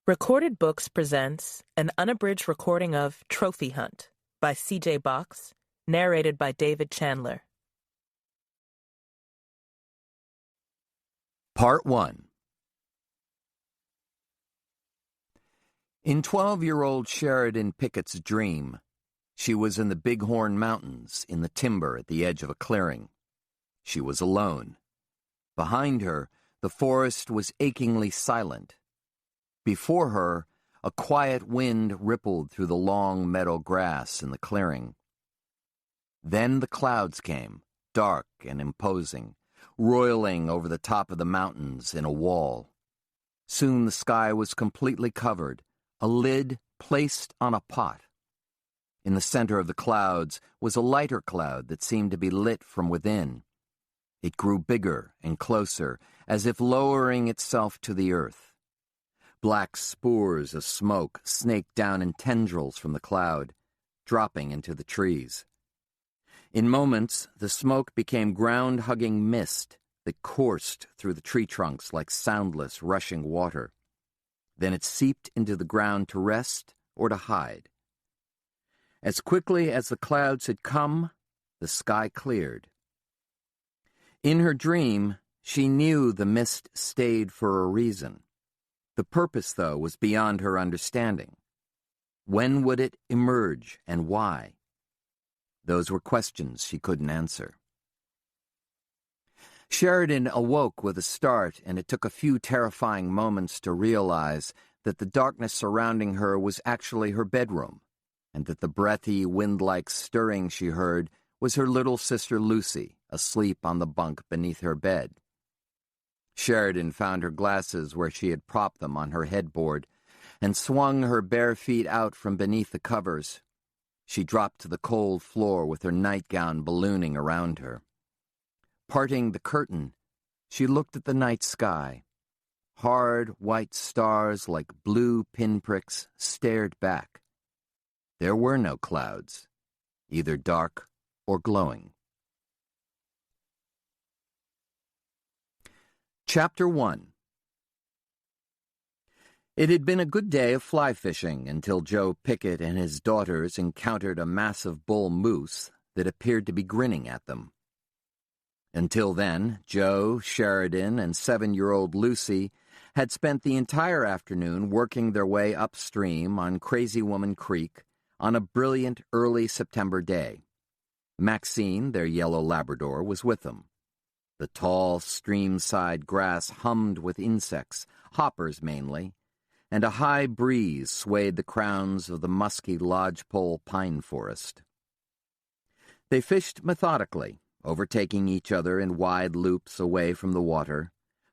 Recorded Books presents an unabridged recording of Trophy Hunt by C.J. Box, narrated by David Chandler. Part 1. In 12-year-old Sheridan Pickett's dream, she was in the Bighorn Mountains in the timber at the edge of a clearing. She was alone. Behind her, the forest was achingly silent. Before her, a quiet wind rippled through the long meadow grass in the clearing. Then the clouds came, dark and imposing, roiling over the top of the mountains in a wall. Soon the sky was completely covered, a lid placed on a pot. In the center of the clouds was a lighter cloud that seemed to be lit from within. It grew bigger and closer, as if lowering itself to the earth. Black spores of smoke snaked down in tendrils from the cloud, dropping into the trees. In moments, the smoke became ground-hugging mist that coursed through the tree trunks like soundless, rushing water. Then it seeped into the ground to rest or to hide. As quickly as the clouds had come, the sky cleared. In her dream, she knew the mist stayed for a reason. The purpose, though, was beyond her understanding. When would it emerge, and why? Those were questions she couldn't answer. Sheridan awoke with a start, and it took a few terrifying moments to realize that the darkness surrounding her was actually her bedroom, and that the breathy, wind-like stirring she heard was her little sister Lucy, asleep on the bunk beneath her bed. Sheridan found her glasses where she had propped them on her headboard and swung her bare feet out from beneath the covers. She dropped to the cold floor with her nightgown ballooning around her. Parting the curtain, she looked at the night sky. Hard, white stars like blue pinpricks stared back. There were no clouds, either dark or glowing. Chapter 1. It had been a good day of fly fishing until Joe Pickett and his daughters encountered a massive bull moose that appeared to be grinning at them. Until then, Joe, Sheridan, and 7-year-old Lucy had spent the entire afternoon working their way upstream on Crazy Woman Creek on a brilliant early September day. Maxine, their yellow Labrador, was with them. The tall, stream-side grass hummed with insects, hoppers mainly, and a high breeze swayed the crowns of the musky lodgepole pine forest. They fished methodically, overtaking each other in wide loops away from the water,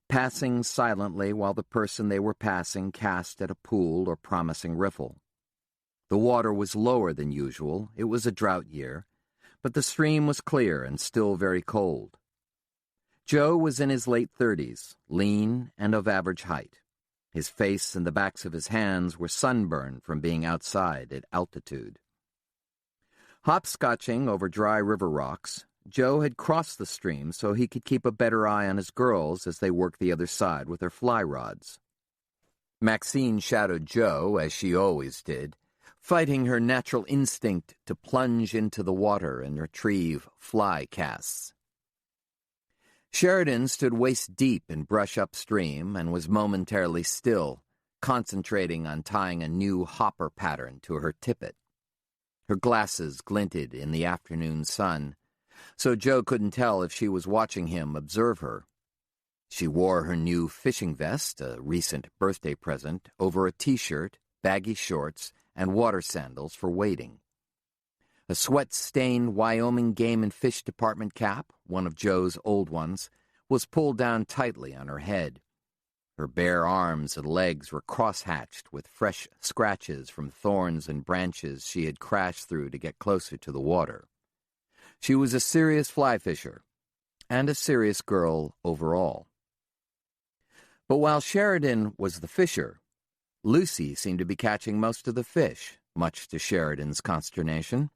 passing silently while the person they were passing cast at a pool or promising riffle. The water was lower than usual. It was a drought year, but the stream was clear and still very cold. Joe was in his late 30s, lean and of average height. His face and the backs of his hands were sunburned from being outside at altitude. Hopscotching over dry river rocks, Joe had crossed the stream so he could keep a better eye on his girls as they worked the other side with their fly rods. Maxine shadowed Joe, as she always did, fighting her natural instinct to plunge into the water and retrieve fly casts. Sheridan stood waist-deep in brush upstream and was momentarily still, concentrating on tying a new hopper pattern to her tippet. Her glasses glinted in the afternoon sun, so Joe couldn't tell if she was watching him observe her. She wore her new fishing vest, a recent birthday present, over a t-shirt, baggy shorts, and water sandals for wading. A sweat-stained Wyoming Game and Fish Department cap, one of Joe's old ones, was pulled down tightly on her head. Her bare arms and legs were cross-hatched with fresh scratches from thorns and branches she had crashed through to get closer to the water. She was a serious fly fisher, and a serious girl overall. But while Sheridan was the fisher, Lucy seemed to be catching most of the fish, much to Sheridan's consternation.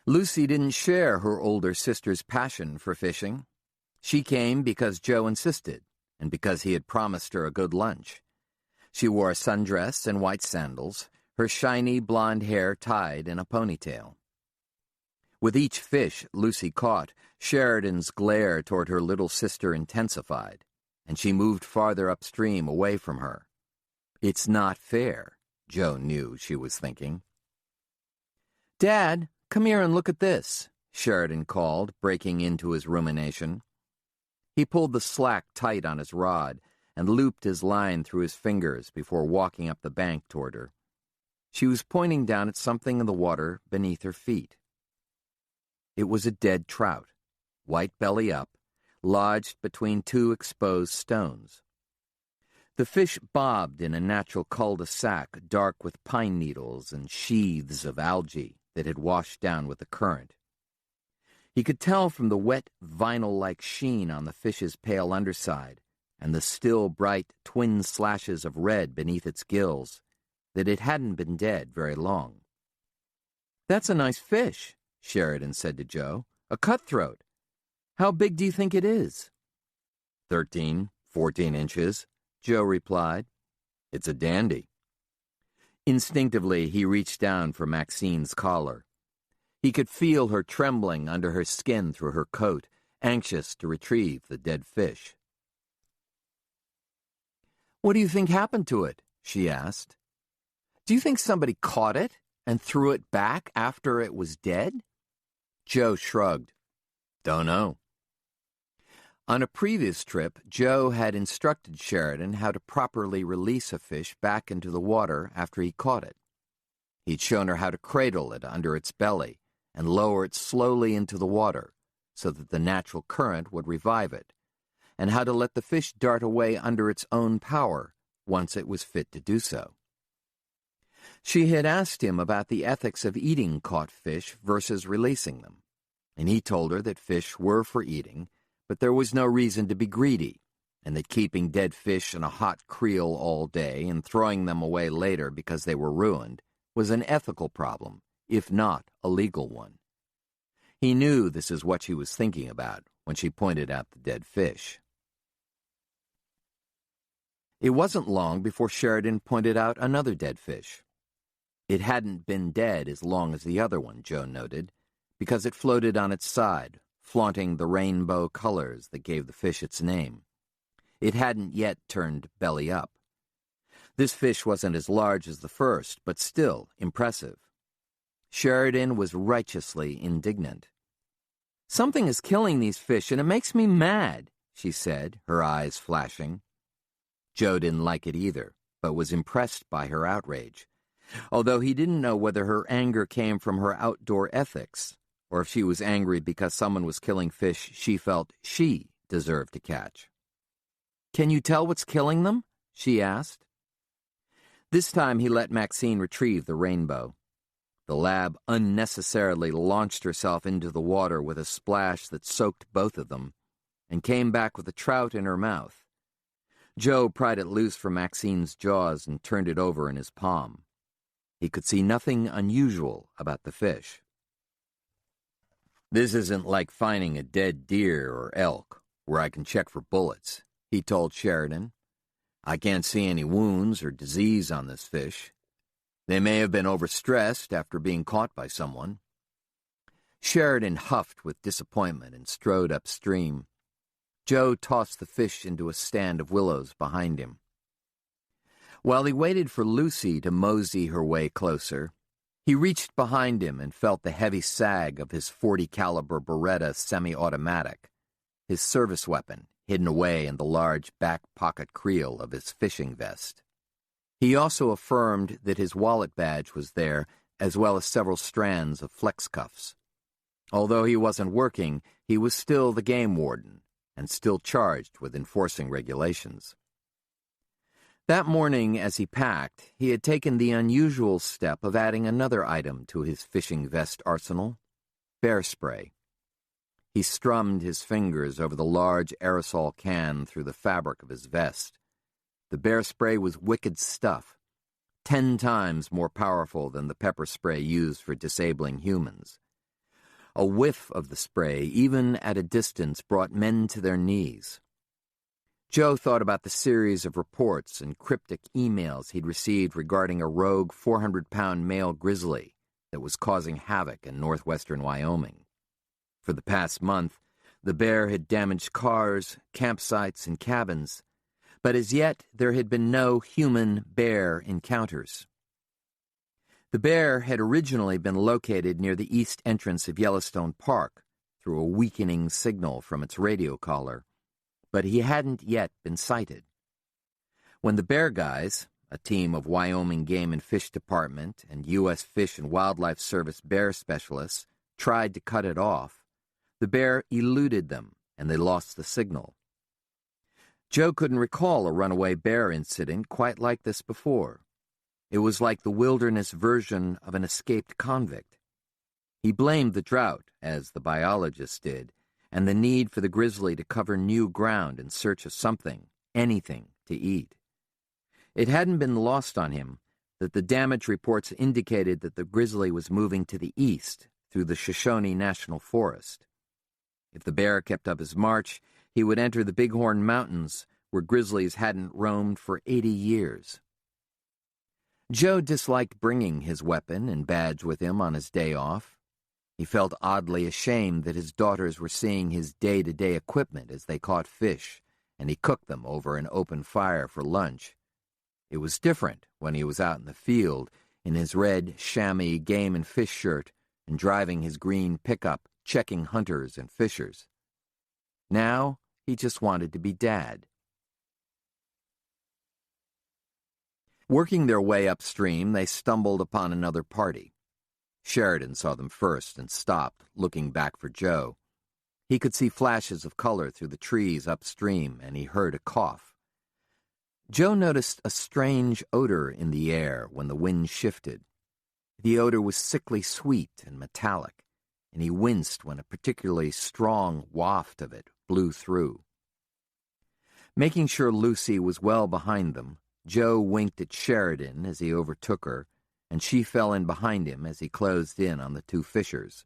Lucy didn't share her older sister's passion for fishing. She came because Joe insisted, and because he had promised her a good lunch. She wore a sundress and white sandals, her shiny blonde hair tied in a ponytail. With each fish Lucy caught, Sheridan's glare toward her little sister intensified, and she moved farther upstream away from her. It's not fair, Joe knew she was thinking. "Dad, come here and look at this," Sheridan called, breaking into his rumination. He pulled the slack tight on his rod and looped his line through his fingers before walking up the bank toward her. She was pointing down at something in the water beneath her feet. It was a dead trout, white belly up, lodged between two exposed stones. The fish bobbed in a natural cul-de-sac dark with pine needles and sheaths of algae that had washed down with the current. He could tell from the wet, vinyl-like sheen on the fish's pale underside and the still bright twin slashes of red beneath its gills that it hadn't been dead very long. "That's a nice fish," Sheridan said to Joe. "A cutthroat. How big do you think it is?" 13, 14 inches, Joe replied. "It's a dandy." Instinctively, he reached down for Maxine's collar. He could feel her trembling under her skin through her coat, anxious to retrieve the dead fish. "What do you think happened to it?" she asked. "Do you think somebody caught it and threw it back after it was dead?" Joe shrugged. "Don't know." On a previous trip, Joe had instructed Sheridan how to properly release a fish back into the water after he caught it. He'd shown her how to cradle it under its belly and lower it slowly into the water so that the natural current would revive it, and how to let the fish dart away under its own power once it was fit to do so. She had asked him about the ethics of eating caught fish versus releasing them, and he told her that fish were for eating, but there was no reason to be greedy, and that keeping dead fish in a hot creel all day and throwing them away later because they were ruined was an ethical problem, if not a legal one. He knew this is what she was thinking about when she pointed out the dead fish. It wasn't long before Sheridan pointed out another dead fish. It hadn't been dead as long as the other one, Joe noted, because it floated on its side, flaunting the rainbow colors that gave the fish its name. It hadn't yet turned belly up. This fish wasn't as large as the first, but still impressive. Sheridan was righteously indignant. "Something is killing these fish, and it makes me mad," she said, her eyes flashing. Joe didn't like it either, but was impressed by her outrage, although he didn't know whether her anger came from her outdoor ethics or if she was angry because someone was killing fish she felt she deserved to catch. "Can you tell what's killing them?" she asked. This time he let Maxine retrieve the rainbow. The lab unnecessarily launched herself into the water with a splash that soaked both of them, and came back with a trout in her mouth. Joe pried it loose from Maxine's jaws and turned it over in his palm. He could see nothing unusual about the fish. "This isn't like finding a dead deer or elk, where I can check for bullets," he told Sheridan. "I can't see any wounds or disease on this fish. They may have been overstressed after being caught by someone." Sheridan huffed with disappointment and strode upstream. Joe tossed the fish into a stand of willows behind him. While he waited for Lucy to mosey her way closer, he reached behind him and felt the heavy sag of his .40 caliber Beretta semi-automatic, his service weapon hidden away in the large back pocket creel of his fishing vest. He also affirmed that his wallet badge was there, as well as several strands of flex cuffs. Although he wasn't working, he was still the game warden, and still charged with enforcing regulations. That morning, as he packed, he had taken the unusual step of adding another item to his fishing vest arsenal: bear spray. He strummed his fingers over the large aerosol can through the fabric of his vest. The bear spray was wicked stuff, 10 times more powerful than the pepper spray used for disabling humans. A whiff of the spray, even at a distance, brought men to their knees. Joe thought about the series of reports and cryptic emails he'd received regarding a rogue 400-pound male grizzly that was causing havoc in northwestern Wyoming. For the past month, the bear had damaged cars, campsites, and cabins, but as yet there had been no human-bear encounters. The bear had originally been located near the east entrance of Yellowstone Park through a weakening signal from its radio collar, but he hadn't yet been sighted. When the Bear Guys, a team of Wyoming Game and Fish Department and U.S. Fish and Wildlife Service bear specialists, tried to cut it off, the bear eluded them and they lost the signal. Joe couldn't recall a runaway bear incident quite like this before. It was like the wilderness version of an escaped convict. He blamed the drought, as the biologists did, and the need for the grizzly to cover new ground in search of something, anything, to eat. It hadn't been lost on him that the damage reports indicated that the grizzly was moving to the east through the Shoshone National Forest. If the bear kept up his march, he would enter the Bighorn Mountains, where grizzlies hadn't roamed for 80 years. Joe disliked bringing his weapon and badge with him on his day off. He felt oddly ashamed that his daughters were seeing his day-to-day equipment as they caught fish, and he cooked them over an open fire for lunch. It was different when he was out in the field, in his red chamois game and fish shirt, and driving his green pickup, checking hunters and fishers. Now, he just wanted to be Dad. Working their way upstream, they stumbled upon another party. Sheridan saw them first and stopped, looking back for Joe. He could see flashes of color through the trees upstream, and he heard a cough. Joe noticed a strange odor in the air when the wind shifted. The odor was sickly sweet and metallic, and he winced when a particularly strong waft of it blew through. Making sure Lucy was well behind them, Joe winked at Sheridan as he overtook her, and she fell in behind him as he closed in on the two fishers.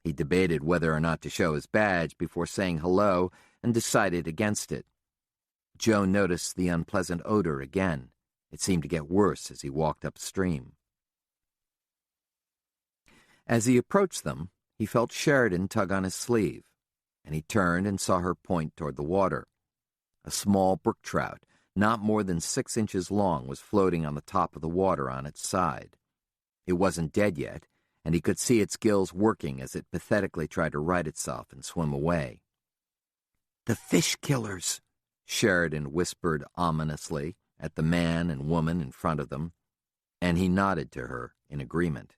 He debated whether or not to show his badge before saying hello and decided against it. Joe noticed the unpleasant odor again. It seemed to get worse as he walked upstream. As he approached them, he felt Sheridan tug on his sleeve, and he turned and saw her point toward the water. A small brook trout, not more than 6 inches long, was floating on the top of the water on its side. It wasn't dead yet, and he could see its gills working as it pathetically tried to right itself and swim away. "The fish killers," Sheridan whispered ominously at the man and woman in front of them, and he nodded to her in agreement.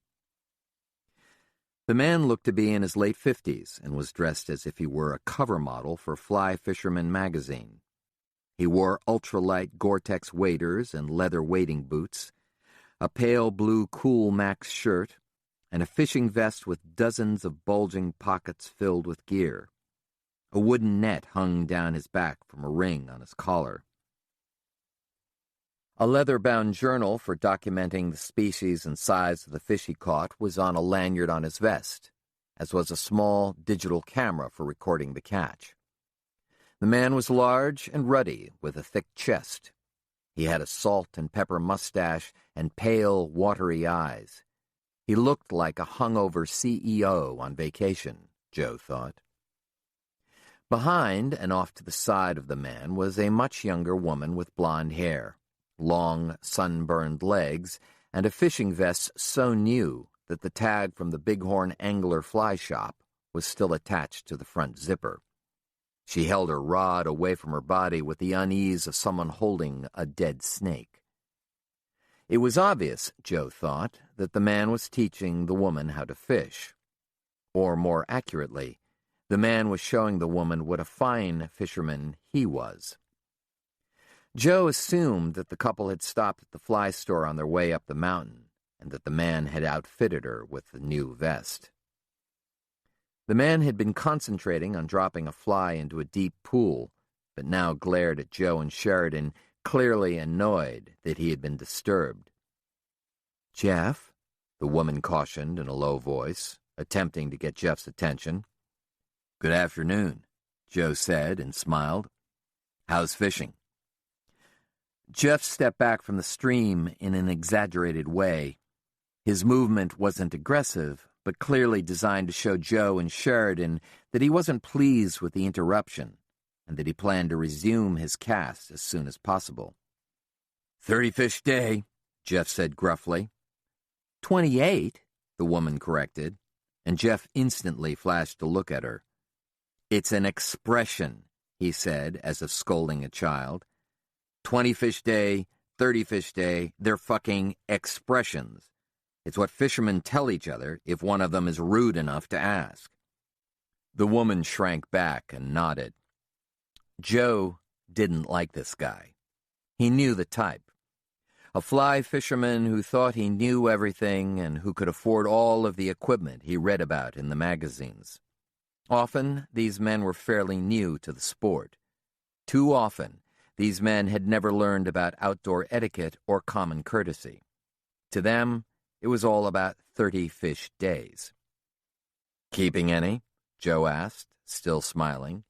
The man looked to be in his late 50s and was dressed as if he were a cover model for Fly Fisherman magazine. He wore ultralight Gore-Tex waders and leather wading boots, a pale blue Cool Max shirt, and a fishing vest with dozens of bulging pockets filled with gear. A wooden net hung down his back from a ring on his collar. A leather-bound journal for documenting the species and size of the fish he caught was on a lanyard on his vest, as was a small digital camera for recording the catch. The man was large and ruddy, with a thick chest. He had a salt and pepper mustache and pale, watery eyes. He looked like a hungover CEO on vacation, Joe thought. Behind and off to the side of the man was a much younger woman with blonde hair, long, sunburned legs, and a fishing vest so new that the tag from the Bighorn Angler Fly Shop was still attached to the front zipper. She held her rod away from her body with the unease of someone holding a dead snake. It was obvious, Joe thought, that the man was teaching the woman how to fish. Or more accurately, the man was showing the woman what a fine fisherman he was. Joe assumed that the couple had stopped at the fly store on their way up the mountain, and that the man had outfitted her with the new vest. The man had been concentrating on dropping a fly into a deep pool, but now glared at Joe and Sheridan, clearly annoyed that he had been disturbed. "Jeff," the woman cautioned in a low voice, attempting to get Jeff's attention. "Good afternoon," Joe said and smiled. How's fishing? Jeff stepped back from the stream in an exaggerated way. His movement wasn't aggressive, but clearly designed to show Joe and Sheridan that he wasn't pleased with the interruption and that he planned to resume his cast as soon as possible. 30-fish day, Jeff said gruffly. 28, the woman corrected, and Jeff instantly flashed a look at her. It's an expression, he said, as if scolding a child. 20-fish day, 30-fish day, they're fucking expressions. It's what fishermen tell each other if one of them is rude enough to ask. The woman shrank back and nodded. Joe didn't like this guy. He knew the type. A fly fisherman who thought he knew everything and who could afford all of the equipment he read about in the magazines. Often, these men were fairly new to the sport. Too often, these men had never learned about outdoor etiquette or common courtesy. To them, it was all about 30-fish days. Keeping any? Joe asked, still smiling.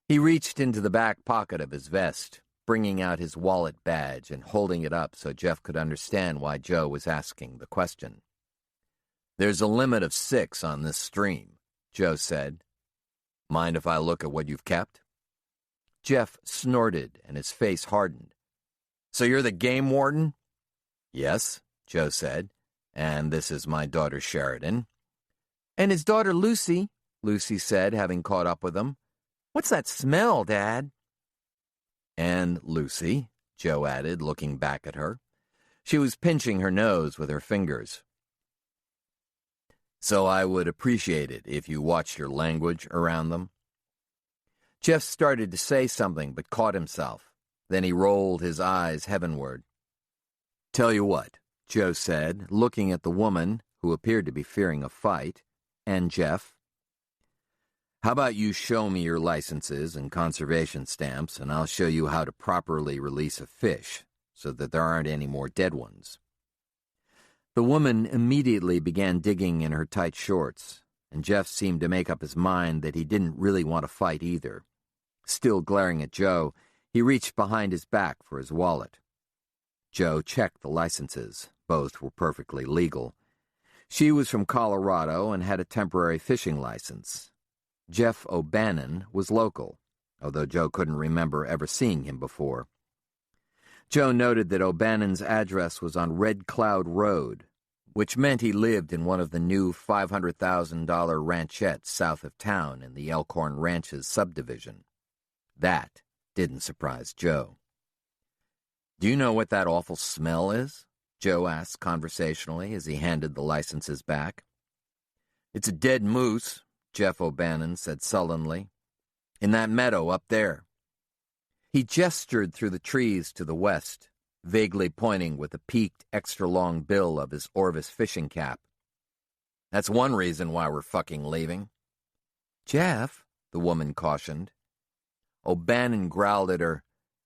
He reached into the back pocket of his vest, bringing out his wallet badge and holding it up so Jeff could understand why Joe was asking the question. There's a limit of 6 on this stream, Joe said. Mind if I look at what you've kept? Jeff snorted and his face hardened. So you're the game warden? Yes, Joe said, and this is my daughter Sheridan. And his daughter Lucy, Lucy said, having caught up with him. What's that smell, Dad? And Lucy, Joe added, looking back at her. She was pinching her nose with her fingers. So I would appreciate it if you watched your language around them. Jeff started to say something but caught himself. Then he rolled his eyes heavenward. Tell you what, Joe said, looking at the woman, who appeared to be fearing a fight, and Jeff. How about you show me your licenses and conservation stamps, and I'll show you how to properly release a fish, so that there aren't any more dead ones. The woman immediately began digging in her tight shorts, and Jeff seemed to make up his mind that he didn't really want to fight either. Still glaring at Joe, he reached behind his back for his wallet. Joe checked the licenses. Both were perfectly legal. She was from Colorado and had a temporary fishing license. Jeff O'Bannon was local, although Joe couldn't remember ever seeing him before. Joe noted that O'Bannon's address was on Red Cloud Road, which meant he lived in one of the new $500,000 ranchettes south of town in the Elkhorn Ranches subdivision. That didn't surprise Joe. Do you know what that awful smell is? Joe asked conversationally as he handed the licenses back. It's a dead moose, Jeff O'Bannon said sullenly. In that meadow up there. He gestured through the trees to the west, vaguely pointing with the peaked, extra-long bill of his Orvis fishing cap. That's one reason why we're fucking leaving. Jeff, the woman cautioned. O'Bannon growled at her.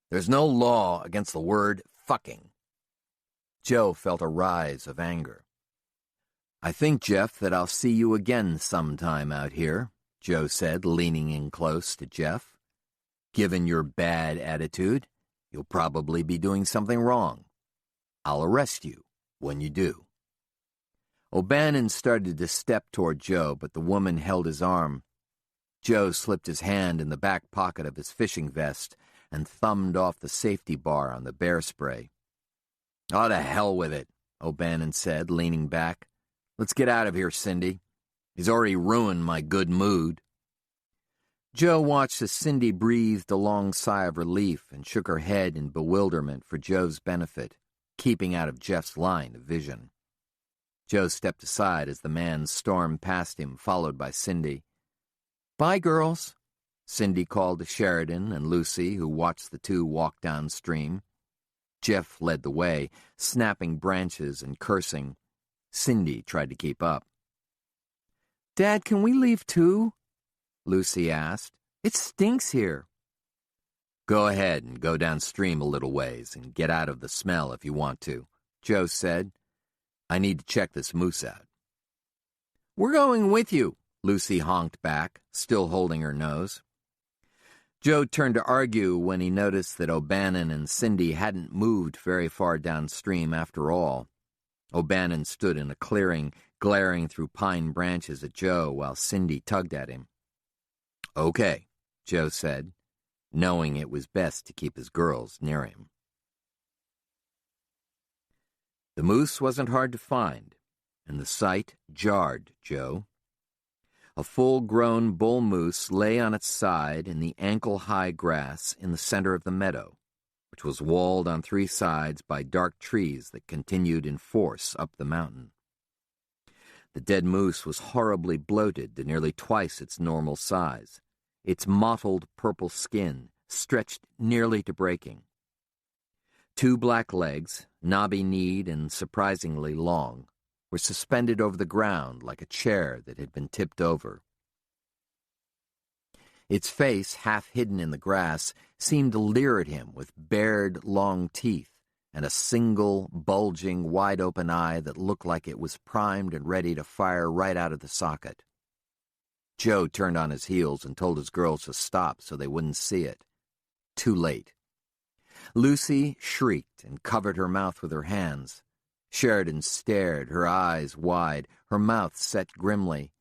There's no law against the word fucking. Joe felt a rise of anger. I think, Jeff, that I'll see you again sometime out here, Joe said, leaning in close to Jeff. Given your bad attitude, you'll probably be doing something wrong. I'll arrest you when you do. O'Bannon started to step toward Joe, but the woman held his arm. Joe slipped his hand in the back pocket of his fishing vest and thumbed off the safety bar on the bear spray. Oh, to hell with it, O'Bannon said, leaning back. Let's get out of here, Cindy. He's already ruined my good mood. Joe watched as Cindy breathed a long sigh of relief and shook her head in bewilderment for Joe's benefit, keeping out of Jeff's line of vision. Joe stepped aside as the man stormed past him, followed by Cindy. Bye, girls, Cindy called to Sheridan and Lucy, who watched the two walk downstream. Jeff led the way, snapping branches and cursing. Cindy tried to keep up. Dad, can we leave too? Lucy asked. It stinks here. Go ahead and go downstream a little ways and get out of the smell if you want to, Joe said. I need to check this moose out. We're going with you, Lucy honked back, still holding her nose. Joe turned to argue when he noticed that O'Bannon and Cindy hadn't moved very far downstream after all. O'Bannon stood in a clearing, glaring through pine branches at Joe while Cindy tugged at him. "Okay," Joe said, knowing it was best to keep his girls near him. The moose wasn't hard to find, and the sight jarred Joe. A full-grown bull moose lay on its side in the ankle-high grass in the center of the meadow, which was walled on three sides by dark trees that continued in force up the mountain. The dead moose was horribly bloated to nearly twice its normal size, its mottled purple skin stretched nearly to breaking. Two black legs, knobby-kneed and surprisingly long, were suspended over the ground like a chair that had been tipped over. Its face, half hidden in the grass, seemed to leer at him with bared, long teeth and a single, bulging, wide-open eye that looked like it was primed and ready to fire right out of the socket. Joe turned on his heels and told his girls to stop so they wouldn't see it. Too late. Lucy shrieked and covered her mouth with her hands. Sheridan stared, her eyes wide, her mouth set grimly.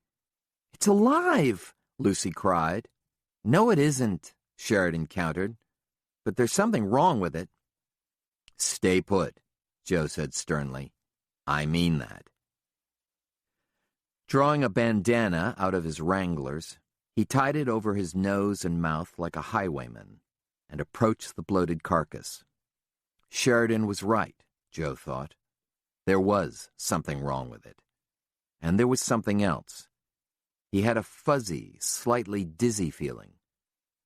"It's alive!" Lucy cried. "No, it isn't," Sheridan countered. "But there's something wrong with it." "Stay put," Joe said sternly. "I mean that." Drawing a bandana out of his wranglers, he tied it over his nose and mouth like a highwayman and approached the bloated carcass. Sheridan was right, Joe thought. There was something wrong with it. And there was something else. He had a fuzzy, slightly dizzy feeling.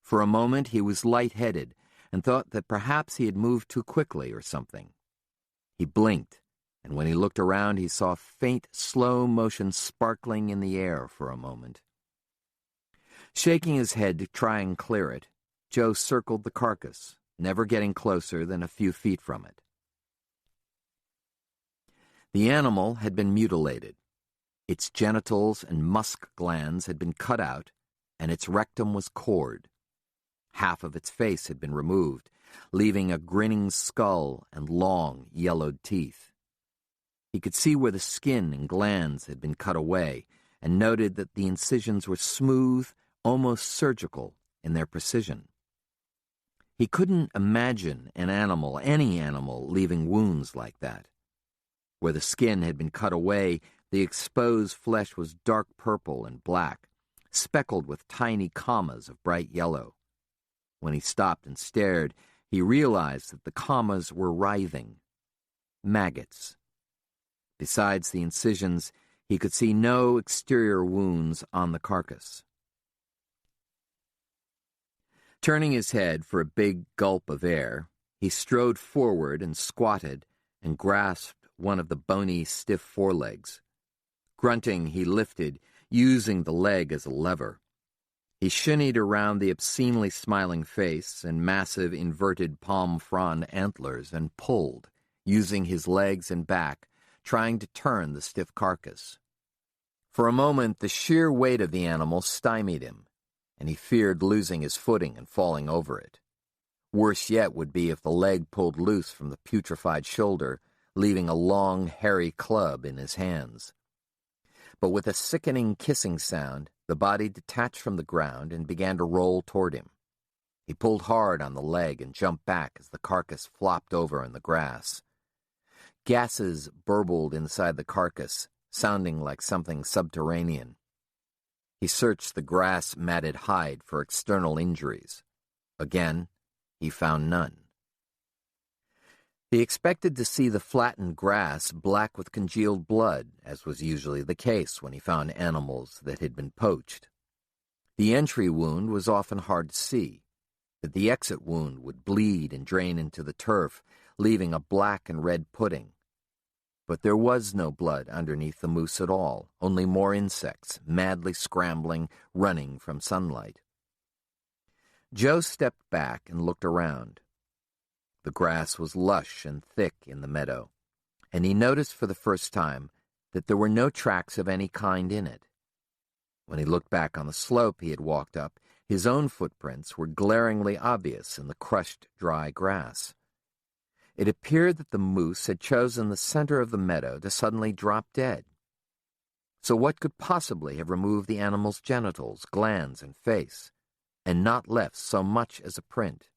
For a moment he was lightheaded and thought that perhaps he had moved too quickly or something. He blinked, and when he looked around he saw faint, slow motion sparkling in the air for a moment. Shaking his head to try and clear it, Joe circled the carcass, never getting closer than a few feet from it. The animal had been mutilated. Its genitals and musk glands had been cut out, and its rectum was cored. Half of its face had been removed, leaving a grinning skull and long, yellowed teeth. He could see where the skin and glands had been cut away, and noted that the incisions were smooth, almost surgical, in their precision. He couldn't imagine an animal, any animal, leaving wounds like that. Where the skin had been cut away, the exposed flesh was dark purple and black, speckled with tiny commas of bright yellow. When he stopped and stared, he realized that the commas were writhing. Maggots. Besides the incisions, he could see no exterior wounds on the carcass. Turning his head for a big gulp of air, he strode forward and squatted and grasped one of the bony, stiff forelegs. Grunting, he lifted, using the leg as a lever. He shinnied around the obscenely smiling face and massive inverted palm frond antlers and pulled, using his legs and back, trying to turn the stiff carcass. For a moment, the sheer weight of the animal stymied him, and he feared losing his footing and falling over it. Worse yet would be if the leg pulled loose from the putrefied shoulder, leaving a long, hairy club in his hands. But with a sickening kissing sound, the body detached from the ground and began to roll toward him. He pulled hard on the leg and jumped back as the carcass flopped over in the grass. Gases burbled inside the carcass, sounding like something subterranean. He searched the grass-matted hide for external injuries. Again, he found none. He expected to see the flattened grass black with congealed blood, as was usually the case when he found animals that had been poached. The entry wound was often hard to see, but the exit wound would bleed and drain into the turf, leaving a black and red pudding. But there was no blood underneath the moose at all, only more insects, madly scrambling, running from sunlight. Joe stepped back and looked around. The grass was lush and thick in the meadow, and he noticed for the first time that there were no tracks of any kind in it. When he looked back on the slope he had walked up, His own footprints were glaringly obvious in the crushed, dry grass. It appeared that the moose had chosen the center of the meadow to suddenly drop dead. So what could possibly have removed the animal's genitals, glands, and face, and not left so much as a print?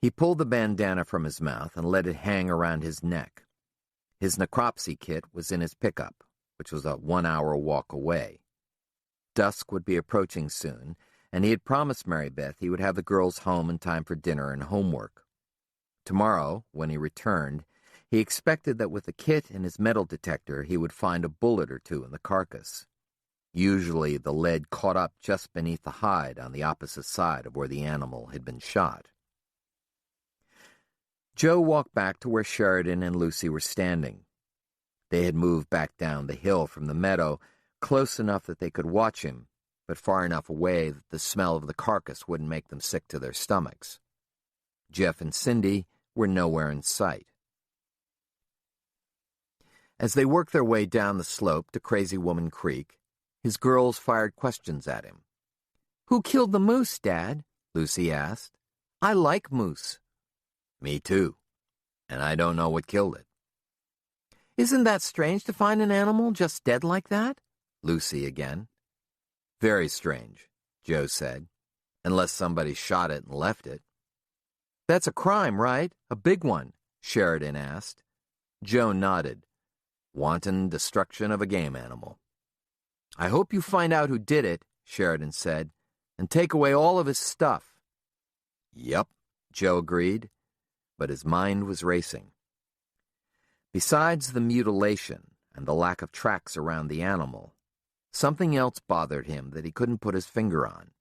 He pulled the bandana from his mouth and let it hang around his neck. His necropsy kit was in his pickup, which was a 1-hour walk away. Dusk would be approaching soon, and he had promised Mary Beth he would have the girls home in time for dinner and homework. Tomorrow, when he returned, he expected that with the kit and his metal detector he would find a bullet or two in the carcass. Usually the lead caught up just beneath the hide on the opposite side of where the animal had been shot. Joe walked back to where Sheridan and Lucy were standing. They had moved back down the hill from the meadow, close enough that they could watch him, but far enough away that the smell of the carcass wouldn't make them sick to their stomachs. Jeff and Cindy were nowhere in sight. As they worked their way down the slope to Crazy Woman Creek, his girls fired questions at him. "Who killed the moose, Dad?" Lucy asked. "I like moose." "Me too, and I don't know what killed it." "Isn't that strange to find an animal just dead like that?" Lucy again. "Very strange," Joe said, "unless somebody shot it and left it." "That's a crime, right? A big one?" Sheridan asked. Joe nodded. "Wanton destruction of a game animal." "I hope you find out who did it," Sheridan said, "and take away all of his stuff." "Yep," Joe agreed, but his mind was racing. Besides the mutilation and the lack of tracks around the animal, something else bothered him that he couldn't put his finger on.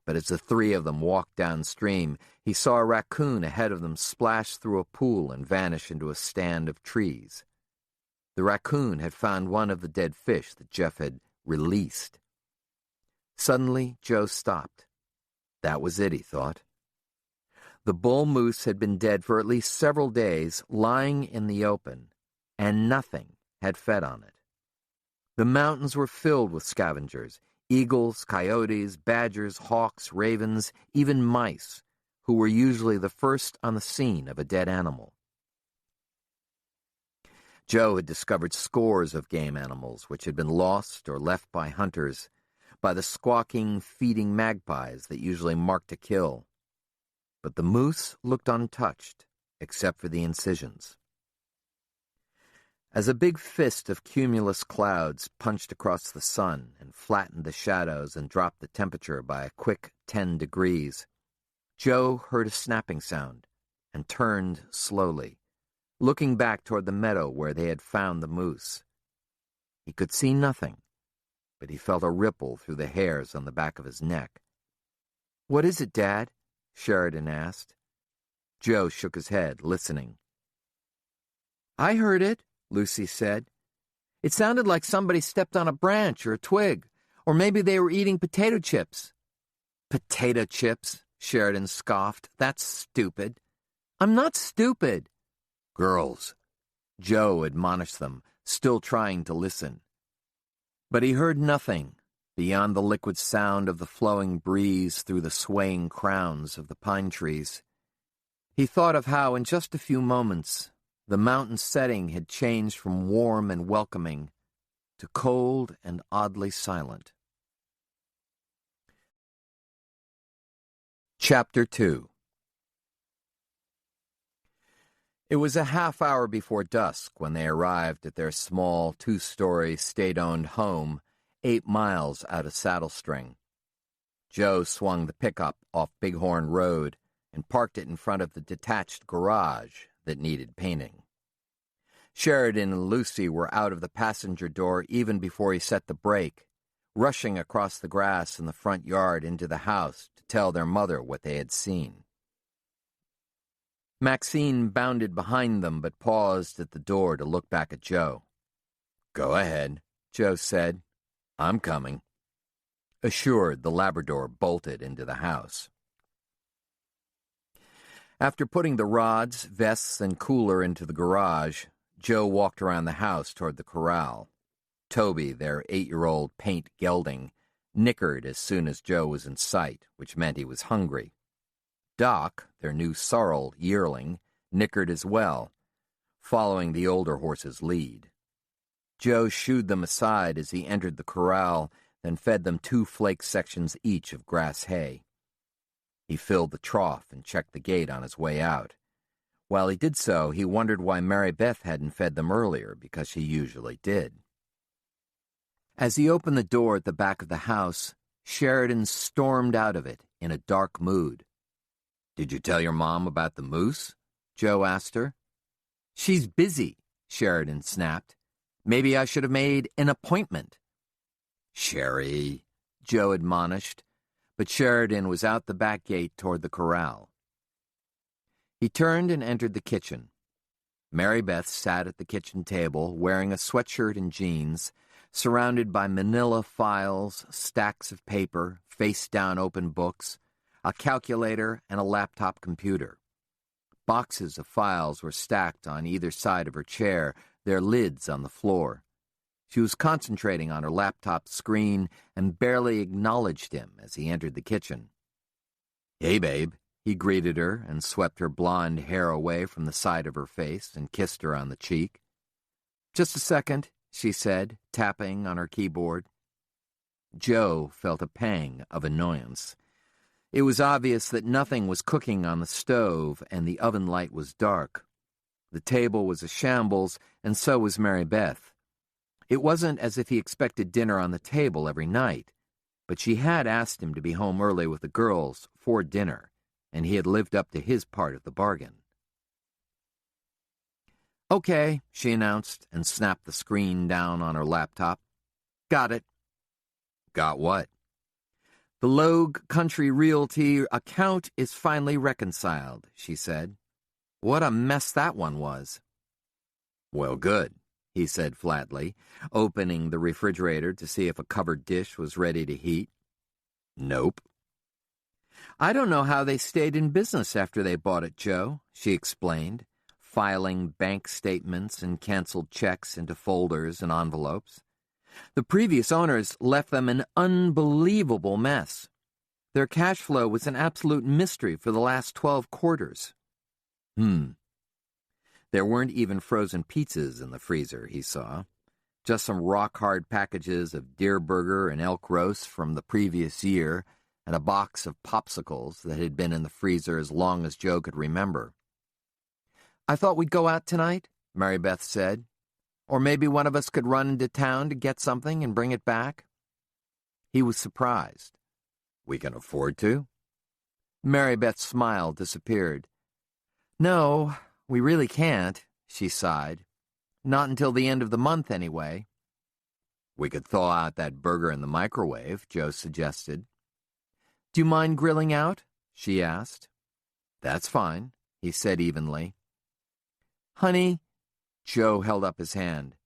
But as the three of them walked downstream, he saw a raccoon ahead of them splash through a pool and vanish into a stand of trees. The raccoon had found one of the dead fish that Jeff had released. Suddenly, Joe stopped. That was it, he thought. The bull moose had been dead for at least several days, lying in the open, and nothing had fed on it. The mountains were filled with scavengers, eagles, coyotes, badgers, hawks, ravens, even mice, who were usually the first on the scene of a dead animal. Joe had discovered scores of game animals which had been lost or left by hunters, by the squawking, feeding magpies that usually marked a kill. But the moose looked untouched, except for the incisions. As a big fist of cumulus clouds punched across the sun and flattened the shadows and dropped the temperature by a quick 10 degrees, Joe heard a snapping sound and turned slowly, looking back toward the meadow where they had found the moose. He could see nothing, but he felt a ripple through the hairs on the back of his neck. "What is it, Dad?" Sheridan asked. Joe shook his head, listening. "I heard it," Lucy said. "It sounded like somebody stepped on a branch or a twig, or maybe they were eating potato chips." "Potato chips?" Sheridan scoffed. "That's stupid." "I'm not stupid." "Girls," Joe admonished them, still trying to listen. But he heard nothing beyond the liquid sound of the flowing breeze through the swaying crowns of the pine trees. He thought of how, in just a few moments, the mountain setting had changed from warm and welcoming to cold and oddly silent. Chapter 2. It was a half-hour before dusk when they arrived at their small, 2-story, state-owned home 8 miles out of Saddle String. Joe swung the pickup off Bighorn Road and parked it in front of the detached garage that needed painting. Sheridan and Lucy were out of the passenger door even before he set the brake, rushing across the grass in the front yard into the house to tell their mother what they had seen. Maxine bounded behind them but paused at the door to look back at Joe. "Go ahead," Joe said. "I'm coming." Assured, the Labrador bolted into the house. After putting the rods, vests, and cooler into the garage, Joe walked around the house toward the corral. Toby, their 8-year-old paint gelding, nickered as soon as Joe was in sight, which meant he was hungry. Doc, their new sorrel yearling, nickered as well, following the older horse's lead. Joe shooed them aside as he entered the corral, then fed them 2 flake sections each of grass hay. He filled the trough and checked the gate on his way out. While he did so, he wondered why Mary Beth hadn't fed them earlier, because she usually did. As he opened the door at the back of the house, Sheridan stormed out of it in a dark mood. "Did you tell your mom about the moose?" Joe asked her. "She's busy," Sheridan snapped. "Maybe I should have made an appointment." "Sherry," Joe admonished, but Sheridan was out the back gate toward the corral. He turned and entered the kitchen. Mary Beth sat at the kitchen table, wearing a sweatshirt and jeans, surrounded by manila files, stacks of paper, face-down open books, a calculator, and a laptop computer. Boxes of files were stacked on either side of her chair, their lids on the floor. She was concentrating on her laptop screen and barely acknowledged him as he entered the kitchen. "Hey, babe," he greeted her and swept her blonde hair away from the side of her face and kissed her on the cheek. "Just a second," she said, tapping on her keyboard. Joe felt a pang of annoyance. It was obvious that nothing was cooking on the stove, and the oven light was dark. The table was a shambles, and so was Mary Beth. It wasn't as if he expected dinner on the table every night, but she had asked him to be home early with the girls for dinner, and he had lived up to his part of the bargain. "Okay," she announced, and snapped the screen down on her laptop. "Got it." "Got what?" "The Logue Country Realty account is finally reconciled," she said. "What a mess that one was." "Well, good," he said flatly, opening the refrigerator to see if a covered dish was ready to heat. "Nope." "I don't know how they stayed in business after they bought it, Joe," she explained, filing bank statements and canceled checks into folders and envelopes. "The previous owners left them an unbelievable mess. Their cash flow was an absolute mystery for the last 12 quarters. There weren't even frozen pizzas in the freezer, he saw. Just some rock-hard packages of deer burger and elk roast from the previous year, and a box of popsicles that had been in the freezer as long as Joe could remember. "I thought we'd go out tonight," Mary Beth said. "Or maybe one of us could run into town to get something and bring it back." He was surprised. "We can afford to?" Mary Beth's smile disappeared. "No, we really can't," she sighed. "Not until the end of the month, anyway." "We could thaw out that burger in the microwave," Joe suggested. "Do you mind grilling out?" she asked. "That's fine," he said evenly. "Honey," Joe held up his hand.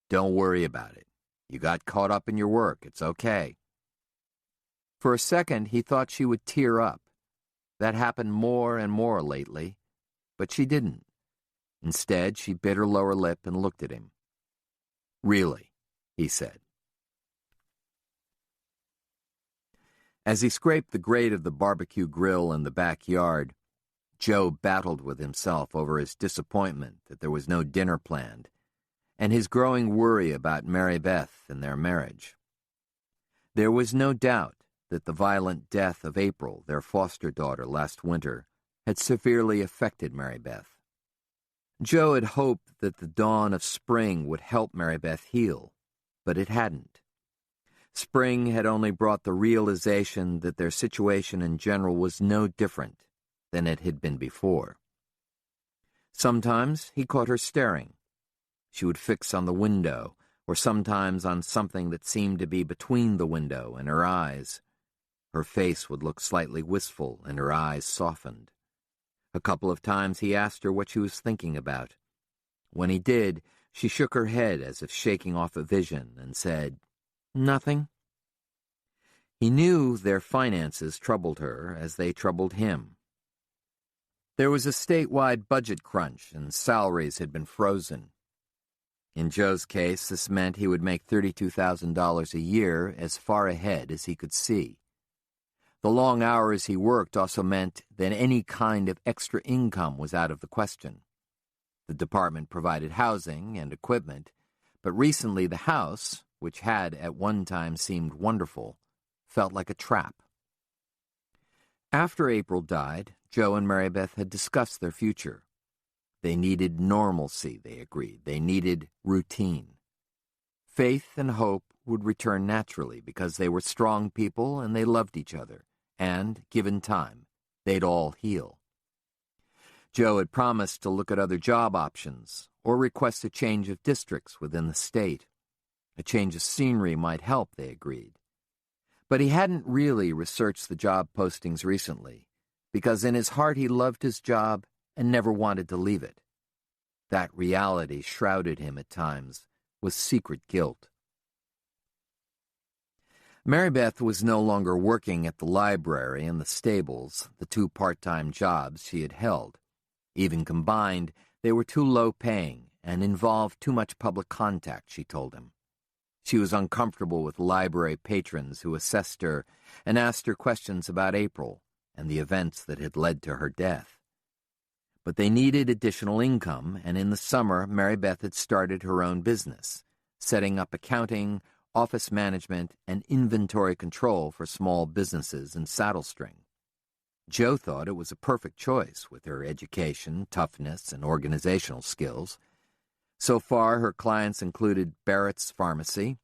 "Don't worry about it. You got caught up in your work. It's okay." For a second, he thought she would tear up. That happened more and more lately, but she didn't. Instead, she bit her lower lip and looked at him. "Really," he said. As he scraped the grate of the barbecue grill in the backyard, Joe battled with himself over his disappointment that there was no dinner planned, and his growing worry about Mary Beth and their marriage. There was no doubt that the violent death of April, their foster daughter, last winter, had severely affected Mary Beth. Joe had hoped that the dawn of spring would help Mary Beth heal, but it hadn't. Spring had only brought the realization that their situation in general was no different than it had been before. Sometimes he caught her staring. She would fix on the window, or sometimes on something that seemed to be between the window and her eyes. Her face would look slightly wistful, and her eyes softened. A couple of times he asked her what she was thinking about. When he did, she shook her head as if shaking off a vision and said, "Nothing." He knew their finances troubled her as they troubled him. There was a statewide budget crunch, and salaries had been frozen. In Joe's case, this meant he would make $32,000 a year as far ahead as he could see. The long hours he worked also meant that any kind of extra income was out of the question. The department provided housing and equipment, but recently the house, which had at one time seemed wonderful, felt like a trap. After April died, Joe and Mary Beth had discussed their future. They needed normalcy, they agreed. They needed routine. Faith and hope would return naturally because they were strong people and they loved each other, and, given time, they'd all heal. Joe had promised to look at other job options or request a change of districts within the state. A change of scenery might help, they agreed. But he hadn't really researched the job postings recently, because in his heart he loved his job and never wanted to leave it. That reality shrouded him at times with secret guilt. Mary Beth was no longer working at the library and the stables, the two part-time jobs she had held. Even combined, they were too low-paying and involved too much public contact, she told him. She was uncomfortable with library patrons who assessed her and asked her questions about April and the events that had led to her death. But they needed additional income, and in the summer, Mary Beth had started her own business, setting up accounting, office management, and inventory control for small businesses in Saddle String. Joe thought it was a perfect choice with her education, toughness, and organizational skills. So far, her clients included Barrett's Pharmacy,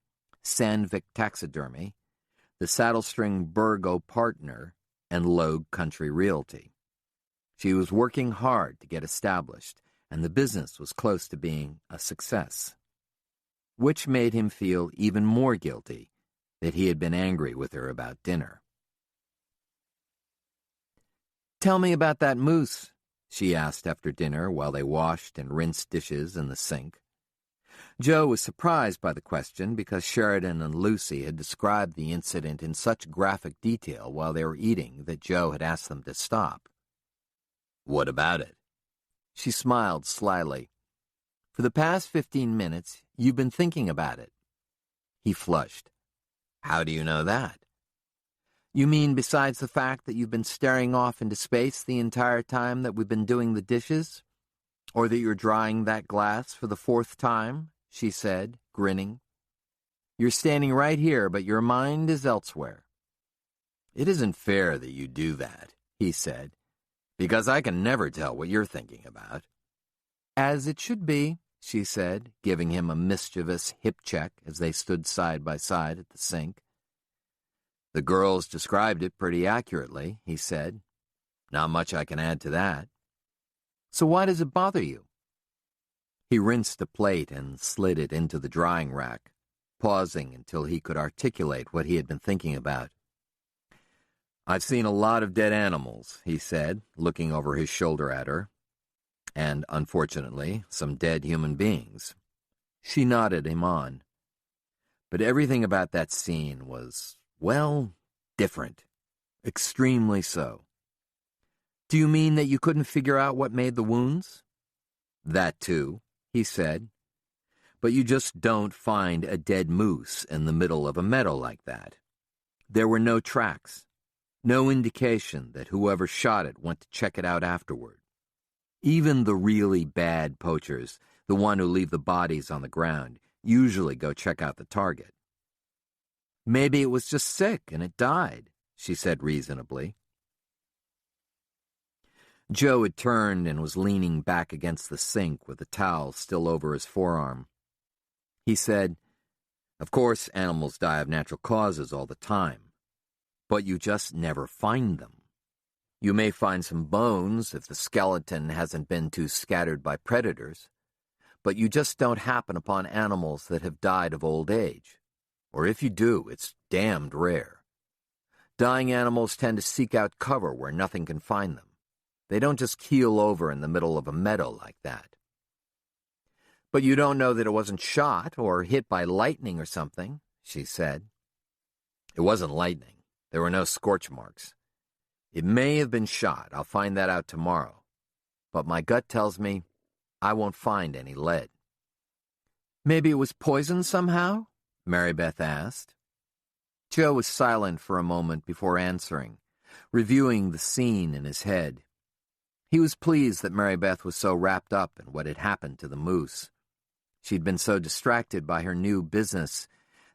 Sandvik Taxidermy, the Saddle String Burgo Partner, and Logue Country Realty. She was working hard to get established, and the business was close to being a success, which made him feel even more guilty that he had been angry with her about dinner. "Tell me about that moose," she asked after dinner while they washed and rinsed dishes in the sink. Joe was surprised by the question because Sheridan and Lucy had described the incident in such graphic detail while they were eating that Joe had asked them to stop. "What about it?" She smiled slyly. "For the past 15 minutes, you've been thinking about it." He flushed. "How do you know that?" "You mean besides the fact that you've been staring off into space the entire time that we've been doing the dishes? Or that you're drying that glass for the 4th time?" she said, grinning. "You're standing right here, but your mind is elsewhere." "It isn't fair that you do that," he said, "because I can never tell what you're thinking about." "As it should be," she said, giving him a mischievous hip check as they stood side by side at the sink. "The girls described it pretty accurately," he said. "Not much I can add to that." "So why does it bother you?" He rinsed a plate and slid it into the drying rack, pausing until he could articulate what he had been thinking about. "I've seen a lot of dead animals," he said, looking over his shoulder at her. "And, unfortunately, some dead human beings." She nodded him on. But everything about that scene was, well, different. Extremely so. "Do you mean that you couldn't figure out what made the wounds?" "That too," he said. "But you just don't find a dead moose in the middle of a meadow like that. There were no tracks, no indication that whoever shot it went to check it out afterward. Even the really bad poachers, the one who leave the bodies on the ground, usually go check out the target." "Maybe it was just sick and it died," she said reasonably. Joe had turned and was leaning back against the sink with the towel still over his forearm. He said, "Of course, animals die of natural causes all the time, but you just never find them. You may find some bones if the skeleton hasn't been too scattered by predators, but you just don't happen upon animals that have died of old age. Or if you do, it's damned rare. Dying animals tend to seek out cover where nothing can find them. They don't just keel over in the middle of a meadow like that." "But you don't know that it wasn't shot or hit by lightning or something," she said. "It wasn't lightning. There were no scorch marks. It may have been shot. I'll find that out tomorrow. But my gut tells me I won't find any lead." Maybe it was poisoned somehow? Mary Beth asked. Joe was silent for a moment before answering, reviewing the scene in his head. He was pleased that Mary Beth was so wrapped up in what had happened to the moose. She'd been so distracted by her new business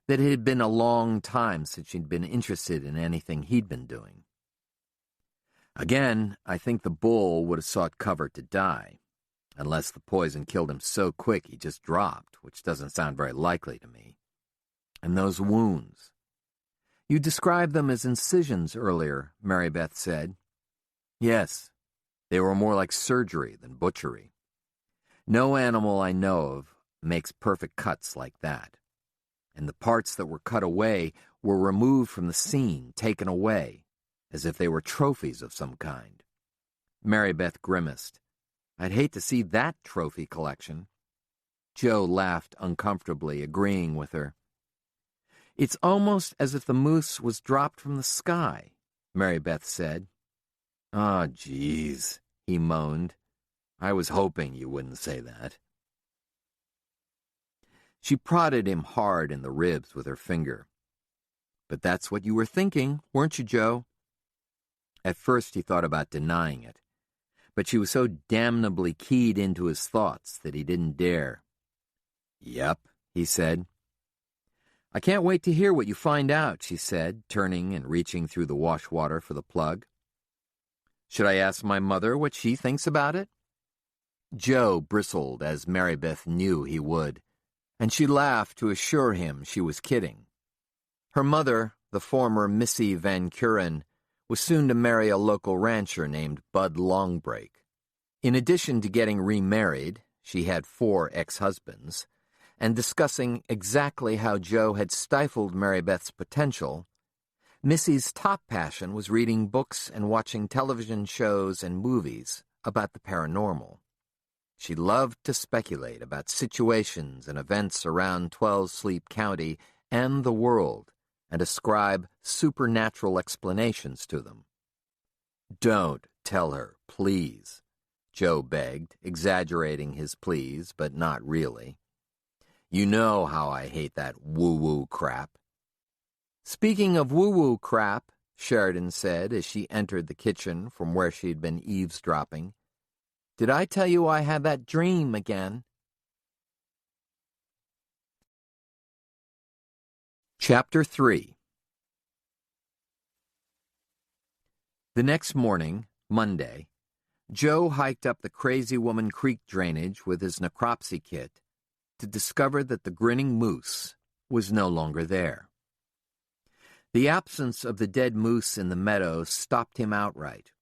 that it had been a long time since she'd been interested in anything he'd been doing. Again, I think the bull would have sought cover to die, unless the poison killed him so quick he just dropped, which doesn't sound very likely to me. And those wounds. You described them as incisions earlier, Mary Beth said. Yes, they were more like surgery than butchery. No animal I know of makes perfect cuts like that. And the parts that were cut away were removed from the scene, taken away, as if they were trophies of some kind. Mary Beth grimaced. I'd hate to see that trophy collection. Joe laughed uncomfortably, agreeing with her. It's almost as if the moose was dropped from the sky, Mary Beth said. Ah, geez, he moaned. I was hoping you wouldn't say that. She prodded him hard in the ribs with her finger. But that's what you were thinking, weren't you, Joe? At first he thought about denying it, but she was so damnably keyed into his thoughts that he didn't dare. Yep, he said. I can't wait to hear what you find out, she said, turning and reaching through the wash water for the plug. Should I ask my mother what she thinks about it? Joe bristled, as Mary Beth knew he would, and she laughed to assure him she was kidding. Her mother, the former Missy Van Curen, was soon to marry a local rancher named Bud Longbreak. In addition to getting remarried, she had 4 ex-husbands, and discussing exactly how Joe had stifled Mary Beth's potential, Missy's top passion was reading books and watching television shows and movies about the paranormal. She loved to speculate about situations and events around 12 Sleep County and the world and ascribe supernatural explanations to them. Don't tell her, please, Joe begged, exaggerating his pleas, but not really. You know how I hate that woo-woo crap. Speaking of woo-woo crap, Sheridan said as she entered the kitchen from where she'd been eavesdropping, did I tell you I had that dream again? Chapter 3. The next morning, Monday, Joe hiked up the Crazy Woman Creek drainage with his necropsy kit to discover that the grinning moose was no longer there. The absence of the dead moose in the meadow stopped him outright,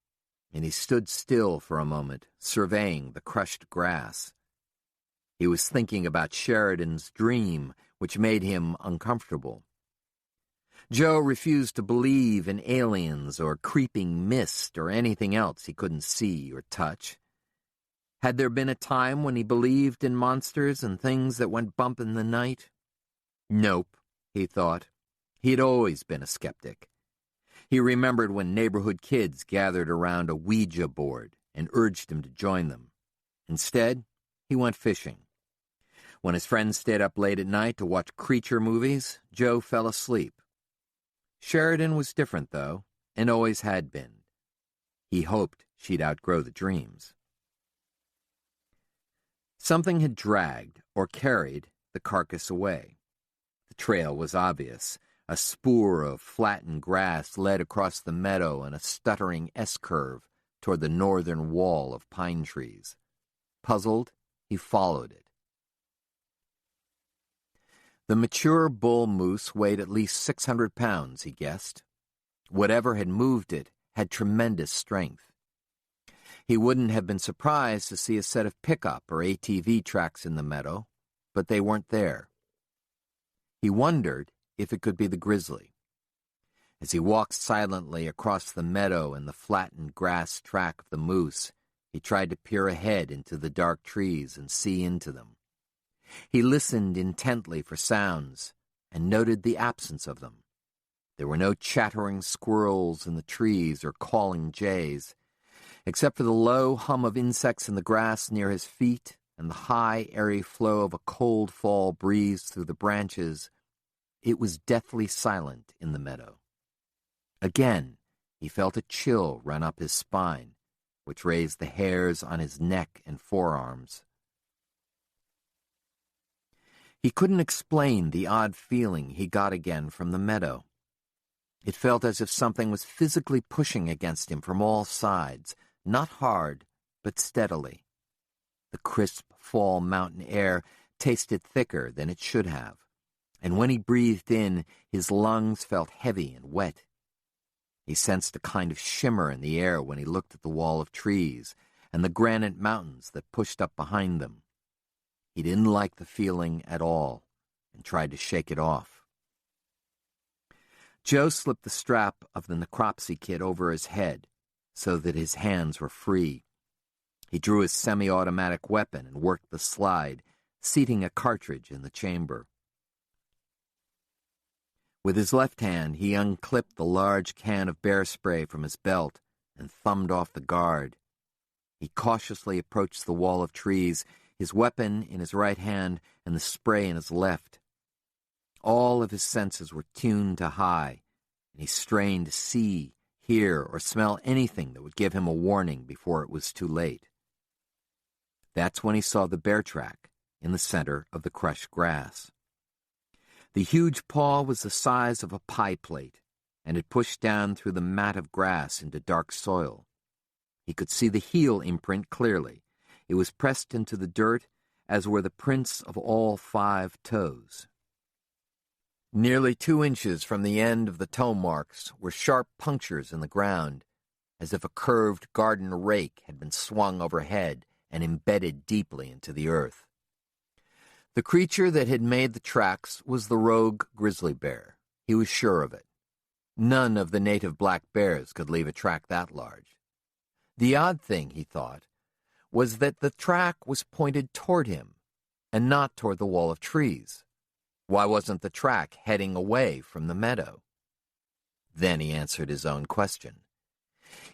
and he stood still for a moment, surveying the crushed grass. He was thinking about Sheridan's dream, which made him uncomfortable. Joe refused to believe in aliens or creeping mist or anything else he couldn't see or touch. Had there been a time when he believed in monsters and things that went bump in the night? Nope, he thought. He had always been a skeptic. He remembered when neighborhood kids gathered around a Ouija board and urged him to join them. Instead, he went fishing. When his friends stayed up late at night to watch creature movies, Joe fell asleep. Sheridan was different, though, and always had been. He hoped she'd outgrow the dreams. Something had dragged or carried the carcass away. The trail was obvious. A spoor of flattened grass led across the meadow in a stuttering S-curve toward the northern wall of pine trees. Puzzled, he followed it. The mature bull moose weighed at least 600 pounds, he guessed. Whatever had moved it had tremendous strength. He wouldn't have been surprised to see a set of pickup or ATV tracks in the meadow, but they weren't there. He wondered if it could be the grizzly. As he walked silently across the meadow and the flattened grass track of the moose, he tried to peer ahead into the dark trees and see into them. He listened intently for sounds and noted the absence of them. There were no chattering squirrels in the trees or calling jays. Except for the low hum of insects in the grass near his feet, and the high, airy flow of a cold fall breeze through the branches, it was deathly silent in the meadow. Again, he felt a chill run up his spine, which raised the hairs on his neck and forearms. He couldn't explain the odd feeling he got again from the meadow. It felt as if something was physically pushing against him from all sides, not hard, but steadily. The crisp fall mountain air tasted thicker than it should have, and when he breathed in, his lungs felt heavy and wet. He sensed a kind of shimmer in the air when he looked at the wall of trees and the granite mountains that pushed up behind them. He didn't like the feeling at all and tried to shake it off. Joe slipped the strap of the necropsy kit over his head so that his hands were free. He drew his semi-automatic weapon and worked the slide, seating a cartridge in the chamber. With his left hand, he unclipped the large can of bear spray from his belt and thumbed off the guard. He cautiously approached the wall of trees, his weapon in his right hand and the spray in his left. All of his senses were tuned to high, and he strained to see, hear, or smell anything that would give him a warning before it was too late. That's when he saw the bear track in the center of the crushed grass. The huge paw was the size of a pie plate, and it pushed down through the mat of grass into dark soil. He could see the heel imprint clearly. It was pressed into the dirt, as were the prints of all 5 toes. Nearly 2 inches from the end of the toe marks were sharp punctures in the ground, as if a curved garden rake had been swung overhead and embedded deeply into the earth. The creature that had made the tracks was the rogue grizzly bear. He was sure of it. None of the native black bears could leave a track that large. The odd thing, he thought, was that the track was pointed toward him and not toward the wall of trees. Why wasn't the track heading away from the meadow? Then he answered his own question.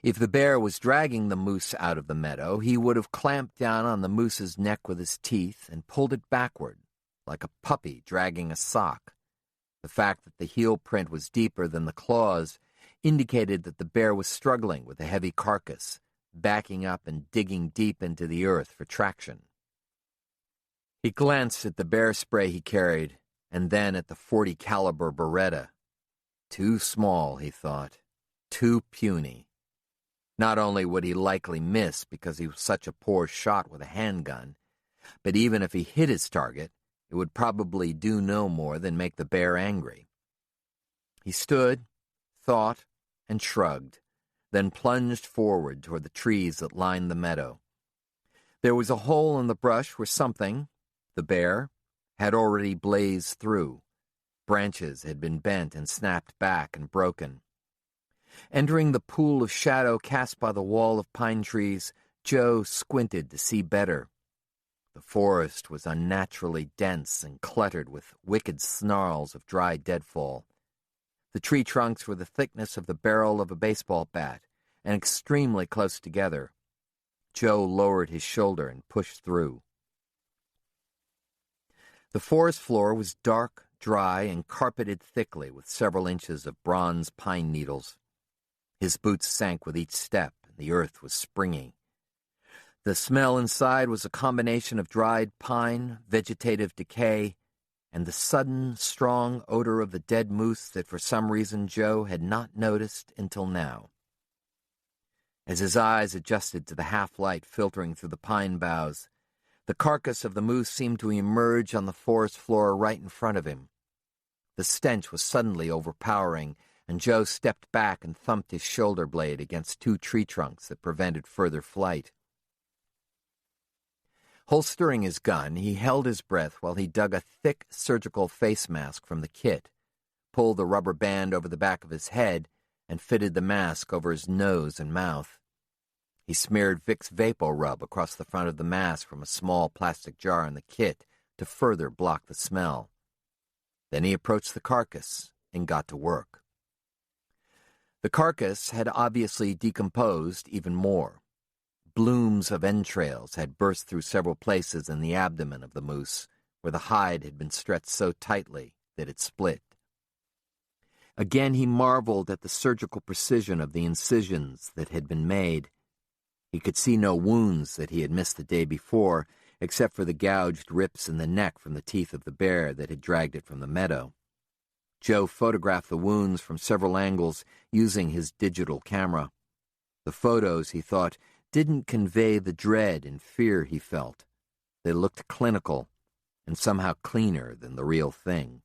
If the bear was dragging the moose out of the meadow, he would have clamped down on the moose's neck with his teeth and pulled it backward, like a puppy dragging a sock. The fact that the heel print was deeper than the claws indicated that the bear was struggling with the heavy carcass, backing up and digging deep into the earth for traction. He glanced at the bear spray he carried, and then at the .40 caliber Beretta. Too small, he thought. Too puny. Not only would he likely miss because he was such a poor shot with a handgun, but even if he hit his target, it would probably do no more than make the bear angry. He stood, thought, and shrugged, then plunged forward toward the trees that lined the meadow. There was a hole in the brush where something, the bear, had already blazed through. Branches had been bent and snapped back and broken. Entering the pool of shadow cast by the wall of pine trees, Joe squinted to see better. The forest was unnaturally dense and cluttered with wicked snarls of dry deadfall. The tree trunks were the thickness of the barrel of a baseball bat and extremely close together. Joe lowered his shoulder and pushed through. The forest floor was dark, dry, and carpeted thickly with several inches of bronze pine needles. His boots sank with each step, and the earth was springy. The smell inside was a combination of dried pine, vegetative decay, and the sudden, strong odor of the dead moose that for some reason Joe had not noticed until now. As his eyes adjusted to the half-light filtering through the pine boughs, the carcass of the moose seemed to emerge on the forest floor right in front of him. The stench was suddenly overpowering, and Joe stepped back and thumped his shoulder blade against 2 tree trunks that prevented further flight. Holstering his gun, he held his breath while he dug a thick surgical face mask from the kit, pulled the rubber band over the back of his head, and fitted the mask over his nose and mouth. He smeared Vicks Vapo Rub across the front of the mask from a small plastic jar in the kit to further block the smell. Then he approached the carcass and got to work. The carcass had obviously decomposed even more. blooms of entrails had burst through several places in the abdomen of the moose, where the hide had been stretched so tightly that it split. Again he marveled at the surgical precision of the incisions that had been made. He could see no wounds that he had missed the day before, except for the gouged rips in the neck from the teeth of the bear that had dragged it from the meadow. Joe photographed the wounds from several angles using his digital camera. The photos, he thought, didn't convey the dread and fear he felt. They looked clinical and somehow cleaner than the real thing.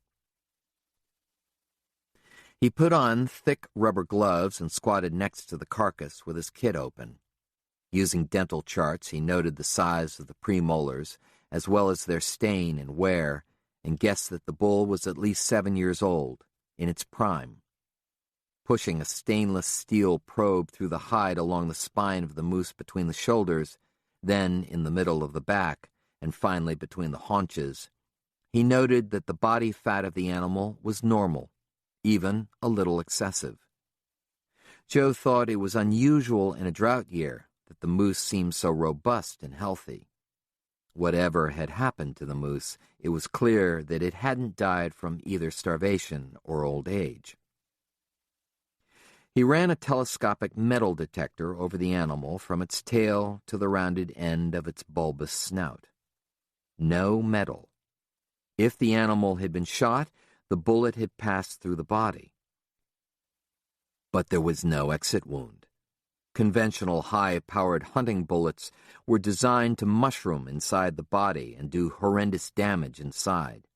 He put on thick rubber gloves and squatted next to the carcass with his kit open. Using dental charts, he noted the size of the premolars, as well as their stain and wear, and guessed that the bull was at least 7 years old, in its prime. Pushing a stainless steel probe through the hide along the spine of the moose between the shoulders, then in the middle of the back, and finally between the haunches, he noted that the body fat of the animal was normal, even a little excessive. Joe thought it was unusual in a drought year that the moose seemed so robust and healthy. Whatever had happened to the moose, it was clear that it hadn't died from either starvation or old age. He ran a telescopic metal detector over the animal from its tail to the rounded end of its bulbous snout. No metal. If the animal had been shot, the bullet had passed through the body. But there was no exit wound. Conventional high-powered hunting bullets were designed to mushroom inside the body and do horrendous damage inside.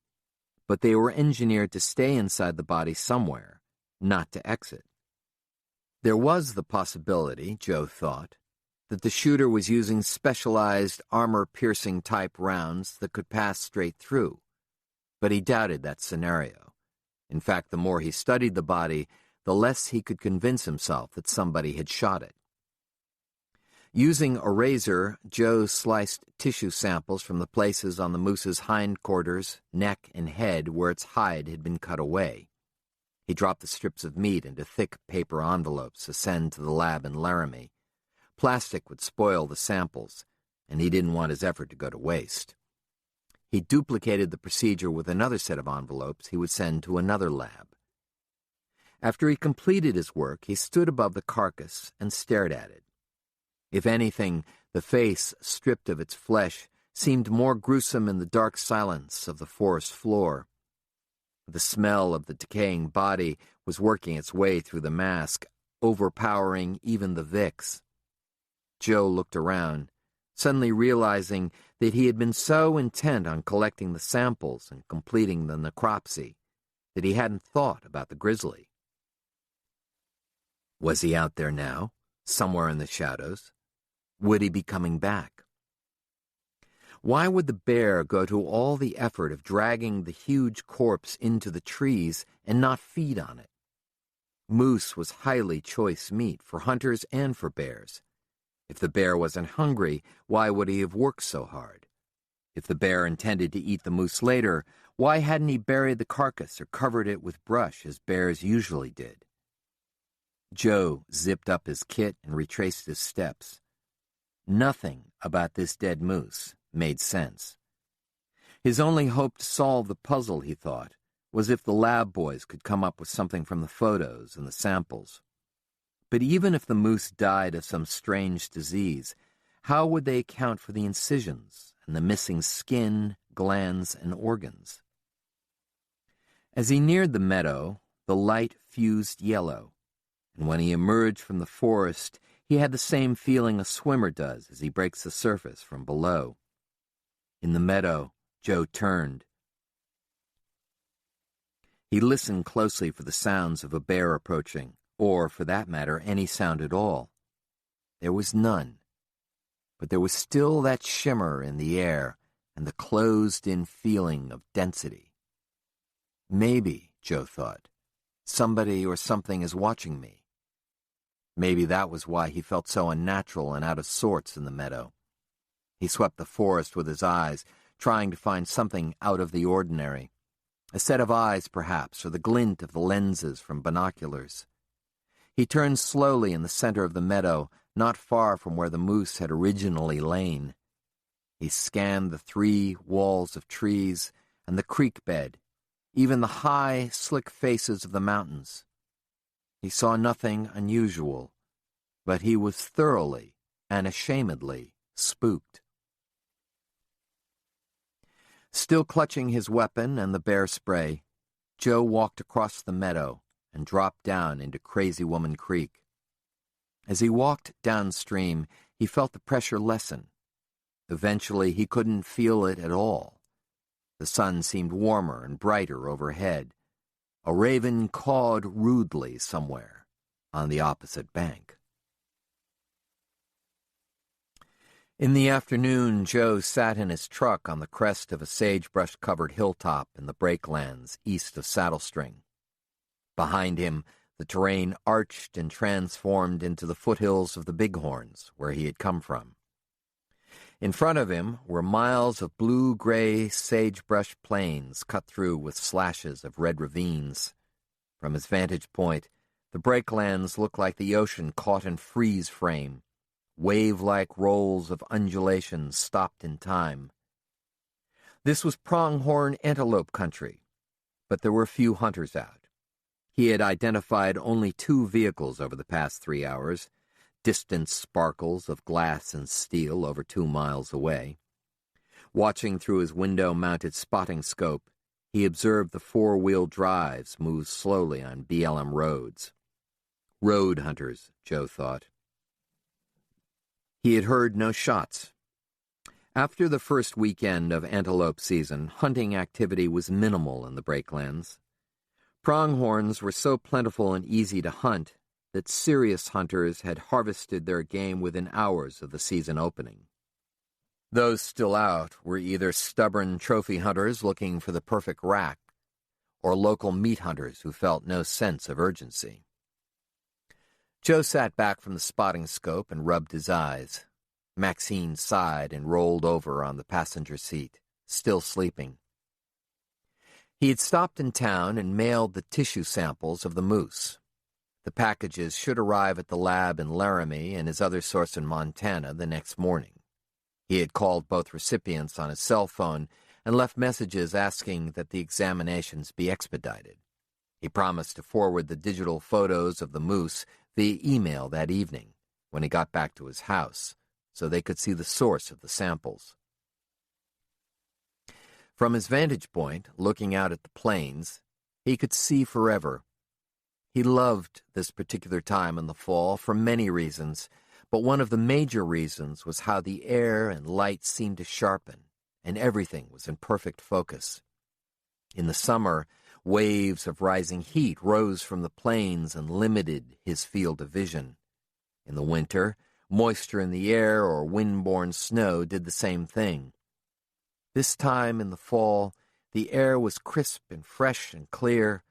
But they were engineered to stay inside the body somewhere, not to exit. There was the possibility, Joe thought, that the shooter was using specialized armor-piercing type rounds that could pass straight through, but he doubted that scenario. In fact, the more he studied the body, the less he could convince himself that somebody had shot it. Using a razor, Joe sliced tissue samples from the places on the moose's hindquarters, neck, and head where its hide had been cut away. He dropped the strips of meat into thick paper envelopes to send to the lab in Laramie. Plastic would spoil the samples, and he didn't want his effort to go to waste. He duplicated the procedure with another set of envelopes he would send to another lab. After he completed his work, he stood above the carcass and stared at it. If anything, the face, stripped of its flesh, seemed more gruesome in the dark silence of the forest floor. The smell of the decaying body was working its way through the mask, overpowering even the Vicks. Joe looked around, suddenly realizing that he had been so intent on collecting the samples and completing the necropsy that he hadn't thought about the grizzly. Was he out there now, somewhere in the shadows? Would he be coming back? Why would the bear go to all the effort of dragging the huge corpse into the trees and not feed on it? Moose was highly choice meat for hunters and for bears. If the bear wasn't hungry, why would he have worked so hard? If the bear intended to eat the moose later, why hadn't he buried the carcass or covered it with brush as bears usually did? Joe zipped up his kit and retraced his steps. Nothing about this dead moose made sense. His only hope to solve the puzzle, he thought, was if the lab boys could come up with something from the photos and the samples. But even if the moose died of some strange disease, how would they account for the incisions and the missing skin, glands, and organs? As he neared the meadow, the light fused yellow, and when he emerged from the forest, he had the same feeling a swimmer does as he breaks the surface from below. In the meadow, Joe turned. He listened closely for the sounds of a bear approaching, or, for that matter, any sound at all. There was none, but there was still that shimmer in the air and the closed-in feeling of density. Maybe, Joe thought, somebody or something is watching me. Maybe that was why he felt so unnatural and out of sorts in the meadow. He swept the forest with his eyes, trying to find something out of the ordinary. A set of eyes, perhaps, or the glint of the lenses from binoculars. He turned slowly in the center of the meadow, not far from where the moose had originally lain. He scanned the 3 walls of trees and the creek bed, even the high, slick faces of the mountains. He saw nothing unusual, but he was thoroughly and ashamedly spooked. Still clutching his weapon and the bear spray, Joe walked across the meadow and dropped down into Crazy Woman Creek. As he walked downstream, he felt the pressure lessen. Eventually, he couldn't feel it at all. The sun seemed warmer and brighter overhead. A raven cawed rudely somewhere on the opposite bank. In the afternoon, Joe sat in his truck on the crest of a sagebrush-covered hilltop in the Breaklands east of Saddle String. Behind him, the terrain arched and transformed into the foothills of the Bighorns, where he had come from. In front of him were miles of blue-gray sagebrush plains cut through with slashes of red ravines. From his vantage point, the Breaklands looked like the ocean caught in freeze frame, wave-like rolls of undulations stopped in time. This was pronghorn antelope country, but there were few hunters out. He had identified only 2 vehicles over the past 3 hours, distant sparkles of glass and steel over 2 miles away. Watching through his window-mounted spotting scope, he observed the 4-wheel drives move slowly on BLM roads. Road hunters, Joe thought. He had heard no shots. After the first weekend of antelope season, hunting activity was minimal in the Breaklands. Pronghorns were so plentiful and easy to hunt that serious hunters had harvested their game within hours of the season opening. Those still out were either stubborn trophy hunters looking for the perfect rack, or local meat hunters who felt no sense of urgency. Joe sat back from the spotting scope and rubbed his eyes. Maxine sighed and rolled over on the passenger seat, still sleeping. He had stopped in town and mailed the tissue samples of the moose. The packages should arrive at the lab in Laramie and his other source in Montana the next morning. He had called both recipients on his cell phone and left messages asking that the examinations be expedited. He promised to forward the digital photos of the moose via email that evening when he got back to his house, so they could see the source of the samples. From his vantage point, looking out at the plains, he could see forever. He loved this particular time in the fall for many reasons, but one of the major reasons was how the air and light seemed to sharpen, and everything was in perfect focus. In the summer, waves of rising heat rose from the plains and limited his field of vision. In the winter, moisture in the air or wind-borne snow did the same thing. This time in the fall, the air was crisp and fresh and clear,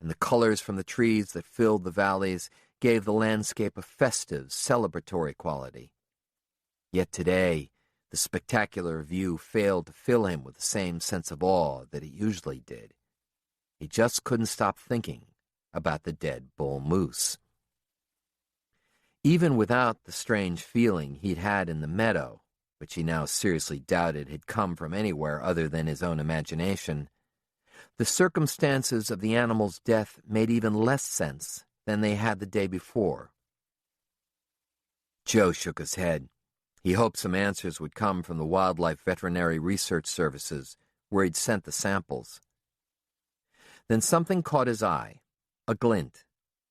and the colors from the trees that filled the valleys gave the landscape a festive, celebratory quality. Yet today, the spectacular view failed to fill him with the same sense of awe that it usually did. He just couldn't stop thinking about the dead bull moose. Even without the strange feeling he'd had in the meadow, which he now seriously doubted had come from anywhere other than his own imagination, the circumstances of the animal's death made even less sense than they had the day before. Joe shook his head. He hoped some answers would come from the Wildlife Veterinary Research Services, where he'd sent the samples. Then something caught his eye, a glint,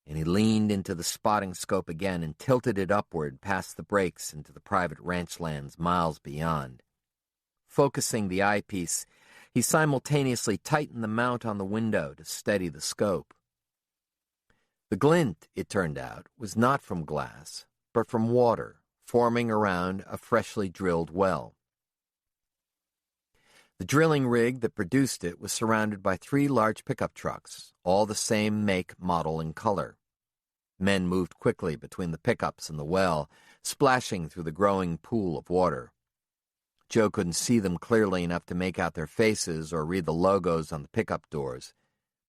and he leaned into the spotting scope again and tilted it upward past the breaks into the private ranch lands miles beyond. Focusing the eyepiece, he simultaneously tightened the mount on the window to steady the scope. The glint, it turned out, was not from glass, but from water, forming around a freshly drilled well. The drilling rig that produced it was surrounded by 3 large pickup trucks, all the same make, model, and color. Men moved quickly between the pickups and the well, splashing through the growing pool of water. Joe couldn't see them clearly enough to make out their faces or read the logos on the pickup doors,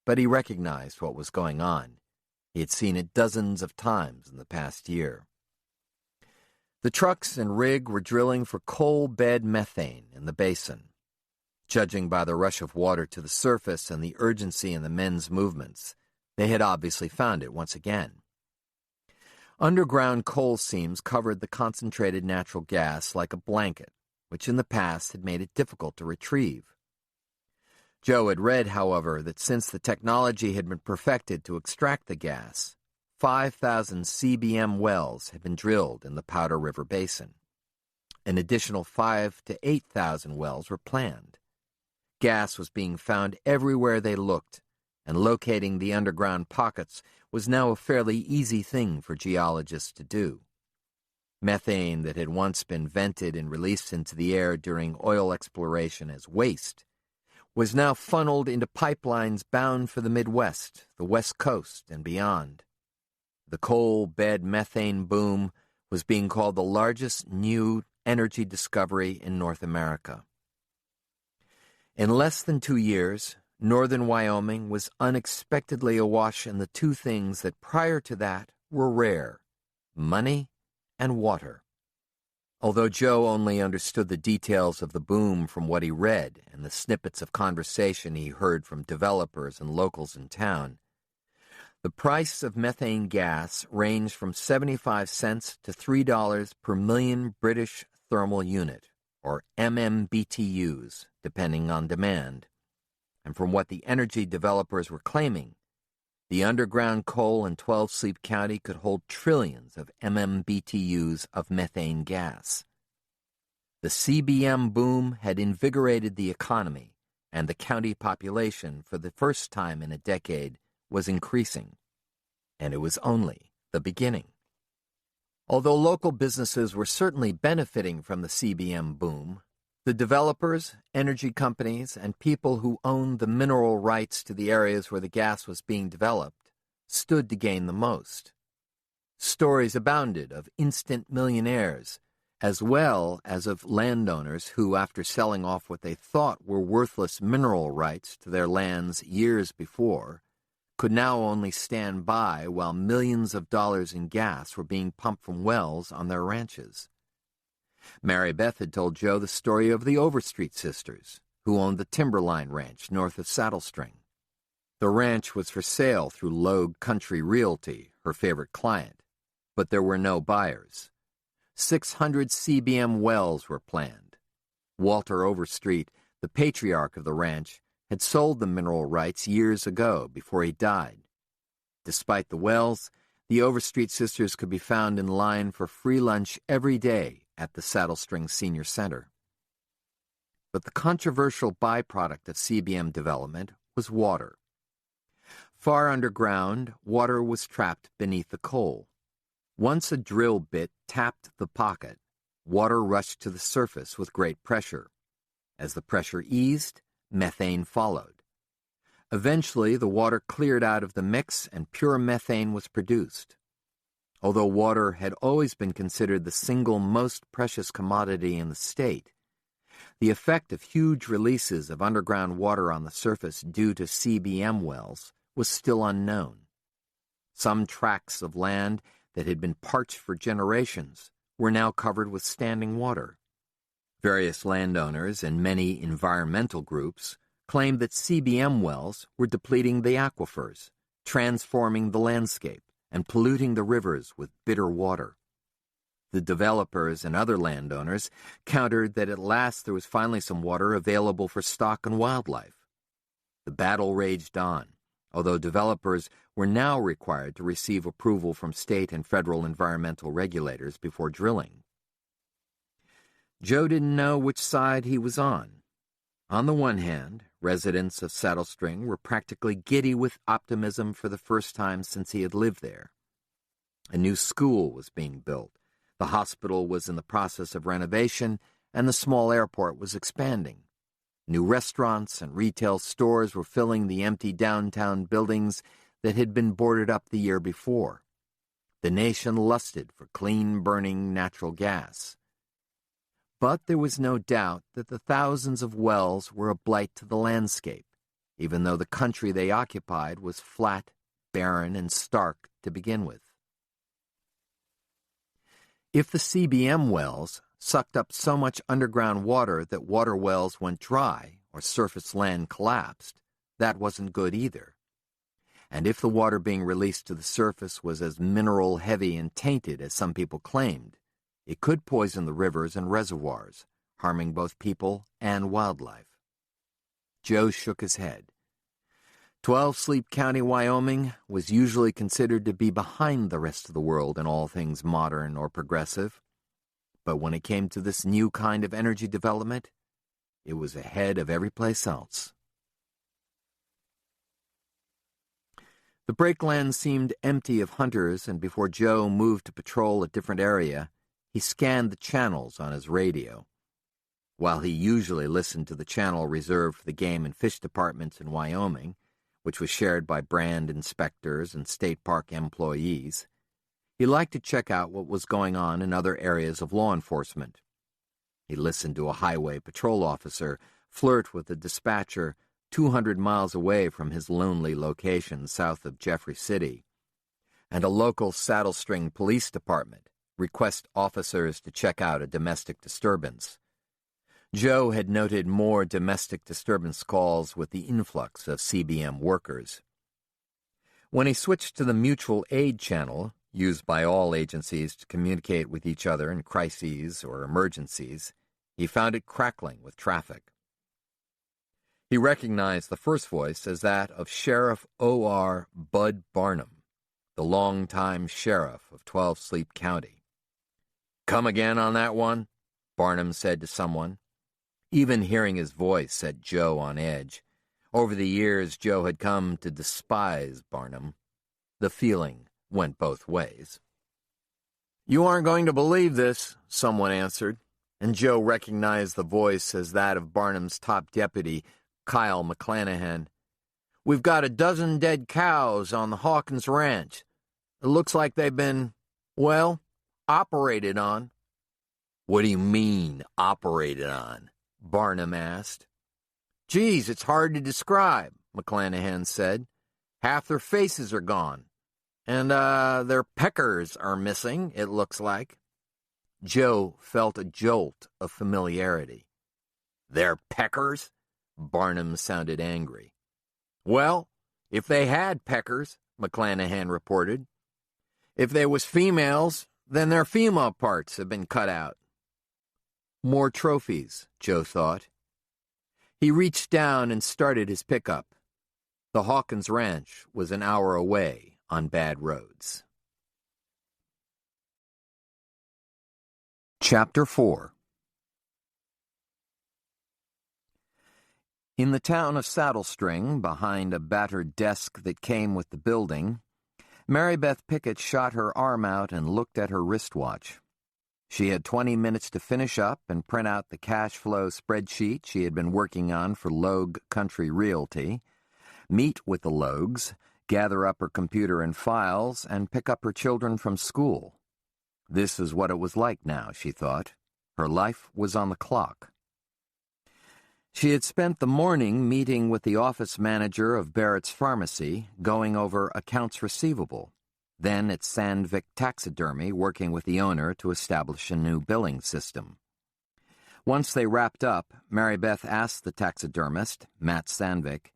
but he recognized what was going on. He had seen it dozens of times in the past year. The trucks and rig were drilling for coal bed methane in the basin. Judging by the rush of water to the surface and the urgency in the men's movements, they had obviously found it once again. Underground coal seams covered the concentrated natural gas like a blanket, which in the past had made it difficult to retrieve. Joe had read, however, that since the technology had been perfected to extract the gas, 5,000 CBM wells had been drilled in the Powder River Basin. An additional 5,000 to 8,000 wells were planned. Gas was being found everywhere they looked, and locating the underground pockets was now a fairly easy thing for geologists to do. Methane that had once been vented and released into the air during oil exploration as waste was now funneled into pipelines bound for the Midwest, the West Coast, and beyond. The coal bed methane boom was being called the largest new energy discovery in North America. In less than 2 years, northern Wyoming was unexpectedly awash in the two things that prior to that were rare: money and water. Although Joe only understood the details of the boom from what he read and the snippets of conversation he heard from developers and locals in town, the price of methane gas ranged from 75 cents to $3 per million British thermal unit, or MMBTUs, depending on demand. And from what the energy developers were claiming, the underground coal in 12-Sleep County could hold trillions of MMBTUs of methane gas. The CBM boom had invigorated the economy, and the county population, for the first time in a decade, was increasing. And it was only the beginning. Although local businesses were certainly benefiting from the CBM boom, the developers, energy companies, and people who owned the mineral rights to the areas where the gas was being developed stood to gain the most. Stories abounded of instant millionaires, as well as of landowners who, after selling off what they thought were worthless mineral rights to their lands years before, could now only stand by while millions of dollars in gas were being pumped from wells on their ranches. Mary Beth had told Joe the story of the Overstreet sisters, who owned the Timberline Ranch north of Saddle String. The ranch was for sale through Logue Country Realty, her favorite client, but there were no buyers. 600 CBM wells were planned. Walter Overstreet, the patriarch of the ranch, had sold the mineral rights years ago before he died. Despite the wells, the Overstreet sisters could be found in line for free lunch every day at the Saddle String Senior Center. But the controversial byproduct of CBM development was water. Far underground, water was trapped beneath the coal. Once a drill bit tapped the pocket, water rushed to the surface with great pressure. As the pressure eased, methane followed. Eventually, the water cleared out of the mix and pure methane was produced. Although water had always been considered the single most precious commodity in the state, the effect of huge releases of underground water on the surface due to CBM wells was still unknown. Some tracts of land that had been parched for generations were now covered with standing water. Various landowners and many environmental groups claimed that CBM wells were depleting the aquifers, transforming the landscape, and polluting the rivers with bitter water. The developers and other landowners countered that at last there was finally some water available for stock and wildlife. The battle raged on, although developers were now required to receive approval from state and federal environmental regulators before drilling. Joe didn't know which side he was on. On the one hand, residents of Saddle String were practically giddy with optimism for the first time since he had lived there. A new school was being built, the hospital was in the process of renovation, and the small airport was expanding. New restaurants and retail stores were filling the empty downtown buildings that had been boarded up the year before. The nation lusted for clean-burning natural gas. But there was no doubt that the thousands of wells were a blight to the landscape, even though the country they occupied was flat, barren, and stark to begin with. If the CBM wells sucked up so much underground water that water wells went dry or surface land collapsed, that wasn't good either. And if the water being released to the surface was as mineral-heavy and tainted as some people claimed, it could poison the rivers and reservoirs, harming both people and wildlife. Joe shook his head. 12 Sleep County, Wyoming, was usually considered to be behind the rest of the world in all things modern or progressive. But when it came to this new kind of energy development, it was ahead of every place else. The breakland seemed empty of hunters, and before Joe moved to patrol a different area, he scanned the channels on his radio. While he usually listened to the channel reserved for the game and fish departments in Wyoming, which was shared by brand inspectors and state park employees, he liked to check out what was going on in other areas of law enforcement. He listened to a highway patrol officer flirt with a dispatcher 200 miles away from his lonely location south of Jeffrey City, and a local saddle-string police department request officers to check out a domestic disturbance. Joe had noted more domestic disturbance calls with the influx of CBM workers. When he switched to the mutual aid channel, used by all agencies to communicate with each other in crises or emergencies, he found it crackling with traffic. He recognized the first voice as that of Sheriff O.R. Bud Barnum, the longtime sheriff of 12 Sleep County. "Come again on that one?" Barnum said to someone. Even hearing his voice set Joe on edge. Over the years, Joe had come to despise Barnum. The feeling went both ways. "You aren't going to believe this," someone answered, and Joe recognized the voice as that of Barnum's top deputy, Kyle McClanahan. "We've got a dozen dead cows on the Hawkins Ranch. It looks like they've been, well, operated on." "What do you mean, operated on?" Barnum asked. "Geez, it's hard to describe," McClanahan said. "Half their faces are gone. And, their peckers are missing, it looks like." Joe felt a jolt of familiarity. "Their peckers?" Barnum sounded angry. "Well, if they had peckers," McClanahan reported. "If they was females, then their female parts have been cut out." More trophies, Joe thought. He reached down and started his pickup. The Hawkins Ranch was an hour away on bad roads. Chapter 4. In the town of Saddle String, behind a battered desk that came with the building, Mary Beth Pickett shot her arm out and looked at her wristwatch. She had 20 minutes to finish up and print out the cash flow spreadsheet she had been working on for Logue Country Realty, meet with the Logues, gather up her computer and files, and pick up her children from school. This is what it was like now, she thought. Her life was on the clock. She had spent the morning meeting with the office manager of Barrett's Pharmacy, going over accounts receivable. Then at Sandvik Taxidermy, working with the owner to establish a new billing system. Once they wrapped up, Mary Beth asked the taxidermist, Matt Sandvik,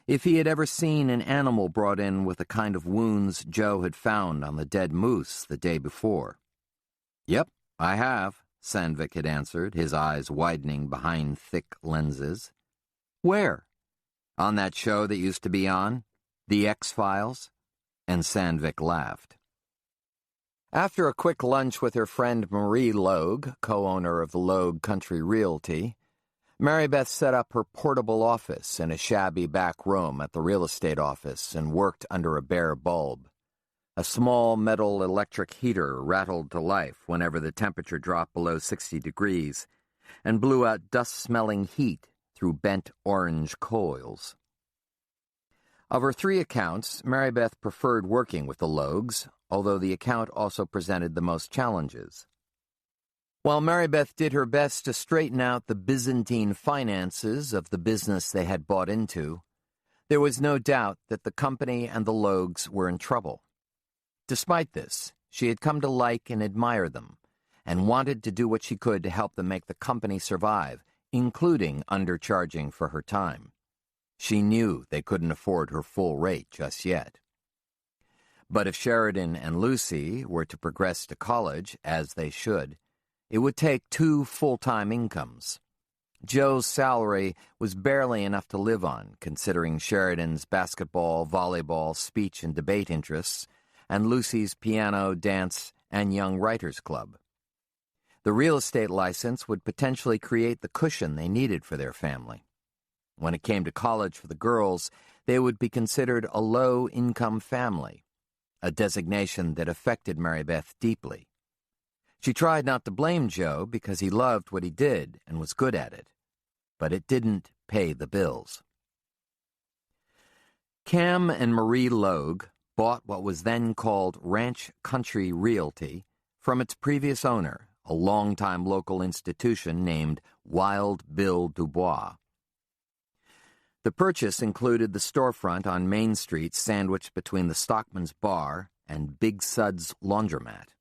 if he had ever seen an animal brought in with the kind of wounds Joe had found on the dead moose the day before. "Yep, I have," Sandvik had answered, his eyes widening behind thick lenses. "Where?" "On that show that used to be on, The X-Files." And Sandvik laughed. After a quick lunch with her friend Marie Logue, co-owner of the Logue Country Realty, Mary Beth set up her portable office in a shabby back room at the real estate office and worked under a bare bulb. A small metal electric heater rattled to life whenever the temperature dropped below 60 degrees and blew out dust-smelling heat through bent orange coils. Of her 3 accounts, Mary Beth preferred working with the Logues, although the account also presented the most challenges. While Mary Beth did her best to straighten out the Byzantine finances of the business they had bought into, there was no doubt that the company and the Logues were in trouble. Despite this, she had come to like and admire them, and wanted to do what she could to help them make the company survive, including undercharging for her time. She knew they couldn't afford her full rate just yet. But if Sheridan and Lucy were to progress to college, as they should, it would take 2 full-time incomes. Joe's salary was barely enough to live on, considering Sheridan's basketball, volleyball, speech and debate interests, and Lucy's piano, dance, and young writers' club. The real estate license would potentially create the cushion they needed for their family. When it came to college for the girls, they would be considered a low-income family, a designation that affected Mary Beth deeply. She tried not to blame Joe because he loved what he did and was good at it, but it didn't pay the bills. Cam and Marie Logue bought what was then called Ranch Country Realty from its previous owner, a longtime local institution named Wild Bill Dubois. The purchase included the storefront on Main Street sandwiched between the Stockman's Bar and Big Sud's Laundromat.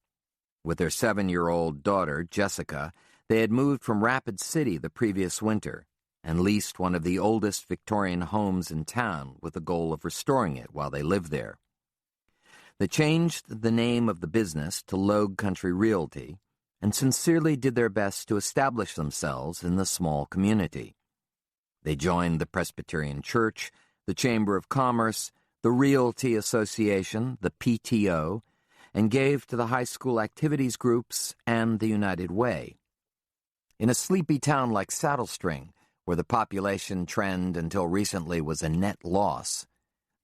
With their 7-year-old daughter, Jessica, they had moved from Rapid City the previous winter and leased one of the oldest Victorian homes in town with the goal of restoring it while they lived there. They changed the name of the business to Logue Country Realty and sincerely did their best to establish themselves in the small community. They joined the Presbyterian Church, the Chamber of Commerce, the Realty Association, the PTO, and gave to the high school activities groups and the United Way. In a sleepy town like Saddle String, where the population trend until recently was a net loss,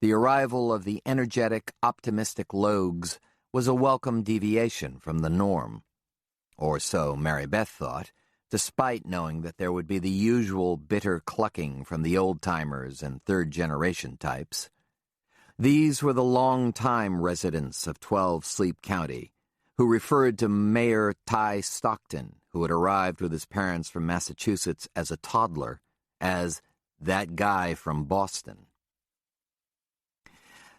the arrival of the energetic, optimistic Logues was a welcome deviation from the norm. Or so Mary Beth thought, despite knowing that there would be the usual bitter clucking from the old-timers and third-generation types. These were the long-time residents of 12 Sleep County, who referred to Mayor Ty Stockton, who had arrived with his parents from Massachusetts as a toddler, as that guy from Boston.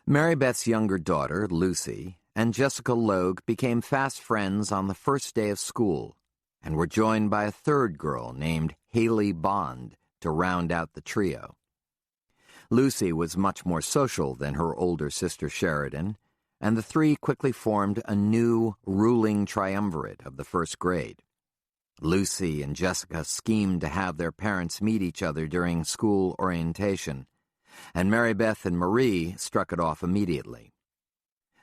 Mary Beth's younger daughter, Lucy, and Jessica Logue became fast friends on the first day of school, and were joined by a third girl named Haley Bond to round out the trio. Lucy was much more social than her older sister Sheridan, and the three quickly formed a new ruling triumvirate of the first grade. Lucy and Jessica schemed to have their parents meet each other during school orientation, and Mary Beth and Marie struck it off immediately.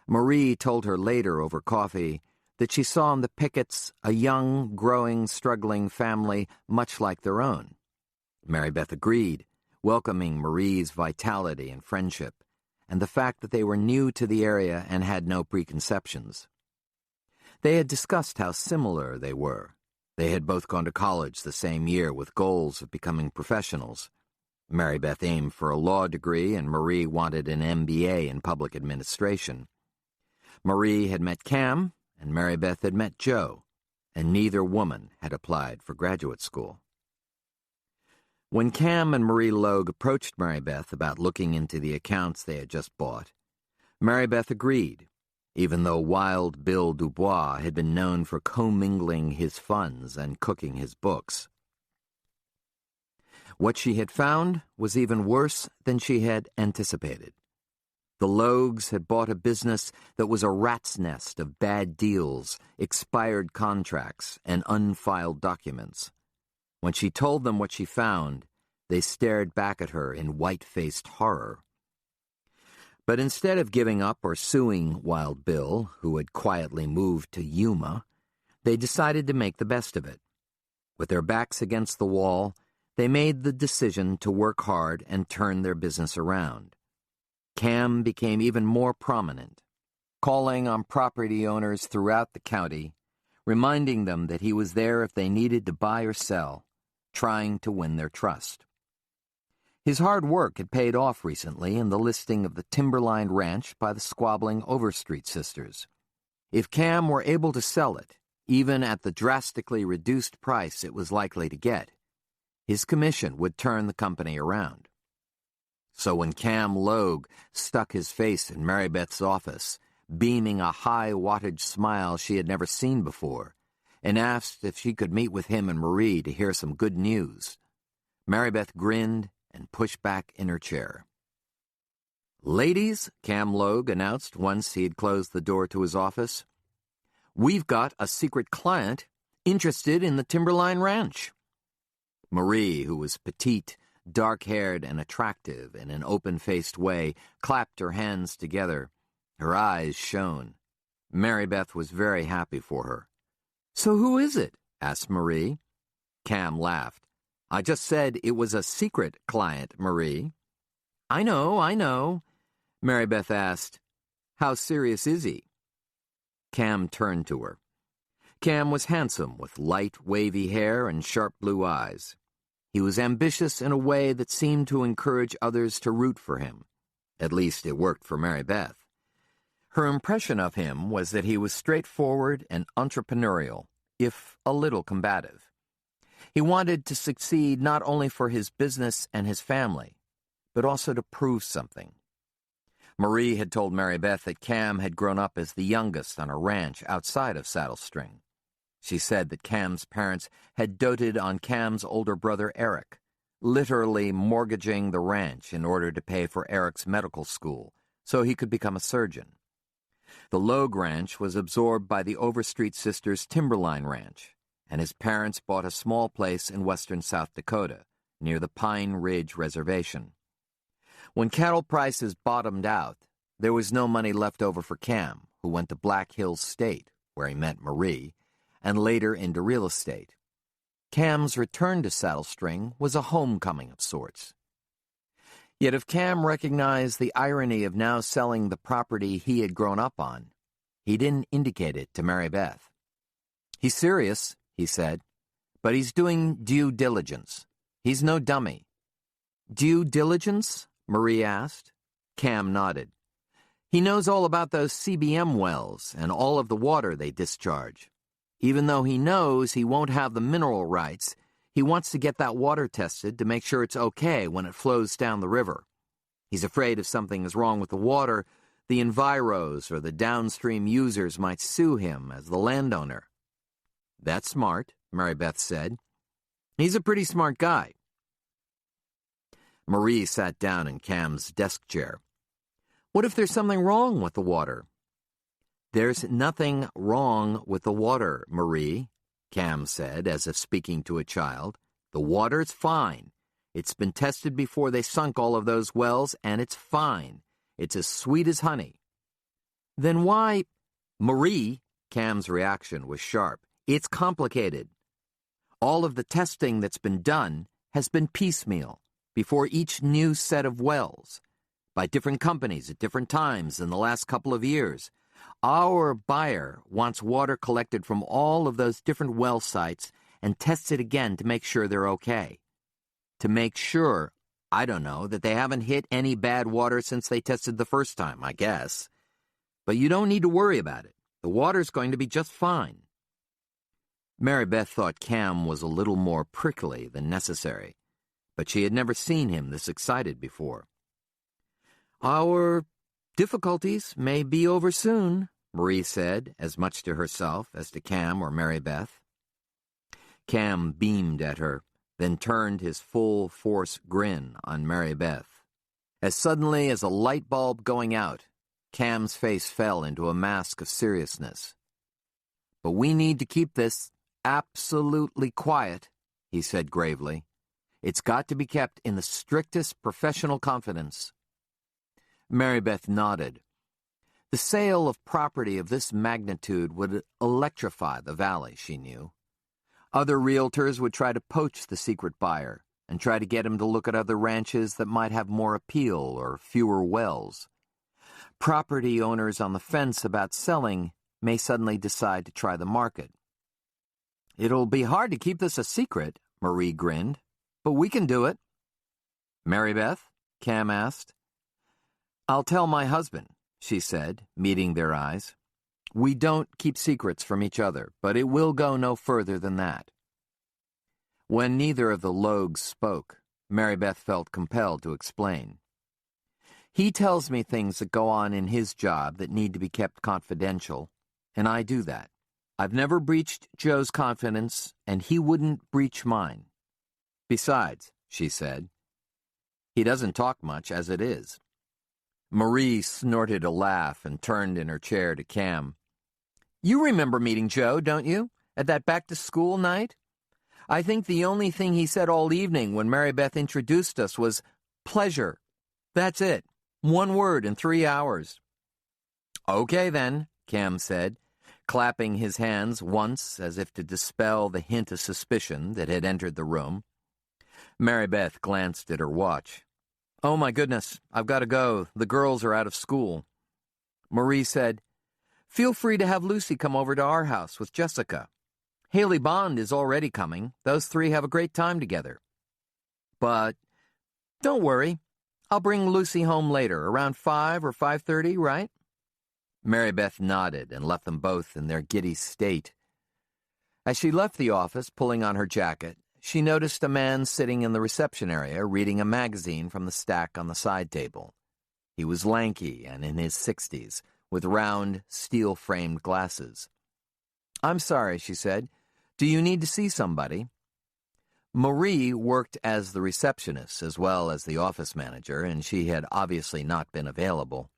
Marie told her later over coffee that she saw in the Picketts a young, growing, struggling family much like their own. Mary Beth agreed, welcoming Marie's vitality and friendship, and the fact that they were new to the area and had no preconceptions. They had discussed how similar they were. They had both gone to college the same year with goals of becoming professionals. Mary Beth aimed for a law degree, and Marie wanted an MBA in public administration. Marie had met Cam, and Mary Beth had met Joe, and neither woman had applied for graduate school. When Cam and Marie Logue approached Mary Beth about looking into the accounts they had just bought, Mary Beth agreed, even though Wild Bill Dubois had been known for commingling his funds and cooking his books. What she had found was even worse than she had anticipated. The Logues had bought a business that was a rat's nest of bad deals, expired contracts, and unfiled documents. When she told them what she found, they stared back at her in white-faced horror. But instead of giving up or suing Wild Bill, who had quietly moved to Yuma, they decided to make the best of it. With their backs against the wall, they made the decision to work hard and turn their business around. Cam became even more prominent, calling on property owners throughout the county, reminding them that he was there if they needed to buy or sell, trying to win their trust. His hard work had paid off recently in the listing of the timberline ranch by the squabbling Overstreet sisters. If Cam were able to sell it, even at the drastically reduced price it was likely to get, his commission would turn the company around. So when Cam Logue stuck his face in Mary Beth's office, beaming a high-wattage smile she had never seen before, and asked if she could meet with him and Marie to hear some good news. Mary Beth grinned and pushed back in her chair. "Ladies," Cam Logue announced once he had closed the door to his office, "we've got a secret client interested in the Timberline Ranch." Marie, who was petite, dark-haired, and attractive in an open-faced way, clapped her hands together. Her eyes shone. Mary Beth was very happy for her. "So who is it?" asked Marie. Cam laughed. "I just said it was a secret client, Marie." I know. Mary Beth asked, "How serious is he?" Cam turned to her. Cam was handsome, with light, wavy hair and sharp blue eyes. He was ambitious in a way that seemed to encourage others to root for him. At least it worked for Mary Beth. Her impression of him was that he was straightforward and entrepreneurial, if a little combative. He wanted to succeed not only for his business and his family, but also to prove something. Marie had told Mary Beth that Cam had grown up as the youngest on a ranch outside of Saddle String. She said that Cam's parents had doted on Cam's older brother Eric, literally mortgaging the ranch in order to pay for Eric's medical school so he could become a surgeon. The Logue Ranch was absorbed by the Overstreet sisters' Timberline Ranch, and his parents bought a small place in western South Dakota, near the Pine Ridge Reservation. When cattle prices bottomed out, there was no money left over for Cam, who went to Black Hills State, where he met Marie, and later into real estate. Cam's return to Saddle String was a homecoming of sorts. Yet if Cam recognized the irony of now selling the property he had grown up on, he didn't indicate it to Mary Beth. "He's serious," he said, "but he's doing due diligence. He's no dummy." "Due diligence?" Marie asked. Cam nodded. "He knows all about those CBM wells and all of the water they discharge. Even though he knows he won't have the mineral rights, he wants to get that water tested to make sure it's okay when it flows down the river. He's afraid if something is wrong with the water, the enviros or the downstream users might sue him as the landowner." "That's smart," Mary Beth said. "He's a pretty smart guy." Marie sat down in Cam's desk chair. "What if there's something wrong with the water?" "There's nothing wrong with the water, Marie," Cam said, as if speaking to a child. "The water's fine. It's been tested before they sunk all of those wells, and it's fine. It's as sweet as honey." "Then why—" "Marie," Cam's reaction was sharp, "it's complicated. All of the testing that's been done has been piecemeal, before each new set of wells, by different companies at different times in the last couple of years. Our buyer wants water collected from all of those different well sites and tested again to make sure they're okay. To make sure, I don't know, that they haven't hit any bad water since they tested the first time, I guess. But you don't need to worry about it. The water's going to be just fine." Mary Beth thought Cam was a little more prickly than necessary, but she had never seen him this excited before. "Our difficulties may be over soon," Marie said, as much to herself as to Cam or Mary Beth. Cam beamed at her, then turned his full-force grin on Mary Beth. As suddenly as a light bulb going out, Cam's face fell into a mask of seriousness. "But we need to keep this absolutely quiet," he said gravely. "It's got to be kept in the strictest professional confidence." Mary Beth nodded. The sale of property of this magnitude would electrify the valley, she knew. Other realtors would try to poach the secret buyer and try to get him to look at other ranches that might have more appeal or fewer wells. Property owners on the fence about selling may suddenly decide to try the market. "It'll be hard to keep this a secret," Marie grinned, "but we can do it." "Mary Beth?" Cam asked. "I'll tell my husband," she said, meeting their eyes. "We don't keep secrets from each other, but it will go no further than that." When neither of the Logues spoke, Mary Beth felt compelled to explain. "He tells me things that go on in his job that need to be kept confidential, and I do that. I've never breached Joe's confidence, and he wouldn't breach mine. Besides, she said, he doesn't talk much as it is. Marie snorted a laugh and turned in her chair to Cam. You remember meeting Joe, don't you, at that back-to-school night? I think the only thing he said all evening when Mary Beth introduced us was pleasure. That's it. One word in 3 hours. Okay, then, Cam said, clapping his hands once as if to dispel the hint of suspicion that had entered the room. Mary Beth glanced at her watch. Oh, my goodness, I've got to go. The girls are out of school. Marie said, Feel free to have Lucy come over to our house with Jessica. Haley Bond is already coming. Those three have a great time together. But don't worry. I'll bring Lucy home later, around 5 or 5:30, right? Mary Beth nodded and left them both in their giddy state. As she left the office, pulling on her jacket, she noticed a man sitting in the reception area reading a magazine from the stack on the side table. He was lanky and in his 60s, with round, steel-framed glasses. I'm sorry, she said. Do you need to see somebody? Marie worked as the receptionist as well as the office manager, and she had obviously not been available.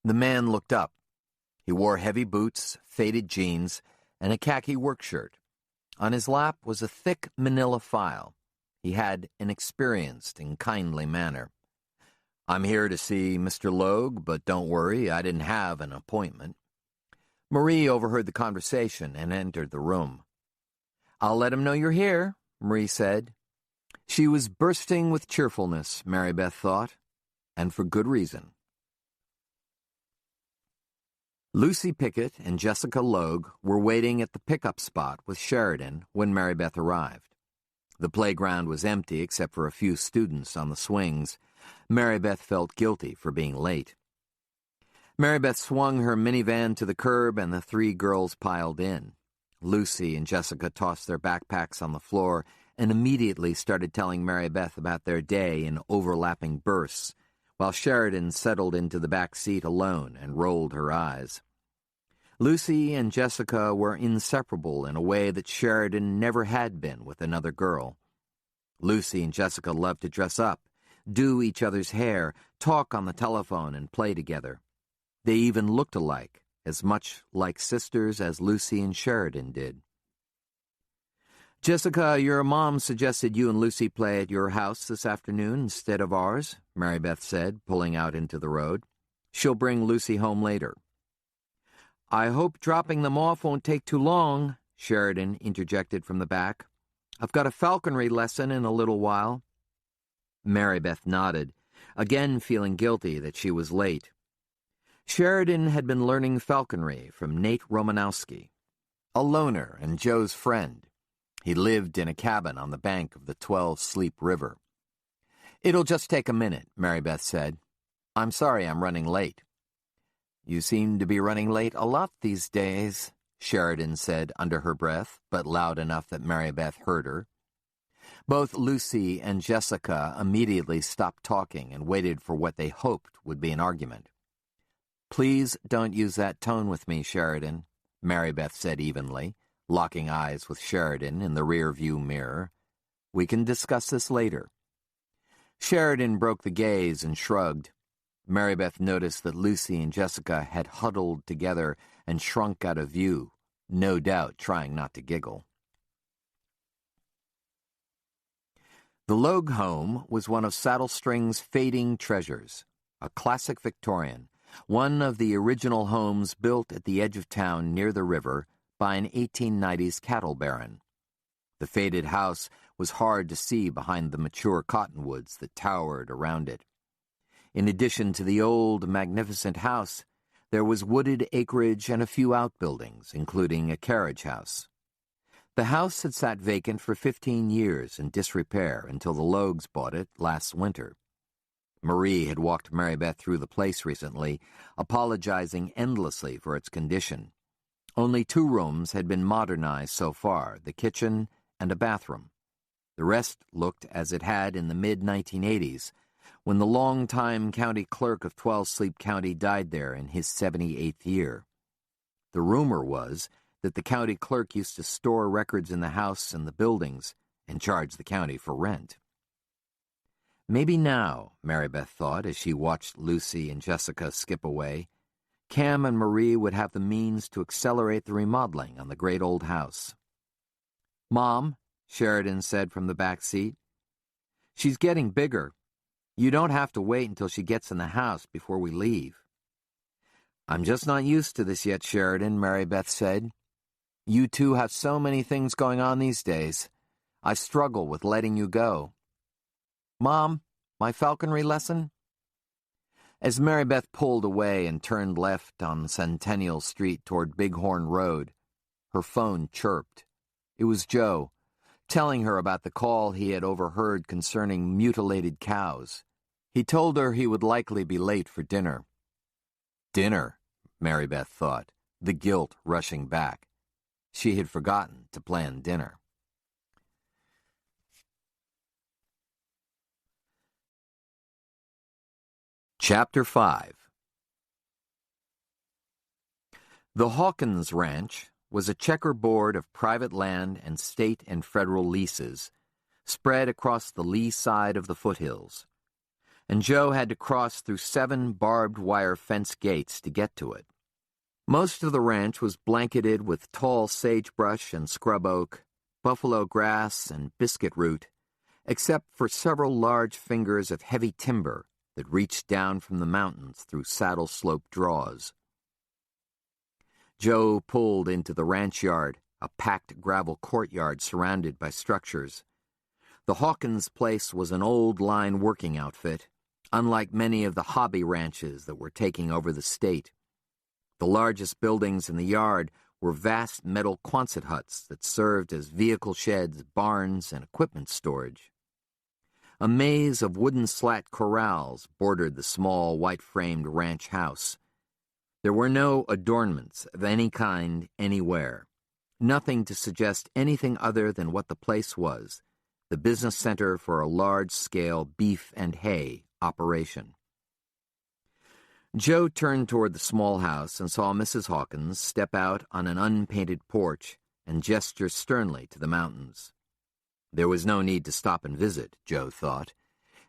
The man looked up. He wore heavy boots, faded jeans, and a khaki work shirt. On his lap was a thick manila file. He had an experienced and kindly manner. I'm here to see Mr. Logue, but don't worry, I didn't have an appointment. Marie overheard the conversation and entered the room. I'll let him know you're here, Marie said. She was bursting with cheerfulness, Mary Beth thought, and for good reason. Lucy Pickett and Jessica Logue were waiting at the pickup spot with Sheridan when Mary Beth arrived. The playground was empty except for a few students on the swings. Mary Beth felt guilty for being late. Mary Beth swung her minivan to the curb and the three girls piled in. Lucy and Jessica tossed their backpacks on the floor and immediately started telling Mary Beth about their day in overlapping bursts, while Sheridan settled into the back seat alone and rolled her eyes. Lucy and Jessica were inseparable in a way that Sheridan never had been with another girl. Lucy and Jessica loved to dress up, do each other's hair, talk on the telephone, and play together. They even looked alike, as much like sisters as Lucy and Sheridan did. Jessica, your mom suggested you and Lucy play at your house this afternoon instead of ours, Mary Beth said, pulling out into the road. She'll bring Lucy home later. I hope dropping them off won't take too long, Sheridan interjected from the back. I've got a falconry lesson in a little while. Mary Beth nodded, again feeling guilty that she was late. Sheridan had been learning falconry from Nate Romanowski, a loner and Joe's friend. He lived in a cabin on the bank of the 12-Sleep River. It'll just take a minute, Mary Beth said. I'm sorry I'm running late. You seem to be running late a lot these days, Sheridan said under her breath, but loud enough that Mary Beth heard her. Both Lucy and Jessica immediately stopped talking and waited for what they hoped would be an argument. Please don't use that tone with me, Sheridan, Mary Beth said evenly, locking eyes with Sheridan in the rear-view mirror. We can discuss this later. Sheridan broke the gaze and shrugged. Mary Beth noticed that Lucy and Jessica had huddled together and shrunk out of view, no doubt trying not to giggle. The Logue home was one of Saddle String's fading treasures, a classic Victorian, one of the original homes built at the edge of town near the river by an 1890s cattle baron. The faded house was hard to see behind the mature cottonwoods that towered around it. In addition to the old, magnificent house, there was wooded acreage and a few outbuildings, including a carriage house. The house had sat vacant for 15 years in disrepair until the Logues bought it last winter. Marie had walked Mary Beth through the place recently, apologizing endlessly for its condition. Only 2 rooms had been modernized so far, the kitchen and a bathroom. The rest looked as it had in the mid-1980s, when the longtime county clerk of 12-Sleep County died there in his 78th year. The rumor was that the county clerk used to store records in the house and the buildings and charge the county for rent. Maybe now, Mary Beth thought as she watched Lucy and Jessica skip away, Cam and Marie would have the means to accelerate the remodeling on the great old house. "Mom," Sheridan said from the back seat, "she's getting bigger. You don't have to wait until she gets in the house before we leave." "I'm just not used to this yet, Sheridan," Mary Beth said. "You two have so many things going on these days. I struggle with letting you go." "Mom, my falconry lesson?" As Mary Beth pulled away and turned left on Centennial Street toward Bighorn Road, her phone chirped. It was Joe, telling her about the call he had overheard concerning mutilated cows. He told her he would likely be late for dinner. Dinner, Mary Beth thought, the guilt rushing back. She had forgotten to plan dinner. Chapter 5. The Hawkins Ranch was a checkerboard of private land and state and federal leases, spread across the lee side of the foothills, and Joe had to cross through 7 barbed wire fence gates to get to it. Most of the ranch was blanketed with tall sagebrush and scrub oak, buffalo grass and biscuit root, except for several large fingers of heavy timber that reached down from the mountains through saddle slope draws. Joe pulled into the ranch yard, a packed gravel courtyard surrounded by structures. The Hawkins place was an old line working outfit, unlike many of the hobby ranches that were taking over the state. The largest buildings in the yard were vast metal Quonset huts that served as vehicle sheds, barns, and equipment storage. A maze of wooden slat corrals bordered the small, white-framed ranch house. There were no adornments of any kind anywhere, nothing to suggest anything other than what the place was, the business center for a large-scale beef and hay operation. Joe turned toward the small house and saw Mrs. Hawkins step out on an unpainted porch and gesture sternly to the mountains. There was no need to stop and visit, Joe thought,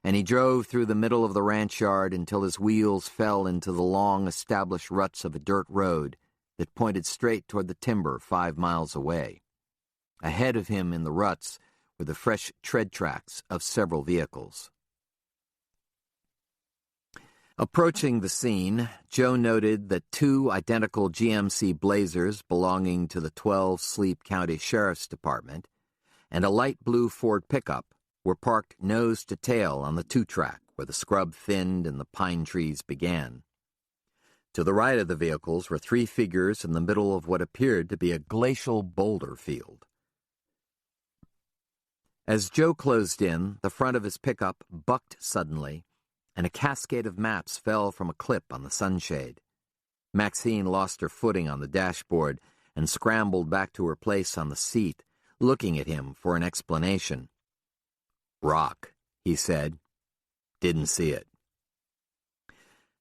and he drove through the middle of the ranch yard until his wheels fell into the long established ruts of a dirt road that pointed straight toward the timber 5 miles away. Ahead of him in the ruts were the fresh tread tracks of several vehicles. Approaching the scene, Joe noted that 2 identical GMC Blazers belonging to the 12 Sleep County Sheriff's Department and a light blue Ford pickup were parked nose to tail on the 2-track where the scrub thinned and the pine trees began. To the right of the vehicles were 3 figures in the middle of what appeared to be a glacial boulder field. As Joe closed in, the front of his pickup bucked suddenly, and a cascade of maps fell from a clip on the sunshade. Maxine lost her footing on the dashboard and scrambled back to her place on the seat, looking at him for an explanation. "Rock," he said. "Didn't see it."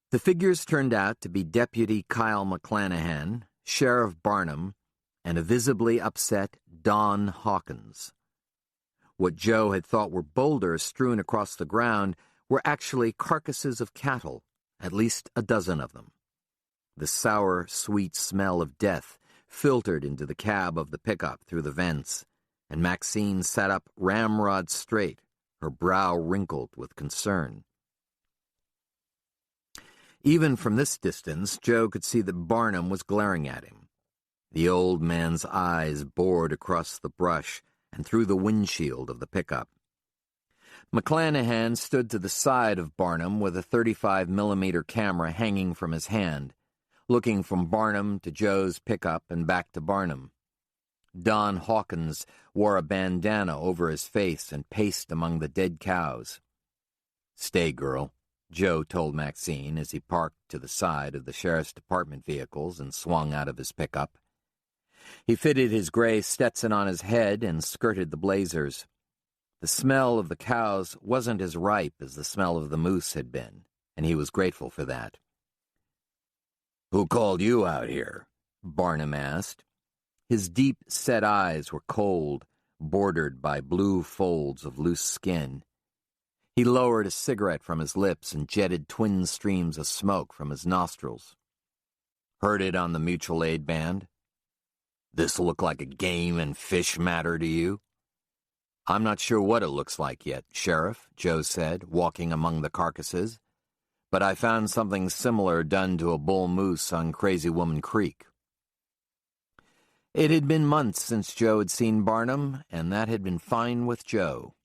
The figures turned out to be Deputy Kyle McClanahan, Sheriff Barnum, and a visibly upset Don Hawkins. What Joe had thought were boulders strewn across the ground were actually carcasses of cattle, at least a dozen of them. The sour, sweet smell of death filtered into the cab of the pickup through the vents, and Maxine sat up ramrod straight, her brow wrinkled with concern. Even from this distance, Joe could see that Barnum was glaring at him. The old man's eyes bored across the brush and through the windshield of the pickup. McClanahan stood to the side of Barnum with a 35mm camera hanging from his hand, looking from Barnum to Joe's pickup and back to Barnum. Don Hawkins wore a bandana over his face and paced among the dead cows. "Stay, girl," Joe told Maxine as he parked to the side of the sheriff's department vehicles and swung out of his pickup. He fitted his gray Stetson on his head and skirted the Blazers. The smell of the cows wasn't as ripe as the smell of the moose had been, and he was grateful for that. "Who called you out here?" Barnum asked. His deep-set eyes were cold, bordered by blue folds of loose skin. He lowered a cigarette from his lips and jetted twin streams of smoke from his nostrils. Heard it on the mutual aid band? This look like a game and fish matter to you? I'm not sure what it looks like yet, Sheriff, Joe said, walking among the carcasses. But I found something similar done to a bull moose on Crazy Woman Creek. It had been months since Joe had seen Barnum, and that had been fine with Joe.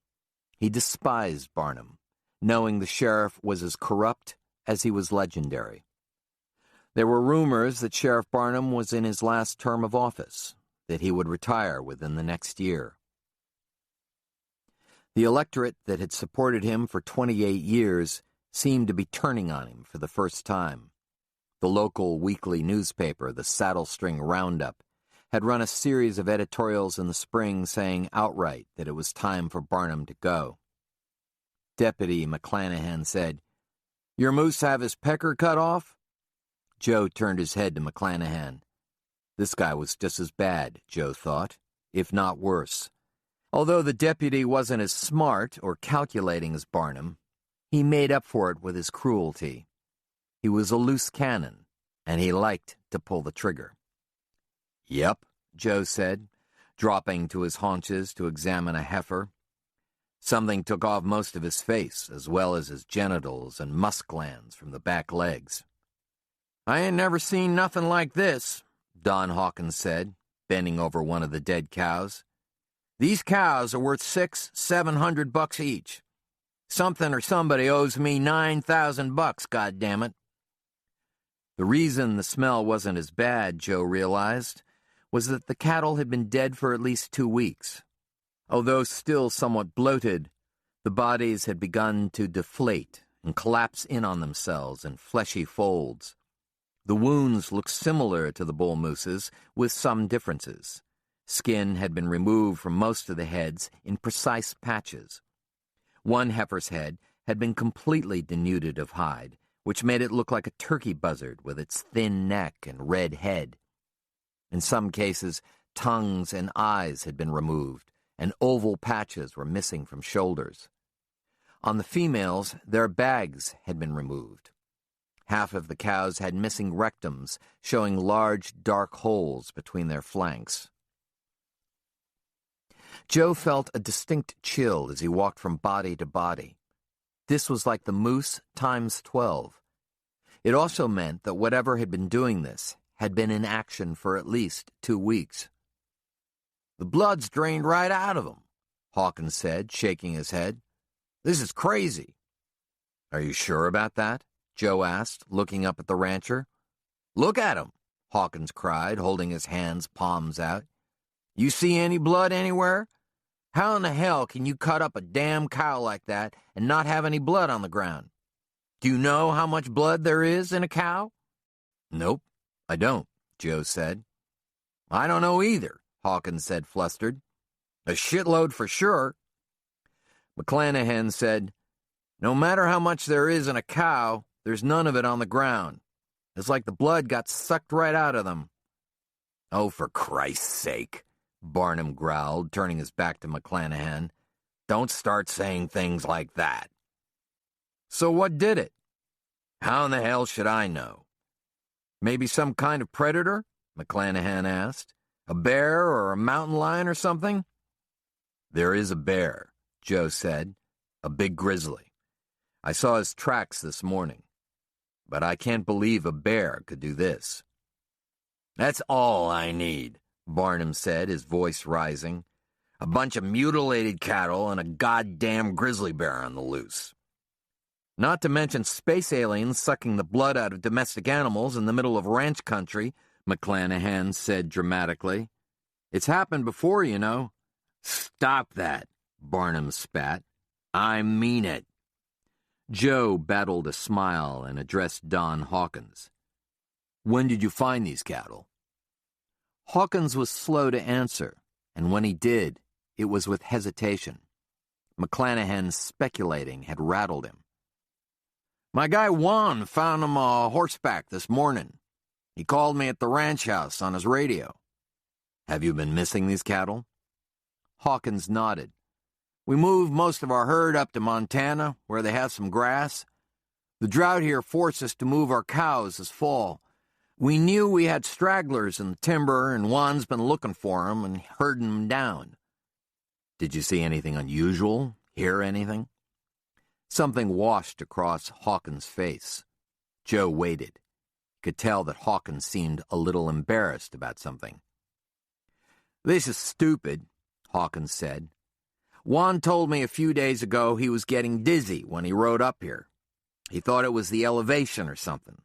He despised Barnum, knowing the sheriff was as corrupt as he was legendary. There were rumors that Sheriff Barnum was in his last term of office, that he would retire within the next year. The electorate that had supported him for 28 years seemed to be turning on him for the first time. The local weekly newspaper, the Saddle String Roundup, had run a series of editorials in the spring saying outright that it was time for Barnum to go. Deputy McClanahan said, "Your moose have his pecker cut off?" Joe turned his head to McClanahan. This guy was just as bad, Joe thought, if not worse. Although the deputy wasn't as smart or calculating as Barnum, he made up for it with his cruelty. He was a loose cannon, and he liked to pull the trigger. "Yep," Joe said, dropping to his haunches to examine a heifer. Something took off most of his face, as well as his genitals and musk glands from the back legs. "I ain't never seen nothing like this," Don Hawkins said, bending over one of the dead cows. "These cows are worth $600-700 each. Something or somebody owes me $9,000, goddammit." The reason the smell wasn't as bad, Joe realized, was that the cattle had been dead for at least 2 weeks. Although still somewhat bloated, the bodies had begun to deflate and collapse in on themselves in fleshy folds. The wounds looked similar to the bull moose's, with some differences. Skin had been removed from most of the heads in precise patches. One heifer's head had been completely denuded of hide, which made it look like a turkey buzzard with its thin neck and red head. In some cases, tongues and eyes had been removed, and oval patches were missing from shoulders. On the females, their bags had been removed. Half of the cows had missing rectums, showing large, dark holes between their flanks. Joe felt a distinct chill as he walked from body to body. This was like the moose times 12. It also meant that whatever had been doing this had been in action for at least 2 weeks. "The blood's drained right out of them," Hawkins said, shaking his head. "This is crazy." "Are you sure about that?" Joe asked, looking up at the rancher. "Look at him," Hawkins cried, holding his hands palms out. "You see any blood anywhere? How in the hell can you cut up a damn cow like that and not have any blood on the ground? Do you know how much blood there is in a cow?" "Nope, I don't," Joe said. "I don't know either," Hawkins said, flustered. "A shitload for sure." McClanahan said, "No matter how much there is in a cow, there's none of it on the ground. It's like the blood got sucked right out of them." "Oh, for Christ's sake," Barnum growled, turning his back to McClanahan. "Don't start saying things like that." "So what did it?" "How in the hell should I know?" "Maybe some kind of predator?" McClanahan asked. "A bear or a mountain lion or something?" "There is a bear," Joe said. "A big grizzly. I saw his tracks this morning. But I can't believe a bear could do this." "That's all I need," Barnum said, his voice rising. "A bunch of mutilated cattle and a goddamn grizzly bear on the loose. Not to mention space aliens sucking the blood out of domestic animals in the middle of ranch country," McClanahan said dramatically. "It's happened before, you know." "Stop that," Barnum spat. "I mean it." Joe battled a smile and addressed Don Hawkins. "When did you find these cattle?" Hawkins was slow to answer, and when he did, it was with hesitation. McClanahan's speculating had rattled him. "My guy Juan found them horseback this morning. He called me at the ranch house on his radio. Have you been missing these cattle? Hawkins nodded. We moved most of our herd up to Montana, where they have some grass. The drought here forced us to move our cows this fall. We knew we had stragglers in the timber, and Juan's been looking for 'em and herding 'em down. Did you see anything unusual? Hear anything? Something washed across Hawkins' face. Joe waited. He could tell that Hawkins seemed a little embarrassed about something. This is stupid, Hawkins said. Juan told me a few days ago he was getting dizzy when he rode up here. He thought it was the elevation or something.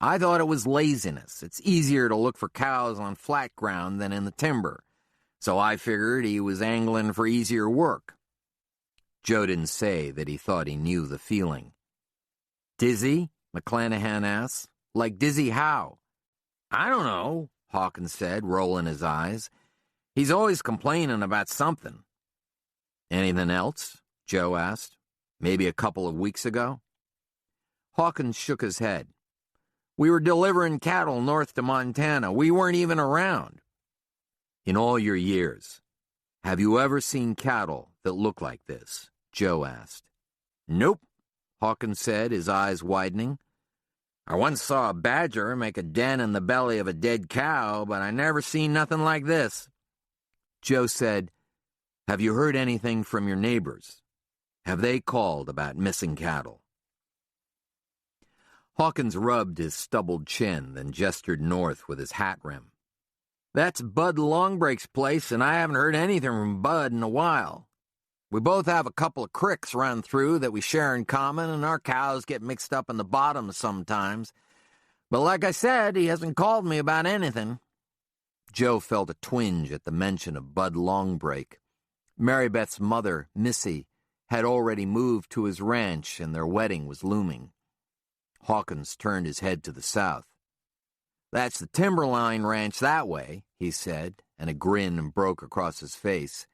I thought it was laziness. It's easier to look for cows on flat ground than in the timber, so I figured he was angling for easier work. Joe didn't say that he thought he knew the feeling. Dizzy? McClanahan asked. Like dizzy how? I don't know, Hawkins said, rolling his eyes. He's always complaining about something. Anything else? Joe asked. Maybe a couple of weeks ago? Hawkins shook his head. We were delivering cattle north to Montana. We weren't even around. In all your years, have you ever seen cattle that look like this? Joe asked. Nope, Hawkins said, his eyes widening. I once saw a badger make a den in the belly of a dead cow, but I never seen nothing like this. Joe said, Have you heard anything from your neighbors? Have they called about missing cattle? Hawkins rubbed his stubbled chin, then gestured north with his hat rim. That's Bud Longbreak's place, and I haven't heard anything from Bud in a while. We both have a couple of cricks run through that we share in common, and our cows get mixed up in the bottoms sometimes. But like I said, he hasn't called me about anything. Joe felt a twinge at the mention of Bud Longbreak. Mary Beth's mother, Missy, had already moved to his ranch, and their wedding was looming. Hawkins turned his head to the south. That's the Timberline Ranch that way, he said, and a grin broke across his face.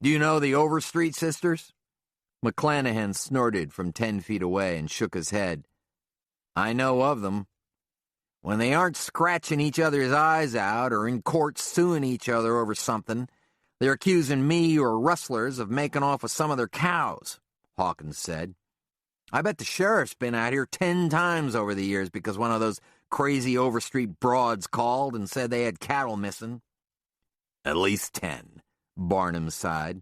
Do you know the Overstreet sisters? McClanahan snorted from 10 feet away and shook his head. I know of them. When they aren't scratching each other's eyes out or in court suing each other over something, they're accusing me or rustlers of making off with some of their cows, Hawkins said. I bet the sheriff's been out here 10 times over the years because one of those crazy Overstreet broads called and said they had cattle missing. At least 10, Barnum sighed.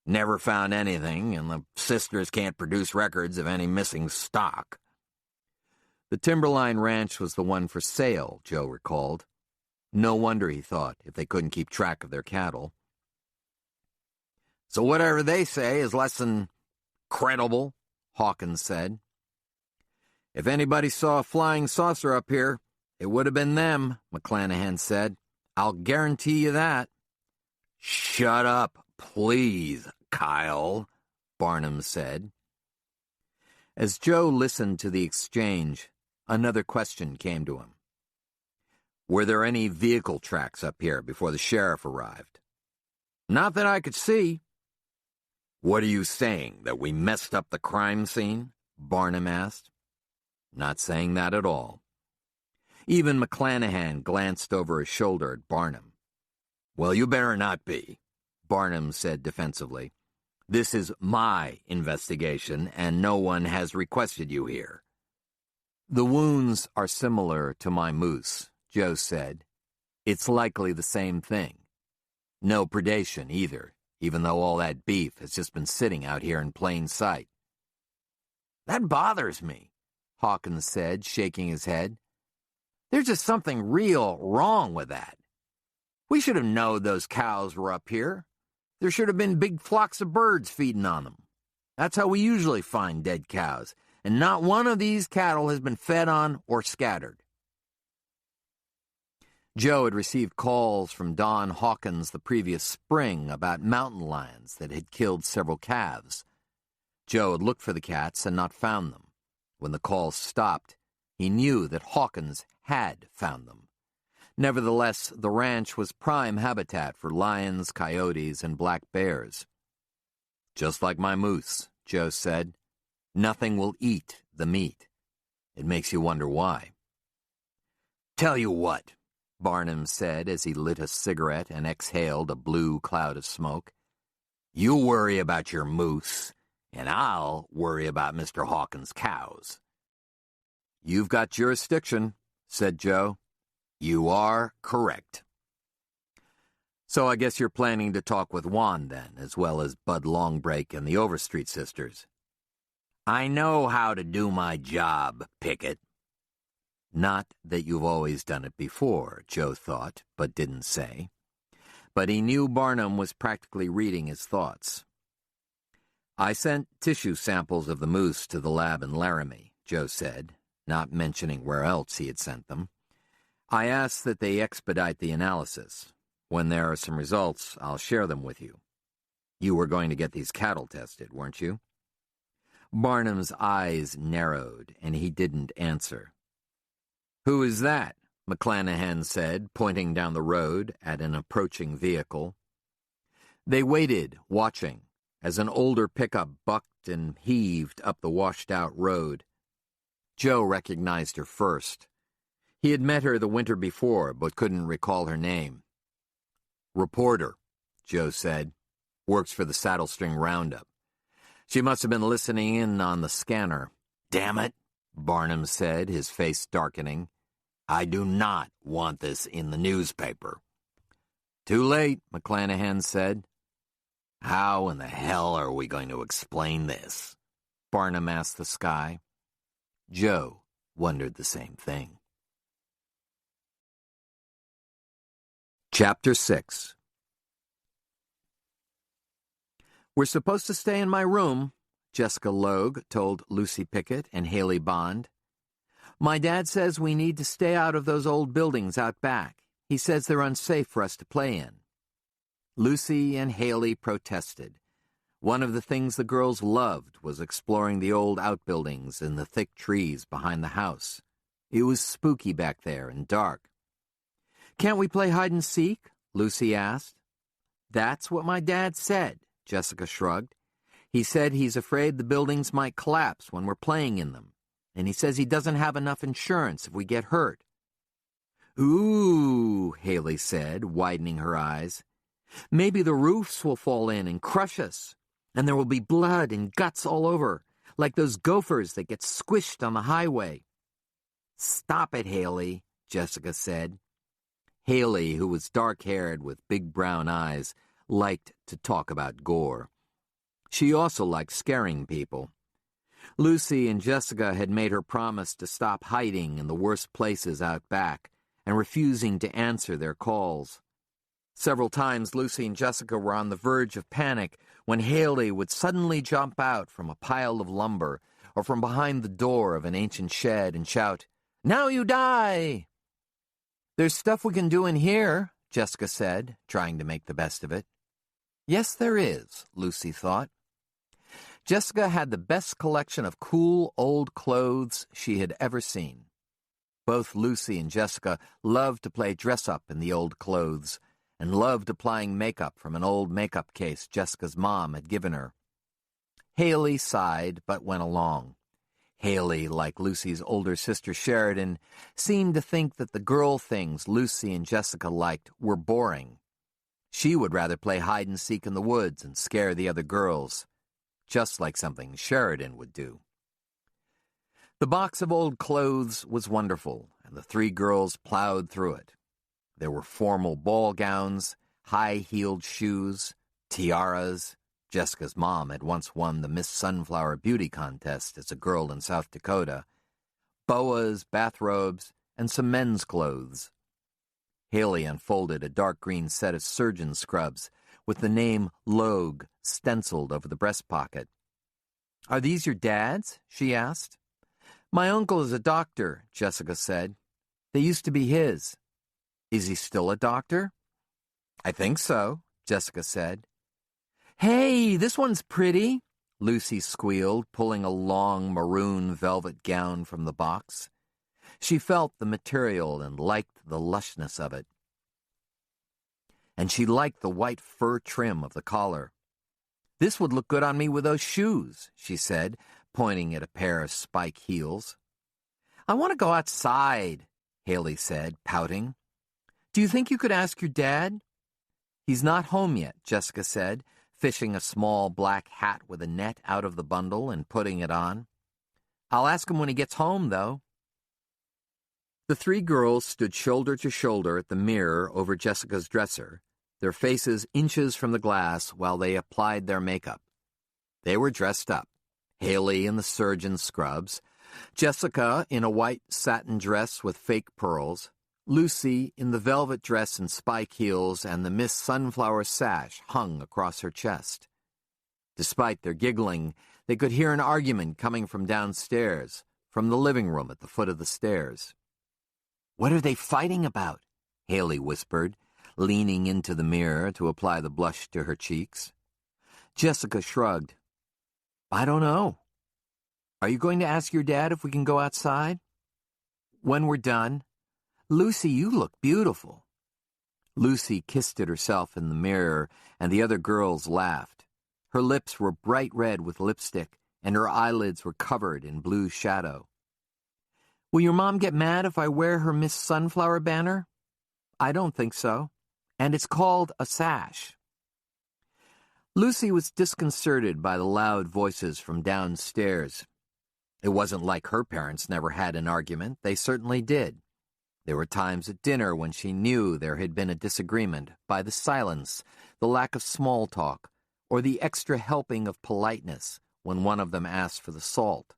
Never found anything, and the sisters can't produce records of any missing stock. The Timberline Ranch was the one for sale, Joe recalled. No wonder, he thought, if they couldn't keep track of their cattle. So whatever they say is less than credible, Hawkins said. If anybody saw a flying saucer up here, it would have been them, McClanahan said. I'll guarantee you that. Shut up, please, Kyle, Barnum said. As Joe listened to the exchange, another question came to him. Were there any vehicle tracks up here before the sheriff arrived? Not that I could see. What are you saying, that we messed up the crime scene? Barnum asked. Not saying that at all. Even McClanahan glanced over his shoulder at Barnum. Well, you better not be, Barnum said defensively. This is my investigation, and no one has requested you here. The wounds are similar to my moose, Joe said. It's likely the same thing. No predation either, even though all that beef has just been sitting out here in plain sight. That bothers me, Hawkins said, shaking his head. There's just something real wrong with that. We should have known those cows were up here. There should have been big flocks of birds feeding on them. That's how we usually find dead cows, and not one of these cattle has been fed on or scattered. Joe had received calls from Don Hawkins the previous spring about mountain lions that had killed several calves. Joe had looked for the cats and not found them. When the calls stopped, he knew that Hawkins had found them. Nevertheless, the ranch was prime habitat for lions, coyotes, and black bears. Just like my moose, Joe said. Nothing will eat the meat. It makes you wonder why. Tell you what, Barnum said as he lit a cigarette and exhaled a blue cloud of smoke. You worry about your moose, and I'll worry about Mr. Hawkins' cows. You've got jurisdiction, said Joe. You are correct. So I guess you're planning to talk with Juan then, as well as Bud Longbreak and the Overstreet sisters. I know how to do my job, Pickett. Not that you've always done it before, Joe thought, but didn't say. But he knew Barnum was practically reading his thoughts. I sent tissue samples of the moose to the lab in Laramie, Joe said, not mentioning where else he had sent them. I asked that they expedite the analysis. When there are some results, I'll share them with you. You were going to get these cattle tested, weren't you? Barnum's eyes narrowed, and he didn't answer. Who is that? McClanahan said, pointing down the road at an approaching vehicle. They waited, watching, as an older pickup bucked and heaved up the washed-out road. Joe recognized her first. He had met her the winter before, but couldn't recall her name. Reporter, Joe said. Works for the Saddle String Roundup. She must have been listening in on the scanner. Damn it, Barnum said, his face darkening. I do not want this in the newspaper. Too late, McClanahan said. How in the hell are we going to explain this? Barnum asked the sky. Joe wondered the same thing. Chapter 6. We're supposed to stay in my room, Jessica Logue told Lucy Pickett and Haley Bond. My dad says we need to stay out of those old buildings out back. He says they're unsafe for us to play in. Lucy and Haley protested. One of the things the girls loved was exploring the old outbuildings in the thick trees behind the house. It was spooky back there and dark. Can't we play hide-and-seek? Lucy asked. That's what my dad said, Jessica shrugged. He said he's afraid the buildings might collapse when we're playing in them, and he says he doesn't have enough insurance if we get hurt. Ooh, Haley said, widening her eyes. Maybe the roofs will fall in and crush us, and there will be blood and guts all over, like those gophers that get squished on the highway. Stop it, Haley, Jessica said. Haley, who was dark-haired with big brown eyes, liked to talk about gore. She also liked scaring people. Lucy and Jessica had made her promise to stop hiding in the worst places out back and refusing to answer their calls. Several times Lucy and Jessica were on the verge of panic when Haley would suddenly jump out from a pile of lumber or from behind the door of an ancient shed and shout, "Now you die!" There's stuff we can do in here, Jessica said, trying to make the best of it. Yes, there is, Lucy thought. Jessica had the best collection of cool old clothes she had ever seen. Both Lucy and Jessica loved to play dress-up in the old clothes and loved applying makeup from an old makeup case Jessica's mom had given her. Haley sighed but went along. Haley, like Lucy's older sister Sheridan, seemed to think that the girl things Lucy and Jessica liked were boring. She would rather play hide-and-seek in the woods and scare the other girls, just like something Sheridan would do. The box of old clothes was wonderful, and the three girls plowed through it. There were formal ball gowns, high-heeled shoes, tiaras. Jessica's mom had once won the Miss Sunflower Beauty contest as a girl in South Dakota, boas, bathrobes, and some men's clothes. Haley unfolded a dark green set of surgeon scrubs with the name Logue stenciled over the breast pocket. Are these your dad's? She asked. My uncle is a doctor, Jessica said. They used to be his. Is he still a doctor? I think so, Jessica said. Hey, this one's pretty, Lucy squealed, pulling a long maroon velvet gown from the box. She felt the material and liked the lushness of it. And she liked the white fur trim of the collar. This would look good on me with those shoes, she said, pointing at a pair of spike heels. I want to go outside, Haley said, pouting. Do you think you could ask your dad? He's not home yet, Jessica said, fishing a small black hat with a net out of the bundle and putting it on. I'll ask him when he gets home, though. The three girls stood shoulder to shoulder at the mirror over Jessica's dresser, their faces inches from the glass while they applied their makeup. They were dressed up, Haley in the surgeon's scrubs, Jessica in a white satin dress with fake pearls, Lucy in the velvet dress and spike heels and the Miss Sunflower sash hung across her chest. Despite their giggling, they could hear an argument coming from downstairs, from the living room at the foot of the stairs. What are they fighting about? Haley whispered, leaning into the mirror to apply the blush to her cheeks. Jessica shrugged. I don't know. Are you going to ask your dad if we can go outside? When we're done. Lucy, you look beautiful. Lucy kissed at herself in the mirror, and the other girls laughed. Her lips were bright red with lipstick, and her eyelids were covered in blue shadow. Will your mom get mad if I wear her Miss Sunflower banner? I don't think so. And it's called a sash. Lucy was disconcerted by the loud voices from downstairs. It wasn't like her parents never had an argument. They certainly did. There were times at dinner when she knew there had been a disagreement by the silence, the lack of small talk, or the extra helping of politeness when one of them asked for the salt.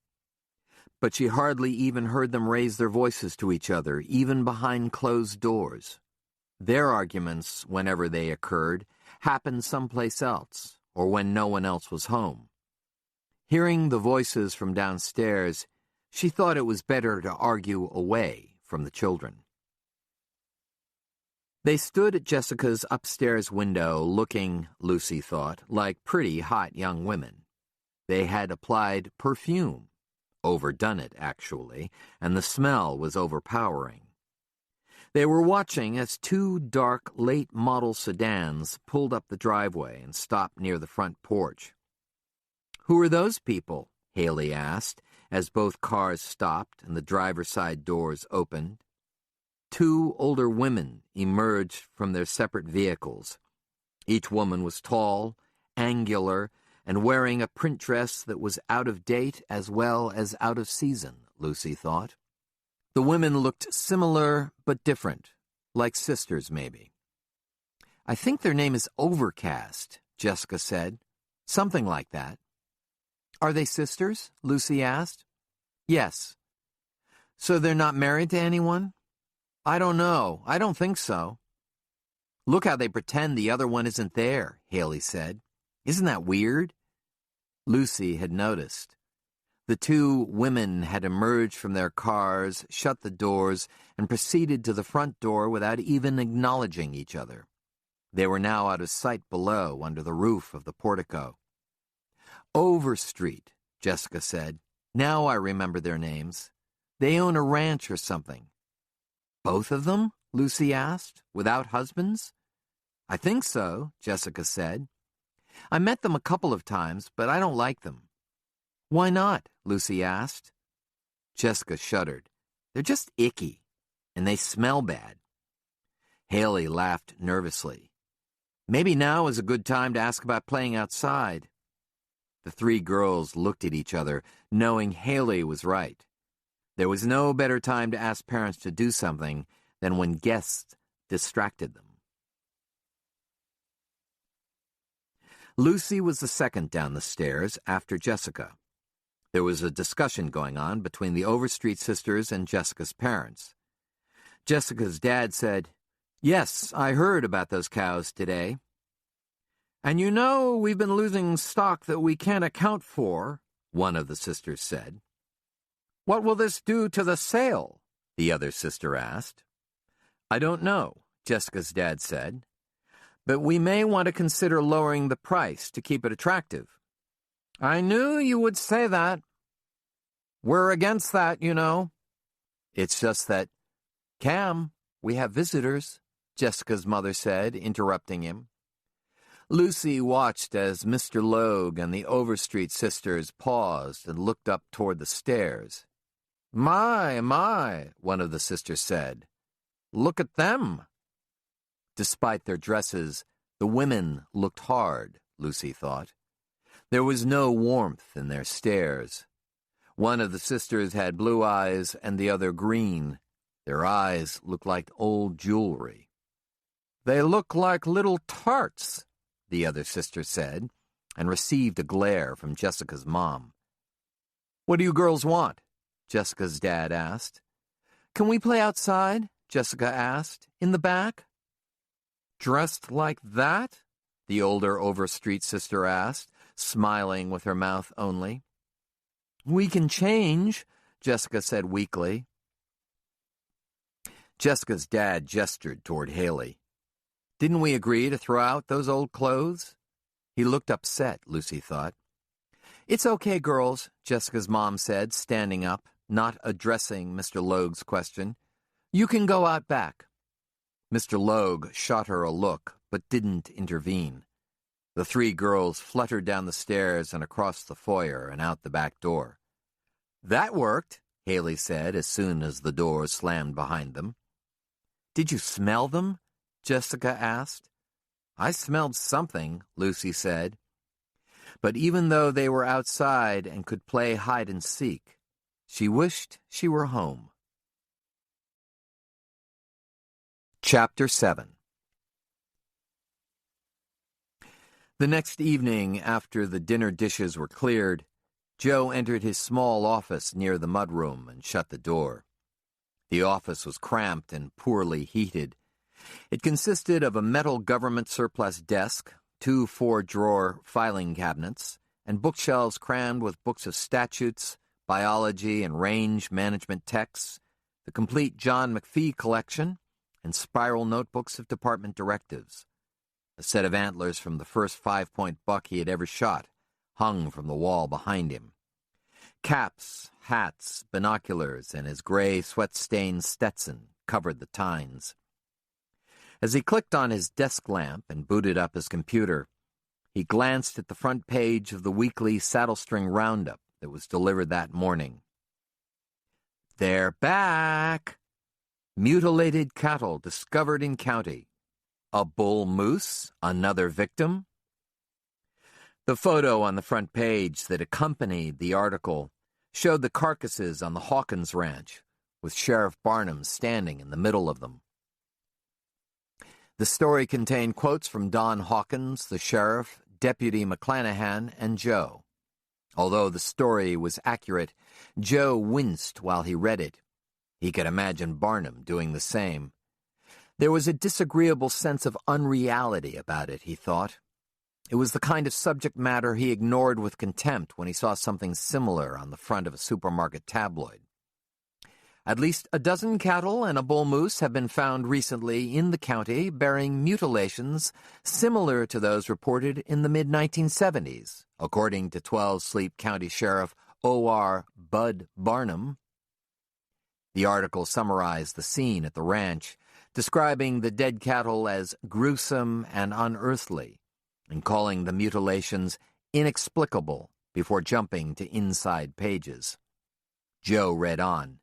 But she hardly even heard them raise their voices to each other, even behind closed doors. Their arguments, whenever they occurred, happened someplace else, or when no one else was home. Hearing the voices from downstairs, she thought it was better to argue away from the children. They stood at Jessica's upstairs window looking, Lucy thought, like pretty hot young women. They had applied perfume, overdone it, actually, and the smell was overpowering. They were watching as two dark, late-model sedans pulled up the driveway and stopped near the front porch. Who are those people? Haley asked, as both cars stopped and the driver's side doors opened. Two older women emerged from their separate vehicles. Each woman was tall, angular, and wearing a print dress that was out of date as well as out of season, Lucy thought. The women looked similar but different, like sisters maybe. I think their name is Overcast, Jessica said. Something like that. Are they sisters? Lucy asked. Yes. So they're not married to anyone? I don't know. I don't think so. Look how they pretend the other one isn't there, Haley said. Isn't that weird? Lucy had noticed. The two women had emerged from their cars, shut the doors, and proceeded to the front door without even acknowledging each other. They were now out of sight below, under the roof of the portico. Overstreet, Jessica said. Now I remember their names. They own a ranch or something. Both of them? Lucy asked. Without husbands? I think so, Jessica said. I met them a couple of times, but I don't like them. Why not? Lucy asked. Jessica shuddered. They're just icky, and they smell bad. Haley laughed nervously. Maybe now is a good time to ask about playing outside. The three girls looked at each other, knowing Haley was right. There was no better time to ask parents to do something than when guests distracted them. Lucy was the second down the stairs after Jessica. There was a discussion going on between the Overstreet sisters and Jessica's parents. Jessica's dad said, Yes, I heard about those cows today. And you know we've been losing stock that we can't account for, one of the sisters said. What will this do to the sale? The other sister asked. I don't know, Jessica's dad said. But we may want to consider lowering the price to keep it attractive. I knew you would say that. We're against that, you know. It's just that, Cam, we have visitors, Jessica's mother said, interrupting him. Lucy watched as Mr. Logue and the Overstreet sisters paused and looked up toward the stairs. My, one of the sisters said. Look at them. Despite their dresses, the women looked hard, Lucy thought. There was no warmth in their stares. One of the sisters had blue eyes and the other green. Their eyes looked like old jewelry. They look like little tarts, the other sister said, and received a glare from Jessica's mom. What do you girls want? Jessica's dad asked. Can we play outside? Jessica asked. In the back? Dressed like that? The older Overstreet sister asked, smiling with her mouth only. We can change, Jessica said weakly. Jessica's dad gestured toward Haley. Didn't we agree to throw out those old clothes? He looked upset, Lucy thought. It's okay, girls, Jessica's mom said, standing up, not addressing Mr. Logue's question. You can go out back. Mr. Logue shot her a look, but didn't intervene. The three girls fluttered down the stairs and across the foyer and out the back door. That worked, Haley said as soon as the door slammed behind them. Did you smell them? Jessica asked. I smelled something, Lucy said. But even though they were outside and could play hide and seek, she wished she were home. Chapter 7. The next evening, after the dinner dishes were cleared, Joe entered his small office near the mudroom and shut the door. The office was cramped and poorly heated. It consisted of a metal government surplus desk, 2 4-drawer filing cabinets, and bookshelves crammed with books of statutes, biology and range management texts, the complete John McPhee collection, and spiral notebooks of department directives. A set of antlers from the first 5-point buck he had ever shot hung from the wall behind him. Caps, hats, binoculars, and his gray, sweat-stained Stetson covered the tines. As he clicked on his desk lamp and booted up his computer, he glanced at the front page of the weekly Saddlestring Roundup that was delivered that morning. They're back! Mutilated cattle discovered in county. A bull moose, another victim? The photo on the front page that accompanied the article showed the carcasses on the Hawkins Ranch, with Sheriff Barnum standing in the middle of them. The story contained quotes from Don Hawkins, the sheriff, Deputy McClanahan, and Joe. Although the story was accurate, Joe winced while he read it. He could imagine Barnum doing the same. There was a disagreeable sense of unreality about it, he thought. It was the kind of subject matter he ignored with contempt when he saw something similar on the front of a supermarket tabloid. At least a dozen cattle and a bull moose have been found recently in the county bearing mutilations similar to those reported in the mid-1970s, according to 12 Sleep County Sheriff O.R. Bud Barnum. The article summarized the scene at the ranch, describing the dead cattle as gruesome and unearthly, and calling the mutilations inexplicable before jumping to inside pages. Joe read on.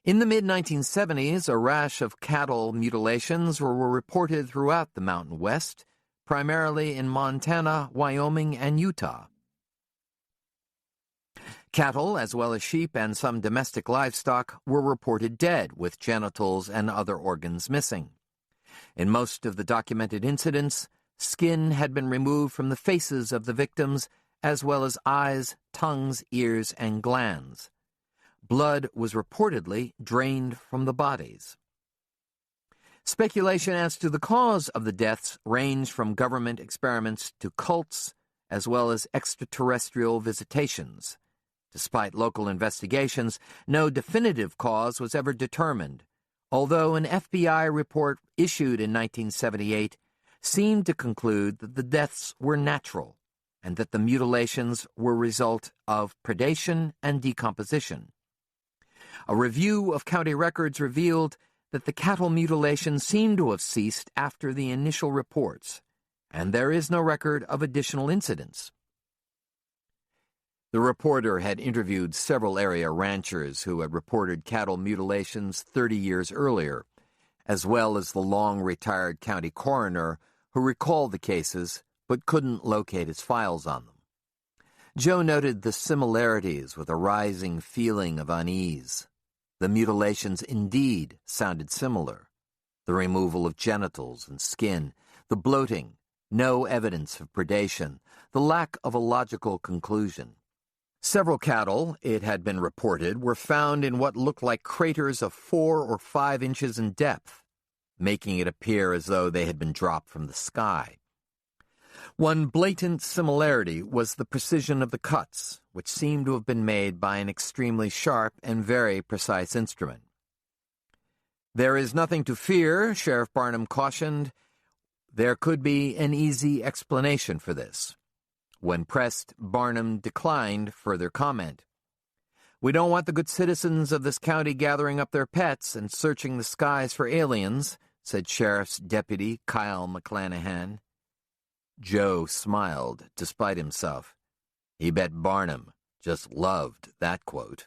In the mid-1970s, a rash of cattle mutilations were reported throughout the Mountain West, primarily in Montana, Wyoming, and Utah. Cattle, as well as sheep and some domestic livestock, were reported dead, with genitals and other organs missing. In most of the documented incidents, skin had been removed from the faces of the victims, as well as eyes, tongues, ears, and glands. Blood was reportedly drained from the bodies. Speculation as to the cause of the deaths ranged from government experiments to cults, as well as extraterrestrial visitations. Despite local investigations, no definitive cause was ever determined, although an FBI report issued in 1978 seemed to conclude that the deaths were natural and that the mutilations were a result of predation and decomposition. A review of county records revealed that the cattle mutilation seemed to have ceased after the initial reports, and there is no record of additional incidents. The reporter had interviewed several area ranchers who had reported cattle mutilations 30 years earlier, as well as the long-retired county coroner who recalled the cases but couldn't locate his files on them. Joe noted the similarities with a rising feeling of unease. The mutilations indeed sounded similar. The removal of genitals and skin, the bloating, no evidence of predation, the lack of a logical conclusion. Several cattle, it had been reported, were found in what looked like craters of 4 or 5 inches in depth, making it appear as though they had been dropped from the sky. One blatant similarity was the precision of the cuts, which seemed to have been made by an extremely sharp and very precise instrument. "There is nothing to fear," Sheriff Barnum cautioned. "There could be an easy explanation for this." When pressed, Barnum declined further comment. "We don't want the good citizens of this county gathering up their pets and searching the skies for aliens," said Sheriff's Deputy Kyle McClanahan. Joe smiled, despite himself. He bet Barnum just loved that quote.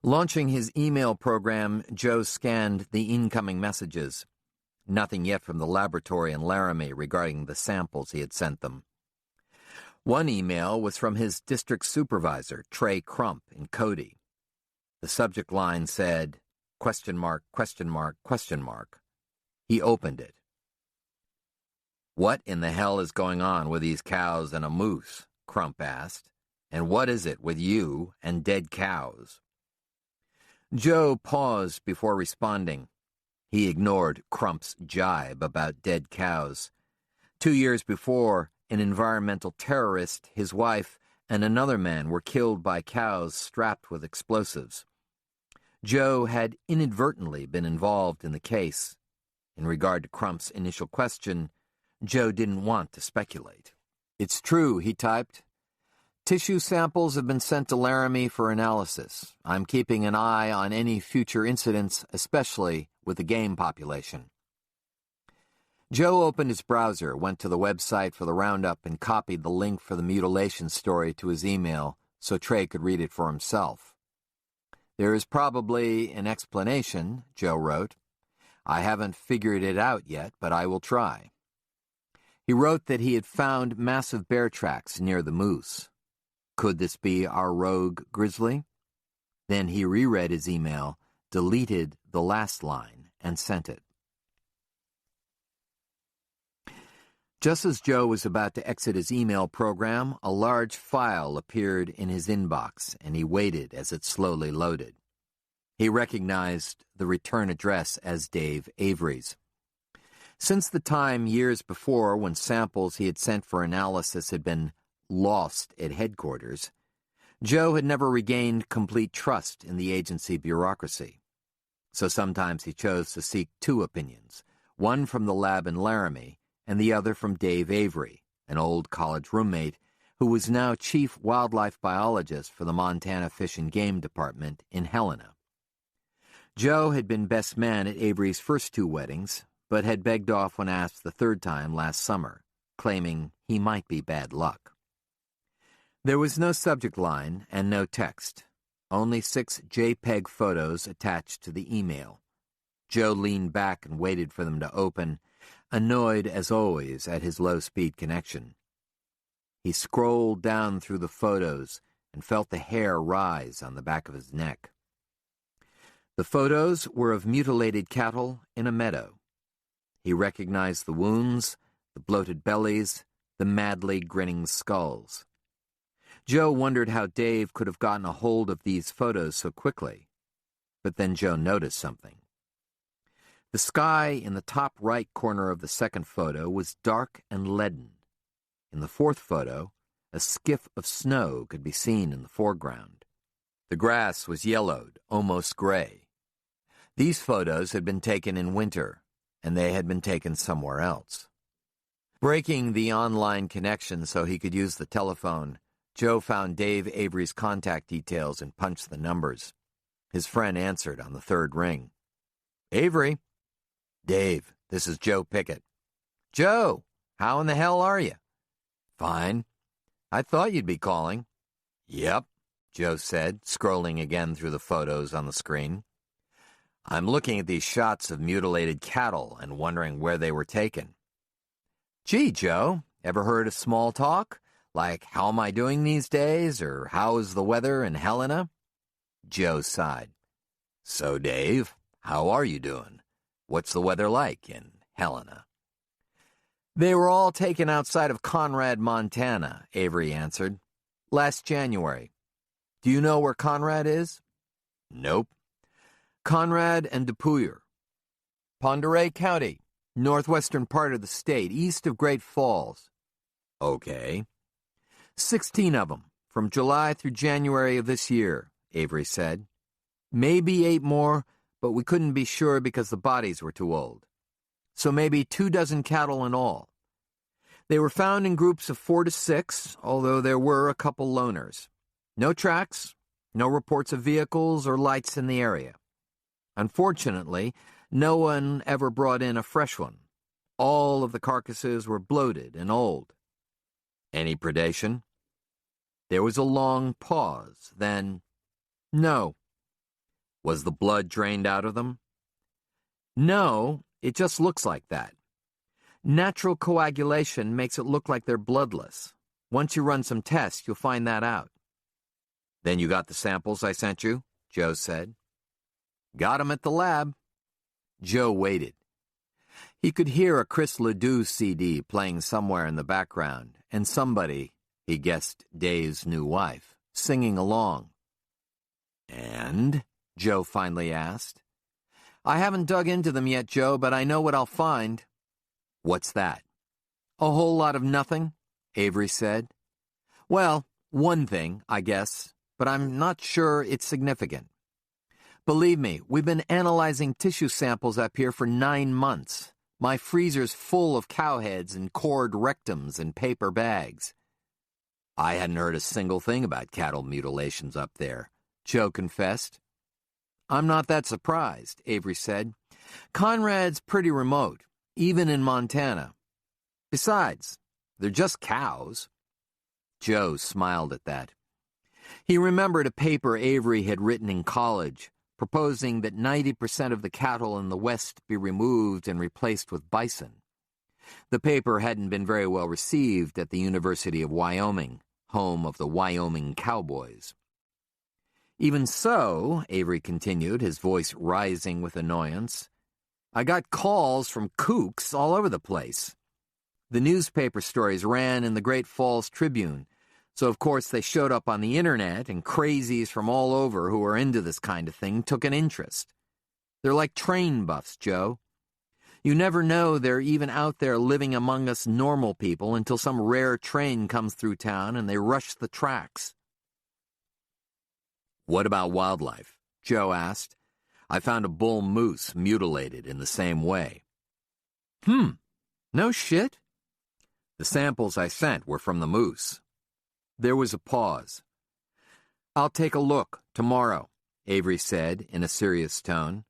Launching his email program, Joe scanned the incoming messages. Nothing yet from the laboratory in Laramie regarding the samples he had sent them. One email was from his district supervisor, Trey Crump, in Cody. The subject line said, ? He opened it. "What in the hell is going on with these cows and a moose?" Crump asked. "And what is it with you and dead cows?" Joe paused before responding. He ignored Crump's jibe about dead cows. 2 years before, an environmental terrorist, his wife, and another man were killed by cows strapped with explosives. Joe had inadvertently been involved in the case. In regard to Crump's initial question, Joe didn't want to speculate. "It's true," he typed. "Tissue samples have been sent to Laramie for analysis. I'm keeping an eye on any future incidents, especially with the game population." Joe opened his browser, went to the website for the roundup, and copied the link for the mutilation story to his email so Trey could read it for himself. "There is probably an explanation," Joe wrote. "I haven't figured it out yet, but I will try." He wrote that he had found massive bear tracks near the moose. Could this be our rogue grizzly? Then he reread his email, deleted the last line, and sent it. Just as Joe was about to exit his email program, a large file appeared in his inbox, and he waited as it slowly loaded. He recognized the return address as Dave Avery's. Since the time years before when samples he had sent for analysis had been lost at headquarters, Joe had never regained complete trust in the agency bureaucracy. So sometimes he chose to seek 2 opinions, one from the lab in Laramie and the other from Dave Avery, an old college roommate who was now chief wildlife biologist for the Montana Fish and Game Department in Helena. Joe had been best man at Avery's first 2 weddings, but had begged off when asked the 3rd time last summer, claiming he might be bad luck. There was no subject line and no text, only 6 JPEG photos attached to the email. Joe leaned back and waited for them to open, annoyed as always at his low-speed connection. He scrolled down through the photos and felt the hair rise on the back of his neck. The photos were of mutilated cattle in a meadow. He recognized the wounds, the bloated bellies, the madly grinning skulls. Joe wondered how Dave could have gotten a hold of these photos so quickly. But then Joe noticed something. The sky in the top right corner of the second photo was dark and leaden. In the 4th photo, a skiff of snow could be seen in the foreground. The grass was yellowed, almost gray. These photos had been taken in winter, and they had been taken somewhere else. Breaking the online connection so he could use the telephone, Joe found Dave Avery's contact details and punched the numbers. His friend answered on the 3rd ring. "Avery." "Dave, this is Joe Pickett." "Joe, how in the hell are you?" "Fine. I thought you'd be calling. Yep, Joe said, scrolling again through the photos on the screen. I'm looking at these shots of mutilated cattle and wondering where they were taken. Gee, Joe, ever heard of small talk? Like, how am I doing these days, or how is the weather in Helena? Joe sighed. So, Dave, how are you doing? What's the weather like in Helena? They were all taken outside of Conrad, Montana, Avery answered. Last January. Do you know where Conrad is? Nope. Conrad and Depouiller. Ponderay County, northwestern part of the state, east of Great Falls. Okay. 16 of them, from July through January of this year, Avery said. Maybe 8 more, but we couldn't be sure because the bodies were too old. So maybe 24 cattle in all. They were found in groups of 4 to 6, although there were a couple loners. No tracks, no reports of vehicles or lights in the area. Unfortunately, no one ever brought in a fresh one. All of the carcasses were bloated and old. Any predation? There was a long pause, then, no. Was the blood drained out of them? No, it just looks like that. Natural coagulation makes it look like they're bloodless. Once you run some tests, you'll find that out. Then you got the samples I sent you? Joe said. Got 'em at the lab. Joe waited. He could hear a Chris Ledoux CD playing somewhere in the background, and somebody, he guessed Dave's new wife, singing along. And? Joe finally asked. I haven't dug into them yet, Joe, but I know what I'll find. What's that? A whole lot of nothing, Avery said. Well, one thing, I guess, but I'm not sure it's significant. Believe me, we've been analyzing tissue samples up here for 9 months. My freezer's full of cow heads and cord rectums in paper bags. I hadn't heard a single thing about cattle mutilations up there, Joe confessed. I'm not that surprised, Avery said. Conrad's pretty remote, even in Montana. Besides, they're just cows. Joe smiled at that. He remembered a paper Avery had written in college, proposing that 90% of the cattle in the West be removed and replaced with bison. The paper hadn't been very well received at the University of Wyoming, home of the Wyoming Cowboys. Even so, Avery continued, his voice rising with annoyance, I got calls from kooks all over the place. The newspaper stories ran in the Great Falls Tribune, so of course they showed up on the internet, and crazies from all over who are into this kind of thing took an interest. They're like train buffs, Joe. You never know they're even out there living among us normal people until some rare train comes through town and they rush the tracks. What about wildlife? Joe asked. I found a bull moose mutilated in the same way. No shit? The samples I sent were from the moose. There was a pause. I'll take a look tomorrow, Avery said in a serious tone.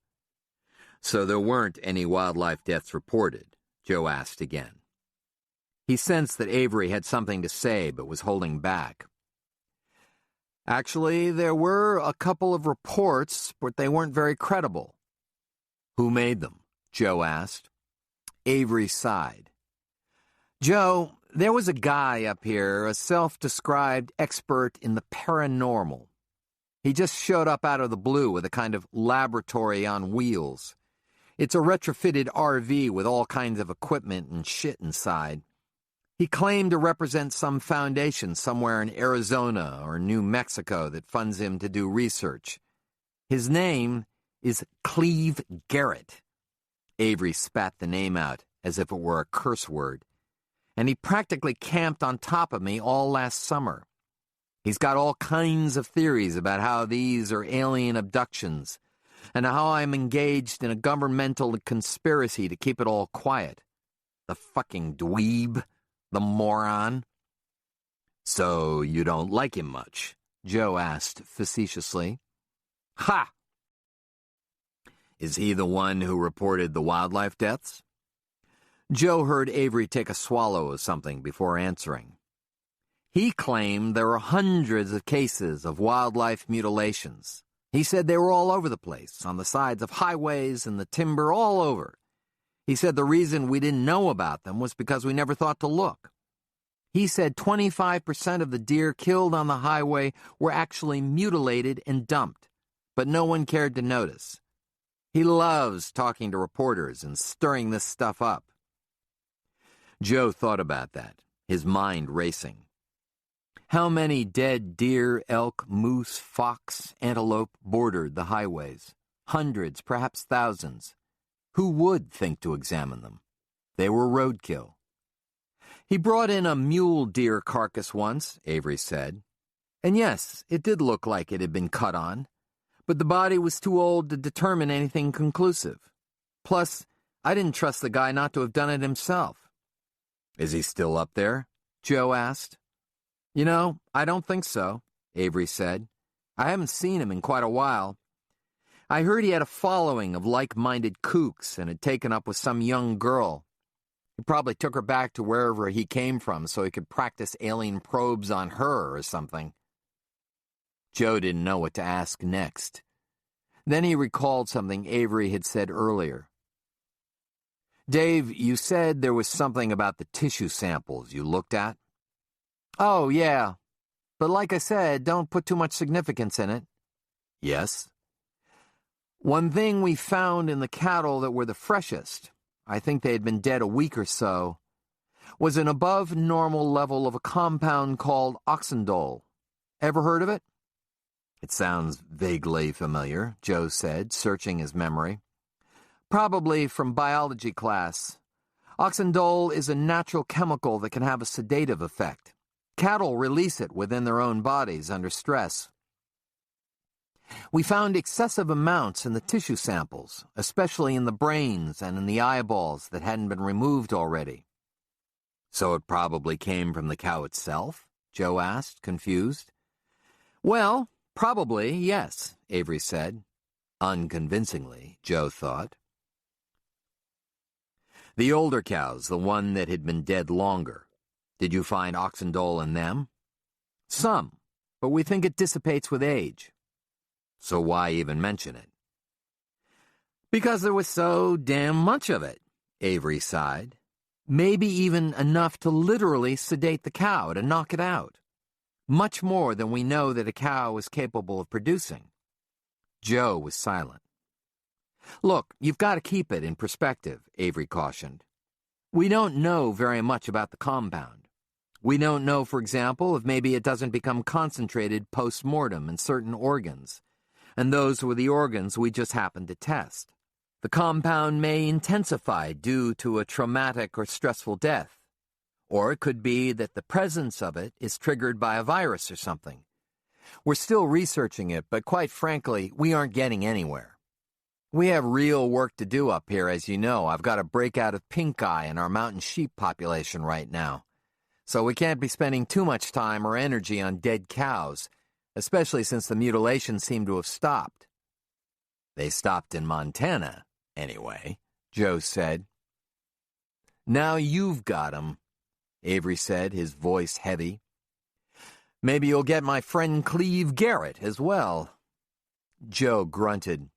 So there weren't any wildlife deaths reported? Joe asked again. He sensed that Avery had something to say but was holding back. Actually, there were a couple of reports, but they weren't very credible. Who made them? Joe asked. Avery sighed. Joe, there was a guy up here, a self-described expert in the paranormal. He just showed up out of the blue with a kind of laboratory on wheels. It's a retrofitted RV with all kinds of equipment and shit inside. He claimed to represent some foundation somewhere in Arizona or New Mexico that funds him to do research. His name is Cleve Garrett. Avery spat the name out as if it were a curse word. And he practically camped on top of me all last summer. He's got all kinds of theories about how these are alien abductions and how I'm engaged in a governmental conspiracy to keep it all quiet. The fucking dweeb. The moron. So you don't like him much? Joe asked facetiously. Ha! Is he the one who reported the wildlife deaths? Joe heard Avery take a swallow of something before answering. He claimed there were hundreds of cases of wildlife mutilations. He said they were all over the place, on the sides of highways and the timber, all over. He said the reason we didn't know about them was because we never thought to look. He said 25% of the deer killed on the highway were actually mutilated and dumped, but no one cared to notice. He loves talking to reporters and stirring this stuff up. Joe thought about that, his mind racing. How many dead deer, elk, moose, fox, antelope bordered the highways? Hundreds, perhaps thousands. Who would think to examine them? They were roadkill. He brought in a mule deer carcass once, Avery said. And yes, it did look like it had been cut on, but the body was too old to determine anything conclusive. Plus, I didn't trust the guy not to have done it himself. Is he still up there? Joe asked. You know, I don't think so, Avery said. I haven't seen him in quite a while. I heard he had a following of like-minded kooks and had taken up with some young girl. He probably took her back to wherever he came from so he could practice alien probes on her or something. Joe didn't know what to ask next. Then he recalled something Avery had said earlier. Dave, you said there was something about the tissue samples you looked at? Oh, yeah. But like I said, don't put too much significance in it. Yes. One thing we found in the cattle that were the freshest, I think they had been dead a week or so, was an above-normal level of a compound called oxandole. Ever heard of it? It sounds vaguely familiar, Joe said, searching his memory. Probably from biology class. Oxandole is a natural chemical that can have a sedative effect. Cattle release it within their own bodies under stress. We found excessive amounts in the tissue samples, especially in the brains and in the eyeballs that hadn't been removed already. So it probably came from the cow itself? Joe asked, confused. Well, probably, yes, Avery said. Unconvincingly, Joe thought. The older cows, the one that had been dead longer. Did you find oxandole in them? Some, but we think it dissipates with age. So why even mention it? Because there was so damn much of it, Avery sighed. Maybe even enough to literally sedate the cow, to knock it out. Much more than we know that a cow is capable of producing. Joe was silent. Look, you've got to keep it in perspective, Avery cautioned. We don't know very much about the compound. We don't know, for example, if maybe it doesn't become concentrated post-mortem in certain organs, and those were the organs we just happened to test. The compound may intensify due to a traumatic or stressful death, or it could be that the presence of it is triggered by a virus or something. We're still researching it, but quite frankly, we aren't getting anywhere. We have real work to do up here, as you know. I've got a breakout of pink eye in our mountain sheep population right now. So we can't be spending too much time or energy on dead cows, especially since the mutilations seem to have stopped. They stopped in Montana, anyway, Joe said. Now you've got 'em, Avery said, his voice heavy. Maybe you'll get my friend Cleve Garrett as well. Joe grunted.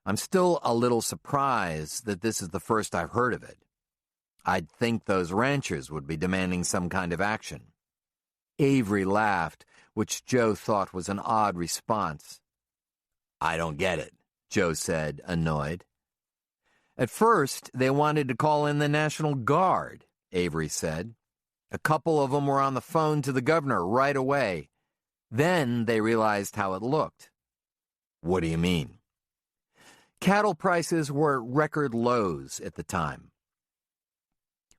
I'm still a little surprised that this is the first I've heard of it. I'd think those ranchers would be demanding some kind of action. Avery laughed, which Joe thought was an odd response. I don't get it, Joe said, annoyed. At first, they wanted to call in the National Guard, Avery said. A couple of them were on the phone to the governor right away. Then they realized how it looked. What do you mean? Cattle prices were at record lows at the time.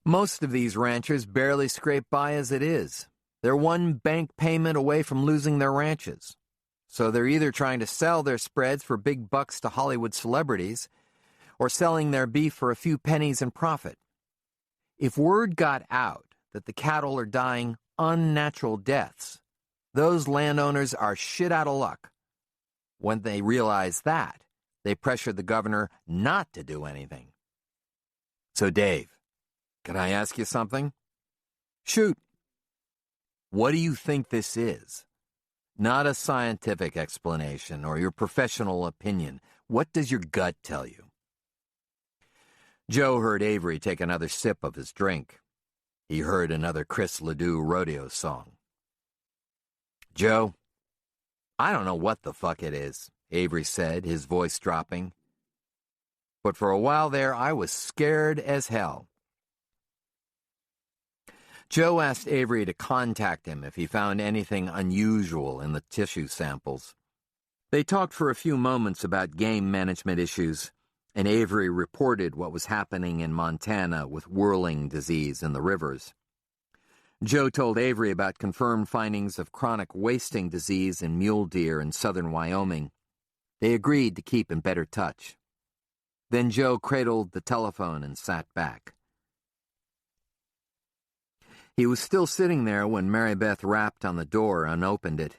Most of these ranchers barely scrape by as it is. They're one bank payment away from losing their ranches. So they're either trying to sell their spreads for big bucks to Hollywood celebrities or selling their beef for a few pennies in profit. If word got out that the cattle are dying unnatural deaths, those landowners are shit out of luck. When they realize that, they pressure the governor not to do anything. So, Dave, can I ask you something? Shoot. What do you think this is? Not a scientific explanation or your professional opinion. What does your gut tell you? Joe heard Avery take another sip of his drink. He heard another Chris Ledoux rodeo song. Joe, I don't know what the fuck it is, Avery said, his voice dropping. But for a while there, I was scared as hell. Joe asked Avery to contact him if he found anything unusual in the tissue samples. They talked for a few moments about game management issues, and Avery reported what was happening in Montana with whirling disease in the rivers. Joe told Avery about confirmed findings of chronic wasting disease in mule deer in southern Wyoming. They agreed to keep in better touch. Then Joe cradled the telephone and sat back. He was still sitting there when Mary Beth rapped on the door and opened it.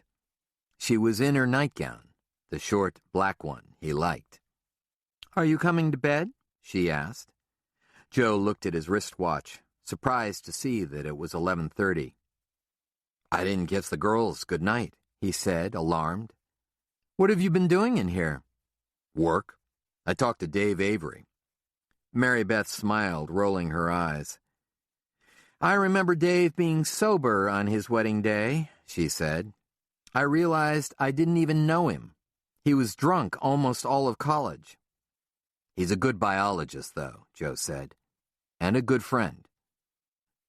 She was in her nightgown, the short black one he liked. "Are you coming to bed?" she asked. Joe looked at his wristwatch, surprised to see that it was 11:30. "I didn't kiss the girls good night," he said, alarmed. "What have you been doing in here?" "Work. I talked to Dave Avery." Mary Beth smiled, rolling her eyes. "I remember Dave being sober on his wedding day," she said. "I realized I didn't even know him. He was drunk almost all of college." "He's a good biologist, though," Joe said, "and a good friend."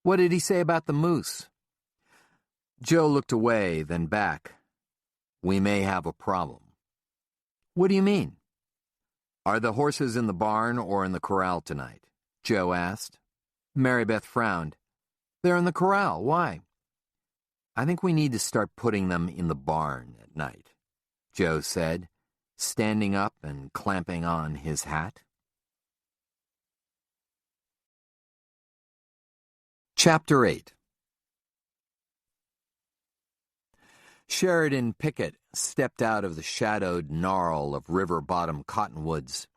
"What did he say about the moose?" Joe looked away, then back. "We may have a problem." "What do you mean?" "Are the horses in the barn or in the corral tonight?" Joe asked. Mary Beth frowned. "They're in the corral. Why?" "I think we need to start putting them in the barn at night," Joe said, standing up and clamping on his hat. Chapter 8. Sheridan Pickett stepped out of the shadowed gnarl of river-bottom cottonwoods.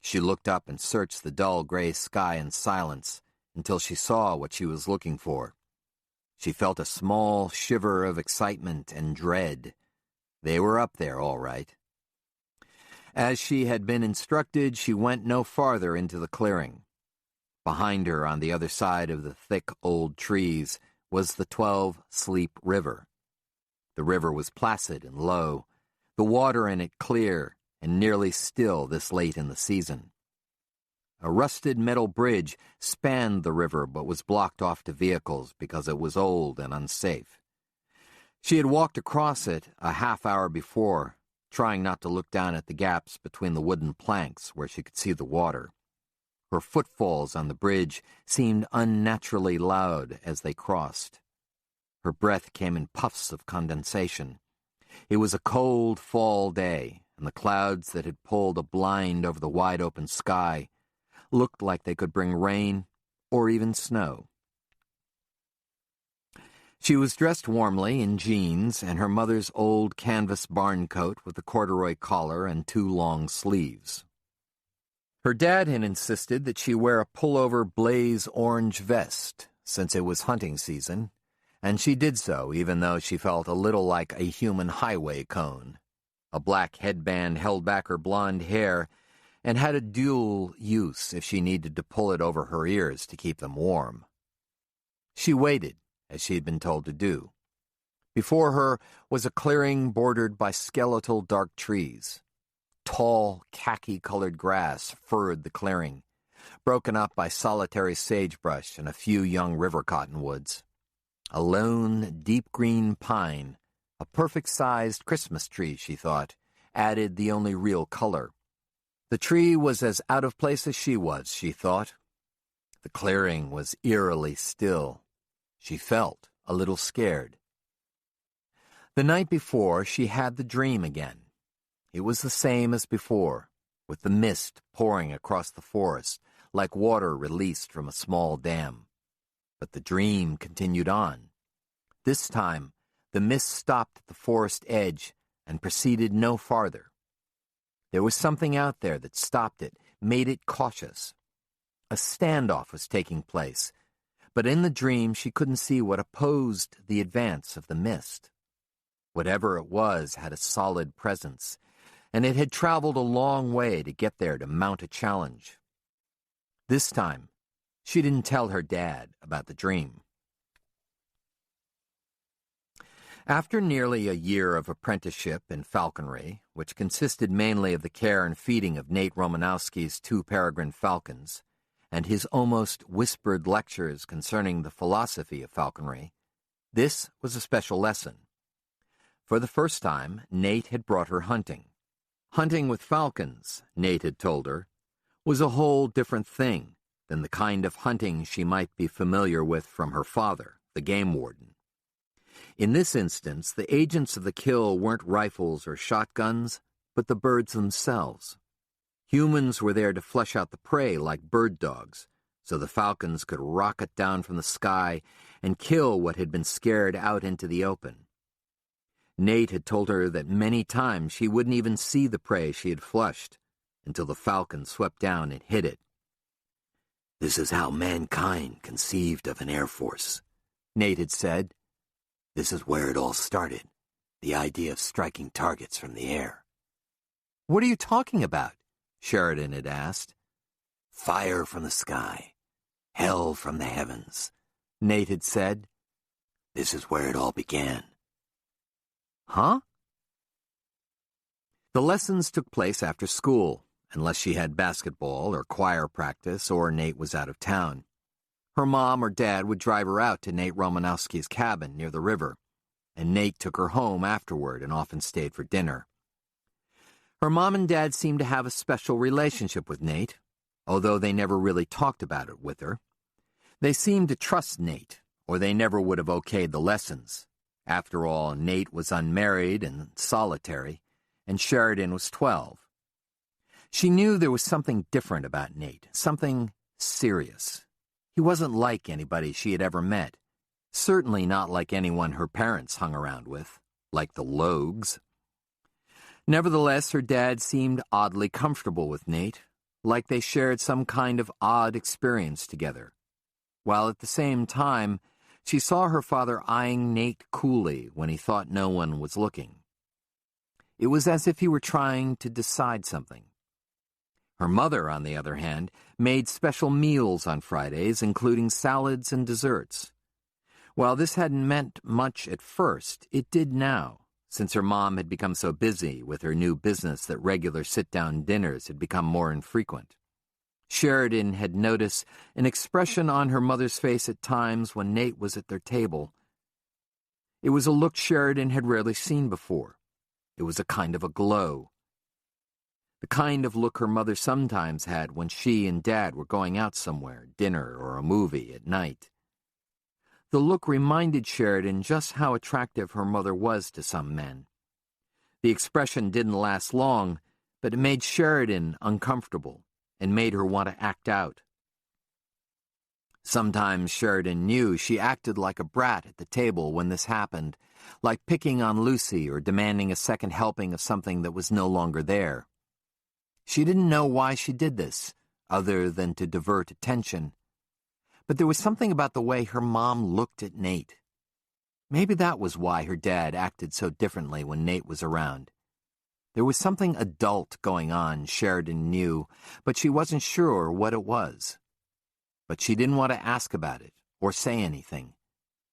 She looked up and searched the dull gray sky in silence until she saw what she was looking for. She felt a small shiver of excitement and dread. They were up there, all right. As she had been instructed, she went no farther into the clearing. Behind her, on the other side of the thick old trees, was the 12-Sleep River. The river was placid and low, the water in it clear and nearly still this late in the season. A rusted metal bridge spanned the river but was blocked off to vehicles because it was old and unsafe. She had walked across it a half-hour before, trying not to look down at the gaps between the wooden planks where she could see the water. Her footfalls on the bridge seemed unnaturally loud as they crossed. Her breath came in puffs of condensation. It was a cold fall day, and the clouds that had pulled a blind over the wide-open sky looked like they could bring rain or even snow. She was dressed warmly in jeans and her mother's old canvas barn coat with a corduroy collar and 2 long sleeves. Her dad had insisted that she wear a pullover blaze orange vest since it was hunting season, and she did so even though she felt a little like a human highway cone. A black headband held back her blonde hair and had a dual use if she needed to pull it over her ears to keep them warm. She waited, as she had been told to do. Before her was a clearing bordered by skeletal dark trees. Tall, khaki-colored grass furrowed the clearing, broken up by solitary sagebrush and a few young river cottonwoods. A lone, deep green pine, a perfect-sized Christmas tree, she thought, added the only real color. The tree was as out of place as she was, she thought. The clearing was eerily still. She felt a little scared. The night before, she had the dream again. It was the same as before, with the mist pouring across the forest like water released from a small dam. But the dream continued on. This time, the mist stopped at the forest edge and proceeded no farther. There was something out there that stopped it, made it cautious. A standoff was taking place, But in the dream she couldn't see what opposed the advance of the mist. Whatever it was had a solid presence, and it had traveled a long way to get there to mount a challenge. This time, she didn't tell her dad about the dream. After nearly a year of apprenticeship in falconry, which consisted mainly of the care and feeding of Nate Romanowski's 2 peregrine falcons, and his almost whispered lectures concerning the philosophy of falconry, this was a special lesson. For the first time, Nate had brought her hunting. Hunting with falcons, Nate had told her, was a whole different thing than the kind of hunting she might be familiar with from her father, the game warden. In this instance, the agents of the kill weren't rifles or shotguns, but the birds themselves. Humans were there to flesh out the prey like bird dogs, so the falcons could rocket down from the sky and kill what had been scared out into the open. Nate had told her that many times she wouldn't even see the prey she had flushed until the falcon swept down and hit it. "This is how mankind conceived of an air force," Nate had said. "This is where it all started, the idea of striking targets from the air." "What are you talking about?" Sheridan had asked. "Fire from the sky, hell from the heavens," Nate had said. "This is where it all began." Huh? The lessons took place after school, unless she had basketball or choir practice or Nate was out of town. Her mom or dad would drive her out to Nate Romanowski's cabin near the river, and Nate took her home afterward and often stayed for dinner. Her mom and dad seemed to have a special relationship with Nate, although they never really talked about it with her. They seemed to trust Nate, or they never would have okayed the lessons. After all, Nate was unmarried and solitary, and Sheridan was 12. She knew there was something different about Nate, something serious. He wasn't like anybody she had ever met, certainly not like anyone her parents hung around with, like the Logues. Nevertheless, her dad seemed oddly comfortable with Nate, like they shared some kind of odd experience together, while at the same time, she saw her father eyeing Nate coolly when he thought no one was looking. It was as if he were trying to decide something. Her mother, on the other hand, made special meals on Fridays, including salads and desserts. While this hadn't meant much at first, it did now, since her mom had become so busy with her new business that regular sit-down dinners had become more infrequent. Sheridan had noticed an expression on her mother's face at times when Nate was at their table. It was a look Sheridan had rarely seen before. It was a kind of a glow. The kind of look her mother sometimes had when she and Dad were going out somewhere, dinner or a movie at night. The look reminded Sheridan just how attractive her mother was to some men. The expression didn't last long, but it made Sheridan uncomfortable and made her want to act out. Sometimes Sheridan knew she acted like a brat at the table when this happened, like picking on Lucy or demanding a second helping of something that was no longer there. She didn't know why she did this, other than to divert attention. But there was something about the way her mom looked at Nate. Maybe that was why her dad acted so differently when Nate was around. There was something adult going on, Sheridan knew, but she wasn't sure what it was. But she didn't want to ask about it or say anything.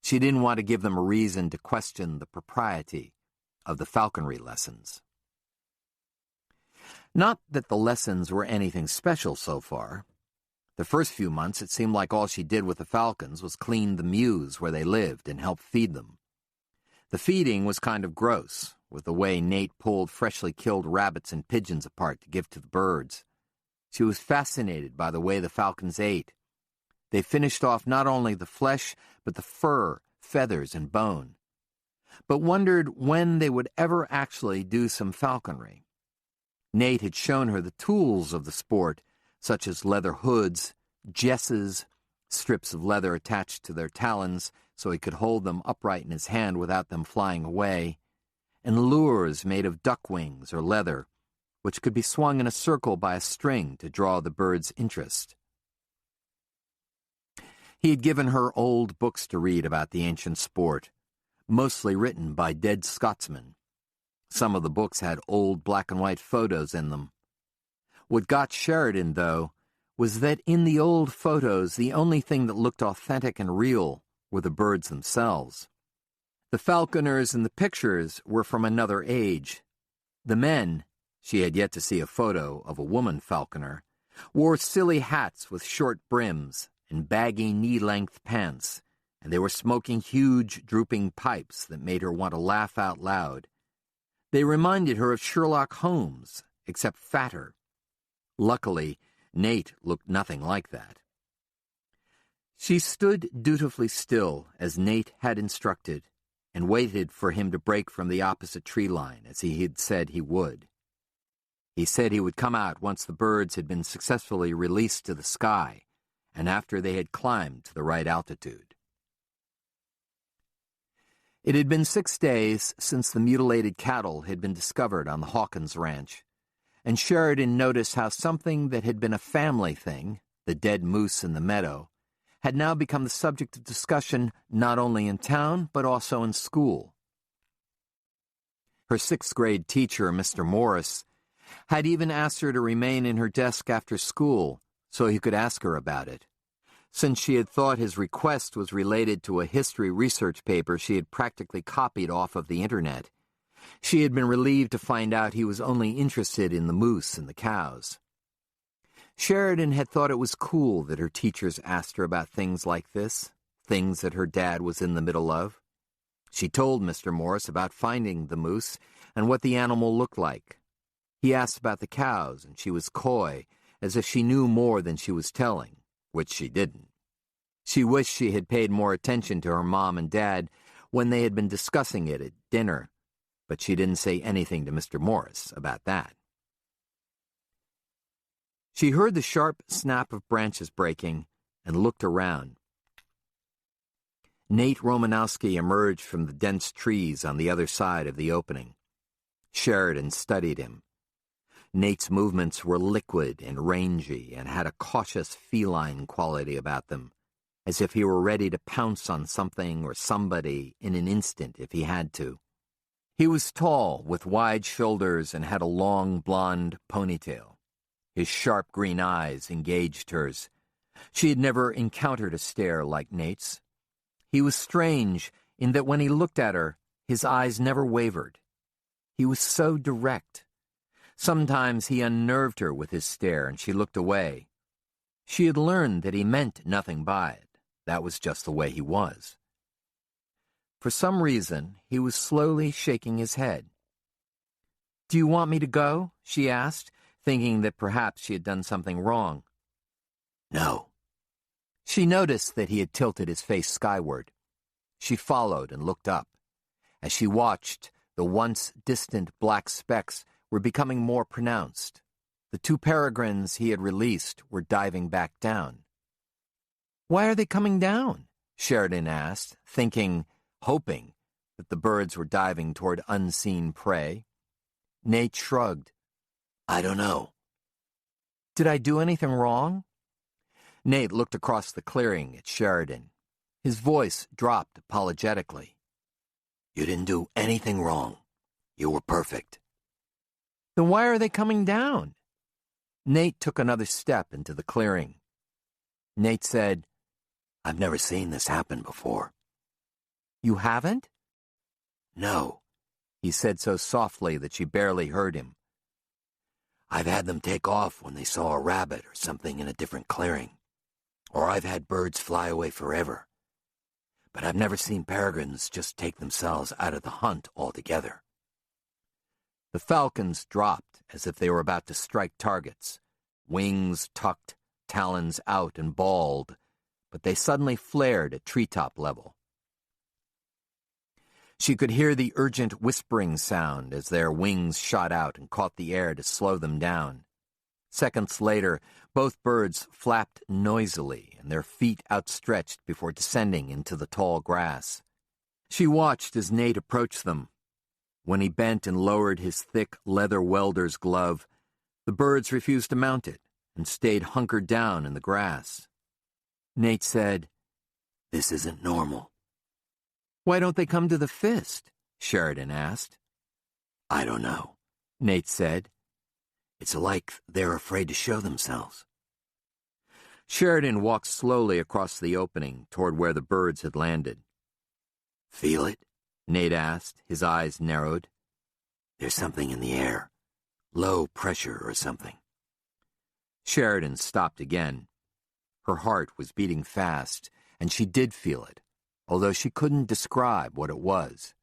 She didn't want to give them a reason to question the propriety of the falconry lessons. Not that the lessons were anything special so far. The first few months it seemed like all she did with the falcons was clean the mews where they lived and help feed them. The feeding was kind of gross, with the way Nate pulled freshly killed rabbits and pigeons apart to give to the birds. She was fascinated by the way the falcons ate. They finished off not only the flesh, but the fur, feathers, and bone, but wondered when they would ever actually do some falconry. Nate had shown her the tools of the sport, such as leather hoods, jesses, strips of leather attached to their talons so he could hold them upright in his hand without them flying away, and lures made of duck wings or leather, which could be swung in a circle by a string to draw the bird's interest. He had given her old books to read about the ancient sport, mostly written by dead Scotsmen. Some of the books had old black-and-white photos in them. What got Sheridan, though, was that in the old photos the only thing that looked authentic and real were the birds themselves. The falconers in the pictures were from another age. The men, she had yet to see a photo of a woman falconer, wore silly hats with short brims and baggy knee-length pants, and they were smoking huge, drooping pipes that made her want to laugh out loud. They reminded her of Sherlock Holmes, except fatter. Luckily, Nate looked nothing like that. She stood dutifully still, as Nate had instructed, and waited for him to break from the opposite tree line, as he had said he would. He said he would come out once the birds had been successfully released to the sky, and after they had climbed to the right altitude. It had been 6 days since the mutilated cattle had been discovered on the Hawkins ranch, and Sheridan noticed how something that had been a family thing, the dead moose in the meadow, had now become the subject of discussion not only in town but also in school. Her 6th-grade teacher, Mr. Morris, had even asked her to remain in her desk after school so he could ask her about it. Since she had thought his request was related to a history research paper she had practically copied off of the internet, she had been relieved to find out he was only interested in the moose and the cows. Sheridan had thought it was cool that her teachers asked her about things like this, things that her dad was in the middle of. She told Mr. Morris about finding the moose and what the animal looked like. He asked about the cows, and she was coy, as if she knew more than she was telling, which she didn't. She wished she had paid more attention to her mom and dad when they had been discussing it at dinner, but she didn't say anything to Mr. Morris about that. She heard the sharp snap of branches breaking and looked around. Nate Romanowski emerged from the dense trees on the other side of the opening. Sheridan studied him. Nate's movements were liquid and rangy and had a cautious feline quality about them, as if he were ready to pounce on something or somebody in an instant if he had to. He was tall, with wide shoulders, and had a long blonde ponytail. His sharp green eyes engaged hers. She had never encountered a stare like Nate's. He was strange in that when he looked at her, his eyes never wavered. He was so direct. Sometimes he unnerved her with his stare, and she looked away. She had learned that he meant nothing by it. That was just the way he was. For some reason, he was slowly shaking his head. "Do you want me to go?" she asked, thinking that perhaps she had done something wrong. "No." She noticed that he had tilted his face skyward. She followed and looked up. As she watched, the once distant black specks were becoming more pronounced. The 2 peregrines he had released were diving back down. "Why are they coming down?" Sheridan asked, hoping that the birds were diving toward unseen prey. Nate shrugged. "I don't know." "Did I do anything wrong?" Nate looked across the clearing at Sheridan. His voice dropped apologetically. "You didn't do anything wrong. You were perfect." "Then why are they coming down?" Nate took another step into the clearing. Nate said, "I've never seen this happen before." "You haven't?" "No," he said so softly that she barely heard him. "I've had them take off when they saw a rabbit or something in a different clearing. Or I've had birds fly away forever. But I've never seen peregrines just take themselves out of the hunt altogether." The falcons dropped as if they were about to strike targets, wings tucked, talons out and balled, but they suddenly flared at treetop level. She could hear the urgent whispering sound as their wings shot out and caught the air to slow them down. Seconds later, both birds flapped noisily and their feet outstretched before descending into the tall grass. She watched as Nate approached them. When he bent and lowered his thick leather welder's glove, the birds refused to mount it and stayed hunkered down in the grass. Nate said, This isn't normal. Why don't they come to the fist? Sheridan asked. I don't know, Nate said. It's like they're afraid to show themselves. Sheridan walked slowly across the opening toward where the birds had landed. Feel it? Nate asked, his eyes narrowed. There's something in the air. Low pressure or something. Sheridan stopped again. Her heart was beating fast, and she did feel it, although she couldn't describe what it was.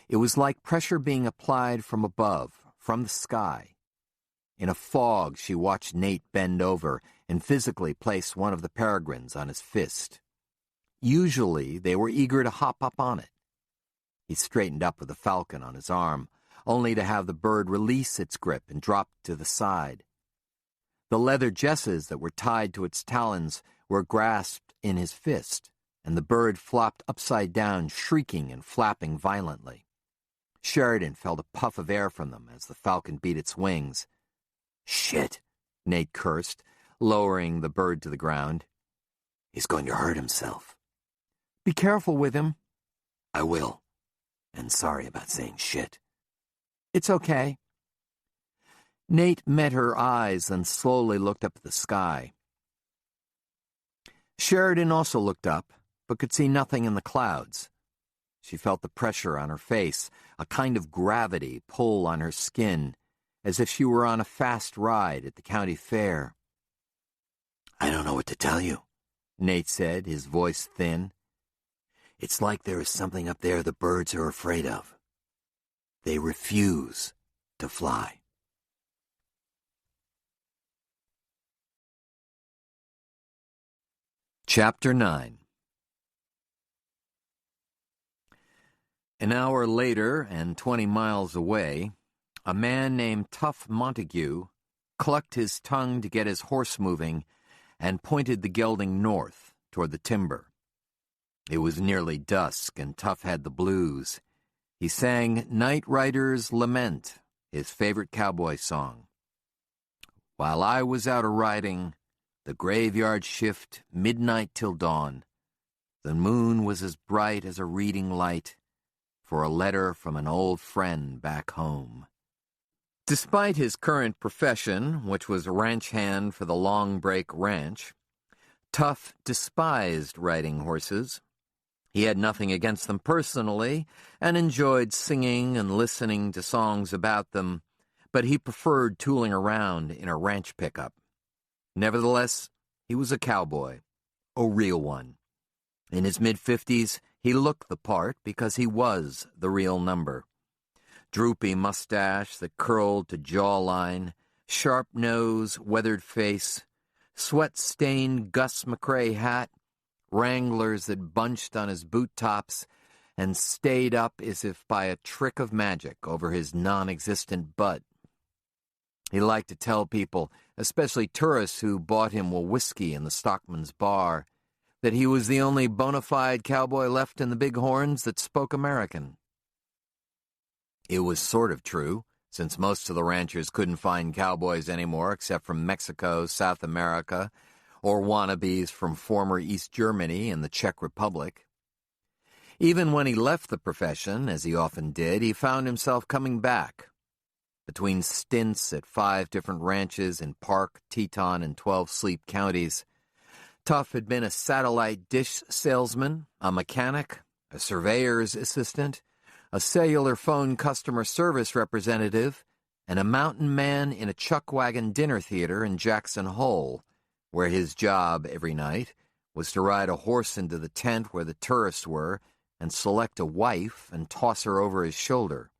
It was like pressure being applied from above, from the sky. In a fog, she watched Nate bend over and physically place one of the peregrines on his fist. Usually, they were eager to hop up on it. He straightened up with the falcon on his arm, only to have the bird release its grip and drop to the side. The leather jesses that were tied to its talons were grasped in his fist, and the bird flopped upside down, shrieking and flapping violently. Sheridan felt a puff of air from them as the falcon beat its wings. Shit, Nate cursed, lowering the bird to the ground. He's going to hurt himself. Be careful with him. I will. And sorry about saying shit. It's okay. Nate met her eyes and slowly looked up at the sky. Sheridan also looked up, but could see nothing in the clouds. She felt the pressure on her face, a kind of gravity pull on her skin, as if she were on a fast ride at the county fair. I don't know what to tell you, Nate said, his voice thin. It's like there is something up there the birds are afraid of. They refuse to fly. Chapter 9. An hour later, and 20 miles away, a man named Tough Montague clucked his tongue to get his horse moving and pointed the gelding north toward the timber. It was nearly dusk, and Tough had the blues. He sang Night Rider's Lament, his favorite cowboy song. While I was out a-riding, the graveyard shift, midnight till dawn. The moon was as bright as a reading light for a letter from an old friend back home. Despite his current profession, which was ranch hand for the Long Break Ranch, Tough despised riding horses. He had nothing against them personally and enjoyed singing and listening to songs about them, but he preferred tooling around in a ranch pickup. Nevertheless, he was a cowboy, a real one. In his mid-50s, he looked the part because he was the real number. Droopy mustache that curled to jawline, sharp nose, weathered face, sweat-stained Gus McCrae hat, wranglers that bunched on his boot tops and stayed up as if by a trick of magic over his non-existent butt. He liked to tell people, especially tourists who bought him a whiskey in the stockman's bar, that he was the only bona fide cowboy left in the Bighorns that spoke American. It was sort of true, since most of the ranchers couldn't find cowboys anymore except from Mexico, South America, or wannabes from former East Germany and the Czech Republic. Even when he left the profession, as he often did, he found himself coming back. Between stints at 5 different ranches in Park, Teton, and 12 Sleep counties, Tough had been a satellite dish salesman, a mechanic, a surveyor's assistant, a cellular phone customer service representative, and a mountain man in a chuck wagon dinner theater in Jackson Hole, where his job every night was to ride a horse into the tent where the tourists were and select a wife and toss her over his shoulder.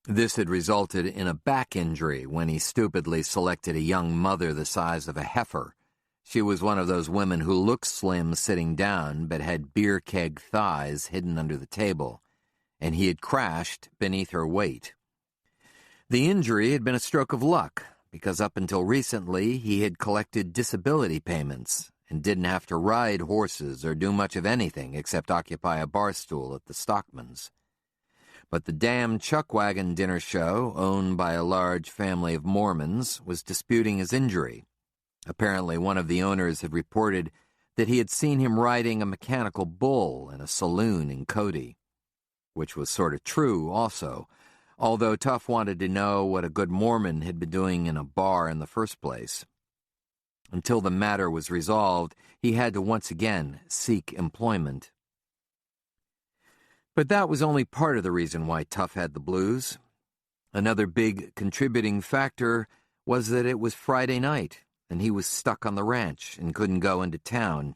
This had resulted in a back injury when he stupidly selected a young mother the size of a heifer. She was one of those women who looked slim sitting down but had beer keg thighs hidden under the table, and he had crashed beneath her weight. The injury had been a stroke of luck, because up until recently he had collected disability payments and didn't have to ride horses or do much of anything except occupy a bar stool at the Stockman's. But the damn chuck wagon dinner show, owned by a large family of Mormons, was disputing his injury. Apparently one of the owners had reported that he had seen him riding a mechanical bull in a saloon in Cody, which was sort of true also, although Tough wanted to know what a good Mormon had been doing in a bar in the first place. Until the matter was resolved, he had to once again seek employment. But that was only part of the reason why Tough had the blues. Another big contributing factor was that it was Friday night, and he was stuck on the ranch and couldn't go into town.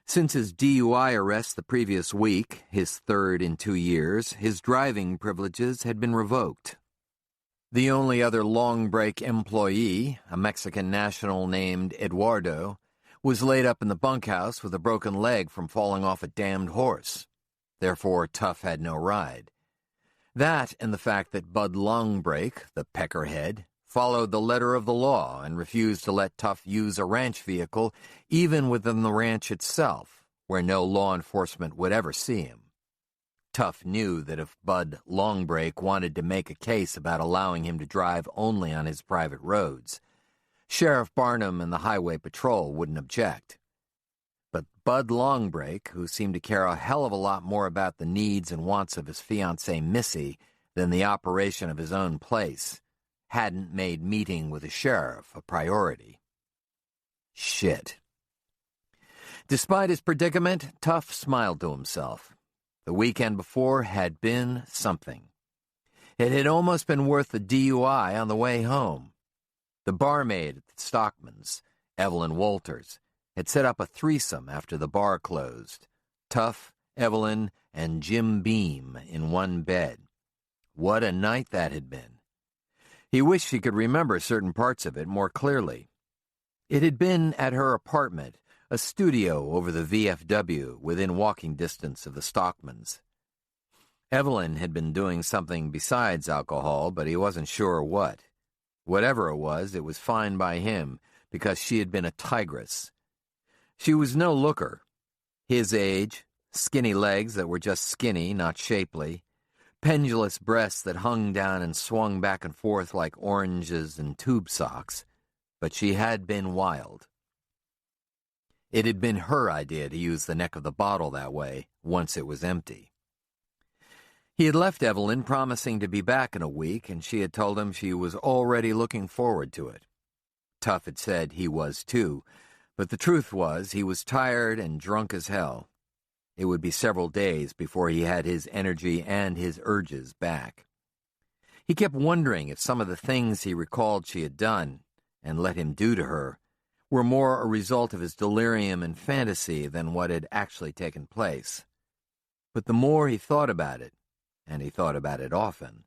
Since his DUI arrest the previous week, his third in 2 years, his driving privileges had been revoked. The only other long break employee, a Mexican national named Eduardo, was laid up in the bunkhouse with a broken leg from falling off a damned horse. Therefore, Tough had no ride. That and the fact that Bud Longbreak, the peckerhead, followed the letter of the law and refused to let Tough use a ranch vehicle even within the ranch itself, where no law enforcement would ever see him. Tough knew that if Bud Longbreak wanted to make a case about allowing him to drive only on his private roads, Sheriff Barnum and the Highway Patrol wouldn't object. But Bud Longbreak, who seemed to care a hell of a lot more about the needs and wants of his fiancée Missy than the operation of his own place, hadn't made meeting with the sheriff a priority. Shit. Despite his predicament, Tough smiled to himself. The weekend before had been something. It had almost been worth the DUI on the way home. The barmaid at the Stockman's, Evelyn Walters, had set up a threesome after the bar closed. Tough, Evelyn, and Jim Beam in one bed. What a night that had been. He wished he could remember certain parts of it more clearly. It had been at her apartment, a studio over the VFW within walking distance of the Stockmans. Evelyn had been doing something besides alcohol, but he wasn't sure what. Whatever it was fine by him, because she had been a tigress. She was no looker. His age, skinny legs that were just skinny, not shapely, pendulous breasts that hung down and swung back and forth like oranges and tube socks, but she had been wild. It had been her idea to use the neck of the bottle that way, once it was empty. He had left Evelyn promising to be back in a week, and she had told him she was already looking forward to it. Tough had said he was too, but the truth was he was tired and drunk as hell. It would be several days before he had his energy and his urges back. He kept wondering if some of the things he recalled she had done, and let him do to her, were more a result of his delirium and fantasy than what had actually taken place. But the more he thought about it, and he thought about it often,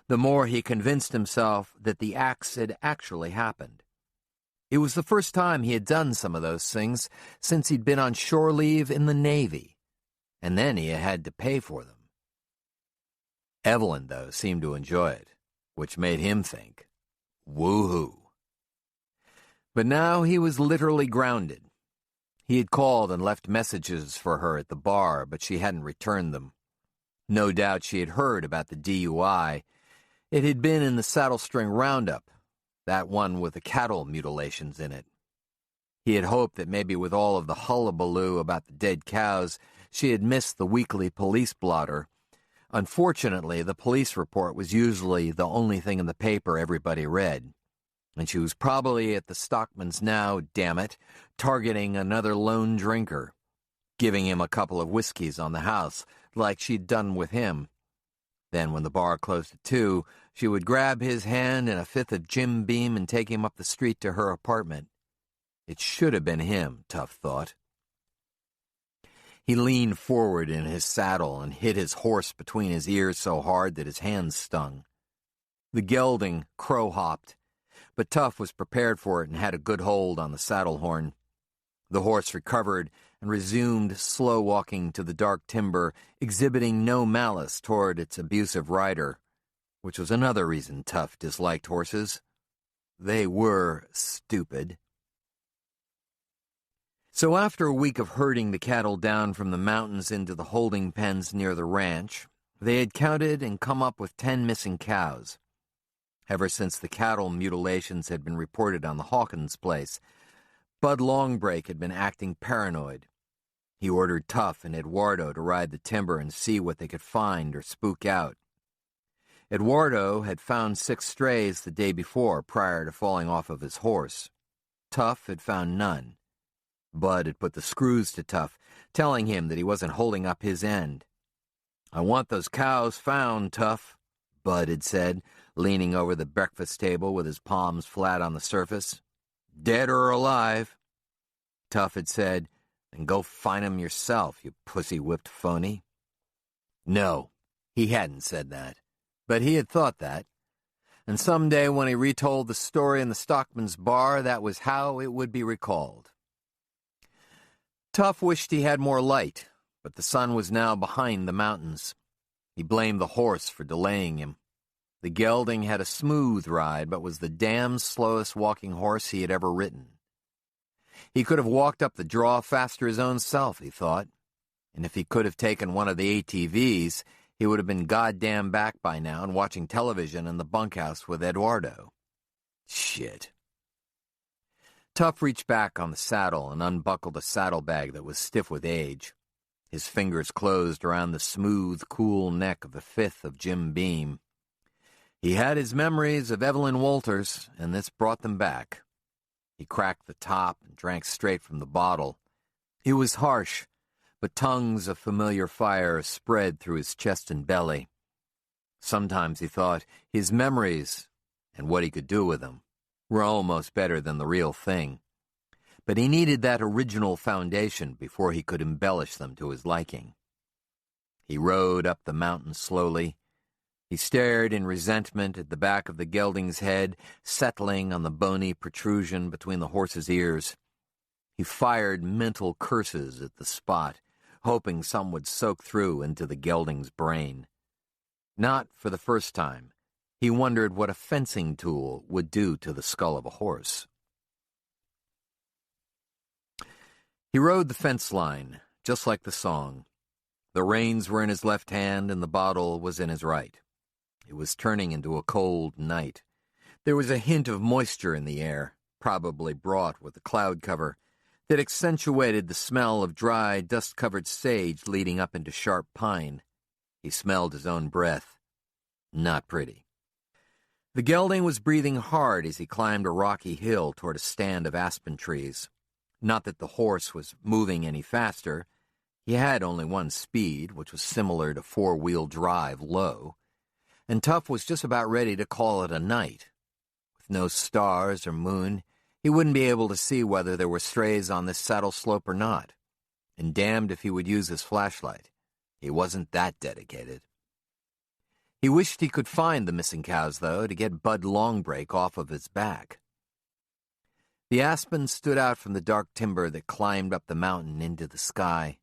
the more he convinced himself that the acts had actually happened. It was the first time he had done some of those things since he'd been on shore leave in the Navy, and then he had to pay for them. Evelyn, though, seemed to enjoy it, which made him think, woo-hoo. But now he was literally grounded. He had called and left messages for her at the bar, but she hadn't returned them. No doubt she had heard about the DUI. It had been in the Saddle String Roundup, that one with the cattle mutilations in it. He had hoped that maybe with all of the hullabaloo about the dead cows, she had missed the weekly police blotter. Unfortunately, the police report was usually the only thing in the paper everybody read. And she was probably at the Stockman's now, damn it, targeting another lone drinker, giving him a couple of whiskeys on the house, like she'd done with him. Then when the bar closed at 2, she would grab his hand and a fifth of Jim Beam and take him up the street to her apartment. It should have been him, Tough thought. He leaned forward in his saddle and hit his horse between his ears so hard that his hands stung. The gelding crow-hopped, but Tough was prepared for it and had a good hold on the saddle horn. The horse recovered and resumed slow walking to the dark timber, exhibiting no malice toward its abusive rider, which was another reason Tough disliked horses. They were stupid. So after a week of herding the cattle down from the mountains into the holding pens near the ranch, they had counted and come up with 10 missing cows. Ever since the cattle mutilations had been reported on the Hawkins place, Bud Longbreak had been acting paranoid. He ordered Tough and Eduardo to ride the timber and see what they could find or spook out. Eduardo had found 6 strays the day before prior to falling off of his horse. Tough had found none. Bud had put the screws to Tough, telling him that he wasn't holding up his end. "I want those cows found, Tough," Bud had said, leaning over the breakfast table with his palms flat on the surface. "Dead or alive." Tough had said, "Then go find 'em yourself, you pussy-whipped phony." No, he hadn't said that, but he had thought that. And someday when he retold the story in the stockman's bar, that was how it would be recalled. Tough wished he had more light, but the sun was now behind the mountains. He blamed the horse for delaying him. The gelding had a smooth ride, but was the damn slowest walking horse he had ever ridden. He could have walked up the draw faster his own self, he thought. And if he could have taken one of the ATVs, he would have been goddamn back by now and watching television in the bunkhouse with Eduardo. Shit. Tough reached back on the saddle and unbuckled a saddlebag that was stiff with age. His fingers closed around the smooth, cool neck of the 5th of Jim Beam. He had his memories of Evelyn Walters, and this brought them back. He cracked the top and drank straight from the bottle. It was harsh, but tongues of familiar fire spread through his chest and belly. Sometimes he thought his memories, and what he could do with them, were almost better than the real thing. But he needed that original foundation before he could embellish them to his liking. He rode up the mountain slowly. He stared in resentment at the back of the gelding's head, settling on the bony protrusion between the horse's ears. He fired mental curses at the spot, hoping some would soak through into the gelding's brain. Not for the first time, he wondered what a fencing tool would do to the skull of a horse. He rode the fence line, just like the song. The reins were in his left hand and the bottle was in his right. It was turning into a cold night. There was a hint of moisture in the air, probably brought with the cloud cover, that accentuated the smell of dry, dust-covered sage leading up into sharp pine. He smelled his own breath. Not pretty. The gelding was breathing hard as he climbed a rocky hill toward a stand of aspen trees. Not that the horse was moving any faster. He had only one speed, which was similar to 4-wheel drive low. And Tough was just about ready to call it a night. With no stars or moon, he wouldn't be able to see whether there were strays on this saddle slope or not. And damned if he would use his flashlight. He wasn't that dedicated. He wished he could find the missing cows, though, to get Bud Longbreak off of his back. The aspen stood out from the dark timber that climbed up the mountain into the sky.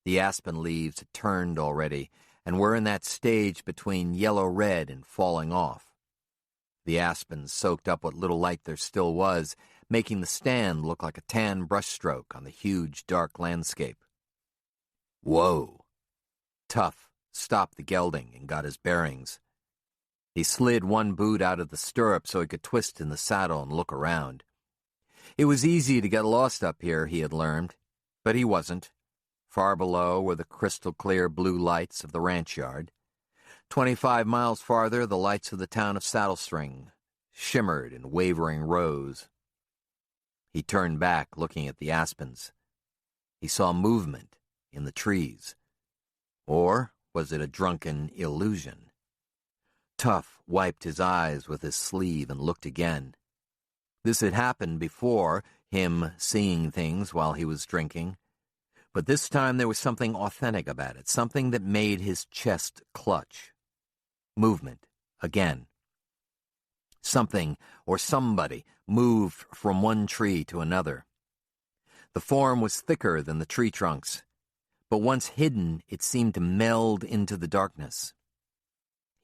The aspen leaves had turned already, and were in that stage between yellow-red and falling off. The aspens soaked up what little light there still was, making the stand look like a tan brushstroke on the huge, dark landscape. Whoa! Tough stopped the gelding and got his bearings. He slid one boot out of the stirrup so he could twist in the saddle and look around. It was easy to get lost up here, he had learned, but he wasn't. Far below were the crystal-clear blue lights of the ranch yard. 25 miles farther, the lights of the town of Saddle String shimmered in wavering rows. He turned back, looking at the aspens. He saw movement in the trees. Or was it a drunken illusion? Tough wiped his eyes with his sleeve and looked again. This had happened before, him seeing things while he was drinking. But this time there was something authentic about it, something that made his chest clutch. Movement, again. Something, or somebody, moved from one tree to another. The form was thicker than the tree trunks, but once hidden, it seemed to meld into the darkness.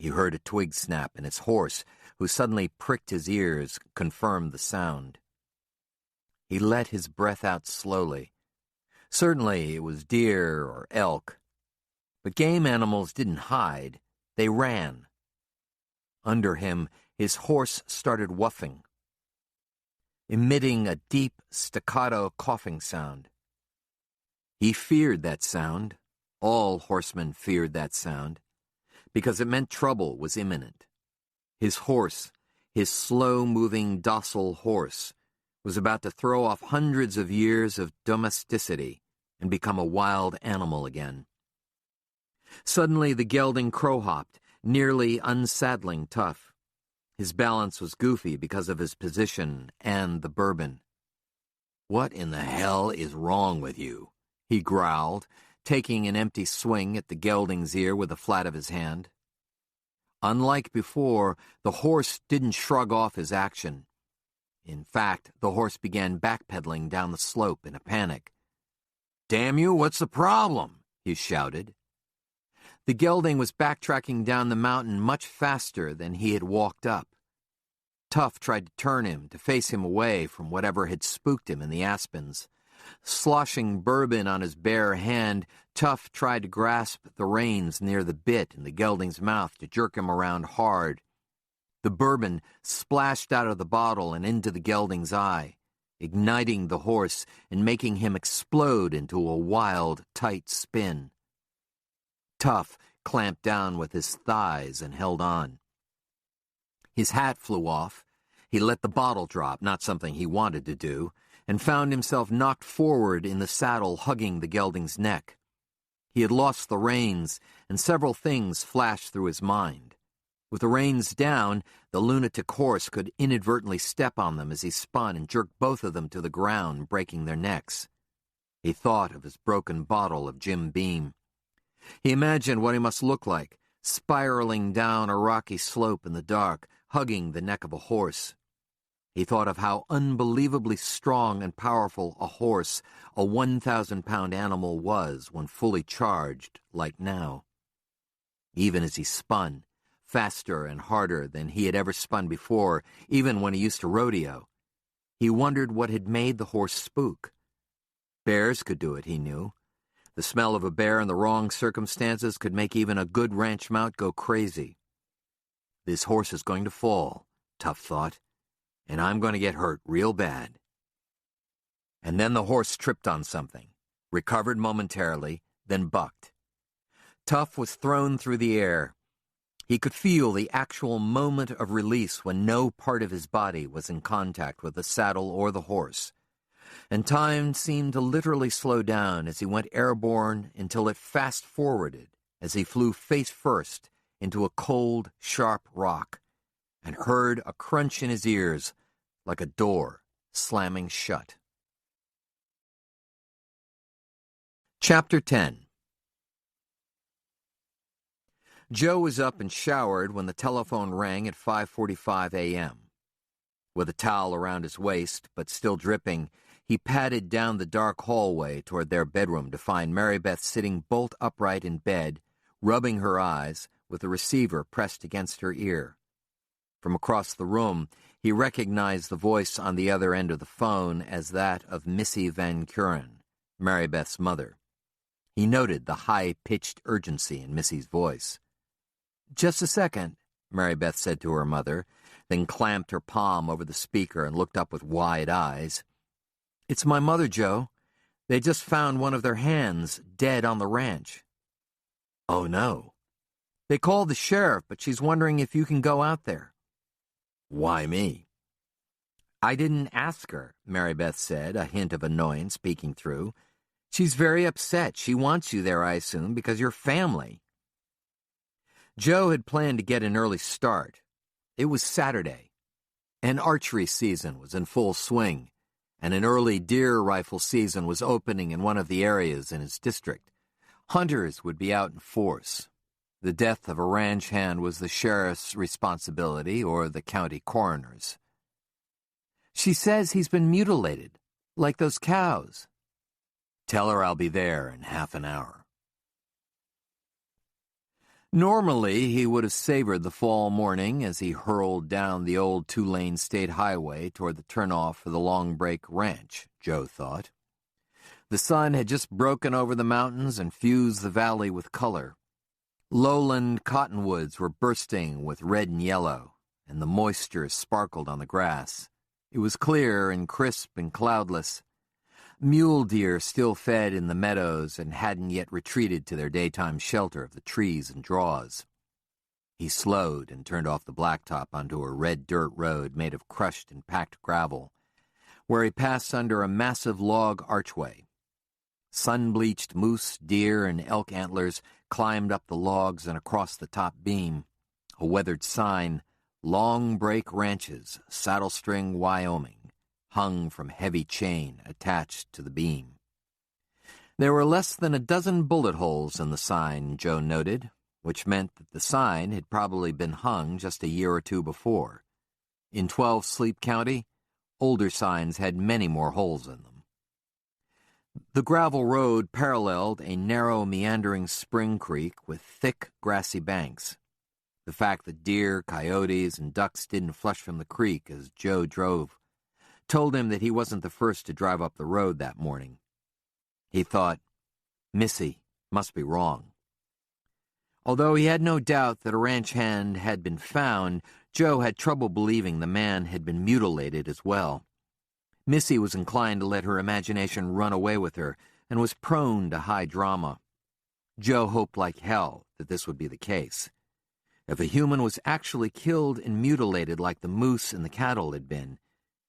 He heard a twig snap, and his horse, who suddenly pricked his ears, confirmed the sound. He let his breath out slowly. Certainly it was deer or elk, but game animals didn't hide, they ran. Under him, his horse started whuffing. emitting a deep, staccato coughing sound. He feared that sound. All horsemen feared that sound, because it meant trouble was imminent. His horse, his slow-moving, docile horse, was about to throw off hundreds of years of domesticity and become a wild animal again. Suddenly the gelding crow-hopped, nearly unsaddling Tough. His balance was goofy because of his position and the bourbon. "What in the hell is wrong with you?" he growled, taking an empty swing at the gelding's ear with the flat of his hand. Unlike before, the horse didn't shrug off his action. In fact, the horse began backpedaling down the slope in a panic. "Damn you, what's the problem?" he shouted. The gelding was backtracking down the mountain much faster than he had walked up. Tough tried to turn him, to face him away from whatever had spooked him in the aspens. Sloshing bourbon on his bare hand, Tough tried to grasp the reins near the bit in the gelding's mouth to jerk him around hard. The bourbon splashed out of the bottle and into the gelding's eye, igniting the horse and making him explode into a wild, tight spin. Tough clamped down with his thighs and held on. His hat flew off. He let the bottle drop, not something he wanted to do, and found himself knocked forward in the saddle, hugging the gelding's neck. He had lost the reins, and several things flashed through his mind. With the reins down, the lunatic horse could inadvertently step on them as he spun and jerked both of them to the ground, breaking their necks. He thought of his broken bottle of Jim Beam. He imagined what he must look like, spiraling down a rocky slope in the dark, hugging the neck of a horse. He thought of how unbelievably strong and powerful a horse, a 1,000-pound animal, was when fully charged, like now. Even as he spun, faster and harder than he had ever spun before, even when he used to rodeo, he wondered what had made the horse spook. Bears could do it, he knew. The smell of a bear in the wrong circumstances could make even a good ranch mount go crazy. "This horse is going to fall," Tough thought, "and I'm going to get hurt real bad." And then the horse tripped on something, recovered momentarily, then bucked. Tough was thrown through the air. He could feel the actual moment of release when no part of his body was in contact with the saddle or the horse, and time seemed to literally slow down as he went airborne until it fast-forwarded as he flew face-first into a cold, sharp rock and heard a crunch in his ears like a door slamming shut. Chapter 10. Joe was up and showered when the telephone rang at 5:45 a.m. With a towel around his waist, but still dripping, he padded down the dark hallway toward their bedroom to find Mary Beth sitting bolt upright in bed, rubbing her eyes, with the receiver pressed against her ear. From across the room, he recognized the voice on the other end of the phone as that of Missy Van Curen, Mary Beth's mother. He noted the high-pitched urgency in Missy's voice. "Just a second," Mary Beth said to her mother, then clamped her palm over the speaker and looked up with wide eyes. "It's my mother, Joe. They just found one of their hands dead on the ranch." "Oh, no." "They called the sheriff, but she's wondering if you can go out there." "Why me?" "I didn't ask her," Mary Beth said, a hint of annoyance peeking through. "She's very upset. She wants you there, I assume, because you're family." Joe had planned to get an early start. It was Saturday, and archery season was in full swing, and an early deer rifle season was opening in one of the areas in his district. Hunters would be out in force. The death of a ranch hand was the sheriff's responsibility or the county coroner's. "She says he's been mutilated, like those cows." "Tell her I'll be there in half an hour." Normally, he would have savored the fall morning as he hurled down the old two-lane state highway toward the turnoff for the Long Break Ranch, Joe thought. The sun had just broken over the mountains and fused the valley with color. Lowland cottonwoods were bursting with red and yellow, and the moisture sparkled on the grass. It was clear and crisp and cloudless. Mule deer still fed in the meadows and hadn't yet retreated to their daytime shelter of the trees and draws. He slowed and turned off the blacktop onto a red dirt road made of crushed and packed gravel, where he passed under a massive log archway. Sun-bleached moose, deer, and elk antlers climbed up the logs and across the top beam. A weathered sign, "Long Break Ranches, Saddle String, Wyoming," hung from heavy chain attached to the beam. There were less than a dozen bullet holes in the sign, Joe noted, which meant that the sign had probably been hung just a year or two before. In 12 Sleep County, older signs had many more holes in them. The gravel road paralleled a narrow, meandering spring creek with thick, grassy banks. The fact that deer, coyotes, and ducks didn't flush from the creek as Joe drove told him that he wasn't the first to drive up the road that morning. He thought, Missy must be wrong. Although he had no doubt that a ranch hand had been found, Joe had trouble believing the man had been mutilated as well. Missy was inclined to let her imagination run away with her and was prone to high drama. Joe hoped like hell that this would be the case. If a human was actually killed and mutilated like the moose and the cattle had been,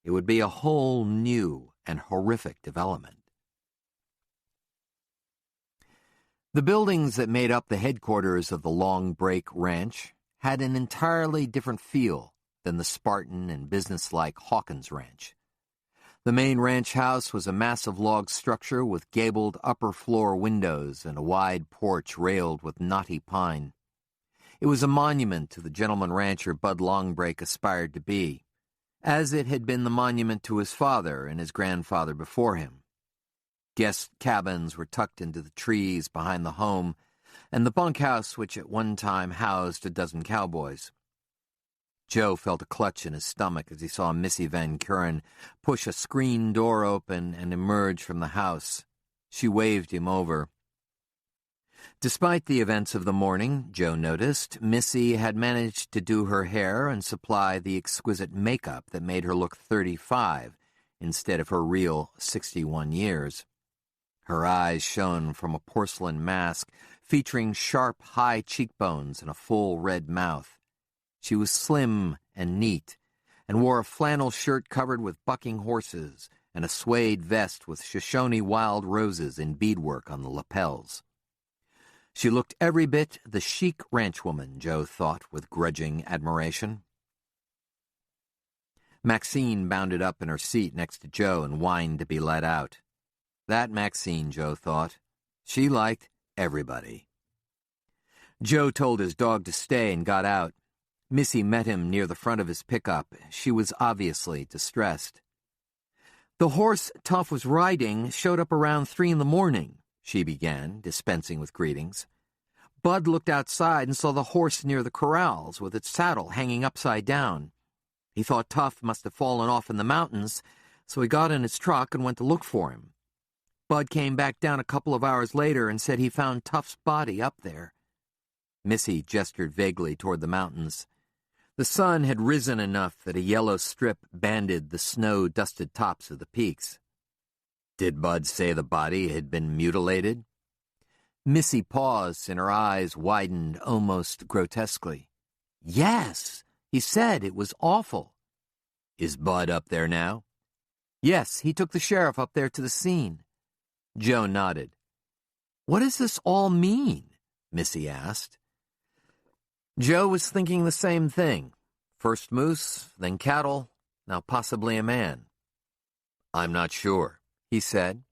it would be a whole new and horrific development. The buildings that made up the headquarters of the Long Break Ranch had an entirely different feel than the Spartan and businesslike Hawkins Ranch. The main ranch house was a massive log structure with gabled upper-floor windows and a wide porch railed with knotty pine. It was a monument to the gentleman rancher Bud Longbreak aspired to be, as it had been the monument to his father and his grandfather before him. Guest cabins were tucked into the trees behind the home, and the bunkhouse which at one time housed a dozen cowboys. Joe felt a clutch in his stomach as he saw Missy Van Kuren push a screen door open and emerge from the house. She waved him over. Despite the events of the morning, Joe noticed, Missy had managed to do her hair and supply the exquisite makeup that made her look 35 instead of her real 61 years. Her eyes shone from a porcelain mask featuring sharp, high cheekbones and a full red mouth. She was slim and neat, and wore a flannel shirt covered with bucking horses and a suede vest with Shoshone wild roses in beadwork on the lapels. She looked every bit the chic ranchwoman, Joe thought with grudging admiration. Maxine bounded up in her seat next to Joe and whined to be let out. That Maxine, Joe thought. She liked everybody. Joe told his dog to stay and got out. Missy met him near the front of his pickup. She was obviously distressed. The horse Tough was riding showed up around 3 a.m, she began, dispensing with greetings. Bud looked outside and saw the horse near the corrals with its saddle hanging upside down. He thought Tough must have fallen off in the mountains, so he got in his truck and went to look for him. Bud came back down a couple of hours later and said he found Tough's body up there. Missy gestured vaguely toward the mountains. The sun had risen enough that a yellow strip banded the snow-dusted tops of the peaks. Did Bud say the body had been mutilated? Missy paused and her eyes widened almost grotesquely. Yes, he said it was awful. Is Bud up there now? Yes, he took the sheriff up there to the scene. Joe nodded. What does this all mean? Missy asked. Joe was thinking the same thing. First moose, then cattle, now possibly a man. I'm not sure, he said.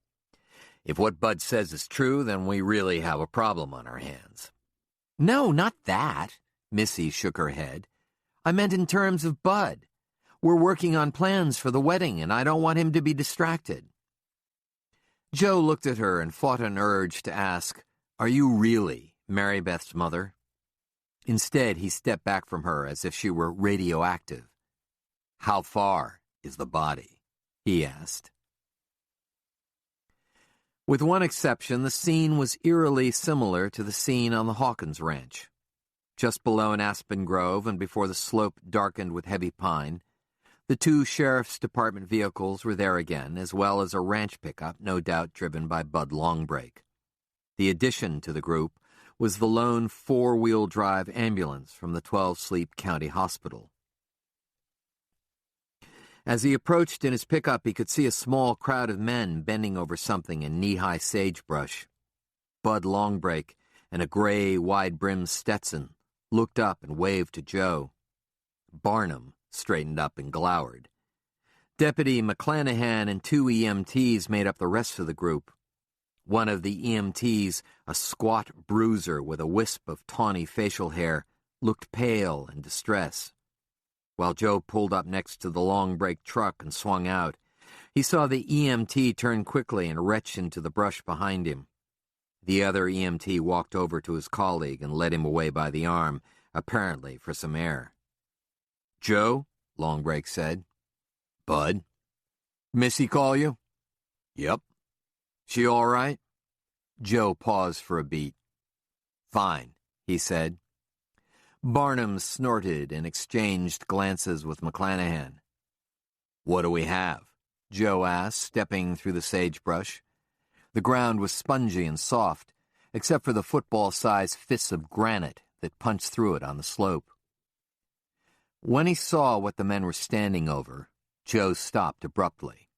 If what Bud says is true, then we really have a problem on our hands. No, not that, Missy shook her head. I meant in terms of Bud. We're working on plans for the wedding, and I don't want him to be distracted. Joe looked at her and fought an urge to ask, Are you really Mary Beth's mother? Instead, he stepped back from her as if she were radioactive. How far is the body? He asked. With one exception, the scene was eerily similar to the scene on the Hawkins Ranch. Just below an aspen grove and before the slope darkened with heavy pine, The 2 sheriff's department vehicles were there again, as well as a ranch pickup, no doubt driven by Bud Longbreak. The addition to the group was the lone 4-wheel drive ambulance from the 12 Sleep County Hospital. As he approached in his pickup, he could see a small crowd of men bending over something in knee-high sagebrush. Bud Longbreak, in a gray, wide-brimmed Stetson, looked up and waved to Joe. Barnum straightened up and glowered. Deputy McClanahan and 2 EMTs made up the rest of the group. One of the EMTs, a squat bruiser with a wisp of tawny facial hair, looked pale and distressed. While Joe pulled up next to the Longbreak truck and swung out, he saw the EMT turn quickly and retch into the brush behind him. The other EMT walked over to his colleague and led him away by the arm, apparently for some air. "Joe," Longbreak said. "Bud." "Missy call you?" "Yep." "She all right?" Joe paused for a beat. "Fine," he said. Barnum snorted and exchanged glances with McClanahan. "What do we have?" Joe asked, stepping through the sagebrush. The ground was spongy and soft, except for the football-sized fists of granite that punched through it on the slope. When he saw what the men were standing over, Joe stopped abruptly.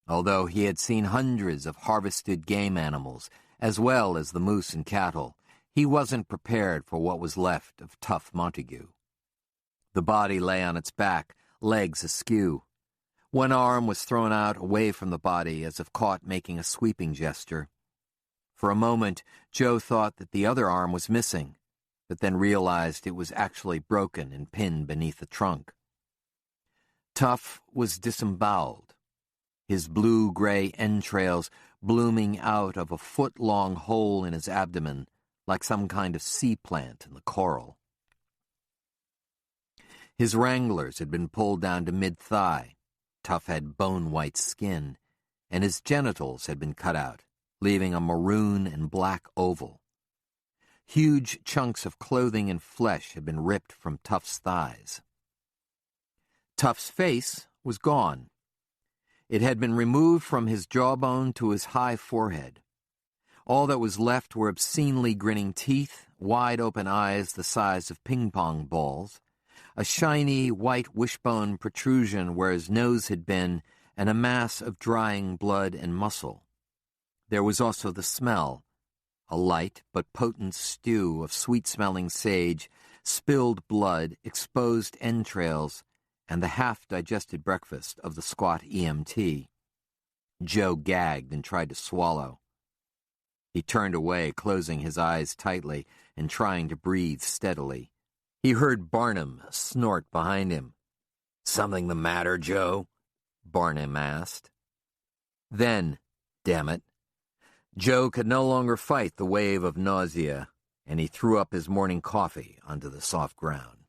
Although he had seen hundreds of harvested game animals, as well as the moose and cattle, he wasn't prepared for what was left of tough Montague. The body lay on its back, legs askew. One arm was thrown out away from the body as if caught making a sweeping gesture. For a moment, Joe thought that the other arm was missing, but then realized it was actually broken and pinned beneath the trunk. Tough was disemboweled, his blue-gray entrails blooming out of a foot-long hole in his abdomen, like some kind of sea plant in the coral. His wranglers had been pulled down to mid-thigh. Tough had bone-white skin, and his genitals had been cut out, leaving a maroon and black oval. Huge chunks of clothing and flesh had been ripped from Tough's thighs. Tough's face was gone. It had been removed from his jawbone to his high forehead. All that was left were obscenely grinning teeth, wide-open eyes the size of ping-pong balls, a shiny white wishbone protrusion where his nose had been, and a mass of drying blood and muscle. There was also the smell, a light but potent stew of sweet-smelling sage, spilled blood, exposed entrails, and the half-digested breakfast of the squat EMT. Joe gagged and tried to swallow. He turned away, closing his eyes tightly and trying to breathe steadily. He heard Barnum snort behind him. "Something the matter, Joe?" Barnum asked. Then, damn it, Joe could no longer fight the wave of nausea, and he threw up his morning coffee onto the soft ground.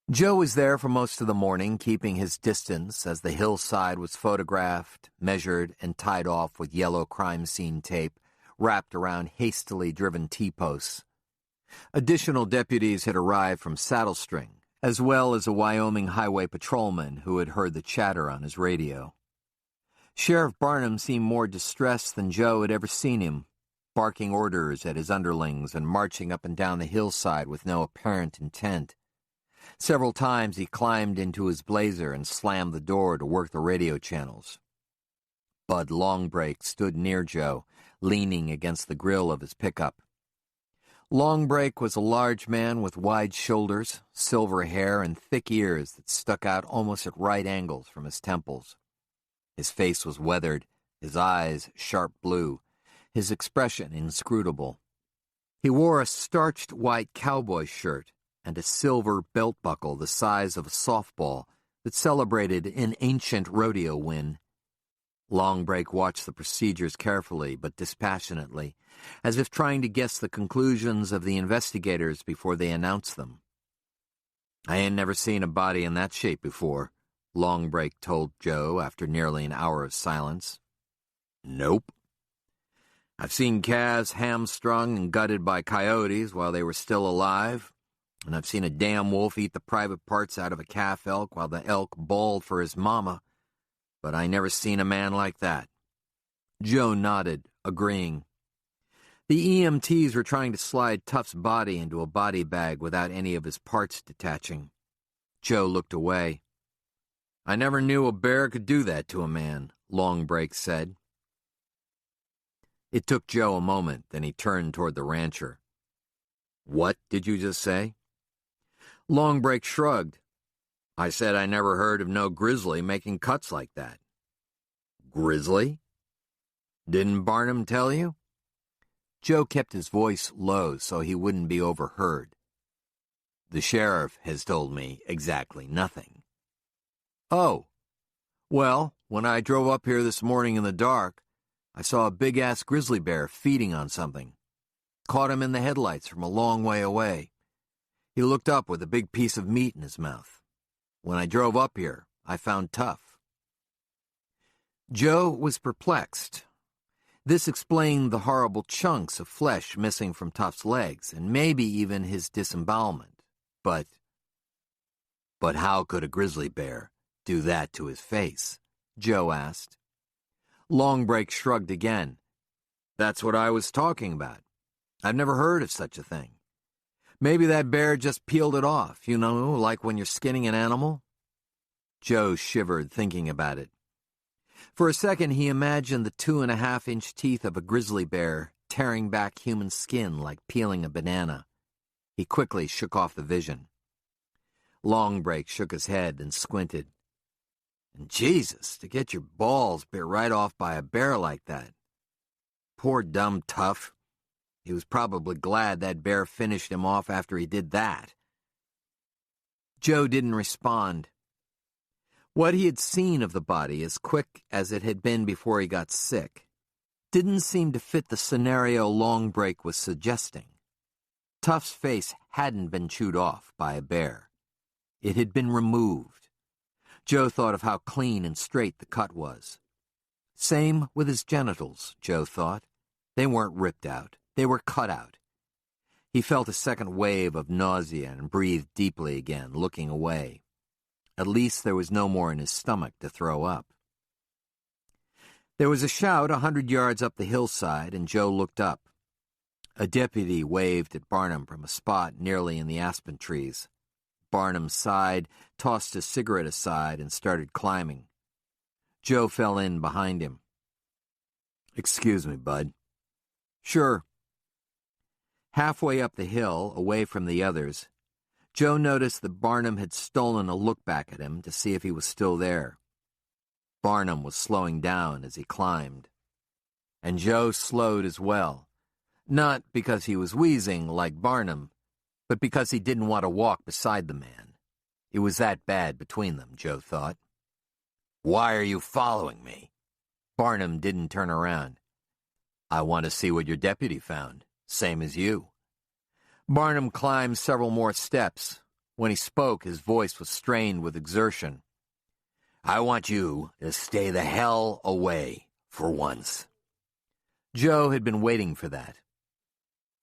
Joe was there for most of the morning, keeping his distance as the hillside was photographed, measured, and tied off with yellow crime scene tape wrapped around hastily driven T-posts. Additional deputies had arrived from Saddle String, as well as a Wyoming highway patrolman who had heard the chatter on his radio. Sheriff Barnum seemed more distressed than Joe had ever seen him, barking orders at his underlings and marching up and down the hillside with no apparent intent. Several times he climbed into his blazer and slammed the door to work the radio channels. Bud Longbreak stood near Joe, leaning against the grill of his pickup. Longbreak was a large man with wide shoulders, silver hair, and thick ears that stuck out almost at right angles from his temples. His face was weathered, his eyes sharp blue, his expression inscrutable. He wore a starched white cowboy shirt and a silver belt buckle the size of a softball that celebrated an ancient rodeo win. Longbreak watched the procedures carefully but dispassionately, as if trying to guess the conclusions of the investigators before they announced them. "I ain't never seen a body in that shape before," Longbreak told Joe after nearly an hour of silence. "Nope. I've seen calves hamstrung and gutted by coyotes while they were still alive, And I've seen a damn wolf eat the private parts out of a calf elk while the elk bawled for his mama, but I never seen a man like that." Joe nodded, agreeing. The EMTs were trying to slide Tuff's body into a body bag without any of his parts detaching. Joe looked away. "I never knew a bear could do that to a man," Longbreak said. It took Joe a moment, then he turned toward the rancher. "What did you just say?" Longbreak shrugged. "I said I never heard of no grizzly making cuts like that." "Grizzly? Didn't Barnum tell you?" Joe kept his voice low so he wouldn't be overheard. "The sheriff has told me exactly nothing." "Oh. Well, when I drove up here this morning in the dark, I saw a big-ass grizzly bear feeding on something. Caught him in the headlights from a long way away. He looked up with a big piece of meat in his mouth. When I drove up here, I found Tuff." Joe was perplexed. This explained the horrible chunks of flesh missing from Tuff's legs, and maybe even his disembowelment. But how could a grizzly bear do that to his face? Joe asked. Longbreak shrugged again. "That's what I was talking about. I've never heard of such a thing. Maybe that bear just peeled it off, you know, like when you're skinning an animal." Joe shivered thinking about it. For a second he imagined the 2.5-inch teeth of a grizzly bear tearing back human skin like peeling a banana. He quickly shook off the vision. Longbreak shook his head and squinted. "And Jesus, to get your balls bit right off by a bear like that. Poor dumb Tuff. He was probably glad that bear finished him off after he did that." Joe didn't respond. What he had seen of the body, as quick as it had been before he got sick, didn't seem to fit the scenario Longbreak was suggesting. Tuff's face hadn't been chewed off by a bear. It had been removed. Joe thought of how clean and straight the cut was. Same with his genitals, Joe thought. They weren't ripped out. They were cut out. He felt a second wave of nausea and breathed deeply again, looking away. At least there was no more in his stomach to throw up. There was a shout 100 yards up the hillside, and Joe looked up. A deputy waved at Barnum from a spot nearly in the aspen trees. Barnum sighed, tossed his cigarette aside, and started climbing. Joe fell in behind him. "Excuse me, bud." "Sure." Halfway up the hill, away from the others, Joe noticed that Barnum had stolen a look back at him to see if he was still there. Barnum was slowing down as he climbed. And Joe slowed as well, not because he was wheezing like Barnum, but because he didn't want to walk beside the man. It was that bad between them, Joe thought. "Why are you following me?" Barnum didn't turn around. "I want to see what your deputy found, same as you." Barnum climbed several more steps. When he spoke, his voice was strained with exertion. "I want you to stay the hell away for once." Joe had been waiting for that.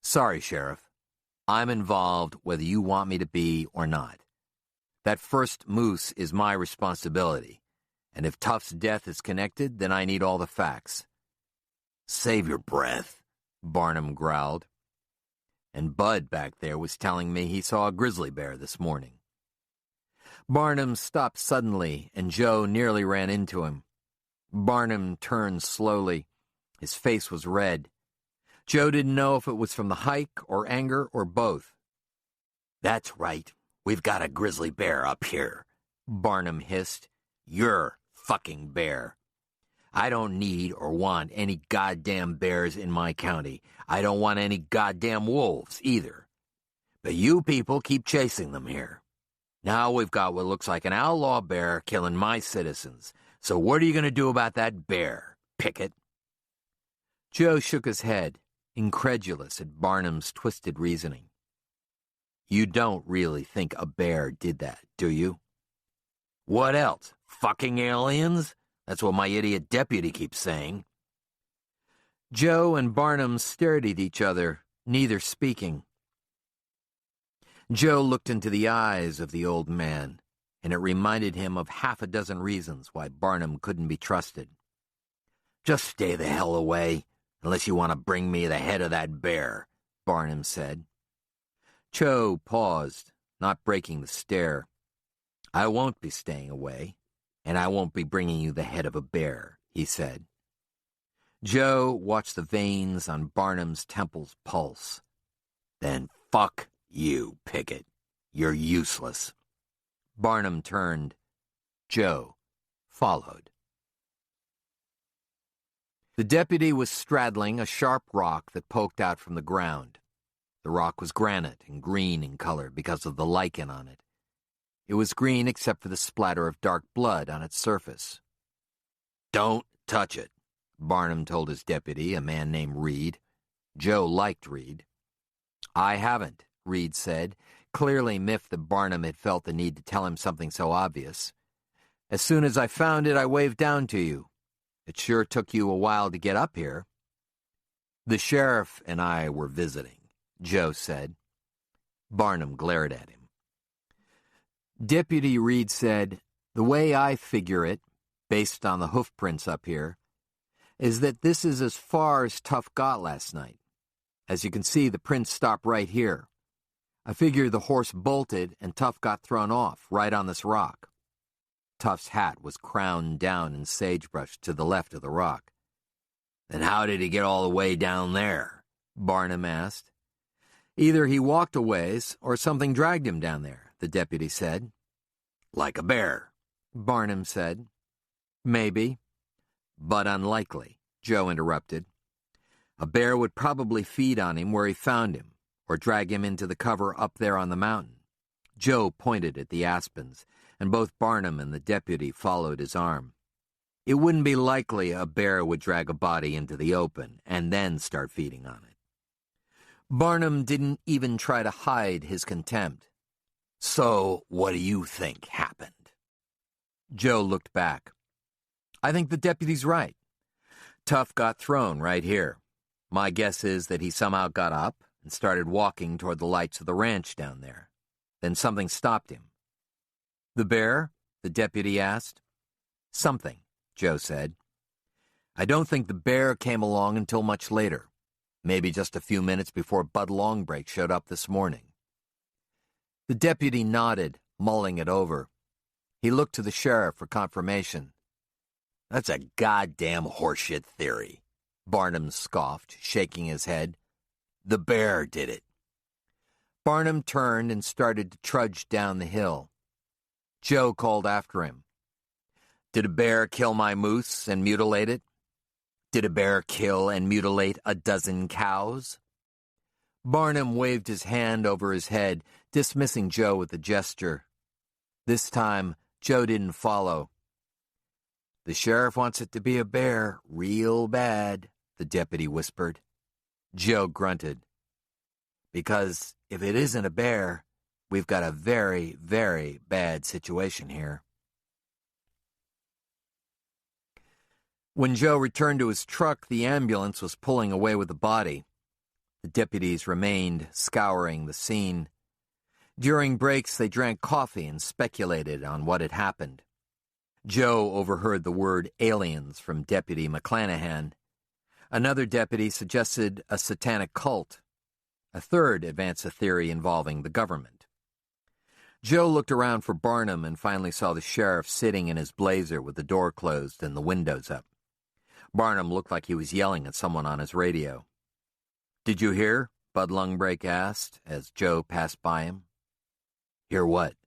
"Sorry, Sheriff. I'm involved whether you want me to be or not. That first moose is my responsibility, and if Tuff's death is connected, then I need all the facts." "Save your breath," Barnum growled. "And Bud back there was telling me he saw a grizzly bear this morning." Barnum stopped suddenly, and Joe nearly ran into him. Barnum turned slowly. His face was red. Joe didn't know if it was from the hike or anger or both. "That's right. We've got a grizzly bear up here," Barnum hissed. "You're fucking bear. I don't need or want any goddamn bears in my county. I don't want any goddamn wolves either. But you people keep chasing them here. Now we've got what looks like an outlaw bear killing my citizens. So what are you going to do about that bear, Pickett?" Joe shook his head, incredulous at Barnum's twisted reasoning. "You don't really think a bear did that, do you?" "What else? Fucking aliens? That's what my idiot deputy keeps saying." Joe and Barnum stared at each other, neither speaking. Joe looked into the eyes of the old man, and it reminded him of half a dozen reasons why Barnum couldn't be trusted. "Just stay the hell away, unless you want to bring me the head of that bear," Barnum said. Joe paused, not breaking the stare. "I won't be staying away, and I won't be bringing you the head of a bear," he said. Joe watched the veins on Barnum's temples pulse. "Then fuck you, Pickett. You're useless." Barnum turned. Joe followed. The deputy was straddling a sharp rock that poked out from the ground. The rock was granite and green in color because of the lichen on it. It was green except for the splatter of dark blood on its surface. "Don't touch it," Barnum told his deputy, a man named Reed. Joe liked Reed. "I haven't," Reed said, clearly miffed that Barnum had felt the need to tell him something so obvious. "As soon as I found it, I waved down to you. It sure took you a while to get up here." "The sheriff and I were visiting," Joe said. Barnum glared at him. Deputy Reed said, "The way I figure it, based on the hoof prints up here, is that this is as far as Tough got last night. As you can see, the prints stop right here. I figure the horse bolted and Tough got thrown off, right on this rock." Tough's hat was crowned down in sagebrush to the left of the rock. "Then how did he get all the way down there?" Barnum asked. "Either he walked a ways or something dragged him down there," the deputy said. "Like a bear," Barnum said. "Maybe, but unlikely," Joe interrupted. "A bear would probably feed on him where he found him, or drag him into the cover up there on the mountain." Joe pointed at the aspens, and both Barnum and the deputy followed his arm. It wouldn't be likely a bear would drag a body into the open and then start feeding on it. Barnum didn't even try to hide his contempt. "So, what do you think happened?" Joe looked back. "I think the deputy's right. Tough got thrown right here. My guess is that he somehow got up and started walking toward the lights of the ranch down there. Then something stopped him." "The bear?" the deputy asked. "Something," Joe said. "I don't think the bear came along until much later, maybe just a few minutes before Bud Longbreak showed up this morning." The deputy nodded, mulling it over. He looked to the sheriff for confirmation. "That's a goddamn horseshit theory," Barnum scoffed, shaking his head. "The bear did it." Barnum turned and started to trudge down the hill. Joe called after him. "Did a bear kill my moose and mutilate it? Did a bear kill and mutilate a dozen cows?" Barnum waved his hand over his head, dismissing Joe with a gesture. This time, Joe didn't follow. "The sheriff wants it to be a bear real bad," the deputy whispered. Joe grunted. "Because if it isn't a bear, we've got a very, very bad situation here." When Joe returned to his truck, the ambulance was pulling away with the body. The deputies remained scouring the scene. During breaks, they drank coffee and speculated on what had happened. Joe overheard the word aliens from Deputy McClanahan. Another deputy suggested a satanic cult. A third advanced a theory involving the government. Joe looked around for Barnum and finally saw the sheriff sitting in his blazer with the door closed and the windows up. Barnum looked like he was yelling at someone on his radio. "Did you hear?" Bud Longbreak asked as Joe passed by him. "Hear what?"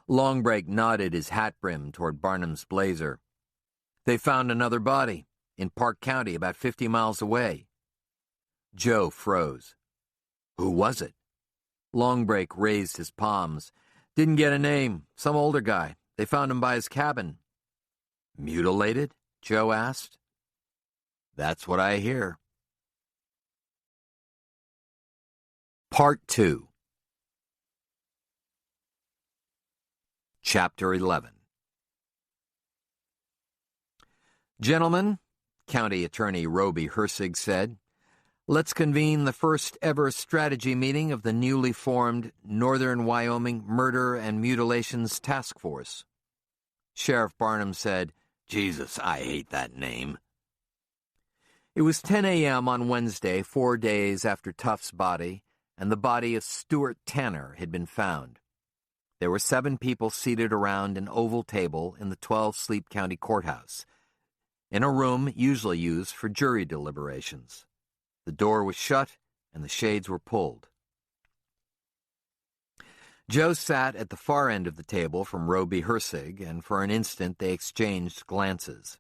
Longbreak nodded his hat brim toward Barnum's blazer. "They found another body in Park County about 50 miles away." Joe froze. "Who was it?" Longbreak raised his palms. "Didn't get a name. Some older guy. They found him by his cabin." "Mutilated?" Joe asked. "That's what I hear." Part 2. Chapter 11. "Gentlemen," County Attorney Roby Hersig said, Let's convene the first ever strategy meeting of the newly formed Northern Wyoming Murder and Mutilations Task Force. Sheriff Barnum said, "Jesus, I hate that name." It was 10 a.m. on Wednesday, 4 days after Tuff's body, and the body of Stuart Tanner had been found. There were 7 people seated around an oval table in the 12 Sleep County Courthouse, in a room usually used for jury deliberations. The door was shut, and the shades were pulled. Joe sat at the far end of the table from Roby Hersig, and for an instant they exchanged glances.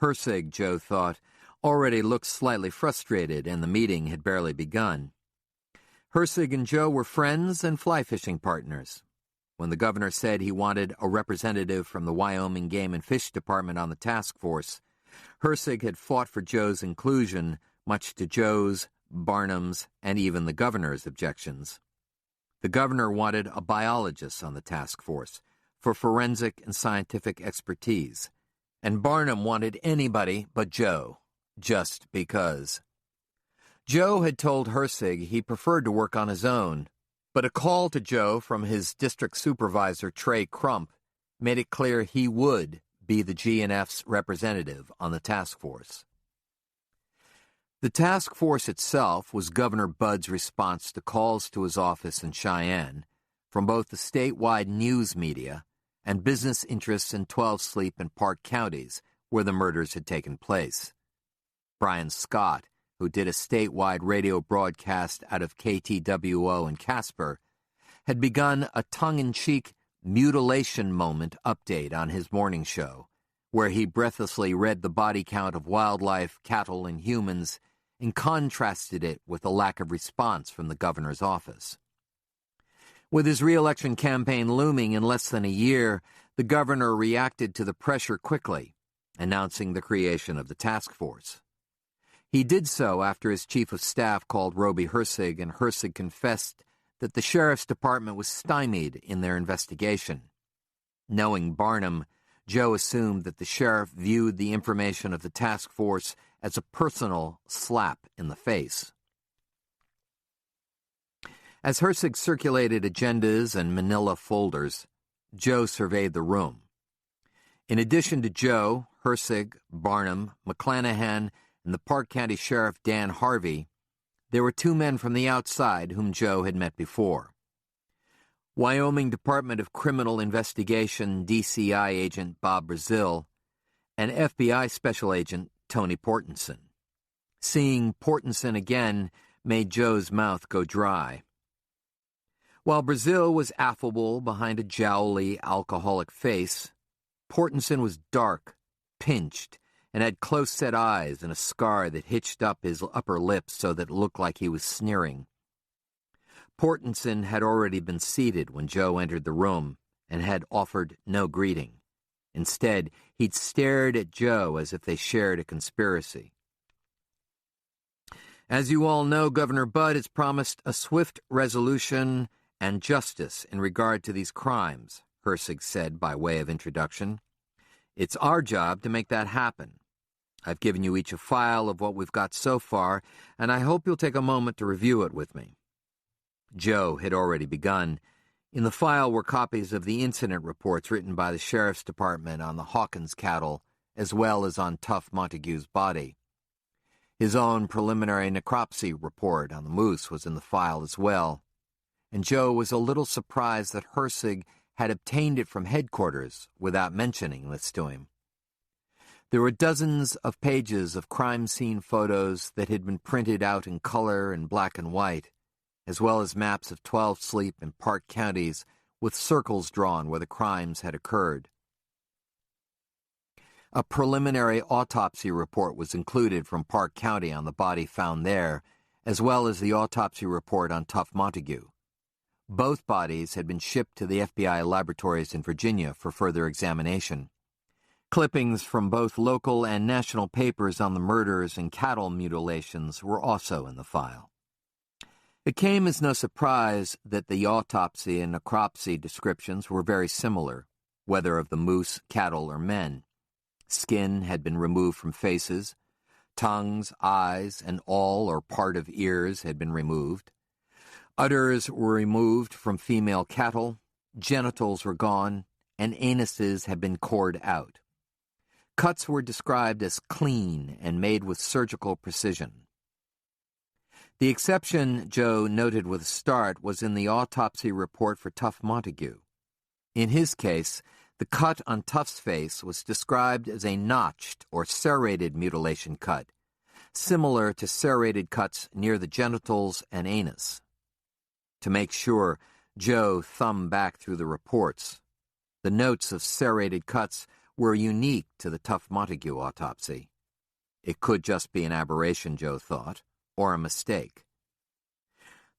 Hersig, Joe thought, already looked slightly frustrated, and the meeting had barely begun. Hersig and Joe were friends and fly-fishing partners. When the governor said he wanted a representative from the Wyoming Game and Fish Department on the task force, Hersig had fought for Joe's inclusion, much to Joe's, Barnum's, and even the governor's objections. The governor wanted a biologist on the task force for forensic and scientific expertise, and Barnum wanted anybody but Joe, just because. Joe had told Hersig he preferred to work on his own, but a call to Joe from his district supervisor, Trey Crump, made it clear he would be the G&F's representative on the task force. The task force itself was Governor Budd's response to calls to his office in Cheyenne from both the statewide news media and business interests in 12 Sleep and Park counties where the murders had taken place. Brian Scott, who did a statewide radio broadcast out of KTWO in Casper, had begun a tongue-in-cheek mutilation moment update on his morning show, where he breathlessly read the body count of wildlife, cattle, and humans and contrasted it with a lack of response from the governor's office. With his re-election campaign looming in less than a year, the governor reacted to the pressure quickly, announcing the creation of the task force. He did so after his chief of staff called Roby Hersig, and Hersig confessed that the sheriff's department was stymied in their investigation. Knowing Barnum, Joe assumed that the sheriff viewed the information of the task force as a personal slap in the face. As Hersig circulated agendas and manila folders, Joe surveyed the room. In addition to Joe, Hersig, Barnum, McClanahan, and the Park County Sheriff Dan Harvey, there were 2 men from the outside whom Joe had met before. Wyoming Department of Criminal Investigation DCI agent Bob Brazil and FBI Special Agent Tony Portenson. Seeing Portenson again made Joe's mouth go dry. While Brazil was affable behind a jowly, alcoholic face, Portenson was dark, pinched, and had close-set eyes and a scar that hitched up his upper lip so that it looked like he was sneering. Portenson had already been seated when Joe entered the room and had offered no greeting. Instead, he'd stared at Joe as if they shared a conspiracy. As you all know, Governor Budd has promised a swift resolution and justice in regard to these crimes, Hersig said by way of introduction. It's our job to make that happen. I've given you each a file of what we've got so far, and I hope you'll take a moment to review it with me. Joe had already begun. In the file were copies of the incident reports written by the Sheriff's Department on the Hawkins cattle, as well as on Tuff Montague's body. His own preliminary necropsy report on the moose was in the file as well, and Joe was a little surprised that Hersig had obtained it from headquarters without mentioning this to him. There were dozens of pages of crime scene photos that had been printed out in color and black and white, as well as maps of 12 Sleep and Park counties with circles drawn where the crimes had occurred. A preliminary autopsy report was included from Park County on the body found there, as well as the autopsy report on Tuff Montague. Both bodies had been shipped to the FBI laboratories in Virginia for further examination. Clippings from both local and national papers on the murders and cattle mutilations were also in the file. It came as no surprise that the autopsy and necropsy descriptions were very similar, whether of the moose, cattle, or men. Skin had been removed from faces. Tongues, eyes, and all or part of ears had been removed. Udders were removed from female cattle, genitals were gone, and anuses had been cored out. Cuts were described as clean and made with surgical precision. The exception Joe noted with a start was in the autopsy report for Tough Montague. In his case, the cut on Tough's face was described as a notched or serrated mutilation cut, similar to serrated cuts near the genitals and anus. To make sure, Joe thumbed back through the reports. The notes of serrated cuts were unique to the Tough Montague autopsy. It could just be an aberration, Joe thought, or a mistake.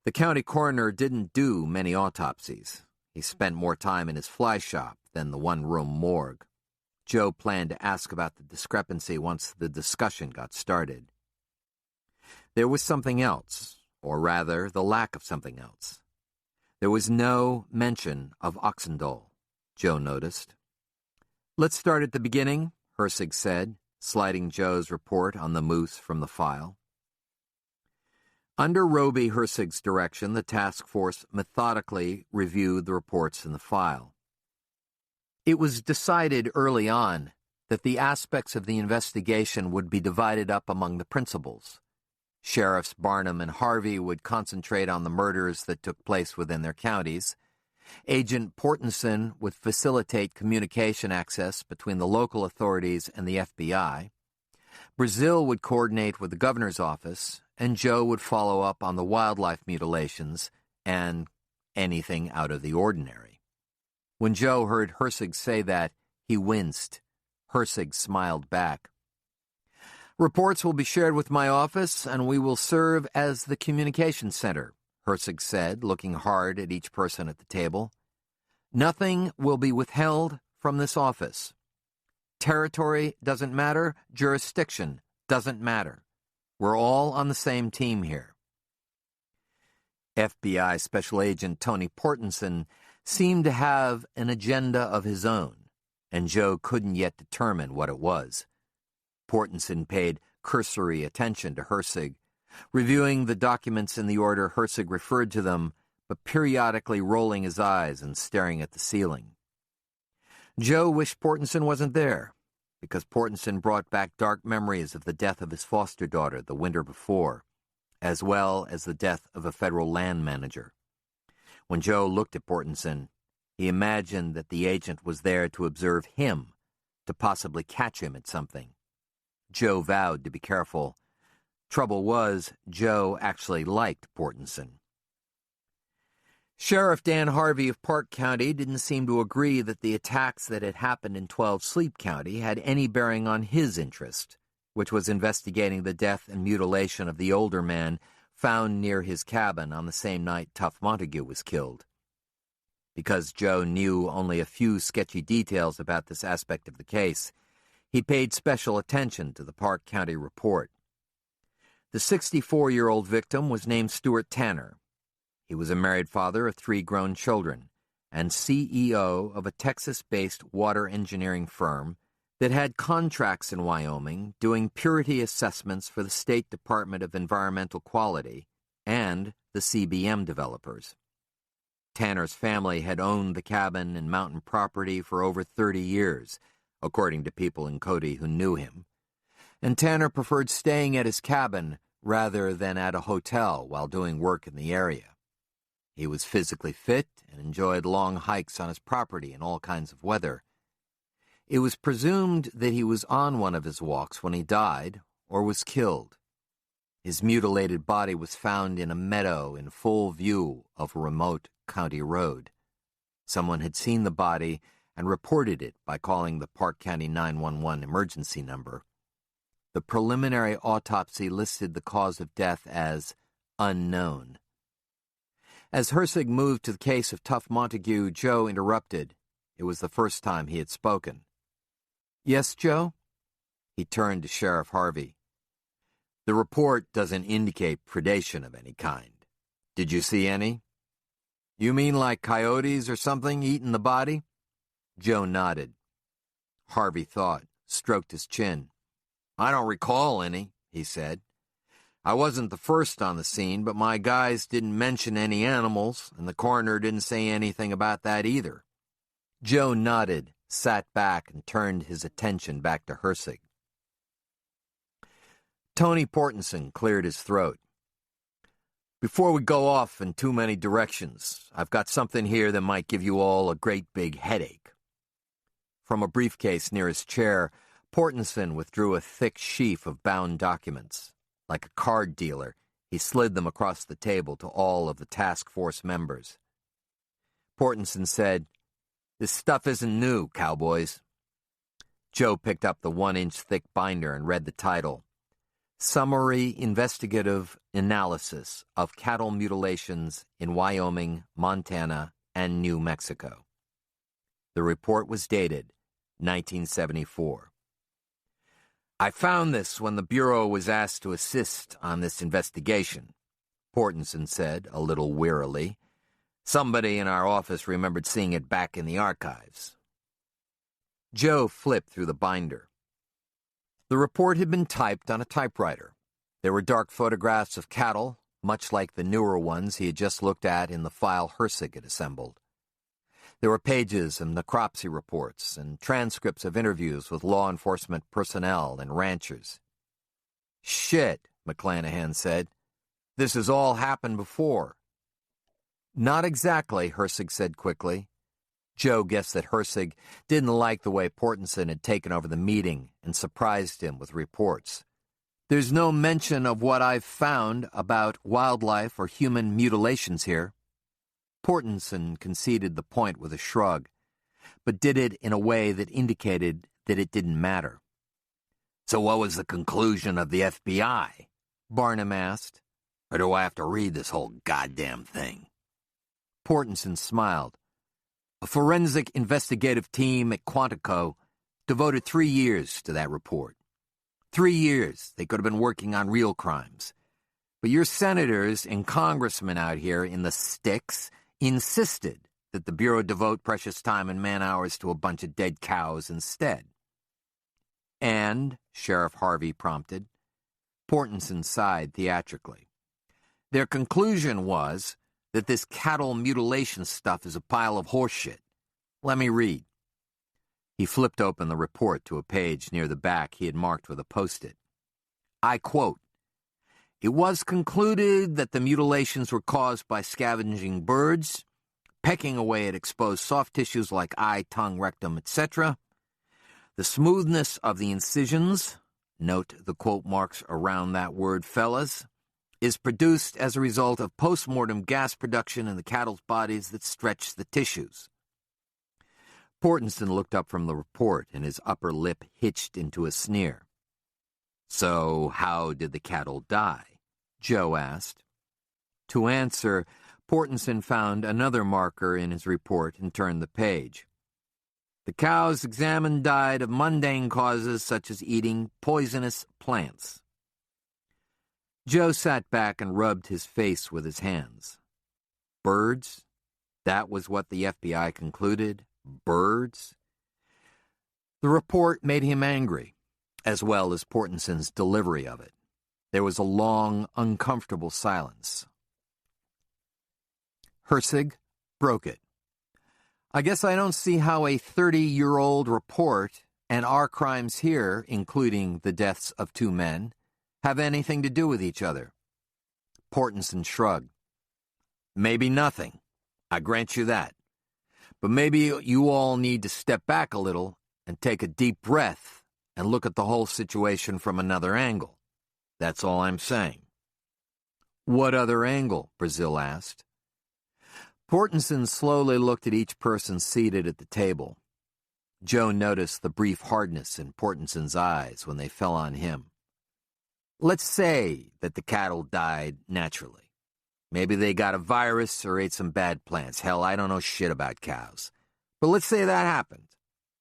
The county coroner didn't do many autopsies. He spent more time in his fly shop than the one-room morgue. Joe planned to ask about the discrepancy once the discussion got started. There was something else, or rather, the lack of something else. There was no mention of Oxendole, Joe noticed. "Let's start at the beginning," Hersig said, sliding Joe's report on the moose from the file. Under Roby Hersig's direction, the task force methodically reviewed the reports in the file. It was decided early on that the aspects of the investigation would be divided up among the principals. Sheriffs Barnum and Harvey would concentrate on the murders that took place within their counties. Agent Portenson would facilitate communication access between the local authorities and the FBI. Brazil would coordinate with the governor's office, and Joe would follow up on the wildlife mutilations and anything out of the ordinary. When Joe heard Hersig say that, he winced. Hersig smiled back. "Reports will be shared with my office, and we will serve as the communication center," Hersig said, looking hard at each person at the table. "Nothing will be withheld from this office. Territory doesn't matter, jurisdiction doesn't matter. We're all on the same team here." FBI Special Agent Tony Portenson seemed to have an agenda of his own, and Joe couldn't yet determine what it was. Portenson paid cursory attention to Hersig, reviewing the documents in the order Hersig referred to them, but periodically rolling his eyes and staring at the ceiling. Joe wished Portenson wasn't there, because Portenson brought back dark memories of the death of his foster daughter the winter before, as well as the death of a federal land manager. When Joe looked at Portenson, he imagined that the agent was there to observe him, to possibly catch him at something. Joe vowed to be careful. Trouble was, Joe actually liked Portenson. Sheriff Dan Harvey of Park County didn't seem to agree that the attacks that had happened in 12 Sleep County had any bearing on his interest, which was investigating the death and mutilation of the older man found near his cabin on the same night Tough Montague was killed. Because Joe knew only a few sketchy details about this aspect of the case, he paid special attention to the Park County report. The 64-year-old victim was named Stuart Tanner. He was a married father of 3 grown children and CEO of a Texas-based water engineering firm that had contracts in Wyoming doing purity assessments for the State Department of Environmental Quality and the CBM developers. Tanner's family had owned the cabin and mountain property for over 30 years, according to people in Cody who knew him, and Tanner preferred staying at his cabin rather than at a hotel while doing work in the area. He was physically fit and enjoyed long hikes on his property in all kinds of weather. It was presumed that he was on one of his walks when he died or was killed. His mutilated body was found in a meadow in full view of a remote county road. Someone had seen the body and reported it by calling the Park County 911 emergency number. The preliminary autopsy listed the cause of death as unknown. As Hersig moved to the case of Tough Montague, Joe interrupted. It was the first time he had spoken. "Yes, Joe?" He turned to Sheriff Harvey. "The report doesn't indicate predation of any kind. Did you see any?" "You mean like coyotes or something eating the body?" Joe nodded. Harvey thought, stroked his chin. "I don't recall any," he said. I wasn't the first on the scene, but my guys didn't mention any animals, and the coroner didn't say anything about that either. Joe nodded, sat back, and turned his attention back to Hersig. Tony Portenson cleared his throat. Before we go off in too many directions, I've got something here that might give you all a great big headache. From a briefcase near his chair, Portenson withdrew a thick sheaf of bound documents. Like a card dealer, he slid them across the table to all of the task force members. Portenson said, "This stuff isn't new, cowboys." Joe picked up the 1-inch thick binder and read the title, Summary Investigative Analysis of Cattle Mutilations in Wyoming, Montana, and New Mexico. The report was dated 1974. I found this when the Bureau was asked to assist on this investigation, Portenson said, a little wearily. Somebody in our office remembered seeing it back in the archives. Joe flipped through the binder. The report had been typed on a typewriter. There were dark photographs of cattle, much like the newer ones he had just looked at in the file Hersig had assembled. There were pages of necropsy reports and transcripts of interviews with law enforcement personnel and ranchers. "Shit," McClanahan said. "This has all happened before." "Not exactly," Hersig said quickly. Joe guessed that Hersig didn't like the way Portenson had taken over the meeting and surprised him with reports. "There's no mention of what I've found about wildlife or human mutilations here." Portenson conceded the point with a shrug, but did it in a way that indicated that it didn't matter. "So what was the conclusion of the FBI?" Barnum asked. "Or do I have to read this whole goddamn thing?" Portenson smiled. A forensic investigative team at Quantico devoted 3 years to that report. 3 years they could have been working on real crimes. But your senators and congressmen out here in the sticks insisted that the Bureau devote precious time and man-hours to a bunch of dead cows instead. "And," Sheriff Harvey prompted. Portenson sighed theatrically. "Their conclusion was that this cattle mutilation stuff is a pile of horseshit. Let me read." He flipped open the report to a page near the back he had marked with a post-it. I quote, "It was concluded that the mutilations were caused by scavenging birds, pecking away at exposed soft tissues like eye, tongue, rectum, etc. The smoothness of the incisions," note the quote marks around that word, fellas, "is produced as a result of post-mortem gas production in the cattle's bodies that stretch the tissues." Portenson looked up from the report, and his upper lip hitched into a sneer. "So how did the cattle die?" Joe asked. To answer, Portenson found another marker in his report and turned the page. "The cows examined died of mundane causes such as eating poisonous plants." Joe sat back and rubbed his face with his hands. Birds? That was what the FBI concluded? Birds? The report made him angry, as well as Portenson's delivery of it. There was a long, uncomfortable silence. Hersig broke it. "I guess I don't see how a 30-year-old report and our crimes here, including the deaths of 2 men, have anything to do with each other." Portenson shrugged. "Maybe nothing. I grant you that. But maybe you all need to step back a little and take a deep breath and look at the whole situation from another angle. That's all I'm saying." "What other angle?" Brazil asked. Portenson slowly looked at each person seated at the table. Joe noticed the brief hardness in Portenson's eyes when they fell on him. "Let's say that the cattle died naturally. Maybe they got a virus or ate some bad plants. Hell, I don't know shit about cows. But let's say that happened.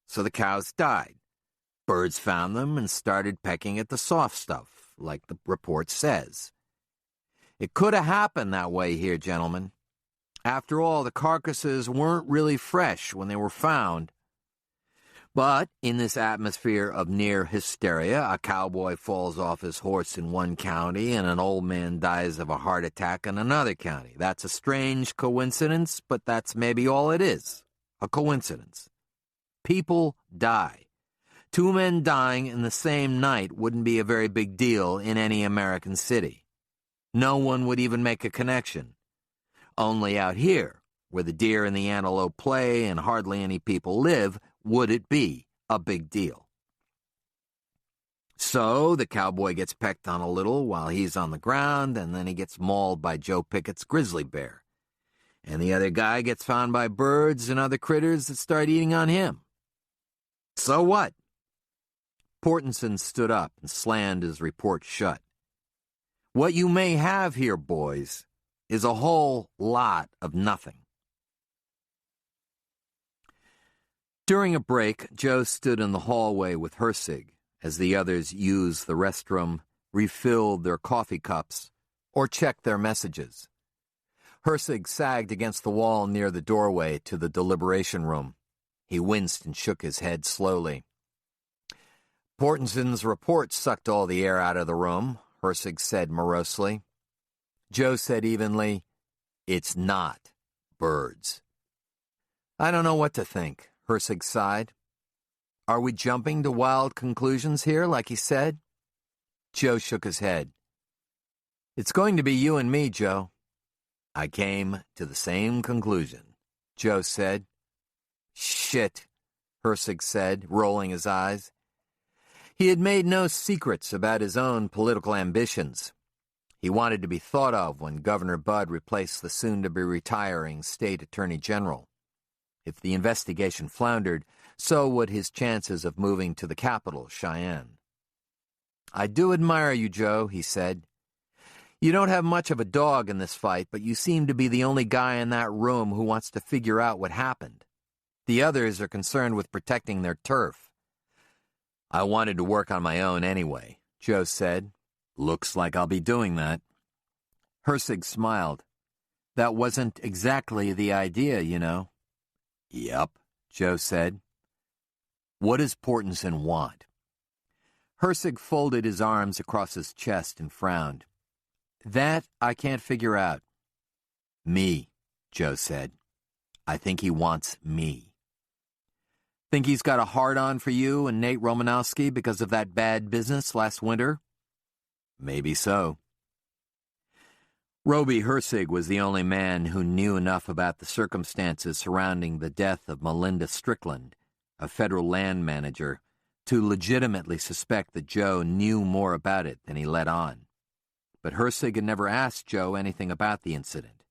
So the cows died. Birds found them and started pecking at the soft stuff, like the report says. It could have happened that way here, gentlemen. After all, the carcasses weren't really fresh when they were found. But in this atmosphere of near hysteria, a cowboy falls off his horse in one county and an old man dies of a heart attack in another county. That's a strange coincidence, but that's maybe all it is, a coincidence. People die. 2 men dying in the same night wouldn't be a very big deal in any American city. No one would even make a connection. Only out here, where the deer and the antelope play and hardly any people live, would it be a big deal. So the cowboy gets pecked on a little while he's on the ground, and then he gets mauled by Joe Pickett's grizzly bear. And the other guy gets found by birds and other critters that start eating on him. So what? Portenson stood up and slammed his report shut. What you may have here, boys, is a whole lot of nothing. During a break, Joe stood in the hallway with Hersig as the others used the restroom, refilled their coffee cups, or checked their messages. Hersig sagged against the wall near the doorway to the deliberation room. He winced and shook his head slowly. Portenson's report sucked all the air out of the room, Hersig said morosely. Joe said evenly, "It's not birds." "I don't know what to think," Hersig sighed. "Are we jumping to wild conclusions here, like he said?" Joe shook his head. "It's going to be you and me, Joe." "I came to the same conclusion," Joe said. "Shit," Hersig said, rolling his eyes. He had made no secrets about his own political ambitions. He wanted to be thought of when Governor Budd replaced the soon-to-be-retiring state attorney general. If the investigation floundered, so would his chances of moving to the capital, Cheyenne. "I do admire you, Joe," he said. "You don't have much of a dog in this fight, but you seem to be the only guy in that room who wants to figure out what happened. The others are concerned with protecting their turf." "I wanted to work on my own anyway," Joe said. "Looks like I'll be doing that." Hersig smiled. "That wasn't exactly the idea, you know." "Yep," Joe said. "What does Portenson want?" Hersig folded his arms across his chest and frowned. "That I can't figure out." "Me," Joe said. "I think he wants me." "Think he's got a hard-on for you and Nate Romanowski because of that bad business last winter?" "Maybe so." Roby Hersig was the only man who knew enough about the circumstances surrounding the death of Melinda Strickland, a federal land manager, to legitimately suspect that Joe knew more about it than he let on. But Hersig had never asked Joe anything about the incident,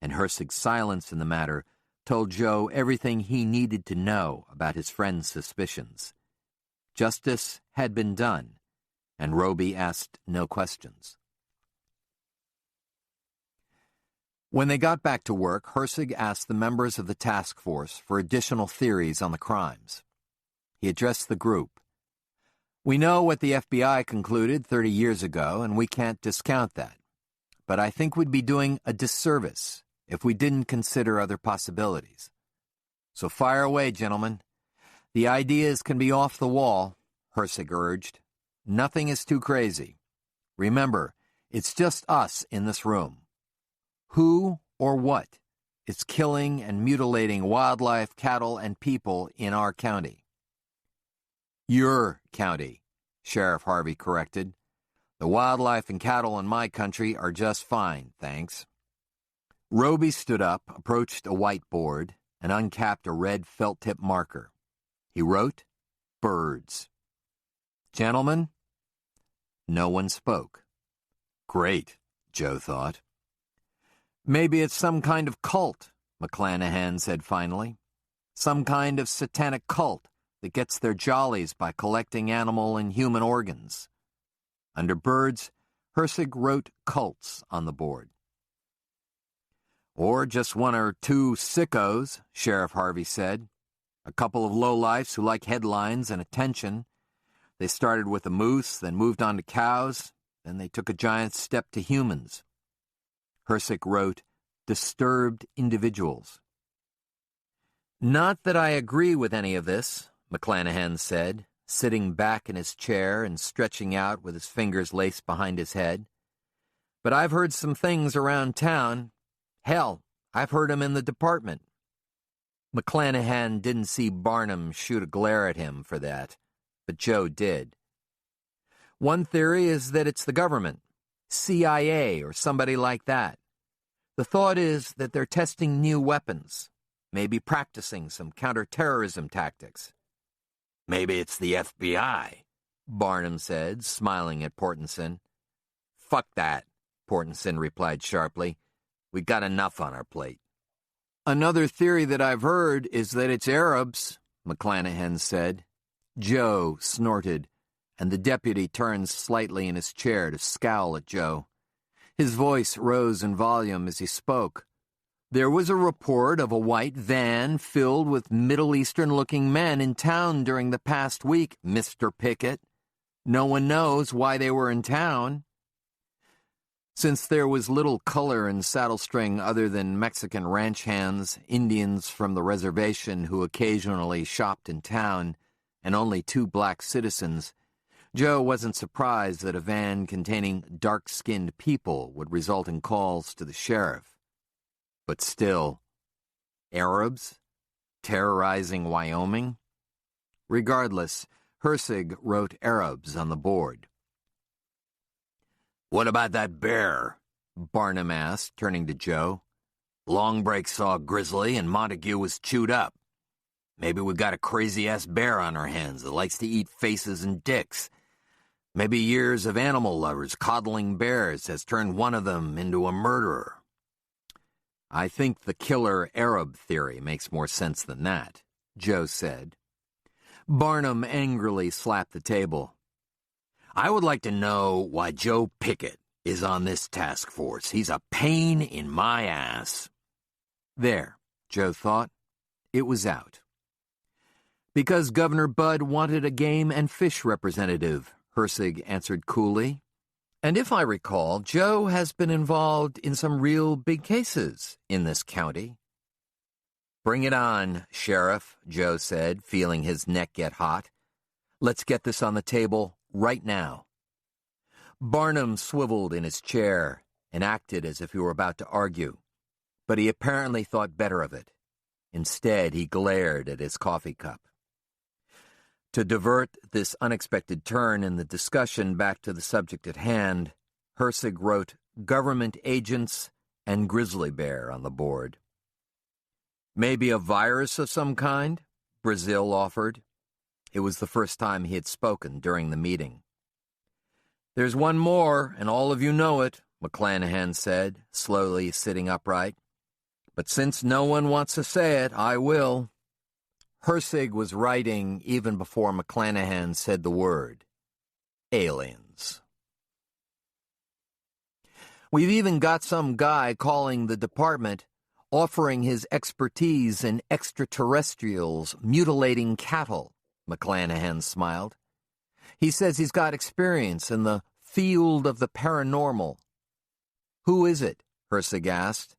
and Hersig's silence in the matter told Joe everything he needed to know about his friend's suspicions. Justice had been done, and Roby asked no questions. When they got back to work, Hersig asked the members of the task force for additional theories on the crimes. He addressed the group. "We know what the FBI concluded 30 years ago, and we can't discount that. But I think we'd be doing a disservice if we didn't consider other possibilities. So fire away, gentlemen. The ideas can be off the wall," Hersig urged. "Nothing is too crazy. Remember, it's just us in this room. Who or what is killing and mutilating wildlife, cattle, and people in our county?" "Your county," Sheriff Harvey corrected. "The wildlife and cattle in my country are just fine, thanks." Roby stood up, approached a whiteboard, and uncapped a red felt-tip marker. He wrote, "Birds." "Gentlemen?" No one spoke. Great, Joe thought. "Maybe it's some kind of cult," McClanahan said finally. "Some kind of satanic cult that gets their jollies by collecting animal and human organs." Under birds, Hersig wrote cults on the board. "Or just one or two sickos," Sheriff Harvey said. "A couple of lowlifes who like headlines and attention. They started with a moose, then moved on to cows, then they took a giant step to humans." Hersig wrote, "disturbed individuals." "Not that I agree with any of this," McClanahan said, sitting back in his chair and stretching out with his fingers laced behind his head. "But I've heard some things around town. Hell, I've heard 'em in the department." McClanahan didn't see Barnum shoot a glare at him for that, but Joe did. "One theory is that it's the government, CIA or somebody like that. The thought is that they're testing new weapons, maybe practicing some counterterrorism tactics." "Maybe it's the FBI," Barnum said, smiling at Portenson. "Fuck that," Portenson replied sharply. "We got enough on our plate." "Another theory that I've heard is that it's Arabs," McClanahan said. Joe snorted, and the deputy turned slightly in his chair to scowl at Joe. His voice rose in volume as he spoke. "There was a report of a white van filled with Middle Eastern-looking men in town during the past week, Mr. Pickett. No one knows why they were in town." Since there was little color in Saddle String other than Mexican ranch hands, Indians from the reservation who occasionally shopped in town, and only 2 black citizens, Joe wasn't surprised that a van containing dark-skinned people would result in calls to the sheriff. But still, Arabs? Terrorizing Wyoming? Regardless, Hersig wrote Arabs on the board. "What about that bear?" Barnum asked, turning to Joe. "Longbreak saw Grizzly and Montague was chewed up. Maybe we got a crazy-ass bear on our hands that likes to eat faces and dicks. Maybe years of animal lovers coddling bears has turned one of them into a murderer." "I think the killer Arab theory makes more sense than that," Joe said. Barnum angrily slapped the table. "I would like to know why Joe Pickett is on this task force. He's a pain in my ass." There, Joe thought. It was out. "Because Governor Budd wanted a game and fish representative," Hersig answered coolly. "And if I recall, Joe has been involved in some real big cases in this county." "Bring it on, Sheriff," Joe said, feeling his neck get hot. "Let's get this on the table right now." Barnum swiveled in his chair and acted as if he were about to argue, but he apparently thought better of it. Instead, he glared at his coffee cup. To divert this unexpected turn in the discussion back to the subject at hand, Hersig wrote government agents and grizzly bear on the board. "Maybe a virus of some kind?" Brazil offered. It was the first time he had spoken during the meeting. "There's one more, and all of you know it," McClanahan said, slowly sitting upright. "But since no one wants to say it, I will." Hersig was writing even before McClanahan said the word. Aliens. "We've even got some guy calling the department, offering his expertise in extraterrestrials mutilating cattle," McClanahan smiled. "He says he's got experience in the field of the paranormal." "Who is it?" Hersig asked.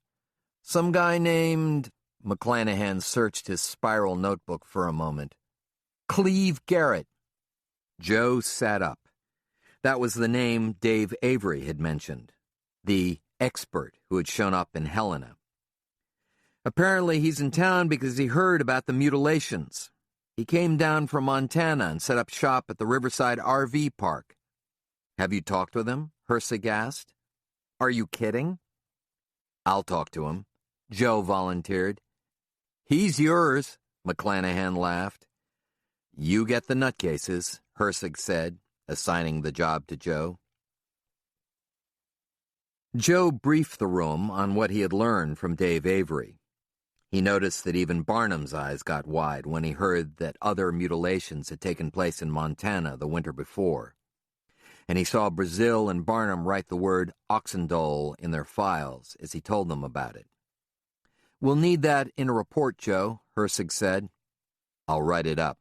"Some guy named..." McClanahan searched his spiral notebook for a moment. "Cleve Garrett." Joe sat up. That was the name Dave Avery had mentioned, the expert who had shown up in Helena. "Apparently he's in town because he heard about the mutilations. He came down from Montana and set up shop at the Riverside RV Park." "Have you talked with him?" Hersig asked. "Are you kidding?" "I'll talk to him," Joe volunteered. "He's yours," McClanahan laughed. "You get the nutcases," Hersig said, assigning the job to Joe. Joe briefed the room on what he had learned from Dave Avery. He noticed that even Barnum's eyes got wide when he heard that other mutilations had taken place in Montana the winter before. And he saw Brazil and Barnum write the word oxendole in their files as he told them about it. "We'll need that in a report, Joe," Hersig said. "I'll write it up."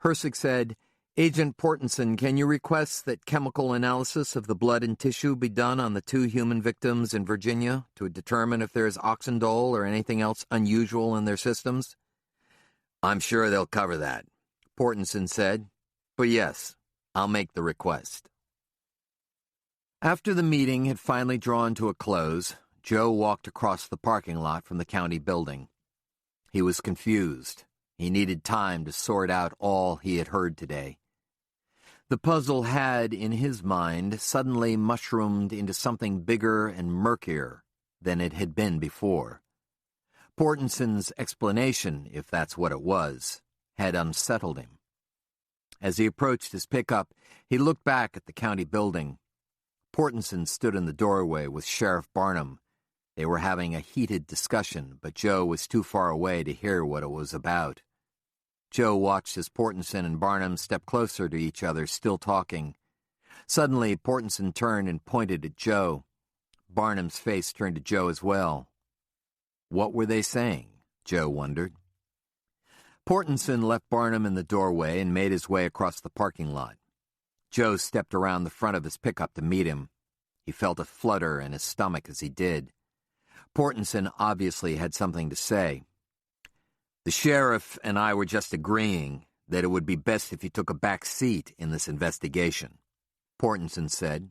Hersig said, "Agent Portenson, can you request that chemical analysis of the blood and tissue be done on the 2 human victims in Virginia to determine if there is oxendole or anything else unusual in their systems?" I'm sure they'll cover that, Portenson said. But yes, I'll make the request. After the meeting had finally drawn to a close, Joe walked across the parking lot from the county building. He was confused. He needed time to sort out all he had heard today. The puzzle had, in his mind, suddenly mushroomed into something bigger and murkier than it had been before. Portenson's explanation, if that's what it was, had unsettled him. As he approached his pickup, he looked back at the county building. Portenson stood in the doorway with Sheriff Barnum. They were having a heated discussion, but Joe was too far away to hear what it was about. Joe watched as Portenson and Barnum stepped closer to each other, still talking. Suddenly, Portenson turned and pointed at Joe. Barnum's face turned to Joe as well. What were they saying? Joe wondered. Portenson left Barnum in the doorway and made his way across the parking lot. Joe stepped around the front of his pickup to meet him. He felt a flutter in his stomach as he did. Portenson obviously had something to say. The sheriff and I were just agreeing that it would be best if you took a back seat in this investigation, Portenson said.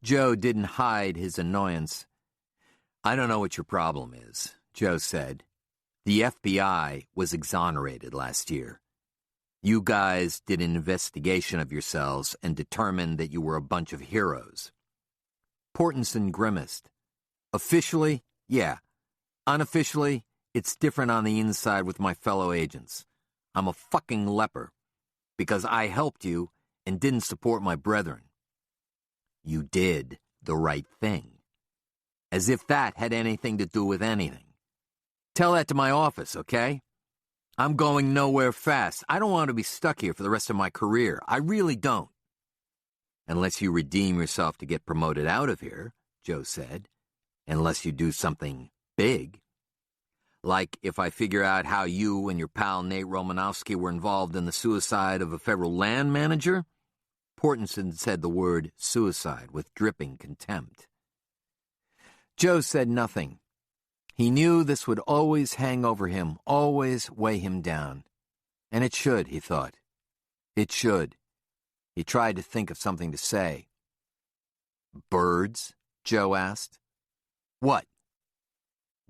Joe didn't hide his annoyance. I don't know what your problem is, Joe said. The FBI was exonerated last year. You guys did an investigation of yourselves and determined that you were a bunch of heroes. Portenson grimaced. Officially, yeah. Unofficially, it's different on the inside with my fellow agents. I'm a fucking leper because I helped you and didn't support my brethren. You did the right thing. As if that had anything to do with anything. Tell that to my office, okay? I'm going nowhere fast. I don't want to be stuck here for the rest of my career. I really don't. Unless you redeem yourself to get promoted out of here, Joe said. Unless you do something big. Like if I figure out how you and your pal Nate Romanowski were involved in the suicide of a federal land manager? Portenson said the word suicide with dripping contempt. Joe said nothing. He knew this would always hang over him, always weigh him down. And it should, he thought. It should. He tried to think of something to say. Birds? Joe asked. What?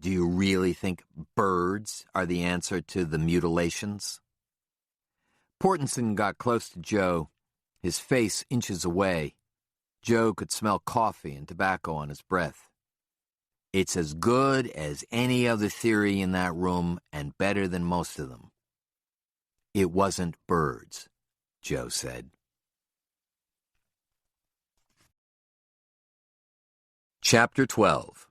Do you really think birds are the answer to the mutilations? Portenson got close to Joe, his face inches away. Joe could smell coffee and tobacco on his breath. It's as good as any other theory in that room and better than most of them. It wasn't birds, Joe said. Chapter 12.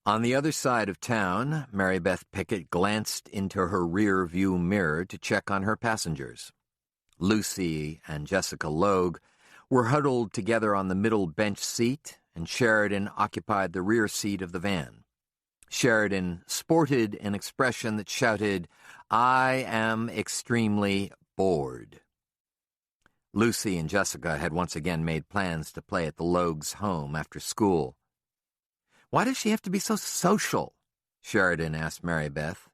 On the other side of town, Mary Beth Pickett glanced into her rear-view mirror to check on her passengers. Lucy and Jessica Logue were huddled together on the middle bench seat, and Sheridan occupied the rear seat of the van. Sheridan sported an expression that shouted, "I am extremely bored." Lucy and Jessica had once again made plans to play at the Logues' home after school. "Why does she have to be so social?" Sheridan asked Mary Beth.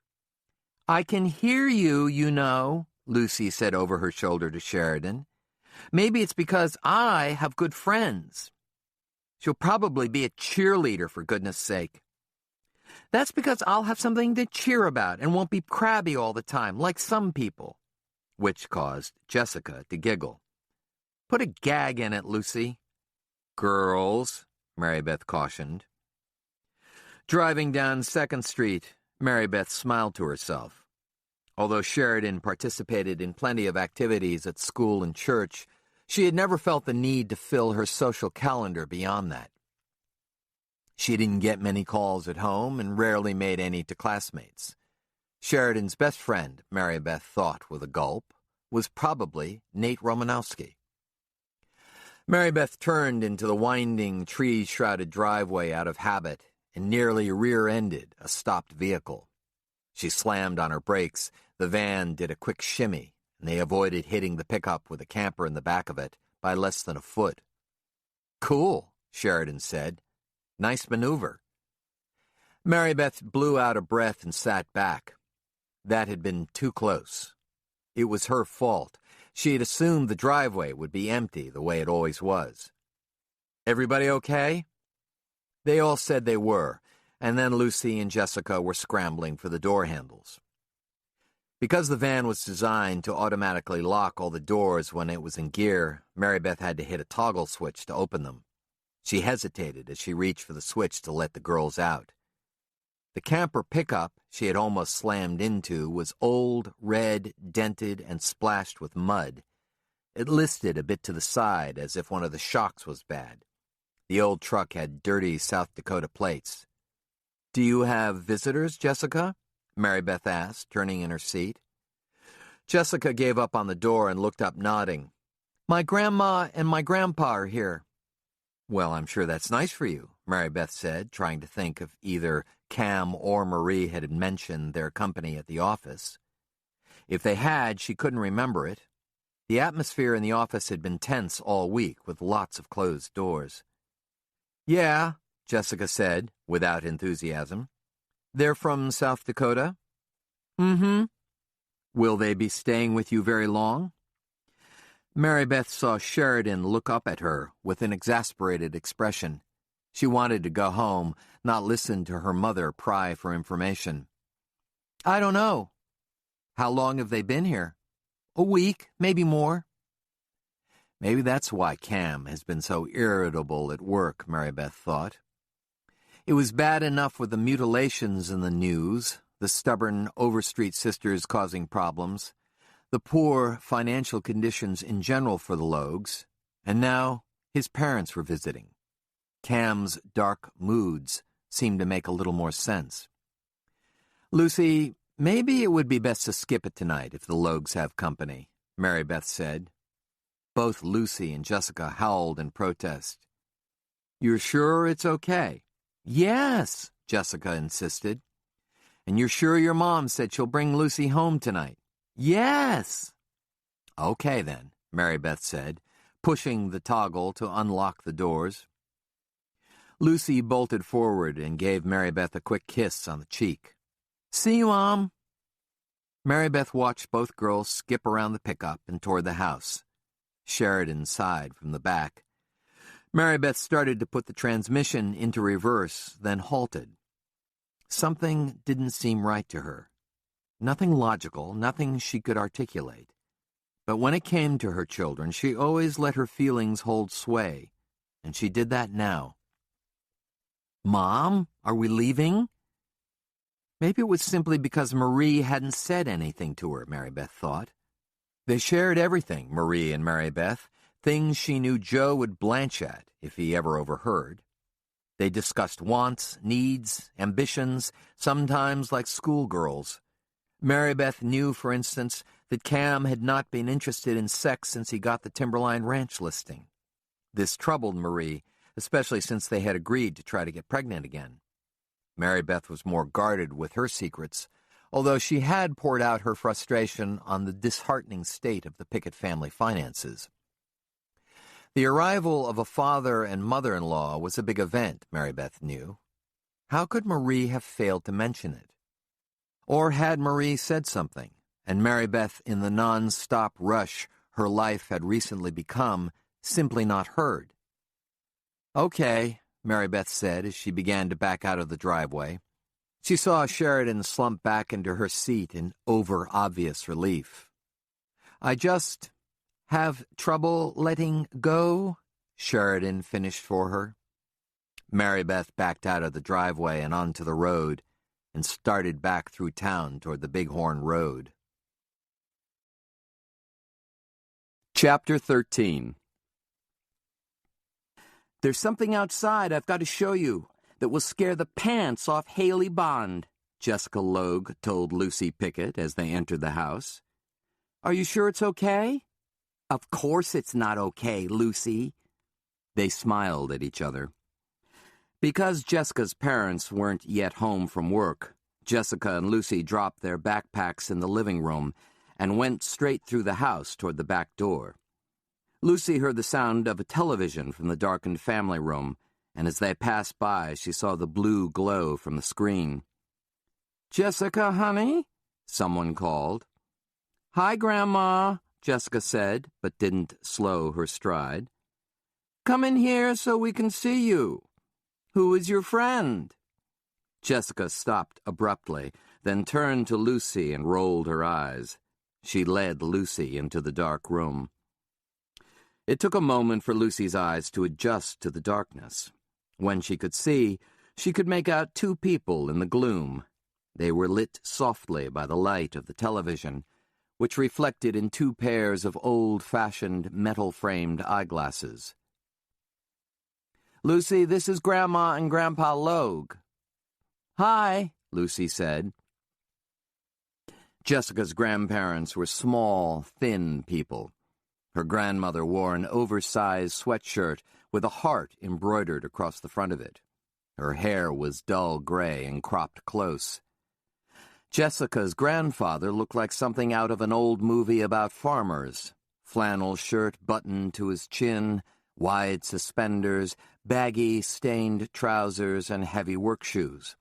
"I can hear you, you know," Lucy said over her shoulder to Sheridan. "Maybe it's because I have good friends." "She'll probably be a cheerleader, for goodness sake." "That's because I'll have something to cheer about and won't be crabby all the time, like some people," which caused Jessica to giggle. "Put a gag in it, Lucy." "Girls," Mary Beth cautioned. Driving down 2nd Street, Mary Beth smiled to herself. Although Sheridan participated in plenty of activities at school and church, she had never felt the need to fill her social calendar beyond that. She didn't get many calls at home and rarely made any to classmates. Sheridan's best friend, Mary Beth thought with a gulp, was probably Nate Romanowski. Mary Beth turned into the winding, tree-shrouded driveway out of habit and nearly rear-ended a stopped vehicle. She slammed on her brakes. The van did a quick shimmy, and they avoided hitting the pickup with a camper in the back of it by less than a foot. "Cool," Sheridan said. "Nice maneuver." Mary Beth blew out a breath and sat back. That had been too close. It was her fault. She had assumed the driveway would be empty the way it always was. "Everybody okay?" They all said they were, and then Lucy and Jessica were scrambling for the door handles. Because the van was designed to automatically lock all the doors when it was in gear, Mary Beth had to hit a toggle switch to open them. She hesitated as she reached for the switch to let the girls out. The camper pickup she had almost slammed into was old, red, dented, and splashed with mud. It listed a bit to the side as if one of the shocks was bad. The old truck had dirty South Dakota plates. "Do you have visitors, Jessica?" Mary Beth asked, turning in her seat. Jessica gave up on the door and looked up, nodding. "My grandma and my grandpa are here." "Well, I'm sure that's nice for you," Mary Beth said, trying to think if either Cam or Marie had mentioned their company at the office. If they had, she couldn't remember it. The atmosphere in the office had been tense all week, with lots of closed doors. "Yeah," Jessica said, without enthusiasm. "They're from South Dakota?" "Mm-hmm." "Will they be staying with you very long?" Mary Beth saw Sheridan look up at her with an exasperated expression. She wanted to go home, not listen to her mother pry for information. "I don't know." "How long have they been here?" "A week, maybe more." Maybe that's why Cam has been so irritable at work, Mary Beth thought. It was bad enough with the mutilations in the news, the stubborn Overstreet sisters causing problems, the poor financial conditions in general for the Logues, and now his parents were visiting. Cam's dark moods seemed to make a little more sense. "Lucy, maybe it would be best to skip it tonight if the Logues have company," Mary Beth said. Both Lucy and Jessica howled in protest. "You're sure it's okay?" "Yes," Jessica insisted. "And you're sure your mom said she'll bring Lucy home tonight?" "Yes." "Okay, then," Mary Beth said, pushing the toggle to unlock the doors. Lucy bolted forward and gave Mary Beth a quick kiss on the cheek. "See you, Mom." Mary Beth watched both girls skip around the pickup and toward the house. Sheridan sighed from the back. Mary Beth started to put the transmission into reverse, then halted. Something didn't seem right to her. Nothing logical, nothing she could articulate. But when it came to her children, she always let her feelings hold sway, and she did that now. "Mom, are we leaving?" Maybe it was simply because Marie hadn't said anything to her, Mary Beth thought. They shared everything, Marie and Mary Beth, things she knew Joe would blanch at if he ever overheard. They discussed wants, needs, ambitions, sometimes like schoolgirls. Mary Beth knew, for instance, that Cam had not been interested in sex since he got the Timberline Ranch listing. This troubled Marie, especially since they had agreed to try to get pregnant again. Mary Beth was more guarded with her secrets, although she had poured out her frustration on the disheartening state of the Pickett family finances. The arrival of a father and mother-in-law was a big event, Mary Beth knew. How could Marie have failed to mention it? Or had Marie said something, and Mary Beth, in the non-stop rush her life had recently become, simply not heard? "Okay," Mary Beth said as she began to back out of the driveway. She saw Sheridan slump back into her seat in over-obvious relief. "I just have trouble letting go," Sheridan finished for her. Mary Beth backed out of the driveway and onto the road and started back through town toward the Bighorn Road. Chapter 13. "There's something outside I've got to show you that will scare the pants off Haley Bond," Jessica Logue told Lucy Pickett as they entered the house. "Are you sure it's okay?" "Of course it's not okay, Lucy." They smiled at each other. Because Jessica's parents weren't yet home from work, Jessica and Lucy dropped their backpacks in the living room and went straight through the house toward the back door. Lucy heard the sound of a television from the darkened family room, and as they passed by, she saw the blue glow from the screen. "Jessica, honey?" someone called. "Hi, Grandma," Jessica said, but didn't slow her stride. "Come in here so we can see you. Who is your friend?" Jessica stopped abruptly, then turned to Lucy and rolled her eyes. She led Lucy into the dark room. It took a moment for Lucy's eyes to adjust to the darkness. When she could see, she could make out two people in the gloom. They were lit softly by the light of the television, which reflected in two pairs of old-fashioned metal-framed eyeglasses. "Lucy, this is Grandma and Grandpa Logue." "Hi," Lucy said. Jessica's grandparents were small, thin people. Her grandmother wore an oversized sweatshirt with a heart embroidered across the front of it. Her hair was dull gray and cropped close. Jessica's grandfather looked like something out of an old movie about farmers. Flannel shirt buttoned to his chin, wide suspenders, baggy, stained trousers, and heavy work shoes.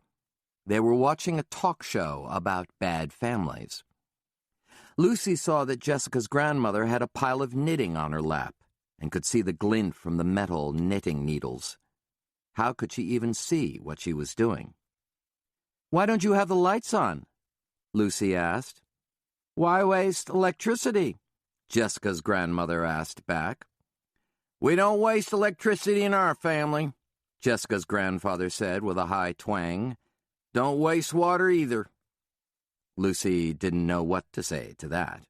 They were watching a talk show about bad families. Lucy saw that Jessica's grandmother had a pile of knitting on her lap and could see the glint from the metal knitting needles. How could she even see what she was doing? "Why don't you have the lights on?" Lucy asked. "Why waste electricity?" Jessica's grandmother asked back. "We don't waste electricity in our family," Jessica's grandfather said with a high twang. "Don't waste water either." Lucy didn't know what to say to that.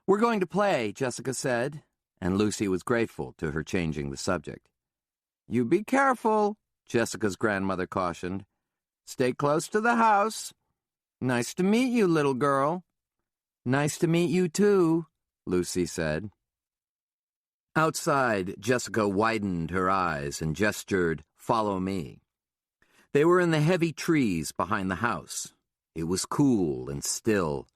"We're going to play," Jessica said, and Lucy was grateful to her changing the subject. "You be careful," Jessica's grandmother cautioned. "Stay close to the house. Nice to meet you, little girl." "Nice to meet you, too," Lucy said. Outside, Jessica widened her eyes and gestured, "Follow me." They were in the heavy trees behind the house. It was cool and still,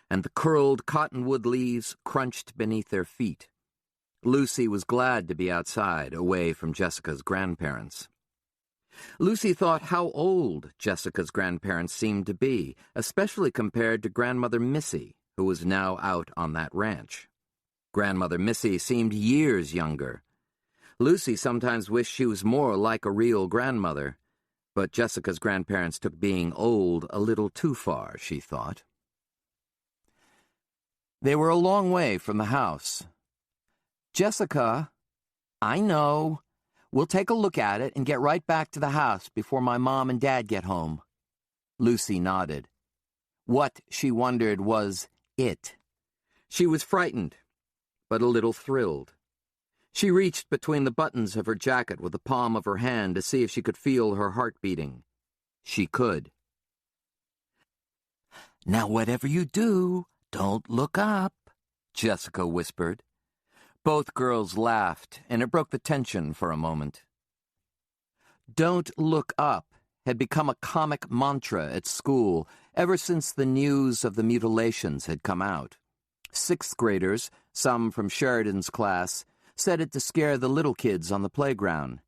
and the curled cottonwood leaves crunched beneath their feet. Lucy was glad to be outside, away from Jessica's grandparents. Lucy thought how old Jessica's grandparents seemed to be, especially compared to Grandmother Missy, who was now out on that ranch. Grandmother Missy seemed years younger. Lucy sometimes wished she was more like a real grandmother, but Jessica's grandparents took being old a little too far, she thought. They were a long way from the house. "Jessica, I know. We'll take a look at it and get right back to the house before my mom and dad get home." Lucy nodded. What, she wondered, was it? She was frightened, but a little thrilled. She reached between the buttons of her jacket with the palm of her hand to see if she could feel her heart beating. She could. "Now whatever you do, don't look up," Jessica whispered. Both girls laughed, and it broke the tension for a moment. "Don't look up" had become a comic mantra at school ever since the news of the mutilations had come out. Sixth graders, some from Sheridan's class, said it to scare the little kids on the playground.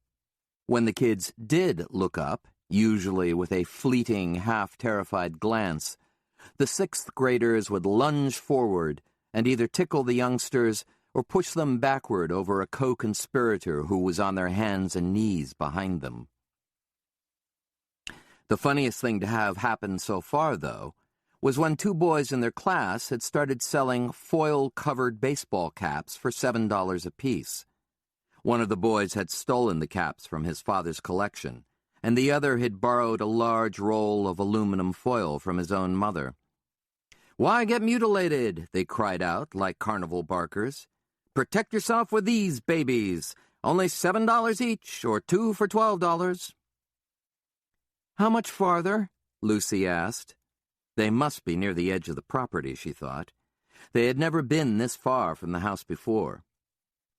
When the kids did look up, usually with a fleeting, half-terrified glance, the sixth graders would lunge forward and either tickle the youngsters or push them backward over a co-conspirator who was on their hands and knees behind them. The funniest thing to have happened so far, though, was when two boys in their class had started selling foil-covered baseball caps for $7 apiece. One of the boys had stolen the caps from his father's collection, and the other had borrowed a large roll of aluminum foil from his own mother. "Why get mutilated?" they cried out like carnival barkers. "Protect yourself with these babies. Only $7 each, or 2 for $12. "How much farther?" Lucy asked. They must be near the edge of the property, she thought. They had never been this far from the house before.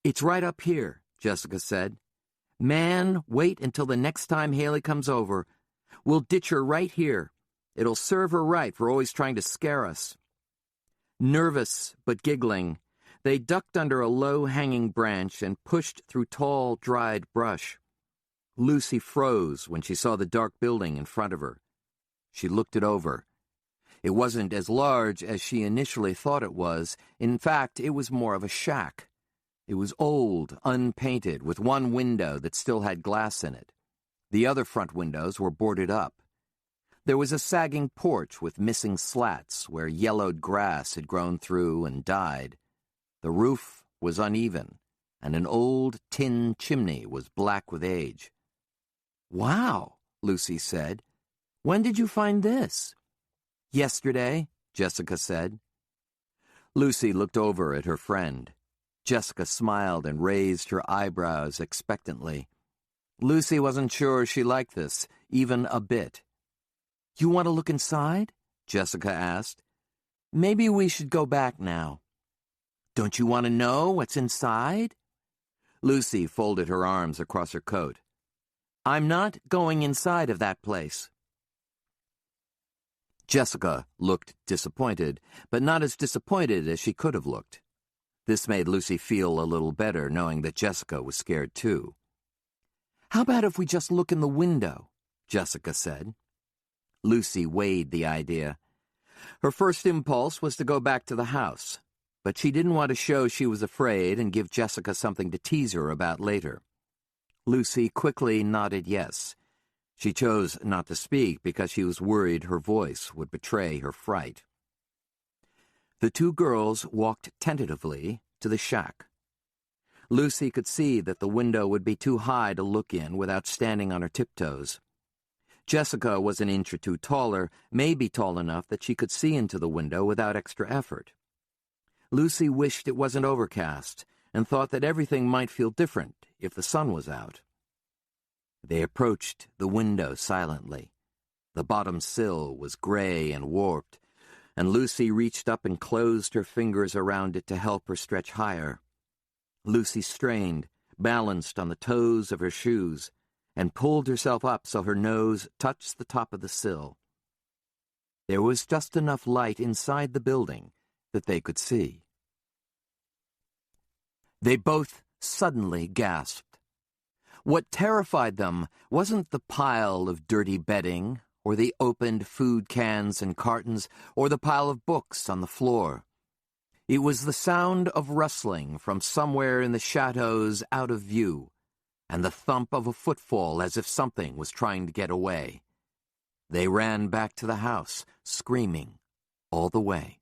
"It's right up here," Jessica said. "Man, wait until the next time Haley comes over. We'll ditch her right here. It'll serve her right for always trying to scare us." Nervous but giggling, they ducked under a low-hanging branch and pushed through tall, dried brush. Lucy froze when she saw the dark building in front of her. She looked it over. It wasn't as large as she initially thought it was. In fact, it was more of a shack. It was old, unpainted, with one window that still had glass in it. The other front windows were boarded up. There was a sagging porch with missing slats where yellowed grass had grown through and died. The roof was uneven, and an old tin chimney was black with age. "Wow," Lucy said. "When did you find this?" "Yesterday," Jessica said. Lucy looked over at her friend. Jessica smiled and raised her eyebrows expectantly. Lucy wasn't sure she liked this, even a bit. "You want to look inside?" Jessica asked. "Maybe we should go back now." "Don't you want to know what's inside?" Lucy folded her arms across her coat. "I'm not going inside of that place." Jessica looked disappointed, but not as disappointed as she could have looked. This made Lucy feel a little better, knowing that Jessica was scared too. "How about if we just look in the window?" Jessica said. Lucy weighed the idea. Her first impulse was to go back to the house, but she didn't want to show she was afraid and give Jessica something to tease her about later. Lucy quickly nodded yes. She chose not to speak because she was worried her voice would betray her fright. The two girls walked tentatively to the shack. Lucy could see that the window would be too high to look in without standing on her tiptoes. Jessica was an inch or two taller, maybe tall enough that she could see into the window without extra effort. Lucy wished it wasn't overcast and thought that everything might feel different if the sun was out. They approached the window silently. The bottom sill was gray and warped, and Lucy reached up and closed her fingers around it to help her stretch higher. Lucy strained, balanced on the toes of her shoes, and pulled herself up so her nose touched the top of the sill. There was just enough light inside the building that they could see. They both suddenly gasped. What terrified them wasn't the pile of dirty bedding, or the opened food cans and cartons, or the pile of books on the floor. It was the sound of rustling from somewhere in the shadows out of view, and the thump of a footfall as if something was trying to get away. They ran back to the house, screaming all the way.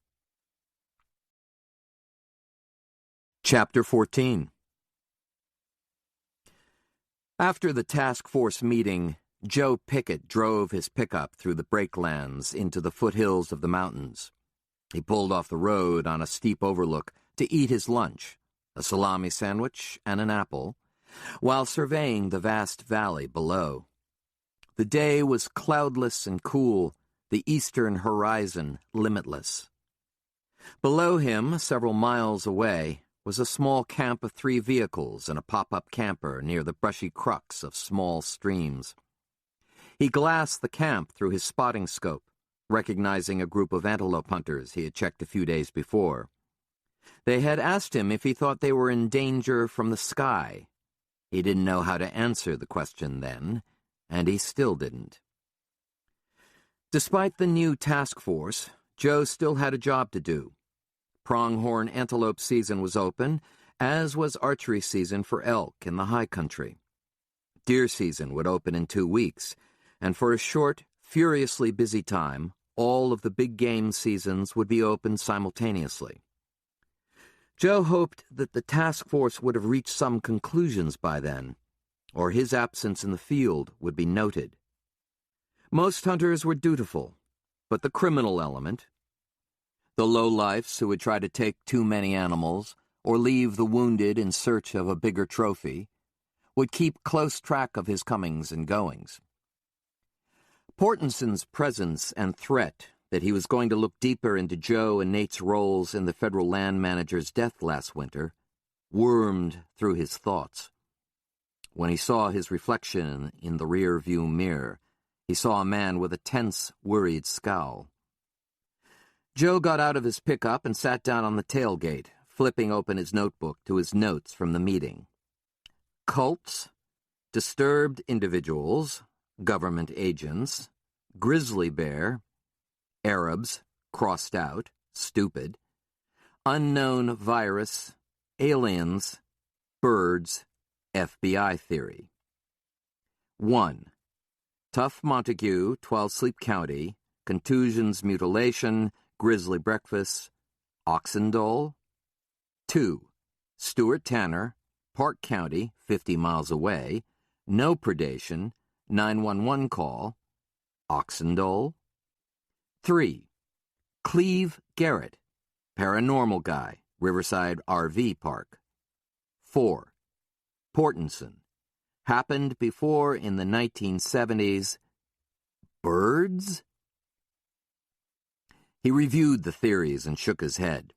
Chapter 14. After the task force meeting, Joe Pickett drove his pickup through the breaklands into the foothills of the mountains. He pulled off the road on a steep overlook to eat his lunch, a salami sandwich and an apple, while surveying the vast valley below. The day was cloudless and cool, the eastern horizon limitless. Below him, several miles away, was a small camp of 3 vehicles and a pop-up camper near the brushy crux of small streams. He glassed the camp through his spotting scope, recognizing a group of antelope hunters he had checked a few days before. They had asked him if he thought they were in danger from the sky. He didn't know how to answer the question then, and he still didn't. Despite the new task force, Joe still had a job to do. Pronghorn antelope season was open, as was archery season for elk in the high country. Deer season would open in 2 weeks, and for a short, furiously busy time, all of the big game seasons would be open simultaneously. Joe hoped that the task force would have reached some conclusions by then, or his absence in the field would be noted. Most hunters were dutiful, but the criminal element, the lowlifes who would try to take too many animals or leave the wounded in search of a bigger trophy, would keep close track of his comings and goings. Portenson's presence and threat that he was going to look deeper into Joe and Nate's roles in the federal land manager's death last winter wormed through his thoughts. When he saw his reflection in the rear-view mirror, he saw a man with a tense, worried scowl. Joe got out of his pickup and sat down on the tailgate, flipping open his notebook to his notes from the meeting. Cults, disturbed individuals, government agents, grizzly bear, Arabs, crossed out, stupid, unknown virus, aliens, birds, FBI theory. 1. Tough Montague, 12 Sleep County, contusions, mutilation, grizzly breakfast, Oxendole. 2. Stuart Tanner, Park County, 50 miles away, no predation, 911 call, Oxendole. 3. Cleve Garrett, paranormal guy, Riverside RV Park. 4. Portenson, happened before in the 1970s. Birds? He reviewed the theories and shook his head.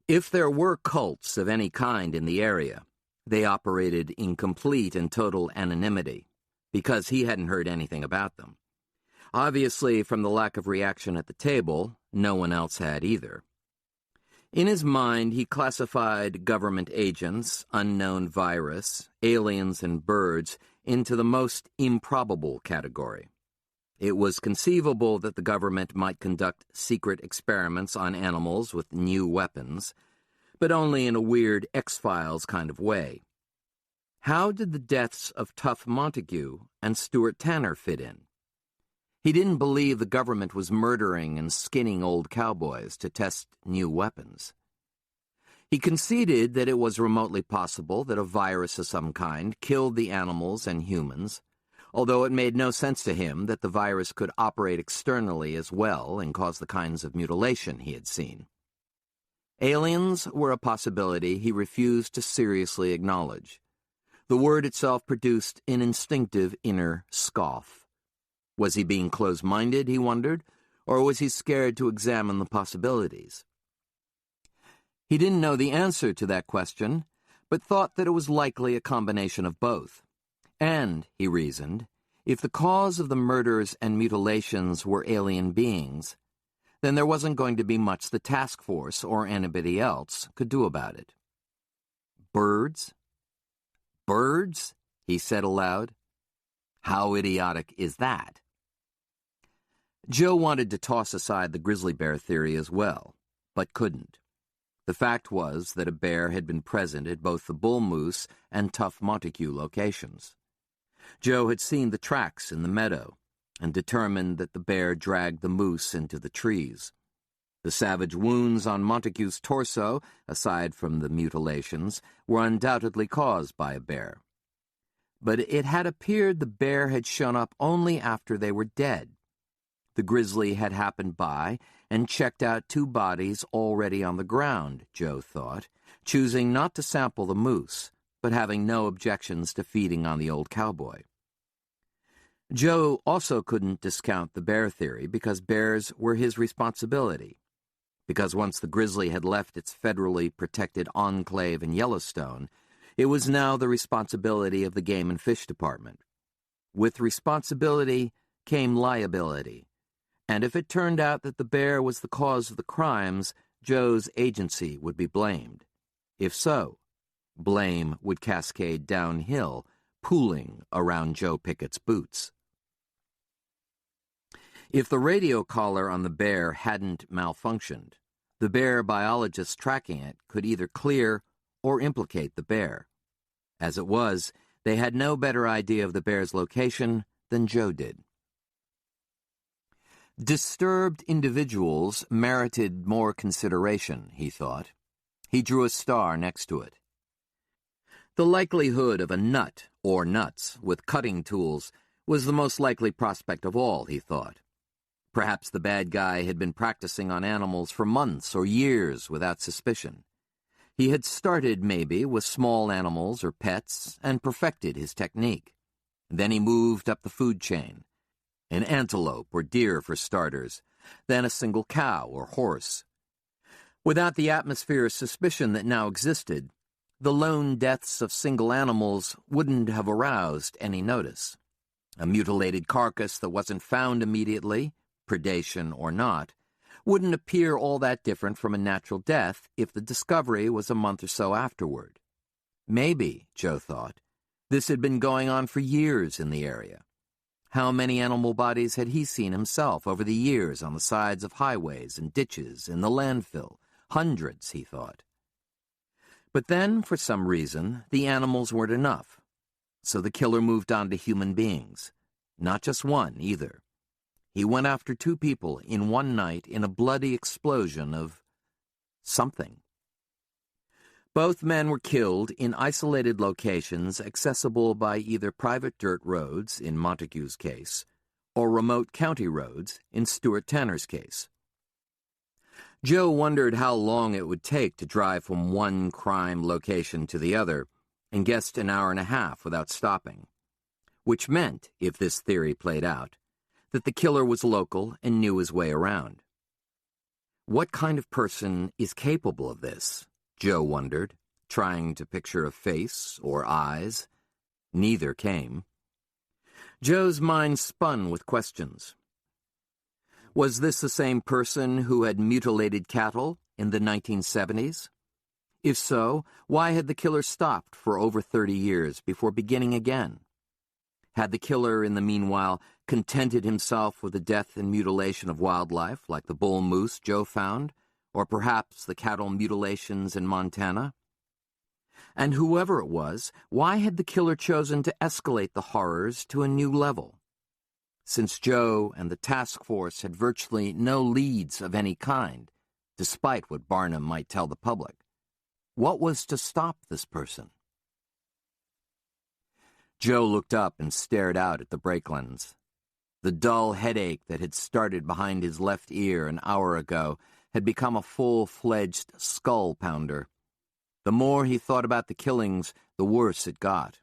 If there were cults of any kind in the area, they operated in complete and total anonymity, because he hadn't heard anything about them. Obviously, from the lack of reaction at the table, no one else had either. In his mind, he classified government agents, unknown virus, aliens, and birds into the most improbable category. It was conceivable that the government might conduct secret experiments on animals with new weapons, but only in a weird X-Files kind of way. How did the deaths of Tough Montague and Stuart Tanner fit in? He didn't believe the government was murdering and skinning old cowboys to test new weapons. He conceded that it was remotely possible that a virus of some kind killed the animals and humans, although it made no sense to him that the virus could operate externally as well and cause the kinds of mutilation he had seen. Aliens were a possibility he refused to seriously acknowledge. The word itself produced an instinctive inner scoff. Was he being close-minded, he wondered, or was he scared to examine the possibilities? He didn't know the answer to that question, but thought that it was likely a combination of both. And, he reasoned, if the cause of the murders and mutilations were alien beings, then there wasn't going to be much the task force or anybody else could do about it. Birds? Birds? He said aloud. How idiotic is that? Joe wanted to toss aside the grizzly bear theory as well, but couldn't. The fact was that a bear had been present at both the Bull Moose and Tough Montague locations. Joe had seen the tracks in the meadow and determined that the bear dragged the moose into the trees. The savage wounds on Montague's torso, aside from the mutilations, were undoubtedly caused by a bear. But it had appeared the bear had shown up only after they were dead. The grizzly had happened by and checked out 2 bodies already on the ground, Joe thought, choosing not to sample the moose, but having no objections to feeding on the old cowboy. Joe also couldn't discount the bear theory because bears were his responsibility, because once the grizzly had left its federally protected enclave in Yellowstone, it was now the responsibility of the Game and Fish Department. With responsibility came liability, and if it turned out that the bear was the cause of the crimes, Joe's agency would be blamed. If so, blame would cascade downhill, pooling around Joe Pickett's boots. If the radio collar on the bear hadn't malfunctioned, the bear biologist tracking it could either clear or implicate the bear. As it was, they had no better idea of the bear's location than Joe did. Disturbed individuals merited more consideration, he thought. He drew a star next to it. The likelihood of a nut or nuts with cutting tools was the most likely prospect of all, he thought. Perhaps the bad guy had been practicing on animals for months or years without suspicion. He had started, maybe, with small animals or pets and perfected his technique. Then he moved up the food chain. An antelope or deer for starters, then a single cow or horse. Without the atmosphere of suspicion that now existed, the lone deaths of single animals wouldn't have aroused any notice. A mutilated carcass that wasn't found immediately, predation or not, wouldn't appear all that different from a natural death if the discovery was a month or so afterward. Maybe, Joe thought, this had been going on for years in the area. How many animal bodies had he seen himself over the years on the sides of highways and ditches, in the landfill? Hundreds, he thought. But then, for some reason, the animals weren't enough. So the killer moved on to human beings. Not just one, either. He went after 2 people in one night in a bloody explosion of something. Both men were killed in isolated locations accessible by either private dirt roads, in Montague's case, or remote county roads, in Stuart Tanner's case. Joe wondered how long it would take to drive from one crime location to the other, and guessed an hour and a half without stopping. Which meant, if this theory played out, that the killer was local and knew his way around. What kind of person is capable of this? Joe wondered, trying to picture a face or eyes. Neither came. Joe's mind spun with questions. Was this the same person who had mutilated cattle in the 1970s? If so, why had the killer stopped for over 30 years before beginning again? Had the killer, in the meanwhile, contented himself with the death and mutilation of wildlife, like the bull moose Joe found, or perhaps the cattle mutilations in Montana? And whoever it was, why had the killer chosen to escalate the horrors to a new level? Since Joe and the task force had virtually no leads of any kind, despite what Barnum might tell the public, what was to stop this person? Joe looked up and stared out at the brake lens. The dull headache that had started behind his left ear an hour ago had become a full-fledged skull-pounder. The more he thought about the killings, the worse it got.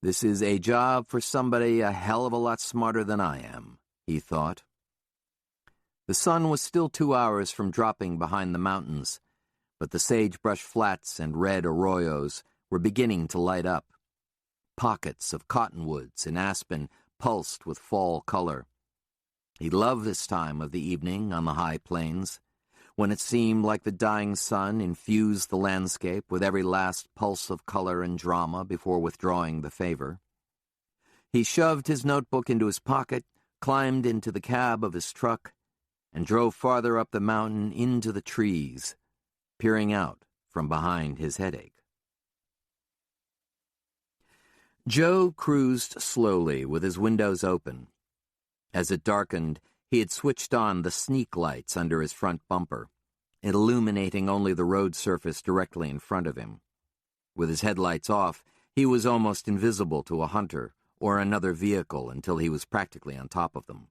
This is a job for somebody a hell of a lot smarter than I am, he thought. The sun was still 2 hours from dropping behind the mountains, but the sagebrush flats and red arroyos were beginning to light up. Pockets of cottonwoods and aspen pulsed with fall color. He loved this time of the evening on the high plains, when it seemed like the dying sun infused the landscape with every last pulse of color and drama before withdrawing the favor. He shoved his notebook into his pocket, climbed into the cab of his truck, and drove farther up the mountain into the trees, peering out from behind his headache. Joe cruised slowly with his windows open. As it darkened, he had switched on the sneak lights under his front bumper, illuminating only the road surface directly in front of him. With his headlights off, he was almost invisible to a hunter or another vehicle until he was practically on top of them.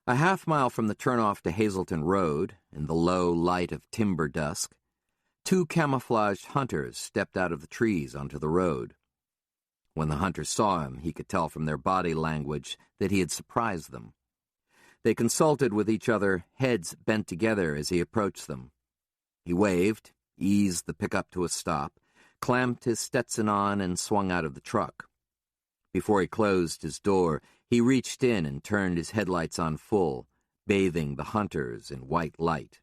A half-mile from the turnoff to Hazleton Road, in the low light of timber dusk, 2 camouflaged hunters stepped out of the trees onto the road. When the hunters saw him, he could tell from their body language that he had surprised them. They consulted with each other, heads bent together as he approached them. He waved, eased the pickup to a stop, clamped his Stetson on, and swung out of the truck. Before he closed his door, he reached in and turned his headlights on full, bathing the hunters in white light.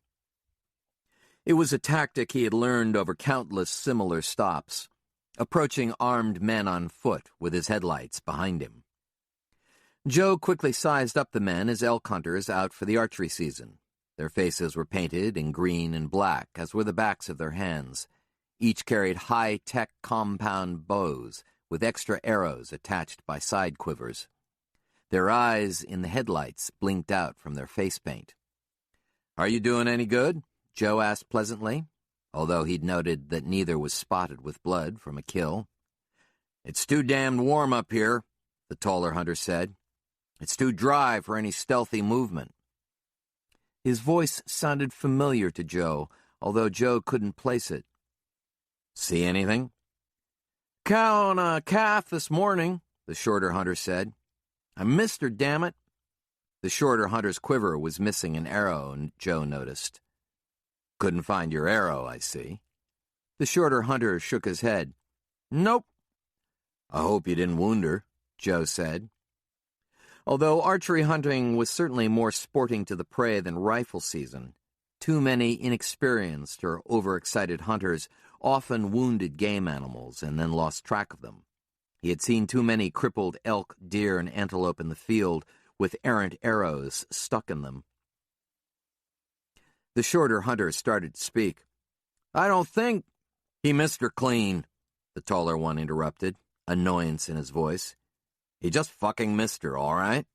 It was a tactic he had learned over countless similar stops, approaching armed men on foot with his headlights behind him. Joe quickly sized up the men as elk hunters out for the archery season. Their faces were painted in green and black, as were the backs of their hands. Each carried high-tech compound bows with extra arrows attached by side quivers. Their eyes in the headlights blinked out from their face paint. "Are you doing any good?" Joe asked pleasantly, although he'd noted that neither was spotted with blood from a kill. "It's too damned warm up here," the taller hunter said. "It's too dry for any stealthy movement." His voice sounded familiar to Joe, although Joe couldn't place it. "See anything?" "Cow and a calf this morning," the shorter hunter said. "I missed her, damn it." The shorter hunter's quiver was missing an arrow, Joe noticed. "Couldn't find your arrow, I see." The shorter hunter shook his head. "Nope." "I hope you didn't wound her," Joe said. Although archery hunting was certainly more sporting to the prey than rifle season, too many inexperienced or overexcited hunters often wounded game animals and then lost track of them. He had seen too many crippled elk, deer, and antelope in the field with errant arrows stuck in them. The shorter hunter started to speak. "I don't think—" "He missed her clean," the taller one interrupted, annoyance in his voice. "He just fucking missed her, all right?"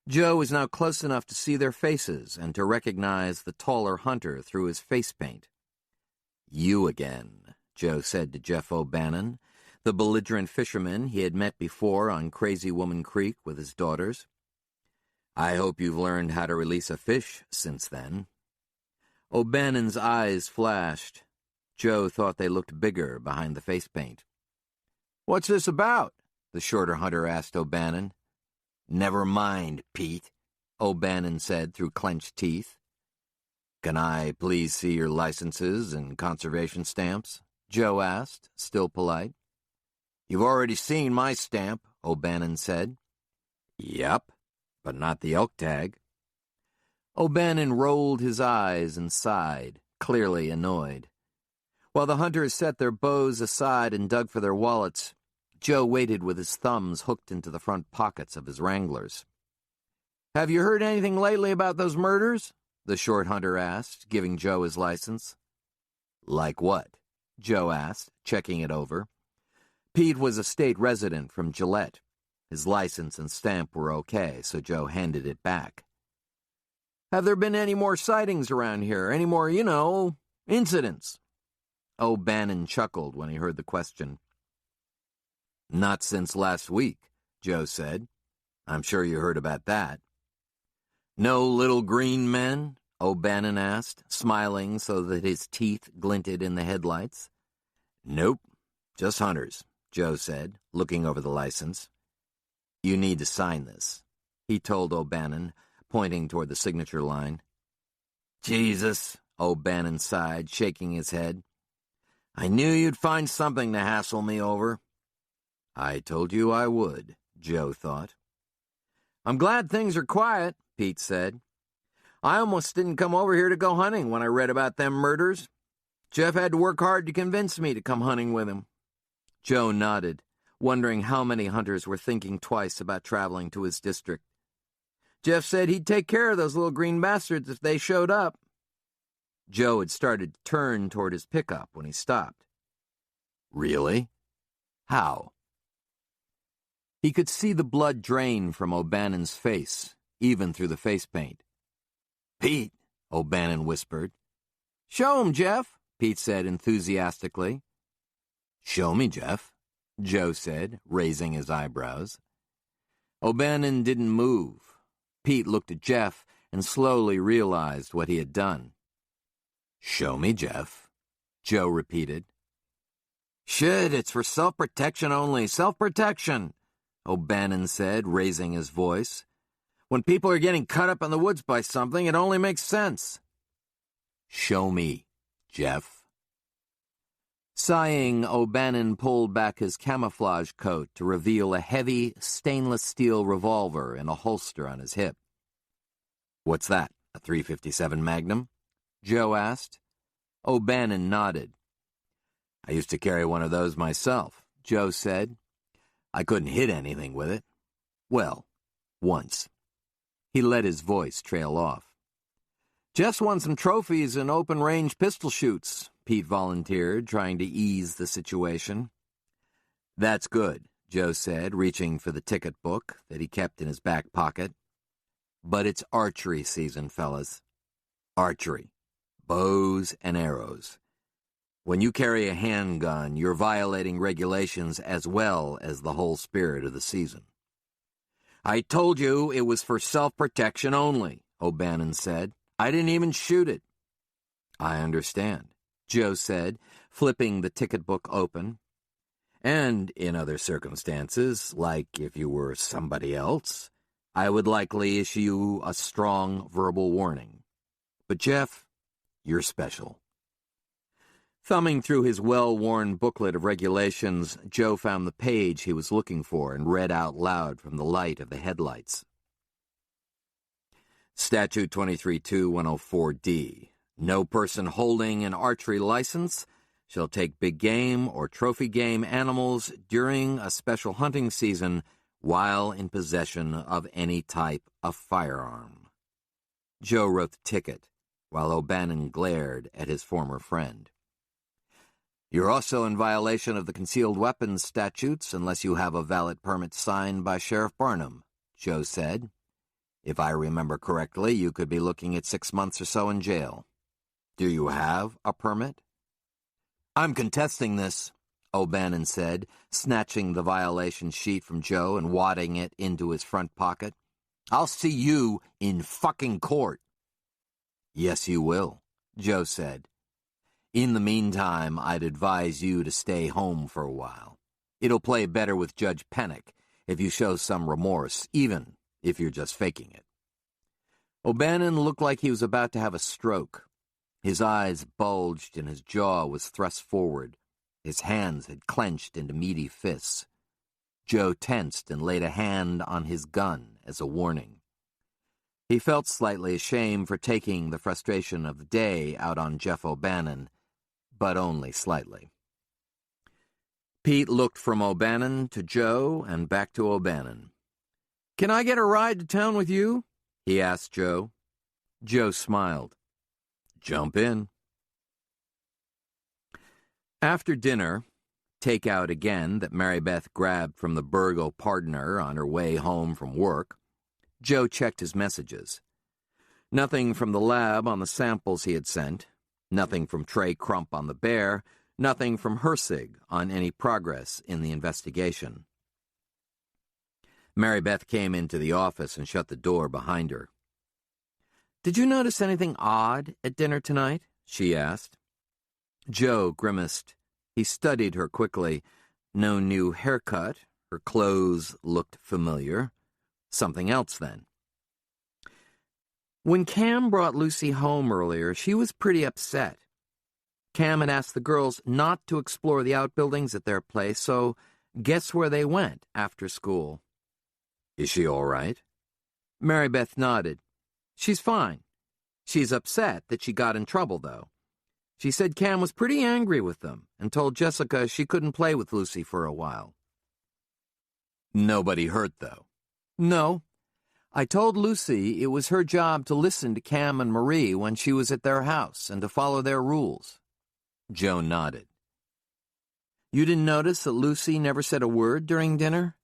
Joe was now close enough to see their faces and to recognize the taller hunter through his face paint. "You again," Joe said to Jeff O'Bannon, the belligerent fisherman he had met before on Crazy Woman Creek with his daughters. "I hope you've learned how to release a fish since then." O'Bannon's eyes flashed. Joe thought they looked bigger behind the face paint. "What's this about?" the shorter hunter asked O'Bannon. "Never mind, Pete," O'Bannon said through clenched teeth. "Can I please see your licenses and conservation stamps?" Joe asked, still polite. "You've already seen my stamp," O'Bannon said. "Yep, but not the elk tag." O'Bannon rolled his eyes and sighed, clearly annoyed. While the hunters set their bows aside and dug for their wallets, Joe waited with his thumbs hooked into the front pockets of his Wranglers. "Have you heard anything lately about those murders?" the short hunter asked, giving Joe his license. "Like what?" Joe asked, checking it over. Pete was a state resident from Gillette. His license and stamp were okay, so Joe handed it back. "Have there been any more sightings around here? Any more, incidents?" O'Bannon chuckled when he heard the question. "Not since last week," Joe said. "I'm sure you heard about that." "No little green men?" O'Bannon asked, smiling so that his teeth glinted in the headlights. "Nope, just hunters," Joe said, looking over the license. "You need to sign this," he told O'Bannon, pointing toward the signature line. "Jesus," O'Bannon sighed, shaking his head. "I knew you'd find something to hassle me over." "I told you I would," Joe thought. "I'm glad things are quiet," Pete said. "I almost didn't come over here to go hunting when I read about them murders. Jeff had to work hard to convince me to come hunting with him." Joe nodded, wondering how many hunters were thinking twice about traveling to his district. "Jeff said he'd take care of those little green bastards if they showed up." Joe had started to turn toward his pickup when he stopped. "Really? How?" He could see the blood drain from O'Bannon's face, even through the face paint. "Pete," O'Bannon whispered. "Show him, Jeff," Pete said enthusiastically. "Show me, Jeff," Joe said, raising his eyebrows. O'Bannon didn't move. Pete looked at Jeff and slowly realized what he had done. "Show me, Jeff," Joe repeated. "Shit, it's for self-protection only, self-protection," O'Bannon said, raising his voice. "When people are getting cut up in the woods by something, it only makes sense." "Show me, Jeff." Sighing, O'Bannon pulled back his camouflage coat to reveal a heavy, stainless steel revolver in a holster on his hip. "What's that, a .357 Magnum?" Joe asked. O'Bannon nodded. "I used to carry one of those myself," Joe said. "I couldn't hit anything with it. Well, once." He let his voice trail off. "Jeff's won some trophies in open-range pistol shoots," Pete volunteered, trying to ease the situation. "That's good," Joe said, reaching for the ticket book that he kept in his back pocket. "But it's archery season, fellas. Archery. Bows and arrows. When you carry a handgun, you're violating regulations as well as the whole spirit of the season." "I told you it was for self-protection only," O'Bannon said. "I didn't even shoot it." "I understand," Joe said, flipping the ticket book open. "And in other circumstances, like if you were somebody else, I would likely issue you a strong verbal warning. But Jeff, you're special." Thumbing through his well-worn booklet of regulations, Joe found the page he was looking for and read out loud from the light of the headlights. Statute 23-2-104D. No person holding an archery license shall take big game or trophy game animals during a special hunting season while in possession of any type of firearm. Joe wrote the ticket, while O'Bannon glared at his former friend. You're also in violation of the concealed weapons statutes unless you have a valid permit signed by Sheriff Barnum, Joe said. If I remember correctly, you could be looking at 6 months or so in jail. Do you have a permit? I'm contesting this, O'Bannon said, snatching the violation sheet from Joe and wadding it into his front pocket. I'll see you in fucking court. Yes, you will, Joe said. In the meantime, I'd advise you to stay home for a while. It'll play better with Judge Pennock if you show some remorse, even if you're just faking it. O'Bannon looked like he was about to have a stroke. His eyes bulged and his jaw was thrust forward. His hands had clenched into meaty fists. Joe tensed and laid a hand on his gun as a warning. He felt slightly ashamed for taking the frustration of the day out on Jeff O'Bannon, but only slightly. Pete looked from O'Bannon to Joe and back to O'Bannon. Can I get a ride to town with you? He asked Joe. Joe smiled. Jump in. After dinner, takeout again that Mary Beth grabbed from the Burgo partner on her way home from work, Joe checked his messages. Nothing from the lab on the samples he had sent, nothing from Trey Crump on the bear, nothing from Hersig on any progress in the investigation. Mary Beth came into the office and shut the door behind her. Did you notice anything odd at dinner tonight? She asked. Joe grimaced. He studied her quickly. No new haircut. Her clothes looked familiar. Something else, then. When Cam brought Lucy home earlier, she was pretty upset. Cam had asked the girls not to explore the outbuildings at their place, so guess where they went after school? Is she all right? Mary Beth nodded. She's fine. She's upset that she got in trouble, though. She said Cam was pretty angry with them and told Jessica she couldn't play with Lucy for a while. Nobody hurt, though. No. I told Lucy it was her job to listen to Cam and Marie when she was at their house and to follow their rules. Joe nodded. You didn't notice that Lucy never said a word during dinner?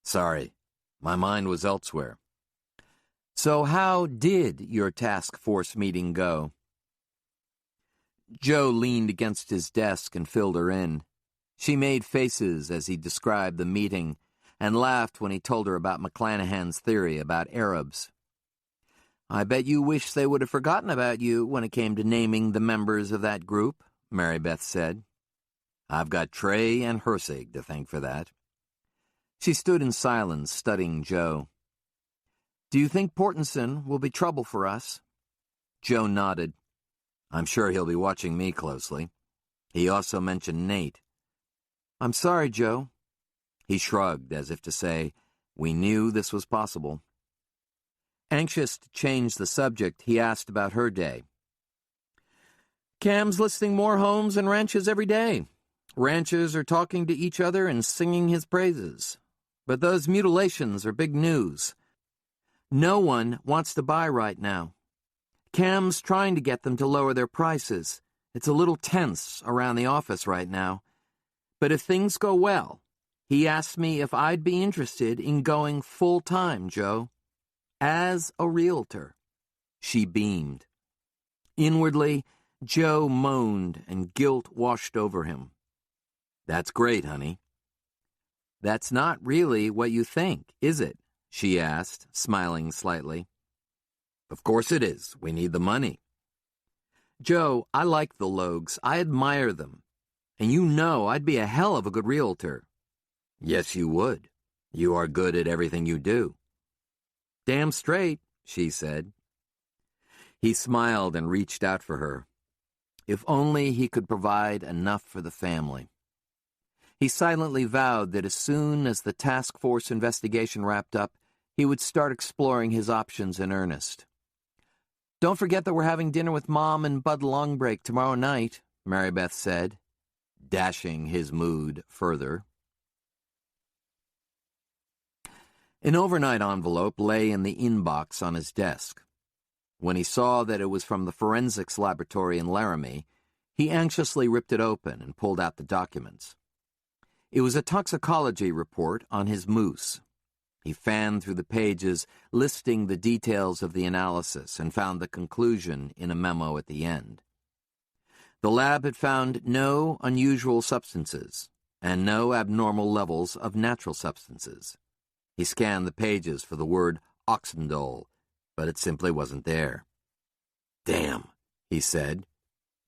Sorry. My mind was elsewhere. So how did your task force meeting go? Joe leaned against his desk and filled her in. She made faces as he described the meeting and laughed when he told her about McClanahan's theory about Arabs. I bet you wish they would have forgotten about you when it came to naming the members of that group, Mary Beth said. I've got Trey and Hersig to thank for that. She stood in silence, studying Joe. Do you think Portenson will be trouble for us? Joe nodded. I'm sure he'll be watching me closely. He also mentioned Nate. I'm sorry, Joe. He shrugged, as if to say, we knew this was possible. Anxious to change the subject, he asked about her day. Cam's listing more homes and ranches every day. Ranches are talking to each other and singing his praises. But those mutilations are big news. No one wants to buy right now. Cam's trying to get them to lower their prices. It's a little tense around the office right now. But if things go well, he asked me if I'd be interested in going full-time, Joe. As a realtor. She beamed. Inwardly, Joe moaned and guilt washed over him. That's great, honey. That's not really what you think, is it? She asked, smiling slightly. Of course it is. We need the money. Joe, I like the Logues. I admire them. And you know I'd be a hell of a good realtor. Yes, you would. You are good at everything you do. Damn straight, she said. He smiled and reached out for her. If only he could provide enough for the family. He silently vowed that as soon as the task force investigation wrapped up, he would start exploring his options in earnest. Don't forget that we're having dinner with Mom and Bud Longbreak tomorrow night, Mary Beth said, dashing his mood further. An overnight envelope lay in the inbox on his desk. When he saw that it was from the forensics laboratory in Laramie, he anxiously ripped it open and pulled out the documents. It was a toxicology report on his moose. He fanned through the pages, listing the details of the analysis, and found the conclusion in a memo at the end. The lab had found no unusual substances and no abnormal levels of natural substances. He scanned the pages for the word oxandole, but it simply wasn't there. "Damn," he said,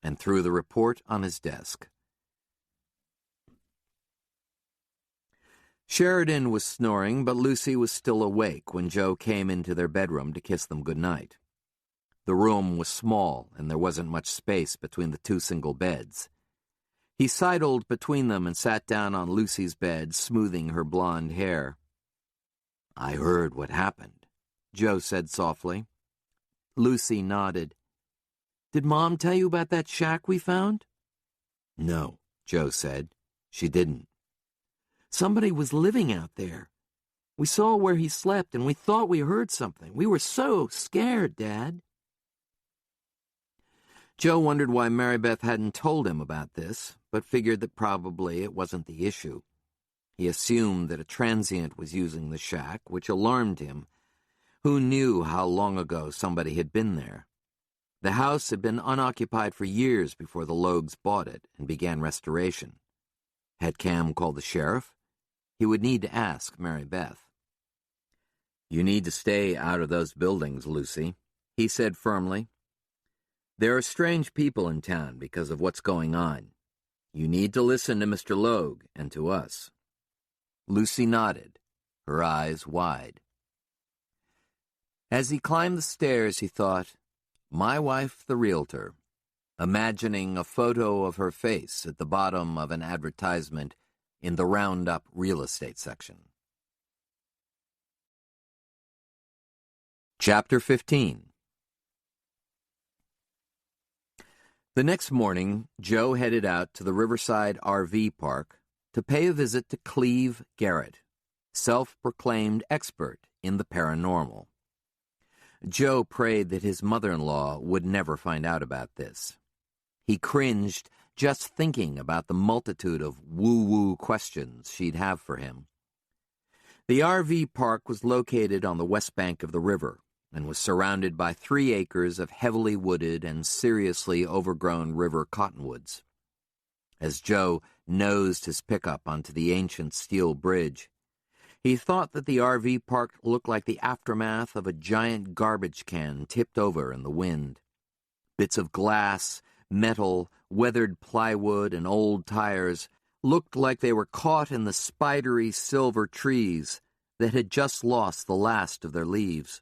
and threw the report on his desk. Sheridan was snoring, but Lucy was still awake when Joe came into their bedroom to kiss them goodnight. The room was small, and there wasn't much space between the two single beds. He sidled between them and sat down on Lucy's bed, smoothing her blonde hair. "I heard what happened," Joe said softly. Lucy nodded. "Did Mom tell you about that shack we found?" "No," Joe said. "She didn't." "Somebody was living out there. We saw where he slept, and we thought we heard something. We were so scared, Dad." Joe wondered why Mary Beth hadn't told him about this, but figured that probably it wasn't the issue. He assumed that a transient was using the shack, which alarmed him. Who knew how long ago somebody had been there? The house had been unoccupied for years before the Logues bought it and began restoration. Had Cam called the sheriff? He would need to ask Mary Beth. "You need to stay out of those buildings, Lucy," he said firmly. "There are strange people in town because of what's going on. You need to listen to Mr. Logue and to us." Lucy nodded, her eyes wide. As he climbed the stairs, he thought, "My wife, the realtor," imagining a photo of her face at the bottom of an advertisement in the Roundup real estate section. Chapter 15. The next morning, Joe headed out to the Riverside RV Park to pay a visit to Cleve Garrett, self-proclaimed expert in the paranormal. Joe prayed that his mother-in-law would never find out about this. He cringed just thinking about the multitude of woo-woo questions she'd have for him. The RV park was located on the west bank of the river and was surrounded by 3 acres of heavily wooded and seriously overgrown river cottonwoods. As Joe nosed his pickup onto the ancient steel bridge, he thought that the RV park looked like the aftermath of a giant garbage can tipped over in the wind. Bits of glass, metal, weathered plywood, and old tires looked like they were caught in the spidery silver trees that had just lost the last of their leaves.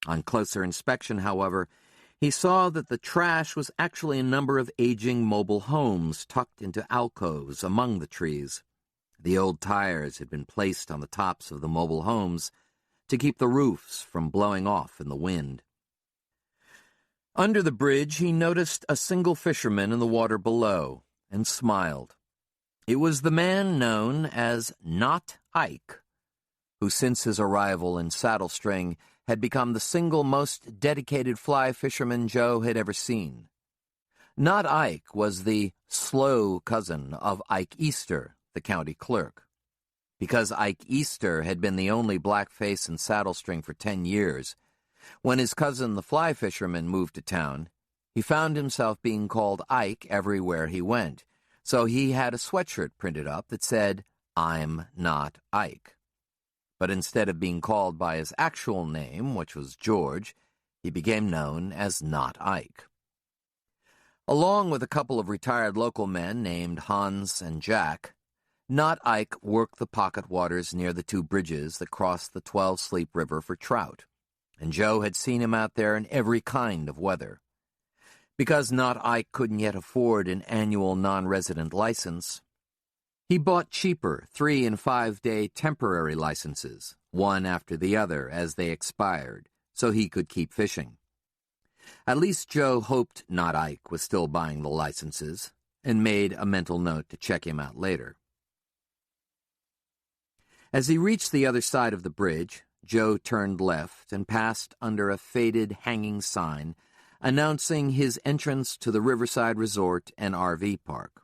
On closer inspection, however, he saw that the trash was actually a number of aging mobile homes tucked into alcoves among the trees. The old tires had been placed on the tops of the mobile homes to keep the roofs from blowing off in the wind. Under the bridge, he noticed a single fisherman in the water below and smiled. It was the man known as Not Ike, who since his arrival in Saddle String had become the single most dedicated fly fisherman Joe had ever seen. Not Ike was the slow cousin of Ike Easter, the county clerk. Because Ike Easter had been the only black face in Saddle String for 10 years, when his cousin the fly fisherman moved to town, he found himself being called Ike everywhere he went, so he had a sweatshirt printed up that said, "I'm not Ike." But instead of being called by his actual name, which was George, he became known as Not Ike. Along with a couple of retired local men named Hans and Jack, Not Ike worked the pocket waters near the 2 bridges that crossed the 12 Sleep River for trout, and Joe had seen him out there in every kind of weather. Because Not Ike couldn't yet afford an annual non-resident license, he bought cheaper 3- and 5-day temporary licenses, one after the other as they expired, so he could keep fishing. At least Joe hoped Not Ike was still buying the licenses, and made a mental note to check him out later. As he reached the other side of the bridge, Joe turned left and passed under a faded hanging sign announcing his entrance to the Riverside Resort and RV Park.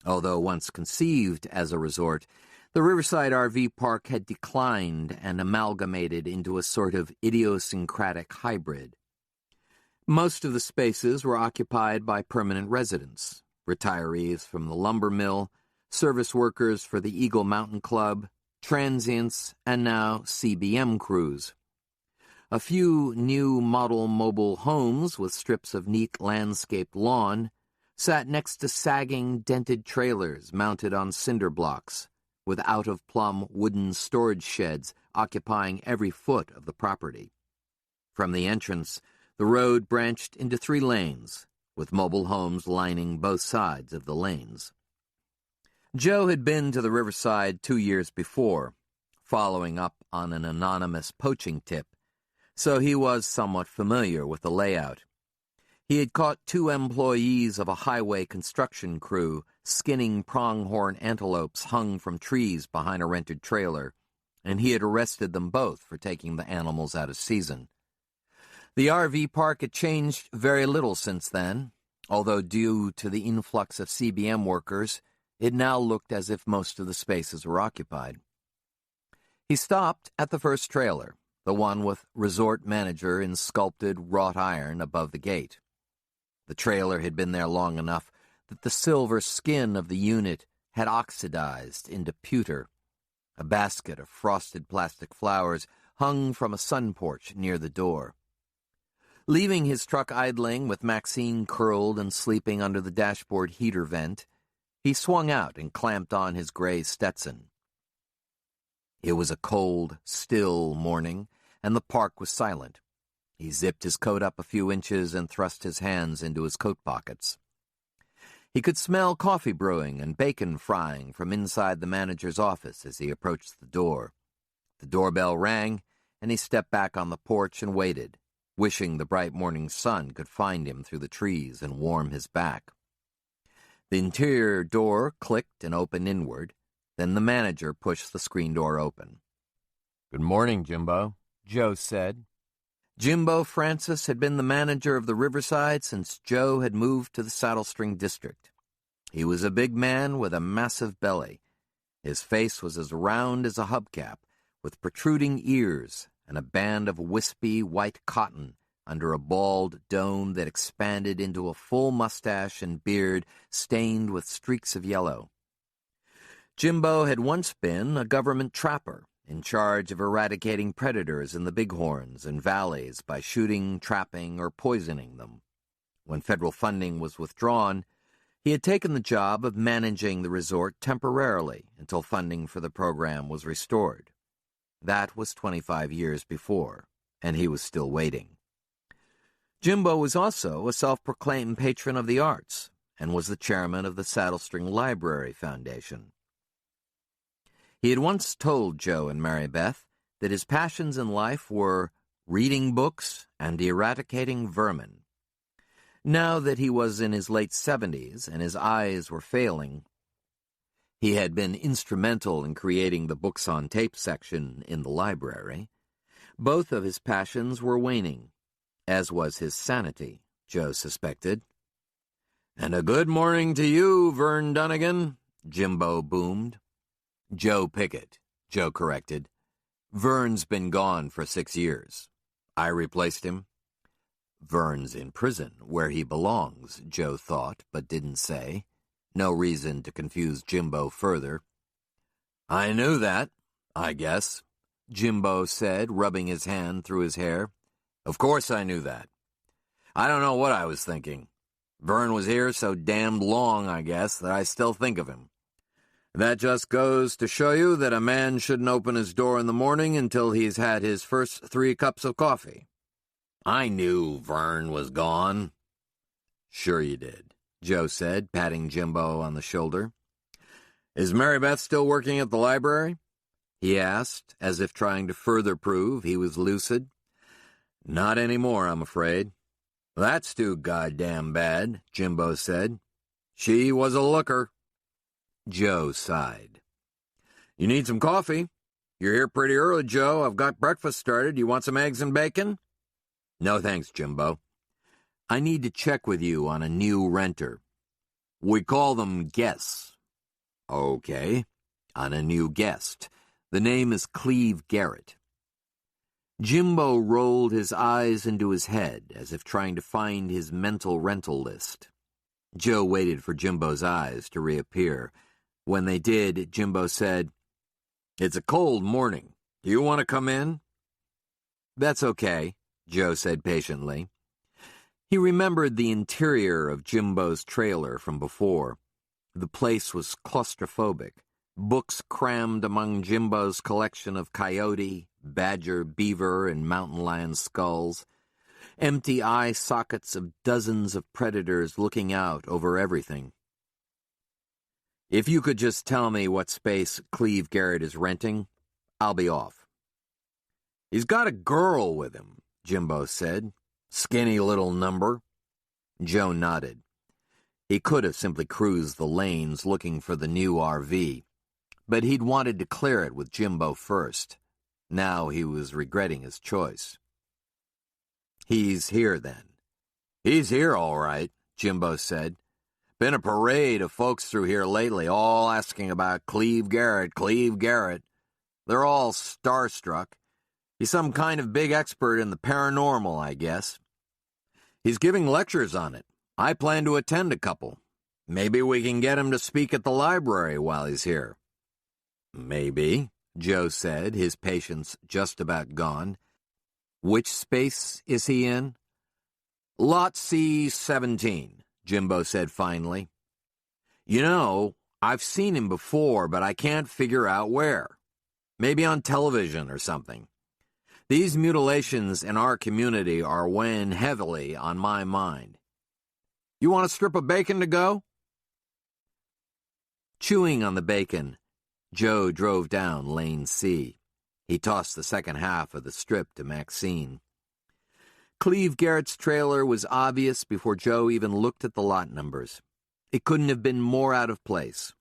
Although once conceived as a resort, the Riverside RV Park had declined and amalgamated into a sort of idiosyncratic hybrid. Most of the spaces were occupied by permanent residents, retirees from the lumber mill, service workers for the Eagle Mountain Club, transients, and now CBM crews. A few new model mobile homes with strips of neat landscaped lawn sat next to sagging, dented trailers mounted on cinder blocks, with out-of-plumb wooden storage sheds occupying every foot of the property. From the entrance, the road branched into 3 lanes, with mobile homes lining both sides of the lanes. Joe had been to the Riverside 2 years before, following up on an anonymous poaching tip, so he was somewhat familiar with the layout. He had caught 2 employees of a highway construction crew skinning pronghorn antelopes hung from trees behind a rented trailer, and he had arrested them both for taking the animals out of season. The RV park had changed very little since then, although due to the influx of CBM workers, it now looked as if most of the spaces were occupied. He stopped at the first trailer, the one with resort manager in sculpted wrought iron above the gate. The trailer had been there long enough that the silver skin of the unit had oxidized into pewter. A basket of frosted plastic flowers hung from a sun porch near the door. Leaving his truck idling with Maxine curled and sleeping under the dashboard heater vent, he swung out and clamped on his gray Stetson. It was a cold, still morning, and the park was silent. He zipped his coat up a few inches and thrust his hands into his coat pockets. He could smell coffee brewing and bacon frying from inside the manager's office as he approached the door. The doorbell rang, and he stepped back on the porch and waited, wishing the bright morning sun could find him through the trees and warm his back. The interior door clicked and opened inward. Then the manager pushed the screen door open. "Good morning, Jimbo," Joe said. Jimbo Francis had been the manager of the Riverside since Joe had moved to the Saddle String District. He was a big man with a massive belly. His face was as round as a hubcap, with protruding ears and a band of wispy white cotton under a bald dome that expanded into a full mustache and beard stained with streaks of yellow. Jimbo had once been a government trapper in charge of eradicating predators in the bighorns and valleys by shooting, trapping, or poisoning them. When federal funding was withdrawn, he had taken the job of managing the resort temporarily until funding for the program was restored. That was 25 years before, and he was still waiting. Jimbo was also a self-proclaimed patron of the arts and was the chairman of the Saddle String Library Foundation. He had once told Joe and Mary Beth that his passions in life were reading books and eradicating vermin. Now that he was in his late 70s and his eyes were failing, he had been instrumental in creating the books on tape section in the library. Both of his passions were waning, as was his sanity, Joe suspected. "And a good morning to you, Vern Dunnigan," Jimbo boomed. "Joe Pickett," Joe corrected. "Vern's been gone for 6 years. I replaced him." "Vern's in prison, where he belongs," Joe thought, but didn't say. No reason to confuse Jimbo further. "I knew that, I guess," Jimbo said, rubbing his hand through his hair. "Of course I knew that. I don't know what I was thinking. Vern was here so damned long, I guess, that I still think of him. That just goes to show you that a man shouldn't open his door in the morning until he's had his first 3 cups of coffee. I knew Vern was gone." "Sure you did," Joe said, patting Jimbo on the shoulder. "Is Mary Beth still working at the library?" he asked, as if trying to further prove he was lucid. "Not anymore, I'm afraid." "That's too goddamn bad," Jimbo said. She was a looker. Joe sighed. You need some coffee? You're here pretty early, Joe. I've got breakfast started. You want some eggs and bacon? No thanks, Jimbo. I need to check with you on a new renter. We call them guests. Okay, on a new guest. The name is Cleve Garrett. Jimbo rolled his eyes into his head as if trying to find his mental rental list. Joe waited for Jimbo's eyes to reappear. When they did, Jimbo said, It's a cold morning. Do you want to come in? That's okay, Joe said patiently. He remembered the interior of Jimbo's trailer from before. The place was claustrophobic, books crammed among Jimbo's collection of coyote, badger, beaver, and mountain lion skulls, empty eye sockets of dozens of predators looking out over everything. If you could just tell me what space Cleve Garrett is renting, I'll be off. He's got a girl with him, Jimbo said. Skinny little number. Joe nodded. He could have simply cruised the lanes looking for the new RV, but he'd wanted to clear it with Jimbo first. Now he was regretting his choice. He's here, then. He's here, all right, Jimbo said. Been a parade of folks through here lately, all asking about Cleve Garrett, Cleve Garrett. They're all starstruck. He's some kind of big expert in the paranormal, I guess. He's giving lectures on it. I plan to attend a couple. Maybe we can get him to speak at the library while he's here. Maybe, Joe said, his patience just about gone. Which space is he in? Lot C-17, Jimbo said finally. You know, I've seen him before, but I can't figure out where. Maybe on television or something. These mutilations in our community are weighing heavily on my mind. You want a strip of bacon to go? Chewing on the bacon, Joe drove down Lane C. He tossed the second half of the strip to Maxine. Cleve Garrett's trailer was obvious before Joe even looked at the lot numbers. It couldn't have been more out of place.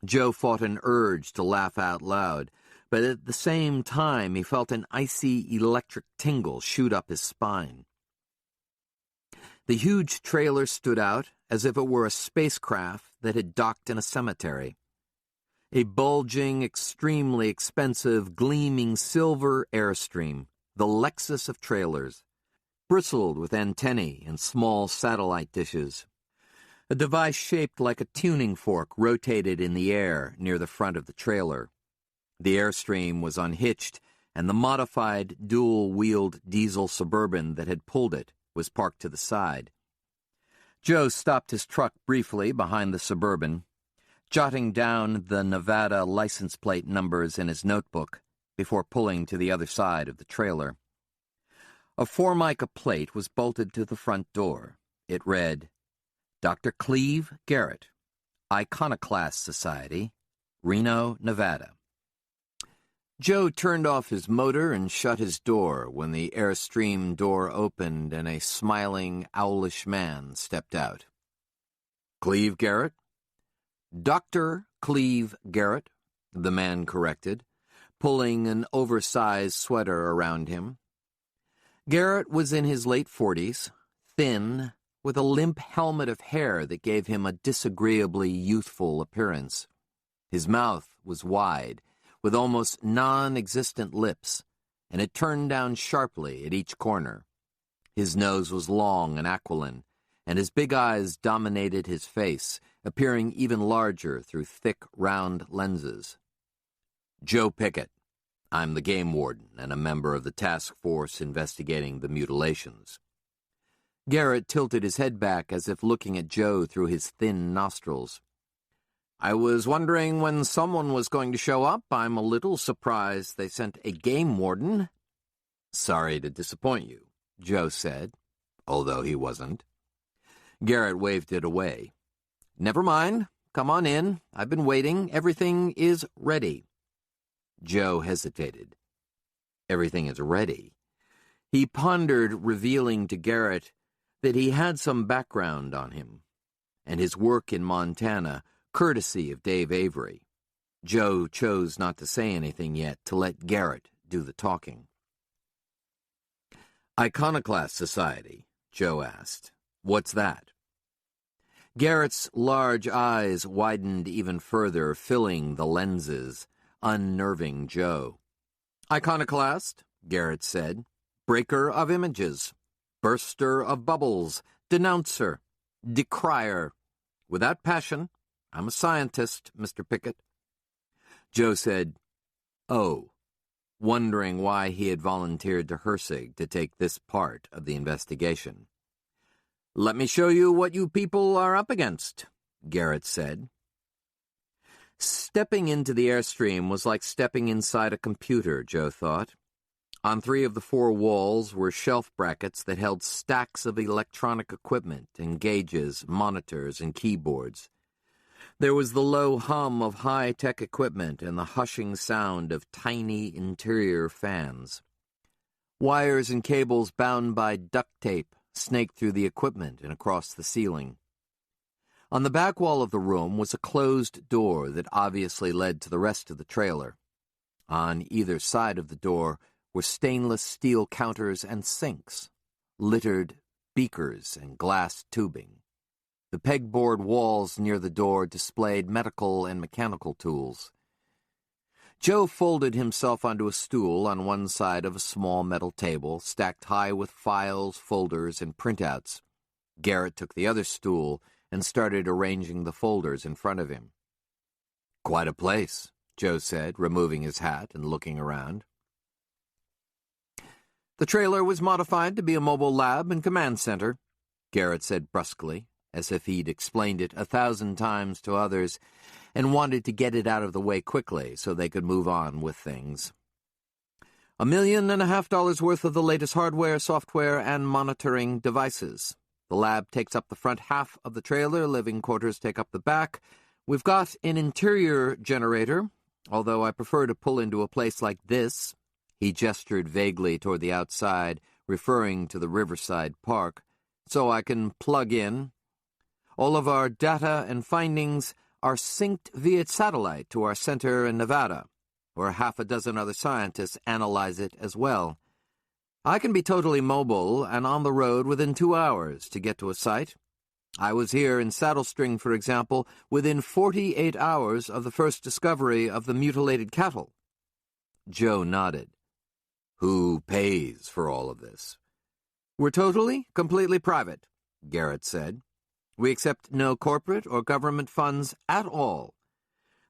Joe fought an urge to laugh out loud, but at the same time he felt an icy electric tingle shoot up his spine. The huge trailer stood out as if it were a spacecraft that had docked in a cemetery. A bulging, extremely expensive, gleaming silver Airstream, the Lexus of trailers, bristled with antennae and small satellite dishes. A device shaped like a tuning fork rotated in the air near the front of the trailer. The Airstream was unhitched, and the modified, dual-wheeled diesel Suburban that had pulled it was parked to the side. Joe stopped his truck briefly behind the Suburban, jotting down the Nevada license plate numbers in his notebook before pulling to the other side of the trailer. A Formica plate was bolted to the front door. It read, Dr. Cleve Garrett, Iconoclast Society, Reno, Nevada. Joe turned off his motor and shut his door when the Airstream door opened and a smiling, owlish man stepped out. Cleve Garrett? Dr. Cleve Garrett, the man corrected, pulling an oversized sweater around him. Garrett was in his late 40s, thin, with a limp helmet of hair that gave him a disagreeably youthful appearance. His mouth was wide, with almost non-existent lips, and it turned down sharply at each corner. His nose was long and aquiline, and his big eyes dominated his face, appearing even larger through thick, round lenses. Joe Pickett. I'm the game warden and a member of the task force investigating the mutilations. Garrett tilted his head back as if looking at Joe through his thin nostrils. I was wondering when someone was going to show up. I'm a little surprised they sent a game warden. Sorry to disappoint you, Joe said, although he wasn't. Garrett waved it away. Never mind. Come on in. I've been waiting. Everything is ready. Joe hesitated. Everything is ready. He pondered, revealing to Garrett that he had some background on him. and his work in Montana, courtesy of Dave Avery. Joe chose not to say anything yet, to let Garrett do the talking. Iconoclast Society, Joe asked. What's that? Garrett's large eyes widened even further, filling the lenses, unnerving Joe. Iconoclast, Garrett said. Breaker of images, burster of bubbles, denouncer, decrier. Without passion, I'm a scientist, Mr. Pickett. Joe said, oh, wondering why he had volunteered to Hersig to take this part of the investigation. Let me show you what you people are up against, Garrett said. Stepping into the Airstream was like stepping inside a computer, Joe thought. On 3 of the 4 walls were shelf brackets that held stacks of electronic equipment and gauges, monitors, and keyboards. There was the low hum of high-tech equipment and the hushing sound of tiny interior fans. Wires and cables bound by duct tape snaked through the equipment and across the ceiling. On the back wall of the room was a closed door that obviously led to the rest of the trailer. On either side of the door were stainless steel counters and sinks, littered beakers and glass tubing. The pegboard walls near the door displayed medical and mechanical tools. Joe folded himself onto a stool on one side of a small metal table, stacked high with files, folders, and printouts. Garrett took the other stool and started arranging the folders in front of him. Quite a place, Joe said, removing his hat and looking around. The trailer was modified to be a mobile lab and command center, Garrett said brusquely, as if he'd explained it 1,000 times to others and wanted to get it out of the way quickly so they could move on with things. $1.5 million worth of the latest hardware, software, and monitoring devices. The lab takes up the front half of the trailer, living quarters take up the back. We've got an interior generator, although I prefer to pull into a place like this. He gestured vaguely toward the outside, referring to the Riverside Park, so I can plug in. All of our data and findings are synced via satellite to our center in Nevada, where 6 other scientists analyze it as well. I can be totally mobile and on the road within 2 hours to get to a site. I was here in Saddle String, for example, within 48 hours of the first discovery of the mutilated cattle. Joe nodded. Who pays for all of this? We're completely private, Garrett said. We accept no corporate or government funds at all.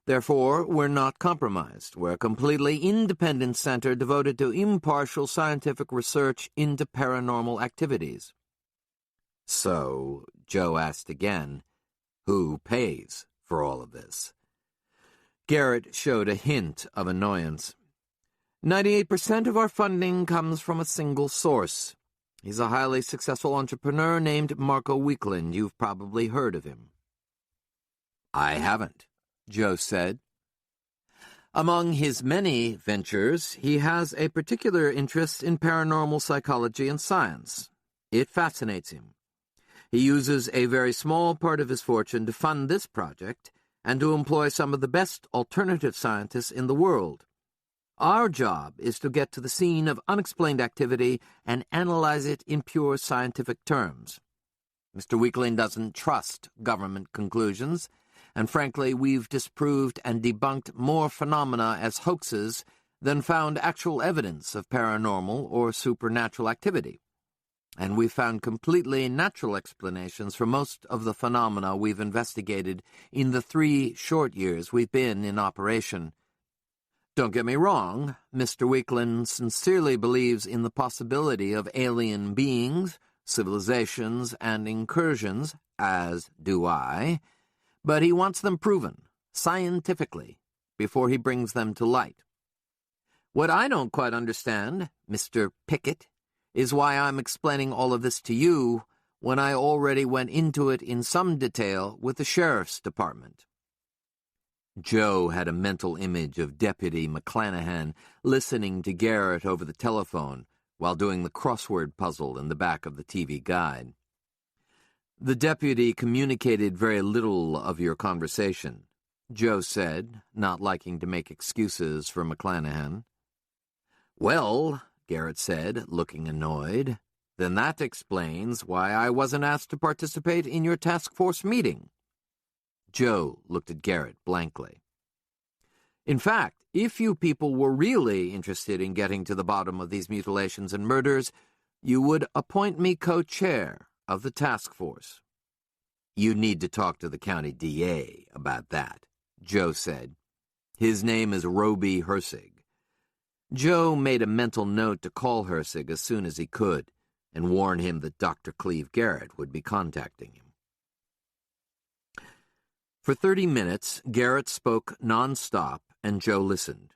Therefore, we're not compromised. We're a completely independent center devoted to impartial scientific research into paranormal activities. So, Joe asked again, who pays for all of this? Garrett showed a hint of annoyance. 98% of our funding comes from a single source. He's a highly successful entrepreneur named Marco Weekland. You've probably heard of him. I haven't, Joe said. Among his many ventures, he has a particular interest in paranormal psychology and science. It fascinates him. He uses a very small part of his fortune to fund this project and to employ some of the best alternative scientists in the world. Our job is to get to the scene of unexplained activity and analyze it in pure scientific terms. Mr. Weekling doesn't trust government conclusions, and frankly, we've disproved and debunked more phenomena as hoaxes than found actual evidence of paranormal or supernatural activity. And we've found completely natural explanations for most of the phenomena we've investigated in the 3 short years we've been in operation. Don't get me wrong, Mr. Weekland sincerely believes in the possibility of alien beings, civilizations, and incursions, as do I, but he wants them proven, scientifically, before he brings them to light. What I don't quite understand, Mr. Pickett, is why I'm explaining all of this to you when I already went into it in some detail with the sheriff's department. Joe had a mental image of Deputy McClanahan listening to Garrett over the telephone while doing the crossword puzzle in the back of the TV guide. The deputy communicated very little of your conversation, Joe said, not liking to make excuses for McClanahan. Well, Garrett said, looking annoyed, then that explains why I wasn't asked to participate in your task force meeting. Joe looked at Garrett blankly. In fact, if you people were really interested in getting to the bottom of these mutilations and murders, you would appoint me co-chair of the task force. You need to talk to the county DA about that, Joe said. His name is Roby Hersig. Joe made a mental note to call Hersig as soon as he could and warn him that Dr. Cleve Garrett would be contacting him. For 30 minutes, Garrett spoke non-stop and Joe listened.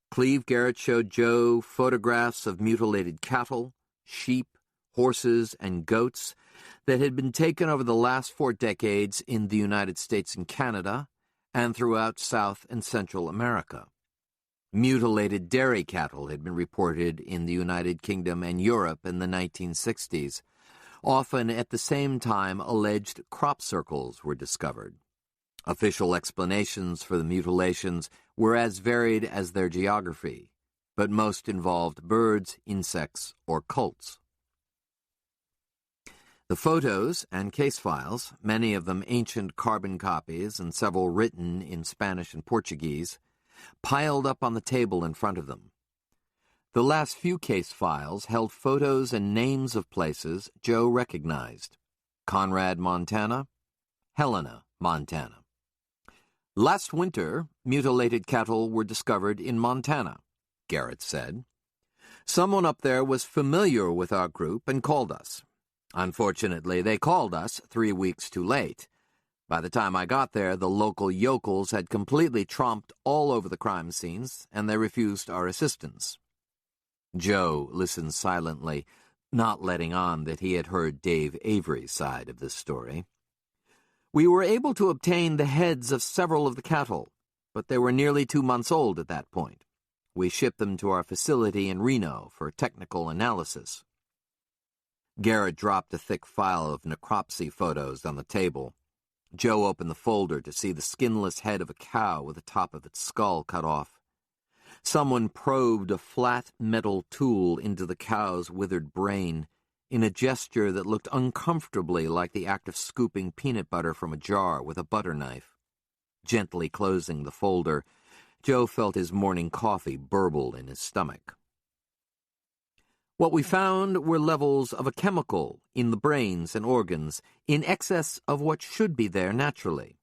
Cleve Garrett showed Joe photographs of mutilated cattle, sheep, horses, and goats that had been taken over the last 4 decades in the United States and Canada and throughout South and Central America. Mutilated dairy cattle had been reported in the United Kingdom and Europe in the 1960s. Often at the same time, alleged crop circles were discovered. Official explanations for the mutilations were as varied as their geography, but most involved birds, insects, or cults. The photos and case files, many of them ancient carbon copies and several written in Spanish and Portuguese, piled up on the table in front of them. The last few case files held photos and names of places Joe recognized. Conrad, Montana, Helena, Montana. Last winter, mutilated cattle were discovered in Montana, Garrett said. Someone up there was familiar with our group and called us. Unfortunately, they called us 3 weeks too late. By the time I got there, the local yokels had completely tromped all over the crime scenes, and they refused our assistance. Joe listened silently, not letting on that he had heard Dave Avery's side of this story. We were able to obtain the heads of several of the cattle, but they were nearly 2 months old at that point. We shipped them to our facility in Reno for technical analysis. Garrett dropped a thick file of necropsy photos on the table. Joe opened the folder to see the skinless head of a cow with the top of its skull cut off. Someone probed a flat metal tool into the cow's withered brain in a gesture that looked uncomfortably like the act of scooping peanut butter from a jar with a butter knife. Gently closing the folder, Joe felt his morning coffee burble in his stomach. What we found were levels of a chemical in the brains and organs in excess of what should be there naturally.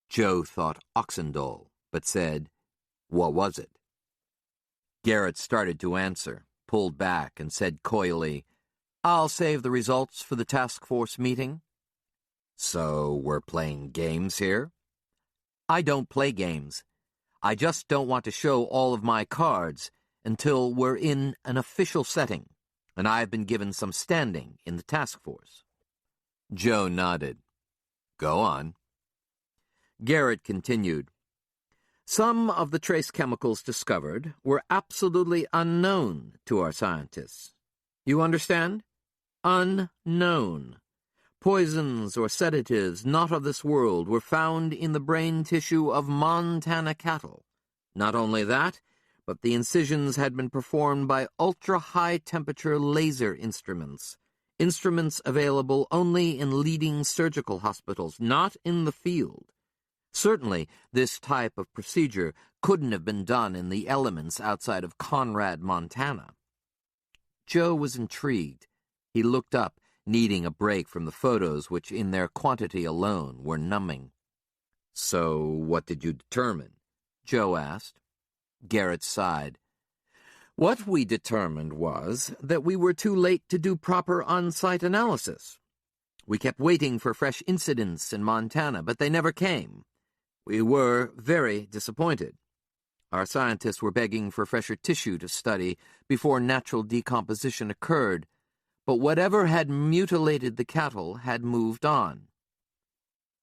Joe thought oxandole, but said, "What was it?" Garrett started to answer, pulled back, and said coyly, "I'll save the results for the task force meeting." "So we're playing games here?" "I don't play games. I just don't want to show all of my cards until we're in an official setting, and I've been given some standing in the task force." Joe nodded. "Go on." Garrett continued. Some of the trace chemicals discovered were absolutely unknown to our scientists. You understand? Unknown. Poisons or sedatives not of this world were found in the brain tissue of Montana cattle. Not only that, but the incisions had been performed by ultra-high-temperature laser instruments, instruments available only in leading surgical hospitals, not in the field. Certainly, this type of procedure couldn't have been done in the elements outside of Conrad, Montana. Joe was intrigued. He looked up, needing a break from the photos which, in their quantity alone, were numbing. "So what did you determine?" Joe asked. Garrett sighed. "What we determined was that we were too late to do proper on-site analysis. We kept waiting for fresh incidents in Montana, but they never came. We were very disappointed. Our scientists were begging for fresher tissue to study before natural decomposition occurred, but whatever had mutilated the cattle had moved on."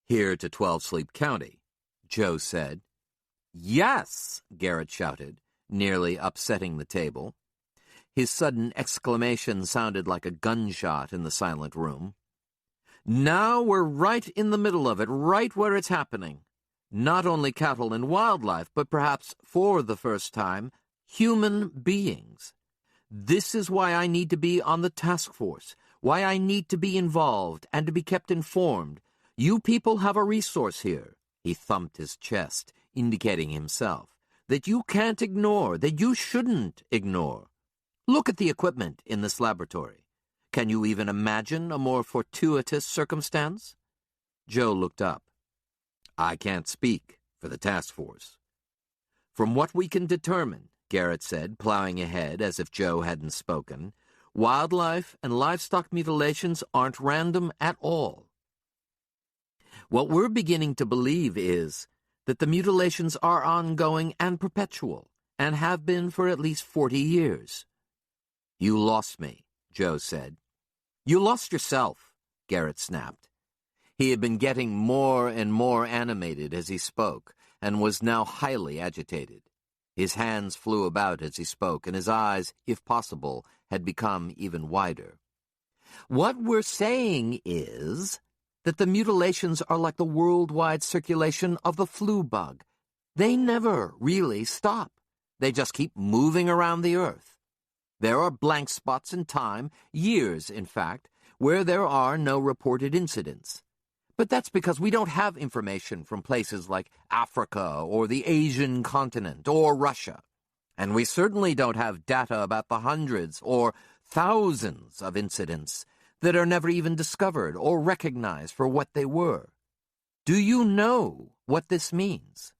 "Here to 12 Sleep County," Joe said. "Yes!" Garrett shouted, nearly upsetting the table. His sudden exclamation sounded like a gunshot in the silent room. Now we're right in the middle of it, right where it's happening. Not only cattle and wildlife, but perhaps, for the first time, human beings. This is why I need to be on the task force, why I need to be involved and to be kept informed. You people have a resource here. He thumped his chest, indicating himself, that you can't ignore, that you shouldn't ignore. Look at the equipment in this laboratory. Can you even imagine a more fortuitous circumstance? Joe looked up. I can't speak for the task force. From what we can determine, Garrett said, plowing ahead as if Joe hadn't spoken, wildlife and livestock mutilations aren't random at all. What we're beginning to believe is that the mutilations are ongoing and perpetual, and have been for at least 40 years. You lost me, Joe said. You lost yourself, Garrett snapped. He had been getting more and more animated as he spoke, and was now highly agitated. His hands flew about as he spoke, and his eyes, if possible, had become even wider. What we're saying is that the mutilations are like the worldwide circulation of the flu bug. They never really stop. They just keep moving around the earth. There are blank spots in time, years, in fact, where there are no reported incidents. But that's because we don't have information from places like Africa or the Asian continent or Russia. And we certainly don't have data about the hundreds or thousands of incidents that are never even discovered or recognized for what they were. Do you know what this means?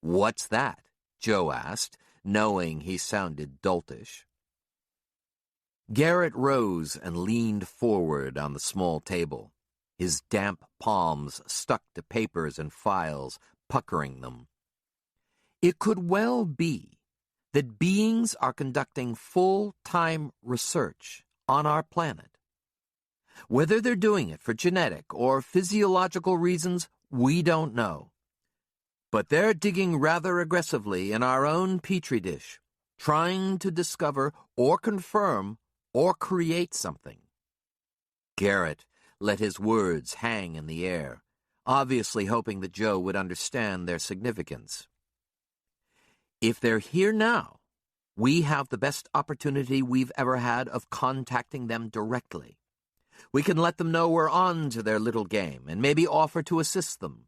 What's that? Joe asked, knowing he sounded doltish. Garrett rose and leaned forward on the small table, his damp palms stuck to papers and files, puckering them. It could well be that beings are conducting full-time research on our planet. Whether they're doing it for genetic or physiological reasons, we don't know. But they're digging rather aggressively in our own petri dish, trying to discover or confirm or create something. Garrett let his words hang in the air, obviously hoping that Joe would understand their significance. If they're here now, we have the best opportunity we've ever had of contacting them directly. We can let them know we're on to their little game and maybe offer to assist them.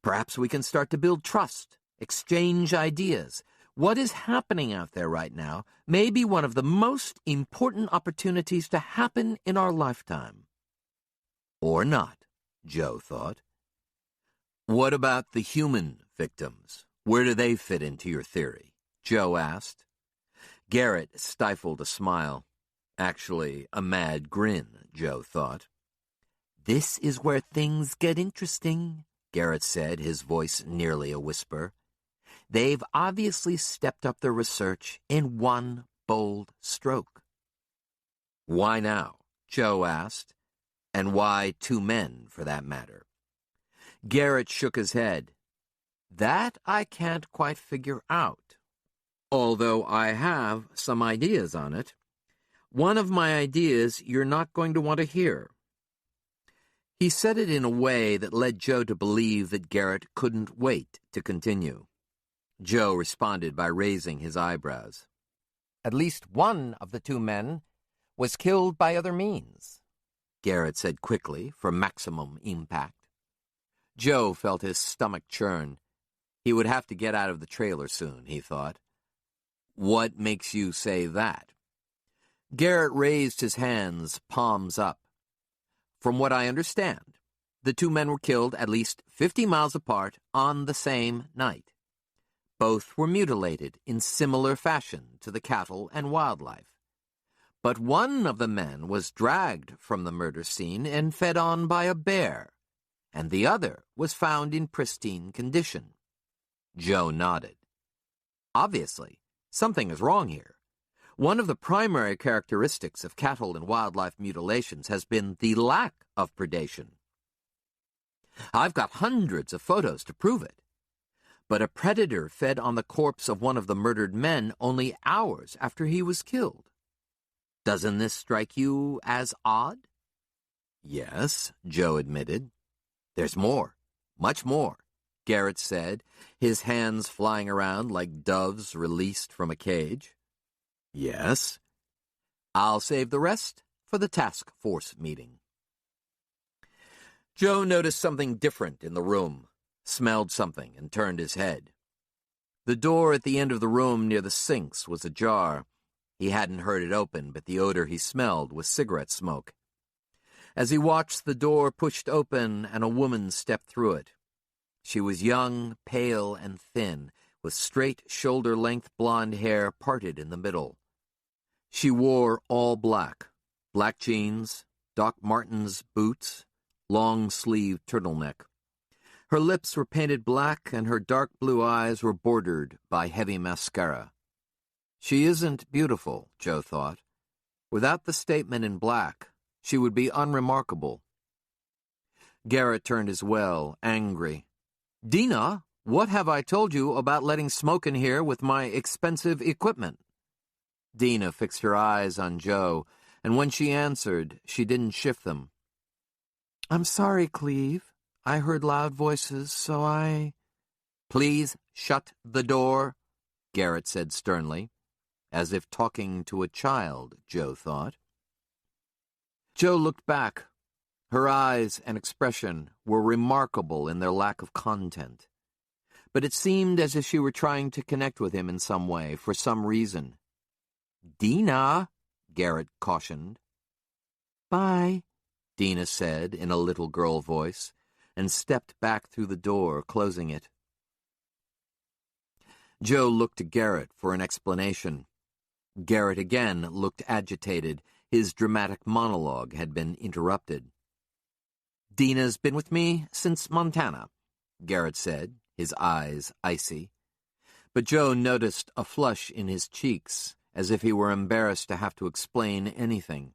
Perhaps we can start to build trust, exchange ideas. What is happening out there right now may be one of the most important opportunities to happen in our lifetime. Or not, Joe thought. What about the human victims? Where do they fit into your theory? Joe asked. Garrett stifled a smile. Actually, a mad grin, Joe thought. This is where things get interesting, Garrett said, his voice nearly a whisper. They've obviously stepped up their research in one bold stroke. Why now? Joe asked. And why two men, for that matter? Garrett shook his head. That I can't quite figure out, although I have some ideas on it. One of my ideas you're not going to want to hear. He said it in a way that led Joe to believe that Garrett couldn't wait to continue. Joe responded by raising his eyebrows. At least one of the two men was killed by other means, Garrett said quickly for maximum impact. Joe felt his stomach churn. He would have to get out of the trailer soon, he thought. What makes you say that? Garrett raised his hands, palms up. From what I understand, the two men were killed at least 50 miles apart on the same night. Both were mutilated in similar fashion to the cattle and wildlife. But one of the men was dragged from the murder scene and fed on by a bear, and the other was found in pristine condition. Joe nodded. Obviously, something is wrong here. One of the primary characteristics of cattle and wildlife mutilations has been the lack of predation. I've got hundreds of photos to prove it. But a predator fed on the corpse of one of the murdered men only hours after he was killed. Doesn't this strike you as odd? Yes, Joe admitted. There's more, much more, Garrett said, his hands flying around like doves released from a cage. Yes. I'll save the rest for the task force meeting. Joe noticed something different in the room, smelled something, and turned his head. The door at the end of the room near the sinks was ajar. He hadn't heard it open, but the odor he smelled was cigarette smoke. As he watched, the door pushed open and a woman stepped through it. She was young, pale, and thin, with straight, shoulder-length blonde hair parted in the middle. She wore all black jeans, Doc Martens boots, long-sleeved turtleneck. Her lips were painted black, and her dark blue eyes were bordered by heavy mascara. She isn't beautiful, Joe thought. Without the statement in black, she would be unremarkable. Garrett turned as well, angry. Dina, what have I told you about letting smoke in here with my expensive equipment? Dina fixed her eyes on Joe, and when she answered, she didn't shift them. I'm sorry, Cleve. I heard loud voices, so I... Please shut the door, Garrett said sternly, as if talking to a child, Joe thought. Joe looked back. Her eyes and expression were remarkable in their lack of content. But it seemed as if she were trying to connect with him in some way, for some reason. Dina, Garrett cautioned. Bye, Dina said in a little girl voice, and stepped back through the door, closing it. Joe looked to Garrett for an explanation. Garrett again looked agitated. His dramatic monologue had been interrupted. Dina's been with me since Montana, Garrett said, his eyes icy. But Joe noticed a flush in his cheeks, as if he were embarrassed to have to explain anything.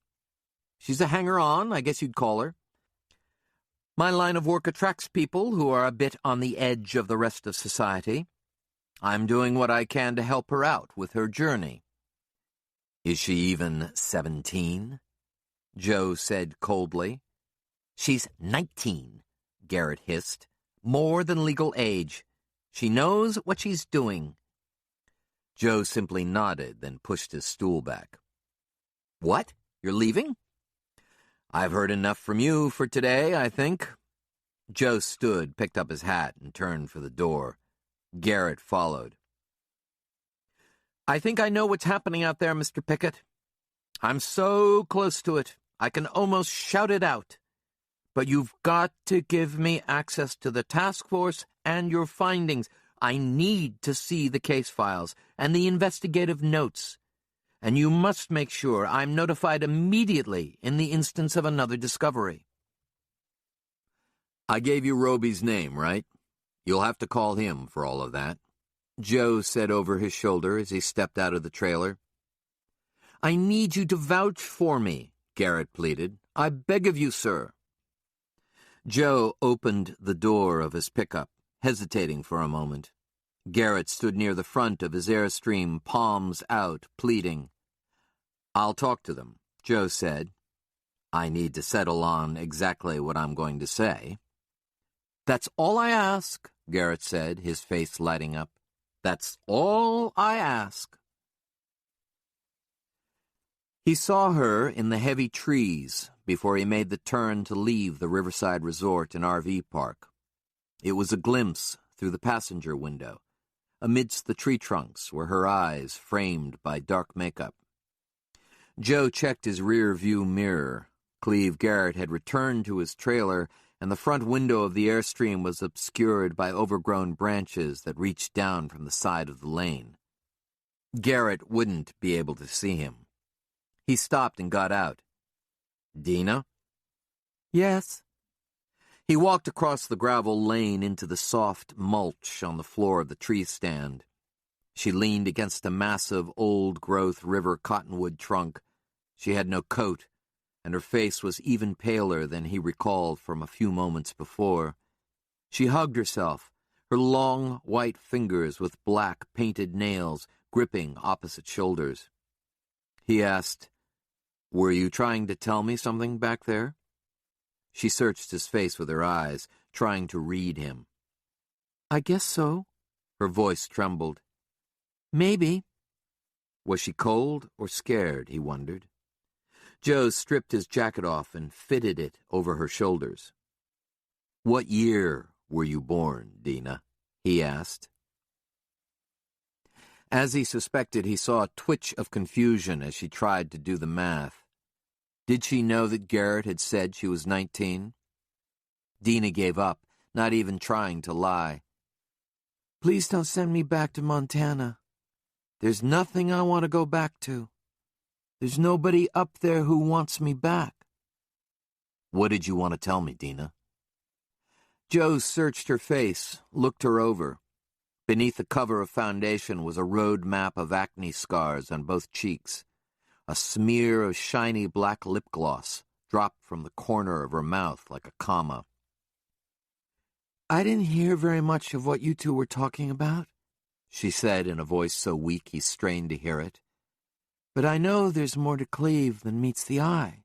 She's a hanger-on, I guess you'd call her. My line of work attracts people who are a bit on the edge of the rest of society. I'm doing what I can to help her out with her journey. Is she even 17? Joe said coldly. She's 19, Garrett hissed. More than legal age. She knows what she's doing. Joe simply nodded, then pushed his stool back. What? You're leaving? I've heard enough from you for today, I think. Joe stood, picked up his hat, and turned for the door. Garrett followed. I think I know what's happening out there, Mr. Pickett. I'm so close to it, I can almost shout it out. But you've got to give me access to the task force and your findings. I need to see the case files and the investigative notes. And you must make sure I'm notified immediately in the instance of another discovery. I gave you Roby's name, right? You'll have to call him for all of that, Joe said over his shoulder as he stepped out of the trailer. I need you to vouch for me, Garrett pleaded. I beg of you, sir. Joe opened the door of his pickup, hesitating for a moment. Garrett stood near the front of his Airstream, palms out, pleading. I'll talk to them, Joe said. I need to settle on exactly what I'm going to say. That's all I ask, Garrett said, his face lighting up. That's all I ask. He saw her in the heavy trees before he made the turn to leave the Riverside Resort and RV Park. It was a glimpse through the passenger window. Amidst the tree trunks were her eyes framed by dark makeup. Joe checked his rear-view mirror. Cleve Garrett had returned to his trailer, and the front window of the Airstream was obscured by overgrown branches that reached down from the side of the lane. Garrett wouldn't be able to see him. He stopped and got out. Dina? Yes. He walked across the gravel lane into the soft mulch on the floor of the tree stand. She leaned against a massive, old-growth river cottonwood trunk. She had no coat, and her face was even paler than he recalled from a few moments before. She hugged herself, her long, white fingers with black, painted nails gripping opposite shoulders. He asked, Were you trying to tell me something back there? She searched his face with her eyes, trying to read him. "I guess so." Her voice trembled. "Maybe." Was she cold or scared, he wondered. Joe stripped his jacket off and fitted it over her shoulders. "What year were you born, Dina?" he asked. As he suspected, he saw a twitch of confusion as she tried to do the math. Did she know that Garrett had said she was 19? Dina gave up, not even trying to lie. "Please don't send me back to Montana. There's nothing I want to go back to. There's nobody up there who wants me back." "What did you want to tell me, Dina?" Joe searched her face, looked her over. Beneath the cover of foundation was a road map of acne scars on both cheeks. A smear of shiny black lip gloss dropped from the corner of her mouth like a comma. "I didn't hear very much of what you two were talking about," she said in a voice so weak he strained to hear it. "But I know there's more to Cleve than meets the eye.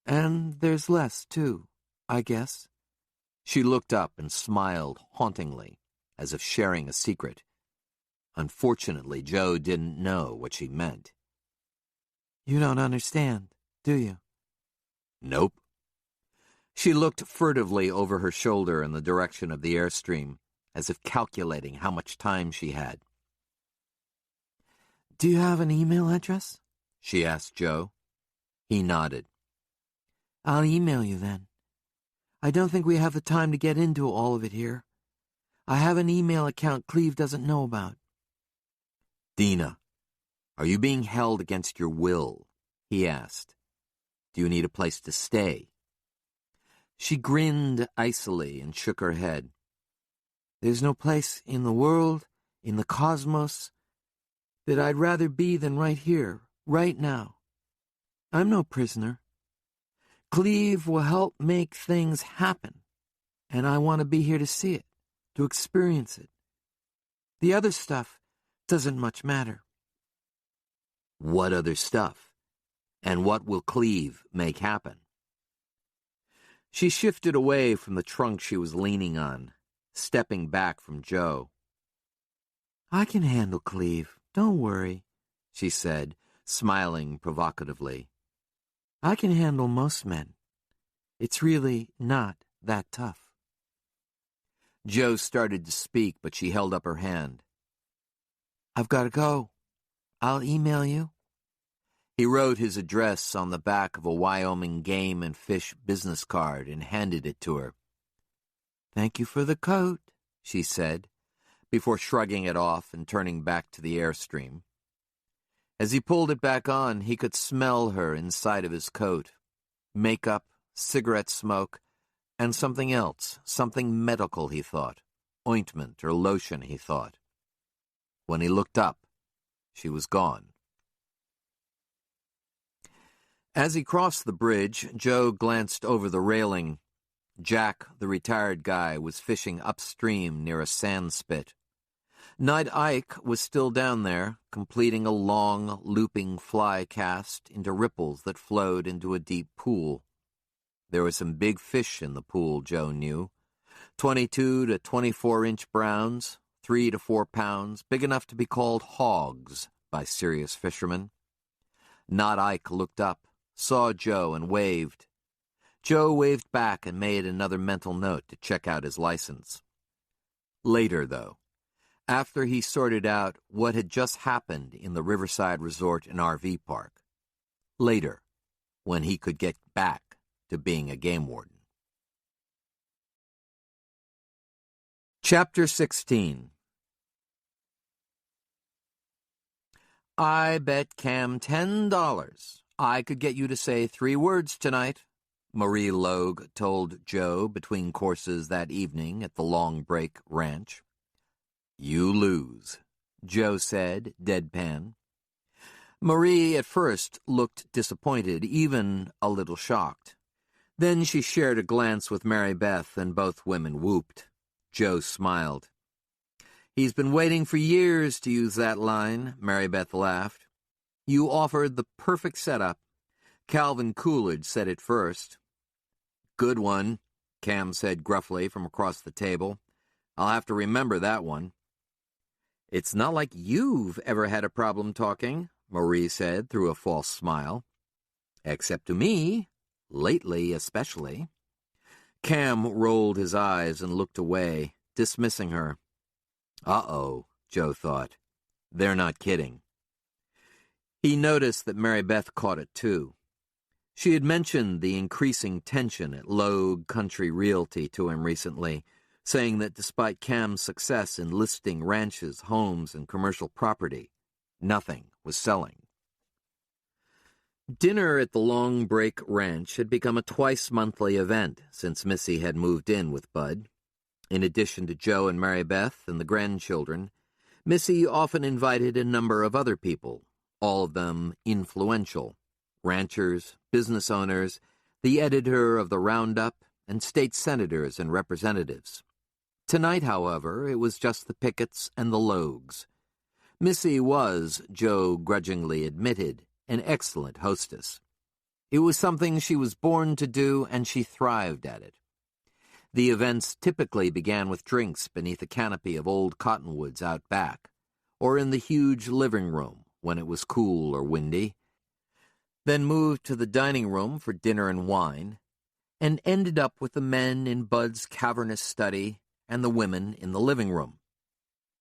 And there's less, too, I guess." She looked up and smiled hauntingly, as if sharing a secret. Unfortunately, Joe didn't know what she meant. "You don't understand, do you?" "Nope." She looked furtively over her shoulder in the direction of the airstream, as if calculating how much time she had. "Do you have an email address?" she asked Joe. He nodded. "I'll email you then. I don't think we have the time to get into all of it here. I have an email account Cleve doesn't know about." "Dina, are you being held against your will?" he asked. "Do you need a place to stay?" She grinned icily and shook her head. "There's no place in the world, in the cosmos, that I'd rather be than right here, right now. I'm no prisoner. Cleve will help make things happen, and I want to be here to see it, to experience it. The other stuff doesn't much matter." "What other stuff? And what will Cleve make happen?" She shifted away from the trunk she was leaning on, stepping back from Joe. "I can handle Cleve, don't worry," she said, smiling provocatively. "I can handle most men. It's really not that tough." Joe started to speak, but she held up her hand. "I've got to go. I'll email you." He wrote his address on the back of a Wyoming game and fish business card and handed it to her. "Thank you for the coat," she said, before shrugging it off and turning back to the airstream. As he pulled it back on, he could smell her inside of his coat. Makeup, cigarette smoke, and something else, something medical, he thought. Ointment or lotion, he thought. When he looked up, she was gone. As he crossed the bridge, Joe glanced over the railing. Jack, the retired guy, was fishing upstream near a sand spit. Night Ike was still down there, completing a long, looping fly cast into ripples that flowed into a deep pool. There were some big fish in the pool, Joe knew. 22 to 24-inch browns, 3 to 4 pounds, big enough to be called hogs by serious fishermen. Not Ike looked up, saw Joe, and waved. Joe waved back and made another mental note to check out his license. Later, though, after he sorted out what had just happened in the Riverside Resort and RV Park. Later, when he could get back to being a game warden. Chapter 16. "I bet Cam $10 I could get you to say 3 words tonight," Marie Logue told Joe between courses that evening at the Long Break Ranch. "You lose," Joe said, deadpan. Marie at first looked disappointed, even a little shocked. Then she shared a glance with Mary Beth, and both women whooped. Joe smiled. "He's been waiting for years to use that line," Mary Beth laughed. "You offered the perfect setup. Calvin Coolidge said it first." Good one, Cam said gruffly from across the table. I'll have to remember that one. It's not like you've ever had a problem talking, Marie said through a false smile. Except to me, lately especially. Cam rolled his eyes and looked away, dismissing her. Uh-oh, Joe thought. They're not kidding. He noticed that Mary Beth caught it too. She had mentioned the increasing tension at Logue Country Realty to him recently, saying that despite Cam's success in listing ranches, homes, and commercial property, nothing was selling. Dinner at the Long Break Ranch had become a twice-monthly event since Missy had moved in with Bud. In addition to Joe and Mary Beth and the grandchildren, Missy often invited a number of other people, all of them influential, ranchers, business owners, the editor of the Roundup, and state senators and representatives. Tonight, however, it was just the Picketts and the Logues. Missy was, Joe grudgingly admitted, an excellent hostess. It was something she was born to do, and she thrived at it. The events typically began with drinks beneath a canopy of old cottonwoods out back, or in the huge living room when it was cool or windy, then moved to the dining room for dinner and wine, and ended up with the men in Bud's cavernous study and the women in the living room.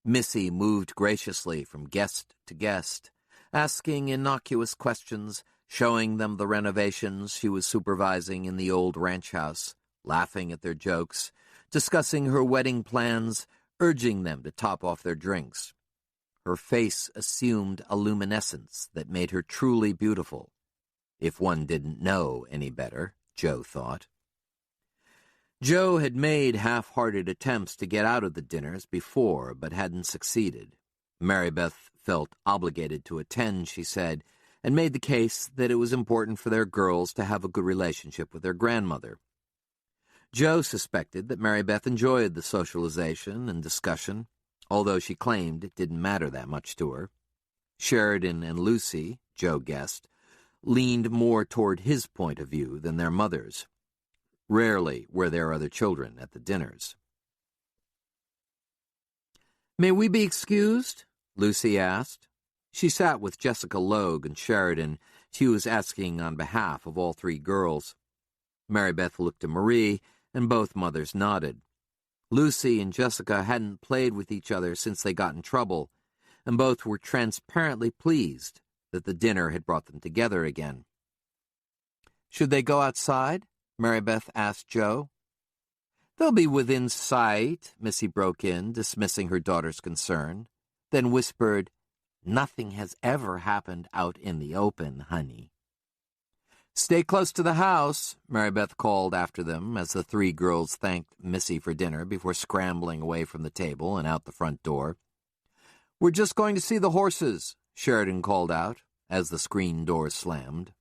Missy moved graciously from guest to guest, asking innocuous questions, showing them the renovations she was supervising in the old ranch house, laughing at their jokes, discussing her wedding plans, urging them to top off their drinks. Her face assumed a luminescence that made her truly beautiful, if one didn't know any better, Joe thought. Joe had made half-hearted attempts to get out of the dinners before, but hadn't succeeded. Mary Beth felt obligated to attend, she said, and made the case that it was important for their girls to have a good relationship with their grandmother. Joe suspected that Mary Beth enjoyed the socialization and discussion, although she claimed it didn't matter that much to her. Sheridan and Lucy, Joe guessed, leaned more toward his point of view than their mother's. Rarely were there other children at the dinners. "May we be excused?" Lucy asked. She sat with Jessica Logue and Sheridan. She was asking on behalf of all three girls. Mary Beth looked at Marie, and both mothers nodded. Lucy and Jessica hadn't played with each other since they got in trouble, and both were transparently pleased that the dinner had brought them together again. "Should they go outside?" Mary Beth asked Joe. "They'll be within sight," Missy broke in, dismissing her daughter's concern, then whispered, "Nothing has ever happened out in the open, honey." "Stay close to the house," Mary Beth called after them as the three girls thanked Missy for dinner before scrambling away from the table and out the front door. "We're just going to see the horses," Sheridan called out as the screen door slammed.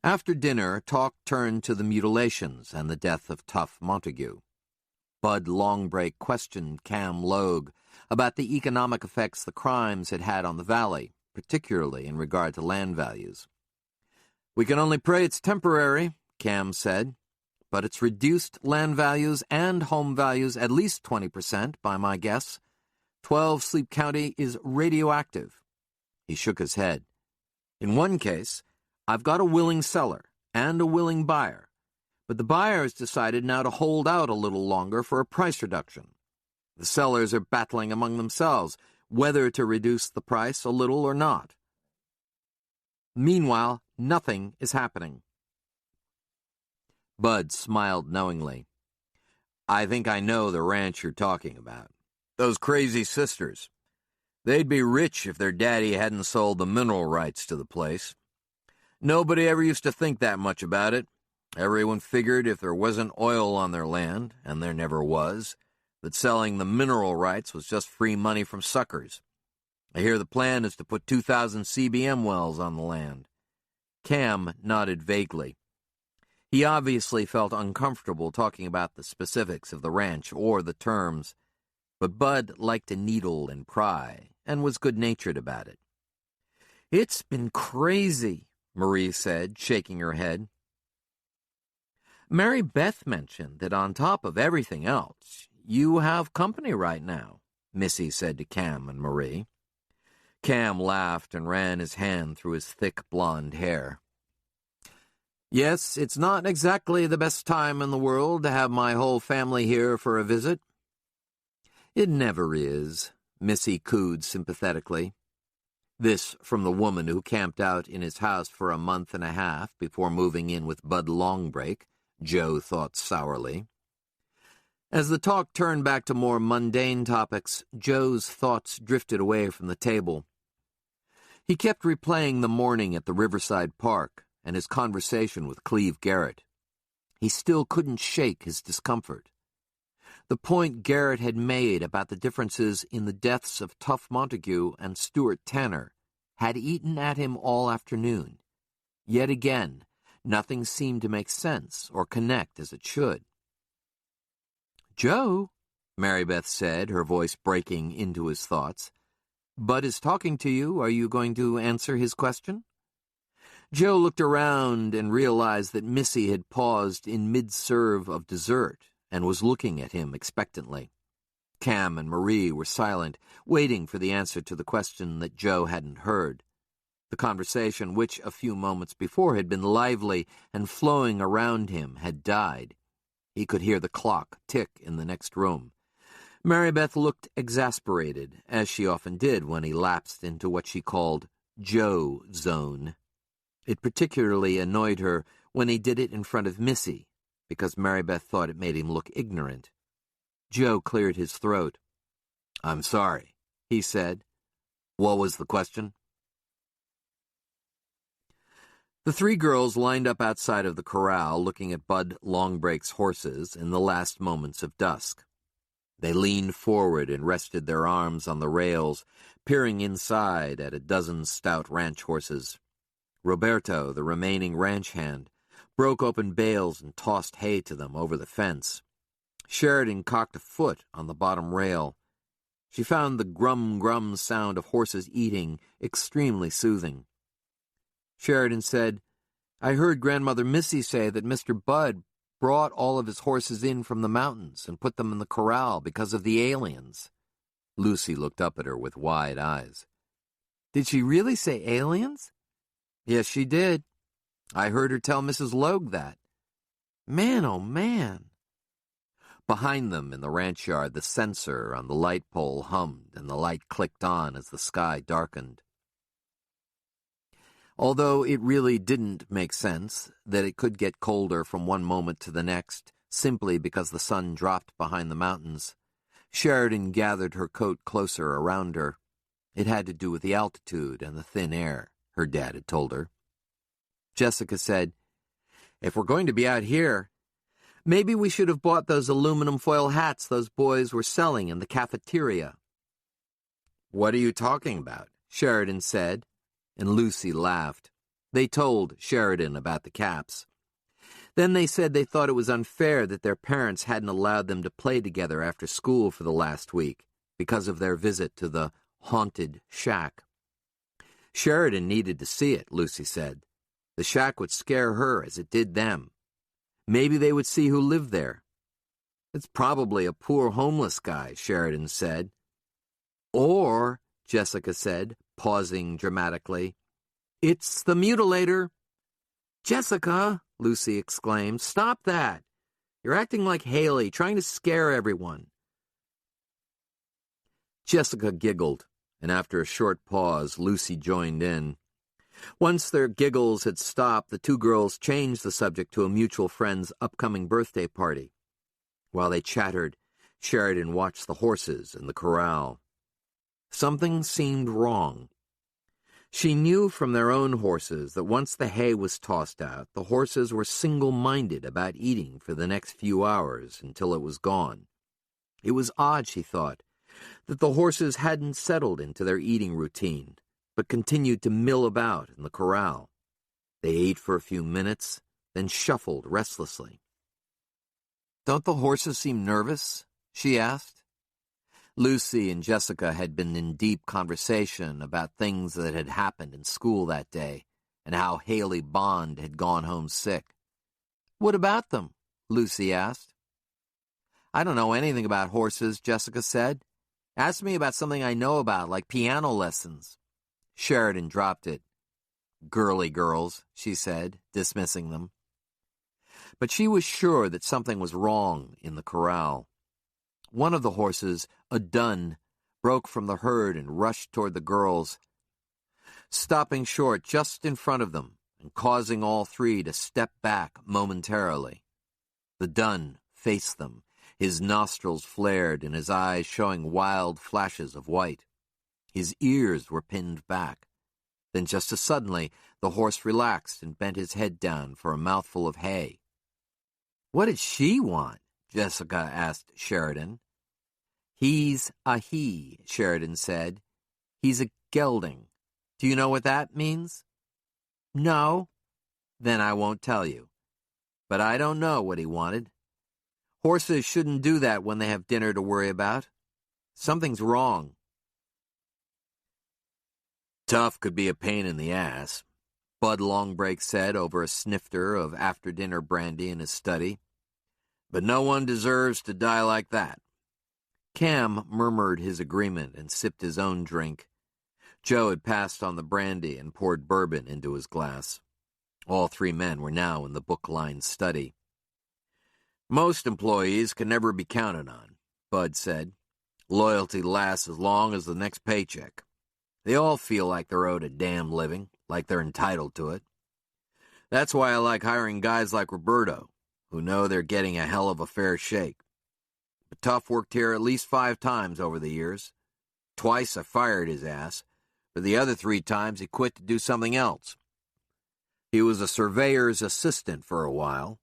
After dinner, talk turned to the mutilations and the death of Tough Montague. Bud Longbreak questioned Cam Logue about the economic effects the crimes had had on the valley, particularly in regard to land values. "We can only pray it's temporary," Cam said, "but it's reduced land values and home values at least 20%, by my guess. 12 Sleep County is radioactive." He shook his head. "In one case, I've got a willing seller and a willing buyer, but the buyer has decided now to hold out a little longer for a price reduction. The sellers are battling among themselves whether to reduce the price a little or not. Meanwhile, nothing is happening." Bud smiled knowingly. "I think I know the ranch you're talking about. Those crazy sisters. They'd be rich if their daddy hadn't sold the mineral rights to the place. Nobody ever used to think that much about it. Everyone figured if there wasn't oil on their land, and there never was, that selling the mineral rights was just free money from suckers. I hear the plan is to put 2,000 CBM wells on the land." Cam nodded vaguely. He obviously felt uncomfortable talking about the specifics of the ranch or the terms, but Bud liked to needle and pry, and was good-natured about it. "It's been crazy," Marie said, shaking her head. Mary Beth mentioned that on top of everything else, you have company right now, Missy said to Cam and Marie. Cam laughed and ran his hand through his thick blonde hair. Yes, it's not exactly the best time in the world to have my whole family here for a visit. It never is, Missy cooed sympathetically. This from the woman who camped out in his house for a month and a half before moving in with Bud Longbreak, Joe thought sourly. As the talk turned back to more mundane topics, Joe's thoughts drifted away from the table. He kept replaying the morning at the Riverside Park and his conversation with Cleve Garrett. He still couldn't shake his discomfort. The point Garrett had made about the differences in the deaths of Tuff Montague and Stuart Tanner had eaten at him all afternoon. Yet again, nothing seemed to make sense or connect as it should. "Joe," Mary Beth said, her voice breaking into his thoughts, "Bud is talking to you. Are you going to answer his question?" Joe looked around and realized that Missy had paused in mid-serve of dessert and was looking at him expectantly. Cam and Marie were silent, waiting for the answer to the question that Joe hadn't heard. The conversation, which a few moments before had been lively and flowing around him, had died. He could hear the clock tick in the next room. Mary Beth looked exasperated, as she often did when he lapsed into what she called Joe zone. It particularly annoyed her when he did it in front of Missy, because Mary Beth thought it made him look ignorant. Joe cleared his throat. "I'm sorry," he said. "What was the question?" The three girls lined up outside of the corral, looking at Bud Longbreak's horses in the last moments of dusk. They leaned forward and rested their arms on the rails, peering inside at a dozen stout ranch horses. Roberto, the remaining ranch hand, broke open bales and tossed hay to them over the fence. Sheridan cocked a foot on the bottom rail. She found the grum-grum sound of horses eating extremely soothing. Sheridan said, "I heard Grandmother Missy say that Mr. Bud brought all of his horses in from the mountains and put them in the corral because of the aliens." Lucy looked up at her with wide eyes. "Did she really say aliens?" "Yes, she did. I heard her tell Mrs. Logue that." "Man, oh man." Behind them in the ranch yard, the sensor on the light pole hummed and the light clicked on as the sky darkened. Although it really didn't make sense that it could get colder from one moment to the next, simply because the sun dropped behind the mountains, Sheridan gathered her coat closer around her. It had to do with the altitude and the thin air, her dad had told her. Jessica said, "If we're going to be out here, maybe we should have bought those aluminum foil hats those boys were selling in the cafeteria." "What are you talking about?" Sheridan said, and Lucy laughed. They told Sheridan about the caps. Then they said they thought it was unfair that their parents hadn't allowed them to play together after school for the last week because of their visit to the haunted shack. Sheridan needed to see it, Lucy said. The shack would scare her as it did them. Maybe they would see who lived there. "It's probably a poor homeless guy," Sheridan said. "Or," Jessica said, pausing dramatically, "it's the mutilator." "Jessica," Lucy exclaimed, "stop that. You're acting like Haley, trying to scare everyone." Jessica giggled, and after a short pause, Lucy joined in. Once their giggles had stopped, the two girls changed the subject to a mutual friend's upcoming birthday party. While they chattered, Sheridan watched the horses in the corral. Something seemed wrong. She knew from their own horses that once the hay was tossed out, the horses were single-minded about eating for the next few hours until it was gone. It was odd, she thought, that the horses hadn't settled into their eating routine, but continued to mill about in the corral. They ate for a few minutes, then shuffled restlessly. "Don't the horses seem nervous?" she asked. Lucy and Jessica had been in deep conversation about things that had happened in school that day and how Haley Bond had gone home sick. "What about them?" Lucy asked. I don't know anything about horses, Jessica said. Ask me about something I know about, like piano lessons. Sheridan dropped it. Girly girls, she said, dismissing them. But she was sure that something was wrong in the corral. One of the horses, a dun, broke from the herd and rushed toward the girls, stopping short just in front of them and causing all three to step back momentarily. The dun faced them, his nostrils flared and his eyes showing wild flashes of white. His ears were pinned back. Then just as suddenly, the horse relaxed and bent his head down for a mouthful of hay. What did she want? Jessica asked Sheridan. He's a he, Sheridan said. He's a gelding. Do you know what that means? No. Then I won't tell you. But I don't know what he wanted. Horses shouldn't do that when they have dinner to worry about. Something's wrong. Tough could be a pain in the ass, Bud Longbreak said over a snifter of after-dinner brandy in his study. But no one deserves to die like that. Cam murmured his agreement and sipped his own drink. Joe had passed on the brandy and poured bourbon into his glass. All three men were now in the book-lined study. Most employees can never be counted on, Bud said. Loyalty lasts as long as the next paycheck. They all feel like they're owed a damn living, like they're entitled to it. That's why I like hiring guys like Roberto, who know they're getting a hell of a fair shake. But Tough worked here at least 5 times over the years. Twice I fired his ass, but the other 3 times he quit to do something else. He was a surveyor's assistant for a while,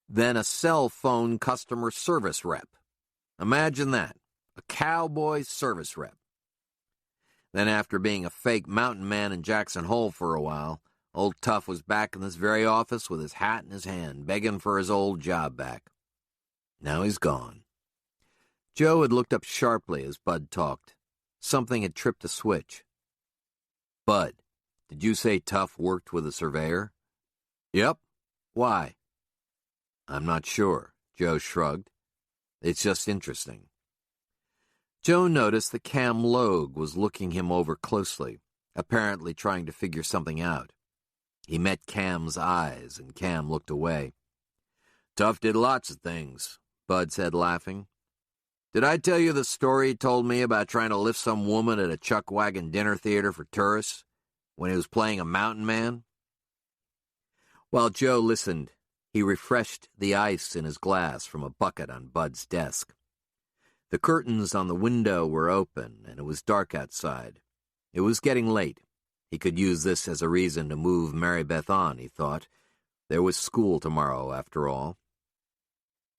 then a cell phone customer service rep. Imagine that, a cowboy service rep. Then after being a fake mountain man in Jackson Hole for a while, old Tough was back in this very office with his hat in his hand, begging for his old job back. Now he's gone. Joe had looked up sharply as Bud talked. Something had tripped a switch. Bud, did you say Tough worked with a surveyor? Yep. Why? I'm not sure, Joe shrugged. It's just interesting. Joe noticed that Cam Logue was looking him over closely, apparently trying to figure something out. He met Cam's eyes, and Cam looked away. Tough did lots of things, Bud said, laughing. Did I tell you the story he told me about trying to lift some woman at a chuck wagon dinner theater for tourists when he was playing a mountain man? While Joe listened, he refreshed the ice in his glass from a bucket on Bud's desk. The curtains on the window were open, and it was dark outside. It was getting late. He could use this as a reason to move Mary Beth on, he thought. There was school tomorrow, after all.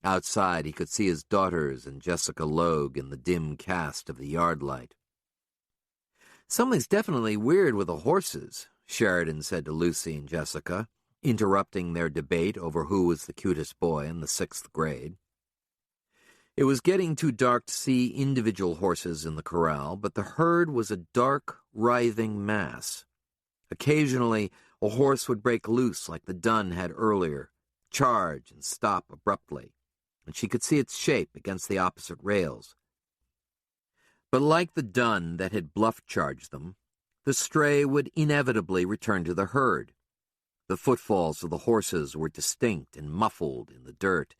Outside, he could see his daughters and Jessica Logue in the dim cast of the yard light. Something's definitely weird with the horses, Sheridan said to Lucy and Jessica, interrupting their debate over who was the cutest boy in the 6th grade. It was getting too dark to see individual horses in the corral, but the herd was a dark, writhing mass. Occasionally, a horse would break loose like the dun had earlier, charge and stop abruptly, and she could see its shape against the opposite rails. But like the dun that had bluff-charged them, the stray would inevitably return to the herd. The footfalls of the horses were distinct and muffled in the dirt,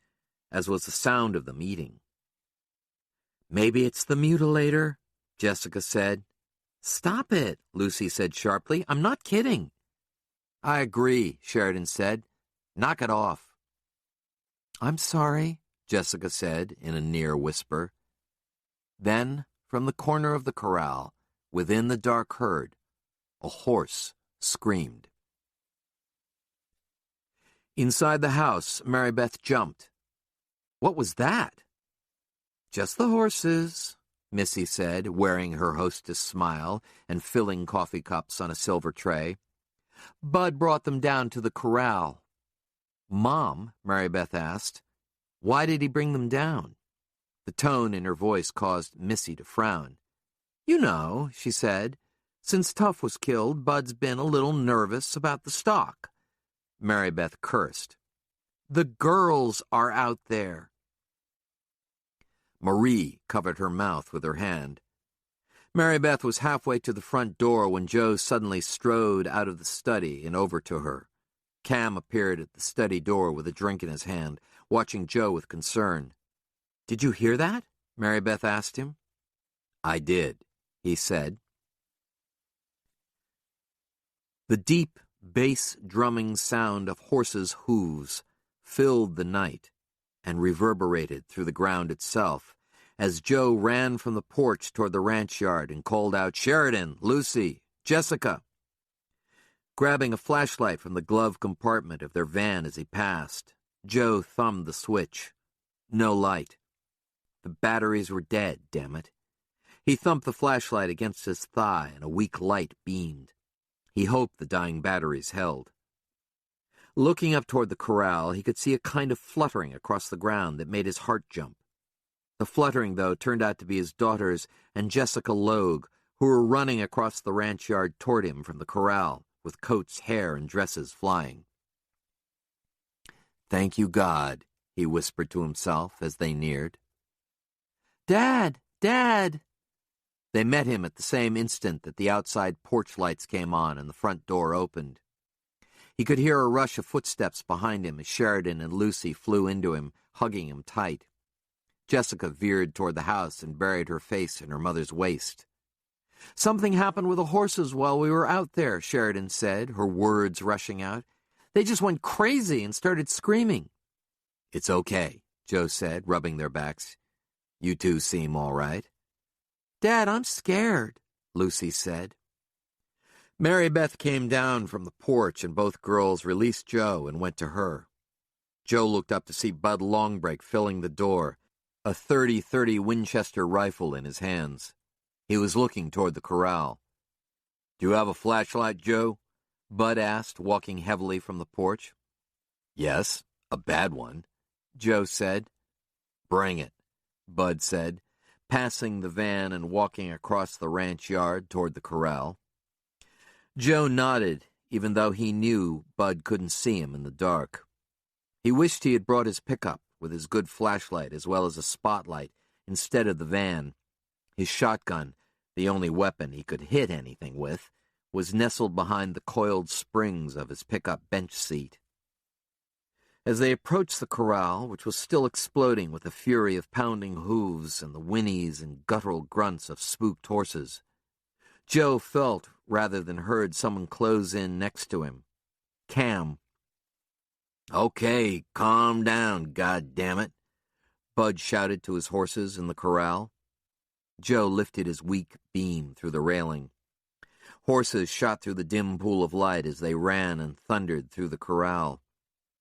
as was the sound of them eating. Maybe it's the mutilator, Jessica said. Stop it, Lucy said sharply. I'm not kidding. I agree, Sheridan said. Knock it off. I'm sorry, Jessica said in a near whisper. Then, from the corner of the corral, within the dark herd, a horse screamed. Inside the house, Mary Beth jumped. What was that? Just the horses, Missy said, wearing her hostess' smile and filling coffee cups on a silver tray. Bud brought them down to the corral. Mom, Mary Beth asked, why did he bring them down? The tone in her voice caused Missy to frown. You know, she said, since Tough was killed, Bud's been a little nervous about the stock. Mary Beth cursed. The girls are out there. Marie covered her mouth with her hand. Mary Beth was halfway to the front door when Joe suddenly strode out of the study and over to her. Cam appeared at the study door with a drink in his hand, watching Joe with concern. "Did you hear that?" Mary Beth asked him. "I did," he said. The deep, bass-drumming sound of horses' hooves filled the night and reverberated through the ground itself as Joe ran from the porch toward the ranch yard and called out, "Sheridan, Lucy, Jessica." Grabbing a flashlight from the glove compartment of their van as he passed, Joe thumbed the switch. No light. The batteries were dead, damn it. He thumped the flashlight against his thigh and a weak light beamed. He hoped the dying batteries held. Looking up toward the corral, he could see a kind of fluttering across the ground that made his heart jump. The fluttering, though, turned out to be his daughters and Jessica Logue, who were running across the ranch yard toward him from the corral, with coats, hair, and dresses flying. "Thank you, God," he whispered to himself as they neared. "Dad! Dad!" They met him at the same instant that the outside porch lights came on and the front door opened. He could hear a rush of footsteps behind him as Sheridan and Lucy flew into him, hugging him tight. Jessica veered toward the house and buried her face in her mother's waist. "Something happened with the horses while we were out there," Sheridan said, her words rushing out. "They just went crazy and started screaming." "It's okay," Joe said, rubbing their backs. "You two seem all right." "Dad, I'm scared," Lucy said. Mary Beth came down from the porch and both girls released Joe and went to her. Joe looked up to see Bud Longbreak filling the door, a .30-30 Winchester rifle in his hands. He was looking toward the corral. "Do you have a flashlight, Joe?" Bud asked, walking heavily from the porch. "Yes, a bad one," Joe said. "Bring it," Bud said, passing the van and walking across the ranch yard toward the corral. Joe nodded, even though he knew Bud couldn't see him in the dark. He wished he had brought his pickup with his good flashlight as well as a spotlight instead of the van. His shotgun, the only weapon he could hit anything with, was nestled behind the coiled springs of his pickup bench seat. As they approached the corral, which was still exploding with the fury of pounding hooves and the whinnies and guttural grunts of spooked horses, Joe felt rather than heard someone close in next to him. Cam. "Okay, calm down, goddammit," Bud shouted to his horses in the corral. Joe lifted his weak beam through the railing. Horses shot through the dim pool of light as they ran and thundered through the corral.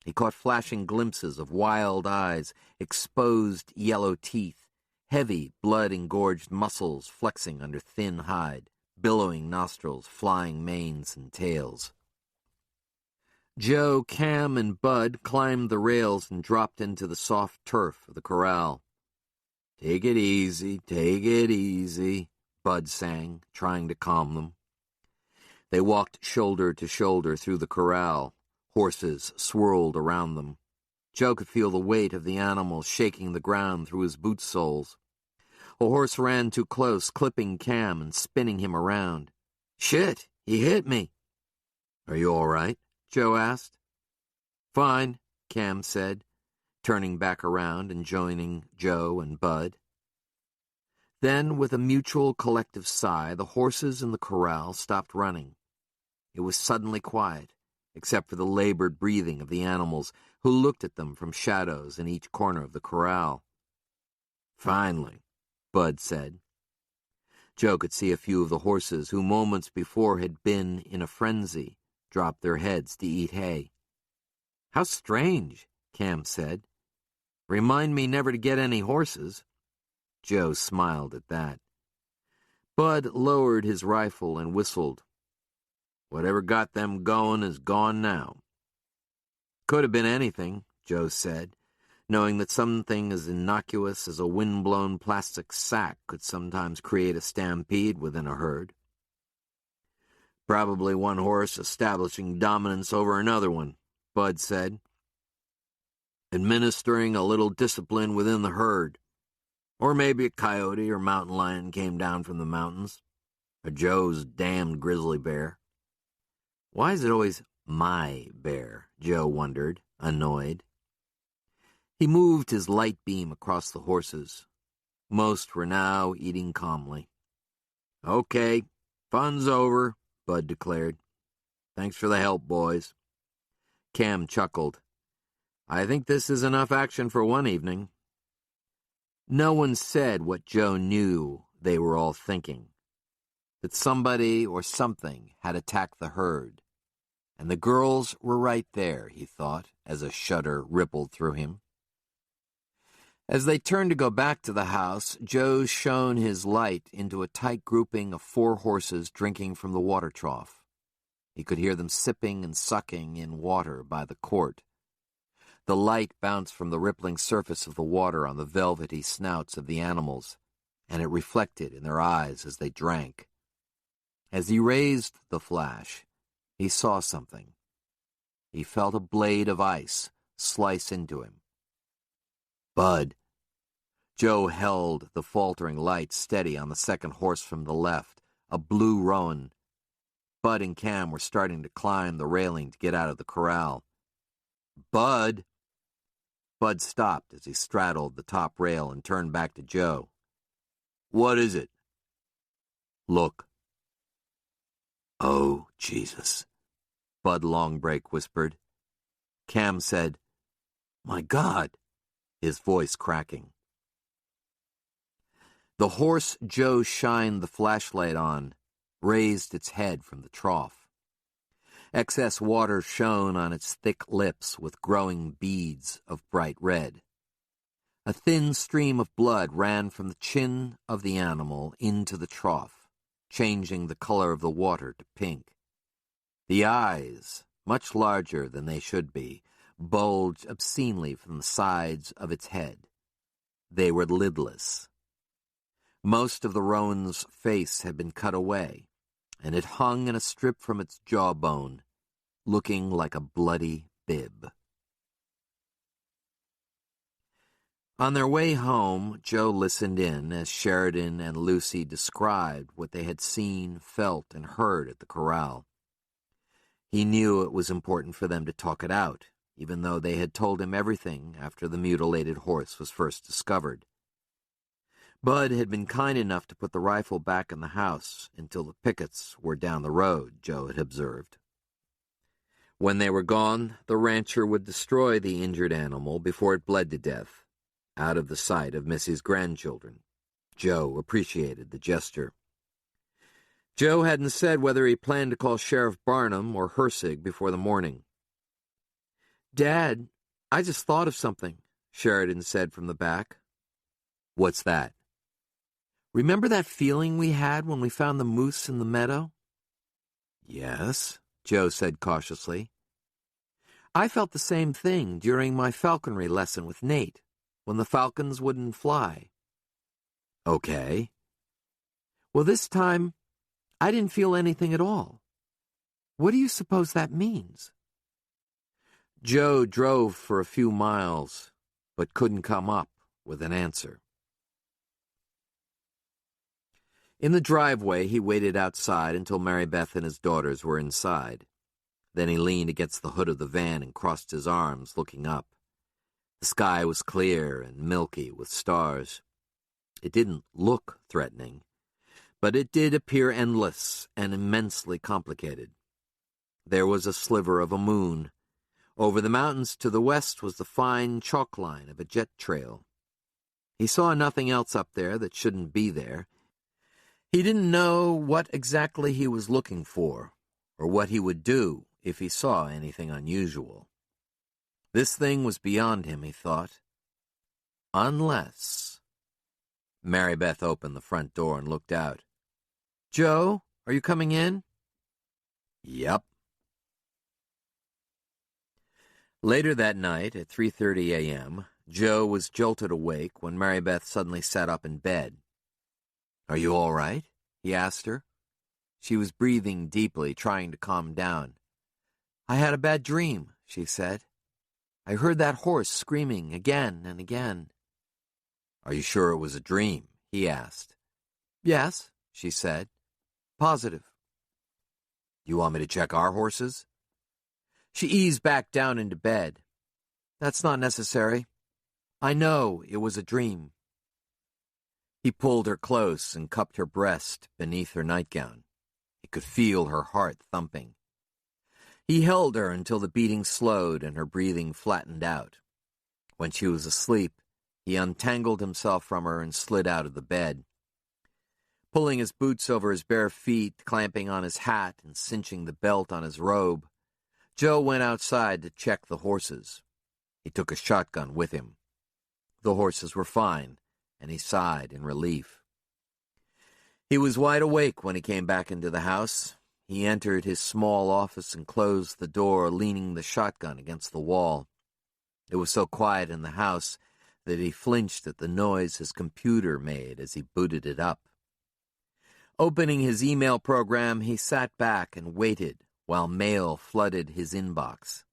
He caught flashing glimpses of wild eyes, exposed yellow teeth, heavy, blood-engorged muscles flexing under thin hide, billowing nostrils, flying manes and tails. Joe, Cam, and Bud climbed the rails and dropped into the soft turf of the corral. take it easy," Bud sang, trying to calm them. They walked shoulder to shoulder through the corral. Horses swirled around them. Joe could feel the weight of the animal shaking the ground through his boot soles. A horse ran too close, clipping Cam and spinning him around. "Shit, he hit me." "Are you all right?" Joe asked. "Fine," Cam said, turning back around and joining Joe and Bud. Then, with a mutual collective sigh, the horses in the corral stopped running. It was suddenly quiet, except for the labored breathing of the animals, who looked at them from shadows in each corner of the corral. "Finally," Bud said. Joe could see a few of the horses, who moments before had been in a frenzy, drop their heads to eat hay. "How strange," Cam said. "Remind me never to get any horses." Joe smiled at that. Bud lowered his rifle and whistled. "Whatever got them going is gone now." "Could have been anything," Joe said, knowing that something as innocuous as a wind-blown plastic sack could sometimes create a stampede within a herd. "Probably one horse establishing dominance over another one," Bud said. administering a little discipline within the herd. Or maybe a coyote or mountain lion came down from the mountains. Or Joe's damned grizzly bear. Why is it always my bear? Joe wondered, annoyed. He moved his light beam across the horses. Most were now eating calmly. "Okay, fun's over," Bud declared. "Thanks for the help, boys." Cam chuckled. "I think this is enough action for one evening." No one said what Joe knew they were all thinking. That somebody or something had attacked the herd. And the girls were right there, he thought, as a shudder rippled through him. As they turned to go back to the house, Joe shone his light into a tight grouping of 4 horses drinking from the water trough. He could hear them sipping and sucking in water by the court. The light bounced from the rippling surface of the water on the velvety snouts of the animals, and it reflected in their eyes as they drank. As he raised the flash, he saw something. He felt a blade of ice slice into him. "Bud." Joe held the faltering light steady on the second horse from the left, a blue roan. Bud and Cam were starting to climb the railing to get out of the corral. "Bud!" Bud stopped as he straddled the top rail and turned back to Joe. "What is it?" "Look." "Oh, Jesus," Bud Longbreak whispered. Cam said, "My God," his voice cracking. The horse Joe shined the flashlight on raised its head from the trough. Excess water shone on its thick lips with growing beads of bright red. A thin stream of blood ran from the chin of the animal into the trough, changing the color of the water to pink. The eyes, much larger than they should be, bulged obscenely from the sides of its head. They were lidless. Most of the roan's face had been cut away, and it hung in a strip from its jawbone, looking like a bloody bib. On their way home, Joe listened in as Sheridan and Lucy described what they had seen, felt, and heard at the corral. He knew it was important for them to talk it out, even though they had told him everything after the mutilated horse was first discovered. Bud had been kind enough to put the rifle back in the house until the Picketts were down the road, Joe had observed. When they were gone, the rancher would destroy the injured animal before it bled to death, out of the sight of Missy's grandchildren. Joe appreciated the gesture. Joe hadn't said whether he planned to call Sheriff Barnum or Hersig before the morning. "Dad, I just thought of something," Sheridan said from the back. "What's that?" "Remember that feeling we had when we found the moose in the meadow?" "Yes," Joe said cautiously. "I felt the same thing during my falconry lesson with Nate, when the falcons wouldn't fly." "Okay." "Well, this time, I didn't feel anything at all. What do you suppose that means?" Joe drove for a few miles, but couldn't come up with an answer. In the driveway, he waited outside until Mary Beth and his daughters were inside. Then he leaned against the hood of the van and crossed his arms, looking up. The sky was clear and milky with stars. It didn't look threatening, but it did appear endless and immensely complicated. There was a sliver of a moon. Over the mountains to the west was the fine chalk line of a jet trail. He saw nothing else up there that shouldn't be there. He didn't know what exactly he was looking for, or what he would do if he saw anything unusual. This thing was beyond him, he thought. Unless... Mary Beth opened the front door and looked out. "Joe, are you coming in?" "Yep." Later that night, at 3:30 a.m., Joe was jolted awake when Mary Beth suddenly sat up in bed. "Are you all right?" he asked her. She was breathing deeply, trying to calm down. "I had a bad dream," she said. I heard that horse screaming again and again." "Are you sure it was a dream?" he asked. "Yes," she said. "Positive." "You want me to check our horses?" She eased back down into bed. "That's not necessary. I know it was a dream." He pulled her close and cupped her breast beneath her nightgown. He could feel her heart thumping. He held her until the beating slowed and her breathing flattened out. When she was asleep, he untangled himself from her and slid out of the bed. Pulling his boots over his bare feet, clamping on his hat and cinching the belt on his robe, Joe went outside to check the horses. He took a shotgun with him. The horses were fine, and he sighed in relief. He was wide awake when he came back into the house. He entered his small office and closed the door, leaning the shotgun against the wall. It was so quiet in the house that he flinched at the noise his computer made as he booted it up. Opening his email program, he sat back and waited while mail flooded his inbox.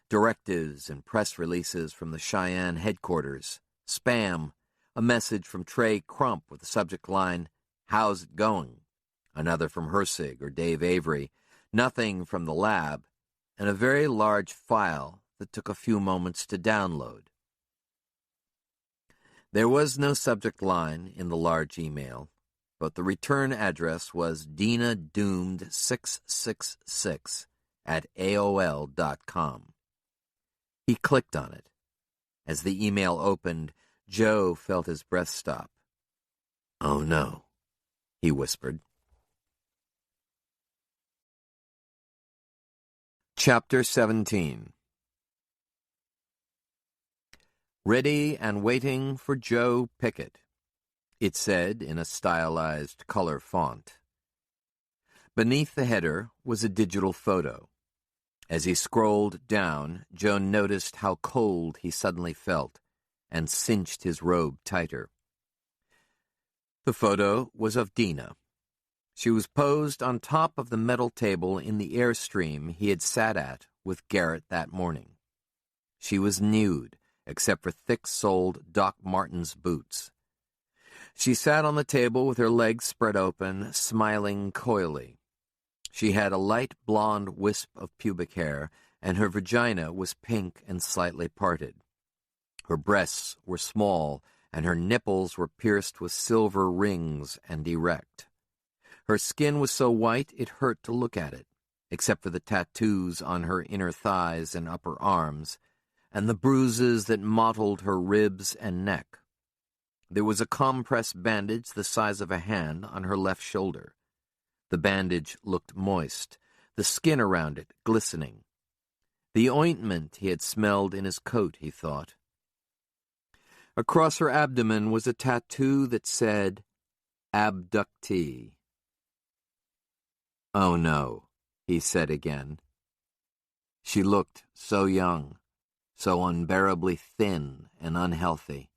Directives and press releases from the Cheyenne headquarters, spam, a message from Trey Crump with the subject line, "How's it going?" Another from Hersig or Dave Avery, nothing from the lab, and a very large file that took a few moments to download. There was no subject line in the large email, but the return address was dinadoomed666@aol.com. He clicked on it. As the email opened, Joe felt his breath stop. "Oh no," he whispered. Chapter 17. Ready and waiting for Joe Pickett, it said in a stylized color font. Beneath the header was a digital photo. As he scrolled down, Joe noticed how cold he suddenly felt and cinched his robe tighter. The photo was of Dina. She was posed on top of the metal table in the Airstream he had sat at with Garrett that morning. She was nude, except for thick-soled Doc Martens boots. She sat on the table with her legs spread open, smiling coyly. She had a light blonde wisp of pubic hair, and her vagina was pink and slightly parted. Her breasts were small, and her nipples were pierced with silver rings and erect. Her skin was so white it hurt to look at it, except for the tattoos on her inner thighs and upper arms, and the bruises that mottled her ribs and neck. There was a compressed bandage the size of a hand on her left shoulder. The bandage looked moist, the skin around it glistening. The ointment he had smelled in his coat, he thought. Across her abdomen was a tattoo that said, "Abductee." "Oh no," he said again. She looked so young, so unbearably thin and unhealthy.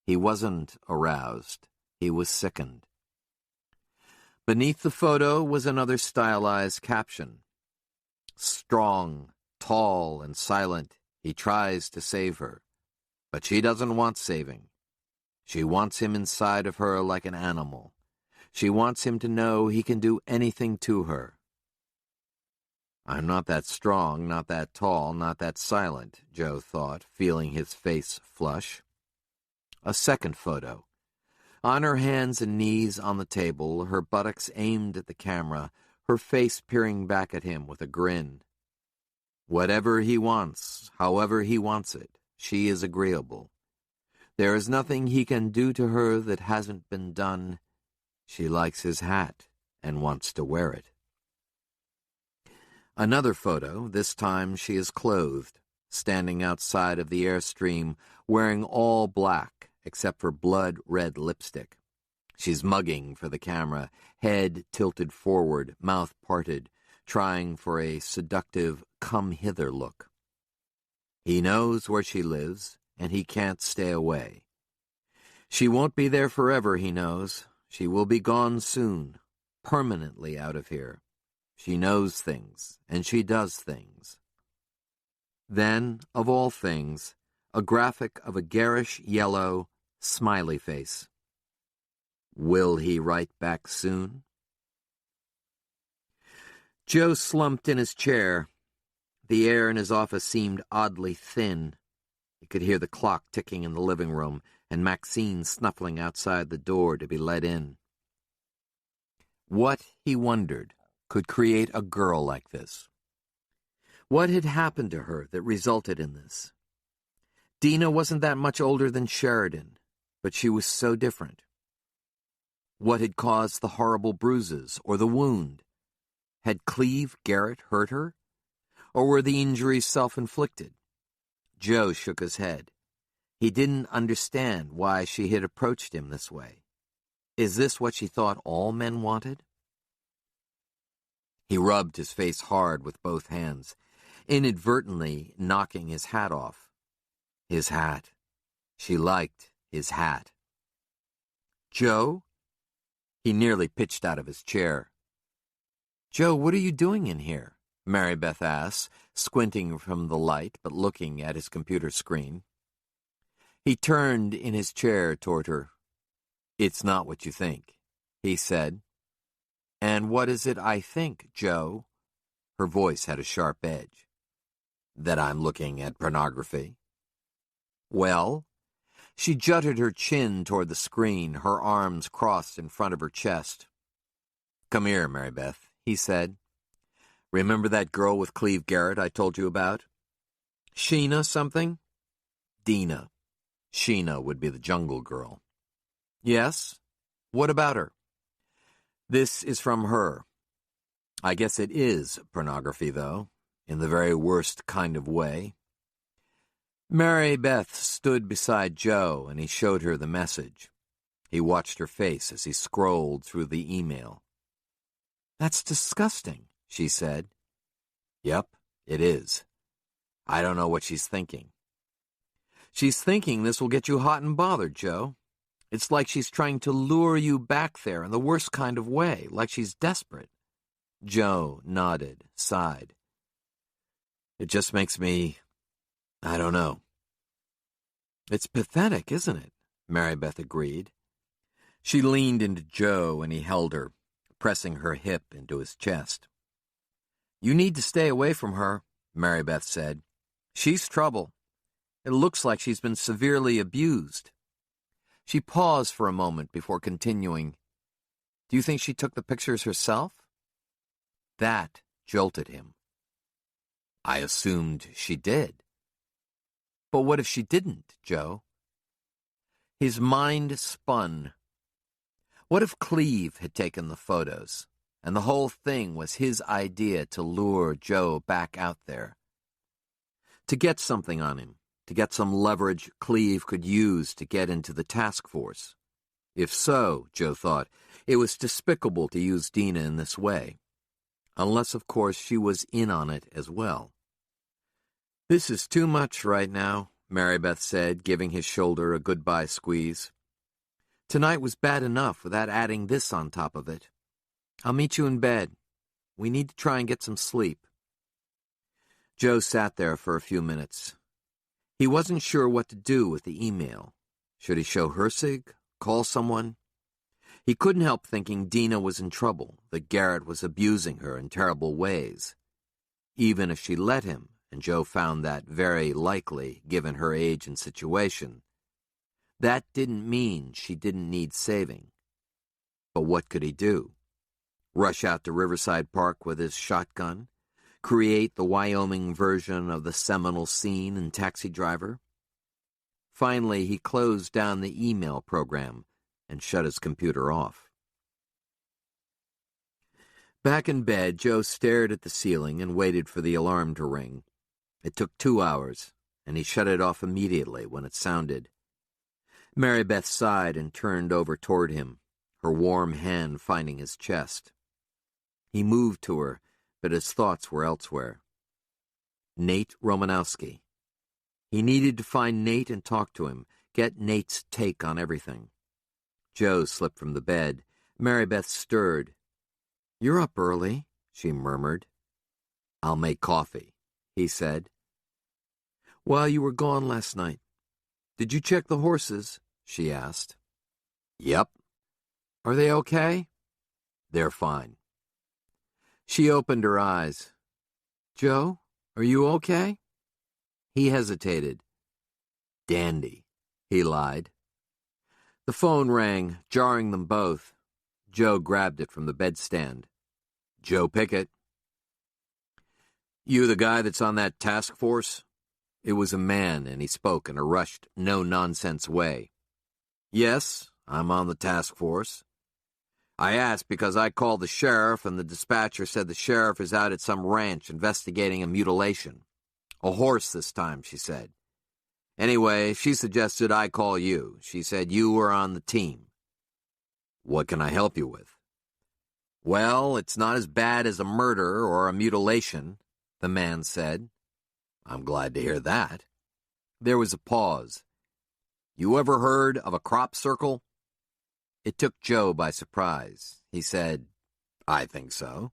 He wasn't aroused. He was sickened. Beneath the photo was another stylized caption. "Strong, tall, and silent, he tries to save her. But she doesn't want saving. She wants him inside of her like an animal. She wants him to know he can do anything to her." "I'm not that strong, not that tall, not that silent," Joe thought, feeling his face flush. A second photo. On her hands and knees on the table, her buttocks aimed at the camera, her face peering back at him with a grin. Whatever he wants, however he wants it, she is agreeable. There is nothing he can do to her that hasn't been done. She likes his hat and wants to wear it. Another photo, this time she is clothed, standing outside of the Airstream, wearing all black except for blood-red lipstick. She's mugging for the camera, head tilted forward, mouth parted, trying for a seductive come-hither look. He knows where she lives, and he can't stay away. She won't be there forever, he knows. She will be gone soon, permanently out of here. She knows things, and she does things. Then, of all things, a graphic of a garish yellow smiley face. Will he write back soon? Joe slumped in his chair. The air in his office seemed oddly thin. He could hear the clock ticking in the living room and Maxine snuffling outside the door to be let in. What, he wondered, could create a girl like this? What had happened to her that resulted in this? Dina wasn't that much older than Sheridan, but she was so different. What had caused the horrible bruises or the wound? Had Cleve Garrett hurt her? Or were the injuries self-inflicted? Joe shook his head. He didn't understand why she had approached him this way. Is this what she thought all men wanted? He rubbed his face hard with both hands, inadvertently knocking his hat off. His hat. She liked his hat. Joe? He nearly pitched out of his chair. Joe, what are you doing in here? Mary Beth asked, squinting from the light but looking at his computer screen. He turned in his chair toward her. It's not what you think, he said. And what is it I think, Joe? Her voice had a sharp edge. That I'm looking at pornography. Well? She jutted her chin toward the screen, her arms crossed in front of her chest. Come here, Mary Beth, he said. Remember that girl with Cleve Garrett I told you about? Sheena something? Dina. Sheena would be the jungle girl. Yes? What about her? This is from her. I guess it is pornography, though, in the very worst kind of way. Mary Beth stood beside Joe, and he showed her the message. He watched her face as he scrolled through the email. That's disgusting, she said. Yep, it is. I don't know what she's thinking. She's thinking this will get you hot and bothered, Joe. It's like she's trying to lure you back there in the worst kind of way, like she's desperate. Joe nodded, sighed. It just makes me... I don't know. It's pathetic, isn't it? Mary Beth agreed. She leaned into Joe and he held her, pressing her hip into his chest. You need to stay away from her, Mary Beth said. She's trouble. It looks like she's been severely abused. She paused for a moment before continuing. Do you think she took the pictures herself? That jolted him. I assumed she did. But what if she didn't, Joe? His mind spun. What if Cleve had taken the photos, and the whole thing was his idea to lure Joe back out there? To get something on him, to get some leverage Cleve could use to get into the task force. If so, Joe thought, it was despicable to use Dina in this way. Unless, of course, she was in on it as well. This is too much right now, Mary Beth said, giving his shoulder a goodbye squeeze. Tonight was bad enough without adding this on top of it. I'll meet you in bed. We need to try and get some sleep. Joe sat there for a few minutes. He wasn't sure what to do with the email. Should he show Hersig? Call someone? He couldn't help thinking Dina was in trouble, that Garrett was abusing her in terrible ways. Even if she let him, and Joe found that very likely, given her age and situation, that didn't mean she didn't need saving. But what could he do? Rush out to Riverside Park with his shotgun? Create the Wyoming version of the seminal scene in Taxi Driver? Finally, he closed down the email program and shut his computer off. Back in bed, Joe stared at the ceiling and waited for the alarm to ring. It took 2 hours, and he shut it off immediately when it sounded. Mary Beth sighed and turned over toward him, her warm hand finding his chest. He moved to her, but his thoughts were elsewhere. Nate Romanowski. He needed to find Nate and talk to him, get Nate's take on everything. Joe slipped from the bed. Mary Beth stirred. You're up early, she murmured. I'll make coffee, he said. "While you were gone last night, did you check the horses?" she asked. "Yep." "Are they okay?" "They're fine." She opened her eyes. "Joe, are you okay?" He hesitated. "Dandy," he lied. The phone rang, jarring them both. Joe grabbed it from the bedstand. "Joe Pickett." "You the guy that's on that task force?" It was a man, and he spoke in a rushed, no-nonsense way. "Yes, I'm on the task force. I asked because I called the sheriff, and the dispatcher said the sheriff is out at some ranch investigating a mutilation. A horse this time, she said. Anyway, she suggested I call you. She said you were on the team." "What can I help you with?" "Well, it's not as bad as a murder or a mutilation," the man said. "I'm glad to hear that." There was a pause. "You ever heard of a crop circle?" It took Joe by surprise. He said, "I think so."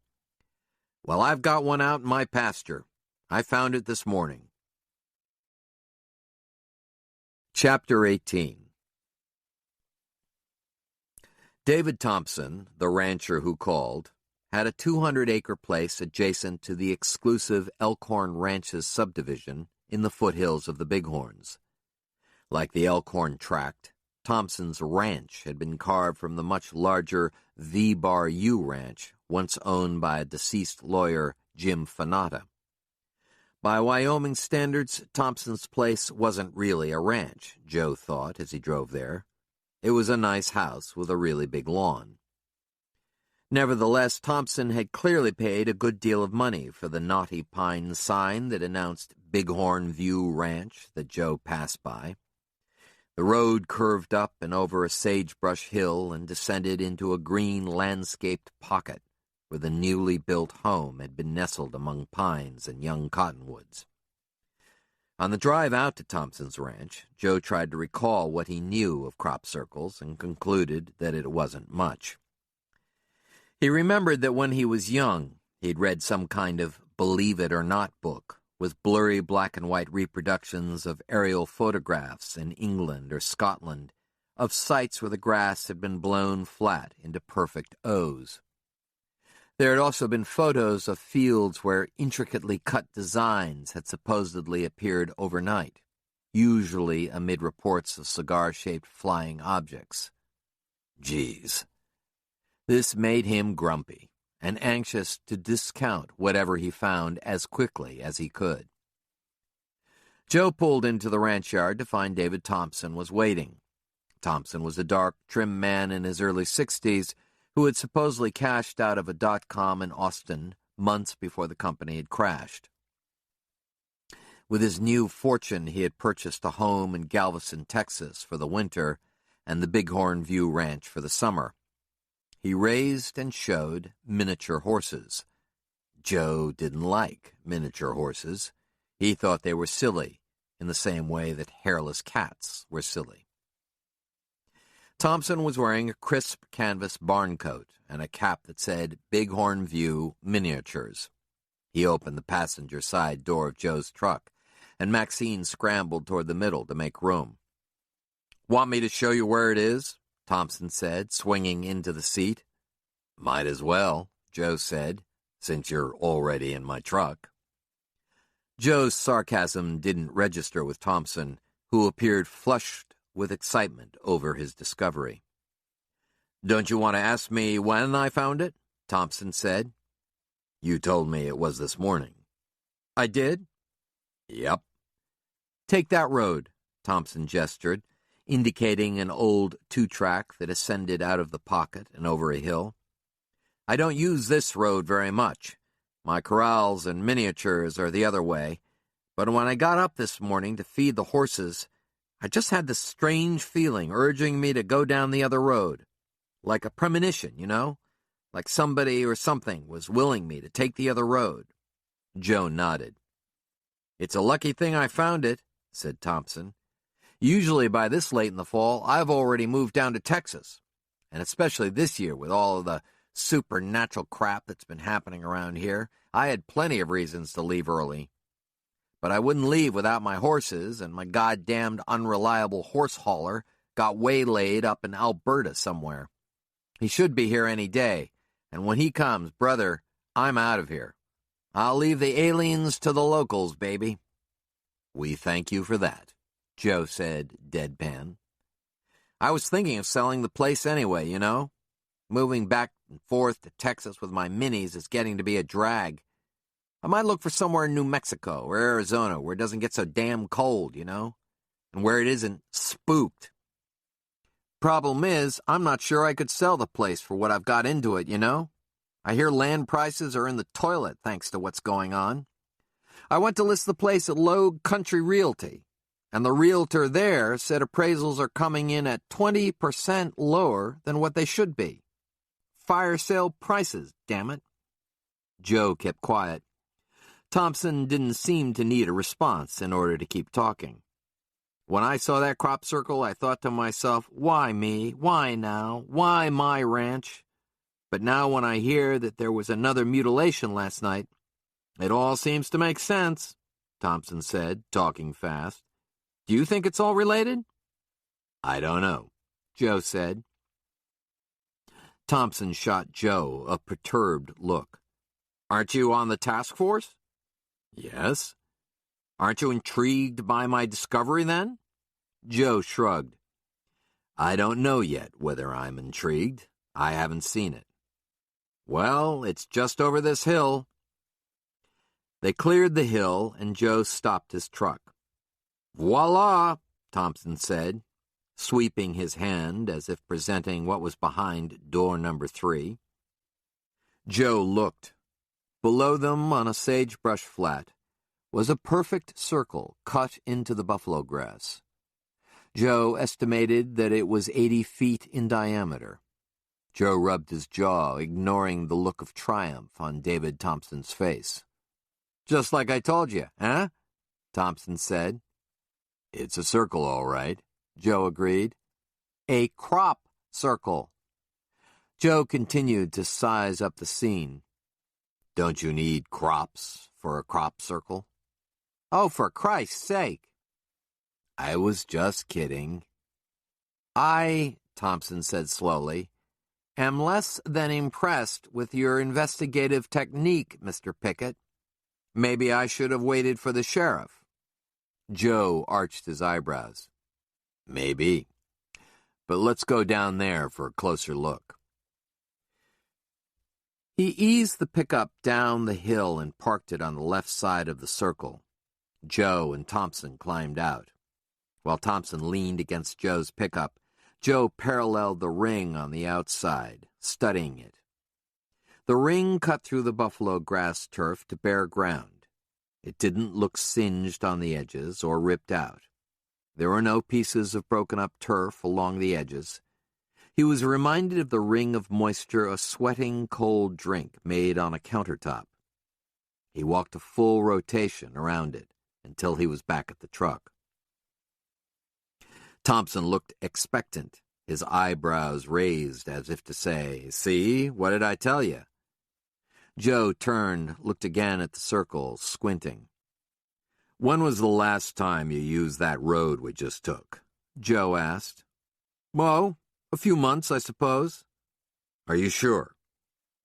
"Well, I've got one out in my pasture. I found it this morning." Chapter 18. David Thompson, the rancher who called, had a 200-acre place adjacent to the exclusive Elkhorn Ranches subdivision in the foothills of the Bighorns. Like the Elkhorn tract, Thompson's ranch had been carved from the much larger V-Bar-U ranch, once owned by a deceased lawyer, Jim Fanata. By Wyoming standards, Thompson's place wasn't really a ranch, Joe thought as he drove there. It was a nice house with a really big lawn. Nevertheless, Thompson had clearly paid a good deal of money for the knotty pine sign that announced Bighorn View Ranch that Joe passed by. The road curved up and over a sagebrush hill and descended into a green landscaped pocket where the newly built home had been nestled among pines and young cottonwoods. On the drive out to Thompson's ranch, Joe tried to recall what he knew of crop circles and concluded that it wasn't much. He remembered that when he was young, he'd read some kind of Believe It or Not book with blurry black-and-white reproductions of aerial photographs in England or Scotland of sites where the grass had been blown flat into perfect O's. There had also been photos of fields where intricately cut designs had supposedly appeared overnight, usually amid reports of cigar-shaped flying objects. Geez. This made him grumpy and anxious to discount whatever he found as quickly as he could. Joe pulled into the ranch yard to find David Thompson was waiting. Thompson was a dark, trim man in his early 60s who had supposedly cashed out of a dot-com in Austin months before the company had crashed. With his new fortune, he had purchased a home in Galveston, Texas for the winter and the Bighorn View Ranch for the summer. He raised and showed miniature horses. Joe didn't like miniature horses. He thought they were silly, in the same way that hairless cats were silly. Thompson was wearing a crisp canvas barn coat and a cap that said Bighorn View Miniatures. He opened the passenger side door of Joe's truck, and Maxine scrambled toward the middle to make room. "Want me to show you where it is?" Thompson said, swinging into the seat. "Might as well," Joe said, "since you're already in my truck." Joe's sarcasm didn't register with Thompson, who appeared flushed with excitement over his discovery. "Don't you want to ask me when I found it?" Thompson said. "You told me it was this morning." "I did?" "Yep." "Take that road," Thompson gestured, indicating an old two-track that ascended out of the pocket and over a hill. "I don't use this road very much. My corrals and miniatures are the other way, but when I got up this morning to feed the horses, I just had this strange feeling urging me to go down the other road. Like a premonition, you know? Like somebody or something was willing me to take the other road." Joe nodded. "It's a lucky thing I found it," said Thompson. "Usually by this late in the fall, I've already moved down to Texas, and especially this year with all of the supernatural crap that's been happening around here, I had plenty of reasons to leave early. But I wouldn't leave without my horses, and my goddamned unreliable horse hauler got waylaid up in Alberta somewhere. He should be here any day, and when he comes, brother, I'm out of here. I'll leave the aliens to the locals, baby." "We thank you for that," Joe said, deadpan. "I was thinking of selling the place anyway, you know. Moving back and forth to Texas with my minis is getting to be a drag. I might look for somewhere in New Mexico or Arizona where it doesn't get so damn cold, you know, and where it isn't spooked. Problem is, I'm not sure I could sell the place for what I've got into it, you know. I hear land prices are in the toilet thanks to what's going on. I went to list the place at Low Country Realty, and the realtor there said appraisals are coming in at 20% lower than what they should be. Fire sale prices, damn it." Joe kept quiet. Thompson didn't seem to need a response in order to keep talking. "When I saw that crop circle, I thought to myself, why me? Why now? Why my ranch? But now when I hear that there was another mutilation last night, it all seems to make sense," Thompson said, talking fast. "Do you think it's all related?" "I don't know," Joe said. Thompson shot Joe a perturbed look. "Aren't you on the task force?" "Yes." "Aren't you intrigued by my discovery, then?" Joe shrugged. "I don't know yet whether I'm intrigued. I haven't seen it." "Well, it's just over this hill." They cleared the hill, and Joe stopped his truck. "Voila," Thompson said, sweeping his hand as if presenting what was behind door number 3. Joe looked. Below them, on a sagebrush flat, was a perfect circle cut into the buffalo grass. Joe estimated that it was 80 feet in diameter. Joe rubbed his jaw, ignoring the look of triumph on David Thompson's face. "Just like I told you, eh?" Thompson said. "It's a circle, all right," Joe agreed. "A crop circle." Joe continued to size up the scene. "Don't you need crops for a crop circle?" "Oh, for Christ's sake." "I was just kidding." Thompson said slowly, "am less than impressed with your investigative technique, Mr. Pickett. Maybe I should have waited for the sheriff." Joe arched his eyebrows. "Maybe. But let's go down there for a closer look." He eased the pickup down the hill and parked it on the left side of the circle. Joe and Thompson climbed out. While Thompson leaned against Joe's pickup, Joe paralleled the ring on the outside, studying it. The ring cut through the buffalo grass turf to bare ground. It didn't look singed on the edges or ripped out. There were no pieces of broken-up turf along the edges. He was reminded of the ring of moisture a sweating cold drink made on a countertop. He walked a full rotation around it until he was back at the truck. Thompson looked expectant, his eyebrows raised as if to say, "See, what did I tell you?" Joe turned, looked again at the circle, squinting. "When was the last time you used that road we just took?" Joe asked. "Well, a few months, I suppose." "Are you sure?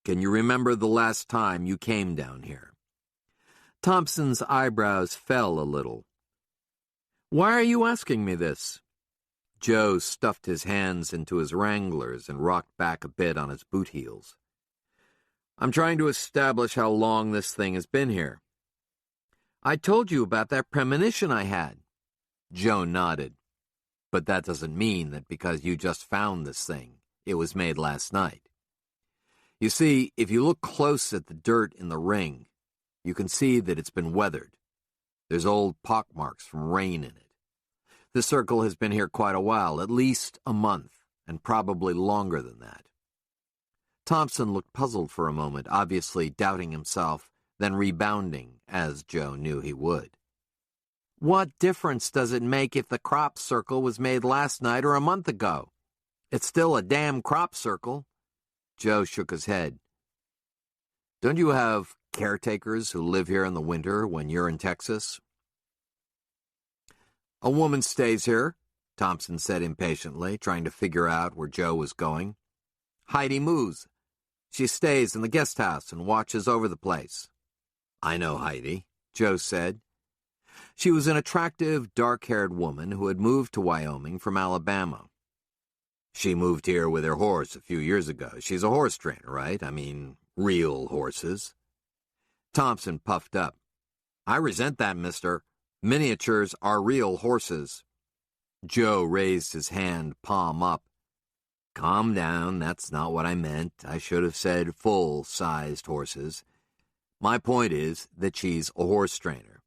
Can you remember the last time you came down here?" Thompson's eyebrows fell a little. "Why are you asking me this?" Joe stuffed his hands into his wranglers and rocked back a bit on his boot heels. "I'm trying to establish how long this thing has been here." "I told you about that premonition I had." Joe nodded. "But that doesn't mean that because you just found this thing, it was made last night. You see, if you look close at the dirt in the ring, you can see that it's been weathered. There's old pockmarks from rain in it. The circle has been here quite a while, at least a month, and probably longer than that." Thompson looked puzzled for a moment, obviously doubting himself, then rebounding, as Joe knew he would. "What difference does it make if the crop circle was made last night or a month ago? It's still a damn crop circle." Joe shook his head. "Don't you have caretakers who live here in the winter when you're in Texas? A woman stays here, Thompson said impatiently, trying to figure out where Joe was going. Heidi moves. She stays in the guest house and watches over the place. I know Heidi, Joe said. She was an attractive, dark-haired woman who had moved to Wyoming from Alabama. She moved here with her horse a few years ago. She's a horse trainer, right? I mean, real horses. Thompson puffed up. I resent that, mister. Miniatures are real horses. Joe raised his hand, palm up. Calm down, that's not what I meant. I should have said full-sized horses. My point is that she's a horse trainer.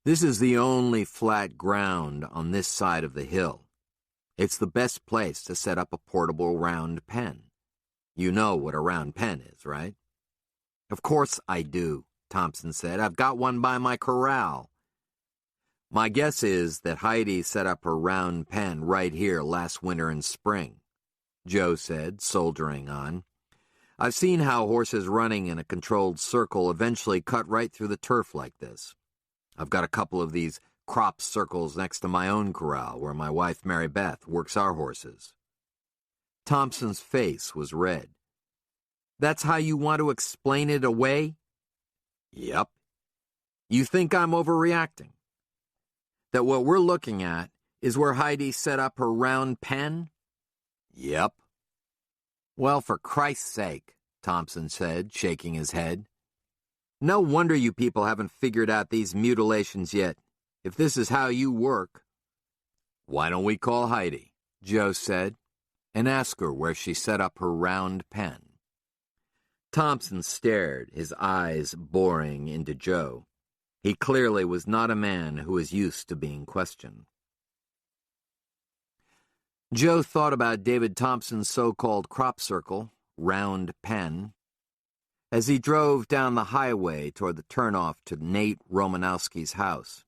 This is the only flat ground on this side of the hill. It's the best place to set up a portable round pen. You know what a round pen is, right? Of course I do, Thompson said. I've got one by my corral. My guess is that Heidi set up her round pen right here last winter and spring, Joe said, soldiering on. I've seen how horses running in a controlled circle eventually cut right through the turf like this. I've got a couple of these crop circles next to my own corral where my wife Mary Beth works our horses. Thompson's face was red. That's how you want to explain it away? Yep. You think I'm overreacting? That what we're looking at is where Heidi set up her round pen? Yep. Well, for Christ's sake, Thompson said, shaking his head. No wonder you people haven't figured out these mutilations yet, if this is how you work. Why don't we call Heidi, Joe said, and ask her where she set up her round pen. Thompson stared, his eyes boring into Joe. He clearly was not a man who was used to being questioned. Joe thought about David Thompson's so-called crop circle, round pen, as he drove down the highway toward the turnoff to Nate Romanowski's house.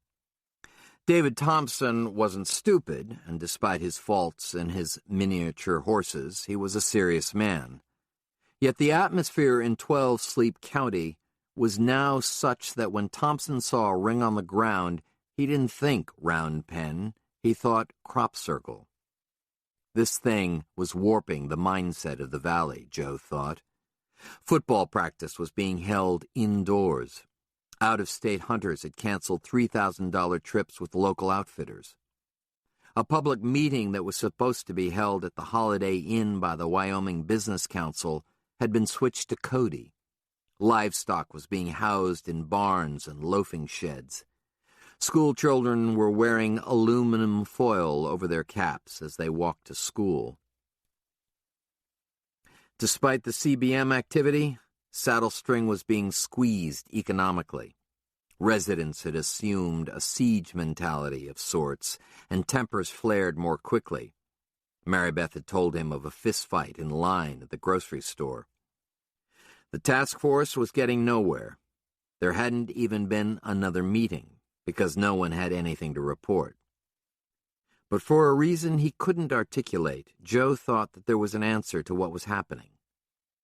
David Thompson wasn't stupid, and despite his faults and his miniature horses, he was a serious man. Yet the atmosphere in 12 Sleep County was now such that when Thompson saw a ring on the ground, he didn't think round pen, he thought crop circle. This thing was warping the mindset of the valley, Joe thought. Football practice was being held indoors. Out-of-state hunters had canceled $3,000 trips with local outfitters. A public meeting that was supposed to be held at the Holiday Inn by the Wyoming Business Council had been switched to Cody. Livestock was being housed in barns and loafing sheds. School children were wearing aluminum foil over their caps as they walked to school. Despite the CBM activity, Saddle String was being squeezed economically. Residents had assumed a siege mentality of sorts, and tempers flared more quickly. Mary Beth had told him of a fistfight in line at the grocery store. The task force was getting nowhere. There hadn't even been another meeting, because no one had anything to report. But for a reason he couldn't articulate, Joe thought that there was an answer to what was happening.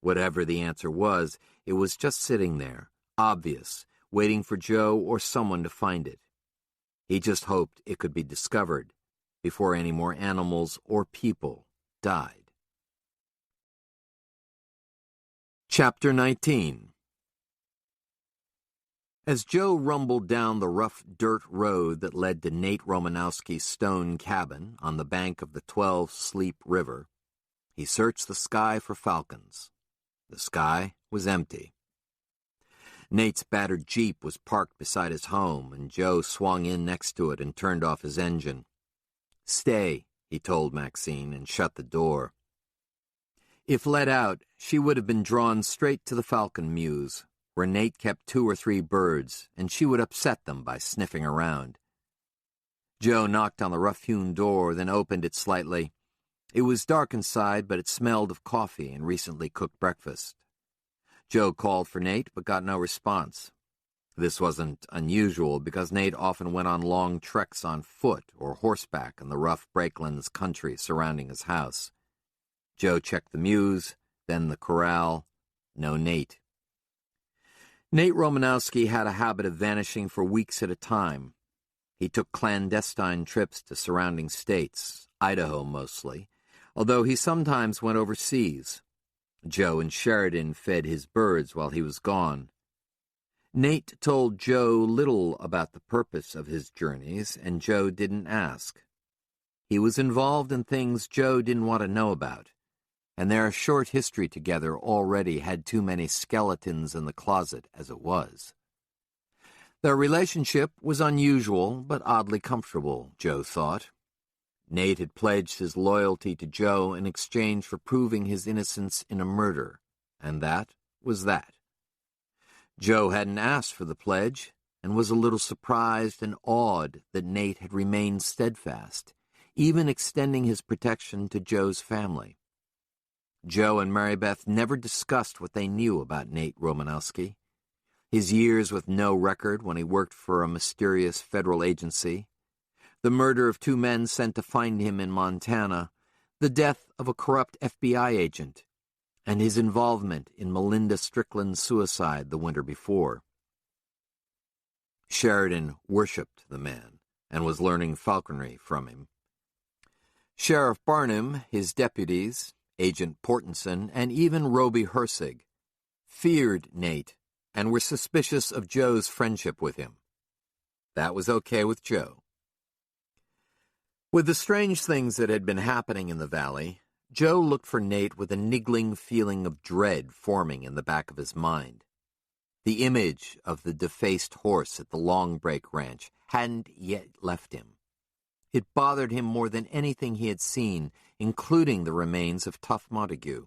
Whatever the answer was, it was just sitting there, obvious, waiting for Joe or someone to find it. He just hoped it could be discovered before any more animals or people died. Chapter 19. As Joe rumbled down the rough dirt road that led to Nate Romanowski's stone cabin on the bank of the 12 Sleep River, he searched the sky for falcons. The sky was empty. Nate's battered Jeep was parked beside his home, and Joe swung in next to it and turned off his engine. "Stay," he told Maxine, and shut the door. If let out, she would have been drawn straight to the falcon mews, where Nate kept 2 or 3 birds, and she would upset them by sniffing around. Joe knocked on the rough-hewn door, then opened it slightly. It was dark inside, but it smelled of coffee and recently cooked breakfast. Joe called for Nate, but got no response. This wasn't unusual, because Nate often went on long treks on foot or horseback in the rough Brakelands country surrounding his house. Joe checked the mews, then the corral. No Nate. Nate Romanowski had a habit of vanishing for weeks at a time. He took clandestine trips to surrounding states, Idaho mostly, although he sometimes went overseas. Joe and Sheridan fed his birds while he was gone. Nate told Joe little about the purpose of his journeys, and Joe didn't ask. He was involved in things Joe didn't want to know about, and their short history together already had too many skeletons in the closet as it was. Their relationship was unusual but oddly comfortable, Joe thought. Nate had pledged his loyalty to Joe in exchange for proving his innocence in a murder, and that was that. Joe hadn't asked for the pledge, and was a little surprised and awed that Nate had remained steadfast, even extending his protection to Joe's family. Joe and Mary Beth never discussed what they knew about Nate Romanowski, his years with no record when he worked for a mysterious federal agency, the murder of 2 men sent to find him in Montana, the death of a corrupt FBI agent, and his involvement in Melinda Strickland's suicide the winter before. Sheridan worshipped the man and was learning falconry from him. Sheriff Barnum, his deputies, Agent Portenson, and even Roby Hersig feared Nate and were suspicious of Joe's friendship with him. That was okay with Joe. With the strange things that had been happening in the valley, Joe looked for Nate with a niggling feeling of dread forming in the back of his mind. The image of the defaced horse at the Long Break Ranch hadn't yet left him. It bothered him more than anything he had seen, including the remains of Tough Montague.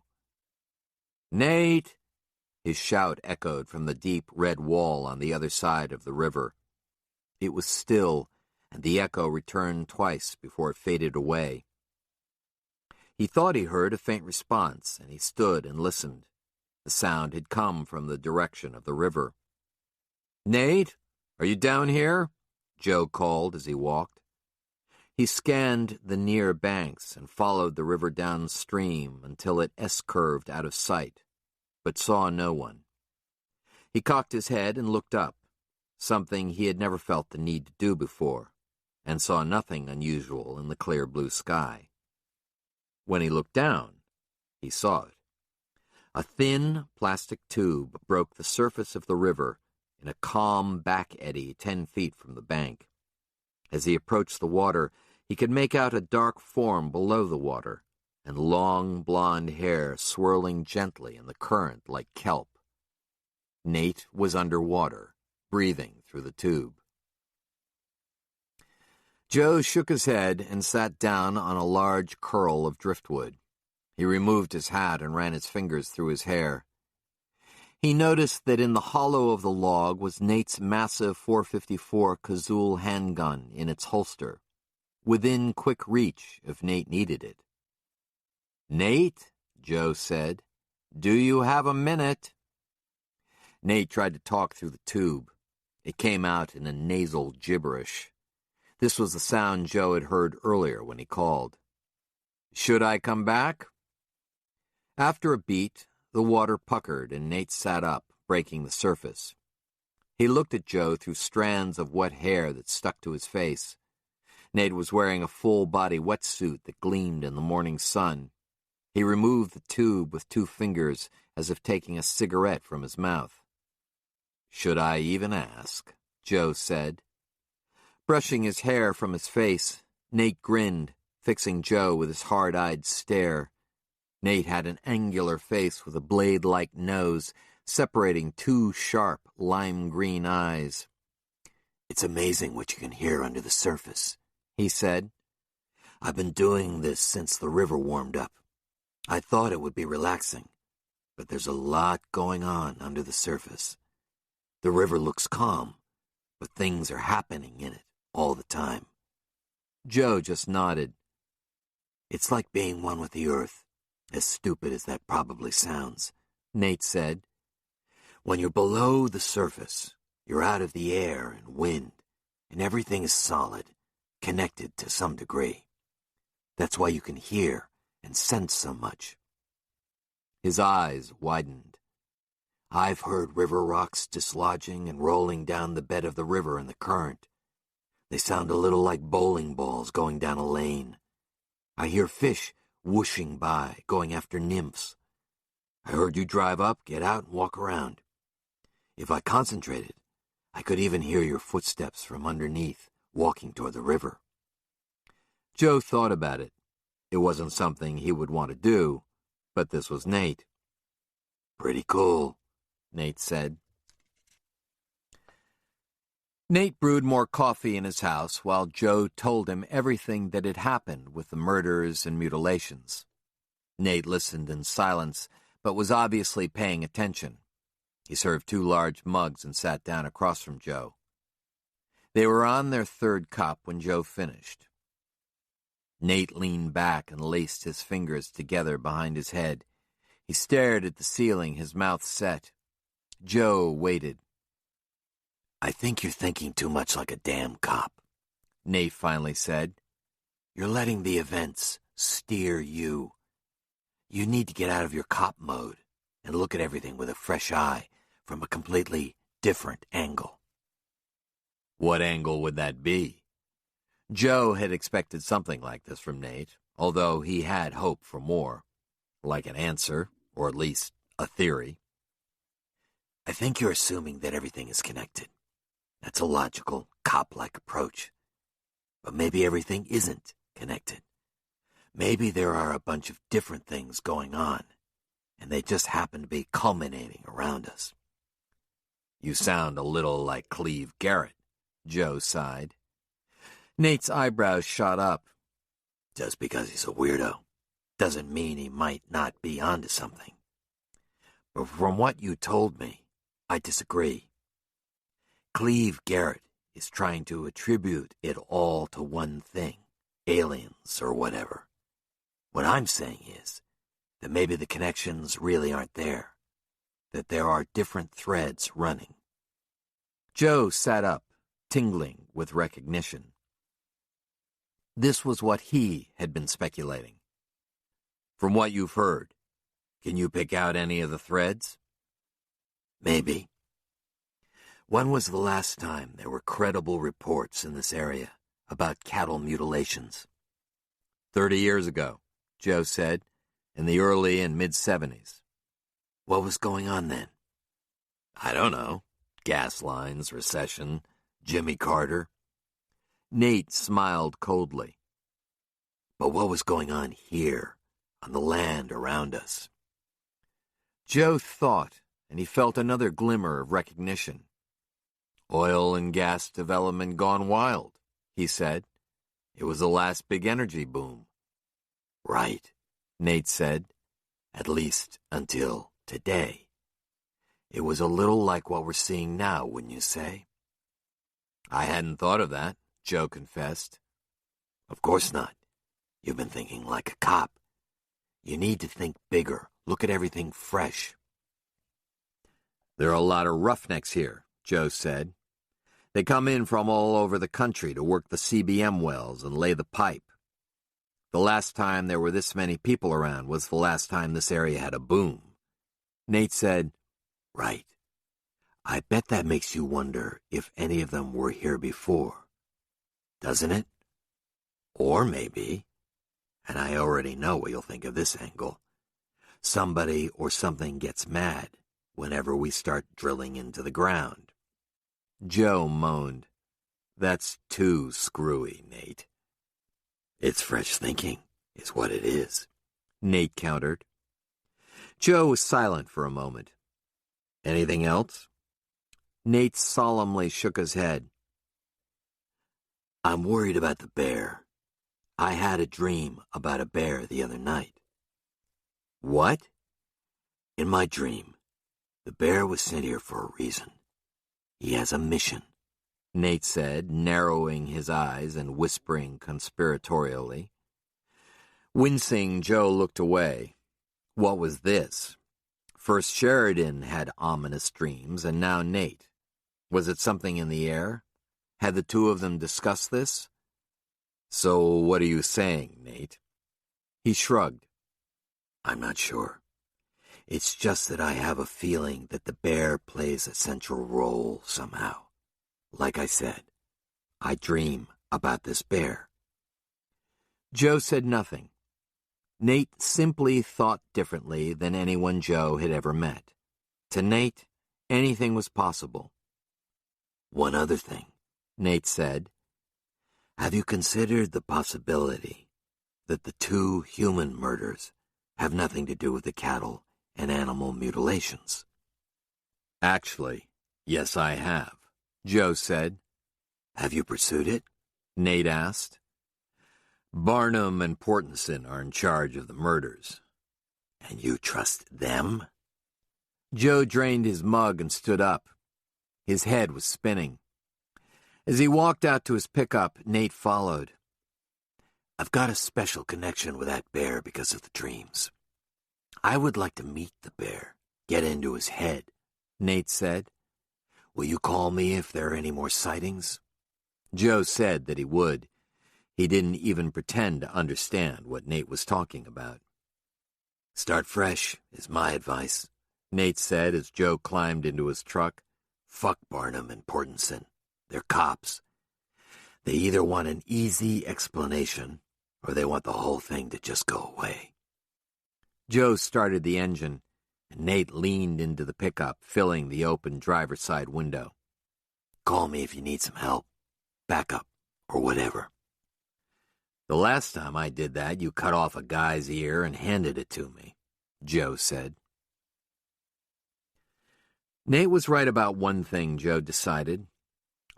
"Nate!" His shout echoed from the deep red wall on the other side of the river. It was still, and the echo returned twice before it faded away. He thought he heard a faint response, and he stood and listened. The sound had come from the direction of the river. "Nate, are you down here?" Joe called as he walked. He scanned the near banks and followed the river downstream until it S-curved out of sight, but saw no one. He cocked his head and looked up, something he had never felt the need to do before, and saw nothing unusual in the clear blue sky. When he looked down, he saw it. A thin plastic tube broke the surface of the river in a calm back eddy 10 feet from the bank. As he approached the water, he could make out a dark form below the water, and long blonde hair swirling gently in the current like kelp. Nate was underwater, breathing through the tube. Joe shook his head and sat down on a large curl of driftwood. He removed his hat and ran his fingers through his hair. He noticed that in the hollow of the log was Nate's massive .454 Kazul handgun in its holster, within quick reach if Nate needed it. "Nate," Joe said, "do you have a minute?" Nate tried to talk through the tube. It came out in a nasal gibberish. This was the sound Joe had heard earlier when he called. "Should I come back?" After a beat, the water puckered and Nate sat up, breaking the surface. He looked at Joe through strands of wet hair that stuck to his face. Nate was wearing a full-body wetsuit that gleamed in the morning sun. He removed the tube with 2 fingers, as if taking a cigarette from his mouth. "Should I even ask?" Joe said. Brushing his hair from his face, Nate grinned, fixing Joe with his hard-eyed stare. Nate had an angular face with a blade-like nose, separating 2 sharp, lime-green eyes. "It's amazing what you can hear under the surface," he said. "I've been doing this since the river warmed up. I thought it would be relaxing, but there's a lot going on under the surface. The river looks calm, but things are happening in it all the time." Joe just nodded. "It's like being one with the earth, as stupid as that probably sounds," Nate said. "When you're below the surface, you're out of the air and wind, and everything is solid, connected to some degree. That's why you can hear and sense so much." His eyes widened. "I've heard river rocks dislodging and rolling down the bed of the river in the current. They sound a little like bowling balls going down a lane. I hear fish whooshing by, going after nymphs. I heard you drive up, get out, and walk around. If I concentrated, I could even hear your footsteps from underneath, walking toward the river. Joe thought about it. It wasn't something he would want to do, but this was Nate. Pretty cool, Nate said. Nate brewed more coffee in his house while Joe told him everything that had happened with the murders and mutilations. Nate listened in silence, but was obviously paying attention. He served 2 large mugs and sat down across from Joe. They were on their 3rd cup when Joe finished. Nate leaned back and laced his fingers together behind his head. He stared at the ceiling, his mouth set. Joe waited. I think you're thinking too much like a damn cop, Nate finally said. You're letting the events steer you. You need to get out of your cop mode and look at everything with a fresh eye from a completely different angle. What angle would that be? Joe had expected something like this from Nate, although he had hoped for more, like an answer, or at least a theory. I think you're assuming that everything is connected. That's a logical, cop-like approach. But maybe everything isn't connected. Maybe there are a bunch of different things going on, and they just happen to be culminating around us. You sound a little like Cleve Garrett, Joe sighed. Nate's eyebrows shot up. Just because he's a weirdo doesn't mean he might not be onto something. But from what you told me, I disagree. Cleve Garrett is trying to attribute it all to one thing, aliens or whatever. What I'm saying is that maybe the connections really aren't there, that there are different threads running. Joe sat up, tingling with recognition. This was what he had been speculating. From what you've heard, can you pick out any of the threads? Maybe. When was the last time there were credible reports in this area about cattle mutilations? 30 years ago, Joe said, in the early and mid-70s. What was going on then? I don't know. Gas lines, recession, Jimmy Carter. Nate smiled coldly. But what was going on here, on the land around us? Joe thought, and he felt another glimmer of recognition. Oil and gas development gone wild, he said. It was the last big energy boom. Right, Nate said. At least until today. It was a little like what we're seeing now, wouldn't you say? I hadn't thought of that, Joe confessed. Of course not. You've been thinking like a cop. You need to think bigger. Look at everything fresh. There are a lot of roughnecks here, Joe said. They come in from all over the country to work the CBM wells and lay the pipe. The last time there were this many people around was the last time this area had a boom. Nate said, Right. I bet that makes you wonder if any of them were here before. Doesn't it? Or maybe, and I already know what you'll think of this angle, somebody or something gets mad whenever we start drilling into the ground. Joe moaned. That's too screwy, Nate. It's fresh thinking, is what it is, Nate countered. Joe was silent for a moment. Anything else? Nate solemnly shook his head. I'm worried about the bear. I had a dream about a bear the other night. What? In my dream, the bear was sent here for a reason. He has a mission, Nate said, narrowing his eyes and whispering conspiratorially. Wincing, Joe looked away. What was this? First Sheridan had ominous dreams, and now Nate. Was it something in the air? Had the two of them discussed this? So what are you saying, Nate? He shrugged. I'm not sure. It's just that I have a feeling that the bear plays a central role somehow. Like I said, I dream about this bear. Joe said nothing. Nate simply thought differently than anyone Joe had ever met. To Nate, anything was possible. One other thing, Nate said. Have you considered the possibility that the 2 human murders have nothing to do with the cattle and animal mutilations? Actually, yes, I have, Joe said. Have you pursued it? Nate asked. Barnum and Portenson are in charge of the murders. And you trust them? Joe drained his mug and stood up. His head was spinning. As he walked out to his pickup, Nate followed. I've got a special connection with that bear because of the dreams. I would like to meet the bear, get into his head, Nate said. Will you call me if there are any more sightings? Joe said that he would. He didn't even pretend to understand what Nate was talking about. Start fresh, is my advice, Nate said as Joe climbed into his truck. Fuck Barnum and Portenson. They're cops. They either want an easy explanation, or they want the whole thing to just go away. Joe started the engine, and Nate leaned into the pickup, filling the open driver's side window. Call me if you need some help, backup, or whatever. The last time I did that, you cut off a guy's ear and handed it to me, Joe said. Nate was right about one thing, Joe decided.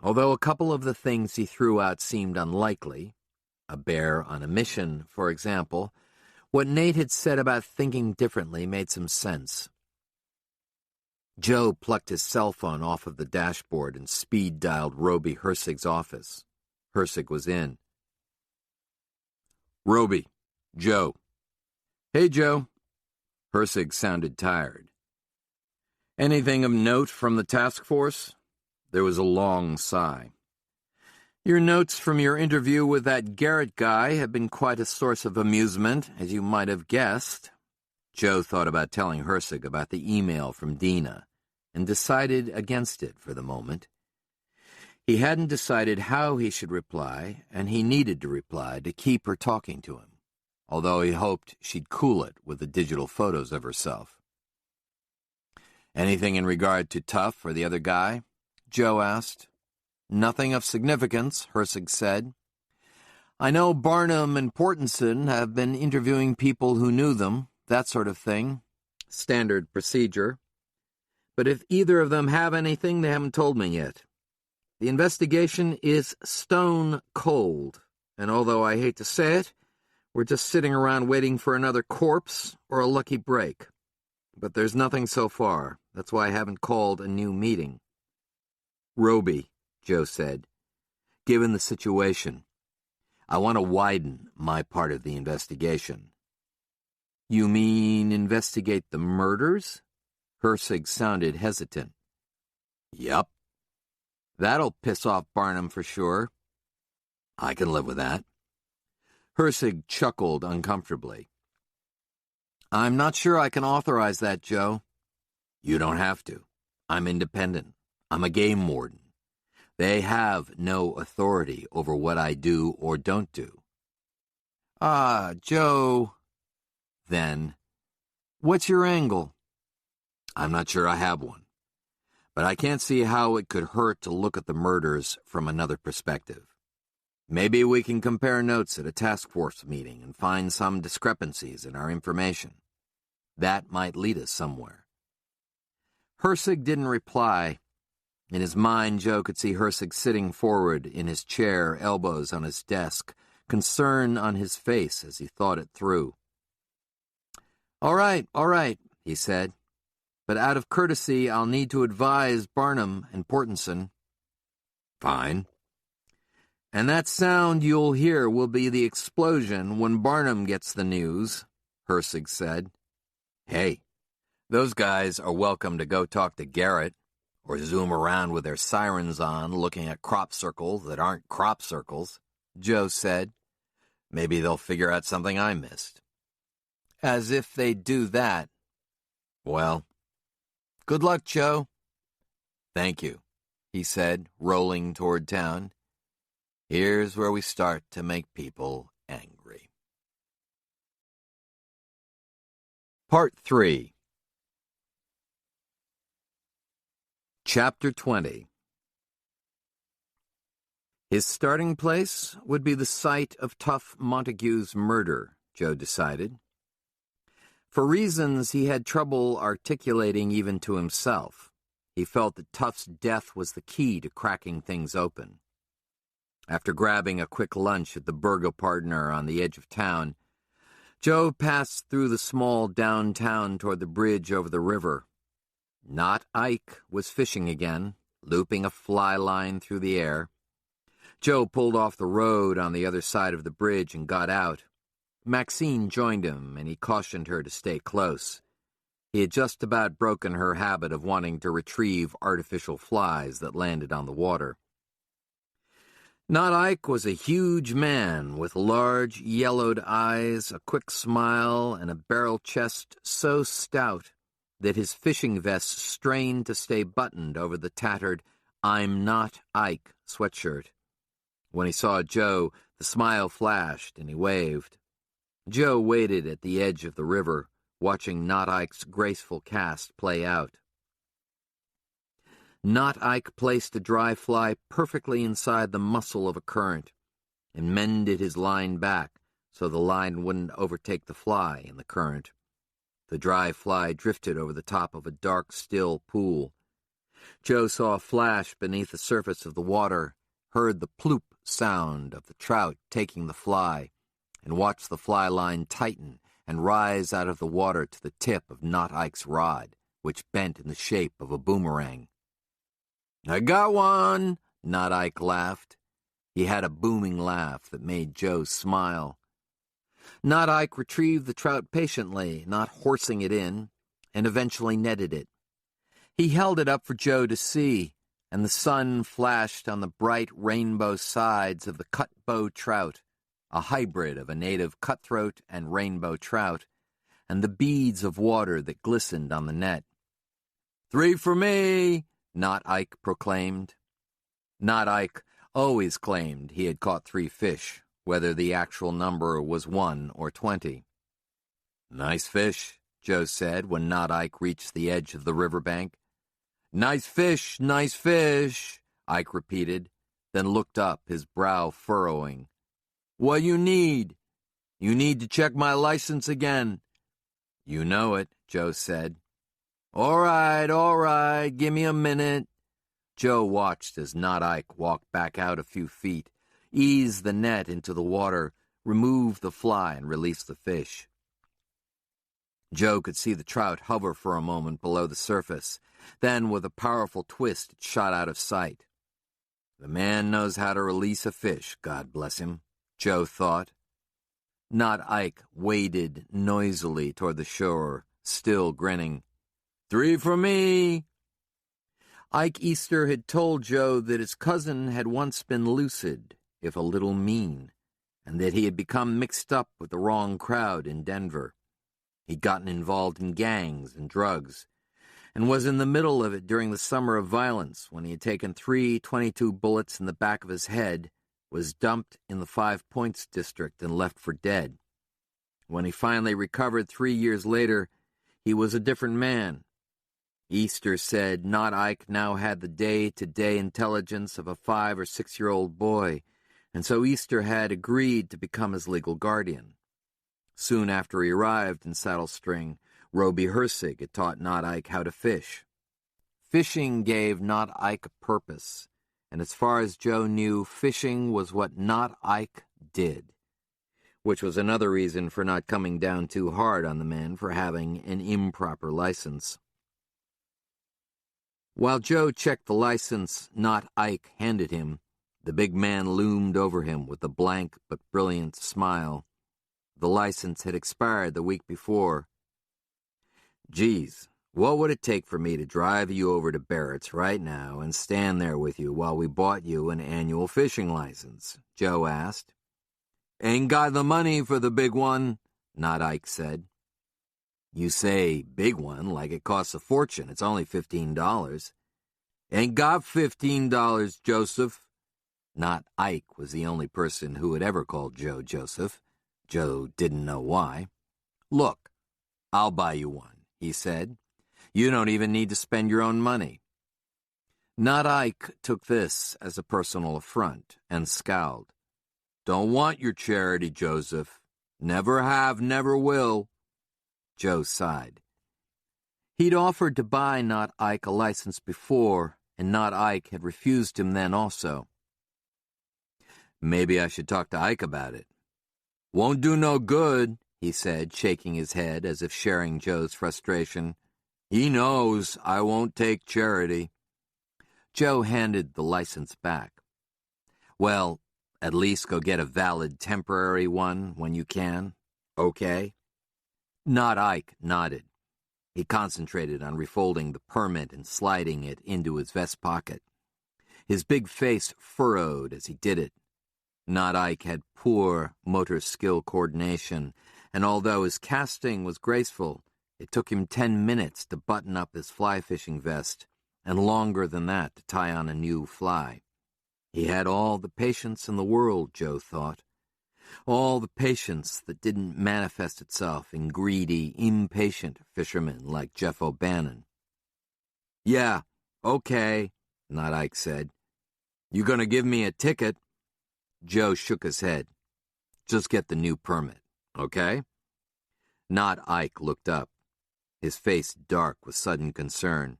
Although a couple of the things he threw out seemed unlikely, a bear on a mission, for example, what Nate had said about thinking differently made some sense. Joe plucked his cell phone off of the dashboard and speed-dialed Roby Hersig's office. Hersig was in. Roby, Joe. Hey, Joe. Hersig sounded tired. Anything of note from the task force? There was a long sigh. Your notes from your interview with that Garrett guy have been quite a source of amusement, as you might have guessed. Joe thought about telling Hersig about the email from Dina, and decided against it for the moment. He hadn't decided how he should reply, and he needed to reply to keep her talking to him, although he hoped she'd cool it with the digital photos of herself. Anything in regard to Tuff or the other guy? Joe asked. Nothing of significance, Hersig said. I know Barnum and Portenson have been interviewing people who knew them, that sort of thing. Standard procedure. But if either of them have anything, they haven't told me yet. The investigation is stone cold, and although I hate to say it, we're just sitting around waiting for another corpse or a lucky break. But there's nothing so far. That's why I haven't called a new meeting. Roby, Joe said, given the situation, I want to widen my part of the investigation. You mean investigate the murders? Hersig sounded hesitant. Yup. That'll piss off Barnum for sure. I can live with that. Hersig chuckled uncomfortably. I'm not sure I can authorize that, Joe. You don't have to. I'm independent. I'm a game warden. They have no authority over what I do or don't do. Joe. Then, what's your angle? I'm not sure I have one, but I can't see how it could hurt to look at the murders from another perspective. Maybe we can compare notes at a task force meeting and find some discrepancies in our information. That might lead us somewhere. Hersig didn't reply. In his mind, Joe could see Hersig sitting forward in his chair, elbows on his desk, concern on his face as he thought it through. All right, he said. But out of courtesy, I'll need to advise Barnum and Portenson. Fine. And that sound you'll hear will be the explosion when Barnum gets the news, Hersig said. Hey, those guys are welcome to go talk to Garrett, or zoom around with their sirens on looking at crop circles that aren't crop circles, Joe said. Maybe they'll figure out something I missed. As if they'd do that. Well, good luck, Joe. Thank you, he said, rolling toward town. Here's where we start to make people angry. Part 3. Chapter 20. His starting place would be the site of Tough Montague's murder, Joe decided. For reasons he had trouble articulating even to himself, he felt that Tough's death was the key to cracking things open. After grabbing a quick lunch at the Burger Partner on the edge of town, Joe passed through the small downtown toward the bridge over the river. Not Ike was fishing again, looping a fly line through the air. Joe pulled off the road on the other side of the bridge and got out. Maxine joined him, and he cautioned her to stay close. He had just about broken her habit of wanting to retrieve artificial flies that landed on the water. Not Ike was a huge man with large, yellowed eyes, a quick smile, and a barrel chest so stout that his fishing vest strained to stay buttoned over the tattered "I'm not Ike" sweatshirt. When he saw Joe, the smile flashed and he waved. Joe waited at the edge of the river, watching Not Ike's graceful cast play out. Not Ike placed a dry fly perfectly inside the muscle of a current and mended his line back so the line wouldn't overtake the fly in the current. The dry fly drifted over the top of a dark, still pool. Joe saw a flash beneath the surface of the water, heard the ploop sound of the trout taking the fly, and watched the fly line tighten and rise out of the water to the tip of Not Ike's rod, which bent in the shape of a boomerang. "I got one," Not Ike laughed. He had a booming laugh that made Joe smile. Not Ike retrieved the trout patiently, not horsing it in, and eventually netted it. He held it up for Joe to see, and the sun flashed on the bright rainbow sides of the cut-bow trout, a hybrid of a native cutthroat and rainbow trout, and the beads of water that glistened on the net. "3 for me," Not Ike proclaimed. Not Ike always claimed he had caught 3 fish, whether the actual number was 1 or 20. "Nice fish," Joe said when Not Ike reached the edge of the riverbank. "Nice fish, nice fish," Ike repeated, then looked up, his brow furrowing. "What you need? You need to check my license again." "You know it," Joe said. All right, give me a minute." Joe watched as Not Ike walked back out a few feet, eased the net into the water, removed the fly, and released the fish. Joe could see the trout hover for a moment below the surface. Then, with a powerful twist, it shot out of sight. "The man knows how to release a fish, God bless him," Joe thought. Not Ike waded noisily toward the shore, still grinning. "3 for me." Ike Easter had told Joe that his cousin had once been lucid, if a little mean, and that he had become mixed up with the wrong crowd in Denver. He'd gotten involved in gangs and drugs, and was in the middle of it during the summer of violence when he had taken 3 .22 bullets in the back of his head, was dumped in the 5 Points district, and left for dead. When he finally recovered 3 years later, he was a different man. Easter said Not Ike now had the day-to-day intelligence of a 5 or 6-year-old boy, and so Easter had agreed to become his legal guardian. Soon after he arrived in Saddle String, Roby Hersig had taught Not Ike how to fish. Fishing gave Not Ike a purpose, and as far as Joe knew, fishing was what Not Ike did, which was another reason for not coming down too hard on the man for having an improper license. While Joe checked the license Not Ike handed him, the big man loomed over him with a blank but brilliant smile. The license had expired the week before. "Geez, what would it take for me to drive you over to Barrett's right now and stand there with you while we bought you an annual fishing license?" Joe asked. "Ain't got the money for the big one," Not Ike said. "You say big one like it costs a fortune. It's only $15. "Ain't got $15, Joseph." Not Ike was the only person who had ever called Joe Joseph. Joe didn't know why. "Look, I'll buy you one," he said. "You don't even need to spend your own money." Not Ike took this as a personal affront and scowled. "Don't want your charity, Joseph. Never have, never will." Joe sighed. He'd offered to buy Not Ike a license before, and Not Ike had refused him then also. "Maybe I should talk to Ike about it." "Won't do no good," he said, shaking his head as if sharing Joe's frustration. "He knows I won't take charity." Joe handed the license back. "Well, at least go get a valid temporary one when you can, okay?" Not Ike nodded. He concentrated on refolding the permit and sliding it into his vest pocket. His big face furrowed as he did it. Not Ike had poor motor skill coordination, and although his casting was graceful, it took him 10 minutes to button up his fly fishing vest, and longer than that to tie on a new fly. He had all the patience in the world, Joe thought. All the patience that didn't manifest itself in greedy, impatient fishermen like Jeff O'Bannon. "Yeah, okay," Not Ike said. "You gonna give me a ticket?" Joe shook his head. "Just get the new permit, okay?" Not Ike looked up, his face dark with sudden concern.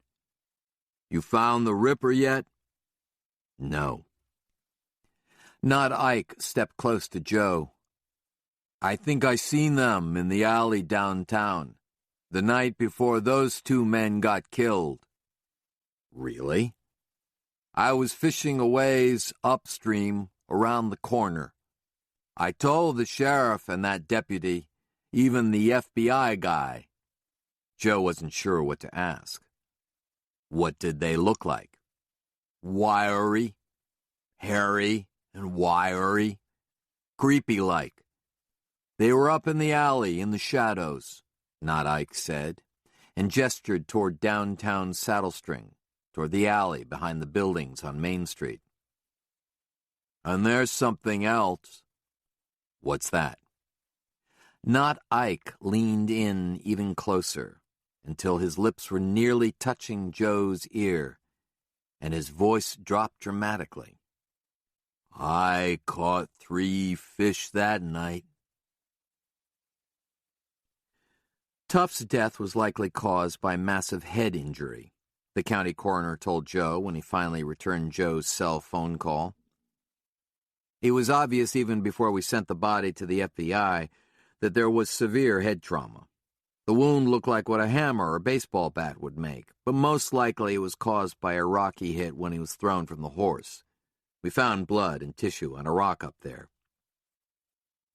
"You found the Ripper yet?" "No." Not Ike stepped close to Joe. "I think I seen them in the alley downtown, the night before those two men got killed." "Really?" "I was fishing a ways upstream around the corner. I told the sheriff and that deputy, even the FBI guy." Joe wasn't sure what to ask. "What did they look like?" "Wiry, hairy and wiry, creepy-like. They were up in the alley in the shadows," Not Ike said, and gestured toward downtown Saddle String, toward the alley behind the buildings on Main Street. "And there's something else." "What's that?" Not Ike leaned in even closer, until his lips were nearly touching Joe's ear, and his voice dropped dramatically. "I caught 3 fish that night." Tuff's death was likely caused by massive head injury, the county coroner told Joe when he finally returned Joe's cell phone call. It was obvious even before we sent the body to the FBI that there was severe head trauma. The wound looked like what a hammer or baseball bat would make, but most likely it was caused by a rock he hit when he was thrown from the horse. We found blood and tissue on a rock up there.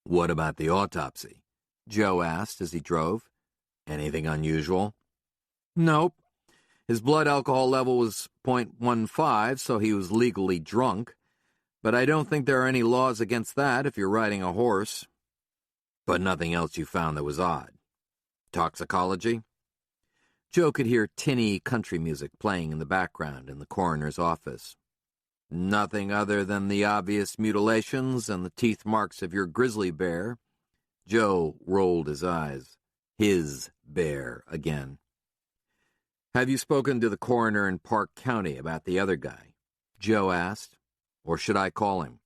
"What about the autopsy?" Joe asked as he drove. "Anything unusual?" "Nope. His blood alcohol level was .15, so he was legally drunk. But I don't think there are any laws against that if you're riding a horse." "But nothing else you found that was odd? Toxicology?" Joe could hear tinny country music playing in the background in the coroner's office. "Nothing other than the obvious mutilations and the teeth marks of your grizzly bear." Joe rolled his eyes. His bear again. "Have you spoken to the coroner in Park County about the other guy?" Joe asked. "Or should I call him?"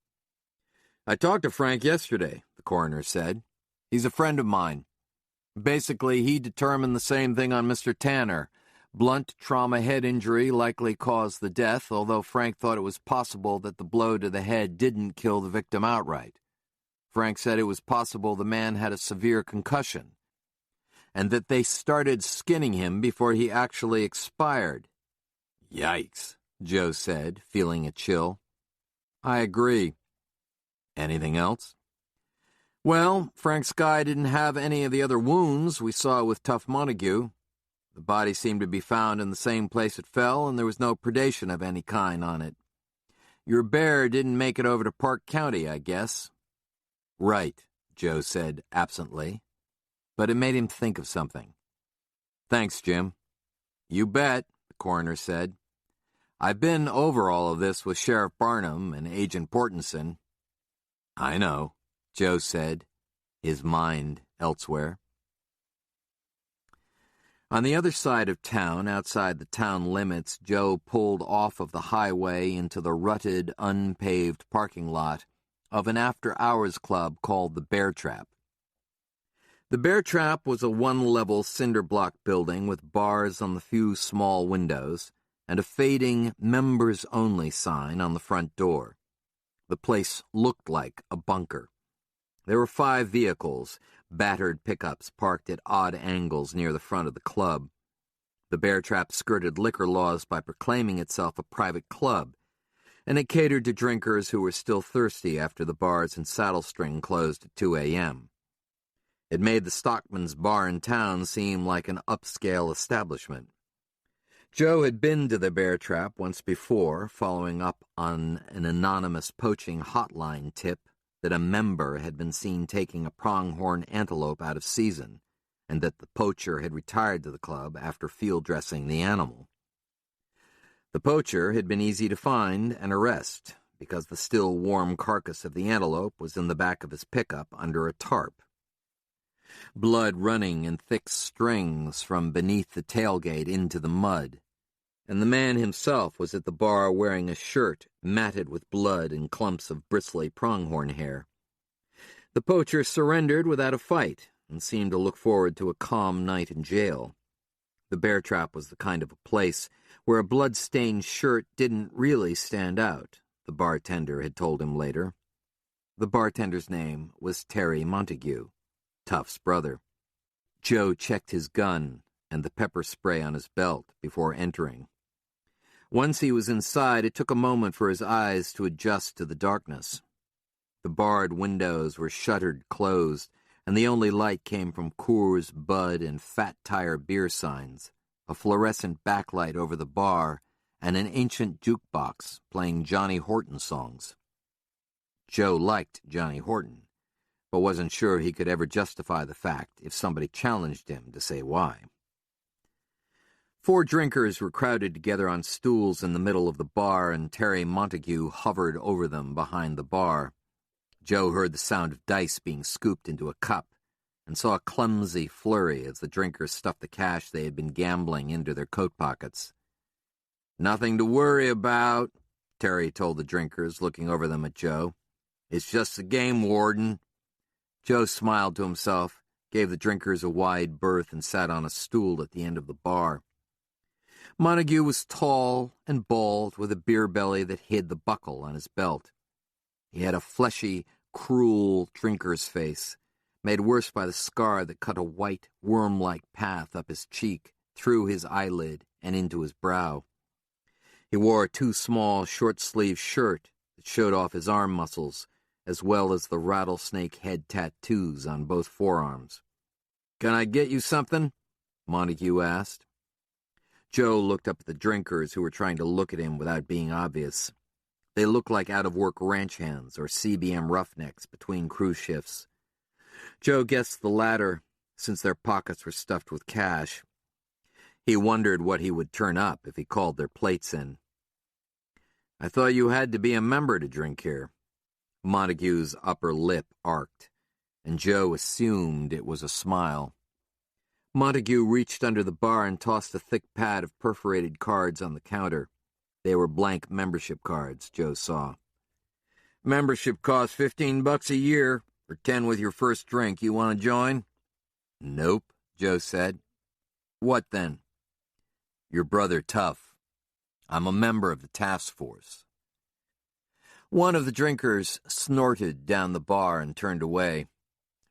"I talked to Frank yesterday," the coroner said. "He's a friend of mine. Basically, he determined the same thing on Mr. Tanner. Blunt trauma head injury likely caused the death, although Frank thought it was possible that the blow to the head didn't kill the victim outright. Frank said it was possible the man had a severe concussion, and that they started skinning him before he actually expired." "Yikes," Joe said, feeling a chill. "I agree." "Anything else?" "Well, Frank's guy didn't have any of the other wounds we saw with Tuff Montague. The body seemed to be found in the same place it fell, and there was no predation of any kind on it. Your bear didn't make it over to Park County, I guess." "Right," Joe said absently, but it made him think of something. "Thanks, Jim." "You bet," the coroner said. I've been over all of this with Sheriff Barnum and Agent Portenson. I know, Joe said, his mind elsewhere. On the other side of town, outside the town limits, Joe pulled off of the highway into the rutted, unpaved parking lot of an after-hours club called the Bear Trap. The Bear Trap was a one-level cinder-block building with bars on the few small windows and a fading members-only sign on the front door. The place looked like a bunker. There were 5 vehicles, battered pickups parked at odd angles near the front of the club. The Bear Trap skirted liquor laws by proclaiming itself a private club, and it catered to drinkers who were still thirsty after the bars in Saddle String closed at 2 a.m. It made the stockman's bar in town seem like an upscale establishment. Joe had been to the Bear Trap once before, following up on an anonymous poaching hotline tip that a member had been seen taking a pronghorn antelope out of season, and that the poacher had retired to the club after field dressing the animal. The poacher had been easy to find and arrest, because the still warm carcass of the antelope was in the back of his pickup under a tarp. Blood running in thick strings from beneath the tailgate into the mud, and the man himself was at the bar wearing a shirt matted with blood and clumps of bristly pronghorn hair. The poacher surrendered without a fight and seemed to look forward to a calm night in jail. The Bear Trap was the kind of a place where a blood-stained shirt didn't really stand out, the bartender had told him later. The bartender's name was Terry Montague, Tuff's brother. Joe checked his gun and the pepper spray on his belt before entering. Once he was inside, it took a moment for his eyes to adjust to the darkness. The barred windows were shuttered closed, and the only light came from Coors, Bud, and Fat Tire beer signs, a fluorescent backlight over the bar, and an ancient jukebox playing Johnny Horton songs. Joe liked Johnny Horton, but wasn't sure he could ever justify the fact if somebody challenged him to say why. 4 drinkers were crowded together on stools in the middle of the bar, and Terry Montague hovered over them behind the bar. Joe heard the sound of dice being scooped into a cup and saw a clumsy flurry as the drinkers stuffed the cash they had been gambling into their coat pockets. "Nothing to worry about," Terry told the drinkers, looking over them at Joe. "It's just a game, Warden." Joe smiled to himself, gave the drinkers a wide berth, and sat on a stool at the end of the bar. Montague was tall and bald, with a beer belly that hid the buckle on his belt. He had a fleshy, cruel drinker's face, made worse by the scar that cut a white, worm-like path up his cheek, through his eyelid, and into his brow. He wore a too small, short-sleeved shirt that showed off his arm muscles, as well as the rattlesnake head tattoos on both forearms. "Can I get you something?" Montague asked. Joe looked up at the drinkers who were trying to look at him without being obvious. They looked like out-of-work ranch hands or CBM roughnecks between crew shifts. Joe guessed the latter, since their pockets were stuffed with cash. He wondered what he would turn up if he called their plates in. "I thought you had to be a member to drink here." Montague's upper lip arched, and Joe assumed it was a smile. Montague reached under the bar and tossed a thick pad of perforated cards on the counter. They were blank membership cards, Joe saw. "Membership costs $15 a year, or 10 with your first drink. You want to join?" "Nope," Joe said. "What then?" "Your brother Tuff. I'm a member of the task force." One of the drinkers snorted down the bar and turned away.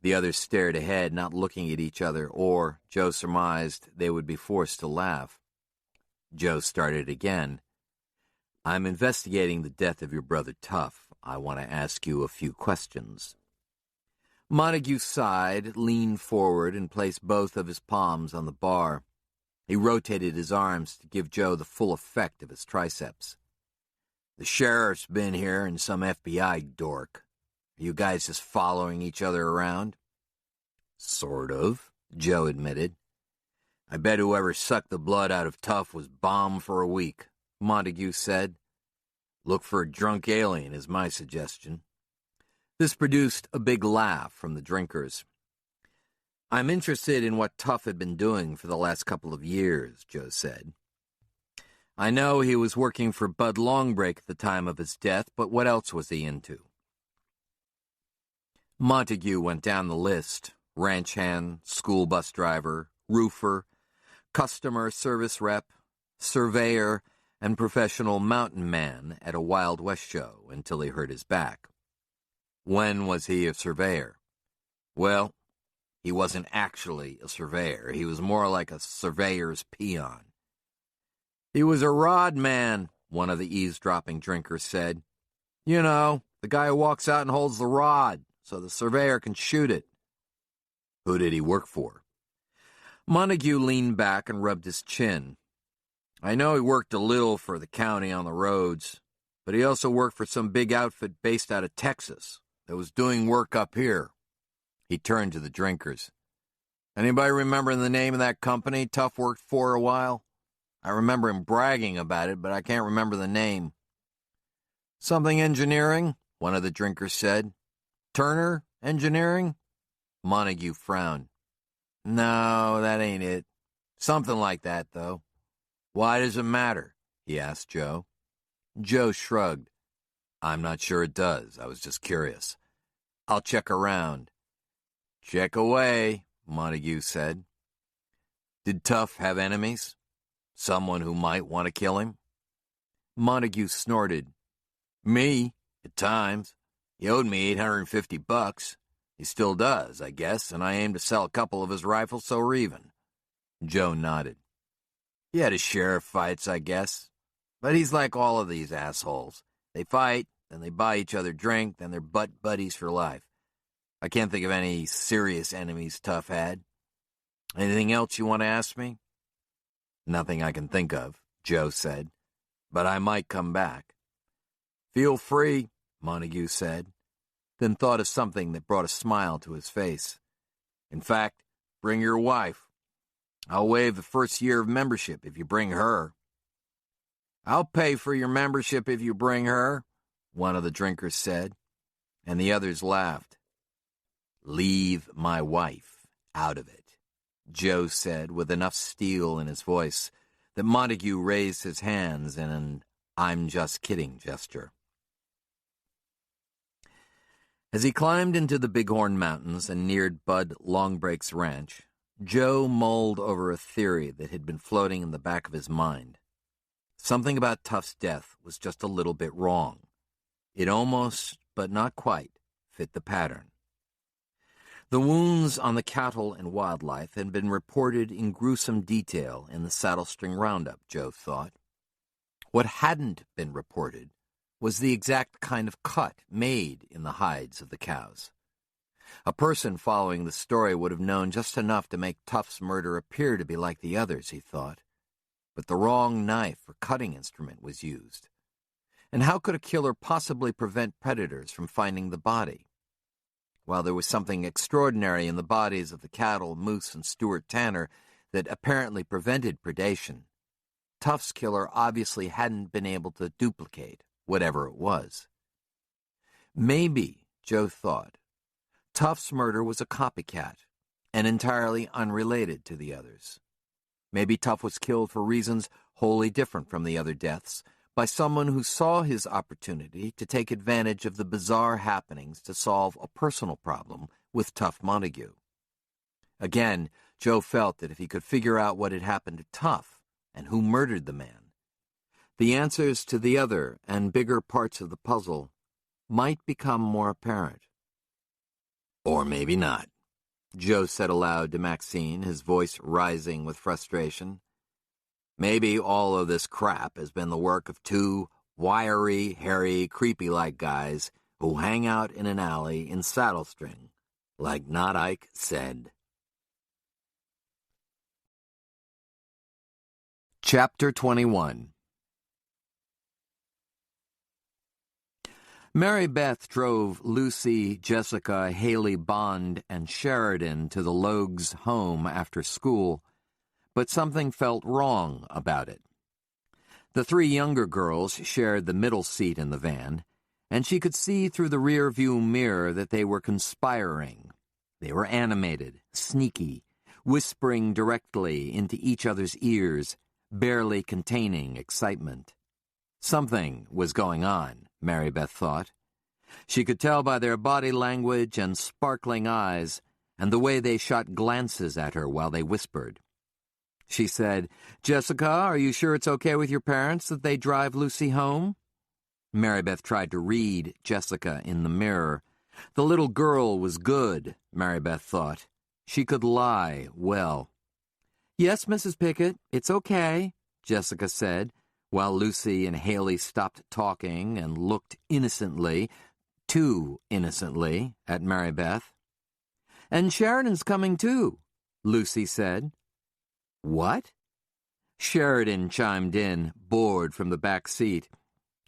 The others stared ahead, not looking at each other, or, Joe surmised, they would be forced to laugh. Joe started again. "I'm investigating the death of your brother Tuff. I want to ask you a few questions." Montague sighed, leaned forward, and placed both of his palms on the bar. He rotated his arms to give Joe the full effect of his triceps. "The sheriff's been here and some FBI dork. Are you guys just following each other around?" "Sort of," Joe admitted. "I bet whoever sucked the blood out of Tuff was bombed for a week. Montague said. Look for a drunk alien is my suggestion. This produced a big laugh from the drinkers. I'm interested in what Tuff had been doing for the last couple of years, Joe said. I know he was working for Bud Longbreak at the time of his death, but what else was he into? Montague went down the list. Ranch hand, school bus driver, roofer, customer service rep, surveyor, and professional mountain man at a Wild West show until he hurt his back. When was he a surveyor? Well, he wasn't actually a surveyor. He was more like a surveyor's peon. He was a rod man, one of the eavesdropping drinkers said. You know, the guy who walks out and holds the rod so the surveyor can shoot it. Who did he work for? Montague leaned back and rubbed his chin. I know he worked a little for the county on the roads, but he also worked for some big outfit based out of Texas that was doing work up here. He turned to the drinkers. Anybody remember the name of that company Tuff worked for a while? I remember him bragging about it, but I can't remember the name. Something engineering, one of the drinkers said. Turner Engineering? Montague frowned. No, that ain't it. Something like that, though. Why does it matter? He asked Joe. Joe shrugged. I'm not sure it does. I was just curious. I'll check around. Check away, Montague said. Did Tuff have enemies? Someone who might want to kill him? Montague snorted. Me, at times. He owed me $850. He still does, I guess, and I aim to sell a couple of his rifles so we're even. Joe nodded. He had his share of fights, I guess. But he's like all of these assholes. They fight, then they buy each other drink, then they're butt buddies for life. I can't think of any serious enemies Tuff had. Anything else you want to ask me? Nothing I can think of, Joe said. But I might come back. Feel free, Montague said, then thought of something that brought a smile to his face. In fact, bring your wife. I'll waive the first year of membership if you bring her. I'll pay for your membership if you bring her, one of the drinkers said, and the others laughed. Leave my wife out of it, Joe said with enough steel in his voice that Montague raised his hands in an I'm just kidding gesture. As he climbed into the Bighorn Mountains and neared Bud Longbreak's ranch, Joe mulled over a theory that had been floating in the back of his mind. Something about Tuff's death was just a little bit wrong. It almost, but not quite, fit the pattern. The wounds on the cattle and wildlife had been reported in gruesome detail in the Saddle String Roundup, Joe thought. What hadn't been reported was the exact kind of cut made in the hides of the cows. A person following the story would have known just enough to make Tuff's murder appear to be like the others, he thought. But the wrong knife or cutting instrument was used. And how could a killer possibly prevent predators from finding the body? While there was something extraordinary in the bodies of the cattle, Moose, and Stuart Tanner that apparently prevented predation, Tuff's killer obviously hadn't been able to duplicate whatever it was. Maybe, Joe thought, Tuff's murder was a copycat and entirely unrelated to the others. Maybe Tuff was killed for reasons wholly different from the other deaths by someone who saw his opportunity to take advantage of the bizarre happenings to solve a personal problem with Tuff Montague. Again, Joe felt that if he could figure out what had happened to Tuff and who murdered the man, the answers to the other and bigger parts of the puzzle might become more apparent. Or maybe not, Joe said aloud to Maxine, his voice rising with frustration. Maybe all of this crap has been the work of two wiry, hairy, creepy-like guys who hang out in an alley in Saddle String, like Not Ike said. Chapter 21. Mary Beth drove Lucy, Jessica, Haley Bond, and Sheridan to the Logues' home after school, but something felt wrong about it. The three younger girls shared the middle seat in the van, and she could see through the rear-view mirror that they were conspiring. They were animated, sneaky, whispering directly into each other's ears, barely containing excitement. Something was going on, Mary Beth thought. She could tell by their body language and sparkling eyes, and the way they shot glances at her while they whispered. She said, "Jessica, are you sure it's okay with your parents that they drive Lucy home?" Mary Beth tried to read Jessica in the mirror. The little girl was good, Mary Beth thought. She could lie well. "Yes, Mrs. Pickett, it's okay," Jessica said, while Lucy and Haley stopped talking and looked innocently, too innocently, at Mary Beth. "And Sheridan's coming too," Lucy said. "What?" Sheridan chimed in, bored from the back seat.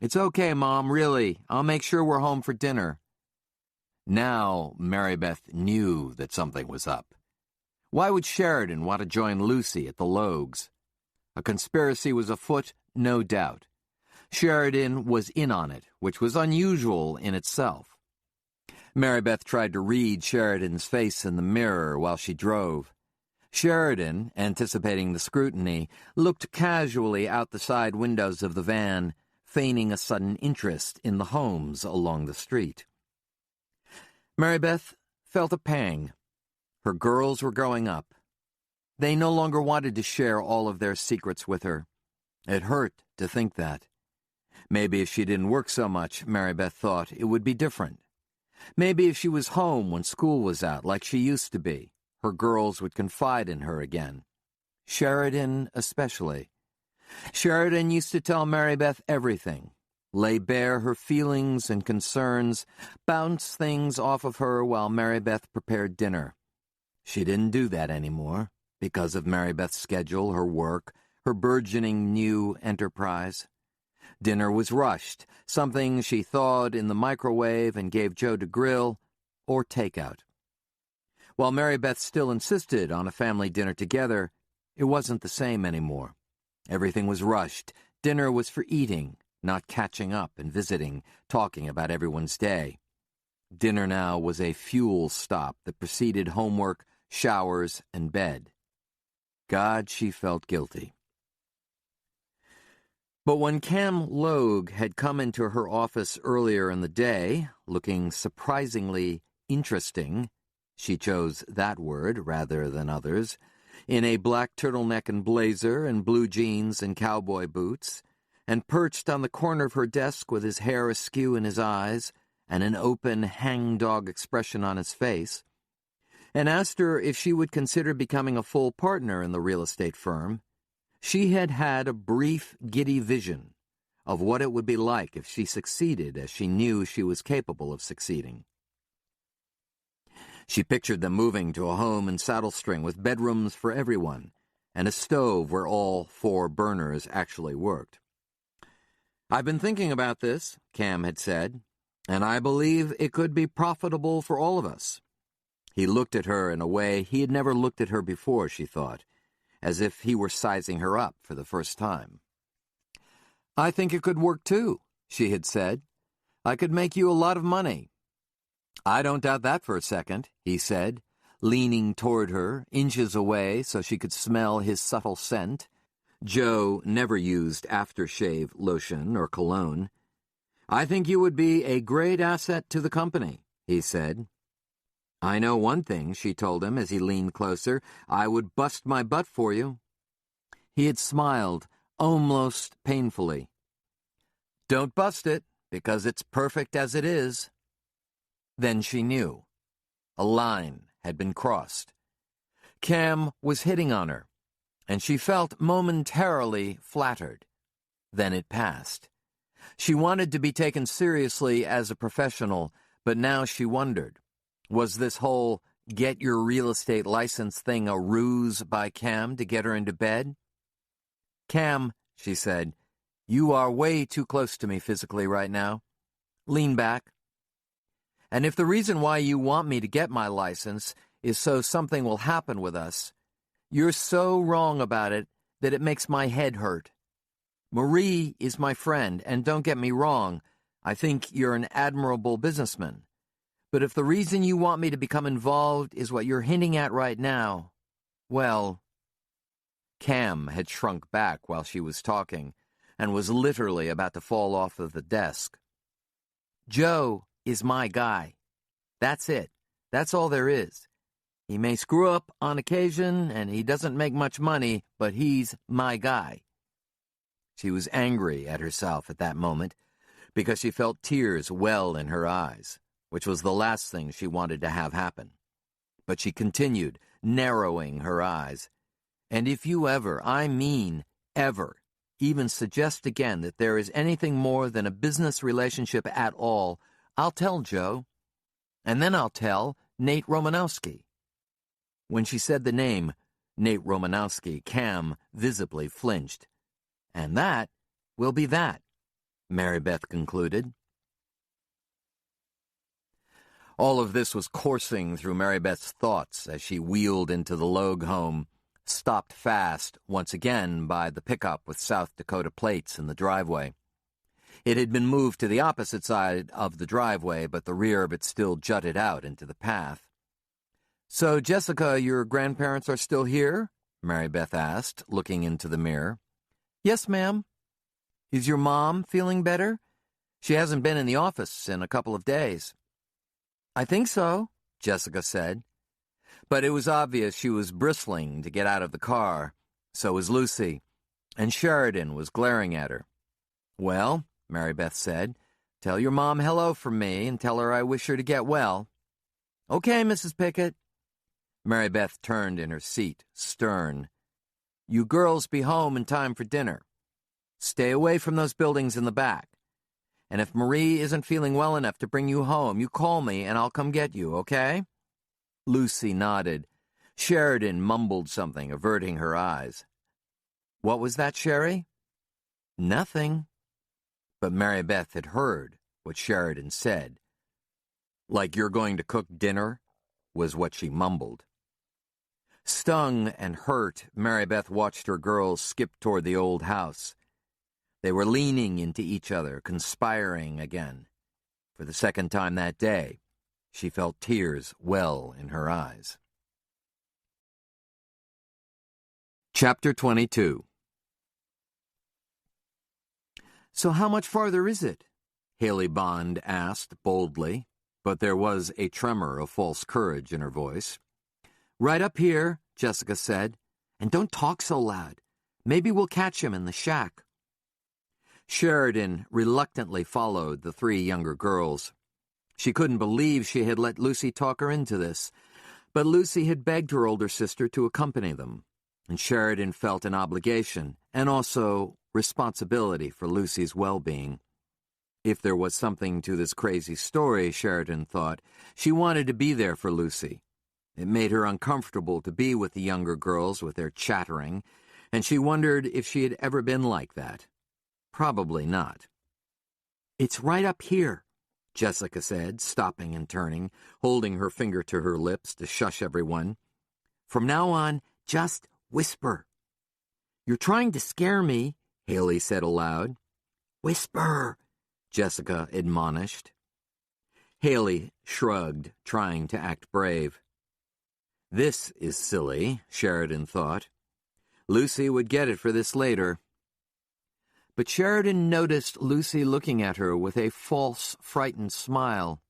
"It's okay, Mom, really. I'll make sure we're home for dinner." Now Mary Beth knew that something was up. Why would Sheridan want to join Lucy at the Logues? A conspiracy was afoot, no doubt. Sheridan was in on it, which was unusual in itself. Mary Beth tried to read Sheridan's face in the mirror while she drove. Sheridan, anticipating the scrutiny, looked casually out the side windows of the van, feigning a sudden interest in the homes along the street. Mary Beth felt a pang. Her girls were growing up. They no longer wanted to share all of their secrets with her. It hurt to think that. Maybe if she didn't work so much, Mary Beth thought, it would be different. Maybe if she was home when school was out, like she used to be, her girls would confide in her again. Sheridan especially. Sheridan used to tell Mary Beth everything, lay bare her feelings and concerns, bounce things off of her while Mary Beth prepared dinner. She didn't do that anymore, because of Mary Beth's schedule, her work, her burgeoning new enterprise. Dinner was rushed, something she thawed in the microwave and gave Joe to grill, or takeout. While Mary Beth still insisted on a family dinner together, it wasn't the same anymore. Everything was rushed. Dinner was for eating, not catching up and visiting, talking about everyone's day. Dinner now was a fuel stop that preceded homework, showers, and bed. God, she felt guilty. But when Cam Logue had come into her office earlier in the day, looking surprisingly interesting, she chose that word rather than others, in a black turtleneck and blazer and blue jeans and cowboy boots, and perched on the corner of her desk with his hair askew in his eyes and an open hangdog expression on his face, and asked her if she would consider becoming a full partner in the real estate firm, she had had a brief, giddy vision of what it would be like if she succeeded as she knew she was capable of succeeding. She pictured them moving to a home in Saddle String with bedrooms for everyone and a stove where all 4 burners actually worked. "I've been thinking about this," Cam had said, "and I believe it could be profitable for all of us." He looked at her in a way he had never looked at her before, she thought, as if he were sizing her up for the first time. "I think it could work too," she had said. "I could make you a lot of money." "I don't doubt that for a second," he said, leaning toward her, inches away so she could smell his subtle scent. Joe never used aftershave lotion or cologne. "I think you would be a great asset to the company," he said. "I know one thing," she told him as he leaned closer. "I would bust my butt for you." He had smiled, almost painfully. "Don't bust it, because it's perfect as it is." Then she knew. A line had been crossed. Cam was hitting on her, and she felt momentarily flattered. Then it passed. She wanted to be taken seriously as a professional, but now she wondered, was this whole get your real estate license thing a ruse by Cam to get her into bed? "Cam," she said, "you are way too close to me physically right now. Lean back. And if the reason why you want me to get my license is so something will happen with us, you're so wrong about it that it makes my head hurt. Marie is my friend, and don't get me wrong, I think you're an admirable businessman. But if the reason you want me to become involved is what you're hinting at right now, well..." Cam had shrunk back while she was talking and was literally about to fall off of the desk. "Joe is my guy. That's it. That's all there is. He may screw up on occasion, and he doesn't make much money, but he's my guy." She was angry at herself at that moment because she felt tears well in her eyes, which was the last thing she wanted to have happen. But she continued, narrowing her eyes. "And if you ever, I mean ever, even suggest again that there is anything more than a business relationship at all, I'll tell Joe. And then I'll tell Nate Romanowski." When she said the name, Nate Romanowski, Cam visibly flinched. "And that will be that," Mary Beth concluded. All of this was coursing through Mary Beth's thoughts as she wheeled into the Logue home, stopped fast once again by the pickup with South Dakota plates in the driveway. It had been moved to the opposite side of the driveway, but the rear of it still jutted out into the path. "So, Jessica, your grandparents are still here?" Mary Beth asked, looking into the mirror. "Yes, ma'am." "Is your mom feeling better? She hasn't been in the office in a couple of days." "I think so," Jessica said. But it was obvious she was bristling to get out of the car. So was Lucy, and Sheridan was glaring at her. "Well," Mary Beth said, "tell your mom hello from me and tell her I wish her to get well." "Okay, Mrs. Pickett." Mary Beth turned in her seat, stern. "You girls be home in time for dinner. Stay away from those buildings in the back. And if Marie isn't feeling well enough to bring you home, you call me and I'll come get you, okay?" Lucy nodded. Sheridan mumbled something, averting her eyes. "What was that, Sherry?" "Nothing." But Mary Beth had heard what Sheridan said. "Like you're going to cook dinner," was what she mumbled. Stung and hurt, Mary Beth watched her girls skip toward the old house. They were leaning into each other, conspiring again. For the second time that day, she felt tears well in her eyes. Chapter 22. "So how much farther is it?" Haley Bond asked boldly, but there was a tremor of false courage in her voice. "Right up here," Jessica said. "And don't talk so loud. Maybe we'll catch him in the shack." Sheridan reluctantly followed the three younger girls. She couldn't believe she had let Lucy talk her into this, but Lucy had begged her older sister to accompany them, and Sheridan felt an obligation and also responsibility for Lucy's well-being. If there was something to this crazy story, Sheridan thought, she wanted to be there for Lucy. It made her uncomfortable to be with the younger girls with their chattering, and she wondered if she had ever been like that. Probably not. "It's right up here," Jessica said, stopping and turning, holding her finger to her lips to shush everyone. "From now on, just whisper." "You're trying to scare me," Haley said aloud. "Whisper," Jessica admonished. Haley shrugged, trying to act brave. This is silly, Sheridan thought. Lucy would get it for this later. But Sheridan noticed Lucy looking at her with a false, frightened smile.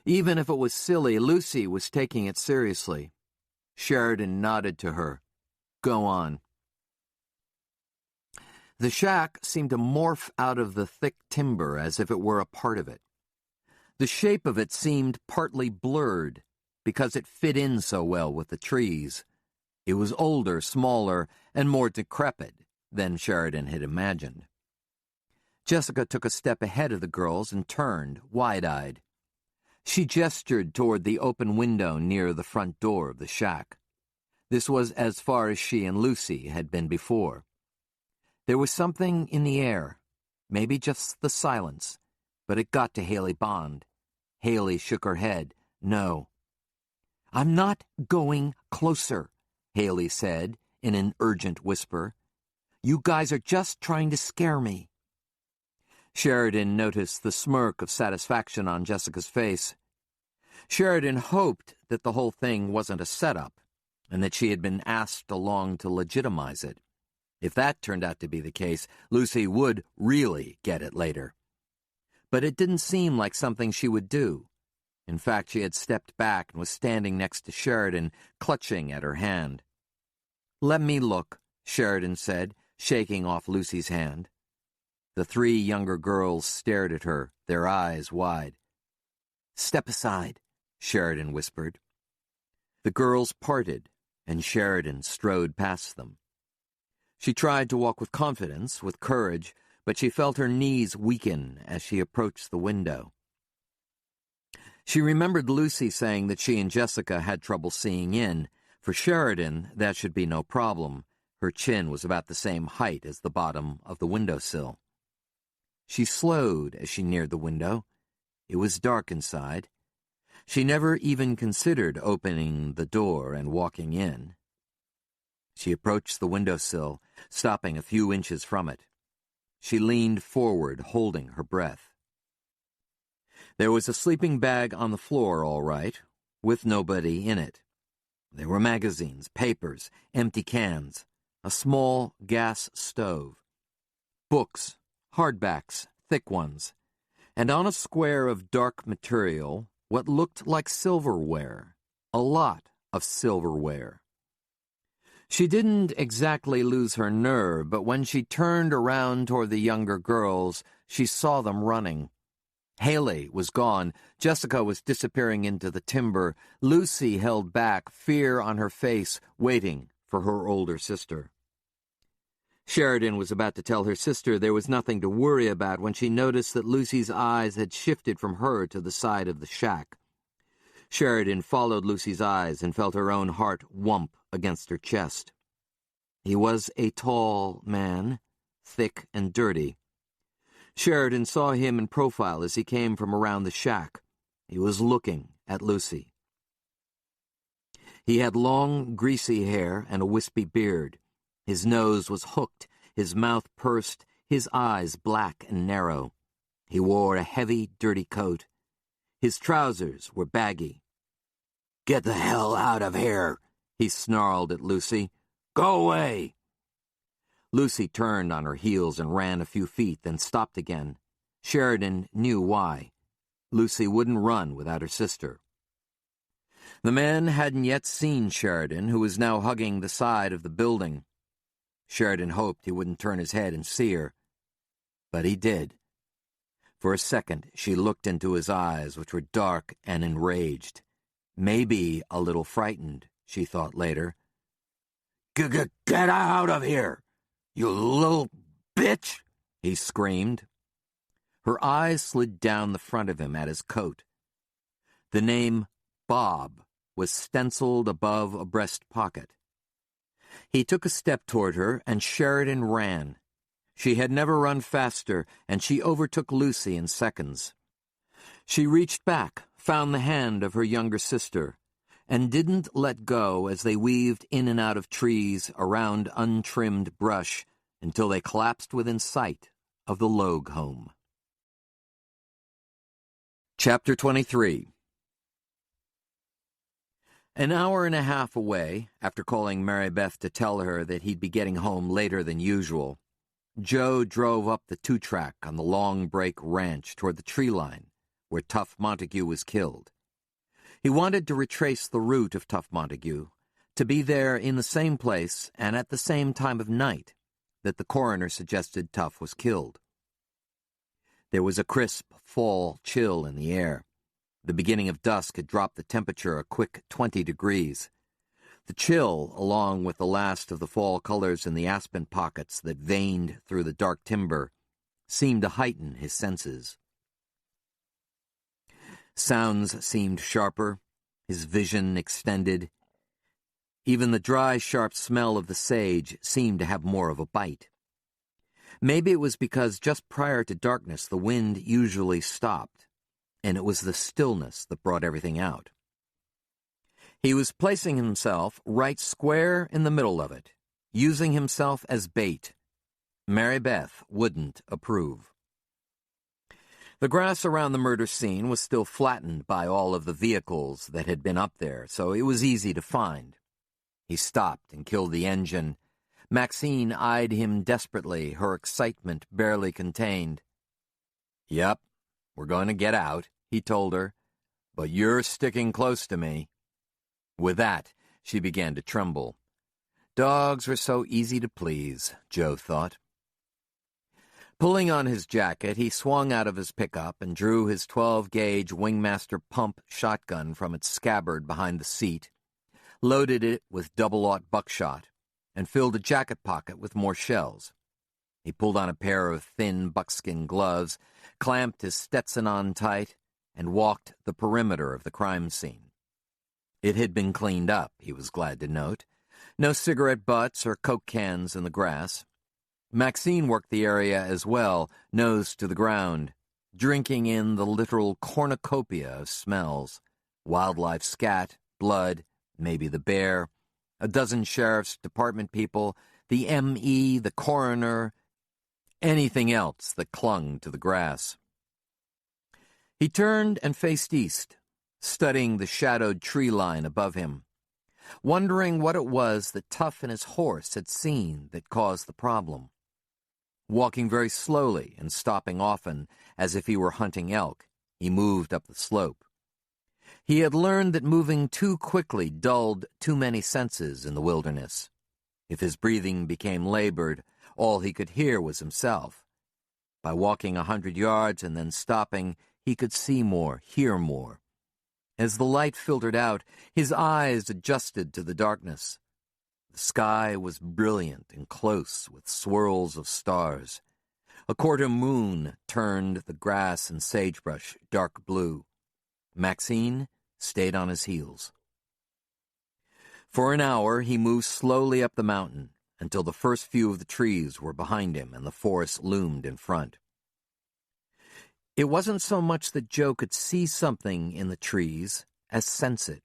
Even if it was silly, Lucy was taking it seriously. Sheridan nodded to her. "Go on." The shack seemed to morph out of the thick timber as if it were a part of it. The shape of it seemed partly blurred because it fit in so well with the trees. It was older, smaller, and more decrepit than Sheridan had imagined. Jessica took a step ahead of the girls and turned, wide-eyed. She gestured toward the open window near the front door of the shack. This was as far as she and Lucy had been before. There was something in the air, maybe just the silence, but it got to Haley Bond. Haley shook her head. "No." "I'm not going closer," Haley said in an urgent whisper. You guys are just trying to scare me." Sheridan noticed the smirk of satisfaction on Jessica's face. Sheridan hoped that the whole thing wasn't a setup, and that she had been asked along to legitimize it. If that turned out to be the case, Lucy would really get it later. But it didn't seem like something she would do. In fact, she had stepped back and was standing next to Sheridan, clutching at her hand. "Let me look," Sheridan said, shaking off Lucy's hand. The three younger girls stared at her, their eyes wide. "Step aside," Sheridan whispered. The girls parted, and Sheridan strode past them. She tried to walk with confidence, with courage, but she felt her knees weaken as she approached the window. She remembered Lucy saying that she and Jessica had trouble seeing in. For Sheridan, that should be no problem. Her chin was about the same height as the bottom of the windowsill. She slowed as she neared the window. It was dark inside. She never even considered opening the door and walking in. She approached the windowsill, stopping a few inches from it. She leaned forward, holding her breath. There was a sleeping bag on the floor, all right, with nobody in it. There were magazines, papers, empty cans, a small gas stove, books, hardbacks, thick ones, and on a square of dark material, what looked like silverware, a lot of silverware. She didn't exactly lose her nerve, but when she turned around toward the younger girls, she saw them running. Haley was gone. Jessica was disappearing into the timber. Lucy held back, fear on her face, waiting for her older sister. Sheridan was about to tell her sister there was nothing to worry about when she noticed that Lucy's eyes had shifted from her to the side of the shack. Sheridan followed Lucy's eyes and felt her own heart whump against her chest. He was a tall man, thick and dirty. Sheridan saw him in profile as he came from around the shack. He was looking at Lucy. He had long, greasy hair and a wispy beard. His nose was hooked, his mouth pursed, his eyes black and narrow. He wore a heavy, dirty coat. His trousers were baggy. "Get the hell out of here," he snarled at Lucy. "Go away." Lucy turned on her heels and ran a few feet, then stopped again. Sheridan knew why. Lucy wouldn't run without her sister. The man hadn't yet seen Sheridan, who was now hugging the side of the building. Sheridan hoped he wouldn't turn his head and see her. But he did. For a second, she looked into his eyes, which were dark and enraged. Maybe a little frightened, she thought later. Get out of here, you little bitch, he screamed. Her eyes slid down the front of him at his coat. The name Bob was stenciled above a breast pocket. He took a step toward her, and Sheridan ran. She had never run faster, and she overtook Lucy in seconds. She reached back, found the hand of her younger sister, and didn't let go as they weaved in and out of trees, around untrimmed brush, until they collapsed within sight of the Logue home. Chapter 23. An hour and a half away, after calling Mary Beth to tell her that he'd be getting home later than usual, Joe drove up the 2-track on the Long Break Ranch toward the tree line, where Tough Montague was killed. He wanted to retrace the route of Tough Montague, to be there in the same place and at the same time of night that the coroner suggested Tough was killed. There was a crisp fall chill in the air. The beginning of dusk had dropped the temperature a quick 20 degrees. The chill, along with the last of the fall colors in the aspen pockets that veined through the dark timber, seemed to heighten his senses. Sounds seemed sharper, his vision extended. Even the dry, sharp smell of the sage seemed to have more of a bite. Maybe it was because just prior to darkness the wind usually stopped, and it was the stillness that brought everything out. He was placing himself right square in the middle of it, using himself as bait, Mary Beth wouldn't approve. The grass around the murder scene was still flattened by all of the vehicles that had been up there, so it was easy to find. He stopped and killed the engine. Maxine eyed him desperately, her excitement barely contained. "Yep, we're going to get out," he told her, "but you're sticking close to me." With that, she began to tremble. Dogs were so easy to please, Joe thought. Pulling on his jacket, he swung out of his pickup and drew his 12-gauge Wingmaster pump shotgun from its scabbard behind the seat, loaded it with double-aught buckshot, and filled a jacket pocket with more shells. He pulled on a pair of thin buckskin gloves, clamped his Stetson on tight, and walked the perimeter of the crime scene. It had been cleaned up, he was glad to note. No cigarette butts or Coke cans in the grass. Maxine worked the area as well, nose to the ground, drinking in the literal cornucopia of smells. Wildlife scat, blood, maybe the bear, a dozen sheriff's department people, the M.E., the coroner, anything else that clung to the grass. He turned and faced east, studying the shadowed tree line above him, wondering what it was that Tuff and his horse had seen that caused the problem. Walking very slowly and stopping often, as if he were hunting elk, he moved up the slope. He had learned that moving too quickly dulled too many senses in the wilderness. If his breathing became labored, all he could hear was himself. By walking 100 yards and then stopping, he could see more, hear more. As the light filtered out, his eyes adjusted to the darkness. The sky was brilliant and close with swirls of stars. A quarter moon turned the grass and sagebrush dark blue. Maxine stayed on his heels. For an hour he moved slowly up the mountain until the first few of the trees were behind him and the forest loomed in front. It wasn't so much that Joe could see something in the trees as sense it.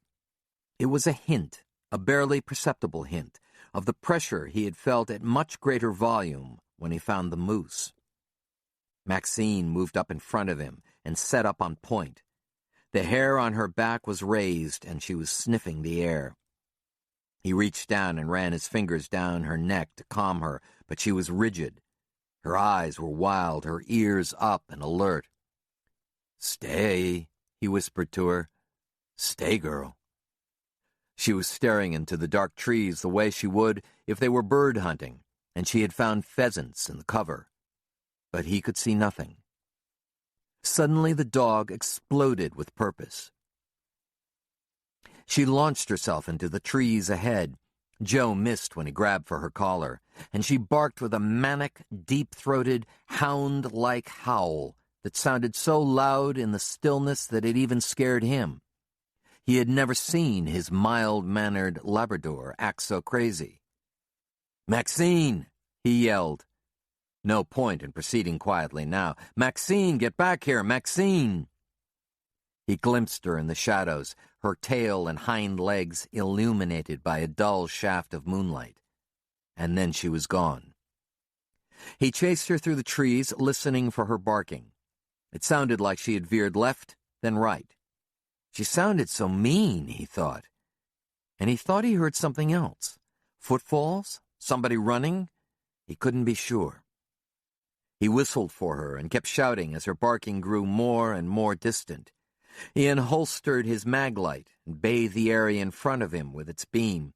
It was a hint, a barely perceptible hint, of the pressure he had felt at much greater volume when he found the moose. Maxine moved up in front of him and set up on point. The hair on her back was raised, and she was sniffing the air. He reached down and ran his fingers down her neck to calm her, but she was rigid. Her eyes were wild, her ears up and alert. "Stay," he whispered to her. "Stay, girl." She was staring into the dark trees the way she would if they were bird hunting, and she had found pheasants in the cover. But he could see nothing. Suddenly the dog exploded with purpose. She launched herself into the trees ahead. Joe missed when he grabbed for her collar, and she barked with a manic, deep-throated, hound-like howl that sounded so loud in the stillness that it even scared him. He had never seen his mild-mannered Labrador act so crazy. "Maxine!" he yelled. No point in proceeding quietly now. "Maxine, get back here! Maxine!" He glimpsed her in the shadows, her tail and hind legs illuminated by a dull shaft of moonlight. And then she was gone. He chased her through the trees, listening for her barking. It sounded like she had veered left, then right. She sounded so mean, he thought. And he thought he heard something else. Footfalls? Somebody running? He couldn't be sure. He whistled for her and kept shouting as her barking grew more and more distant. He unholstered his maglite and bathed the area in front of him with its beam,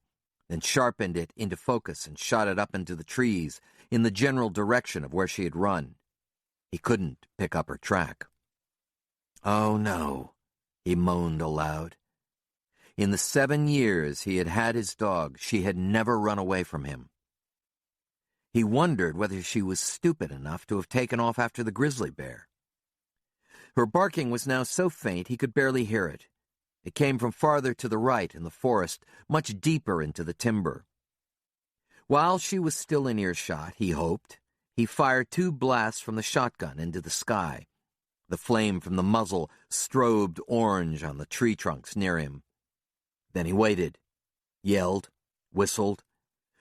then sharpened it into focus and shot it up into the trees in the general direction of where she had run. He couldn't pick up her track. "Oh, no," he moaned aloud. In the 7 years he had had his dog, she had never run away from him. He wondered whether she was stupid enough to have taken off after the grizzly bear. Her barking was now so faint he could barely hear it. It came from farther to the right in the forest, much deeper into the timber. While she was still in earshot, he hoped, he fired 2 blasts from the shotgun into the sky. The flame from the muzzle strobed orange on the tree trunks near him. Then he waited, yelled, whistled,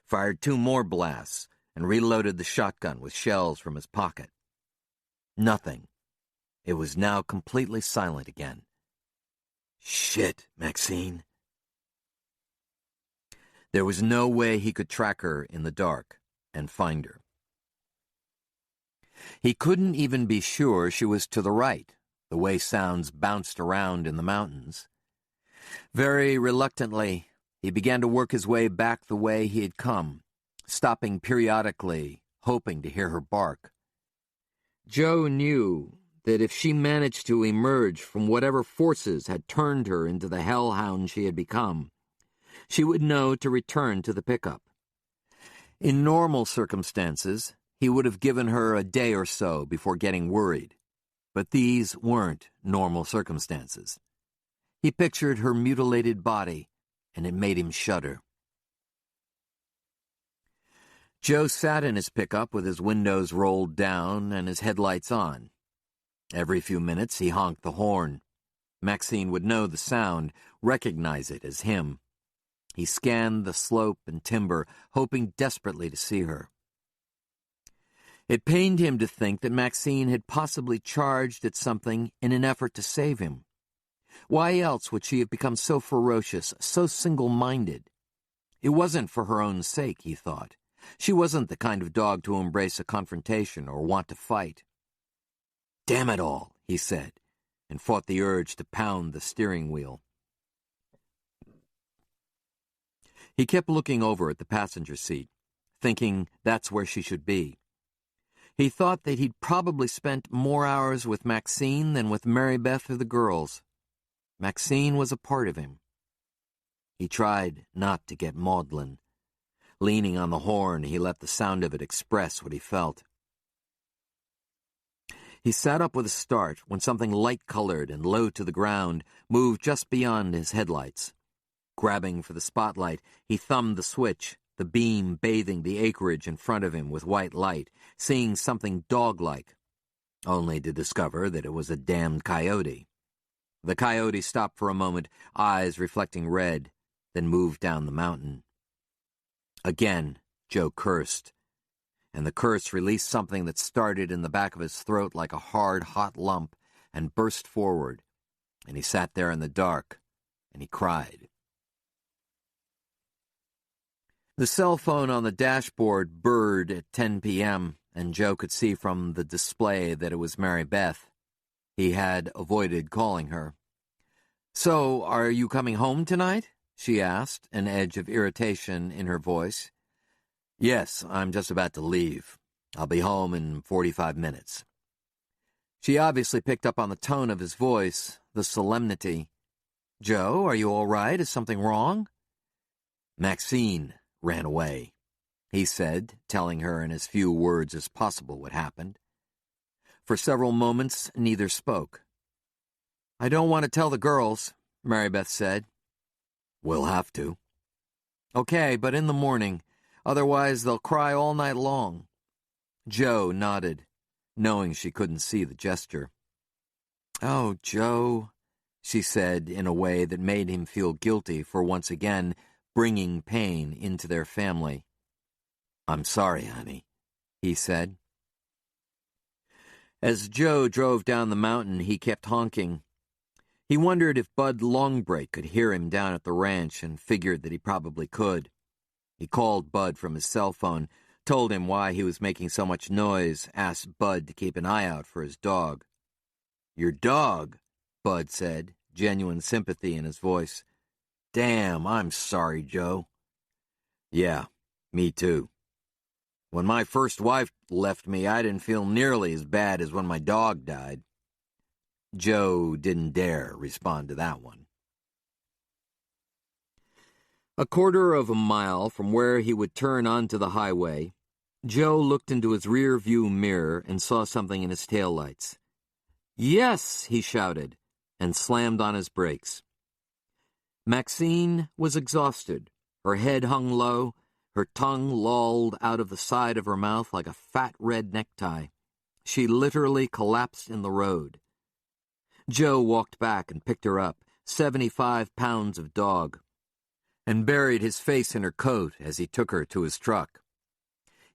fired 2 more blasts, and reloaded the shotgun with shells from his pocket. Nothing. It was now completely silent again. Shit, Maxine. There was no way he could track her in the dark and find her. He couldn't even be sure she was to the right, the way sounds bounced around in the mountains. Very reluctantly, he began to work his way back the way he had come, stopping periodically, hoping to hear her bark. Joe knew that if she managed to emerge from whatever forces had turned her into the hellhound she had become, she would know to return to the pickup. In normal circumstances, he would have given her a day or so before getting worried, but these weren't normal circumstances. He pictured her mutilated body, and it made him shudder. Joe sat in his pickup with his windows rolled down and his headlights on. Every few minutes he honked the horn. Maxine would know the sound, recognize it as him. He scanned the slope and timber, hoping desperately to see her. It pained him to think that Maxine had possibly charged at something in an effort to save him. Why else would she have become so ferocious, so single-minded? It wasn't for her own sake, he thought. She wasn't the kind of dog to embrace a confrontation or want to fight. "Damn it all," he said, and fought the urge to pound the steering wheel. He kept looking over at the passenger seat, thinking that's where she should be. He thought that he'd probably spent more hours with Maxine than with Mary Beth or the girls. Maxine was a part of him. He tried not to get maudlin. Leaning on the horn, he let the sound of it express what he felt. He sat up with a start when something light-colored and low to the ground moved just beyond his headlights. Grabbing for the spotlight, he thumbed the switch, the beam bathing the acreage in front of him with white light, seeing something dog-like, only to discover that it was a damned coyote. The coyote stopped for a moment, eyes reflecting red, then moved down the mountain. Again, Joe cursed, and the curse released something that started in the back of his throat like a hard, hot lump and burst forward, and he sat there in the dark, and he cried. The cell phone on the dashboard burred at 10 p.m., and Joe could see from the display that it was Mary Beth. He had avoided calling her. "So, are you coming home tonight?" she asked, an edge of irritation in her voice. "Yes, I'm just about to leave. I'll be home in 45 minutes. She obviously picked up on the tone of his voice, the solemnity. "Joe, are you all right? Is something wrong?" "Maxine ran away," he said, telling her in as few words as possible what happened. For several moments, neither spoke. "I don't want to tell the girls," Mary Beth said. "We'll have to." "Okay, but in the morning. Otherwise, they'll cry all night long." Joe nodded, knowing she couldn't see the gesture. "Oh, Joe," she said in a way that made him feel guilty for once again bringing pain into their family. "I'm sorry, honey," he said. As Joe drove down the mountain, he kept honking. He wondered if Bud Longbreak could hear him down at the ranch and figured that he probably could. He called Bud from his cell phone, told him why he was making so much noise, asked Bud to keep an eye out for his dog. "Your dog?" Bud said, genuine sympathy in his voice. "Damn, I'm sorry, Joe." "Yeah, me too. When my first wife left me, I didn't feel nearly as bad as when my dog died." Joe didn't dare respond to that one. A quarter of a mile from where he would turn onto the highway, Joe looked into his rear-view mirror and saw something in his taillights. "Yes!" he shouted, and slammed on his brakes. Maxine was exhausted. Her head hung low, her tongue lolled out of the side of her mouth like a fat red necktie. She literally collapsed in the road. Joe walked back and picked her up, 75 pounds of dog, and buried his face in her coat as he took her to his truck.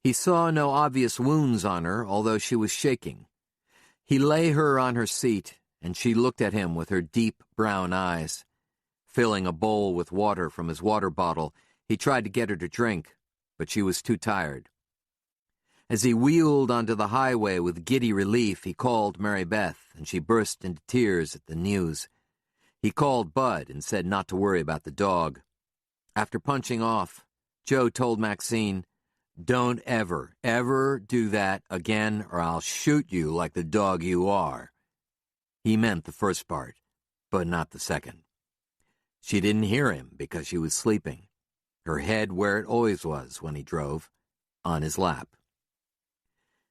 He saw no obvious wounds on her, although she was shaking. He lay her on her seat, and she looked at him with her deep brown eyes. Filling a bowl with water from his water bottle, he tried to get her to drink, but she was too tired. As he wheeled onto the highway with giddy relief, he called Mary Beth, and she burst into tears at the news. He called Bud and said not to worry about the dog. After punching off, Joe told Maxine, "Don't ever do that again, or I'll shoot you like the dog you are." He meant the first part, but not the second. She didn't hear him because she was sleeping, her head where it always was when he drove, on his lap.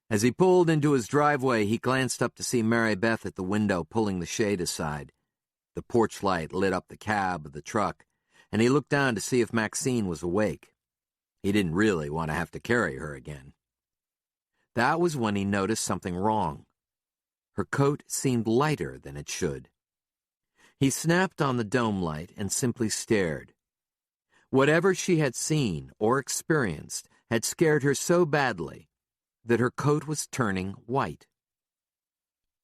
As he pulled into his driveway, he glanced up to see Mary Beth at the window pulling the shade aside. The porch light lit up the cab of the truck, and he looked down to see if Maxine was awake. He didn't really want to have to carry her again. That was when he noticed something wrong. Her coat seemed lighter than it should. He snapped on the dome light and simply stared. Whatever she had seen or experienced had scared her so badly that her coat was turning white.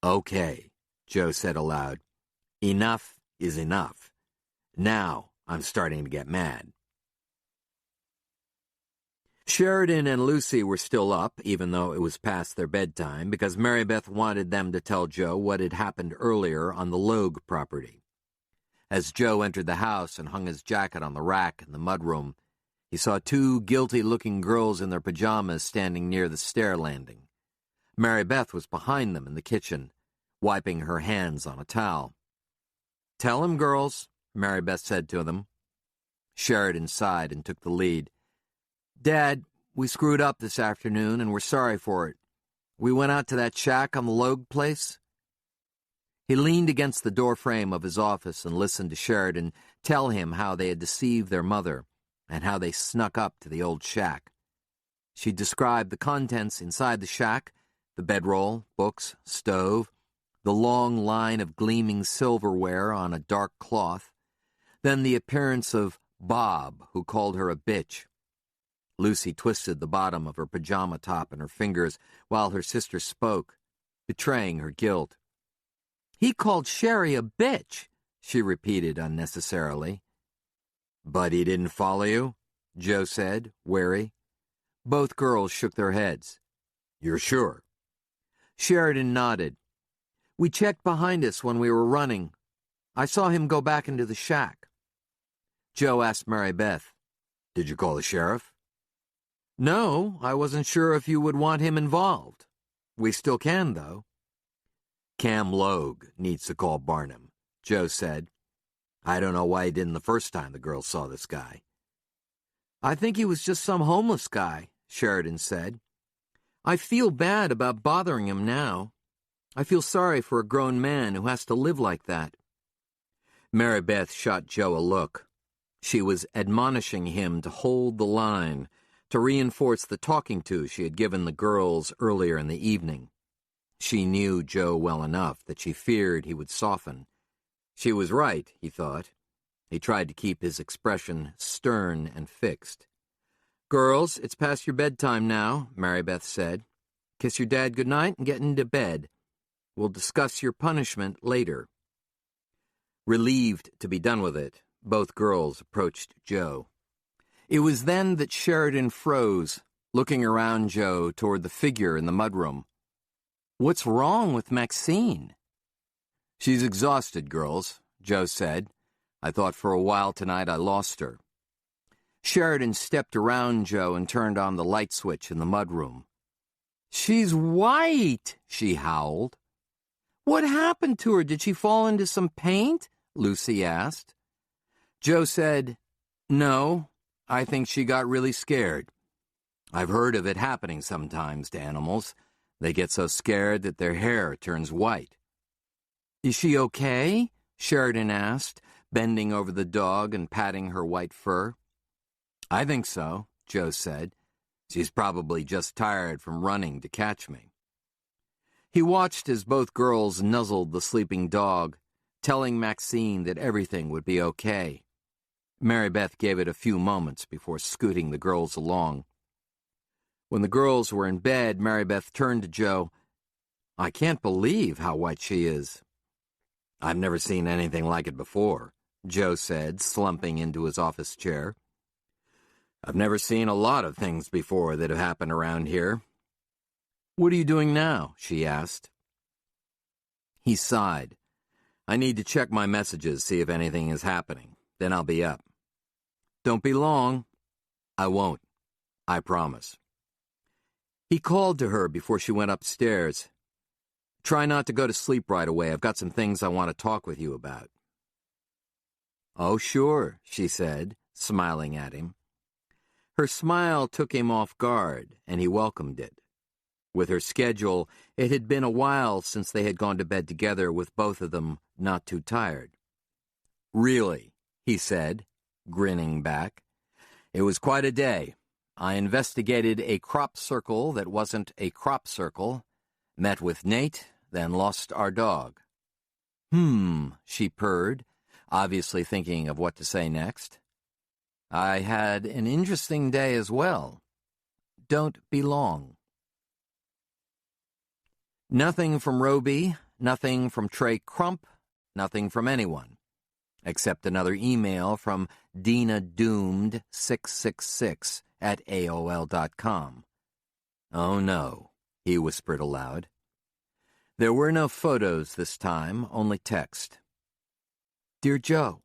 "Okay," Joe said aloud. "Enough is enough. Now I'm starting to get mad." Sheridan and Lucy were still up, even though it was past their bedtime, because Mary Beth wanted them to tell Joe what had happened earlier on the Logue property. As Joe entered the house and hung his jacket on the rack in the mudroom, he saw two guilty-looking girls in their pajamas standing near the stair landing. Mary Beth was behind them in the kitchen, wiping her hands on a towel. "Tell him, girls," Mary Beth said to them. Sheridan sighed and took the lead. "Dad, we screwed up this afternoon, and we're sorry for it. We went out to that shack on the Logue place." He leaned against the doorframe of his office and listened to Sheridan tell him how they had deceived their mother and how they snuck up to the old shack. She described the contents inside the shack, the bedroll, books, stove, the long line of gleaming silverware on a dark cloth, then the appearance of Bob, who called her a bitch. Lucy twisted the bottom of her pajama top in her fingers while her sister spoke, betraying her guilt. "He called Sherry a bitch," she repeated unnecessarily. "But he didn't follow you?" Joe said, wary. Both girls shook their heads. "You're sure?" Sheridan nodded. "We checked behind us when we were running. I saw him go back into the shack." Joe asked Mary Beth, "Did you call the sheriff?" "No, I wasn't sure if you would want him involved. We still can, though." "Cam Logue needs to call Barnum," Joe said. "I don't know why he didn't the first time the girls saw this guy." "I think he was just some homeless guy," Sheridan said. "I feel bad about bothering him now. I feel sorry for a grown man who has to live like that." Mary Beth shot Joe a look. She was admonishing him to hold the line, to reinforce the talking to she had given the girls earlier in the evening. She knew Joe well enough that she feared he would soften. She was right, he thought. He tried to keep his expression stern and fixed. "Girls, it's past your bedtime now," Mary Beth said. "Kiss your dad goodnight and get into bed. We'll discuss your punishment later." Relieved to be done with it, both girls approached Joe. It was then that Sheridan froze, looking around Joe toward the figure in the mudroom. "What's wrong with Maxine?" "She's exhausted, girls," Joe said. "I thought for a while tonight I lost her." Sheridan stepped around Joe and turned on the light switch in the mudroom. "She's white!" she howled. "What happened to her? Did she fall into some paint?" Lucy asked. Joe said, "No, I think she got really scared. I've heard of it happening sometimes to animals. They get so scared that their hair turns white." "Is she okay?" Sheridan asked, bending over the dog and patting her white fur. "I think so," Joe said. "She's probably just tired from running to catch me." He watched as both girls nuzzled the sleeping dog, telling Maxine that everything would be okay. Mary Beth gave it a few moments before scooting the girls along. When the girls were in bed, Mary Beth turned to Joe. "I can't believe how white she is." "I've never seen anything like it before," Joe said, slumping into his office chair. "I've never seen a lot of things before that have happened around here." "What are you doing now?" she asked. He sighed. "I need to check my messages, see if anything is happening. Then I'll be up." "Don't be long." "I won't. I promise." He called to her before she went upstairs. "Try not to go to sleep right away. I've got some things I want to talk with you about." "Oh, sure," she said, smiling at him. Her smile took him off guard, and he welcomed it. With her schedule, it had been a while since they had gone to bed together with both of them not too tired. "Really," he said, grinning back. "It was quite a day. I investigated a crop circle that wasn't a crop circle, met with Nate, then lost our dog." She purred, obviously thinking of what to say next. "I had an interesting day as well. Don't be long." Nothing from Roby, nothing from Trey Crump, nothing from anyone, except another email from DinaDoomed666@AOL.com. "Oh no," he whispered aloud. There were no photos this time, only text. "Dear Joe,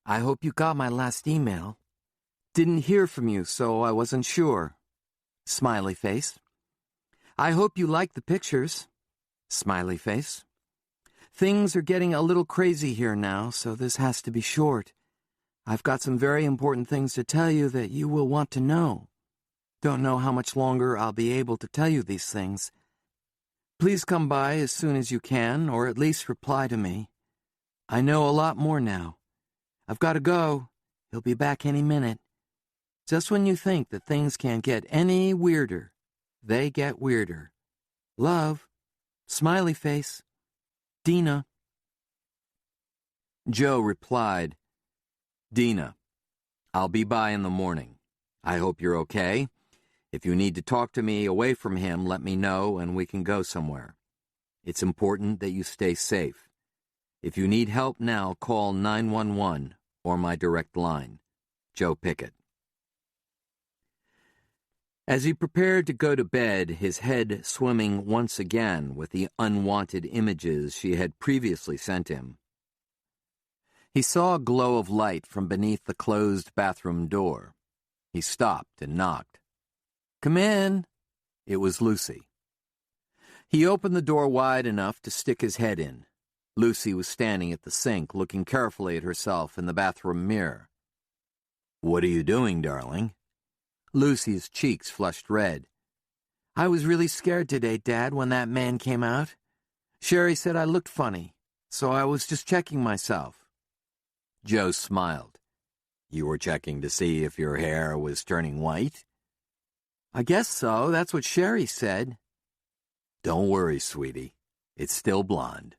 I hope you got my last email. Didn't hear from you, so I wasn't sure. Smiley face. I hope you like the pictures. Smiley face. Things are getting a little crazy here now, so this has to be short. I've got some very important things to tell you that you will want to know. Don't know how much longer I'll be able to tell you these things. Please come by as soon as you can, or at least reply to me. I know a lot more now. I've got to go. He'll be back any minute. Just when you think that things can't get any weirder, they get weirder. Love. Smiley face. Dina." Joe replied, "Dina, I'll be by in the morning. I hope you're okay. If you need to talk to me away from him, let me know and we can go somewhere. It's important that you stay safe. If you need help now, call 911 or my direct line. Joe Pickett." As he prepared to go to bed, his head swimming once again with the unwanted images she had previously sent him, he saw a glow of light from beneath the closed bathroom door. He stopped and knocked. "Come in." It was Lucy. He opened the door wide enough to stick his head in. Lucy was standing at the sink, looking carefully at herself in the bathroom mirror. "What are you doing, darling?" Lucy's cheeks flushed red. "I was really scared today, Dad, when that man came out. Sherry said I looked funny, so I was just checking myself." Joe smiled. "You were checking to see if your hair was turning white?" "I guess so. That's what Sherry said." "Don't worry, sweetie. It's still blonde."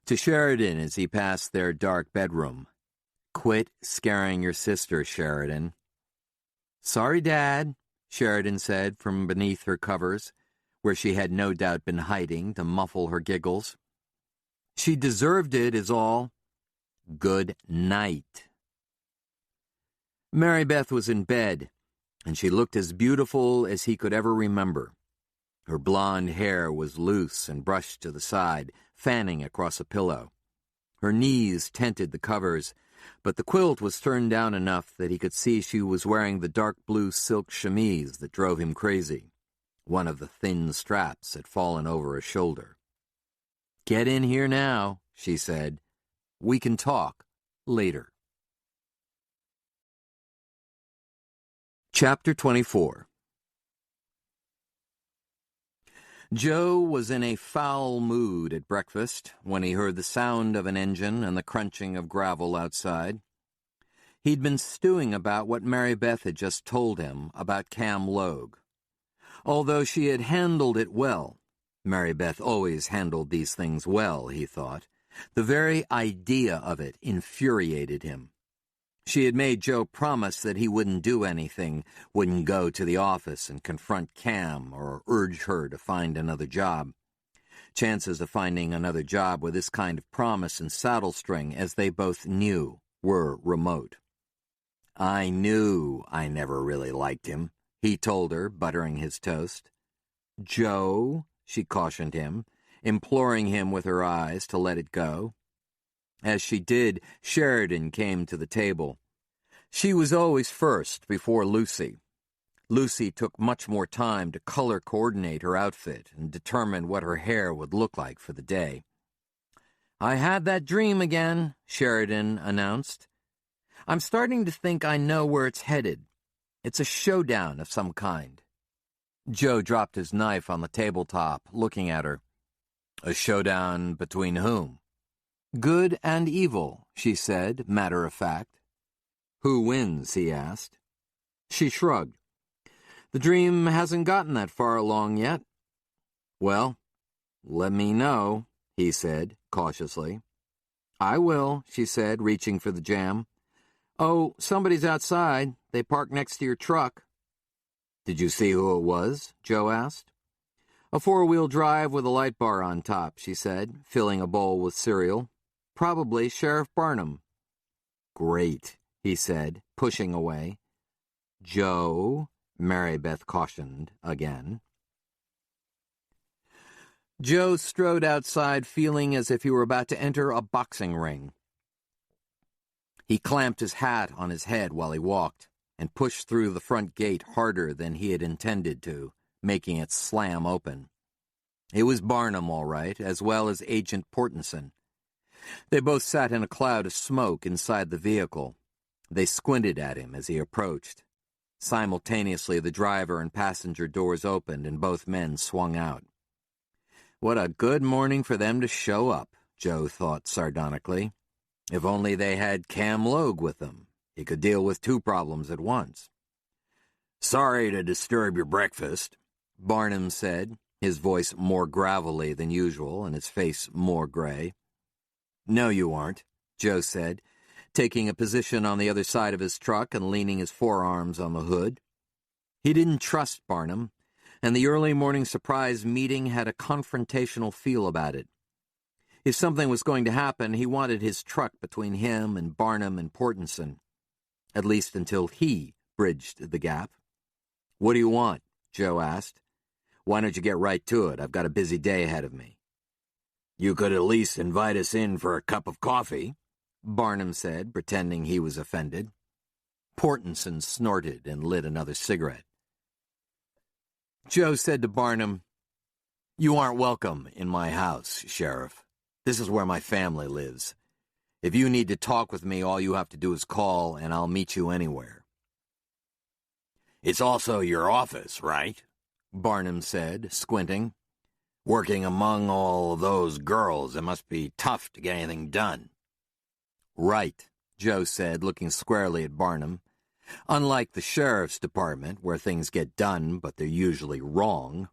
To Sheridan as he passed their dark bedroom, "Quit scaring your sister, Sheridan." "Sorry, Dad," Sheridan said from beneath her covers, where she had no doubt been hiding to muffle her giggles. "She deserved it, is all. Good night." Mary Beth was in bed, and she looked as beautiful as he could ever remember. Her blonde hair was loose and brushed to the side, fanning across a pillow. Her knees tented the covers, but the quilt was turned down enough that he could see she was wearing the dark blue silk chemise that drove him crazy. One of the thin straps had fallen over a shoulder. "Get in here now," she said. "We can talk later." Chapter 24. Joe was in a foul mood at breakfast when he heard the sound of an engine and the crunching of gravel outside. He'd been stewing about what Mary Beth had just told him about Cam Logue. Although she had handled it well, Mary Beth always handled these things well, he thought, the very idea of it infuriated him. She had made Joe promise that he wouldn't do anything, wouldn't go to the office and confront Cam or urge her to find another job. Chances of finding another job with this kind of promise and saddle string, as they both knew, were remote. "I knew I never really liked him," he told her, buttering his toast. "Joe," she cautioned him, imploring him with her eyes to let it go. As she did, Sheridan came to the table. She was always first, before Lucy. Lucy took much more time to color coordinate her outfit and determine what her hair would look like for the day. "I had that dream again," Sheridan announced. "I'm starting to think I know where it's headed. It's a showdown of some kind." Joe dropped his knife on the tabletop, looking at her. "A showdown between whom?" "Good and evil," she said, matter of fact. "Who wins?" he asked. She shrugged. "The dream hasn't gotten that far along yet." "Well, let me know," he said, cautiously. "I will," she said, reaching for the jam. "Oh, somebody's outside. They parked next to your truck." "Did you see who it was?" Joe asked. "A four-wheel drive with a light bar on top," she said, filling a bowl with cereal. "Probably Sheriff Barnum." "Great," he said, pushing away. "Joe," Mary Beth cautioned again. Joe strode outside, feeling as if he were about to enter a boxing ring. He clamped his hat on his head while he walked, and pushed through the front gate harder than he had intended to, making it slam open. It was Barnum, all right, as well as Agent Portenson. They both sat in a cloud of smoke inside the vehicle. They squinted at him as he approached. Simultaneously, the driver and passenger doors opened and both men swung out. What a good morning for them to show up, Joe thought sardonically. If only they had Cam Logue with them. He could deal with two problems at once. "Sorry to disturb your breakfast," Barnum said, his voice more gravelly than usual and his face more gray. "No, you aren't," Joe said, taking a position on the other side of his truck and leaning his forearms on the hood. He didn't trust Barnum, and the early morning surprise meeting had a confrontational feel about it. If something was going to happen, he wanted his truck between him and Barnum and Portenson, at least until he bridged the gap. "What do you want?" Joe asked. "Why don't you get right to it? I've got a busy day ahead of me." "You could at least invite us in for a cup of coffee," Barnum said, pretending he was offended. Portenson snorted and lit another cigarette. Joe said to Barnum, "You aren't welcome in my house, Sheriff. This is where my family lives. If you need to talk with me, all you have to do is call, and I'll meet you anywhere." "It's also your office, right?" Barnum said, squinting. "Working among all those girls, it must be tough to get anything done." "Right," Joe said, looking squarely at Barnum. "Unlike the sheriff's department, where things get done, but they're usually wrong."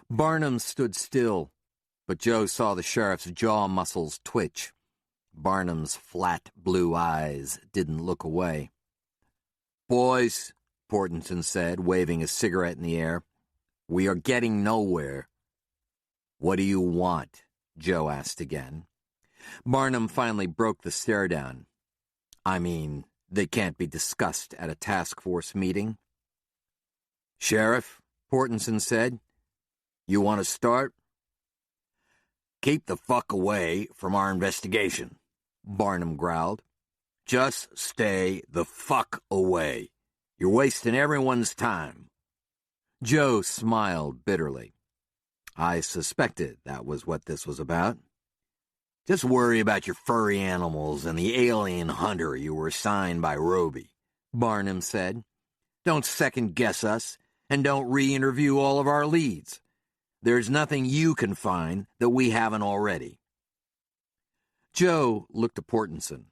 Barnum stood still, but Joe saw the sheriff's jaw muscles twitch. Barnum's flat blue eyes didn't look away. "Boys," Portenson said, waving his cigarette in the air, "we are getting nowhere." "What do you want?" Joe asked again. Barnum finally broke the stare down. "I mean, they can't be discussed at a task force meeting." "Sheriff," Portenson said, "you want to start?" "Keep the fuck away from our investigation," Barnum growled. "Just stay the fuck away. You're wasting everyone's time." Joe smiled bitterly. I suspected that was what this was about. "Just worry about your furry animals and the alien hunter you were assigned by Roby," Barnum said. "Don't second-guess us, and don't re-interview all of our leads. There's nothing you can find that we haven't already." Joe looked at Portenson.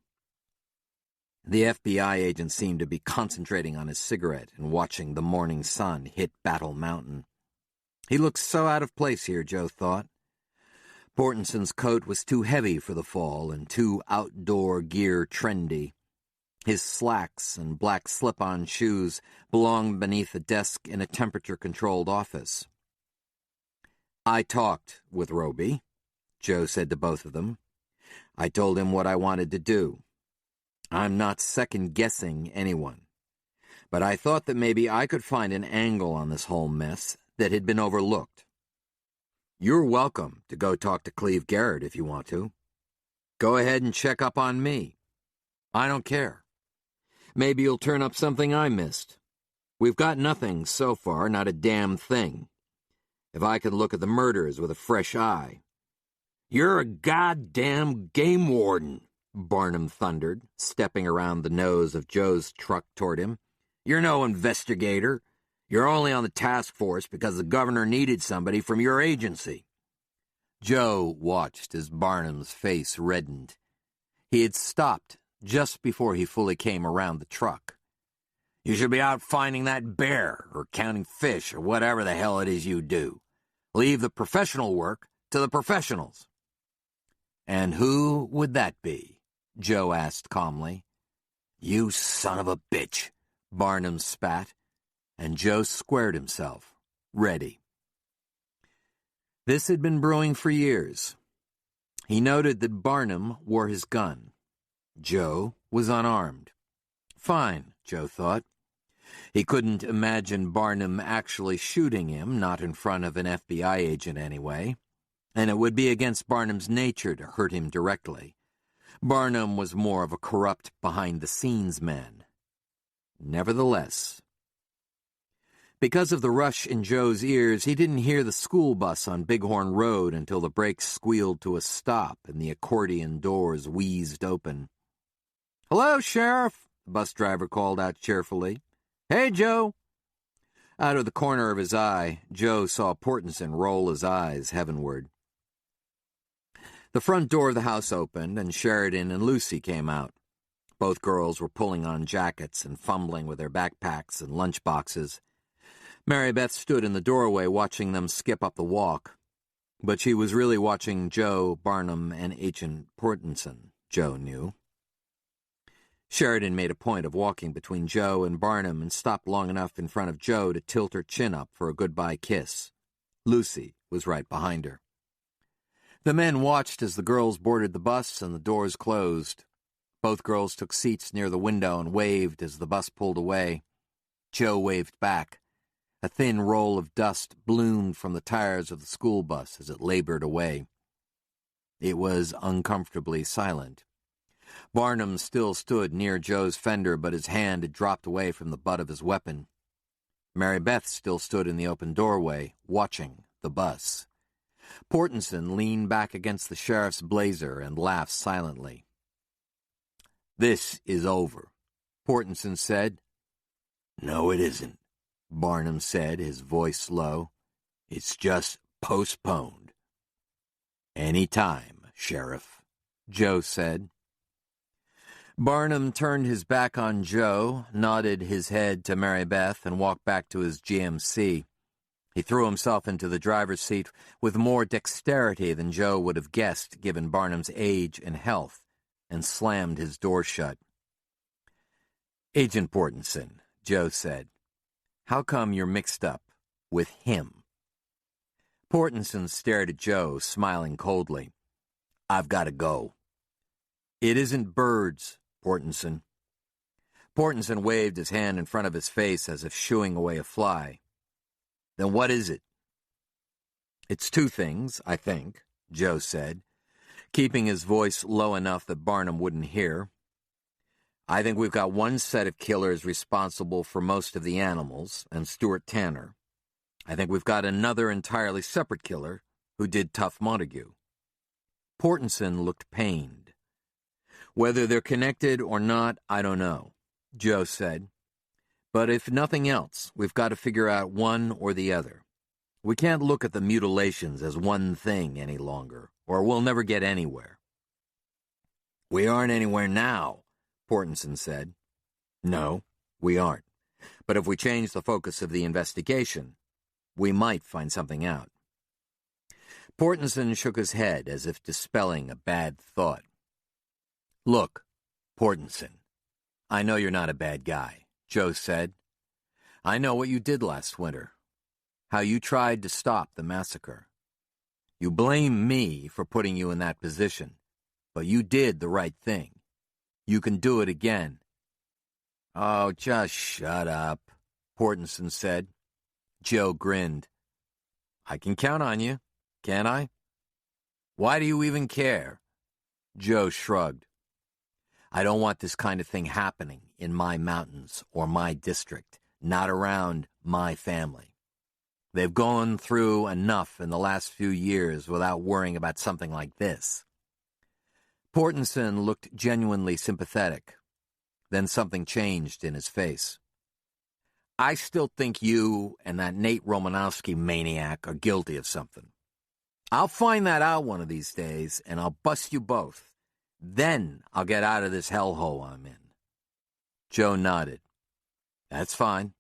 The FBI agent seemed to be concentrating on his cigarette and watching the morning sun hit Battle Mountain. He looked so out of place here, Joe thought. Portenson's coat was too heavy for the fall and too outdoor gear trendy. His slacks and black slip-on shoes belonged beneath a desk in a temperature-controlled office. "I talked with Roby," Joe said to both of them. "I told him what I wanted to do. I'm not second-guessing anyone. But I thought that maybe I could find an angle on this whole mess that had been overlooked. You're welcome to go talk to Cleve Garrett if you want to. Go ahead and check up on me. I don't care. Maybe you'll turn up something I missed. We've got nothing so far, not a damn thing. If I could look at the murders with a fresh eye." "You're a goddamn game warden," Barnum thundered, stepping around the nose of Joe's truck toward him. "You're no investigator. You're only on the task force because the governor needed somebody from your agency." Joe watched as Barnum's face reddened. He had stopped just before he fully came around the truck. "You should be out finding that bear, or counting fish, or whatever the hell it is you do. Leave the professional work to the professionals." "And who would that be?" Joe asked calmly. "You son of a bitch," Barnum spat, and Joe squared himself, ready. This had been brewing for years. He noted that Barnum wore his gun. Joe was unarmed. Fine, Joe thought. He couldn't imagine Barnum actually shooting him, not in front of an FBI agent anyway, and it would be against Barnum's nature to hurt him directly. Barnum was more of a corrupt, behind-the-scenes man. Nevertheless, because of the rush in Joe's ears, he didn't hear the school bus on Bighorn Road until the brakes squealed to a stop and the accordion doors wheezed open. "Hello, Sheriff," the bus driver called out cheerfully. "Hey, Joe." Out of the corner of his eye, Joe saw Portenson roll his eyes heavenward. The front door of the house opened, and Sheridan and Lucy came out. Both girls were pulling on jackets and fumbling with their backpacks and lunch boxes. Mary Beth stood in the doorway watching them skip up the walk, but she was really watching Joe, Barnum, and Agent Portenson, Joe knew. Sheridan made a point of walking between Joe and Barnum and stopped long enough in front of Joe to tilt her chin up for a goodbye kiss. Lucy was right behind her. The men watched as the girls boarded the bus and the doors closed. Both girls took seats near the window and waved as the bus pulled away. Joe waved back. A thin roll of dust bloomed from the tires of the school bus as it labored away. It was uncomfortably silent. Barnum still stood near Joe's fender, but his hand had dropped away from the butt of his weapon. Mary Beth still stood in the open doorway, watching the bus. Portenson leaned back against the sheriff's blazer and laughed silently. "This is over," Portenson said. "No, it isn't," Barnum said, his voice low. "It's just postponed." "Any time, Sheriff," Joe said. Barnum turned his back on Joe, nodded his head to Mary Beth, and walked back to his GMC. He threw himself into the driver's seat with more dexterity than Joe would have guessed given Barnum's age and health, and slammed his door shut. "Agent Portenson," Joe said, "how come you're mixed up with him?" Portenson stared at Joe, smiling coldly. "I've got to go." "It isn't birds, Portenson." Portenson waved his hand in front of his face as if shooing away a fly. "Then what is it?" "It's two things, I think," Joe said, keeping his voice low enough that Barnum wouldn't hear. "I think we've got one set of killers responsible for most of the animals, and Stuart Tanner. I think we've got another entirely separate killer who did Tough Montague." Portenson looked pained. "Whether they're connected or not, I don't know," Joe said. "But if nothing else, we've got to figure out one or the other. We can't look at the mutilations as one thing any longer, or we'll never get anywhere." "We aren't anywhere now," Portenson said. "No, we aren't. But if we change the focus of the investigation, we might find something out." Portenson shook his head as if dispelling a bad thought. "Look, Portenson, I know you're not a bad guy, Joe said. I know what you did last winter, how you tried to stop the massacre. You blame me for putting you in that position, but you did the right thing. You can do it again. Oh, just shut up, Portenson said. Joe grinned. I can count on you, can't I? Why do you even care? Joe shrugged. I don't want this kind of thing happening in my mountains or my district, not around my family. They've gone through enough in the last few years without worrying about something like this. Portenson looked genuinely sympathetic. Then something changed in his face. I still think you and that Nate Romanowski maniac are guilty of something. I'll find that out one of these days, and I'll bust you both. Then I'll get out of this hellhole I'm in. Joe nodded. That's fine.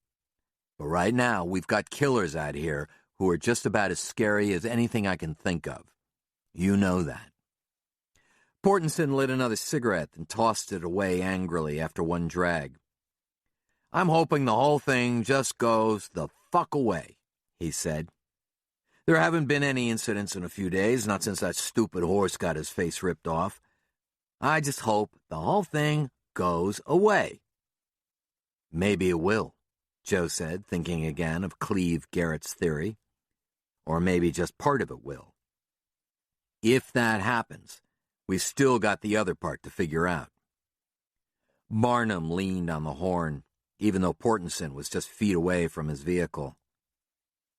But right now, we've got killers out here who are just about as scary as anything I can think of. You know that. Portenson lit another cigarette and tossed it away angrily after one drag. I'm hoping the whole thing just goes the fuck away, he said. There haven't been any incidents in a few days, not since that stupid horse got his face ripped off. I just hope the whole thing goes away. Maybe it will, Joe said, thinking again of Cleve Garrett's theory. Or maybe just part of it will. If that happens, we've still got the other part to figure out. Barnum leaned on the horn, even though Portenson was just feet away from his vehicle.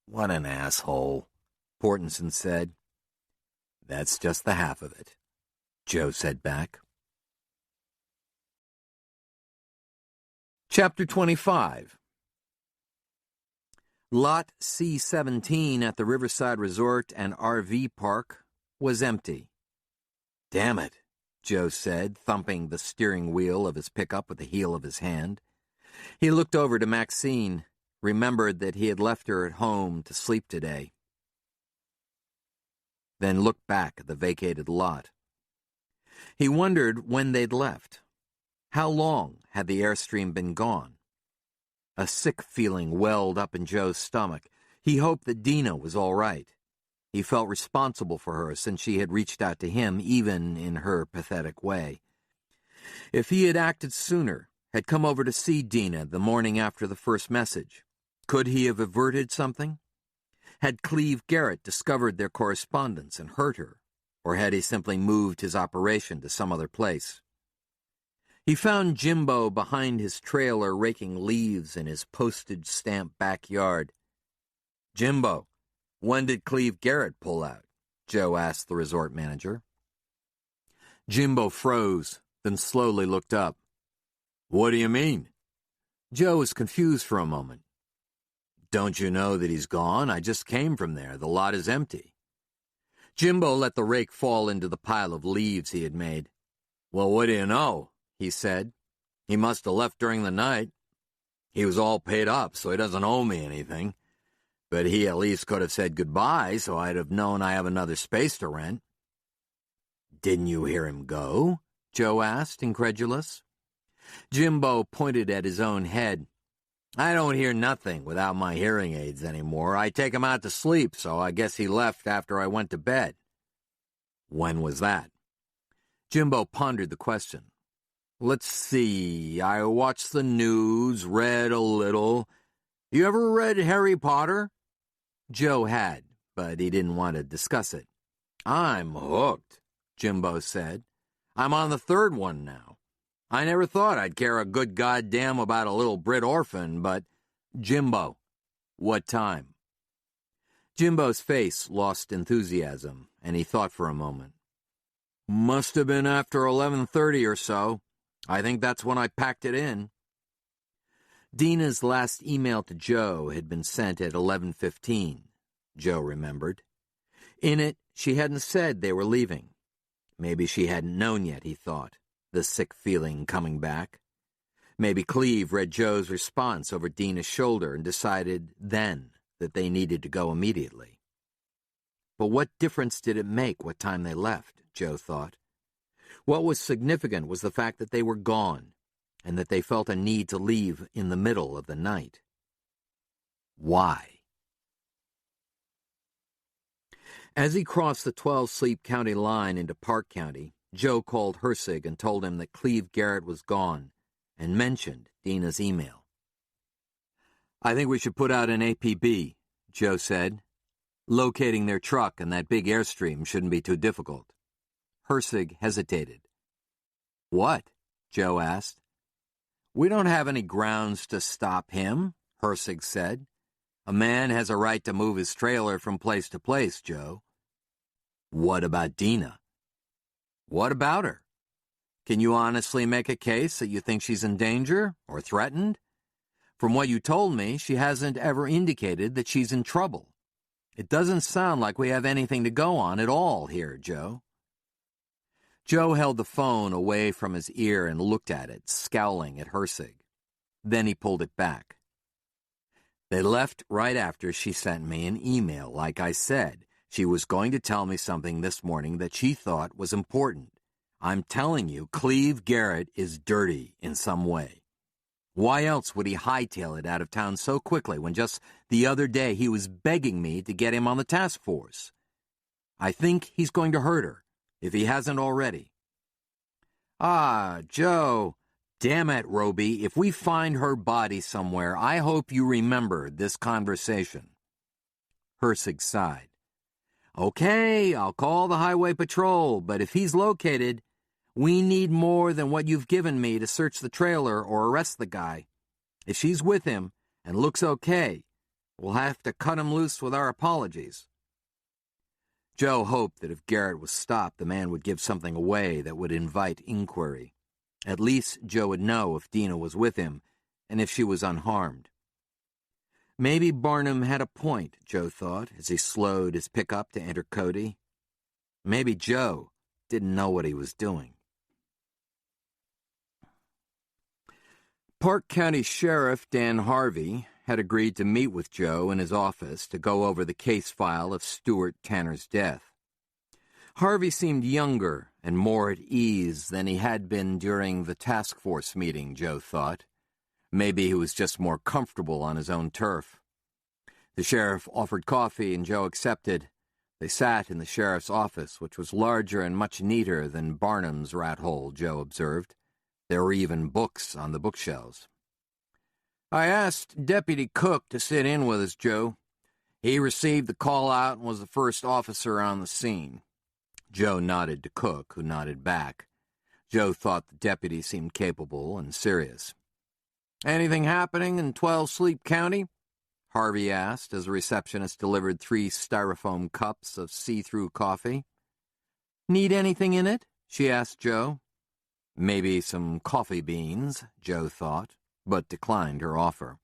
What an asshole, Portenson said. That's just the half of it, Joe said back. Chapter 25. Lot C-17 at the Riverside Resort and RV Park was empty. Damn it, Joe said, thumping the steering wheel of his pickup with the heel of his hand. He looked over to Maxine, remembered that he had left her at home to sleep today. Then looked back at the vacated lot. He wondered when they'd left. How long had the Airstream been gone? A sick feeling welled up in Joe's stomach. He hoped that Dina was all right. He felt responsible for her since she had reached out to him, even in her pathetic way. If he had acted sooner, had come over to see Dina the morning after the first message, could he have averted something? Had Cleve Garrett discovered their correspondence and hurt her, or had he simply moved his operation to some other place? He found Jimbo behind his trailer raking leaves in his postage-stamp backyard. Jimbo, when did Cleve Garrett pull out? Joe asked the resort manager. Jimbo froze, then slowly looked up. What do you mean? Joe was confused for a moment. Don't you know that he's gone? I just came from there. The lot is empty. Jimbo let the rake fall into the pile of leaves he had made. Well, what do you know? He said. He must have left during the night. He was all paid up, so he doesn't owe me anything. But he at least could have said goodbye, so I'd have known I have another space to rent. Didn't you hear him go? Joe asked, incredulous. Jimbo pointed at his own head. I don't hear nothing without my hearing aids anymore. I take 'em out to sleep, so I guess he left after I went to bed. When was that? Jimbo pondered the question. Let's see, I watched the news, read a little. You ever read Harry Potter? Joe had, but he didn't want to discuss it. I'm hooked, Jimbo said. I'm on the third one now. I never thought I'd care a good goddamn about a little Brit orphan, but... Jimbo, what time? Jimbo's face lost enthusiasm, and he thought for a moment. Must have been after 11:30 or so. I think that's when I packed it in. Dina's last email to Joe had been sent at 11:15, Joe remembered. In it, she hadn't said they were leaving. Maybe she hadn't known yet, he thought, the sick feeling coming back. Maybe Cleve read Joe's response over Dina's shoulder and decided then that they needed to go immediately. But what difference did it make what time they left, Joe thought. What was significant was the fact that they were gone, and that they felt a need to leave in the middle of the night. Why? As he crossed the 12-Sleep County line into Park County, Joe called Hersig and told him that Cleve Garrett was gone and mentioned Dina's email. "I think we should put out an APB," Joe said. "Locating their truck in that big airstream shouldn't be too difficult." Hersig hesitated. "What?" Joe asked. "We don't have any grounds to stop him," Hersig said. "A man has a right to move his trailer from place to place, Joe." "What about Dina?" "What about her? Can you honestly make a case that you think she's in danger or threatened? From what you told me, she hasn't ever indicated that she's in trouble. It doesn't sound like we have anything to go on at all here, Joe." Joe held the phone away from his ear and looked at it, scowling at Hersig. Then he pulled it back. "They left right after she sent me an email, like I said. She was going to tell me something this morning that she thought was important. I'm telling you, Cleve Garrett is dirty in some way. Why else would he hightail it out of town so quickly when just the other day he was begging me to get him on the task force? I think he's going to hurt her, if he hasn't already." "Ah, Joe. Damn it, Roby. If we find her body somewhere, I hope you remember this conversation." Hersig sighed. "Okay, I'll call the highway patrol, but if he's located, we need more than what you've given me to search the trailer or arrest the guy. If she's with him and looks okay, we'll have to cut him loose with our apologies." Joe hoped that if Garrett was stopped, the man would give something away that would invite inquiry. At least Joe would know if Dina was with him and if she was unharmed. Maybe Barnum had a point, Joe thought, as he slowed his pickup to enter Cody. Maybe Joe didn't know what he was doing. Park County Sheriff Dan Harvey had agreed to meet with Joe in his office to go over the case file of Stuart Tanner's death. Harvey seemed younger and more at ease than he had been during the task force meeting, Joe thought. Maybe he was just more comfortable on his own turf. The sheriff offered coffee, and Joe accepted. They sat in the sheriff's office, which was larger and much neater than Barnum's rat hole, Joe observed. There were even books on the bookshelves. "I asked Deputy Cook to sit in with us, Joe. He received the call out and was the first officer on the scene." Joe nodded to Cook, who nodded back. Joe thought the deputy seemed capable and serious. "Anything happening in 12-Sleep County?" Harvey asked as a receptionist delivered 3 styrofoam cups of see-through coffee. "Need anything in it?" she asked Joe. Maybe some coffee beans, Joe thought, but declined her offer.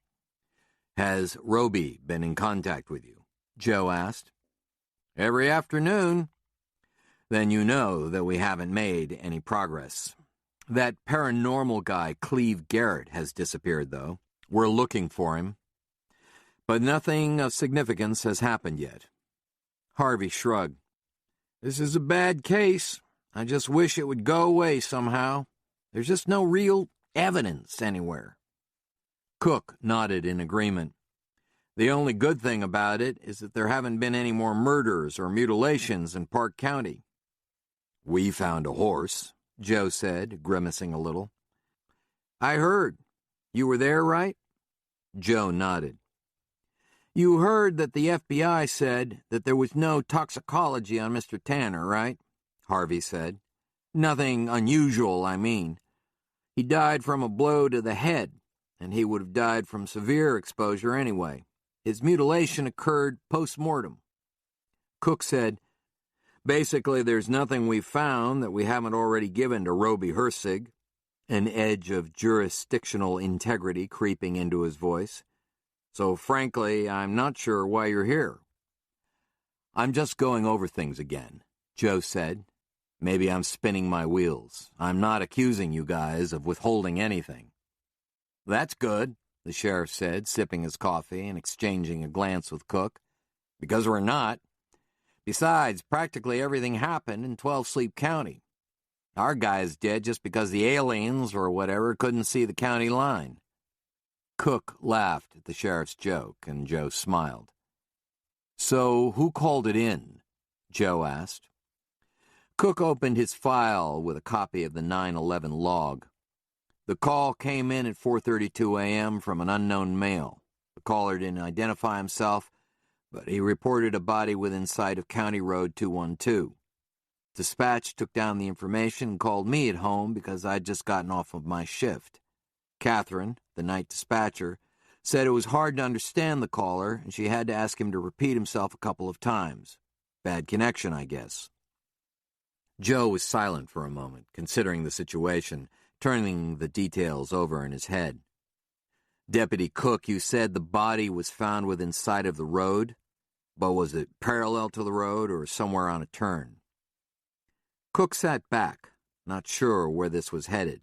"Has Roby been in contact with you?" Joe asked. "Every afternoon." "Then you know that we haven't made any progress. That paranormal guy, Cleve Garrett, has disappeared, though. We're looking for him. But nothing of significance has happened yet." Harvey shrugged. "This is a bad case. I just wish it would go away somehow. There's just no real evidence anywhere." Cook nodded in agreement. "The only good thing about it is that there haven't been any more murders or mutilations in Park County." "We found a horse," Joe said, grimacing a little. "I heard. You were there, right?" Joe nodded. "You heard that the FBI said that there was no toxicology on Mr. Tanner, right?" Harvey said. "Nothing unusual, I mean. He died from a blow to the head, and he would have died from severe exposure anyway. His mutilation occurred post-mortem." Cook said, "Basically, there's nothing we've found that we haven't already given to Roby Hersig," an edge of jurisdictional integrity creeping into his voice. "So, frankly, I'm not sure why you're here." "I'm just going over things again," Joe said. "Maybe I'm spinning my wheels. I'm not accusing you guys of withholding anything." "That's good," the sheriff said, sipping his coffee and exchanging a glance with Cook. "Because we're not. Besides, practically everything happened in 12-Sleep County. Our guy's dead just because the aliens or whatever couldn't see the county line." Cook laughed at the sheriff's joke, and Joe smiled. "So who called it in?" Joe asked. Cook opened his file with a copy of the 9/11 log. The call came in at 4:32 a.m. from an unknown male. The caller didn't identify himself, but he reported a body within sight of County Road 212. Dispatch took down the information and called me at home because I'd just gotten off of my shift. Catherine, the night dispatcher, said it was hard to understand the caller, and she had to ask him to repeat himself a couple of times. Bad connection, I guess. Joe was silent for a moment, considering the situation, turning the details over in his head. "Deputy Cook, you said the body was found within sight of the road, but was it parallel to the road or somewhere on a turn?" Cook sat back, not sure where this was headed.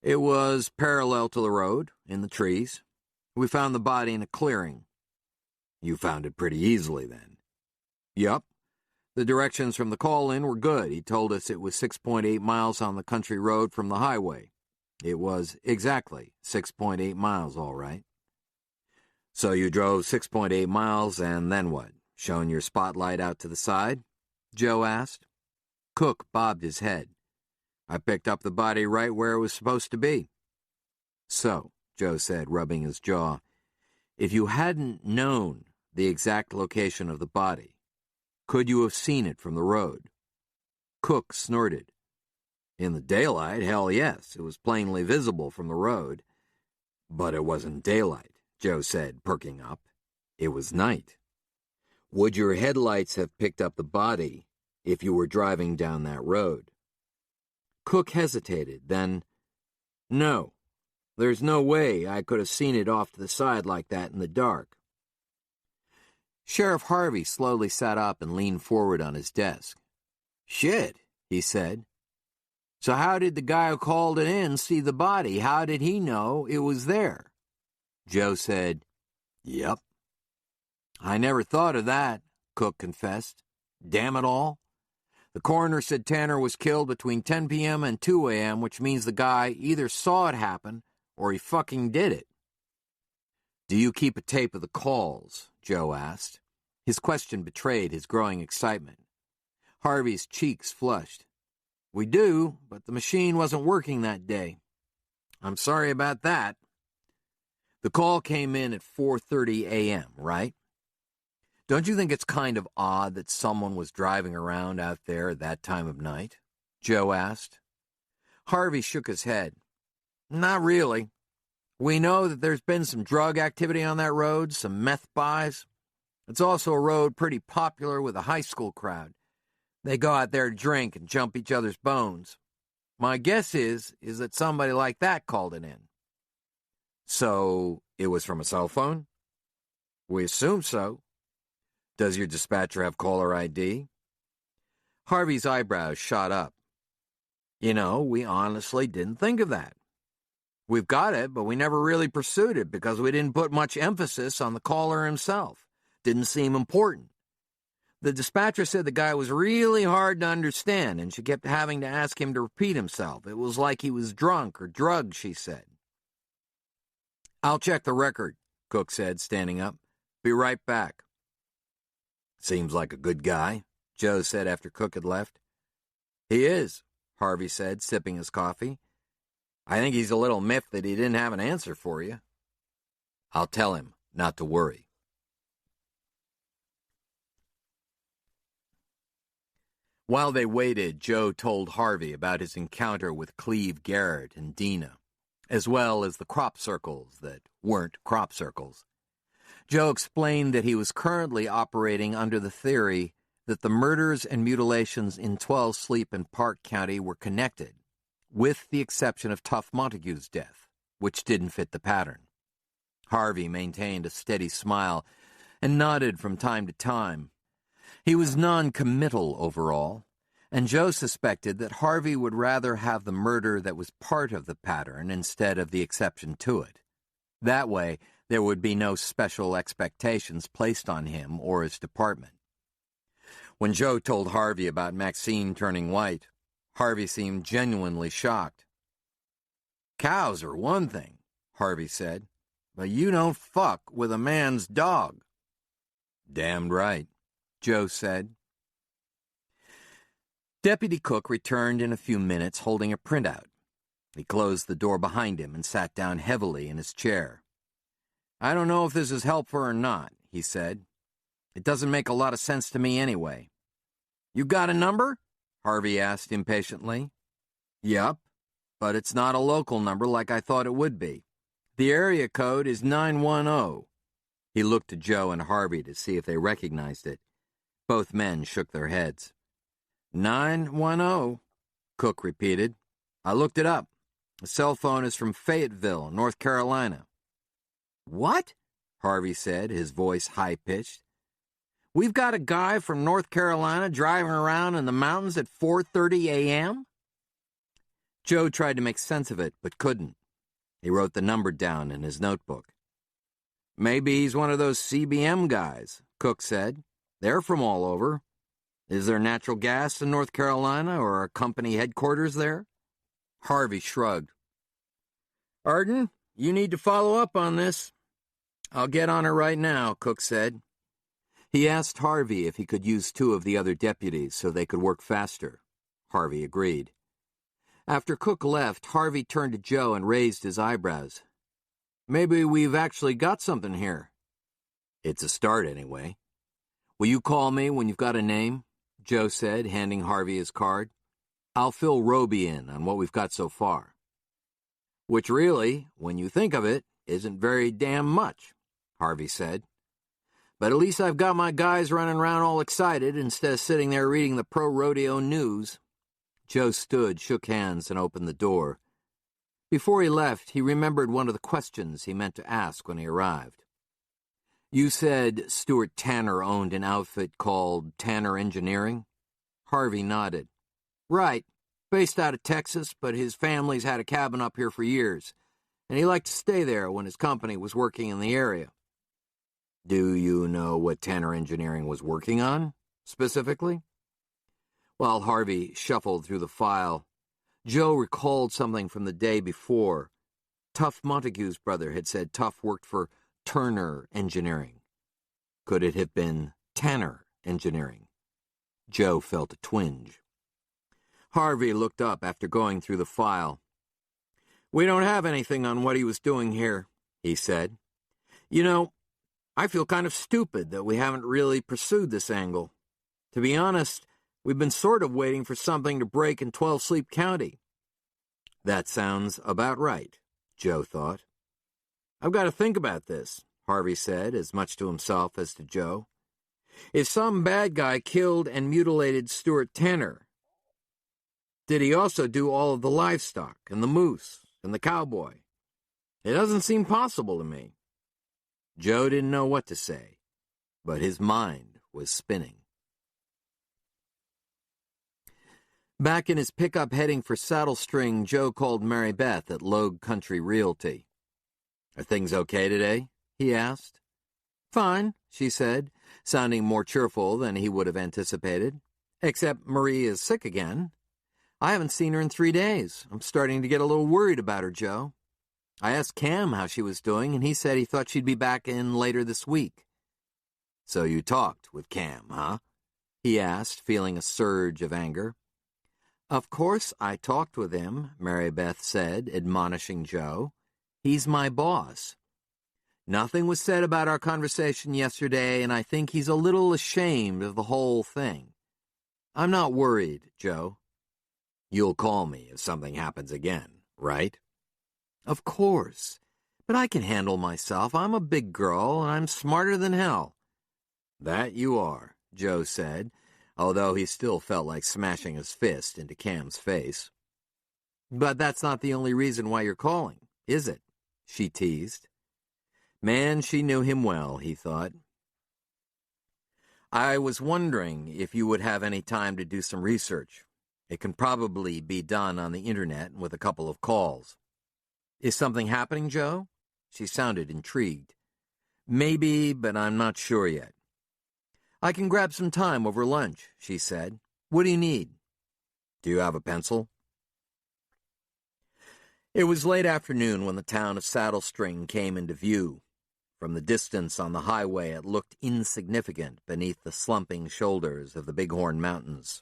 "It was parallel to the road, in the trees. We found the body in a clearing." "You found it pretty easily, then?" "Yup. The directions from the call-in were good. He told us it was 6.8 miles on the country road from the highway. It was exactly 6.8 miles, all right." "So you drove 6.8 miles, and then what? Shone your spotlight out to the side?" Joe asked. Cook bobbed his head. "I picked up the body right where it was supposed to be." "So," Joe said, rubbing his jaw, "if you hadn't known the exact location of the body, could you have seen it from the road?" Cook snorted. "In the daylight, hell yes, it was plainly visible from the road." "But it wasn't daylight," Joe said, perking up. "It was night. Would your headlights have picked up the body if you were driving down that road?" Cook hesitated, then, "No. There's no way I could have seen it off to the side like that in the dark." Sheriff Harvey slowly sat up and leaned forward on his desk. "Shit," he said. "So how did the guy who called it in see the body? How did he know it was there?" Joe said, "Yep." "I never thought of that," Cook confessed. "Damn it all. The coroner said Tanner was killed between 10 p.m. and 2 a.m., which means the guy either saw it happen or he fucking did it." "Do you keep a tape of the calls?" Joe asked. His question betrayed his growing excitement. Harvey's cheeks flushed. "We do, but the machine wasn't working that day." "I'm sorry about that." "The call came in at 4:30 a.m., right? Don't you think it's kind of odd that someone was driving around out there at that time of night?" Joe asked. Harvey shook his head. "Not really. We know that there's been some drug activity on that road, some meth buys. It's also a road pretty popular with a high school crowd. They go out there to drink and jump each other's bones. My guess is that somebody like that called it in." "So it was from a cell phone?" "We assume so." "Does your dispatcher have caller ID?" Harvey's eyebrows shot up. We honestly didn't think of that. We've got it, but we never really pursued it because we didn't put much emphasis on the caller himself. Didn't seem important. The dispatcher said the guy was really hard to understand, and she kept having to ask him to repeat himself. It was like he was drunk or drugged, she said. "I'll check the record," Cook said, standing up. "Be right back." "Seems like a good guy," Joe said after Cook had left. "He is," Harvey said, sipping his coffee. "I think he's a little miffed that he didn't have an answer for you." "I'll tell him not to worry." While they waited, Joe told Harvey about his encounter with Cleve Garrett and Dina, as well as the crop circles that weren't crop circles. Joe explained that he was currently operating under the theory that the murders and mutilations in 12 Sleep and Park County were connected, with the exception of Tough Montague's death, which didn't fit the pattern. Harvey maintained a steady smile and nodded from time to time. He was non-committal overall, and Joe suspected that Harvey would rather have the murder that was part of the pattern instead of the exception to it. That way, there would be no special expectations placed on him or his department. When Joe told Harvey about Maxine turning white, Harvey seemed genuinely shocked. "Cows are one thing," Harvey said, "but you don't fuck with a man's dog." "Damned right," Joe said. Deputy Cook returned in a few minutes holding a printout. He closed the door behind him and sat down heavily in his chair. "I don't know if this is helpful or not," he said. "It doesn't make a lot of sense to me anyway." "You got a number?" Harvey asked impatiently. "Yup, but it's not a local number like I thought it would be. The area code is 910. He looked to Joe and Harvey to see if they recognized it. Both men shook their heads. 910, Cook repeated. "I looked it up. The cell phone is from Fayetteville, North Carolina." "What?" Harvey said, his voice high-pitched. "We've got a guy from North Carolina driving around in the mountains at 4:30 a.m.? Joe tried to make sense of it, but couldn't. He wrote the number down in his notebook. "Maybe he's one of those CBM guys," Cook said. "They're from all over. Is there natural gas in North Carolina or a company headquarters there?" Harvey shrugged. "Arden, you need to follow up on this." "I'll get on it right now," Cook said. He asked Harvey if he could use 2 of the other deputies so they could work faster. Harvey agreed. After Cook left, Harvey turned to Joe and raised his eyebrows. "Maybe we've actually got something here." "It's a start, anyway." "Will you call me when you've got a name?" Joe said, handing Harvey his card. "I'll fill Roby in on what we've got so far." "Which really, when you think of it, isn't very damn much," Harvey said. "But at least I've got my guys running around all excited instead of sitting there reading the pro-rodeo news." Joe stood, shook hands, and opened the door. Before he left, he remembered one of the questions he meant to ask when he arrived. "You said Stuart Tanner owned an outfit called Tanner Engineering?" Harvey nodded. "Right. Based out of Texas, but his family's had a cabin up here for years, and he liked to stay there when his company was working in the area." "Do you know what Tanner Engineering was working on, specifically?" While Harvey shuffled through the file, Joe recalled something from the day before. Tuff Montague's brother had said Tuff worked for Turner Engineering. Could it have been Tanner Engineering? Joe felt a twinge. Harvey looked up after going through the file. "We don't have anything on what he was doing here," he said. "You know, I feel kind of stupid that we haven't really pursued this angle. To be honest, we've been sort of waiting for something to break in 12 Sleep County." "That sounds about right," Joe thought. "I've got to think about this," Harvey said, as much to himself as to Joe. "If some bad guy killed and mutilated Stuart Tanner, did he also do all of the livestock and the moose and the cowboy? It doesn't seem possible to me." Joe didn't know what to say, but his mind was spinning. Back in his pickup heading for Saddle String, Joe called Mary Beth at Logue Country Realty. "Are things okay today?" he asked. "Fine," she said, sounding more cheerful than he would have anticipated. "Except Marie is sick again. I haven't seen her in 3 days. I'm starting to get a little worried about her, Joe. I asked Cam how she was doing, and he said he thought she'd be back in later this week." "So you talked with Cam, huh?" he asked, feeling a surge of anger. "Of course I talked with him," Mary Beth said, admonishing Joe. "He's my boss. Nothing was said about our conversation yesterday, and I think he's a little ashamed of the whole thing. I'm not worried, Joe." "You'll call me if something happens again, right?" "Of course. But I can handle myself. I'm a big girl, and I'm smarter than hell." "That you are," Joe said, although he still felt like smashing his fist into Cam's face. "But that's not the only reason why you're calling, is it?" she teased. Man, she knew him well, he thought. "I was wondering if you would have any time to do some research. It can probably be done on the internet with a couple of calls." "Is something happening, Joe?" She sounded intrigued. "Maybe, but I'm not sure yet." "I can grab some time over lunch," she said. "What do you need?" Do you have a pencil? It was late afternoon when the town of Saddle String came into view. From the distance on the highway, it looked insignificant beneath the slumping shoulders of the Bighorn Mountains.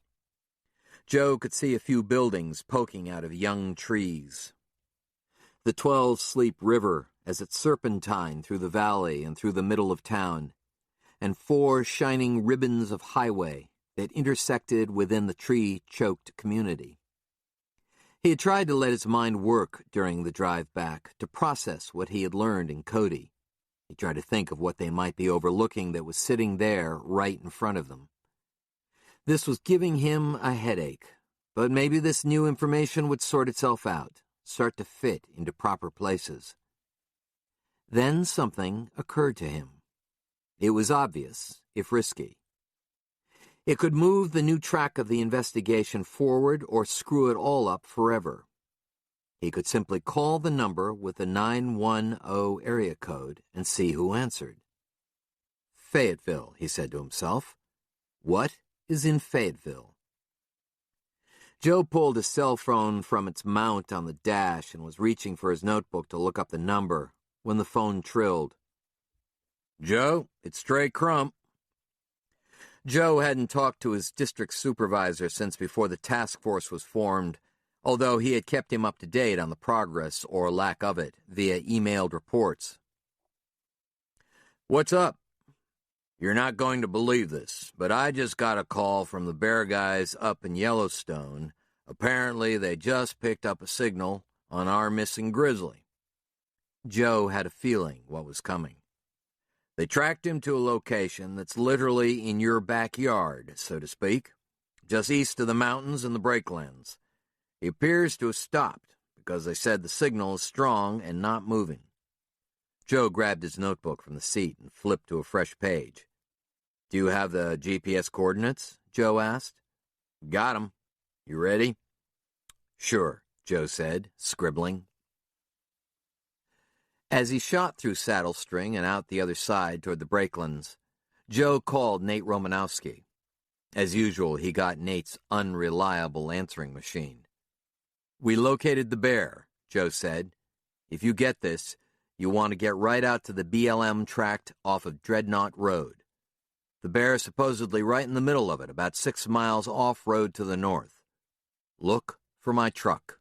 Joe could see a few buildings poking out of young trees. The 12 Sleep River as it serpentined through the valley and through the middle of town, and 4 shining ribbons of highway that intersected within the tree-choked community. He had tried to let his mind work during the drive back, to process what he had learned in Cody. He tried to think of what they might be overlooking that was sitting there right in front of them. This was giving him a headache, but maybe this new information would sort itself out, start to fit into proper places. Then something occurred to him. It was obvious, if risky. It could move the new track of the investigation forward or screw it all up forever. He could simply call the number with the 910 area code and see who answered. Fayetteville, he said to himself. What is in Fayetteville? Joe pulled his cell phone from its mount on the dash and was reaching for his notebook to look up the number when the phone trilled. Joe, it's Trey Crump. Joe hadn't talked to his district supervisor since before the task force was formed, although he had kept him up to date on the progress or lack of it via emailed reports. What's up? You're not going to believe this, but I just got a call from the bear guys up in Yellowstone. Apparently they just picked up a signal on our missing grizzly. Joe had a feeling what was coming. They tracked him to a location that's literally in your backyard, so to speak, just east of the mountains and the breaklands. He appears to have stopped because they said the signal is strong and not moving. Joe grabbed his notebook from the seat and flipped to a fresh page. Do you have the GPS coordinates? Joe asked. Got 'em. You ready? Sure, Joe said, scribbling. As he shot through Saddle String and out the other side toward the breaklands, Joe called Nate Romanowski. As usual, he got Nate's unreliable answering machine. We located the bear, Joe said. If you get this, you want to get right out to the BLM tract off of Dreadnought Road. The bear is supposedly right in the middle of it, about 6 miles off-road to the north. Look for my truck.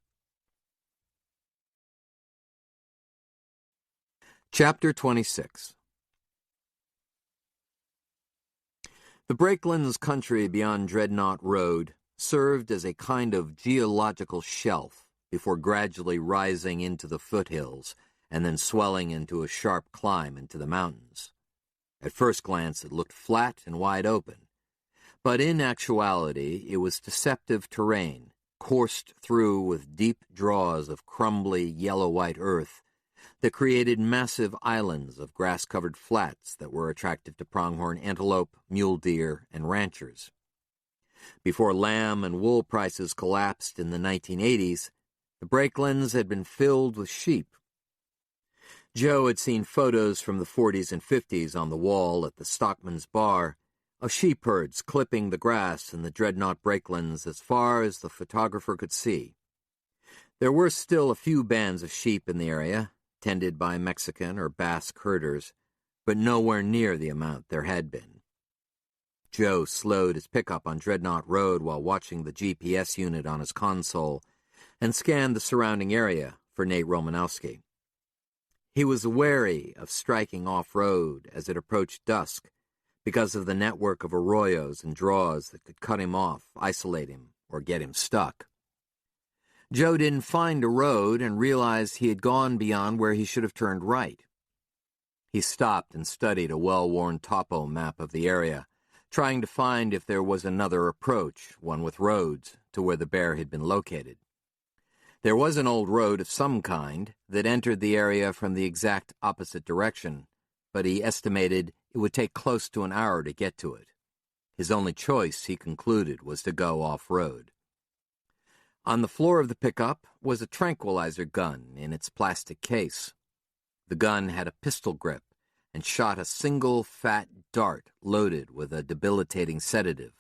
Chapter 26. The Breaklands country beyond Dreadnought Road served as a kind of geological shelf before gradually rising into the foothills and then swelling into a sharp climb into the mountains. At first glance, it looked flat and wide open, but in actuality, it was deceptive terrain, coursed through with deep draws of crumbly yellow-white earth that created massive islands of grass-covered flats that were attractive to pronghorn antelope, mule deer, and ranchers. Before lamb and wool prices collapsed in the 1980s, the Breaklands had been filled with sheep. Joe had seen photos from the 40s and 50s on the wall at the Stockman's Bar of sheep herds clipping the grass in the Dreadnought Breaklands as far as the photographer could see. There were still a few bands of sheep in the area, tended by Mexican or Basque herders, but nowhere near the amount there had been. Joe slowed his pickup on Dreadnought Road while watching the GPS unit on his console and scanned the surrounding area for Nate Romanowski. He was wary of striking off-road as it approached dusk because of the network of arroyos and draws that could cut him off, isolate him, or get him stuck. Joe didn't find a road and realized he had gone beyond where he should have turned right. He stopped and studied a well-worn topo map of the area, trying to find if there was another approach, one with roads, to where the bear had been located. There was an old road of some kind that entered the area from the exact opposite direction, but he estimated it would take close to an hour to get to it. His only choice, he concluded, was to go off-road. On the floor of the pickup was a tranquilizer gun in its plastic case. The gun had a pistol grip and shot a single fat dart loaded with a debilitating sedative.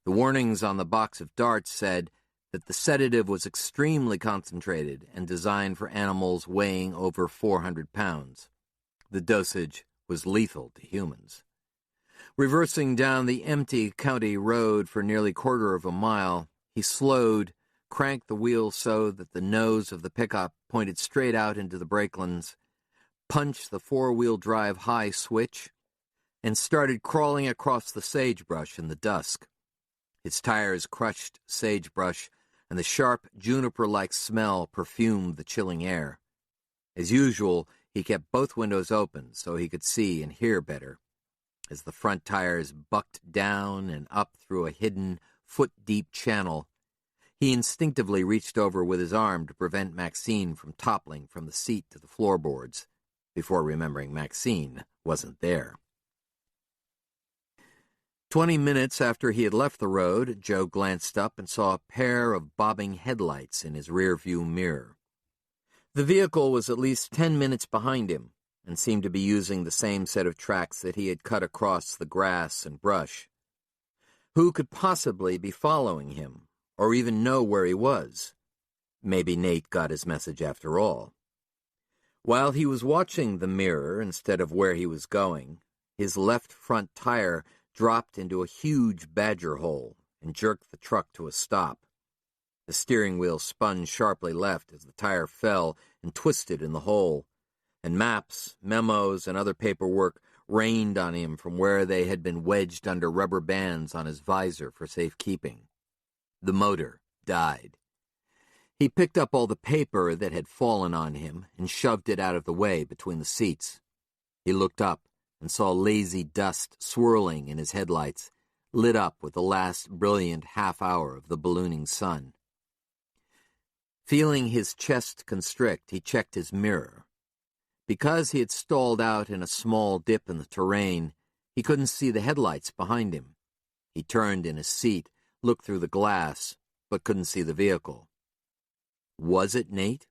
The warnings on the box of darts said, that the sedative was extremely concentrated and designed for animals weighing over 400 pounds. The dosage was lethal to humans. Reversing down the empty county road for nearly quarter of a mile, he slowed, cranked the wheel so that the nose of the pickup pointed straight out into the brakelands, punched the four-wheel drive high switch, and started crawling across the sagebrush in the dusk. His tires crushed sagebrush, and the sharp juniper-like smell perfumed the chilling air. As usual, he kept both windows open so he could see and hear better. As the front tires bucked down and up through a hidden, foot-deep channel, he instinctively reached over with his arm to prevent Maxine from toppling from the seat to the floorboards, before remembering Maxine wasn't there. 20 minutes after he had left the road, Joe glanced up and saw a pair of bobbing headlights in his rearview mirror. The vehicle was at least 10 minutes behind him and seemed to be using the same set of tracks that he had cut across the grass and brush. Who could possibly be following him, or even know where he was? Maybe Nate got his message after all. While he was watching the mirror instead of where he was going, his left front tire dropped into a huge badger hole and jerked the truck to a stop. The steering wheel spun sharply left as the tire fell and twisted in the hole, and maps, memos, and other paperwork rained on him from where they had been wedged under rubber bands on his visor for safekeeping. The motor died. He picked up all the paper that had fallen on him and shoved it out of the way between the seats. He looked up and saw lazy dust swirling in his headlights, lit up with the last brilliant half-hour of the ballooning sun. Feeling his chest constrict, he checked his mirror. Because he had stalled out in a small dip in the terrain, he couldn't see the headlights behind him. He turned in his seat, looked through the glass, but couldn't see the vehicle. Was it Nate?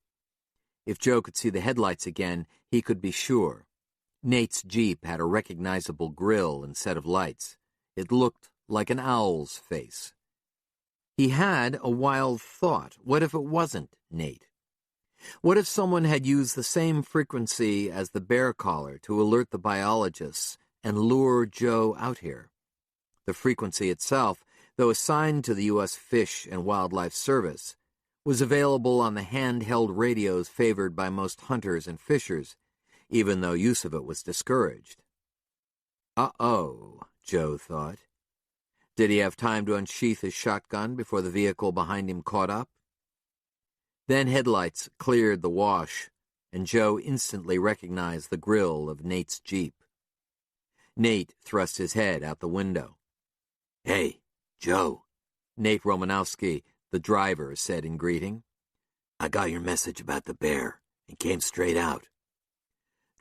If Joe could see the headlights again, he could be sure. Nate's Jeep had a recognizable grille and set of lights. It looked like an owl's face. He had a wild thought. What if it wasn't Nate? What if someone had used the same frequency as the bear caller to alert the biologists and lure Joe out here? The frequency itself, though assigned to the U.S. Fish and Wildlife Service, was available on the handheld radios favored by most hunters and fishers, even though use of it was discouraged. Uh-oh, Joe thought. Did he have time to unsheath his shotgun before the vehicle behind him caught up? Then headlights cleared the wash, and Joe instantly recognized the grille of Nate's Jeep. Nate thrust his head out the window. "Hey, Joe," Nate Romanowski, the driver, said in greeting. "I got your message about the bear and came straight out."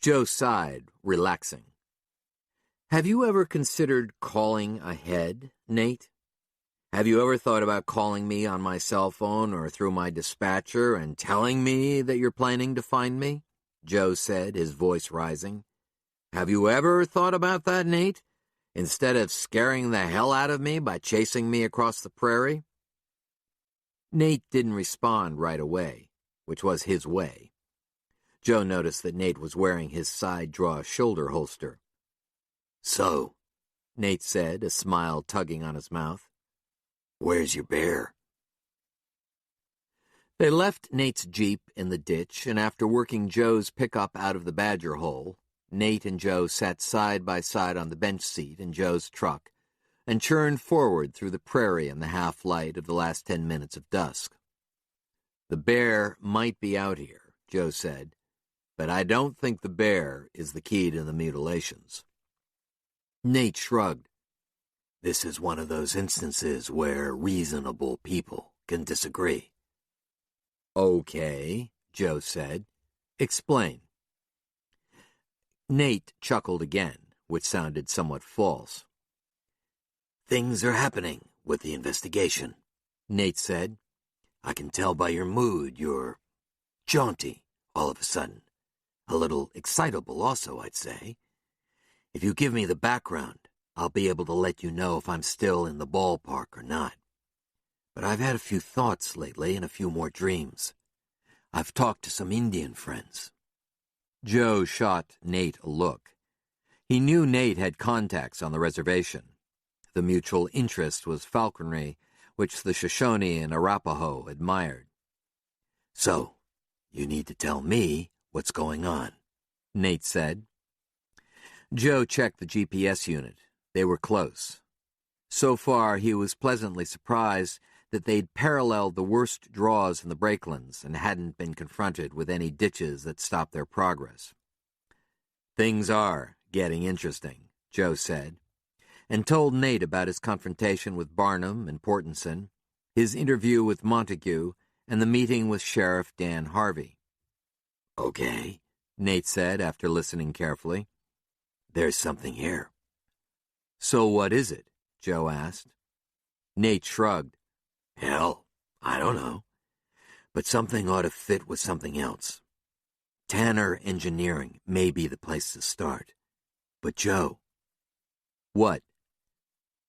Joe sighed, relaxing. "Have you ever considered calling ahead, Nate? Have you ever thought about calling me on my cell phone or through my dispatcher and telling me that you're planning to find me?" Joe said, his voice rising. "Have you ever thought about that, Nate, instead of scaring the hell out of me by chasing me across the prairie?" Nate didn't respond right away, which was his way. Joe noticed that Nate was wearing his side-draw shoulder holster. "So," Nate said, a smile tugging on his mouth, "where's your bear?" They left Nate's Jeep in the ditch, and after working Joe's pickup out of the badger hole, Nate and Joe sat side by side on the bench seat in Joe's truck and churned forward through the prairie in the half-light of the last 10 minutes of dusk. "The bear might be out here," Joe said, "but I don't think the bear is the key to the mutilations." Nate shrugged. "This is one of those instances where reasonable people can disagree." "Okay," Joe said. "Explain." Nate chuckled again, which sounded somewhat false. "Things are happening with the investigation," Nate said. "I can tell by your mood you're jaunty all of a sudden. A little excitable also, I'd say. If you give me the background, I'll be able to let you know if I'm still in the ballpark or not. but I've had a few thoughts lately and a few more dreams. I've talked to some Indian friends." Joe shot Nate a look. He knew Nate had contacts on the reservation. The mutual interest was falconry, which the Shoshone and Arapaho admired. "So, you need to tell me what's going on," Nate said. Joe checked the GPS unit. They were close. So far, he was pleasantly surprised that they'd paralleled the worst draws in the breaklands and hadn't been confronted with any ditches that stopped their progress. "Things are getting interesting," Joe said, and told Nate about his confrontation with Barnum and Portenson, his interview with Montague, and the meeting with Sheriff Dan Harvey. "Okay," Nate said after listening carefully. "There's something here." "So what is it?" Joe asked. Nate shrugged. "Hell, I don't know. But something ought to fit with something else. Tanner Engineering may be the place to start. But Joe..." "What?"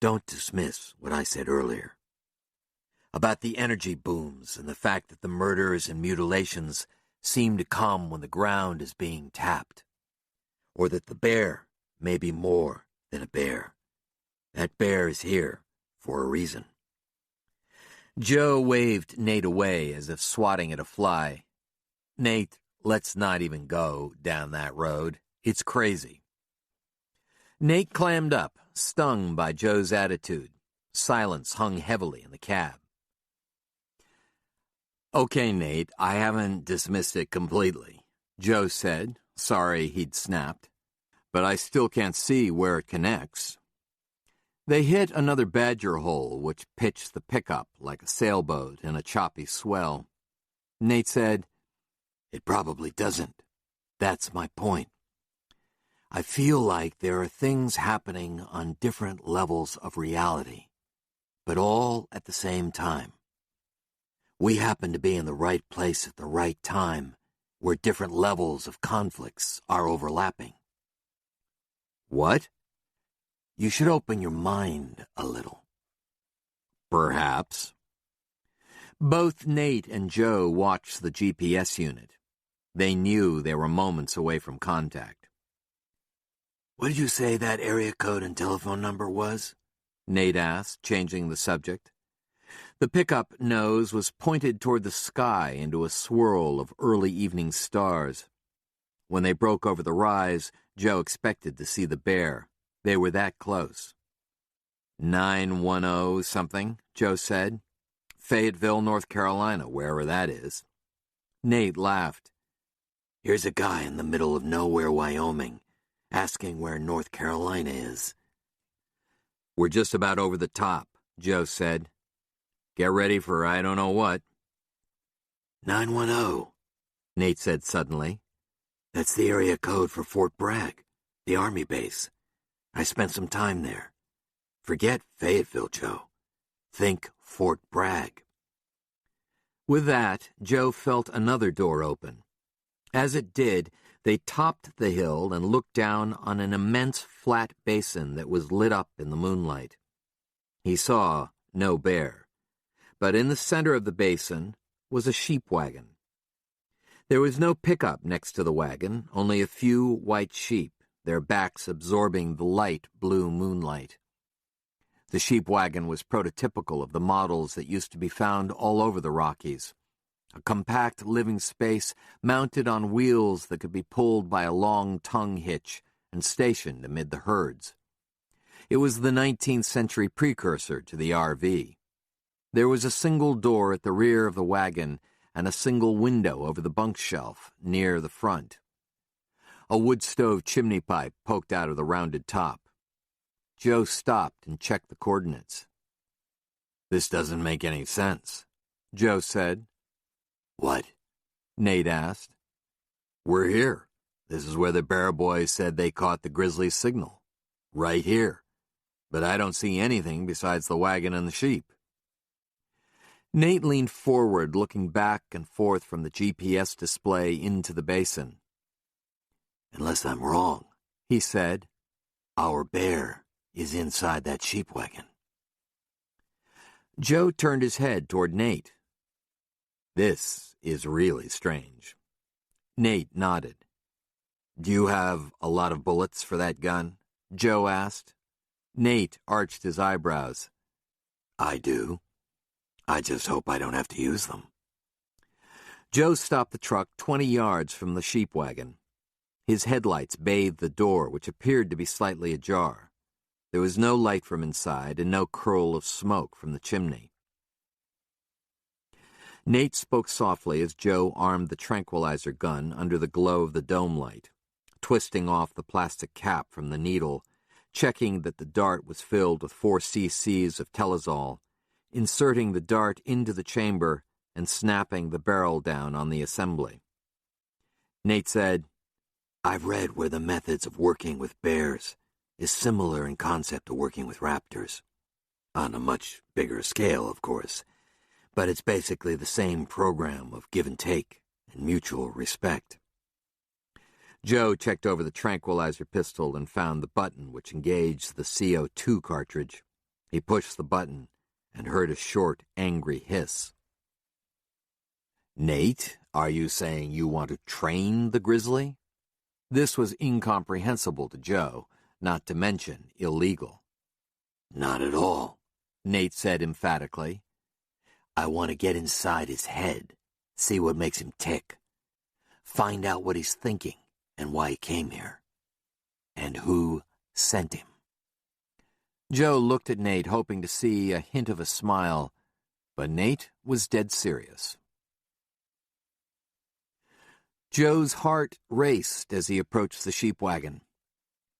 "Don't dismiss what I said earlier. About the energy booms and the fact that the murders and mutilations seem to come when the ground is being tapped. Or that the bear may be more than a bear. That bear is here for a reason." Joe waved Nate away as if swatting at a fly. "Nate, let's not even go down that road. It's crazy." Nate clammed up, stung by Joe's attitude. Silence hung heavily in the cab. "Okay, Nate, I haven't dismissed it completely," Joe said, sorry he'd snapped. "But I still can't see where it connects." They hit another badger hole, which pitched the pickup like a sailboat in a choppy swell. Nate said, "It probably doesn't. That's my point. I feel like there are things happening on different levels of reality, but all at the same time. We happen to be in the right place at the right time, where different levels of conflicts are overlapping." "What?" "You should open your mind a little." "Perhaps." Both Nate and Joe watched the GPS unit. They knew they were moments away from contact. "What did you say that area code and telephone number was?" Nate asked, changing the subject. The pickup nose was pointed toward the sky into a swirl of early evening stars. When they broke over the rise, Joe expected to see the bear. They were that close. 910 something, Joe said. Fayetteville, North Carolina, wherever that is. Nate laughed. "Here's a guy in the middle of nowhere, Wyoming, asking where North Carolina is." "We're just about over the top," Joe said. "Get ready for I don't know what." 910, Nate said suddenly. "That's the area code for Fort Bragg, the Army base. I spent some time there. Forget Fayetteville, Joe. Think Fort Bragg." With that, Joe felt another door open. As it did, they topped the hill and looked down on an immense flat basin that was lit up in the moonlight. He saw no bear, but in the center of the basin was a sheep wagon. There was no pickup next to the wagon, only a few white sheep, their backs absorbing the light blue moonlight. The sheep wagon was prototypical of the models that used to be found all over the Rockies. A compact living space mounted on wheels that could be pulled by a long tongue hitch and stationed amid the herds. It was the 19th century precursor to the RV. There was a single door at the rear of the wagon and a single window over the bunk shelf near the front. A wood stove chimney pipe poked out of the rounded top. Joe stopped and checked the coordinates. "This doesn't make any sense," Joe said. "What?" Nate asked. "We're here. This is where the Bear Boys said they caught the grizzly signal. Right here. But I don't see anything besides the wagon and the sheep." Nate leaned forward, looking back and forth from the GPS display into the basin. "Unless I'm wrong," he said, "our bear is inside that sheep wagon." Joe turned his head toward Nate. "This is really strange." Nate nodded. "Do you have a lot of bullets for that gun?" Joe asked. Nate arched his eyebrows. "I do. I just hope I don't have to use them." Joe stopped the truck 20 yards from the sheep wagon. His headlights bathed the door, which appeared to be slightly ajar. There was no light from inside and no curl of smoke from the chimney. Nate spoke softly as Joe armed the tranquilizer gun under the glow of the dome light, twisting off the plastic cap from the needle, checking that the dart was filled with 4 cc's of Telazol, inserting the dart into the chamber, and snapping the barrel down on the assembly. Nate said, "I've read where the methods of working with bears is similar in concept to working with raptors. On a much bigger scale, of course, but it's basically the same program of give and take and mutual respect." Joe checked over the tranquilizer pistol and found the button which engaged the CO2 cartridge. He pushed the button and heard a short, angry hiss. "Nate, are you saying you want to train the grizzly?" This was incomprehensible to Joe, not to mention illegal. "Not at all," Nate said emphatically. "I want to get inside his head, see what makes him tick, find out what he's thinking and why he came here, and who sent him." Joe looked at Nate, hoping to see a hint of a smile, but Nate was dead serious. Joe's heart raced as he approached the sheep wagon.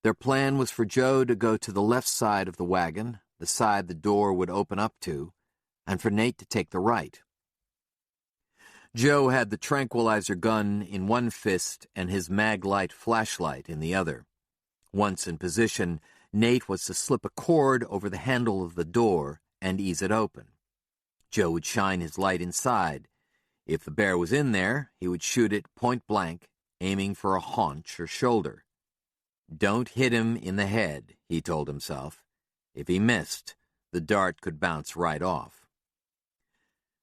Their plan was for Joe to go to the left side of the wagon, the side the door would open up to, and for Nate to take the right. Joe had the tranquilizer gun in one fist and his mag-light flashlight in the other. Once in position, Nate was to slip a cord over the handle of the door and ease it open. Joe would shine his light inside. If the bear was in there, he would shoot it point blank, aiming for a haunch or shoulder. "Don't hit him in the head," he told himself. If he missed, the dart could bounce right off.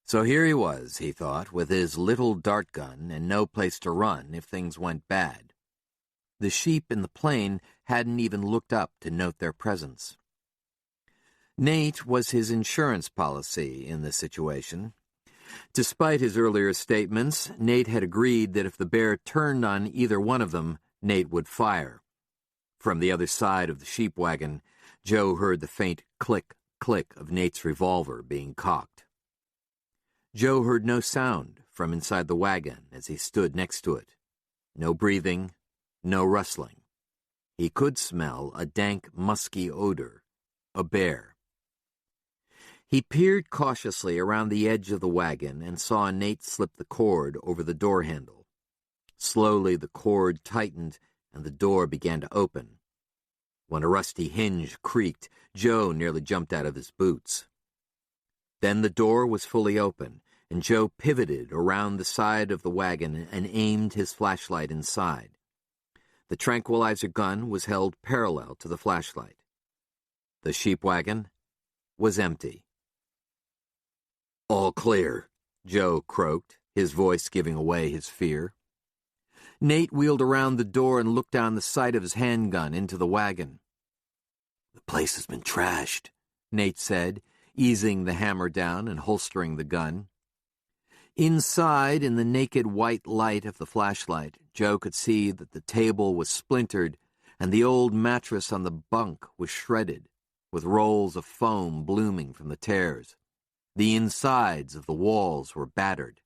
So here he was, he thought, with his little dart gun and no place to run if things went bad. The sheep in the plain hadn't even looked up to note their presence. Nate was his insurance policy in this situation. Despite his earlier statements, Nate had agreed that if the bear turned on either one of them, Nate would fire. From the other side of the sheep wagon, Joe heard the faint click, click of Nate's revolver being cocked. Joe heard no sound from inside the wagon as he stood next to it. No breathing, no rustling. He could smell a dank, musky odor. A bear. He peered cautiously around the edge of the wagon and saw Nate slip the cord over the door handle. Slowly the cord tightened and the door began to open. When a rusty hinge creaked, Joe nearly jumped out of his boots. Then the door was fully open, and Joe pivoted around the side of the wagon and aimed his flashlight inside. The tranquilizer gun was held parallel to the flashlight. The sheep wagon was empty. "All clear," Joe croaked, his voice giving away his fear. Nate wheeled around the door and looked down the sight of his handgun into the wagon. "The place has been trashed," Nate said, easing the hammer down and holstering the gun. Inside, in the naked white light of the flashlight, Joe could see that the table was splintered and the old mattress on the bunk was shredded, with rolls of foam blooming from the tears. The insides of the walls were battered.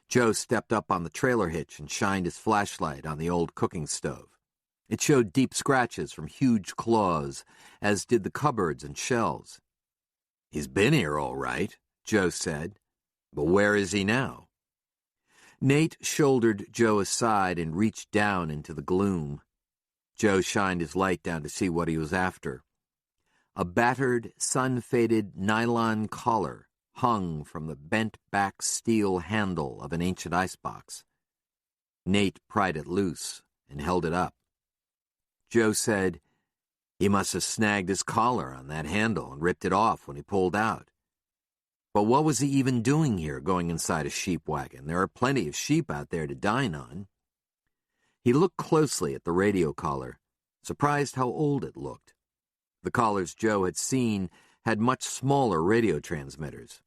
Joe stepped up on the trailer hitch and shined his flashlight on the old cooking stove. It showed deep scratches from huge claws, as did the cupboards and shelves. "He's been here all right," Joe said. "But where is he now?" Nate shouldered Joe aside and reached down into the gloom. Joe shined his light down to see what he was after. A battered, sun-faded nylon collar hung from the bent-back steel handle of an ancient icebox. Nate pried it loose and held it up. Joe said, He must have snagged his collar on that handle and ripped it off when he pulled out. But what was he even doing here, going inside a sheep wagon? There are plenty of sheep out there to dine on. He looked closely at the radio collar, surprised how old it looked. The collars Joe had seen had much smaller radio transmitters.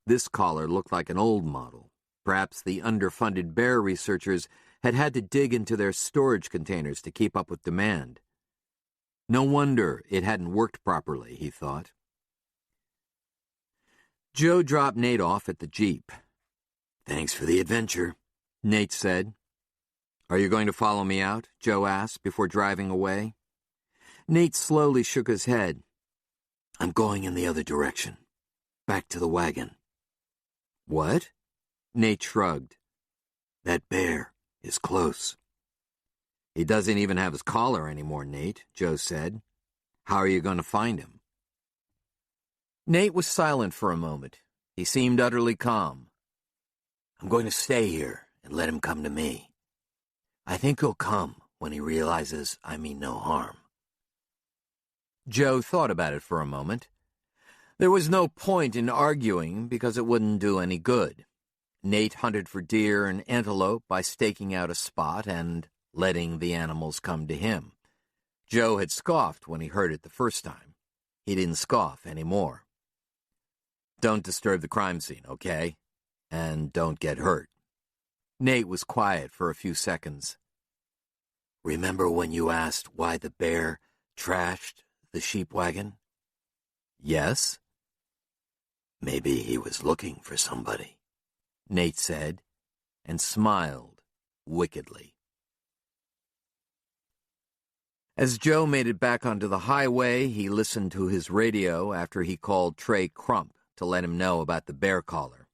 This collar looked like an old model. Perhaps the underfunded bear researchers had had to dig into their storage containers to keep up with demand. No wonder it hadn't worked properly, he thought. Joe dropped Nate off at the Jeep. "Thanks for the adventure," Nate said. "Are you going to follow me out?" Joe asked before driving away. Nate slowly shook his head. "I'm going in the other direction. Back to the wagon." "What?" Nate shrugged. "That bear is close." "He doesn't even have his collar anymore, Nate," Joe said. "How are you going to find him?" Nate was silent for a moment. He seemed utterly calm. "I'm going to stay here and let him come to me. I think he'll come when he realizes I mean no harm." Joe thought about it for a moment. There was no point in arguing because it wouldn't do any good. Nate hunted for deer and antelope by staking out a spot and letting the animals come to him. Joe had scoffed when he heard it the first time. He didn't scoff anymore. "Don't disturb the crime scene, okay? And don't get hurt." Nate was quiet for a few seconds. "Remember when you asked why the bear trashed the sheep wagon?" "Yes." "Maybe he was looking for somebody," Nate said, and smiled wickedly. As Joe made it back onto the highway, he listened to his radio after he called Trey Crump to let him know about the bear collar.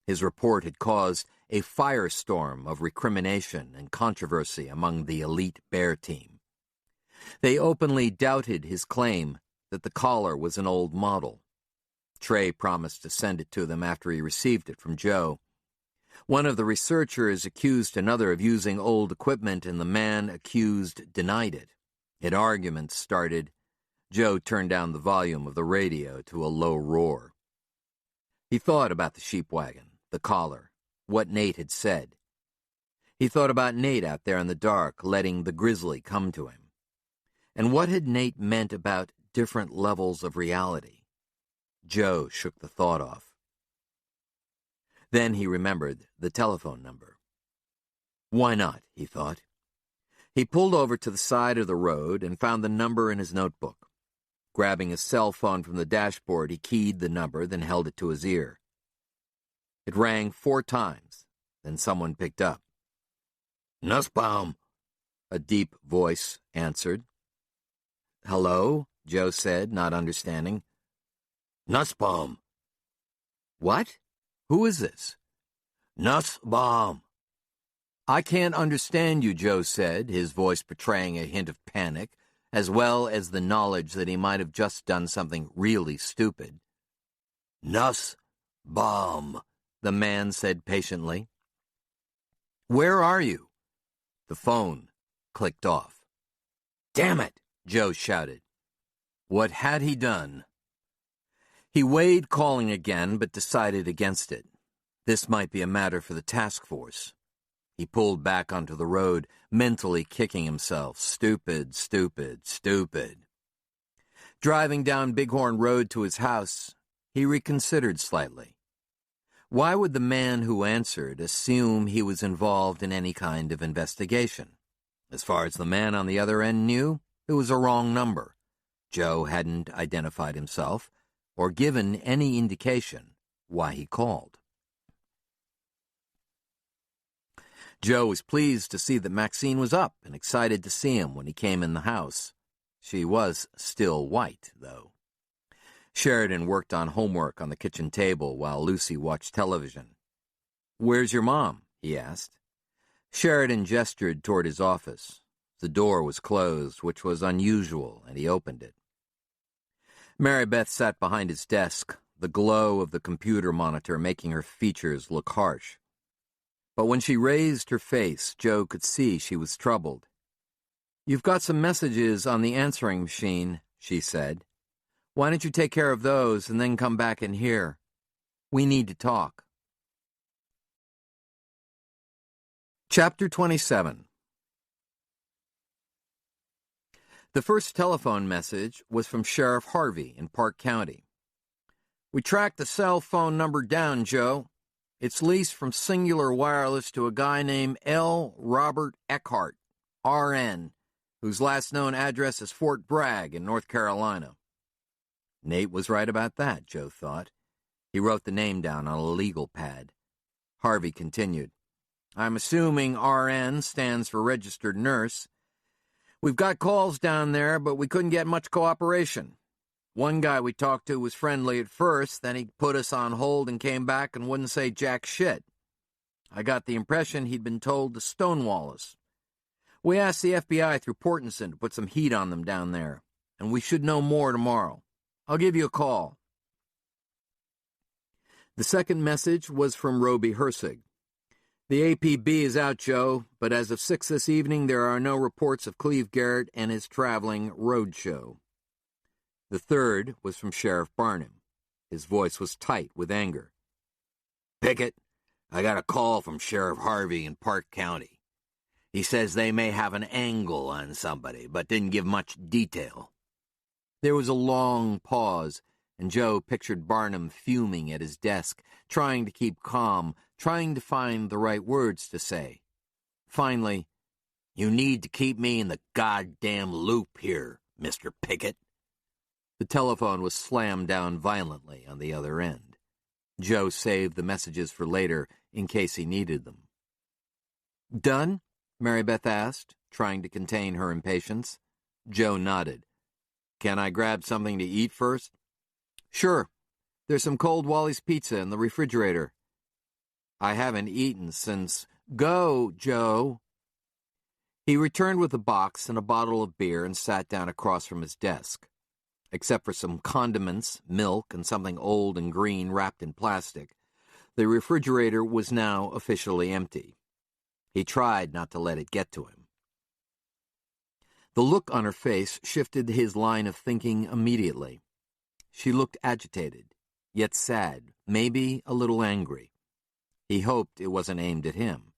His report had caused a firestorm of recrimination and controversy among the elite bear team. They openly doubted his claim that the collar was an old model. Trey promised to send it to them after he received it from Joe. One of the researchers accused another of using old equipment, and the man accused denied it. An argument started. Joe turned down the volume of the radio to a low roar. He thought about the sheep wagon, the collar, what Nate had said. He thought about Nate out there in the dark, letting the grizzly come to him. And what had Nate meant about different levels of reality? Joe shook the thought off. Then he remembered the telephone number. Why not, he thought. He pulled over to the side of the road and found the number in his notebook. Grabbing his cell phone from the dashboard, he keyed the number, then held it to his ear. It rang 4 times, then someone picked up. "Nussbaum," a deep voice answered. "Hello?" Joe said, not understanding. "Nussbaum." "What? Who is this?" "Nussbaum." "I can't understand you," Joe said, his voice betraying a hint of panic, as well as the knowledge that he might have just done something really stupid. "Nussbaum," the man said patiently. "Where are you?" The phone clicked off. "Damn it!" Joe shouted. What had he done? He weighed calling again, but decided against it. This might be a matter for the task force. He pulled back onto the road, mentally kicking himself. Stupid, stupid, stupid. Driving down Bighorn Road to his house, he reconsidered slightly. Why would the man who answered assume he was involved in any kind of investigation? As far as the man on the other end knew, it was a wrong number. Joe hadn't identified himself or given any indication why he called. Joe was pleased to see that Maxine was up and excited to see him when he came in the house. She was still white, though. Sheridan worked on homework on the kitchen table while Lucy watched television. "Where's your mom?" he asked. Sheridan gestured toward his office. The door was closed, which was unusual, and he opened it. Mary Beth sat behind his desk, the glow of the computer monitor making her features look harsh. But when she raised her face, Joe could see she was troubled. "You've got some messages on the answering machine," she said. "Why don't you take care of those and then come back in here? We need to talk." Chapter 27. The first telephone message was from Sheriff Harvey in Park County. "We tracked the cell phone number down, Joe. It's leased from Singular Wireless to a guy named L. Robert Eckhart, R.N., whose last known address is Fort Bragg in North Carolina." Nate was right about that, Joe thought. He wrote the name down on a legal pad. Harvey continued, "I'm assuming RN stands for registered nurse. We've got calls down there, but we couldn't get much cooperation. One guy we talked to was friendly at first, then he put us on hold and came back and wouldn't say jack shit. I got the impression he'd been told to stonewall us. We asked the FBI through Portenson to put some heat on them down there, and we should know more tomorrow. I'll give you a call." The second message was from Roby Hersig. "The APB is out, Joe, but as of 6 this evening, there are no reports of Cleve Garrett and his traveling roadshow." The third was from Sheriff Barnum. His voice was tight with anger. "Pickett, I got a call from Sheriff Harvey in Park County. He says they may have an angle on somebody, but didn't give much detail." There was a long pause, and Joe pictured Barnum fuming at his desk, trying to keep calm, trying to find the right words to say. Finally, "You need to keep me in the goddamn loop here, Mr. Pickett." the telephone was slammed down violently on the other end. Joe saved the messages for later in case he needed them. "Done?" Mary Beth asked, trying to contain her impatience. Joe nodded. "Can I grab something to eat first?" "Sure. There's some cold Wally's pizza in the refrigerator." "I haven't eaten since—" "Go, Joe." He returned with a box and a bottle of beer and sat down across from his desk. Except for some condiments, milk, and something old and green wrapped in plastic, the refrigerator was now officially empty. He tried not to let it get to him. The look on her face shifted his line of thinking immediately. She looked agitated, yet sad, maybe a little angry. He hoped it wasn't aimed at him.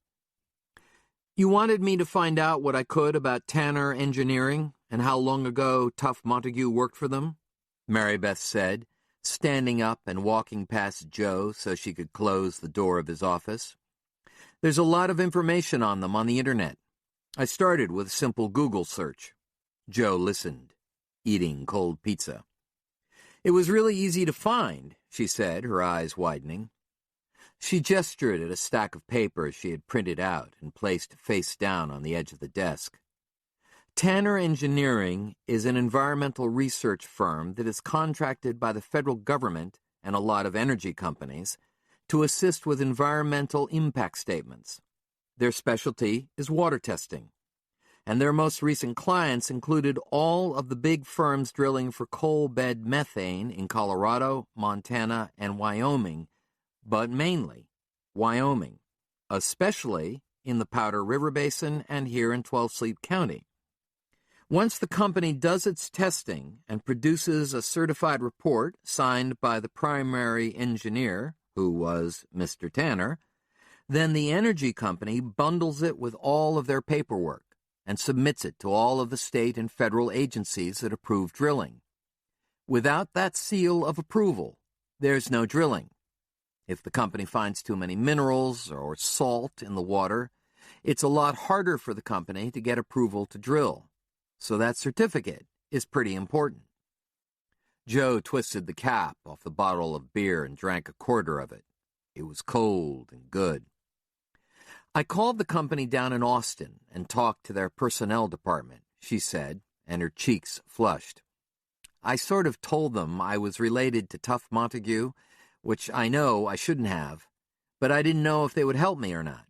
"You wanted me to find out what I could about Tanner Engineering and how long ago Tough Montague worked for them?" Mary Beth said, standing up and walking past Joe so she could close the door of his office. "There's a lot of information on them on the internet. I started with a simple Google search." Joe listened, eating cold pizza. "It was really easy to find," she said, her eyes widening. She gestured at a stack of papers she had printed out and placed face down on the edge of the desk. "Tanner Engineering is an environmental research firm that is contracted by the federal government and a lot of energy companies to assist with environmental impact statements. Their specialty is water testing, and their most recent clients included all of the big firms drilling for coal bed methane in Colorado, Montana, and Wyoming, but mainly Wyoming, especially in the Powder River Basin and here in 12 Sleep County. Once the company does its testing and produces a certified report signed by the primary engineer, who was Mr. Tanner, then the energy company bundles it with all of their paperwork and submits it to all of the state and federal agencies that approve drilling. Without that seal of approval, there's no drilling. If the company finds too many minerals or salt in the water, it's a lot harder for the company to get approval to drill. So that certificate is pretty important." Joe twisted the cap off the bottle of beer and drank a quarter of it. It was cold and good. "I called the company down in Austin and talked to their personnel department," she said, and her cheeks flushed. "I sort of told them I was related to Tough Montague, which I know I shouldn't have, but I didn't know if they would help me or not."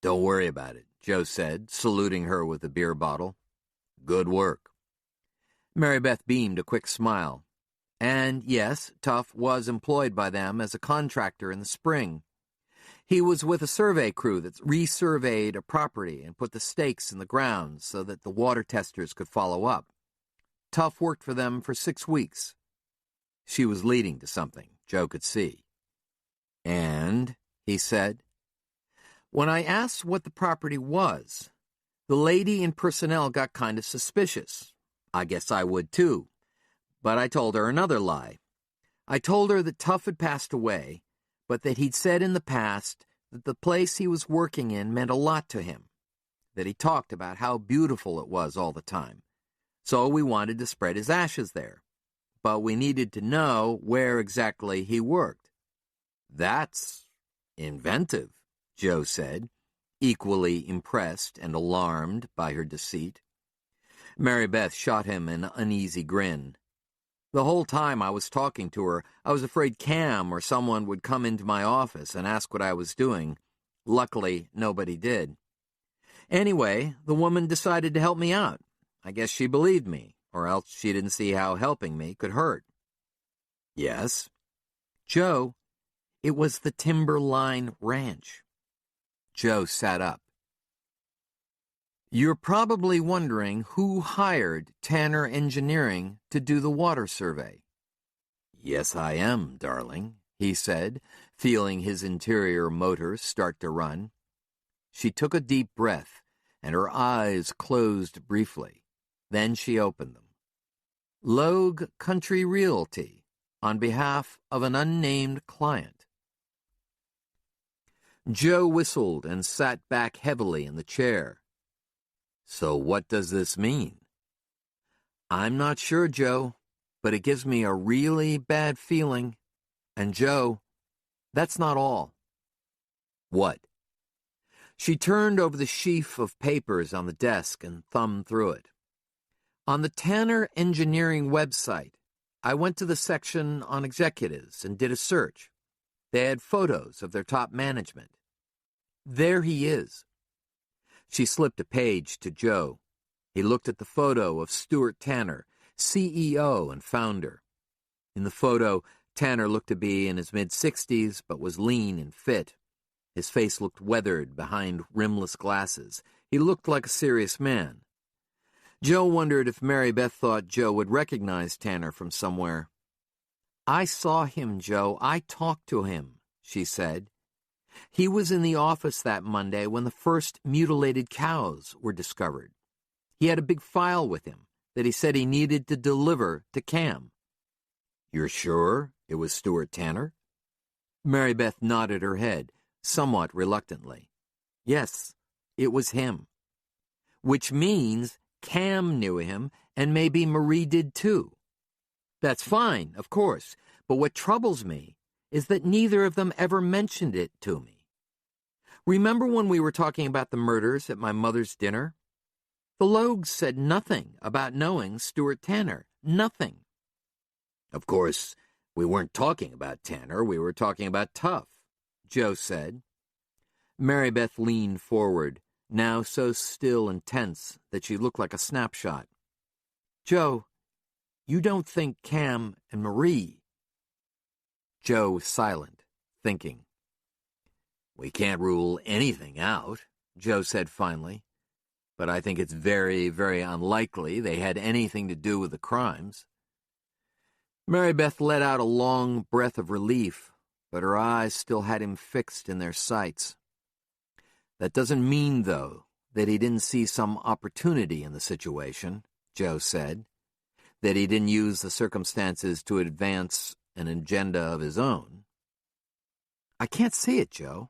"Don't worry about it," Joe said, saluting her with the beer bottle. "Good work." Mary Beth beamed a quick smile. And yes, Tough was employed by them as a contractor in the spring. He was with a survey crew that resurveyed a property and put the stakes in the ground so that the water testers could follow up. Tough work for them for 6 weeks. She was leading to something, Joe could see. And, he said, when I asked what the property was, the lady in personnel got kind of suspicious. I guess I would too. But I told her another lie. I told her that Tough had passed away, but that he'd said in the past that the place he was working in meant a lot to him, that he talked about how beautiful it was all the time. So we wanted to spread his ashes there, but we needed to know where exactly he worked. That's inventive, Joe said, equally impressed and alarmed by her deceit. Mary Beth shot him an uneasy grin. The whole time I was talking to her, I was afraid Cam or someone would come into my office and ask what I was doing. Luckily, nobody did. Anyway, the woman decided to help me out. I guess she believed me, or else she didn't see how helping me could hurt. Yes? Joe, it was the Timberline Ranch. Joe sat up. You're probably wondering who hired Tanner Engineering to do the water survey. Yes, I am, darling, he said, feeling his interior motors start to run. She took a deep breath, and her eyes closed briefly. Then she opened them. Logue Country Realty, on behalf of an unnamed client. Joe whistled and sat back heavily in the chair. So what does this mean? I'm not sure, Joe, but it gives me a really bad feeling. And Joe, that's not all. What? She turned over the sheaf of papers on the desk and thumbed through it. On the Tanner Engineering website, I went to the section on executives and did a search. They had photos of their top management. There he is. She slipped a page to Joe. He looked at the photo of Stuart Tanner, CEO and founder. In the photo, Tanner looked to be in his mid-60s, but was lean and fit. His face looked weathered behind rimless glasses. He looked like a serious man. Joe wondered if Mary Beth thought Joe would recognize Tanner from somewhere. I saw him, Joe. I talked to him, she said. He was in the office that Monday when the first mutilated cows were discovered. He had a big file with him that he said he needed to deliver to Cam. You're sure it was Stuart Tanner? Mary Beth nodded her head, somewhat reluctantly. Yes, it was him. Which means Cam knew him, and maybe Marie did too. That's fine, of course, but what troubles me is that neither of them ever mentioned it to me. Remember when we were talking about the murders at my mother's dinner? The Logues said nothing about knowing Stuart Tanner. Nothing. Of course, we weren't talking about Tanner. We were talking about Tough, Joe said. Mary Beth leaned forward, now so still and tense that she looked like a snapshot. Joe, you don't think Cam and Marie... Joe was silent, thinking. We can't rule anything out, Joe said finally, but I think it's very, very unlikely they had anything to do with the crimes. Mary Beth let out a long breath of relief, but her eyes still had him fixed in their sights. That doesn't mean, though, that he didn't see some opportunity in the situation, Joe said, that he didn't use the circumstances to advance an agenda of his own. I can't see it, Joe.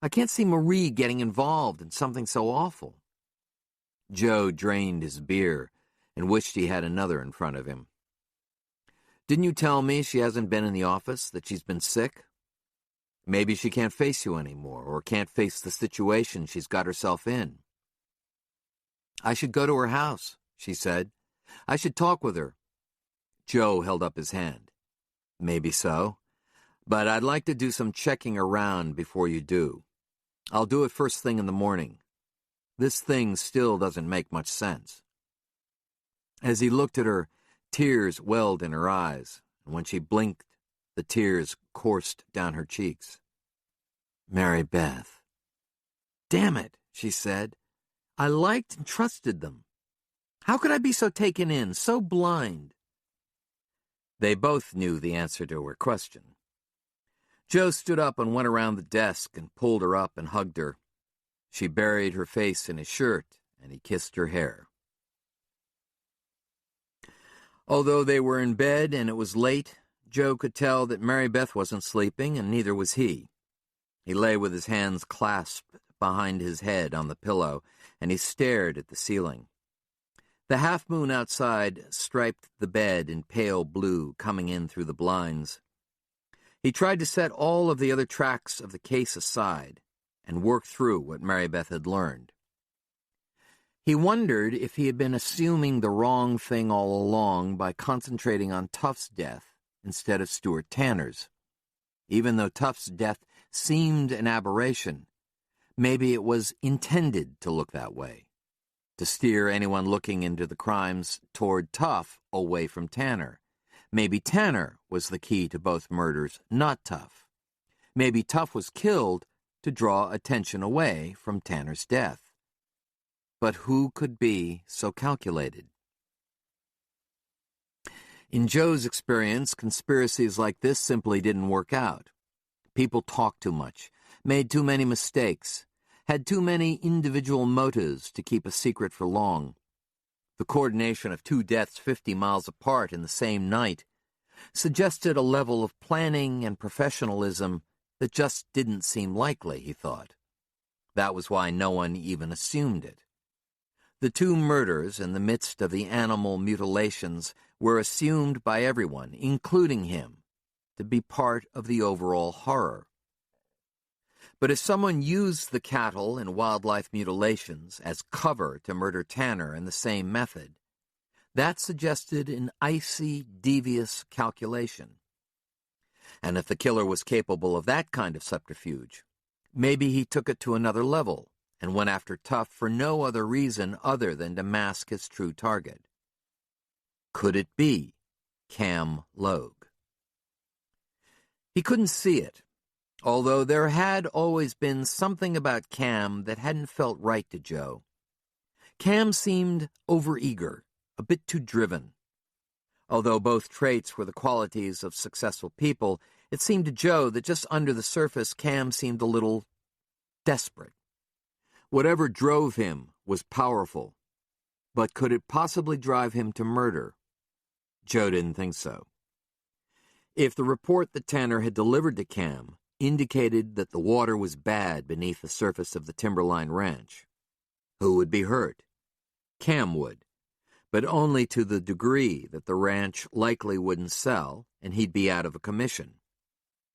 I can't see Marie getting involved in something so awful. Joe drained his beer and wished he had another in front of him. Didn't you tell me she hasn't been in the office, that she's been sick? Maybe she can't face you anymore, or can't face the situation she's got herself in. I should go to her house, she said. I should talk with her. Joe held up his hand. Maybe so, but I'd like to do some checking around before you do. I'll do it first thing in the morning. This thing still doesn't make much sense. As he looked at her, tears welled in her eyes, and when she blinked, the tears coursed down her cheeks. Mary Beth. Damn it, she said. I liked and trusted them. How could I be so taken in, so blind? They both knew the answer to her question. Joe stood up and went around the desk and pulled her up and hugged her. She buried her face in his shirt, and he kissed her hair. Although they were in bed and it was late, Joe could tell that Mary Beth wasn't sleeping, and neither was he. He lay with his hands clasped behind his head on the pillow, and he stared at the ceiling. The half-moon outside striped the bed in pale blue coming in through the blinds. He tried to set all of the other tracks of the case aside and work through what Mary Beth had learned. He wondered if he had been assuming the wrong thing all along by concentrating on Tuff's death instead of Stuart Tanner's. Even though Tuff's death seemed an aberration, maybe it was intended to look that way, to steer anyone looking into the crimes toward Tuff away from Tanner. Maybe Tanner was the key to both murders, not Tuff. Maybe Tuff was killed to draw attention away from Tanner's death. But who could be so calculated? In Joe's experience, conspiracies like this simply didn't work out. People talked too much, made too many mistakes, had too many individual motives to keep a secret for long. The coordination of two deaths 50 miles apart in the same night suggested a level of planning and professionalism that just didn't seem likely, he thought. That was why no one even assumed it. The two murders in the midst of the animal mutilations were assumed by everyone, including him, to be part of the overall horror. But if someone used the cattle and wildlife mutilations as cover to murder Tanner in the same method, that suggested an icy, devious calculation. And if the killer was capable of that kind of subterfuge, maybe he took it to another level and went after Tuff for no other reason other than to mask his true target. Could it be Cam Logue? He couldn't see it, although there had always been something about Cam that hadn't felt right to Joe. Cam seemed overeager, a bit too driven. Although both traits were the qualities of successful people, it seemed to Joe that just under the surface Cam seemed a little desperate. Whatever drove him was powerful, but could it possibly drive him to murder? Joe didn't think so. If the report that Tanner had delivered to Cam indicated that the water was bad beneath the surface of the Timberline Ranch, who would be hurt? Cam would, but only to the degree that the ranch likely wouldn't sell and he'd be out of a commission.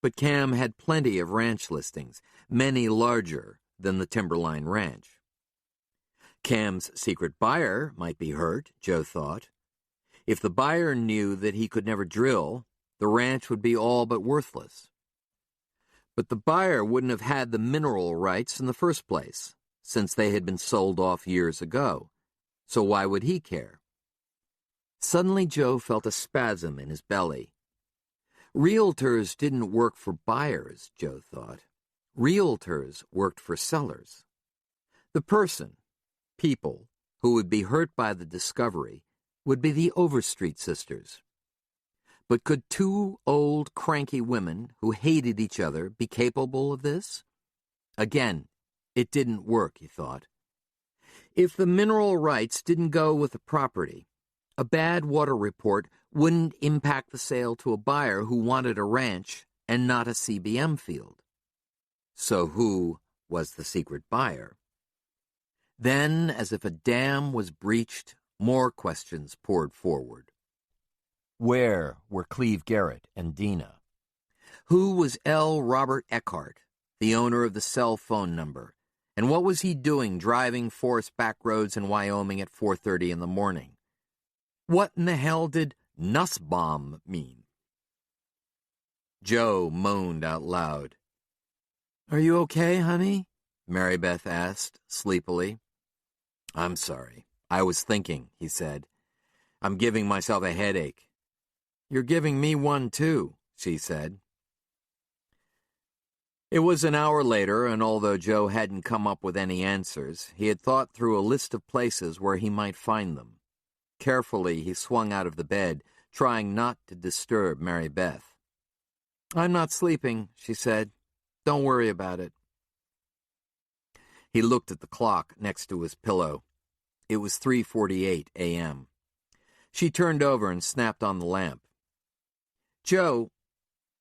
But Cam had plenty of ranch listings, many larger than the Timberline Ranch. Cam's secret buyer might be hurt, Joe thought. If the buyer knew that he could never drill, the ranch would be all but worthless. But the buyer wouldn't have had the mineral rights in the first place, since they had been sold off years ago. So why would he care? Suddenly Joe felt a spasm in his belly. Realtors didn't work for buyers, Joe thought. Realtors worked for sellers. The people, who would be hurt by the discovery would be the Overstreet sisters. But could two old, cranky women who hated each other be capable of this? Again, it didn't work, he thought. If the mineral rights didn't go with the property, a bad water report wouldn't impact the sale to a buyer who wanted a ranch and not a CBM field. So who was the secret buyer? Then, as if a dam was breached, more questions poured forward. Where were Cleve Garrett and Dina? Who was L. Robert Eckhart, the owner of the cell phone number, and what was he doing driving forest back roads in Wyoming at 4:30 in the morning? What in the hell did Nussbaum mean? Joe moaned out loud. "Are you okay, honey?" Mary Beth asked, sleepily. "I'm sorry. I was thinking," he said. "I'm giving myself a headache." "You're giving me one, too," she said. It was an hour later, and although Joe hadn't come up with any answers, he had thought through a list of places where he might find them. Carefully, he swung out of the bed, trying not to disturb Mary Beth. "I'm not sleeping," she said. "Don't worry about it." He looked at the clock next to his pillow. It was 3:48 a.m. She turned over and snapped on the lamp. "Joe,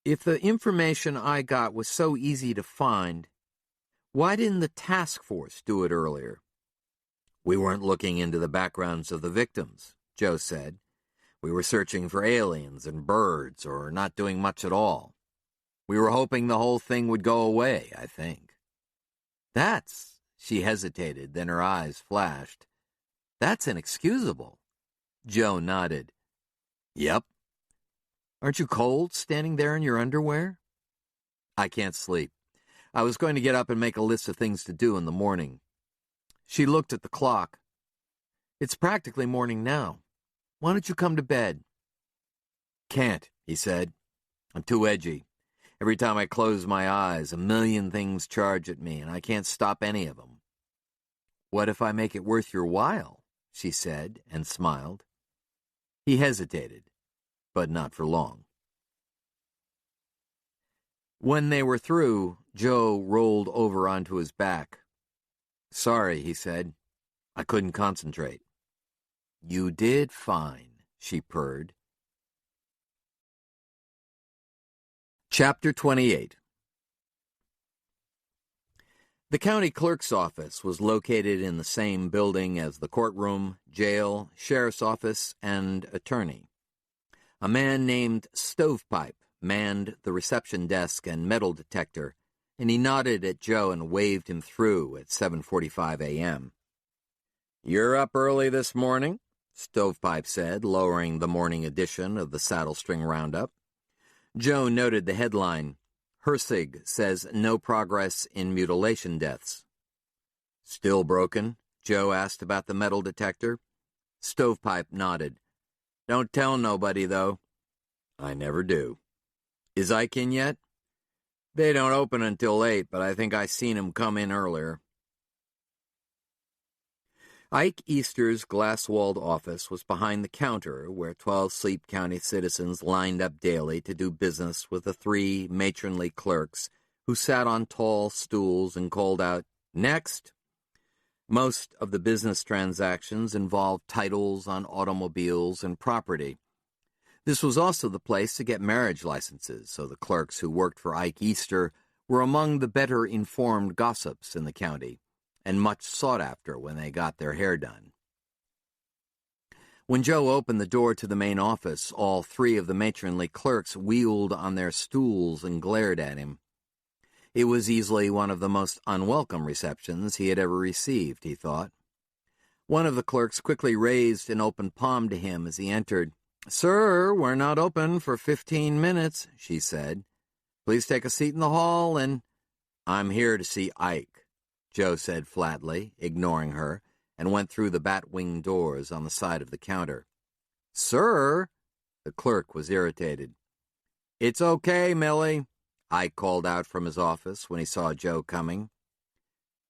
if the information I got was so easy to find, why didn't the task force do it earlier?" "We weren't looking into the backgrounds of the victims," Joe said. "We were searching for aliens and birds, or not doing much at all. We were hoping the whole thing would go away, I think." "That's—" She hesitated, then her eyes flashed. "That's inexcusable." Joe nodded. "Yep." "Aren't you cold, standing there in your underwear?" "I can't sleep. I was going to get up and make a list of things to do in the morning." She looked at the clock. "It's practically morning now. Why don't you come to bed?" "Can't," he said. "I'm too edgy. Every time I close my eyes, a million things charge at me, and I can't stop any of them." "What if I make it worth your while?" she said, and smiled. He hesitated, but not for long. When they were through, Joe rolled over onto his back. "Sorry," he said. "I couldn't concentrate." "You did fine," she purred. Chapter 28. The county clerk's office was located in the same building as the courtroom, jail, sheriff's office, and attorney. A man named Stovepipe manned the reception desk and metal detector, and he nodded at Joe and waved him through at 7:45 a.m. "You're up early this morning," Stovepipe said, lowering the morning edition of the Saddle String Roundup. Joe noted the headline, "Hersig says no progress in mutilation deaths." "Still broken?" Joe asked about the metal detector. Stovepipe nodded. "Don't tell nobody, though." "I never do." "Is Ike in yet?" "They don't open until 8, but I think I seen him come in earlier." Ike Easter's glass-walled office was behind the counter where 12 Sleep County citizens lined up daily to do business with the 3 matronly clerks who sat on tall stools and called out, "Next!" Most of the business transactions involved titles on automobiles and property. This was also the place to get marriage licenses, so the clerks who worked for Ike Easter were among the better-informed gossips in the county, and much sought after when they got their hair done. When Joe opened the door to the main office, all 3 of the matronly clerks wheeled on their stools and glared at him. It was easily one of the most unwelcome receptions he had ever received, he thought. One of the clerks quickly raised an open palm to him as he entered. "Sir, we're not open for 15 minutes, she said. "Please take a seat in the hall and—" "I'm here to see Ike," Joe said flatly, ignoring her, and went through the bat-wing doors on the side of the counter. "Sir!" The clerk was irritated. "It's okay, Millie," Ike called out from his office when he saw Joe coming.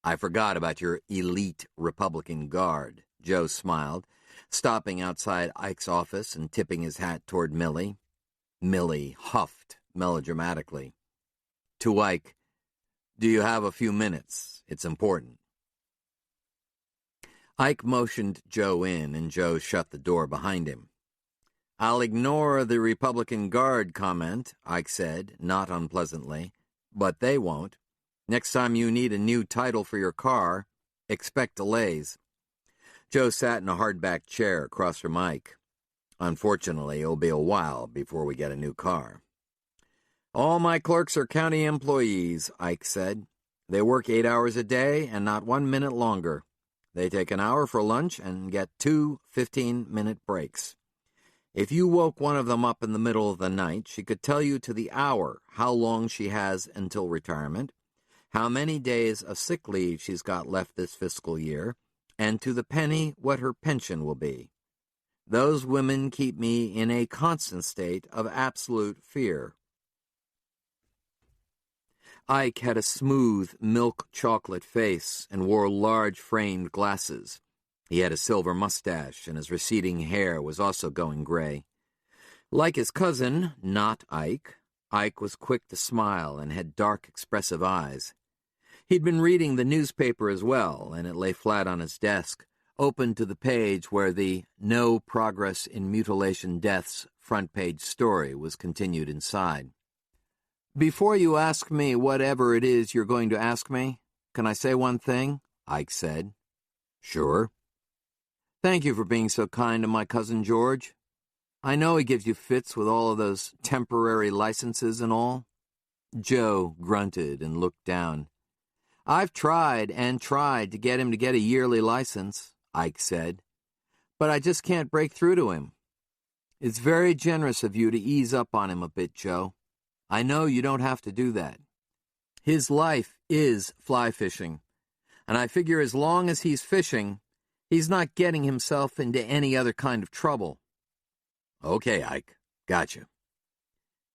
"I forgot about your elite Republican Guard," Joe smiled, stopping outside Ike's office and tipping his hat toward Millie. Millie huffed melodramatically. To Ike, "Do you have a few minutes? It's important." Ike motioned Joe in, and Joe shut the door behind him. "I'll ignore the Republican Guard comment," Ike said, not unpleasantly, "but they won't. Next time you need a new title for your car, expect delays." Joe sat in a hardback chair across from Ike. "Unfortunately, it'll be a while before we get a new car." "All my clerks are county employees," Ike said. "They work 8 hours a day and not 1 minute longer. They take an hour for lunch and get 2 15-minute breaks. If you woke one of them up in the middle of the night, she could tell you to the hour how long she has until retirement, how many days of sick leave she's got left this fiscal year, and to the penny what her pension will be. Those women keep me in a constant state of absolute fear." Ike had a smooth, milk chocolate face and wore large framed glasses. He had a silver mustache, and his receding hair was also going gray. Like his cousin, not Ike, Ike was quick to smile and had dark, expressive eyes. He'd been reading the newspaper as well, and it lay flat on his desk, open to the page where the "No Progress in Mutilation Deaths" front-page story was continued inside. "Before you ask me whatever it is you're going to ask me, can I say one thing?" Ike said. "Sure." "Thank you for being so kind to my cousin George. I know he gives you fits with all of those temporary licenses and all." Joe grunted and looked down. "I've tried and tried to get him to get a yearly license," Ike said, "but I just can't break through to him. It's very generous of you to ease up on him a bit, Joe. I know you don't have to do that. His life is fly fishing, and I figure as long as he's fishing, he's not getting himself into any other kind of trouble." "Okay, Ike, gotcha.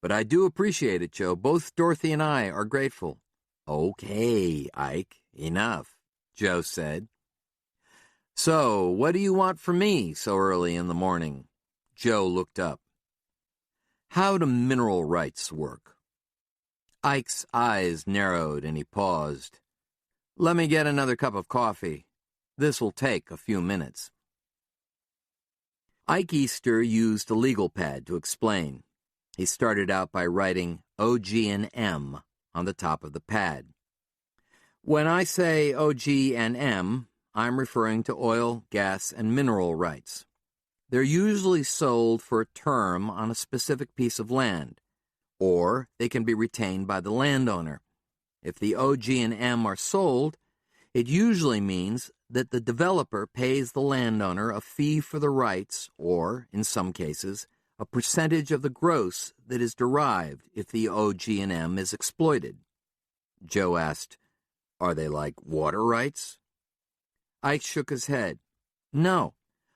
But I do appreciate it, Joe. Both Dorothy and I are grateful." "Okay, Ike, enough," Joe said. "So, what do you want from me so early in the morning?" Joe looked up. "How do mineral rights work?" Ike's eyes narrowed and he paused. "Let me get another cup of coffee. This will take a few minutes." Ike Easter used a legal pad to explain. He started out by writing OG&M on the top of the pad. When I say OG&M, I'm referring to oil, gas, and mineral rights. They're usually sold for a term on a specific piece of land, or they can be retained by the landowner. If the OG&M are sold, it usually means that the developer pays the landowner a fee for the rights, or, in some cases, a percentage of the gross that is derived if the OG&M is exploited. Joe asked, "Are they like water rights?" Ike shook his head. "No.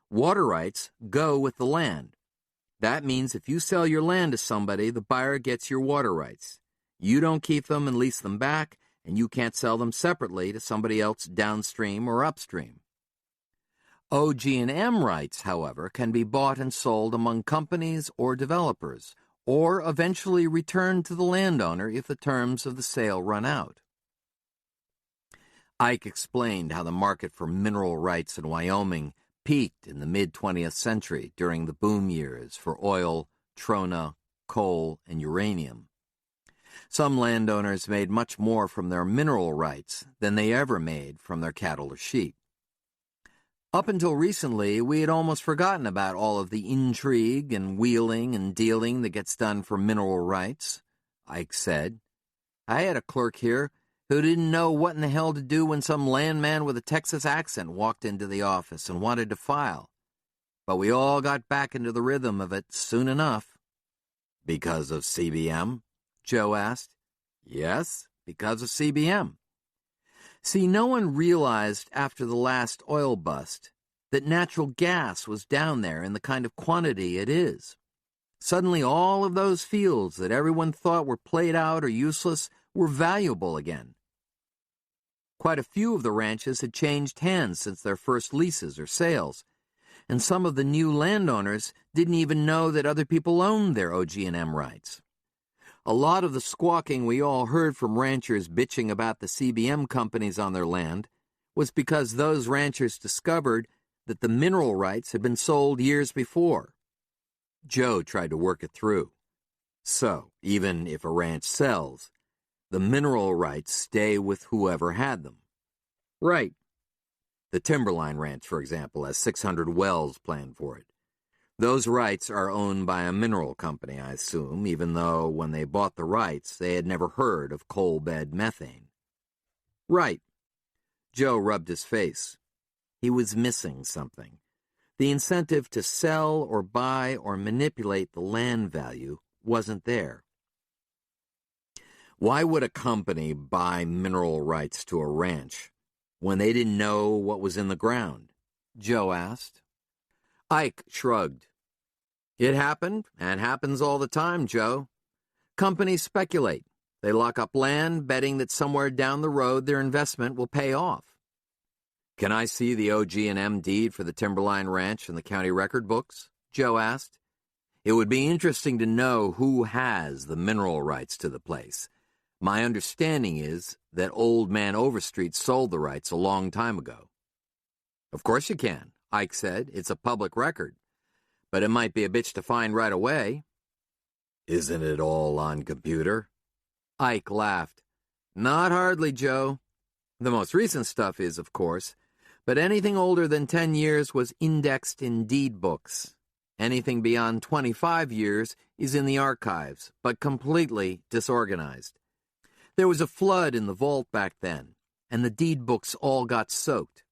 Water rights go with the land. That means if you sell your land to somebody, the buyer gets your water rights. You don't keep them and lease them back, and you can't sell them separately to somebody else downstream or upstream. OG&M rights, however, can be bought and sold among companies or developers, or eventually returned to the landowner if the terms of the sale run out." Ike explained how the market for mineral rights in Wyoming peaked in the mid-20th century during the boom years for oil, trona, coal, and uranium. Some landowners made much more from their mineral rights than they ever made from their cattle or sheep. Up until recently, we had almost forgotten about all of the intrigue and wheeling and dealing that gets done for mineral rights, Ike said. "I had a clerk here who didn't know what in the hell to do when some landman with a Texas accent walked into the office and wanted to file. But we all got back into the rhythm of it soon enough." "Because of CBM?" Joe asked. "Yes, because of CBM. See, no one realized after the last oil bust that natural gas was down there in the kind of quantity it is. Suddenly all of those fields that everyone thought were played out or useless were valuable again. Quite a few of the ranches had changed hands since their first leases or sales, and some of the new landowners didn't even know that other people owned their OG&M rights. A lot of the squawking we all heard from ranchers bitching about the CBM companies on their land was because those ranchers discovered that the mineral rights had been sold years before. Joe tried to work it through. So, even if a ranch sells, the mineral rights stay with whoever had them. Right. The Timberline Ranch, for example, has 600 wells planned for it. Those rights are owned by a mineral company, I assume, even though when they bought the rights, they had never heard of coal bed methane. Right. Joe rubbed his face. He was missing something. The incentive to sell or buy or manipulate the land value wasn't there. Why would a company buy mineral rights to a ranch when they didn't know what was in the ground? Joe asked. Ike shrugged. It happened, and happens all the time, Joe. Companies speculate. They lock up land, betting that somewhere down the road their investment will pay off. Can I see the OG&M deed for the Timberline Ranch in the county record books? Joe asked. It would be interesting to know who has the mineral rights to the place. My understanding is that old man Overstreet sold the rights a long time ago. Of course you can, Ike said. It's a public record. But it might be a bitch to find right away. Isn't it all on computer? Ike laughed. Not hardly, Joe. The most recent stuff is, of course, but anything older than 10 years was indexed in deed books. Anything beyond 25 years is in the archives, but completely disorganized. There was a flood in the vault back then, and the deed books all got soaked.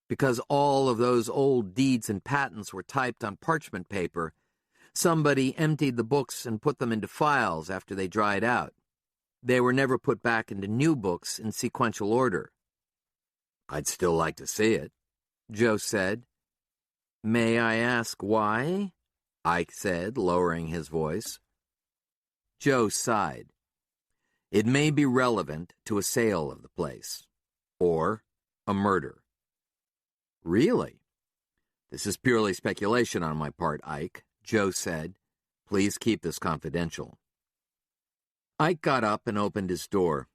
Because all of those old deeds and patents were typed on parchment paper, somebody emptied the books and put them into files after they dried out. They were never put back into new books in sequential order. I'd still like to see it, Joe said. May I ask why? Ike said, lowering his voice. Joe sighed. It may be relevant to a sale of the place, or a murder. Really? This is purely speculation on my part, Ike, Joe said. Please keep this confidential. Ike got up and opened his door.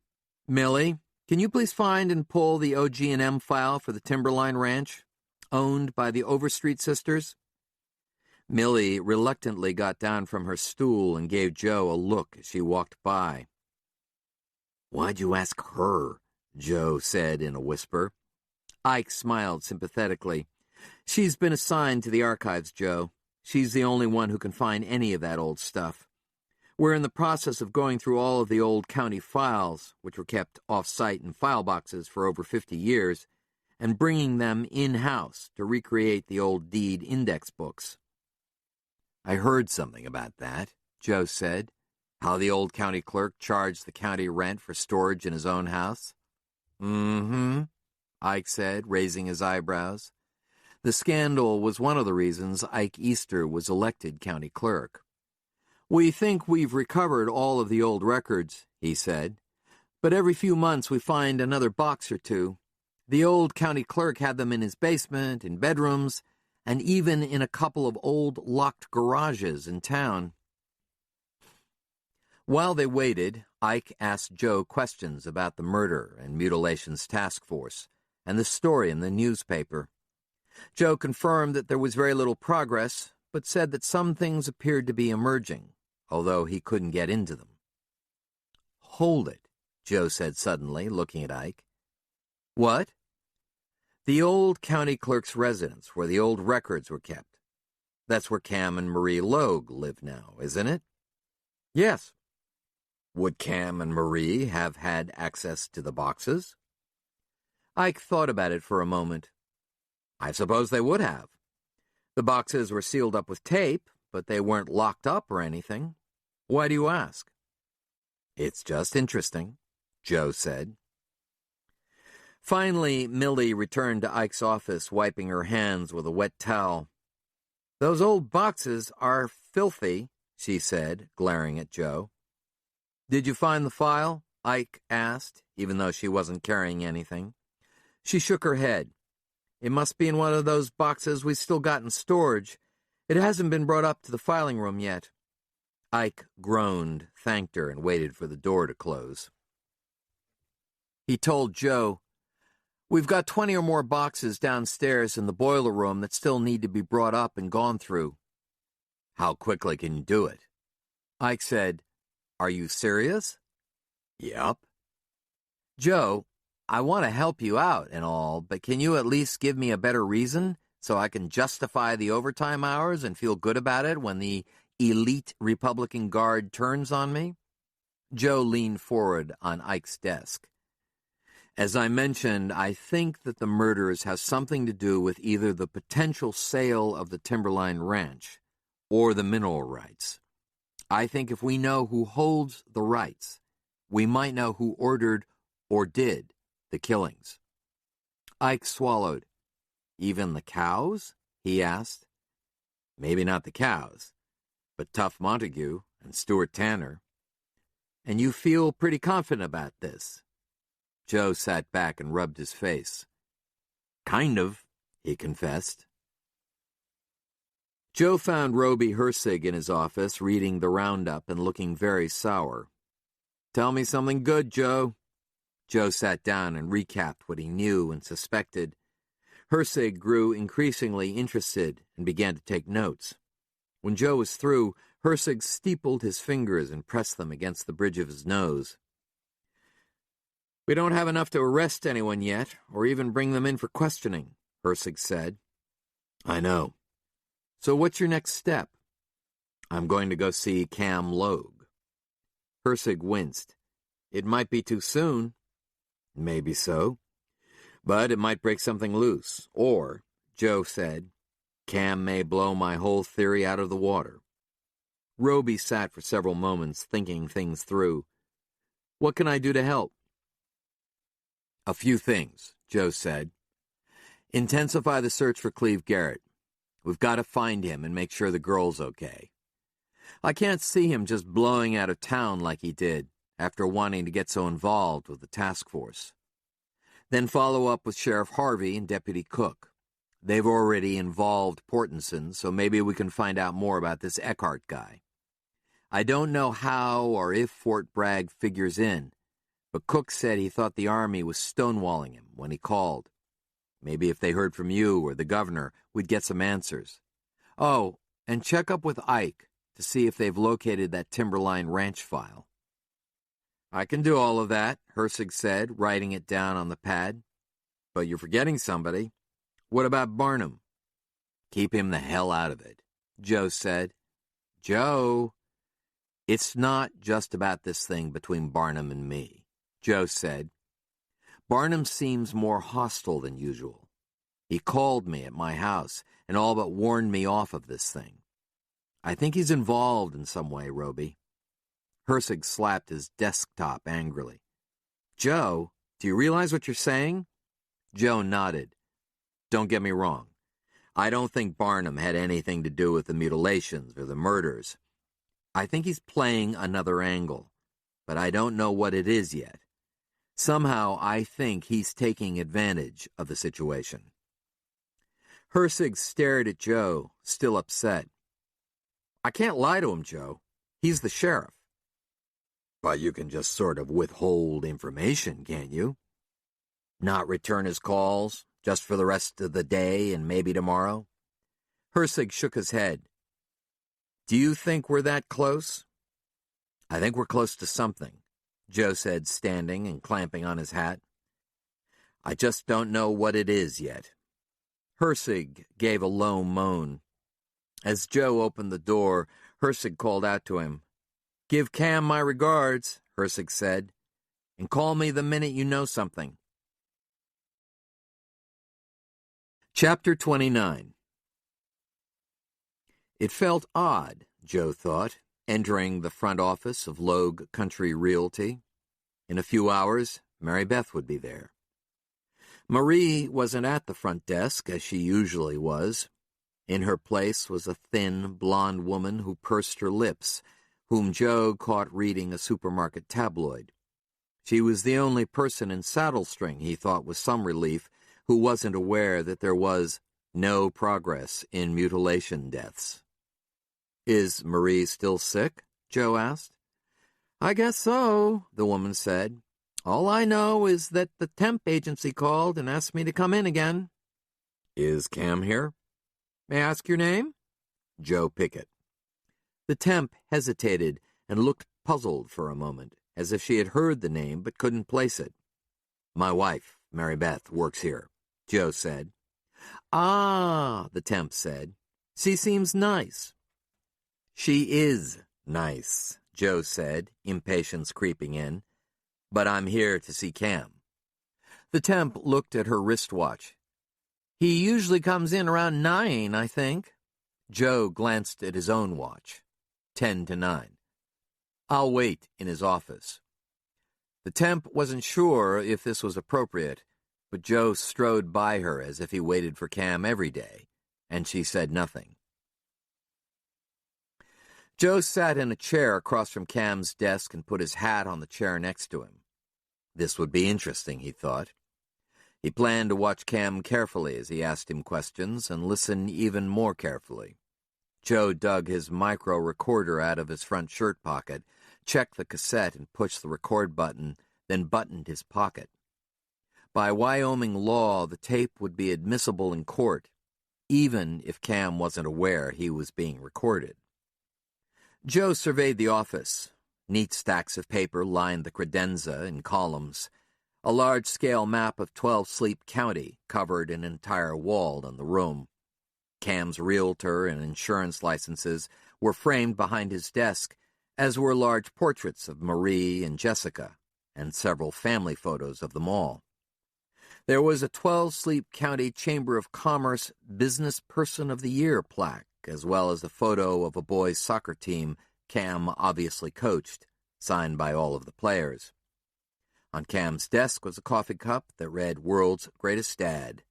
Millie, can you please find and pull the OG&M file for the Timberline Ranch, owned by the Overstreet sisters? Millie reluctantly got down from her stool and gave Joe a look as she walked by. Why'd you ask her? Joe said in a whisper. Ike smiled sympathetically. She's been assigned to the archives, Joe. She's the only one who can find any of that old stuff. We're in the process of going through all of the old county files, which were kept off-site in file boxes for over 50 years, and bringing them in-house to recreate the old deed index books. I heard something about that, Joe said. How the old county clerk charged the county rent for storage in his own house? Mm-hmm, Ike said, raising his eyebrows. The scandal was one of the reasons Ike Easter was elected county clerk. We think we've recovered all of the old records, he said, but every few months we find another box or two. The old county clerk had them in his basement, in bedrooms, and even in a couple of old locked garages in town. While they waited, Ike asked Joe questions about the murder and mutilations task force and the story in the newspaper. Joe confirmed that there was very little progress, but said that some things appeared to be emerging, although he couldn't get into them. Hold it, Joe said suddenly, looking at Ike. What? The old county clerk's residence, where the old records were kept. That's where Cam and Marie Logue live now, isn't it? Yes. Would Cam and Marie have had access to the boxes? Ike thought about it for a moment. I suppose they would have. The boxes were sealed up with tape, but they weren't locked up or anything. Why do you ask? It's just interesting, Joe said. Finally, Millie returned to Ike's office, wiping her hands with a wet towel. Those old boxes are filthy, she said, glaring at Joe. Did you find the file? Ike asked, even though she wasn't carrying anything. She shook her head. It must be in one of those boxes we've still got in storage. It hasn't been brought up to the filing room yet. Ike groaned, thanked her, and waited for the door to close. He told Joe, We've got 20 or more boxes downstairs in the boiler room that still need to be brought up and gone through. How quickly can you do it? Ike said, Are you serious? Yep. Joe, I want to help you out and all, but can you at least give me a better reason so I can justify the overtime hours and feel good about it when the elite Republican Guard turns on me? Joe leaned forward on Ike's desk. As I mentioned, I think that the murders have something to do with either the potential sale of the Timberline Ranch or the mineral rights. I think if we know who holds the rights, we might know who ordered or did the killings. Ike swallowed. Even the cows? He asked. Maybe not the cows, but Tough Montague and Stuart Tanner. and you feel pretty confident about this. Joe sat back and rubbed his face. Kind of, he confessed. Joe found Roby Hersig in his office, reading the roundup and looking very sour. Tell me something good, Joe. Joe sat down and recapped what he knew and suspected. Hersig grew increasingly interested and began to take notes. When Joe was through, Hersig steepled his fingers and pressed them against the bridge of his nose. We don't have enough to arrest anyone yet, or even bring them in for questioning, Hersig said. I know. So what's your next step? I'm going to go see Cam Logue. Hersig winced. It might be too soon. Maybe so. But it might break something loose. Or, Joe said, Cam may blow my whole theory out of the water. Roby sat for several moments thinking things through. What can I do to help? A few things, Joe said. Intensify the search for Cleve Garrett. We've got to find him and make sure the girl's okay. I can't see him just blowing out of town like he did after wanting to get so involved with the task force. Then follow up with Sheriff Harvey and Deputy Cook. They've already involved Portenson, so maybe we can find out more about this Eckhart guy. I don't know how or if Fort Bragg figures in, but Cook said he thought the Army was stonewalling him when he called. Maybe if they heard from you or the governor, we'd get some answers. Oh, and check up with Ike to see if they've located that Timberline Ranch file. I can do all of that, Hersig said, writing it down on the pad. But you're forgetting somebody. What about Barnum? Keep him the hell out of it, Joe said. Joe, it's not just about this thing between Barnum and me, Joe said. Barnum seems more hostile than usual. He called me at my house and all but warned me off of this thing. I think he's involved in some way, Roby. Hersig slapped his desktop angrily. Joe, do you realize what you're saying? Joe nodded. Don't get me wrong. I don't think Barnum had anything to do with the mutilations or the murders. I think he's playing another angle, but I don't know what it is yet. Somehow I think he's taking advantage of the situation. Hersig stared at Joe, still upset. I can't lie to him, Joe. He's the sheriff. But you can just sort of withhold information, can't you? Not return his calls, just for the rest of the day and maybe tomorrow? Hersig shook his head. Do you think we're that close? I think we're close to something, Joe said, standing and clamping on his hat. I just don't know what it is yet. Hersig gave a low moan. As Joe opened the door, Hersig called out to him. Give Cam my regards, Hersig said, and call me the minute you know something. Chapter 29. It felt odd, Joe thought, entering the front office of Logue Country Realty. In a few hours, Mary Beth would be there. Marie wasn't at the front desk, as she usually was. In her place was a thin, blonde woman who pursed her lips, whom Joe caught reading a supermarket tabloid. She was the only person in Saddle String, he thought with some relief, who wasn't aware that there was no progress in mutilation deaths. Is Marie still sick? Joe asked. I guess so, the woman said. All I know is that the temp agency called and asked me to come in again. Is Cam here? May I ask your name? Joe Pickett. The temp hesitated and looked puzzled for a moment, as if she had heard the name but couldn't place it. My wife, Mary Beth, works here, Joe said. Ah, the temp said. She seems nice. She is nice, Joe said, impatience creeping in. But I'm here to see Cam. The temp looked at her wristwatch. He usually comes in around 9, I think. Joe glanced at his own watch. 10 to 9. I'll wait in his office. The temp wasn't sure if this was appropriate, but Joe strode by her as if he waited for Cam every day, and she said nothing. Joe sat in a chair across from Cam's desk and put his hat on the chair next to him. This would be interesting, he thought. He planned to watch Cam carefully as he asked him questions and listen even more carefully. Joe dug his micro-recorder out of his front shirt pocket, checked the cassette and pushed the record button, then buttoned his pocket. By Wyoming law, the tape would be admissible in court, even if Cam wasn't aware he was being recorded. Joe surveyed the office. Neat stacks of paper lined the credenza in columns. A large-scale map of 12 Sleep County covered an entire wall in the room. Cam's realtor and insurance licenses were framed behind his desk, as were large portraits of Marie and Jessica, and several family photos of them all. There was a 12 Sleep County Chamber of Commerce Business Person of the Year plaque, as well as a photo of a boys' soccer team Cam obviously coached, signed by all of the players. On Cam's desk was a coffee cup that read World's Greatest Dad.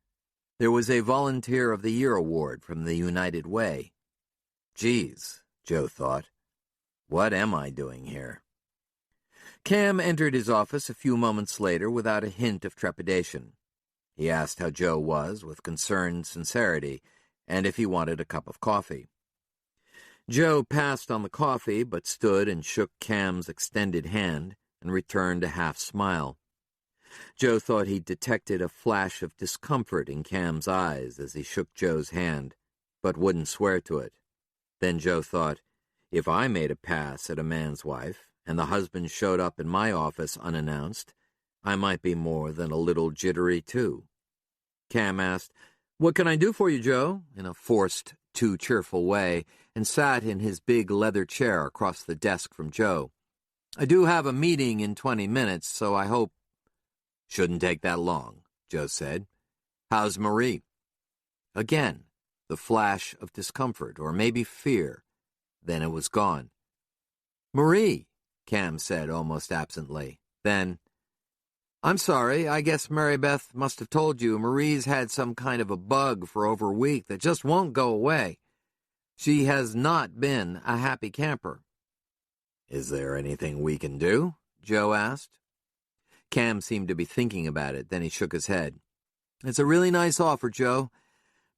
There was a Volunteer of the Year award from the United Way. Geez, Joe thought, what am I doing here? Cam entered his office a few moments later without a hint of trepidation. He asked how Joe was with concerned sincerity, and if he wanted a cup of coffee. Joe passed on the coffee, but stood and shook Cam's extended hand and returned a half-smile. Joe thought he detected a flash of discomfort in Cam's eyes as he shook Joe's hand, but wouldn't swear to it. Then Joe thought, if I made a pass at a man's wife, and the husband showed up in my office unannounced, I might be more than a little jittery, too. Cam asked, "What can I do for you, Joe?" in a forced, too cheerful way, and sat in his big leather chair across the desk from Joe. "I do have a meeting in 20 minutes, so I hope—" "Shouldn't take that long," Joe said. "How's Marie?" Again, the flash of discomfort, or maybe fear. Then it was gone. "Marie," Cam said almost absently. Then, "I'm sorry, I guess Mary Beth must have told you Marie's had some kind of a bug for over a week that just won't go away. She has not been a happy camper." "Is there anything we can do?" Joe asked. Cam seemed to be thinking about it, then he shook his head. "It's a really nice offer, Joe,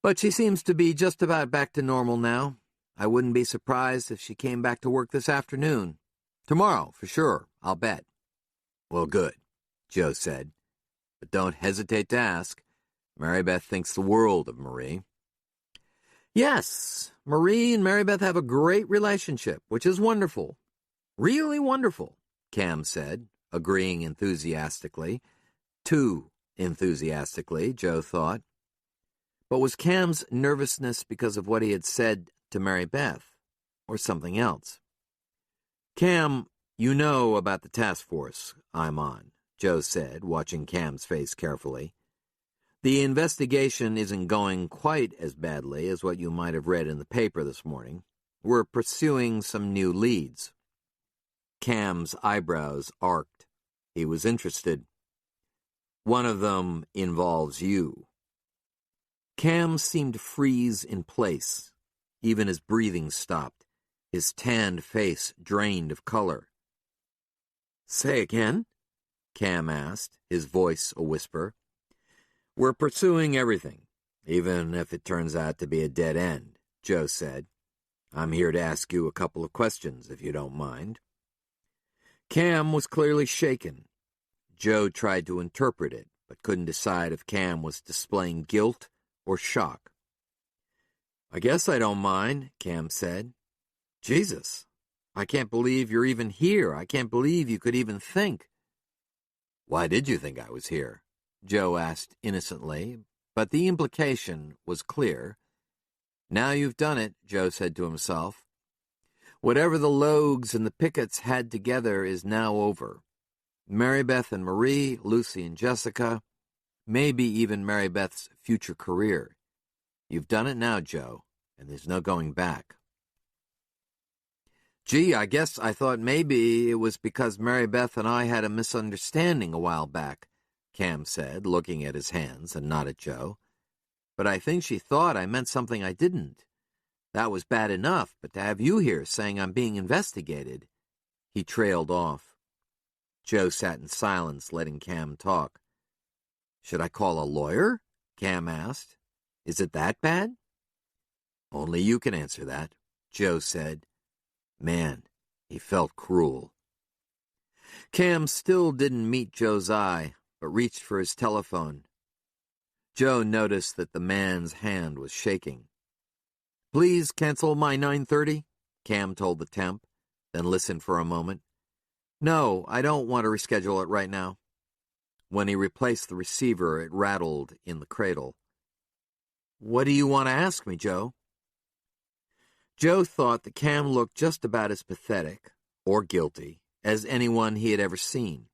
but she seems to be just about back to normal now. I wouldn't be surprised if she came back to work this afternoon. Tomorrow, for sure, I'll bet." "Well, good," Joe said. "But don't hesitate to ask. Mary Beth thinks the world of Marie." "Yes, Marie and Mary Beth have a great relationship, which is wonderful. Really wonderful," Cam said, agreeing enthusiastically. Too enthusiastically, Joe thought. But was Cam's nervousness because of what he had said to Mary Beth, or something else? "Cam, you know about the task force I'm on," Joe said, watching Cam's face carefully. "The investigation isn't going quite as badly as what you might have read in the paper this morning. We're pursuing some new leads." Cam's eyebrows arched. He was interested. "One of them involves you." Cam seemed to freeze in place. Even his breathing stopped. His tanned face drained of color. "Say again?" Cam asked, his voice a whisper. "We're pursuing everything, even if it turns out to be a dead end," Joe said. "I'm here to ask you a couple of questions, if you don't mind." Cam was clearly shaken. Joe tried to interpret it, but couldn't decide if Cam was displaying guilt or shock. "I guess I don't mind," Cam said. "Jesus, I can't believe you're even here. I can't believe you could even think." "Why did you think I was here?" Joe asked innocently, but the implication was clear. "Now you've done it," Joe said to himself. "Whatever the Logues and the Picketts had together is now over. Mary Beth and Marie, Lucy and Jessica, maybe even Mary Beth's future career. You've done it now, Joe, and there's no going back." "Gee, I guess I thought maybe it was because Mary Beth and I had a misunderstanding a while back," Cam said, looking at his hands and not at Joe. "But I think she thought I meant something I didn't. That was bad enough, but to have you here saying I'm being investigated. He trailed off. Joe sat in silence, letting Cam talk. Should I call a lawyer? Cam asked. Is it that bad? Only you can answer that, Joe said. Man, he felt cruel. Cam still didn't meet Joe's eye, but reached for his telephone. Joe noticed that the man's hand was shaking. Please cancel my 9:30, Cam told the temp, then listened for a moment. No, I don't want to reschedule it right now. When he replaced the receiver, it rattled in the cradle. What do you want to ask me, Joe? Joe thought that Cam looked just about as pathetic, or guilty, as anyone he had ever seen.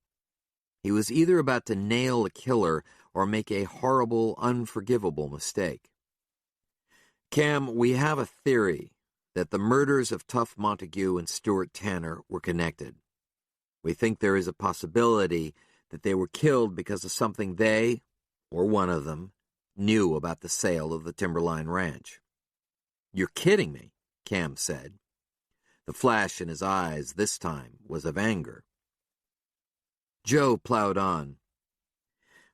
He was either about to nail a killer or make a horrible, unforgivable mistake. Cam, we have a theory that the murders of Tough Montague and Stuart Tanner were connected. We think there is a possibility that they were killed because of something they, or one of them, knew about the sale of the Timberline Ranch. You're kidding me, Cam said. The flash in his eyes this time was of anger. Joe plowed on.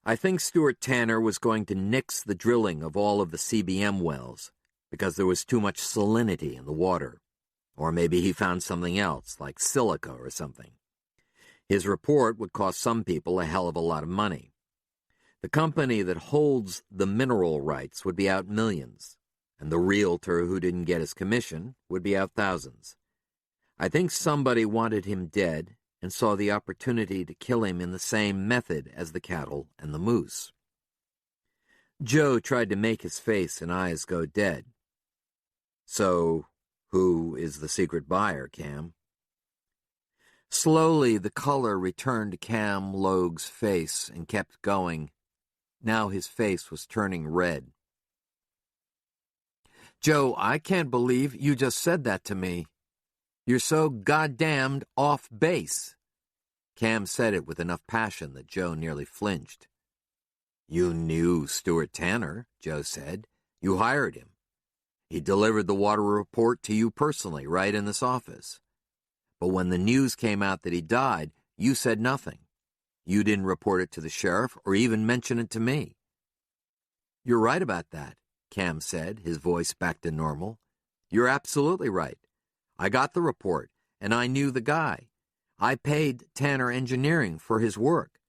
I think Stuart Tanner was going to nix the drilling of all of the CBM wells because there was too much salinity in the water. Or maybe he found something else, like silica or something. His report would cost some people a hell of a lot of money. The company that holds the mineral rights would be out millions, and the realtor who didn't get his commission would be out thousands. I think somebody wanted him dead and saw the opportunity to kill him in the same method as the cattle and the moose. Joe tried to make his face and eyes go dead. So, who is the secret buyer, Cam? Slowly, the color returned to Cam Logue's face and kept going. Now his face was turning red. Joe, I can't believe you just said that to me. You're so goddamned off base. Cam said it with enough passion that Joe nearly flinched. You knew Stuart Tanner, Joe said. You hired him. He delivered the water report to you personally, right in this office. But when the news came out that he died, you said nothing. You didn't report it to the sheriff or even mention it to me. You're right about that, Cam said, his voice back to normal. You're absolutely right. I got the report, and I knew the guy. I paid Tanner Engineering for his work.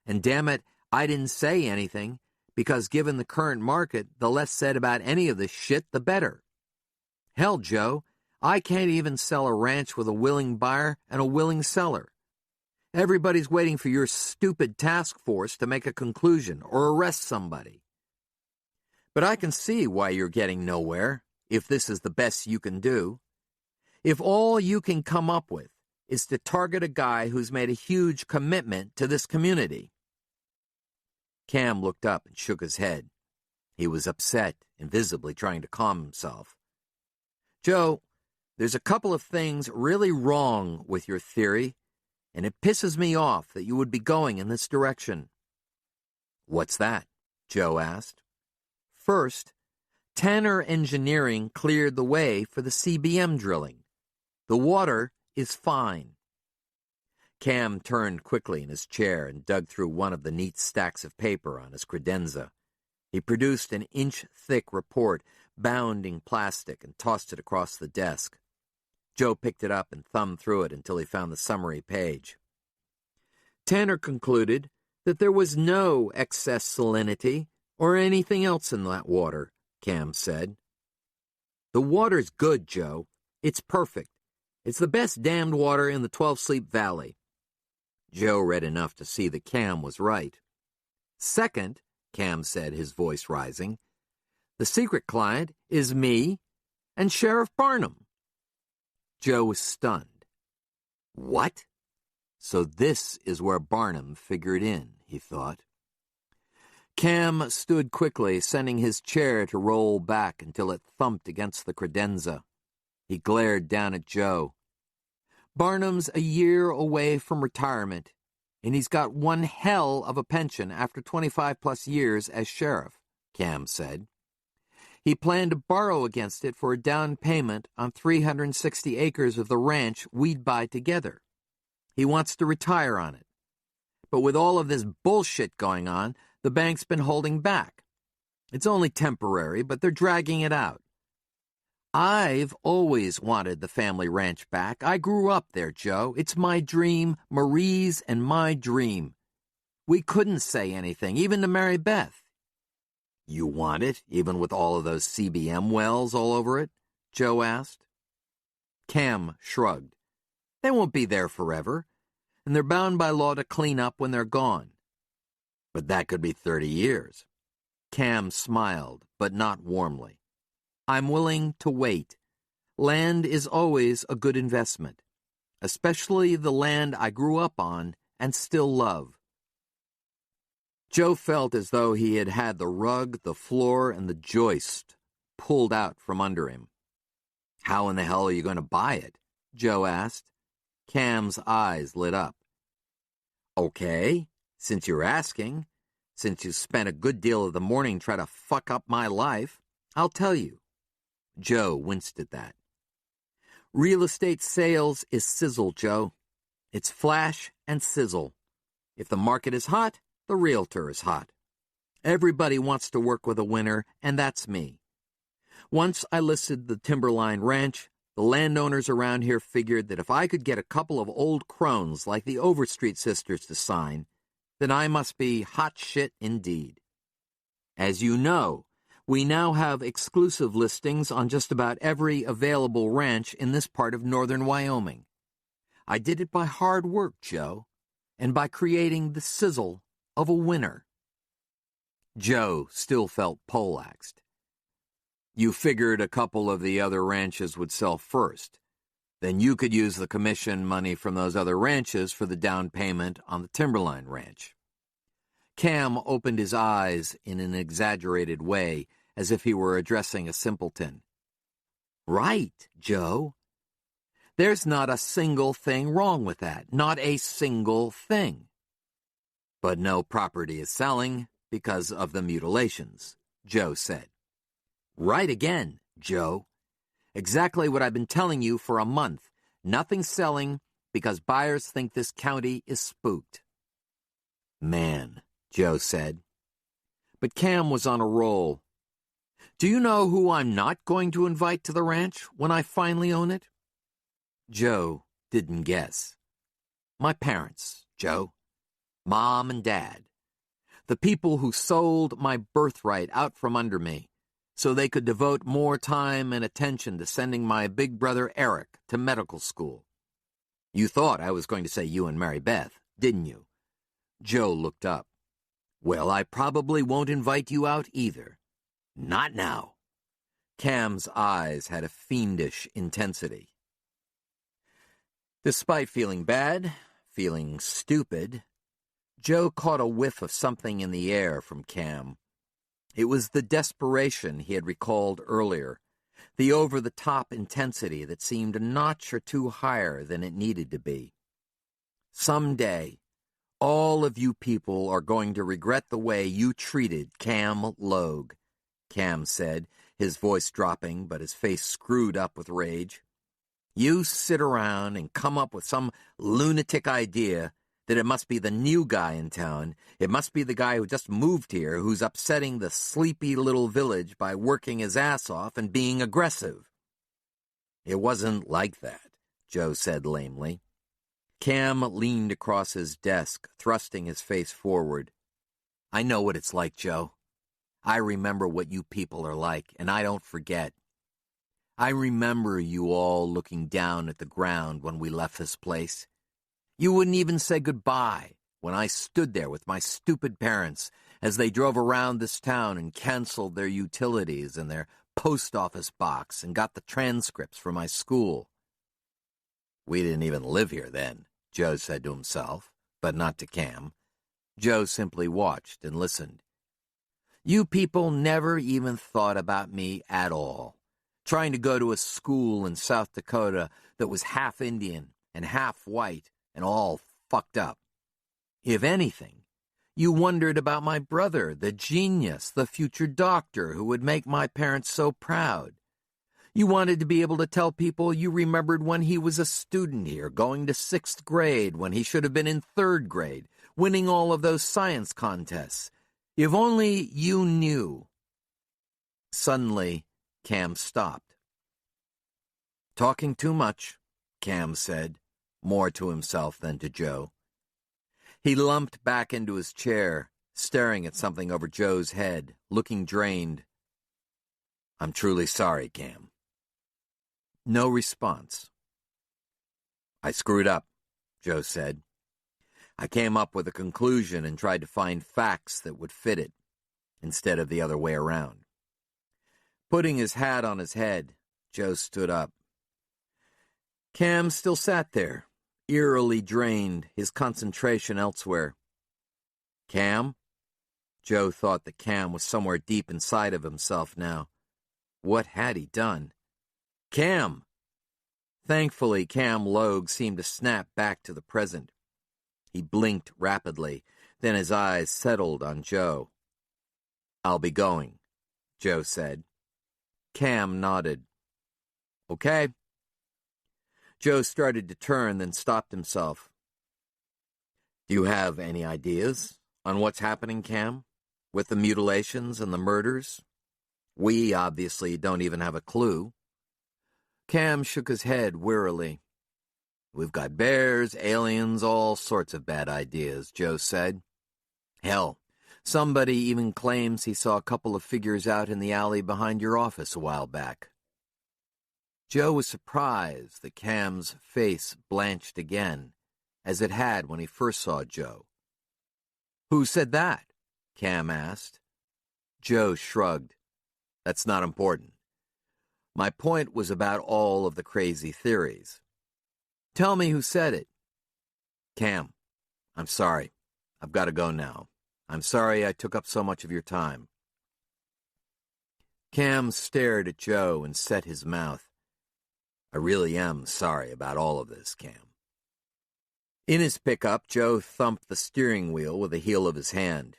And damn it, I didn't say anything, because given the current market, the less said about any of this shit, the better. Hell, Joe, I can't even sell a ranch with a willing buyer and a willing seller. Everybody's waiting for your stupid task force to make a conclusion or arrest somebody. But I can see why you're getting nowhere, if this is the best you can do. If all you can come up with is to target a guy who's made a huge commitment to this community. Cam looked up and shook his head. He was upset, invisibly trying to calm himself. Joe, there's a couple of things really wrong with your theory, and it pisses me off that you would be going in this direction. What's that? Joe asked. First, Tanner Engineering cleared the way for the CBM drilling. The water is fine. Cam turned quickly in his chair and dug through one of the neat stacks of paper on his credenza. He produced an inch-thick report bound in plastic and tossed it across the desk. Joe picked it up and thumbed through it until he found the summary page. Tanner concluded that there was no excess salinity or anything else in that water, Cam said. The water's good, Joe. It's perfect. It's the best damned water in the 12-Sleep Valley. Joe read enough to see that Cam was right. Second, Cam said, his voice rising, the secret client is me and Sheriff Barnum. Joe was stunned. What? So this is where Barnum figured in, he thought. Cam stood quickly, sending his chair to roll back until it thumped against the credenza. He glared down at Joe. Barnum's a year away from retirement, and he's got one hell of a pension after 25-plus years as sheriff, Cam said. He planned to borrow against it for a down payment on 360 acres of the ranch we'd buy together. He wants to retire on it. But with all of this bullshit going on, the bank's been holding back. It's only temporary, but they're dragging it out. I've always wanted the family ranch back. I grew up there, Joe. It's my dream, Marie's and my dream. We couldn't say anything, even to Mary Beth. You want it, even with all of those CBM wells all over it? Joe asked. Cam shrugged. They won't be there forever, and they're bound by law to clean up when they're gone. But that could be 30 years. Cam smiled, but not warmly. I'm willing to wait. Land is always a good investment, especially the land I grew up on and still love. Joe felt as though he had had the rug, the floor, and the joist pulled out from under him. How in the hell are you going to buy it? Joe asked. Cam's eyes lit up. Okay, since you're asking, since you spent a good deal of the morning trying to fuck up my life, I'll tell you. Joe winced at that. Real estate sales is sizzle, Joe. It's flash and sizzle. If the market is hot, the realtor is hot. Everybody wants to work with a winner, and that's me. Once I listed the Timberline Ranch, the landowners around here figured that if I could get a couple of old crones like the Overstreet sisters to sign, then I must be hot shit indeed. As you know, we now have exclusive listings on just about every available ranch in this part of northern Wyoming. I did it by hard work, Joe, and by creating the sizzle of a winner. Joe still felt poleaxed. You figured a couple of the other ranches would sell first. Then you could use the commission money from those other ranches for the down payment on the Timberline Ranch. Cam opened his eyes in an exaggerated way, as if he were addressing a simpleton. Right, Joe. There's not a single thing wrong with that. Not a single thing. But no property is selling because of the mutilations, Joe said. Right again, Joe. Exactly what I've been telling you for a month. Nothing's selling because buyers think this county is spooked. Man, Joe said. But Cam was on a roll. Do you know who I'm not going to invite to the ranch when I finally own it? Joe didn't guess. My parents, Joe. Mom and Dad. The people who sold my birthright out from under me so they could devote more time and attention to sending my big brother Eric to medical school. You thought I was going to say you and Mary Beth, didn't you? Joe looked up. Well, I probably won't invite you out either. Not now. Cam's eyes had a fiendish intensity. Despite feeling bad, feeling stupid, Joe caught a whiff of something in the air from Cam. It was the desperation he had recalled earlier, the over-the-top intensity that seemed a notch or two higher than it needed to be. Someday, all of you people are going to regret the way you treated Cam Logue, Cam said, his voice dropping but his face screwed up with rage. You sit around and come up with some lunatic idea that it must be the new guy in town, it must be the guy who just moved here who's upsetting the sleepy little village by working his ass off and being aggressive. It wasn't like that, Joe said lamely. Cam leaned across his desk, thrusting his face forward. I know what it's like, Joe. I remember what you people are like, and I don't forget. I remember you all looking down at the ground when we left this place. You wouldn't even say goodbye when I stood there with my stupid parents as they drove around this town and canceled their utilities and their post office box and got the transcripts for my school. We didn't even live here then, Joe said to himself, but not to Cam. Joe simply watched and listened. You people never even thought about me at all, trying to go to a school in South Dakota that was half Indian and half white and all fucked up. If anything, You wondered about my brother, the genius, the future doctor who would make my parents so proud. You wanted to be able to tell people you remembered when he was a student here, going to 6th grade when he should have been in 3rd grade, winning all of those science contests. If only you knew. Suddenly, Cam stopped. "Talking too much," Cam said, more to himself than to Joe. He lumped back into his chair, staring at something over Joe's head, looking drained. "I'm truly sorry, Cam." No response. "I screwed up," Joe said. "I came up with a conclusion and tried to find facts that would fit it, instead of the other way around." Putting his hat on his head, Joe stood up. Cam still sat there, eerily drained, his concentration elsewhere. Cam? Joe thought that Cam was somewhere deep inside of himself now. What had he done? Cam! Thankfully, Cam Logue seemed to snap back to the present. He blinked rapidly, then his eyes settled on Joe. "I'll be going," Joe said. Cam nodded. "Okay." Joe started to turn, then stopped himself. "Do you have any ideas on what's happening, Cam, with the mutilations and the murders? We obviously don't even have a clue." Cam shook his head wearily. "We've got bears, aliens, all sorts of bad ideas," Joe said. "Hell, somebody even claims he saw a couple of figures out in the alley behind your office a while back." Joe was surprised that Cam's face blanched again, as it had when he first saw Joe. "Who said that?" Cam asked. Joe shrugged. "That's not important. My point was about all of the crazy theories." "Tell me who said it." "Cam, I'm sorry. I've got to go now. I'm sorry I took up so much of your time." Cam stared at Joe and set his mouth. "I really am sorry about all of this, Cam." In his pickup, Joe thumped the steering wheel with the heel of his hand.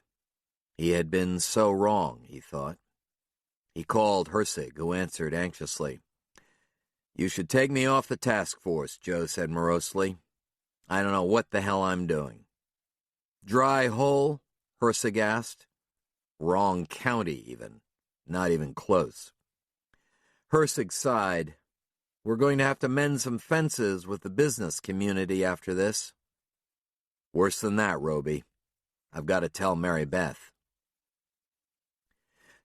He had been so wrong, he thought. He called Hersig, who answered anxiously. "You should take me off the task force," Joe said morosely. "I don't know what the hell I'm doing." "Dry hole?" Hersig asked. "Wrong county, even. Not even close." Hersig sighed. "We're going to have to mend some fences with the business community after this." "Worse than that, Roby. I've got to tell Mary Beth."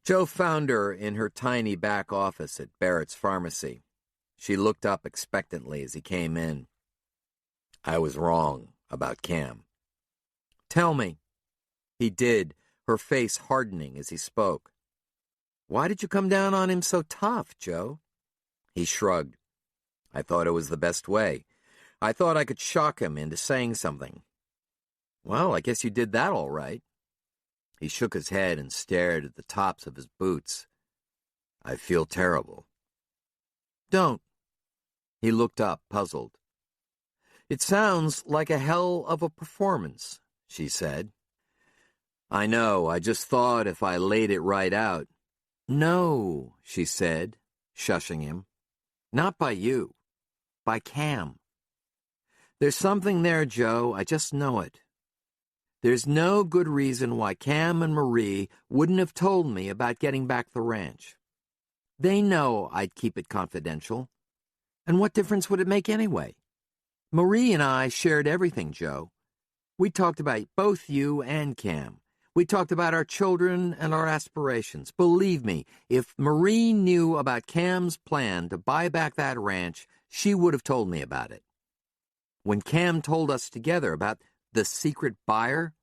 Joe found her in her tiny back office at Barrett's Pharmacy. She looked up expectantly as he came in. "I was wrong about Cam." "Tell me." He did, her face hardening as he spoke. "Why did you come down on him so tough, Joe?" He shrugged. "I thought it was the best way. I thought I could shock him into saying something." "Well, I guess you did that all right." He shook his head and stared at the tops of his boots. "I feel terrible." "Don't." He looked up, puzzled. "It sounds like a hell of a performance," she said. "I know, I just thought if I laid it right out." "No," she said, shushing him. "Not by you. By Cam. There's something there, Joe, I just know it. There's no good reason why Cam and Marie wouldn't have told me about getting back the ranch. They know I'd keep it confidential. And what difference would it make anyway? Marie and I shared everything, Joe. We talked about both you and Cam. We talked about our children and our aspirations. Believe me, if Marie knew about Cam's plan to buy back that ranch, she would have told me about it. When Cam told us together about the secret buyer,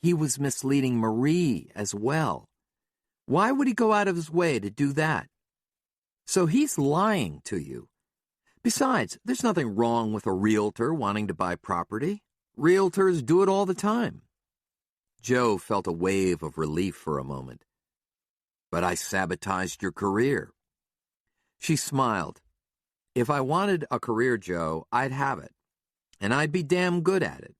he was misleading Marie as well. Why would he go out of his way to do that? So he's lying to you. Besides, there's nothing wrong with a realtor wanting to buy property. Realtors do it all the time." Joe felt a wave of relief for a moment. "But I sabotaged your career." She smiled. "If I wanted a career, Joe, I'd have it. And I'd be damn good at it.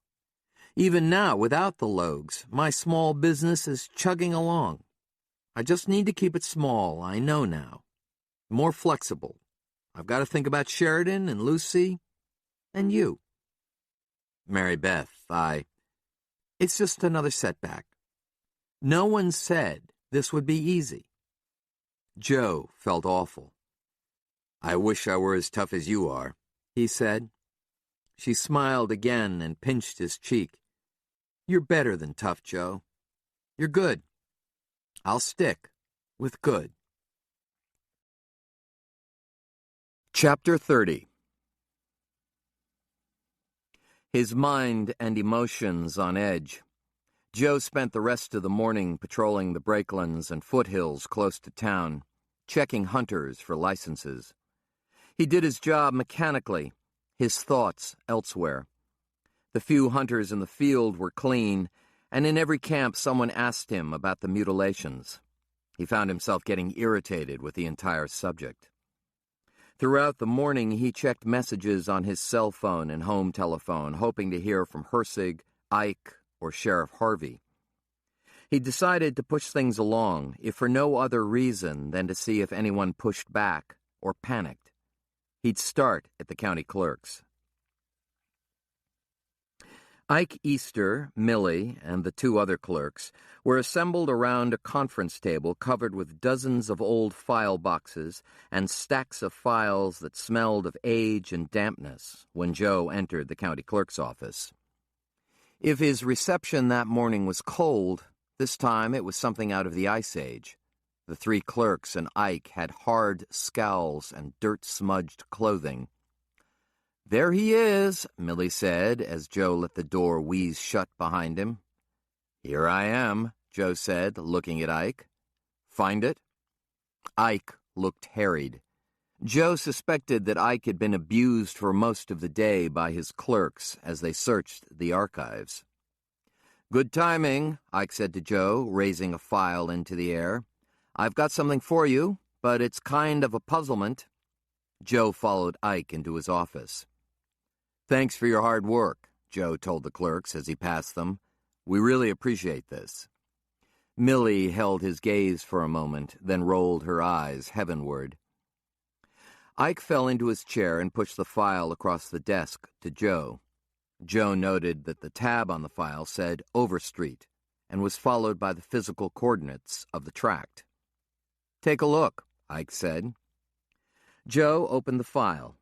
Even now, without the Logues, my small business is chugging along. I just need to keep it small, I know now. More flexible. I've got to think about Sheridan and Lucy and you. Mary Beth, it's just another setback. No one said this would be easy. Joe felt awful. I wish I were as tough as you are, he said. She smiled again and pinched his cheek. You're better than tough, Joe. You're good. I'll stick with good. Chapter 30. His mind and emotions on edge, Joe spent the rest of the morning patrolling the breaklands and foothills close to town, checking hunters for licenses. He did his job mechanically, his thoughts elsewhere. The few hunters in the field were clean, and in every camp someone asked him about the mutilations. He found himself getting irritated with the entire subject. Throughout the morning, he checked messages on his cell phone and home telephone, hoping to hear from Hersig, Ike, or Sheriff Harvey. He decided to push things along, if for no other reason than to see if anyone pushed back or panicked. He'd start at the county clerk's. Ike Easter, Millie, and the two other clerks were assembled around a conference table covered with dozens of old file boxes and stacks of files that smelled of age and dampness when Joe entered the county clerk's office. If his reception that morning was cold, this time it was something out of the Ice Age. The three clerks and Ike had hard scowls and dirt-smudged clothing. "There he is," Millie said, as Joe let the door wheeze shut behind him. "Here I am," Joe said, looking at Ike. "Find it?" Ike looked harried. Joe suspected that Ike had been abused for most of the day by his clerks as they searched the archives. "Good timing," Ike said to Joe, raising a file into the air. "I've got something for you, but it's kind of a puzzlement." Joe followed Ike into his office. "Thanks for your hard work," Joe told the clerks as he passed them. "We really appreciate this." Millie held his gaze for a moment, then rolled her eyes heavenward. Ike fell into his chair and pushed the file across the desk to Joe. Joe noted that the tab on the file said Overstreet and was followed by the physical coordinates of the tract. "Take a look," Ike said. Joe opened the file.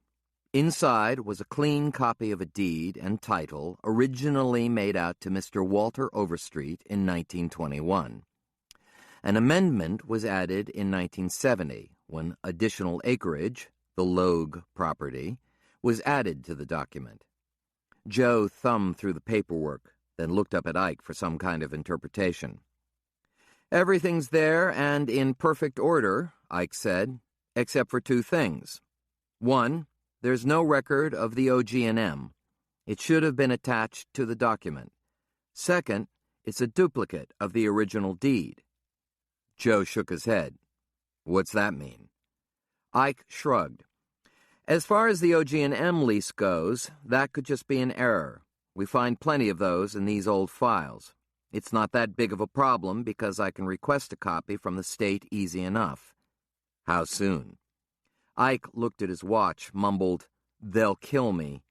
Inside was a clean copy of a deed and title originally made out to Mr. Walter Overstreet in 1921. An amendment was added in 1970 when additional acreage, the Logue property, was added to the document. Joe thumbed through the paperwork, then looked up at Ike for some kind of interpretation. "Everything's there and in perfect order," Ike said, "except for two things. One, there's no record of the OG&M. It should have been attached to the document. Second, it's a duplicate of the original deed." Joe shook his head. "What's that mean?" Ike shrugged. "As far as the OG&M lease goes, that could just be an error. We find plenty of those in these old files. It's not that big of a problem because I can request a copy from the state easy enough." "How soon?" Ike looked at his watch, mumbled, "They'll kill me,"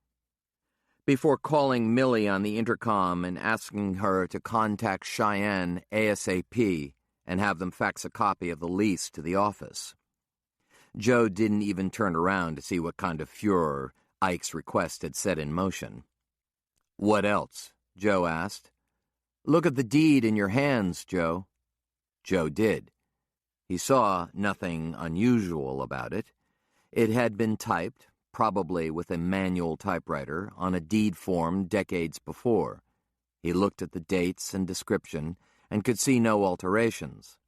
before calling Millie on the intercom and asking her to contact Cheyenne ASAP and have them fax a copy of the lease to the office. Joe didn't even turn around to see what kind of furor Ike's request had set in motion. "What else?" Joe asked. "Look at the deed in your hands, Joe." Joe did. He saw nothing unusual about it. It had been typed, probably with a manual typewriter, on a deed form decades before. He looked at the dates and description and could see no alterations.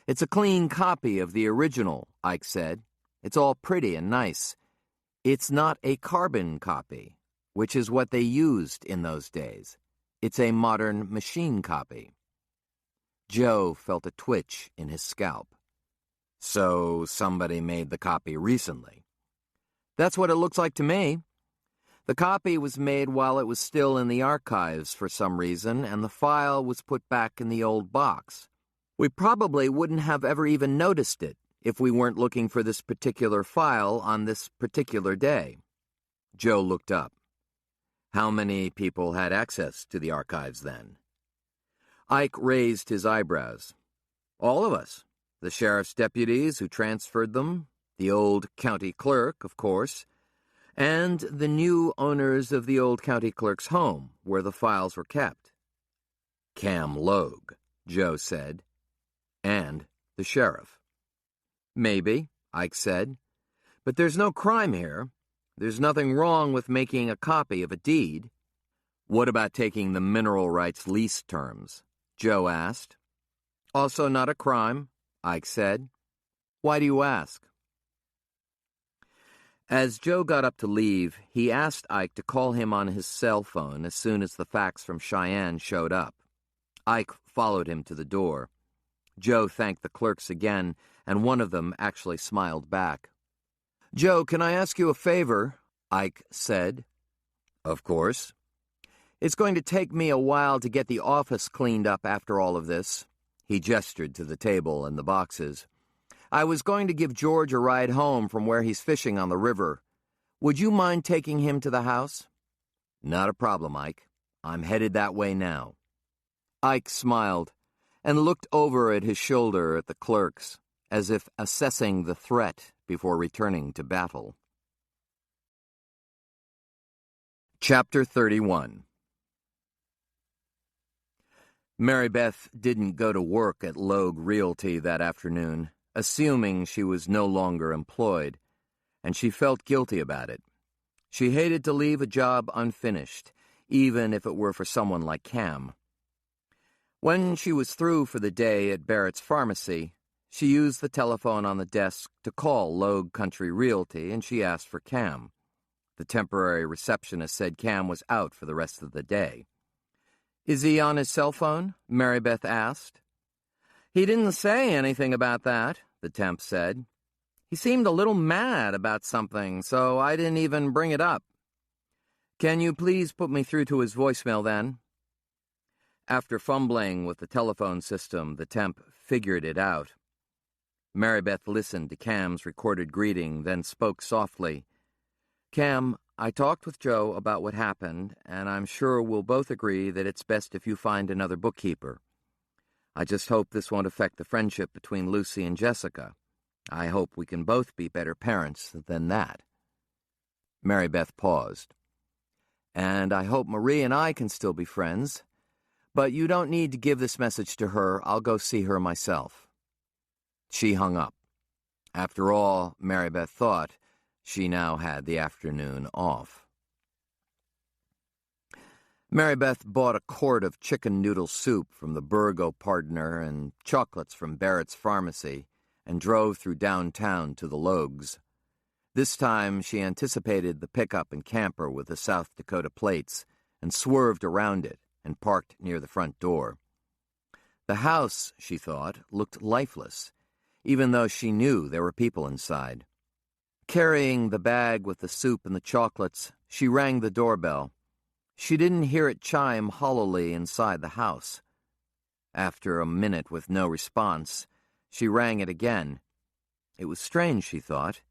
"It's a clean copy of the original," Ike said. "It's all pretty and nice. It's not a carbon copy, which is what they used in those days. It's a modern machine copy." Joe felt a twitch in his scalp. "So somebody made the copy recently?" "That's what it looks like to me. The copy was made while it was still in the archives for some reason, and the file was put back in the old box. We probably wouldn't have ever even noticed it if we weren't looking for this particular file on this particular day. Joe looked up. How many people had access to the archives then? Ike raised his eyebrows. All of us. The sheriff's deputies who transferred them, the old county clerk, of course, and the new owners of the old county clerk's home, where the files were kept. Cam Logue, Joe said, and the sheriff. Maybe, Ike said, but there's no crime here. There's nothing wrong with making a copy of a deed. What about taking the mineral rights lease terms? Joe asked. Also not a crime, Ike said. Why do you ask? As Joe got up to leave, he asked Ike to call him on his cell phone as soon as the fax from Cheyenne showed up. Ike followed him to the door. Joe thanked the clerks again, and one of them actually smiled back. Joe, can I ask you a favor? Ike said. Of course. It's going to take me a while to get the office cleaned up after all of this. He gestured to the table and the boxes. I was going to give George a ride home from where he's fishing on the river. Would you mind taking him to the house? Not a problem, Ike. I'm headed that way now. Ike smiled and looked over at his shoulder at the clerks, as if assessing the threat before returning to battle. Chapter 31. Mary Beth didn't go to work at Logue Realty that afternoon, assuming she was no longer employed, and she felt guilty about it. She hated to leave a job unfinished, even if it were for someone like Cam. When she was through for the day at Barrett's Pharmacy, she used the telephone on the desk to call Logue Country Realty, and she asked for Cam. The temporary receptionist said Cam was out for the rest of the day. Is he on his cell phone? Mary Beth asked. He didn't say anything about that, the temp said. He seemed a little mad about something, so I didn't even bring it up. Can you please put me through to his voicemail then? After fumbling with the telephone system, the temp figured it out. Mary Beth listened to Cam's recorded greeting, then spoke softly. Cam, I talked with Joe about what happened, and I'm sure we'll both agree that it's best if you find another bookkeeper. I just hope this won't affect the friendship between Lucy and Jessica. I hope we can both be better parents than that. Mary Beth paused. And I hope Marie and I can still be friends. But you don't need to give this message to her. I'll go see her myself. She hung up. After all, Mary Beth thought, she now had the afternoon off. Mary Beth bought a quart of chicken noodle soup from the Burgo partner and chocolates from Barrett's Pharmacy and drove through downtown to the Logues. This time she anticipated the pickup and camper with the South Dakota plates and swerved around it and parked near the front door. The house, she thought, looked lifeless, even though she knew there were people inside. Carrying the bag with the soup and the chocolates, she rang the doorbell. She didn't hear it chime hollowly inside the house. After a minute with no response, she rang it again. It was strange, she thought.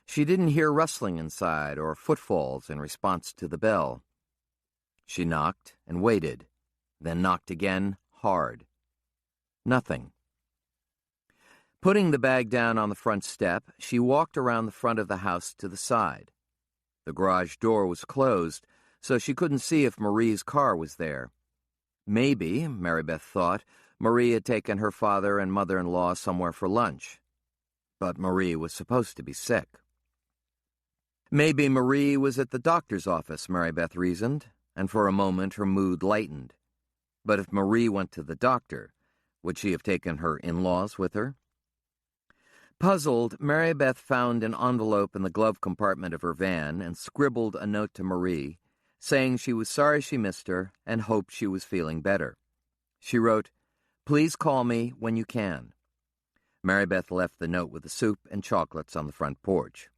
She didn't hear rustling inside or footfalls in response to the bell. She knocked and waited, then knocked again, hard. Nothing. Putting the bag down on the front step, she walked around the front of the house to the side. The garage door was closed, so she couldn't see if Marie's car was there. Maybe, Mary Beth thought, Marie had taken her father and mother-in-law somewhere for lunch. But Marie was supposed to be sick. Maybe Marie was at the doctor's office, Mary Beth reasoned, and for a moment her mood lightened. But if Marie went to the doctor, would she have taken her in-laws with her? Puzzled, Mary Beth found an envelope in the glove compartment of her van and scribbled a note to Marie, saying she was sorry she missed her and hoped she was feeling better. She wrote, "Please call me when you can." Mary Beth left the note with the soup and chocolates on the front porch.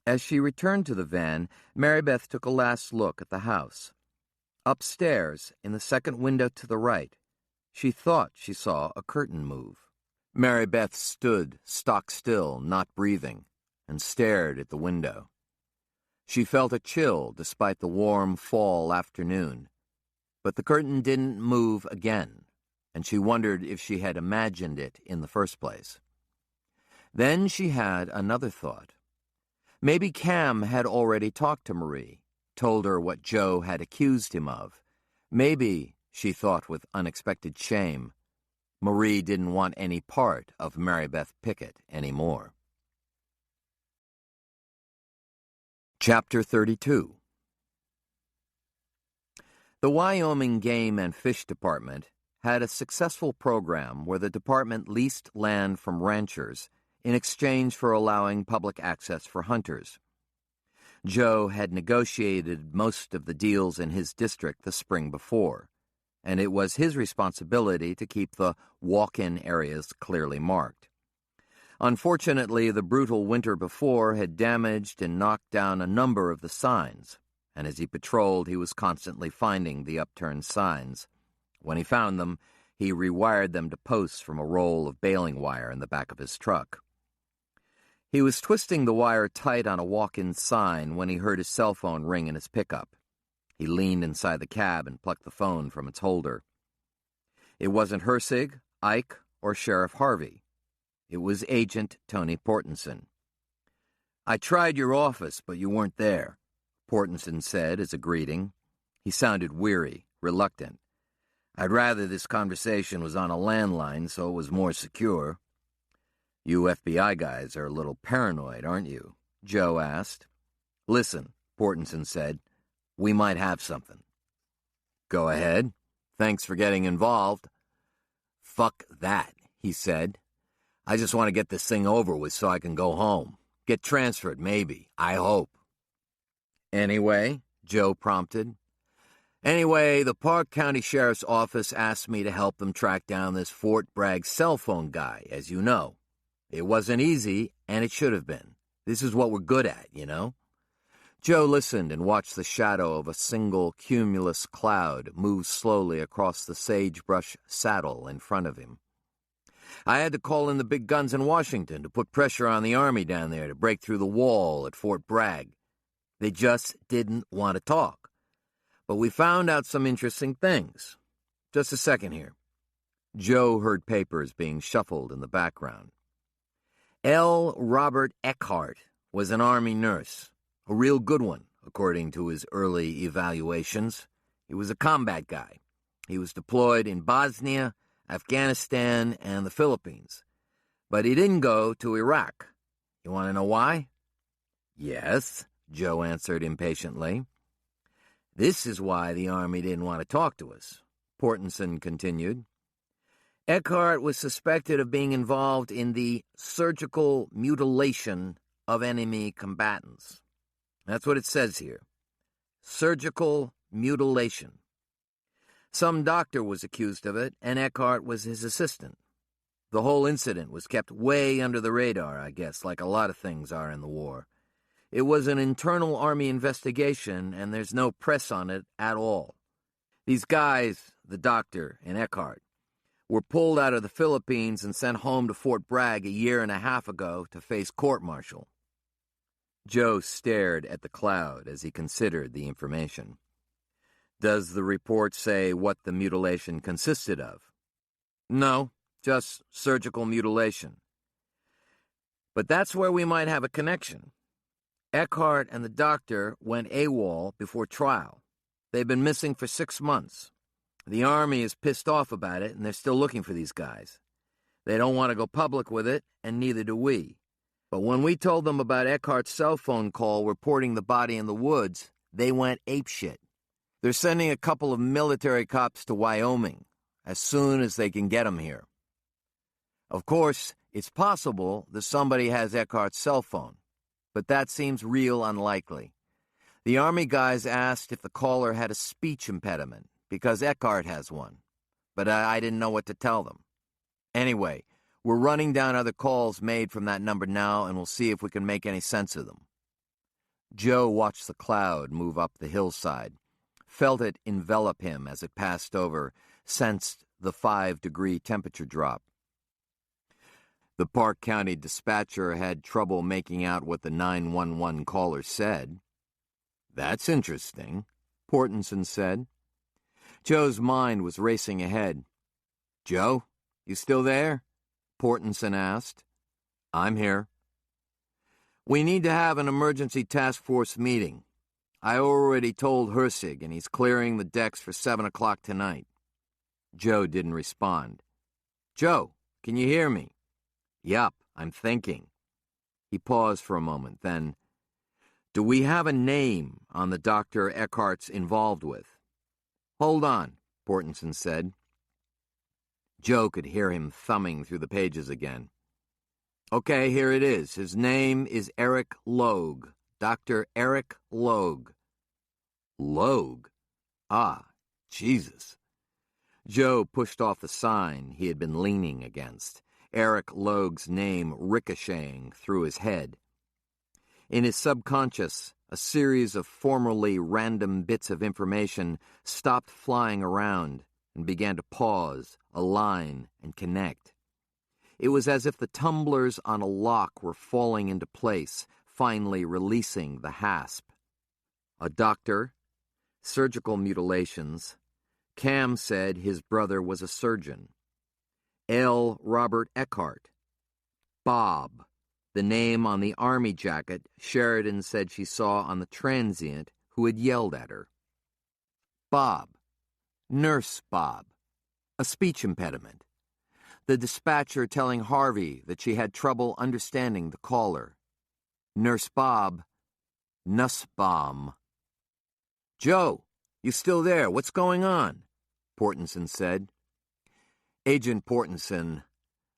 As she returned to the van, Mary Beth took a last look at the house. Upstairs, in the second window to the right, she thought she saw a curtain move. Mary Beth stood stock still, not breathing, and stared at the window. She felt a chill despite the warm fall afternoon, but the curtain didn't move again, and she wondered if she had imagined it in the first place. Then she had another thought. Maybe Cam had already talked to Marie, told her what Joe had accused him of. Maybe, she thought with unexpected shame, Marie didn't want any part of Mary Beth Pickett anymore. Chapter 32. The Wyoming Game and Fish Department had a successful program where the department leased land from ranchers in exchange for allowing public access for hunters. Joe had negotiated most of the deals in his district the spring before, and it was his responsibility to keep the walk-in areas clearly marked. Unfortunately, the brutal winter before had damaged and knocked down a number of the signs, and as he patrolled, he was constantly finding the upturned signs. When he found them, he rewired them to posts from a roll of baling wire in the back of his truck. He was twisting the wire tight on a walk-in sign when he heard his cell phone ring in his pickup. He leaned inside the cab and plucked the phone from its holder. It wasn't Hersig, Ike, or Sheriff Harvey. It was Agent Tony Portenson. "I tried your office, but you weren't there," Portenson said as a greeting. He sounded weary, reluctant. "I'd rather this conversation was on a landline so it was more secure." "You FBI guys are a little paranoid, aren't you?" Joe asked. "Listen," Portenson said, "we might have something." "Go ahead. Thanks for getting involved." "Fuck that," he said. "I just want to get this thing over with so I can go home. Get transferred, maybe. I hope." "Anyway," Joe prompted. "Anyway, the Park County Sheriff's Office asked me to help them track down this Fort Bragg cell phone guy, as you know. It wasn't easy, and it should have been. This is what we're good at, you know?" Joe listened and watched the shadow of a single cumulus cloud move slowly across the sagebrush saddle in front of him. "I had to call in the big guns in Washington to put pressure on the Army down there to break through the wall at Fort Bragg. They just didn't want to talk. But we found out some interesting things. Just a second here." Joe heard papers being shuffled in the background. L. Robert Eckhart was an Army nurse, a real good one, according to his early evaluations. He was a combat guy. He was deployed in Bosnia, Afghanistan, and the Philippines. But he didn't go to Iraq. You want to know why? "Yes," Joe answered impatiently. "This is why the Army didn't want to talk to us," Portenson continued. "Eckhart was suspected of being involved in the surgical mutilation of enemy combatants. That's what it says here. Surgical mutilation. Some doctor was accused of it, and Eckhart was his assistant. The whole incident was kept way under the radar, I guess, like a lot of things are in the war. It was an internal Army investigation, and there's no press on it at all. These guys, the doctor and Eckhart, were pulled out of the Philippines and sent home to Fort Bragg a year and a half ago to face court-martial." Joe stared at the cloud as he considered the information. "Does the report say what the mutilation consisted of?" "No, just surgical mutilation." "But that's where we might have a connection. Eckhart and the doctor went AWOL before trial. They've been missing for 6 months. The Army is pissed off about it, and they're still looking for these guys. They don't want to go public with it, and neither do we. But when we told them about Eckhart's cell phone call reporting the body in the woods, they went apeshit. They're sending a couple of military cops to Wyoming as soon as they can get them here. Of course, it's possible that somebody has Eckhart's cell phone, but that seems real unlikely. The Army guys asked if the caller had a speech impediment, because Eckhart has one, but I didn't know what to tell them. Anyway, we're running down other calls made from that number now, and we'll see if we can make any sense of them." Joe watched the cloud move up the hillside, felt it envelop him as it passed over, sensed the 5-degree temperature drop. The Park County dispatcher had trouble making out what the 911 caller said. "That's interesting," Portenson said. Joe's mind was racing ahead. "Joe, you still there?" Portenson asked. "I'm here." "We need to have an emergency task force meeting. I already told Hersig, and he's clearing the decks for 7 o'clock tonight." Joe didn't respond. "Joe, can you hear me?" "Yup, I'm thinking." He paused for a moment, then, "Do we have a name on the Dr. Eckhart's involved with?" "Hold on," Portenson said. Joe could hear him thumbing through the pages again. "Okay, here it is. His name is Eric Logue. Dr. Eric Logue." "Logue? Ah, Jesus." Joe pushed off the sign he had been leaning against, Eric Logue's name ricocheting through his head. In his subconscious, a series of formerly random bits of information stopped flying around and began to pause, align, and connect. It was as if the tumblers on a lock were falling into place, finally releasing the hasp. A doctor, surgical mutilations. Cam said his brother was a surgeon. L. Robert Eckhart. Bob, the name on the army jacket Sheridan said she saw on the transient who had yelled at her. Bob. Nurse Bob. A speech impediment. The dispatcher telling Harvey that she had trouble understanding the caller. Nurse Bob. Nussbaum. "Joe, you still there? What's going on?" Portenson said. "Agent Portenson,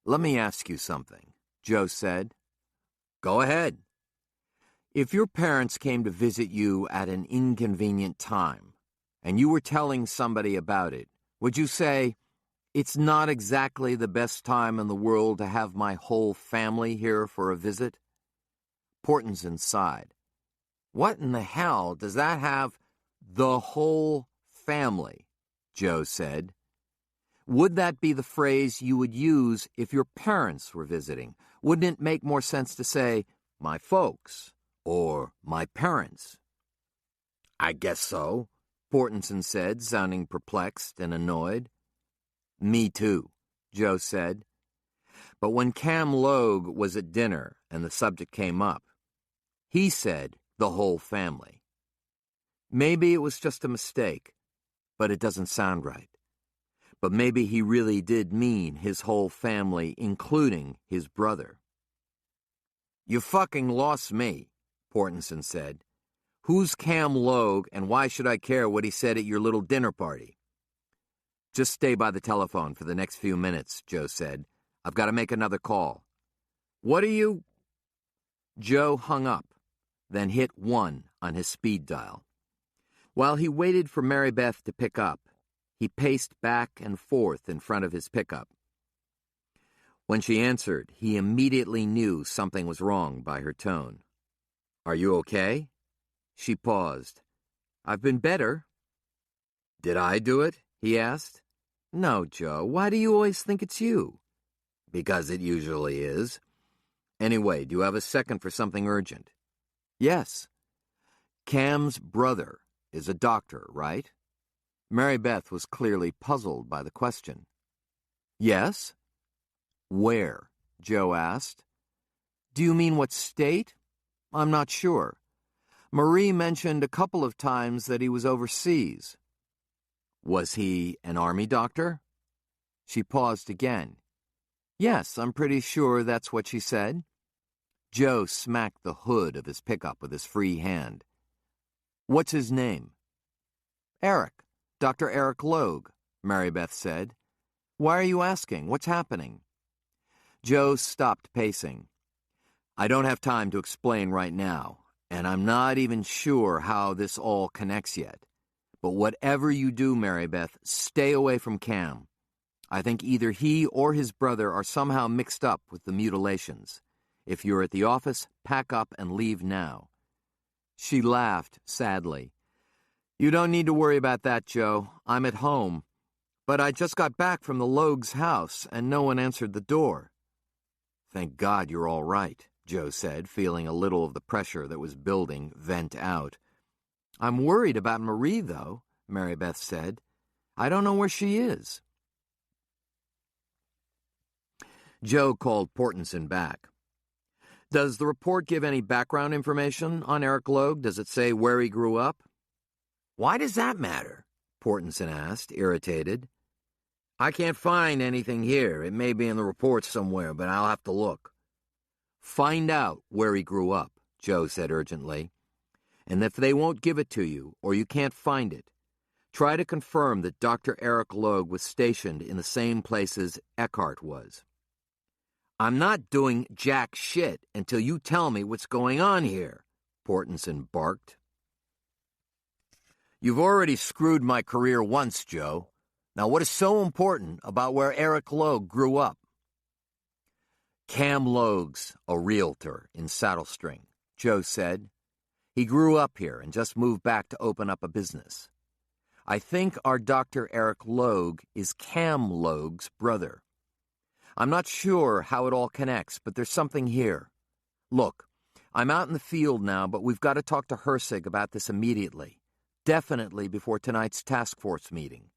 let me ask you something," Joe said. "Go ahead." "If your parents came to visit you at an inconvenient time, and you were telling somebody about it, would you say, 'It's not exactly the best time in the world to have my whole family here for a visit'?" Portenson sighed. "What in the hell does that have, 'the whole family'?" Joe said. "Would that be the phrase you would use if your parents were visiting? Wouldn't it make more sense to say, 'my folks' or 'my parents'?" "I guess so," Portenson said, sounding perplexed and annoyed. "Me too," Joe said. But when Cam Logue was at dinner and the subject came up, he said the whole family. Maybe it was just a mistake, but it doesn't sound right. But maybe he really did mean his whole family, including his brother. "You fucking lost me," Portenson said. "Who's Cam Logue, and why should I care what he said at your little dinner party?" "Just stay by the telephone for the next few minutes," Joe said. "I've got to make another call." "What are you—" Joe hung up, then hit 1 on his speed dial. While he waited for Mary Beth to pick up, he paced back and forth in front of his pickup. When she answered, he immediately knew something was wrong by her tone. "Are you okay?" She paused. "I've been better." "Did I do it?" he asked. "No, Joe. Why do you always think it's you?" "Because it usually is. Anyway, do you have a second for something urgent?" "Yes." "Cam's brother is a doctor, right?" Mary Beth was clearly puzzled by the question. "Yes." "Where?" Joe asked. "Do you mean what state? I'm not sure. Marie mentioned a couple of times that he was overseas." "Was he an army doctor?" She paused again. "Yes, I'm pretty sure that's what she said." Joe smacked the hood of his pickup with his free hand. "What's his name?" "Eric. Dr. Eric Logue," Mary Beth said. "Why are you asking? What's happening?" Joe stopped pacing. "I don't have time to explain right now, and I'm not even sure how this all connects yet. But whatever you do, Mary Beth, stay away from Cam. I think either he or his brother are somehow mixed up with the mutilations. If you're at the office, pack up and leave now." She laughed sadly. "You don't need to worry about that, Joe. I'm at home. But I just got back from the Logues' house, and no one answered the door." "Thank God you're all right," Joe said, feeling a little of the pressure that was building vent out. "I'm worried about Marie, though," Mary Beth said. "I don't know where she is." Joe called Portenson back. "Does the report give any background information on Eric Logue? Does it say where he grew up?" "Why does that matter?" Portenson asked, irritated. "I can't find anything here. It may be in the report somewhere, but I'll have to look." "Find out where he grew up," Joe said urgently. "And if they won't give it to you, or you can't find it, try to confirm that Dr. Eric Logue was stationed in the same places Eckhart was." "I'm not doing jack shit until you tell me what's going on here," Portenson barked. "You've already screwed my career once, Joe. Now what is so important about where Eric Logue grew up?" "Cam Logue's a realtor in Saddle String," Joe said. "He grew up here and just moved back to open up a business. I think our Dr. Eric Logue is Cam Logue's brother. I'm not sure how it all connects, but there's something here. Look, I'm out in the field now, but we've got to talk to Hersig about this immediately, definitely before tonight's task force meeting.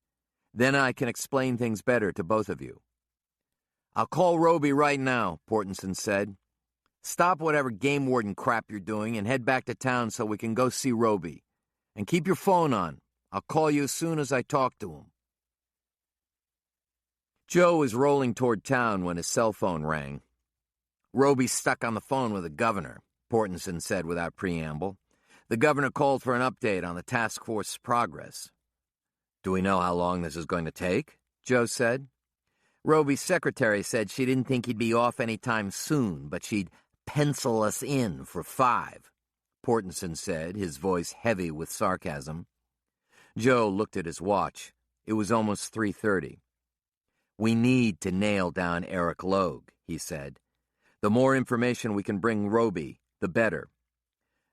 Then I can explain things better to both of you." "I'll call Roby right now," Portenson said. "Stop whatever game warden crap you're doing and head back to town so we can go see Roby. And keep your phone on. I'll call you as soon as I talk to him." Joe was rolling toward town when his cell phone rang. "Roby's stuck on the phone with the governor," Portenson said without preamble. "The governor called for an update on the task force's progress." "Do we know how long this is going to take?" Joe said. "Roby's secretary said she didn't think he'd be off any time soon, but she'd pencil us in for 5, Portenson said, his voice heavy with sarcasm. Joe looked at his watch. It was almost 3:30. "We need to nail down Eric Logue," he said. "The more information we can bring Roby, the better."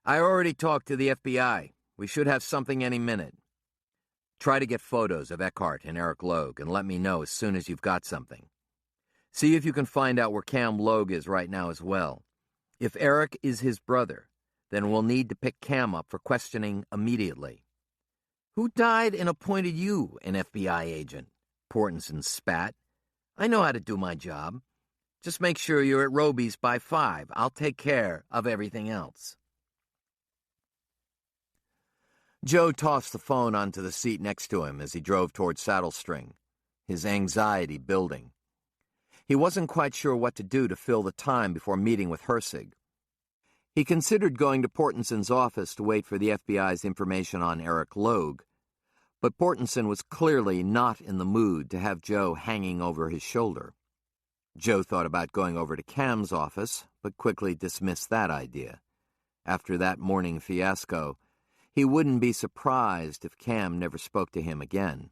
"I already talked to the FBI. We should have something any minute." "Try to get photos of Eckhart and Eric Logue and let me know as soon as you've got something. See if you can find out where Cam Logue is right now as well. If Eric is his brother, then we'll need to pick Cam up for questioning immediately." "Who died and appointed you an FBI agent?" Portenson spat. "I know how to do my job. Just make sure you're at Roby's by 5. I'll take care of everything else." Joe tossed the phone onto the seat next to him as he drove toward Saddle String, his anxiety building. He wasn't quite sure what to do to fill the time before meeting with Hersig. He considered going to Portenson's office to wait for the FBI's information on Eric Logue, but Portenson was clearly not in the mood to have Joe hanging over his shoulder. Joe thought about going over to Cam's office, but quickly dismissed that idea. After that morning fiasco, he wouldn't be surprised if Cam never spoke to him again.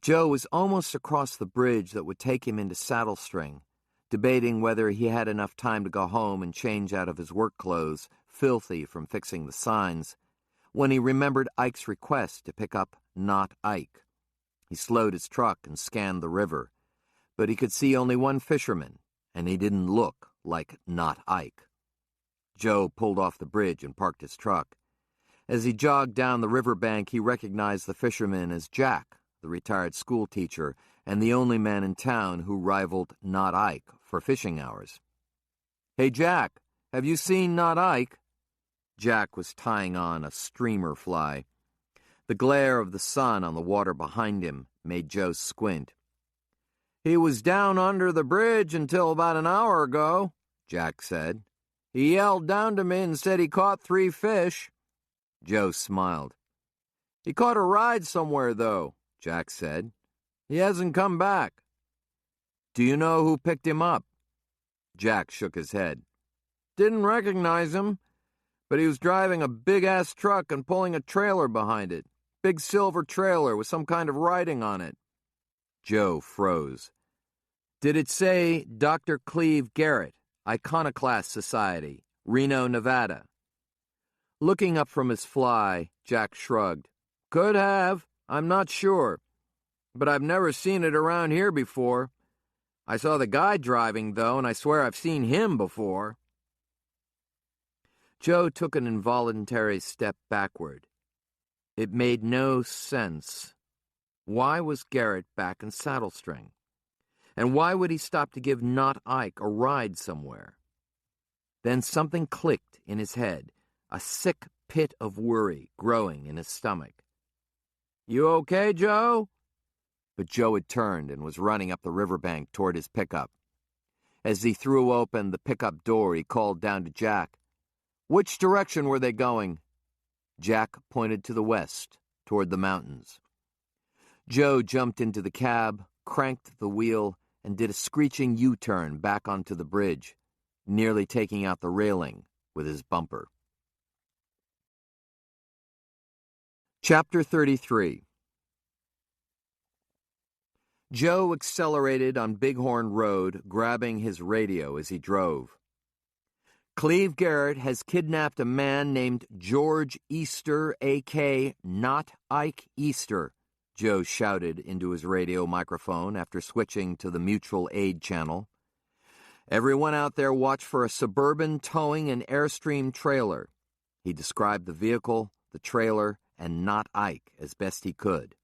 Joe was almost across the bridge that would take him into Saddle String, debating whether he had enough time to go home and change out of his work clothes, filthy from fixing the signs, when he remembered Ike's request to pick up Not Ike. He slowed his truck and scanned the river, but he could see only one fisherman, and he didn't look like Not Ike. Joe pulled off the bridge and parked his truck. As he jogged down the riverbank, he recognized the fisherman as Jack, the retired school teacher, and the only man in town who rivaled Not Ike for fishing hours. "Hey, Jack, have you seen Not Ike?" Jack was tying on a streamer fly. The glare of the sun on the water behind him made Joe squint. "He was down under the bridge until about an hour ago," Jack said. "He yelled down to me and said he caught 3 fish. Joe smiled. "He caught a ride somewhere, though," Jack said. "He hasn't come back." "Do you know who picked him up?" Jack shook his head. "Didn't recognize him, but he was driving a big-ass truck and pulling a trailer behind it. Big silver trailer with some kind of writing on it." Joe froze. "Did it say Dr. Cleve Garrett, Iconoclast Society, Reno, Nevada. Looking up from his fly, Jack shrugged. Could have. I'm not sure. But I've never seen it around here before. I saw the guy driving, though, and I swear I've seen him before. Joe took an involuntary step backward. It made no sense. Why was Garrett back in Saddle String? And why would he stop to give Not Ike a ride somewhere? Then something clicked in his head, a sick pit of worry growing in his stomach. You okay, Joe? But Joe had turned and was running up the riverbank toward his pickup. As he threw open the pickup door, he called down to Jack. Which direction were they going? Jack pointed to the west, toward the mountains. Joe jumped into the cab, cranked the wheel, and did a screeching U-turn back onto the bridge, nearly taking out the railing with his bumper. Chapter 33. Joe accelerated on Bighorn Road, grabbing his radio as he drove. Cleve Garrett has kidnapped a man named George Easter, a.k.a. Not Ike Easter, Joe shouted into his radio microphone after switching to the mutual aid channel. Everyone out there watch for a Suburban towing an Airstream trailer. He described the vehicle, the trailer, and Not Ike as best he could.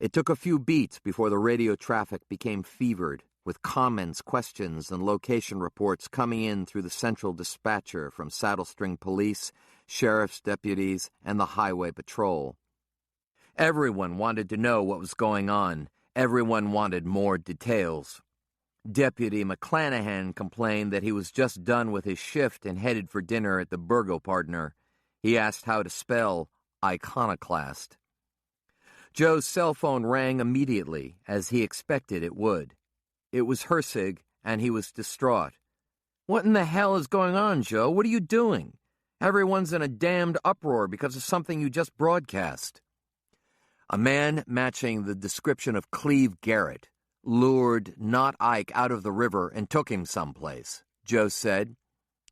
It took a few beats before the radio traffic became fevered, with comments, questions, and location reports coming in through the central dispatcher from Saddle String Police, sheriff's deputies, and the Highway Patrol. Everyone wanted to know what was going on. Everyone wanted more details. Deputy McClanahan complained that he was just done with his shift and headed for dinner at the Burgo Partner. He asked how to spell iconoclast. Joe's cell phone rang immediately, as he expected it would. It was Hersig, and he was distraught. What in the hell is going on, Joe? What are you doing? Everyone's in a damned uproar because of something you just broadcast. A man matching the description of Cleve Garrett lured Not Ike out of the river and took him someplace, Joe said.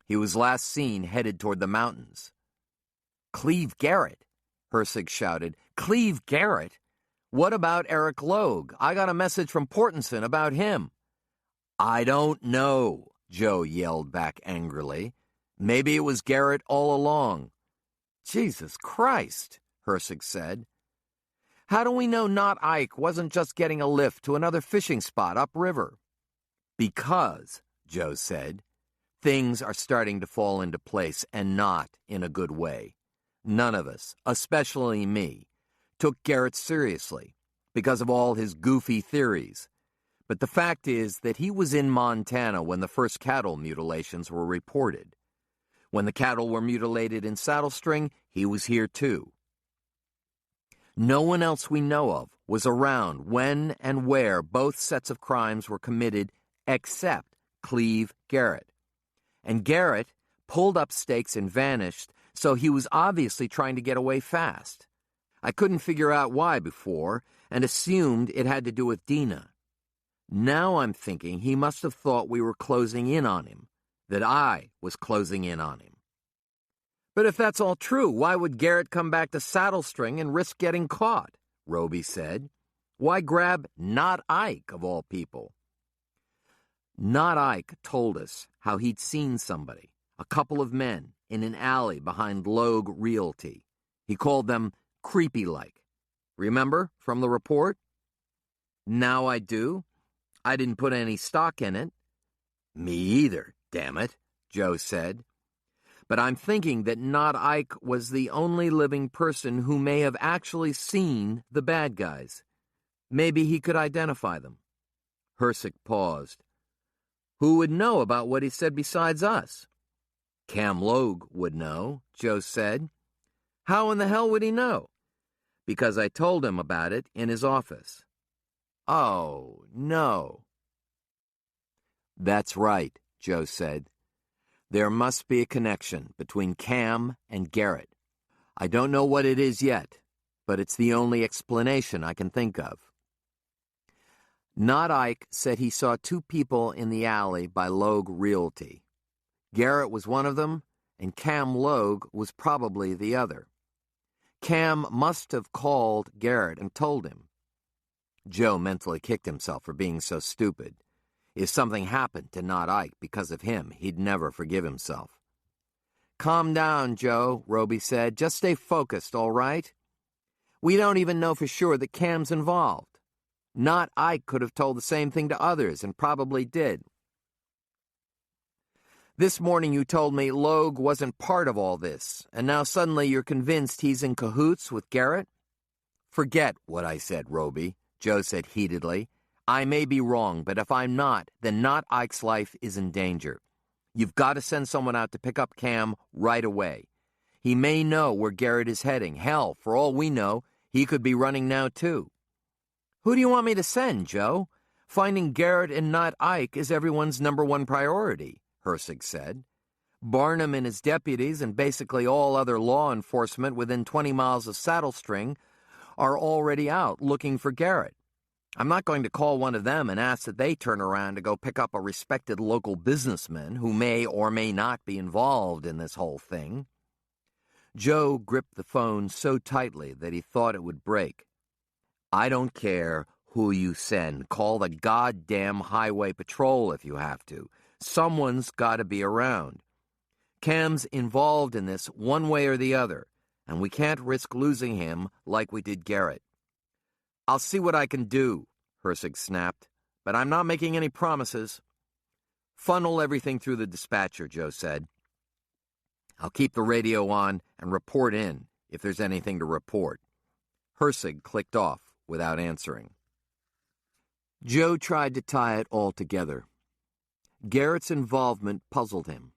He was last seen headed toward the mountains. Cleve Garrett, Hersig shouted. Cleve Garrett? What about Eric Logue? I got a message from Portenson about him. I don't know, Joe yelled back angrily. Maybe it was Garrett all along. Jesus Christ, Hersig said. How do we know Not Ike wasn't just getting a lift to another fishing spot upriver? Because, Joe said, things are starting to fall into place, and not in a good way. None of us, especially me, took Garrett seriously because of all his goofy theories. But the fact is that he was in Montana when the first cattle mutilations were reported. When the cattle were mutilated in Saddle String, he was here too. No one else we know of was around when and where both sets of crimes were committed except Cleve Garrett. And Garrett pulled up stakes and vanished, so he was obviously trying to get away fast. I couldn't figure out why before, and assumed it had to do with Dina. Now I'm thinking he must have thought we were closing in on him, that I was closing in on him. But if that's all true, why would Garrett come back to Saddle String and risk getting caught? Roby said. Why grab Not Ike, of all people? Not Ike told us how he'd seen somebody, a couple of men, in an alley behind Logue Realty. He called them creepy-like. Remember from the report? Now I do. I didn't put any stock in it. Me either, damn it, Joe said. But I'm thinking that Not Ike was the only living person who may have actually seen the bad guys. Maybe he could identify them. Hersig paused. Who would know about what he said besides us? Cam Logue would know, Joe said. How in the hell would he know? Because I told him about it in his office. Oh, no. That's right, Joe said. There must be a connection between Cam and Garrett. I don't know what it is yet, but it's the only explanation I can think of. Not Ike said he saw two people in the alley by Logue Realty. Garrett was one of them, and Cam Logue was probably the other. Cam must have called Garrett and told him. Joe mentally kicked himself for being so stupid. If something happened to not Ike because of him, he'd never forgive himself. "Calm down, Joe," Roby said. "Just stay focused, all right? We don't even know for sure that Cam's involved. Not Ike could have told the same thing to others, and probably did. This morning you told me Logue wasn't part of all this, and now suddenly you're convinced he's in cahoots with Garrett?" "Forget what I said, Roby," Joe said heatedly. "I may be wrong, but if I'm not, then not Ike's life is in danger. You've got to send someone out to pick up Cam right away. He may know where Garrett is heading. Hell, for all we know, he could be running now too." "Who do you want me to send, Joe? Finding Garrett and not Ike is everyone's #1 priority," Hersig said. "Barnum and his deputies and basically all other law enforcement within 20 miles of Saddle String are already out looking for Garrett. I'm not going to call one of them and ask that they turn around to go pick up a respected local businessman who may or may not be involved in this whole thing." Joe gripped the phone so tightly that he thought it would break. "I don't care who you send. Call the goddamn highway patrol if you have to. Someone's got to be around. Cam's involved in this one way or the other, and we can't risk losing him like we did Garrett." "I'll see what I can do," Hersig snapped, "but I'm not making any promises." "Funnel everything through the dispatcher," Joe said. "I'll keep the radio on and report in if there's anything to report." Hersig clicked off without answering. Joe tried to tie it all together. Garrett's involvement puzzled him.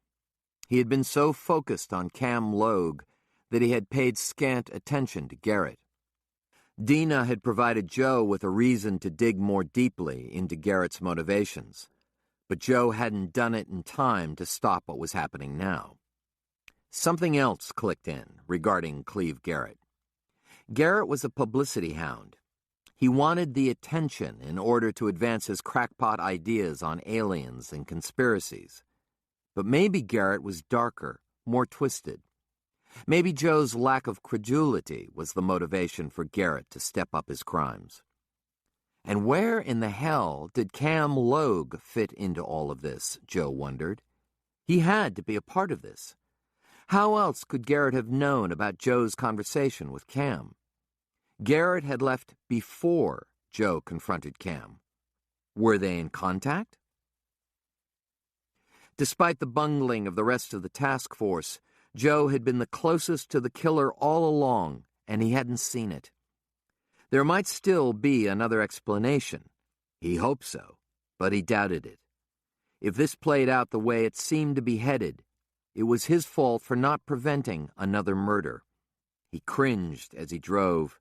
He had been so focused on Cam Logue that he had paid scant attention to Garrett. Dina had provided Joe with a reason to dig more deeply into Garrett's motivations, but Joe hadn't done it in time to stop what was happening now. Something else clicked in regarding Cleve Garrett. Garrett was a publicity hound. He wanted the attention in order to advance his crackpot ideas on aliens and conspiracies. But maybe Garrett was darker, more twisted. Maybe Joe's lack of credulity was the motivation for Garrett to step up his crimes. And where in the hell did Cam Logue fit into all of this, Joe wondered. He had to be a part of this. How else could Garrett have known about Joe's conversation with Cam? Garrett had left before Joe confronted Cam. Were they in contact? Despite the bungling of the rest of the task force, Joe had been the closest to the killer all along, and he hadn't seen it. There might still be another explanation. He hoped so, but he doubted it. If this played out the way it seemed to be headed, it was his fault for not preventing another murder. He cringed as he drove.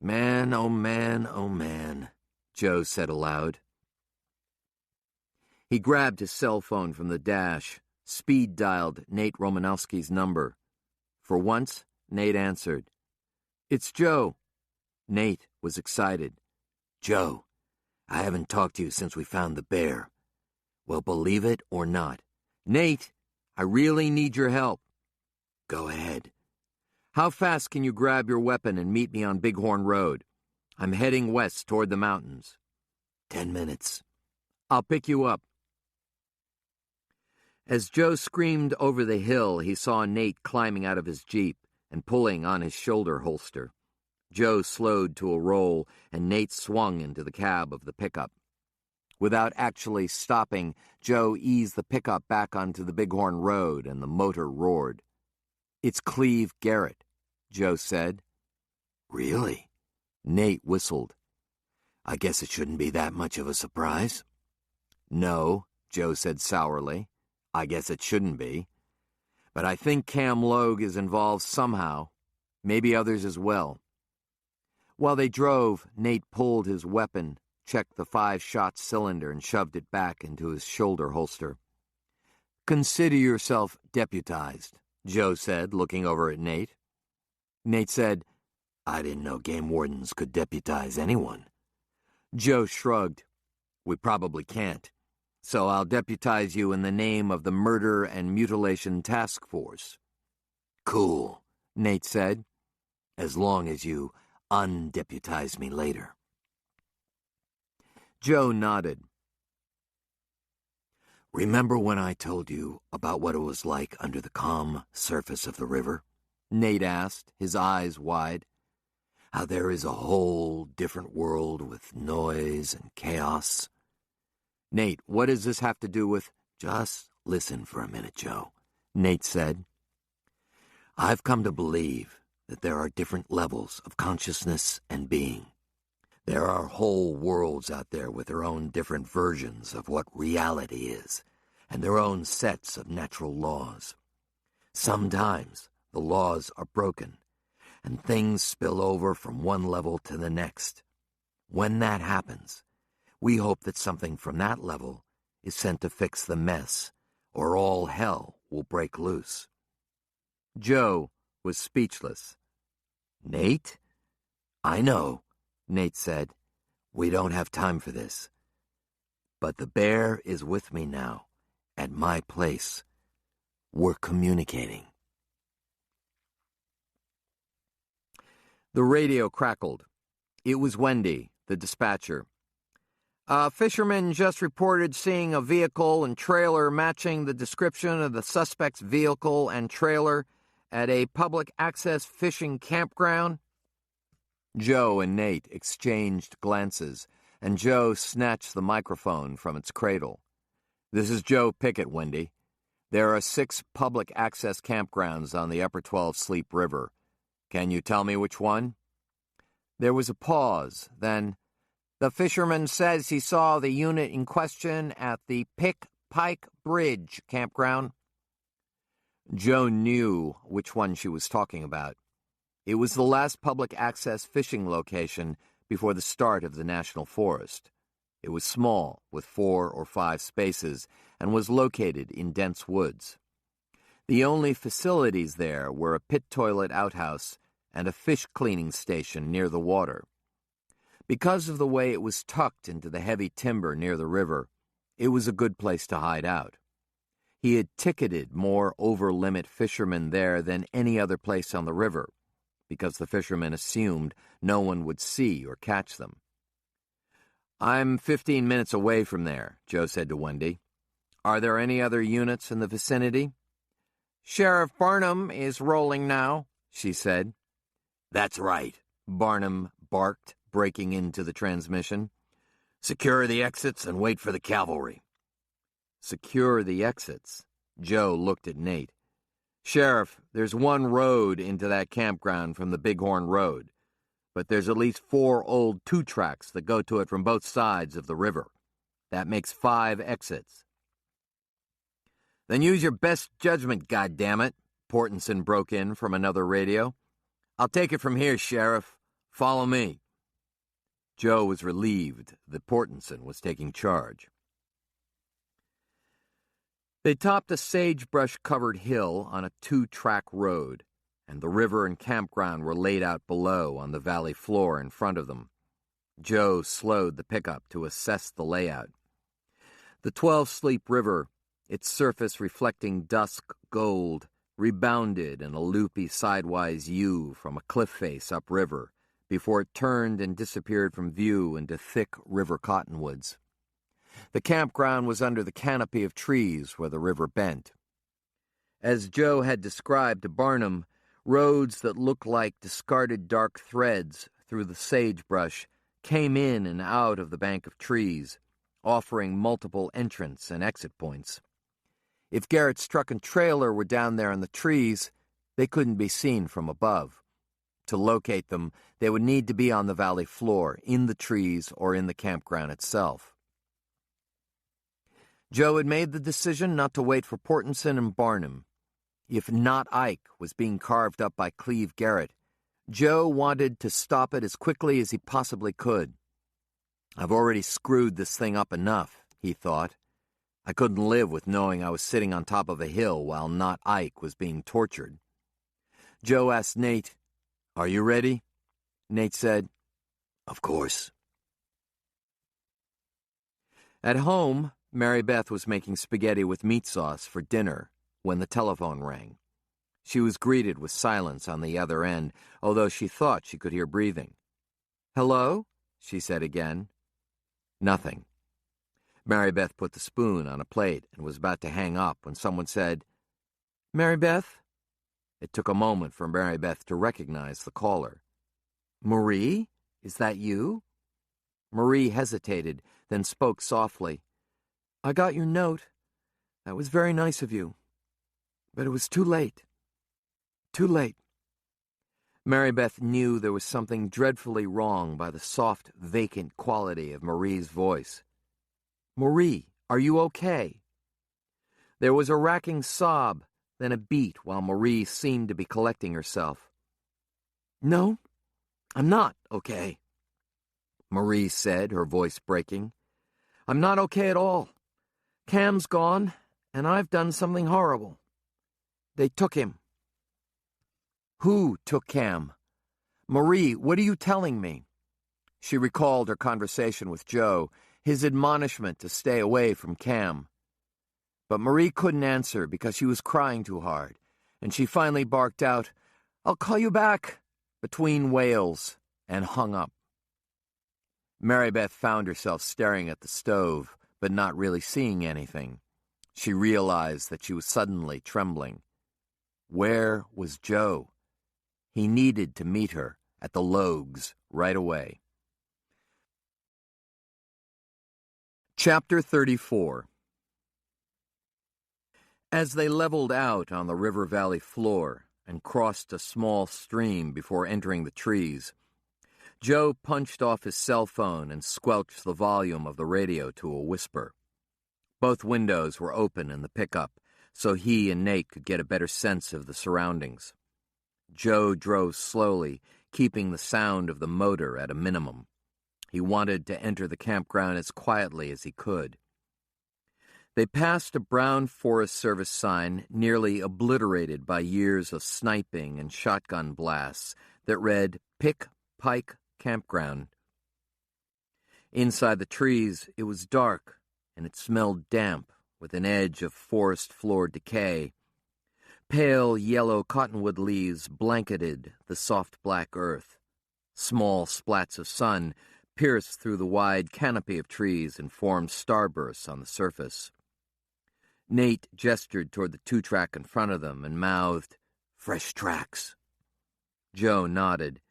"Man, oh man, oh man," Joe said aloud. He grabbed his cell phone from the dash, speed-dialed Nate Romanowski's number. For once, Nate answered. "It's Joe." Nate was excited. "Joe, I haven't talked to you since we found the bear. Well, believe it or not." "Nate, I really need your help." "Go ahead." "How fast can you grab your weapon and meet me on Bighorn Road? I'm heading west toward the mountains." 10 minutes. "I'll pick you up." As Joe screamed over the hill, he saw Nate climbing out of his Jeep and pulling on his shoulder holster. Joe slowed to a roll, and Nate swung into the cab of the pickup. Without actually stopping, Joe eased the pickup back onto the Bighorn Road, and the motor roared. "It's Cleve Garrett," Joe said. "Really?" Nate whistled. "I guess it shouldn't be that much of a surprise." "No," Joe said sourly. "I guess it shouldn't be. But I think Cam Logue is involved somehow. Maybe others as well." While they drove, Nate pulled his weapon, checked the 5-shot cylinder, and shoved it back into his shoulder holster. "Consider yourself deputized," Joe said, looking over at Nate. Nate said, "I didn't know game wardens could deputize anyone." Joe shrugged. "We probably can't. so I'll deputize you in the name of the Murder and Mutilation Task Force." "Cool," Nate said. "as long as you undeputize me later." Joe nodded. "Remember when I told you about what it was like under the calm surface of the river?" Nate asked, his eyes wide. "How there is a whole different world with noise and chaos?" "Nate, what does this have to do with—" "Just listen for a minute, Joe," Nate said. "I've come to believe that there are different levels of consciousness and being. There are whole worlds out there with their own different versions of what reality is, and their own sets of natural laws. Sometimes the laws are broken, and things spill over from one level to the next. When that happens, we hope that something from that level is sent to fix the mess, or all hell will break loose." Joe was speechless. "Nate?" "I know," Nate said. "We don't have time for this. But the bear is with me now, at my place. We're communicating." The radio crackled. It was Wendy, the dispatcher. "A fisherman just reported seeing a vehicle and trailer matching the description of the suspect's vehicle and trailer at a public access fishing campground." Joe and Nate exchanged glances, and Joe snatched the microphone from its cradle. "This is Joe Pickett, Wendy. There are 6 public access campgrounds on the Upper 12 Sleep River. Can you tell me which one?" There was a pause, then, "The fisherman says he saw the unit in question at the Pick Pike Bridge campground." Joe knew which one she was talking about. It was the last public access fishing location before the start of the National Forest. It was small, with 4 or 5 spaces, and was located in dense woods. The only facilities there were a pit toilet outhouse and a fish cleaning station near the water. Because of the way it was tucked into the heavy timber near the river, it was a good place to hide out. He had ticketed more over-limit fishermen there than any other place on the river, because the fishermen assumed no one would see or catch them. "I'm 15 minutes away from there," Joe said to Wendy. "Are there any other units in the vicinity?" "Sheriff Barnum is rolling now," she said. "That's right," Barnum barked, breaking into the transmission. "Secure the exits and wait for the cavalry." Secure the exits? Joe looked at Nate. "Sheriff, there's one road into that campground from the Bighorn Road, but there's at least 4 old 2-tracks that go to it from both sides of the river. That makes 5 exits." "Then use your best judgment, goddammit," Portenson broke in from another radio. "I'll take it from here, Sheriff. Follow me." Joe was relieved that Portenson was taking charge. They topped a sagebrush-covered hill on a 2-track road, and the river and campground were laid out below on the valley floor in front of them. Joe slowed the pickup to assess the layout. The 12 Sleep River, its surface reflecting dusk gold, rebounded in a loopy sidewise U from a cliff face upriver before it turned and disappeared from view into thick river cottonwoods. The campground was under the canopy of trees where the river bent. As Joe had described to Barnum, roads that looked like discarded dark threads through the sagebrush came in and out of the bank of trees, offering multiple entrance and exit points. If Garrett's truck and trailer were down there in the trees, they couldn't be seen from above. To locate them, they would need to be on the valley floor, in the trees, or in the campground itself. Joe had made the decision not to wait for Portenson and Barnum. If Not Ike was being carved up by Cleve Garrett, Joe wanted to stop it as quickly as he possibly could. "I've already screwed this thing up enough," he thought. "I couldn't live with knowing I was sitting on top of a hill while Not Ike was being tortured." Joe asked Nate, "Are you ready?" Nate said, "Of course." At home, Mary Beth was making spaghetti with meat sauce for dinner when the telephone rang. She was greeted with silence on the other end, although she thought she could hear breathing. "Hello?" she said again. Nothing. Mary Beth put the spoon on a plate and was about to hang up when someone said, "Mary Beth?" It took a moment for Mary Beth to recognize the caller. "Marie? Is that you?" Marie hesitated, then spoke softly. "I got your note. That was very nice of you. But it was too late. Too late." Mary Beth knew there was something dreadfully wrong by the soft, vacant quality of Marie's voice. "Marie, are you okay?" There was a racking sob, then a beat while Marie seemed to be collecting herself. "No, I'm not okay," Marie said, her voice breaking. "I'm not okay at all. Cam's gone, and I've done something horrible. They took him." "Who took Cam?" "Marie, what are you telling me?" She recalled her conversation with Joe, his admonishment to stay away from Cam. But Marie couldn't answer because she was crying too hard, and she finally barked out, "I'll call you back," between wails, and hung up. Mary Beth found herself staring at the stove, but not really seeing anything. She realized that she was suddenly trembling. Where was Joe? He needed to meet her at the Logues right away. Chapter 34. As they leveled out on the river valley floor and crossed a small stream before entering the trees, Joe punched off his cell phone and squelched the volume of the radio to a whisper. Both windows were open in the pickup, so he and Nate could get a better sense of the surroundings. Joe drove slowly, keeping the sound of the motor at a minimum. He wanted to enter the campground as quietly as he could. They passed a brown Forest Service sign nearly obliterated by years of sniping and shotgun blasts that read, "Pick Pike Campground." Inside the trees, it was dark, and it smelled damp, with an edge of forest floor decay. Pale yellow cottonwood leaves blanketed the soft black earth. Small splats of sun pierced through the wide canopy of trees and formed starbursts on the surface. Nate gestured toward the two-track in front of them and mouthed, "Fresh tracks." Joe nodded.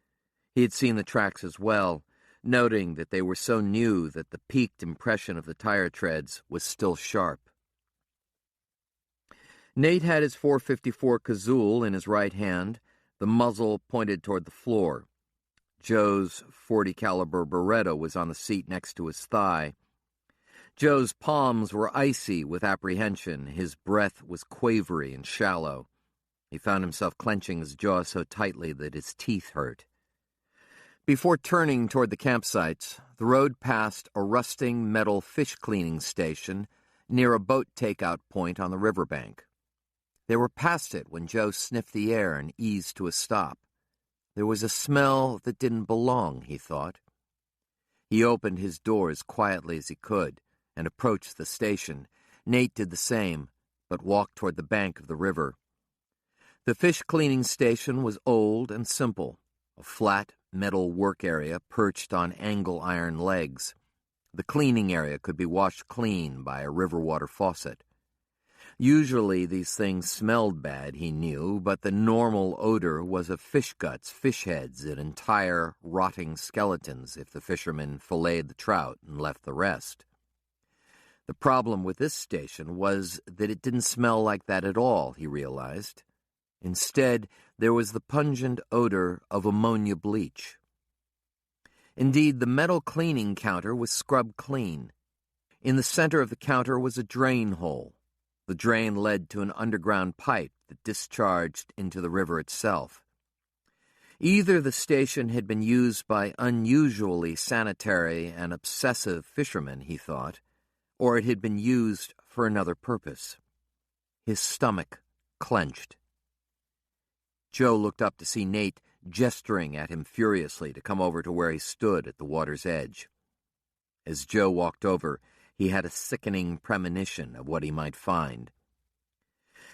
He had seen the tracks as well, noting that they were so new that the peaked impression of the tire treads was still sharp. Nate had his .454 Kazoo in his right hand, the muzzle pointed toward the floor. Joe's .40 caliber Beretta was on the seat next to his thigh. Joe's palms were icy with apprehension. His breath was quavery and shallow. He found himself clenching his jaw so tightly that his teeth hurt. Before turning toward the campsites, the road passed a rusting metal fish cleaning station near a boat takeout point on the riverbank. They were past it when Joe sniffed the air and eased to a stop. There was a smell that didn't belong, he thought. He opened his door as quietly as he could and approached the station. Nate did the same, but walked toward the bank of the river. The fish cleaning station was old and simple, a flat metal work area perched on angle iron legs. The cleaning area could be washed clean by a river water faucet. Usually these things smelled bad, he knew, but the normal odor was of fish guts, fish heads, and entire rotting skeletons if the fishermen filleted the trout and left the rest. The problem with this station was that it didn't smell like that at all, he realized. Instead, there was the pungent odor of ammonia bleach. Indeed, the metal cleaning counter was scrubbed clean. In the center of the counter was a drain hole. The drain led to an underground pipe that discharged into the river itself. Either the station had been used by unusually sanitary and obsessive fishermen, he thought, or it had been used for another purpose. His stomach clenched. Joe looked up to see Nate gesturing at him furiously to come over to where he stood at the water's edge. As Joe walked over, He had a sickening premonition of what he might find.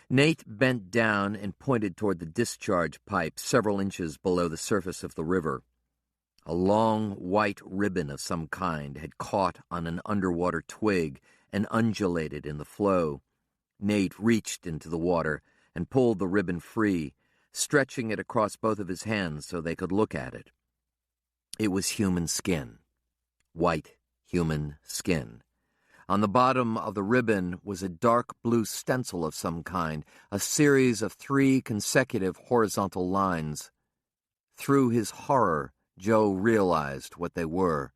Nate bent down and pointed toward the discharge pipe several inches below the surface of the river. A long white ribbon of some kind had caught on an underwater twig and undulated in the flow. Nate reached into the water and pulled the ribbon free, stretching it across both of his hands so they could look at it. It was human skin. White human skin. On the bottom of the ribbon was a dark blue stencil of some kind, a series of 3 consecutive horizontal lines. Through his horror, Joe realized what they were.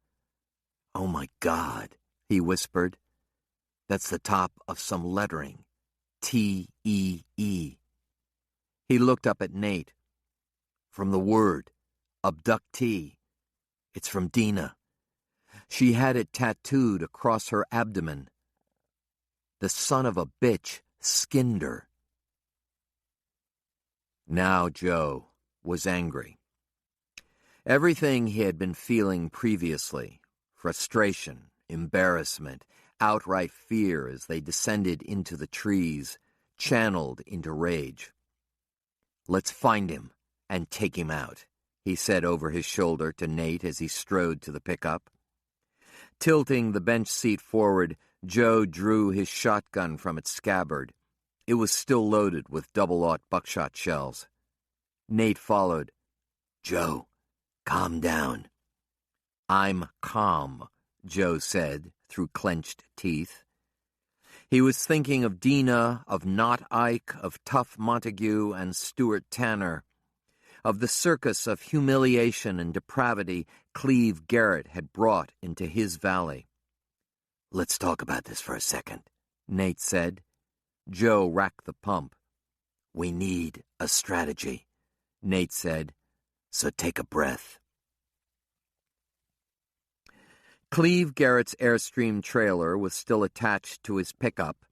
"Oh, my God," he whispered. "That's the top of some lettering. T-E-E. He looked up at Nate. "From the word, abductee. It's from Dina. She had it tattooed across her abdomen. The son of a bitch skinned her." Now Joe was angry. Everything he had been feeling previously, frustration, embarrassment, outright fear as they descended into the trees, channeled into rage. "Let's find him and take him out," he said over his shoulder to Nate as he strode to the pickup. Tilting the bench seat forward, Joe drew his shotgun from its scabbard. It was still loaded with double-aught buckshot shells. Nate followed. "Joe, calm down." "I'm calm," Joe said through clenched teeth. He was thinking of Dina, of Not Ike, of Tough Montague and Stuart Tanner, of the circus of humiliation and depravity Cleve Garrett had brought into his valley. "Let's talk about this for a second," Nate said. Joe racked the pump. "We need a strategy," Nate said, "so take a breath." Cleve Garrett's Airstream trailer was still attached to his pickup,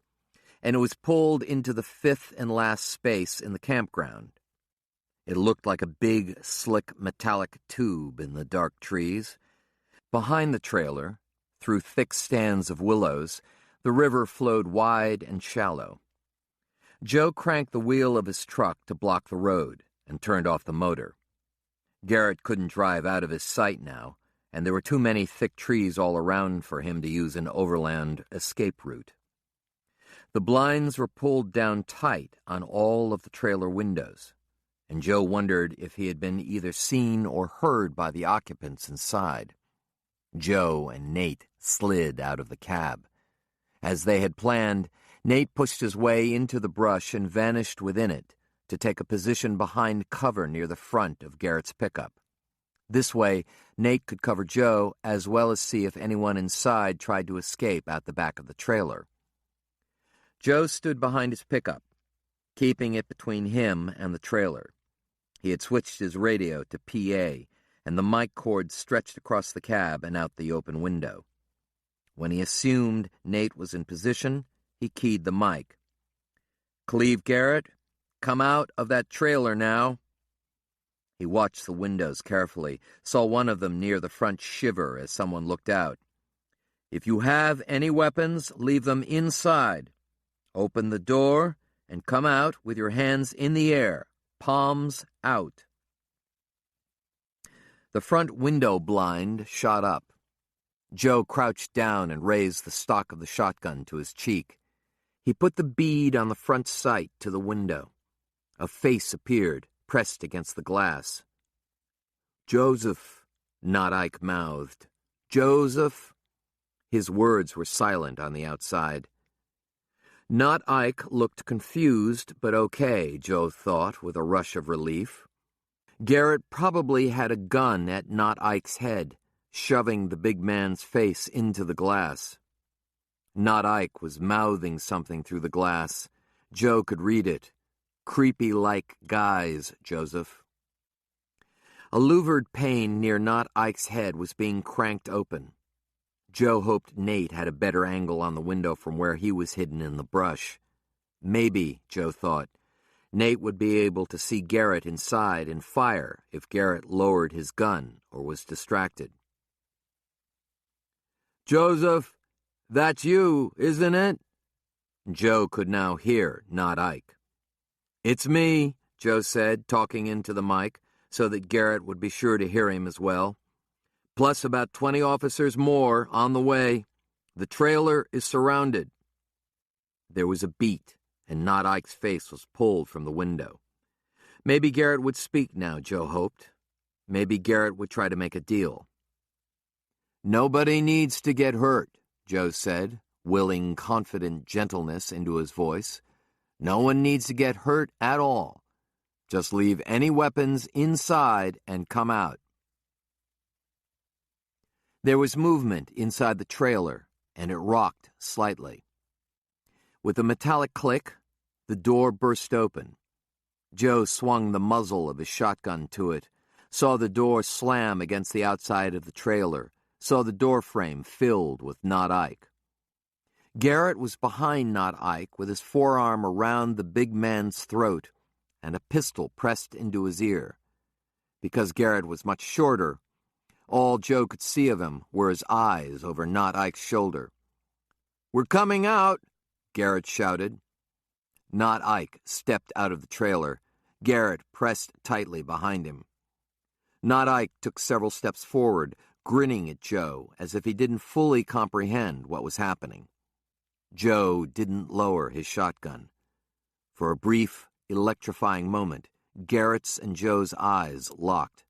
and it was pulled into the 5th and last space in the campground. It looked like a big, slick, metallic tube in the dark trees. Behind the trailer, through thick stands of willows, the river flowed wide and shallow. Joe cranked the wheel of his truck to block the road and turned off the motor. Garrett couldn't drive out of his sight now, and there were too many thick trees all around for him to use an overland escape route. The blinds were pulled down tight on all of the trailer windows, and Joe wondered if he had been either seen or heard by the occupants inside. Joe and Nate slid out of the cab. As they had planned, Nate pushed his way into the brush and vanished within it to take a position behind cover near the front of Garrett's pickup. This way, Nate could cover Joe as well as see if anyone inside tried to escape out the back of the trailer. Joe stood behind his pickup, keeping it between him and the trailer. He had switched his radio to PA, and the mic cord stretched across the cab and out the open window. When he assumed Nate was in position, he keyed the mic. "Cleve Garrett, come out of that trailer now." He watched the windows carefully, saw one of them near the front shiver as someone looked out. "If you have any weapons, leave them inside. Open the door and come out with your hands in the air, palms out." The front window blind shot up. Joe crouched down and raised the stock of the shotgun to his cheek. He put the bead on the front sight to the window. A face appeared, pressed against the glass. "Joseph," Not Ike mouthed. "Joseph." His words were silent on the outside. Not Ike looked confused, but okay, Joe thought with a rush of relief. Garrett probably had a gun at Not Ike's head, shoving the big man's face into the glass. Not Ike was mouthing something through the glass. Joe could read it. "Creepy-like guys, Joseph." A louvered pane near Not Ike's head was being cranked open. Joe hoped Nate had a better angle on the window from where he was hidden in the brush. Maybe, Joe thought, Nate would be able to see Garrett inside and fire if Garrett lowered his gun or was distracted. "Joseph, That's you, isn't it?" Joe could now hear, not Ike. "It's me," Joe said, talking into the mic so that Garrett would be sure to hear him as well. "Plus about 20 officers more on the way. The trailer is surrounded." There was a beat, and not Ike's face was pulled from the window. Maybe Garrett would speak now, Joe hoped. Maybe Garrett would try to make a deal. "Nobody needs to get hurt," Joe said, willing confident gentleness into his voice. "No one needs to get hurt at all. Just leave any weapons inside and come out." There was movement inside the trailer, and it rocked slightly. With a metallic click, the door burst open. Joe swung the muzzle of his shotgun to it, saw the door slam against the outside of the trailer, saw the door frame filled with Not Ike. Garrett was behind Not Ike with his forearm around the big man's throat and a pistol pressed into his ear. Because Garrett was much shorter, all Joe could see of him were his eyes over Not Ike's shoulder. "We're coming out," Garrett shouted. Not Ike stepped out of the trailer. Garrett pressed tightly behind him. Not Ike took several steps forward, grinning at Joe as if he didn't fully comprehend what was happening. Joe didn't lower his shotgun. For a brief, electrifying moment, Garrett's and Joe's eyes locked.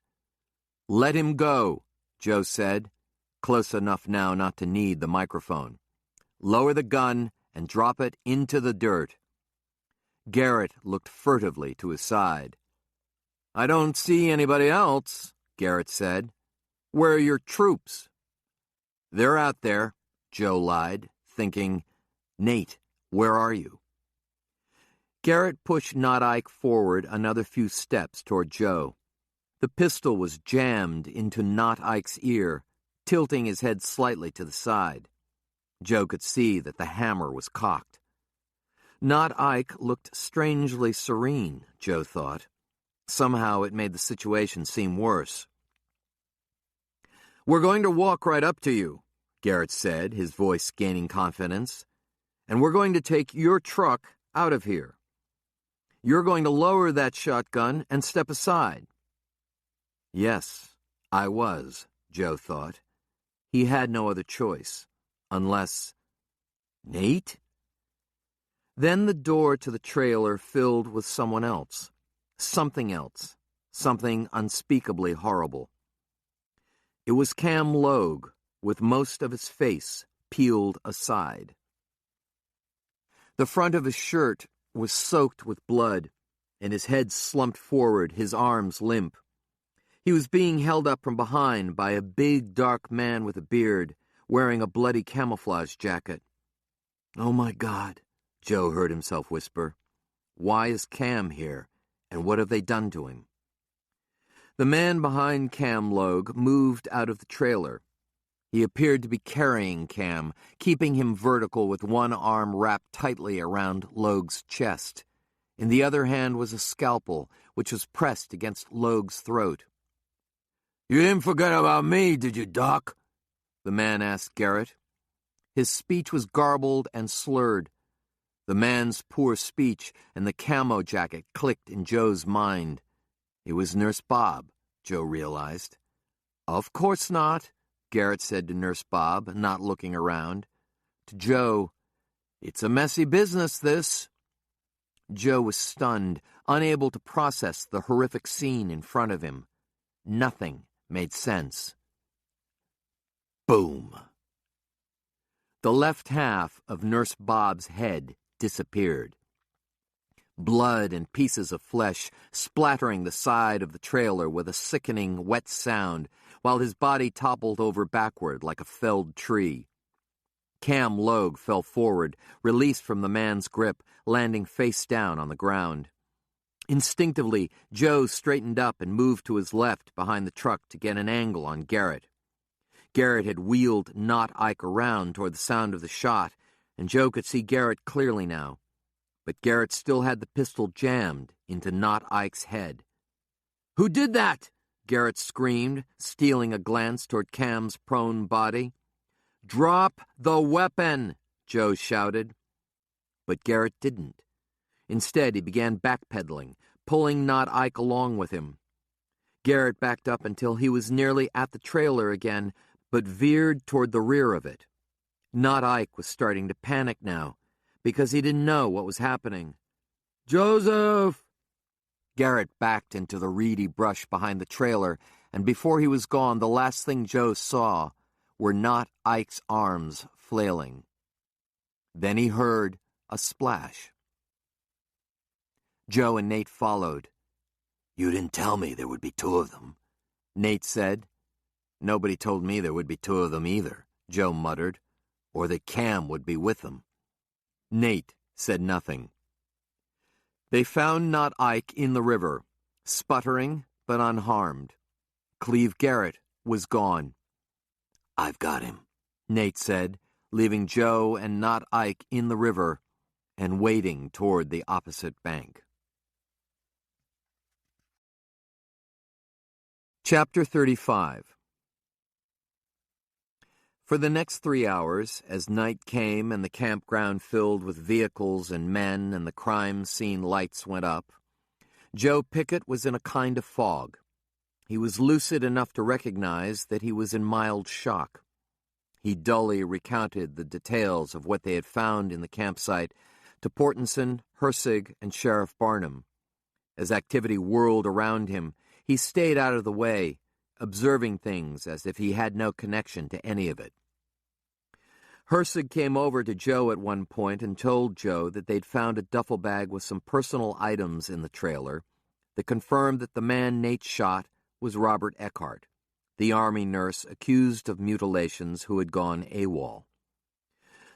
"Let him go," Joe said, close enough now not to need the microphone. "Lower the gun and drop it into the dirt." Garrett looked furtively to his side. "I don't see anybody else," Garrett said. "Where are your troops?" "They're out there," Joe lied, thinking, "Nate, where are you?" Garrett pushed Not Ike forward another few steps toward Joe. The pistol was jammed into Not Ike's ear, tilting his head slightly to the side. Joe could see that the hammer was cocked. Not Ike looked strangely serene, Joe thought. Somehow it made the situation seem worse. "We're going to walk right up to you," Garrett said, his voice gaining confidence. "And we're going to take your truck out of here. You're going to lower that shotgun and step aside." Yes, I was, Joe thought. He had no other choice, unless... Nate? Then the door to the trailer filled with someone else, something unspeakably horrible. It was Cam Logue, with most of his face peeled aside. The front of his shirt was soaked with blood, and his head slumped forward, his arms limp. He was being held up from behind by a big, dark man with a beard, wearing a bloody camouflage jacket. "Oh, my God," Joe heard himself whisper. "Why is Cam here, and what have they done to him?" The man behind Cam Logue moved out of the trailer. He appeared to be carrying Cam, keeping him vertical with one arm wrapped tightly around Logue's chest. In the other hand was a scalpel, which was pressed against Logue's throat. "You didn't forget about me, did you, Doc?" the man asked Garrett. His speech was garbled and slurred. The man's poor speech and the camo jacket clicked in Joe's mind. It was Nurse Bob, Joe realized. "Of course not," Garrett said to Nurse Bob, not looking around. To Joe, "It's a messy business, this." Joe was stunned, unable to process the horrific scene in front of him. Nothing made sense. Boom! The left half of Nurse Bob's head disappeared. Blood and pieces of flesh splattering the side of the trailer with a sickening, wet sound, while his body toppled over backward like a felled tree. Cam Logue fell forward, released from the man's grip, landing face down on the ground. Instinctively, Joe straightened up and moved to his left behind the truck to get an angle on Garrett. Garrett had wheeled Not Ike around toward the sound of the shot, and Joe could see Garrett clearly now. But Garrett still had the pistol jammed into Not Ike's head. "Who did that?" Garrett screamed, stealing a glance toward Cam's prone body. "Drop the weapon!" Joe shouted. But Garrett didn't. Instead, he began backpedaling, pulling Not Ike along with him. Garrett backed up until he was nearly at the trailer again, but veered toward the rear of it. Not Ike was starting to panic now, because he didn't know what was happening. "Joseph!" Garrett backed into the reedy brush behind the trailer, and before he was gone, the last thing Joe saw were Not Ike's arms flailing. Then he heard a splash. Joe and Nate followed. "You didn't tell me there would be two of them," Nate said. "Nobody told me there would be two of them either," Joe muttered, "or that Cam would be with them." Nate said nothing. They found Not Ike in the river, sputtering but unharmed. Cleve Garrett was gone. "I've got him," Nate said, leaving Joe and Not Ike in the river and wading toward the opposite bank. Chapter 35. For the next 3 hours, as night came and the campground filled with vehicles and men and the crime scene lights went up, Joe Pickett was in a kind of fog. He was lucid enough to recognize that he was in mild shock. He dully recounted the details of what they had found in the campsite to Portenson, Hersig, and Sheriff Barnum. As activity whirled around him, he stayed out of the way, observing things as if he had no connection to any of it. Hersig came over to Joe at one point and told Joe that they'd found a duffel bag with some personal items in the trailer that confirmed that the man Nate shot was Robert Eckhart, the Army nurse accused of mutilations who had gone AWOL.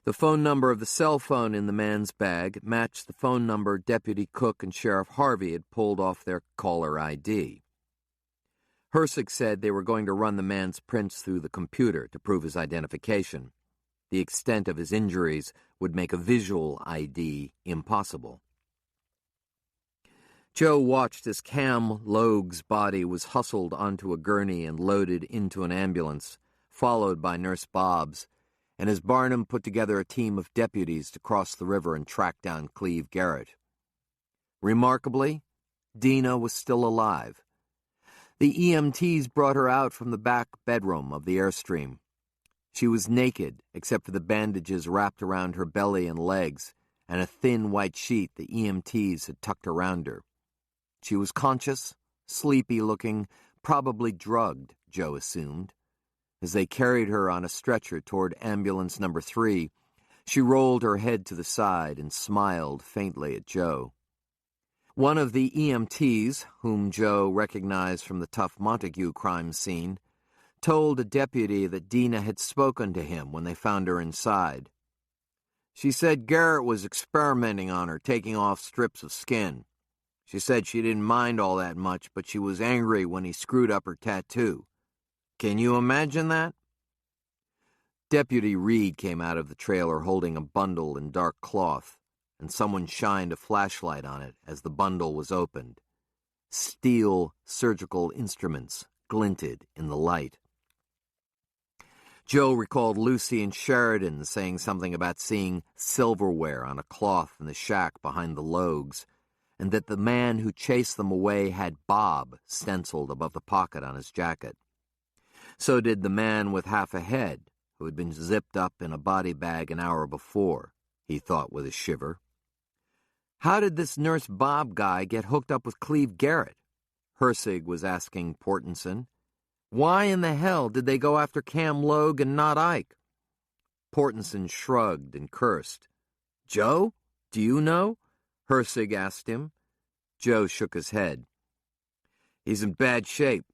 The phone number of the cell phone in the man's bag matched the phone number Deputy Cook and Sheriff Harvey had pulled off their caller ID. Hersig said they were going to run the man's prints through the computer to prove his identification. The extent of his injuries would make a visual ID impossible. Joe watched as Cam Logue's body was hustled onto a gurney and loaded into an ambulance, followed by Nurse Bob's, and as Barnum put together a team of deputies to cross the river and track down Cleve Garrett. Remarkably, Dina was still alive. The EMTs brought her out from the back bedroom of the Airstream. She was naked, except for the bandages wrapped around her belly and legs, and a thin white sheet the EMTs had tucked around her. She was conscious, sleepy-looking, probably drugged, Joe assumed. As they carried her on a stretcher toward ambulance number 3, she rolled her head to the side and smiled faintly at Joe. One of the EMTs, whom Joe recognized from the Tough Montague crime scene, told a deputy that Dina had spoken to him when they found her inside. She said Garrett was experimenting on her, taking off strips of skin. She said she didn't mind all that much, but she was angry when he screwed up her tattoo. Can you imagine that? Deputy Reed came out of the trailer holding a bundle in dark cloth, and someone shined a flashlight on it as the bundle was opened. Steel surgical instruments glinted in the light. Joe recalled Lucy and Sheridan saying something about seeing silverware on a cloth in the shack behind the Logues, and that the man who chased them away had Bob stenciled above the pocket on his jacket. So did the man with half a head, who had been zipped up in a body bag an hour before, he thought with a shiver. How did this Nurse Bob guy get hooked up with Cleve Garrett? Hersig was asking Portenson. Why in the hell did they go after Cam Logue and not Ike? Portenson shrugged and cursed. Joe, do you know? Hersig asked him. Joe shook his head. He's in bad shape,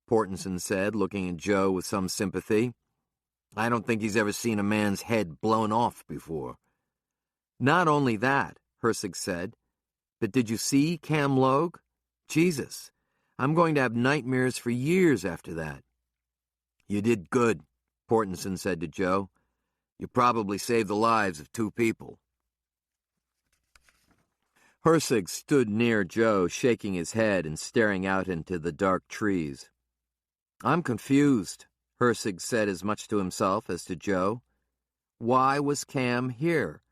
Portenson said, looking at Joe with some sympathy. I don't think he's ever seen a man's head blown off before. Not only that, Hersig said, but did you see Cam Logue? Jesus, I'm going to have nightmares for years after that. You did good, Portenson said to Joe. You probably saved the lives of 2 people. Hersig stood near Joe, shaking his head and staring out into the dark trees. I'm confused, Hersig said as much to himself as to Joe. Why was Cam here?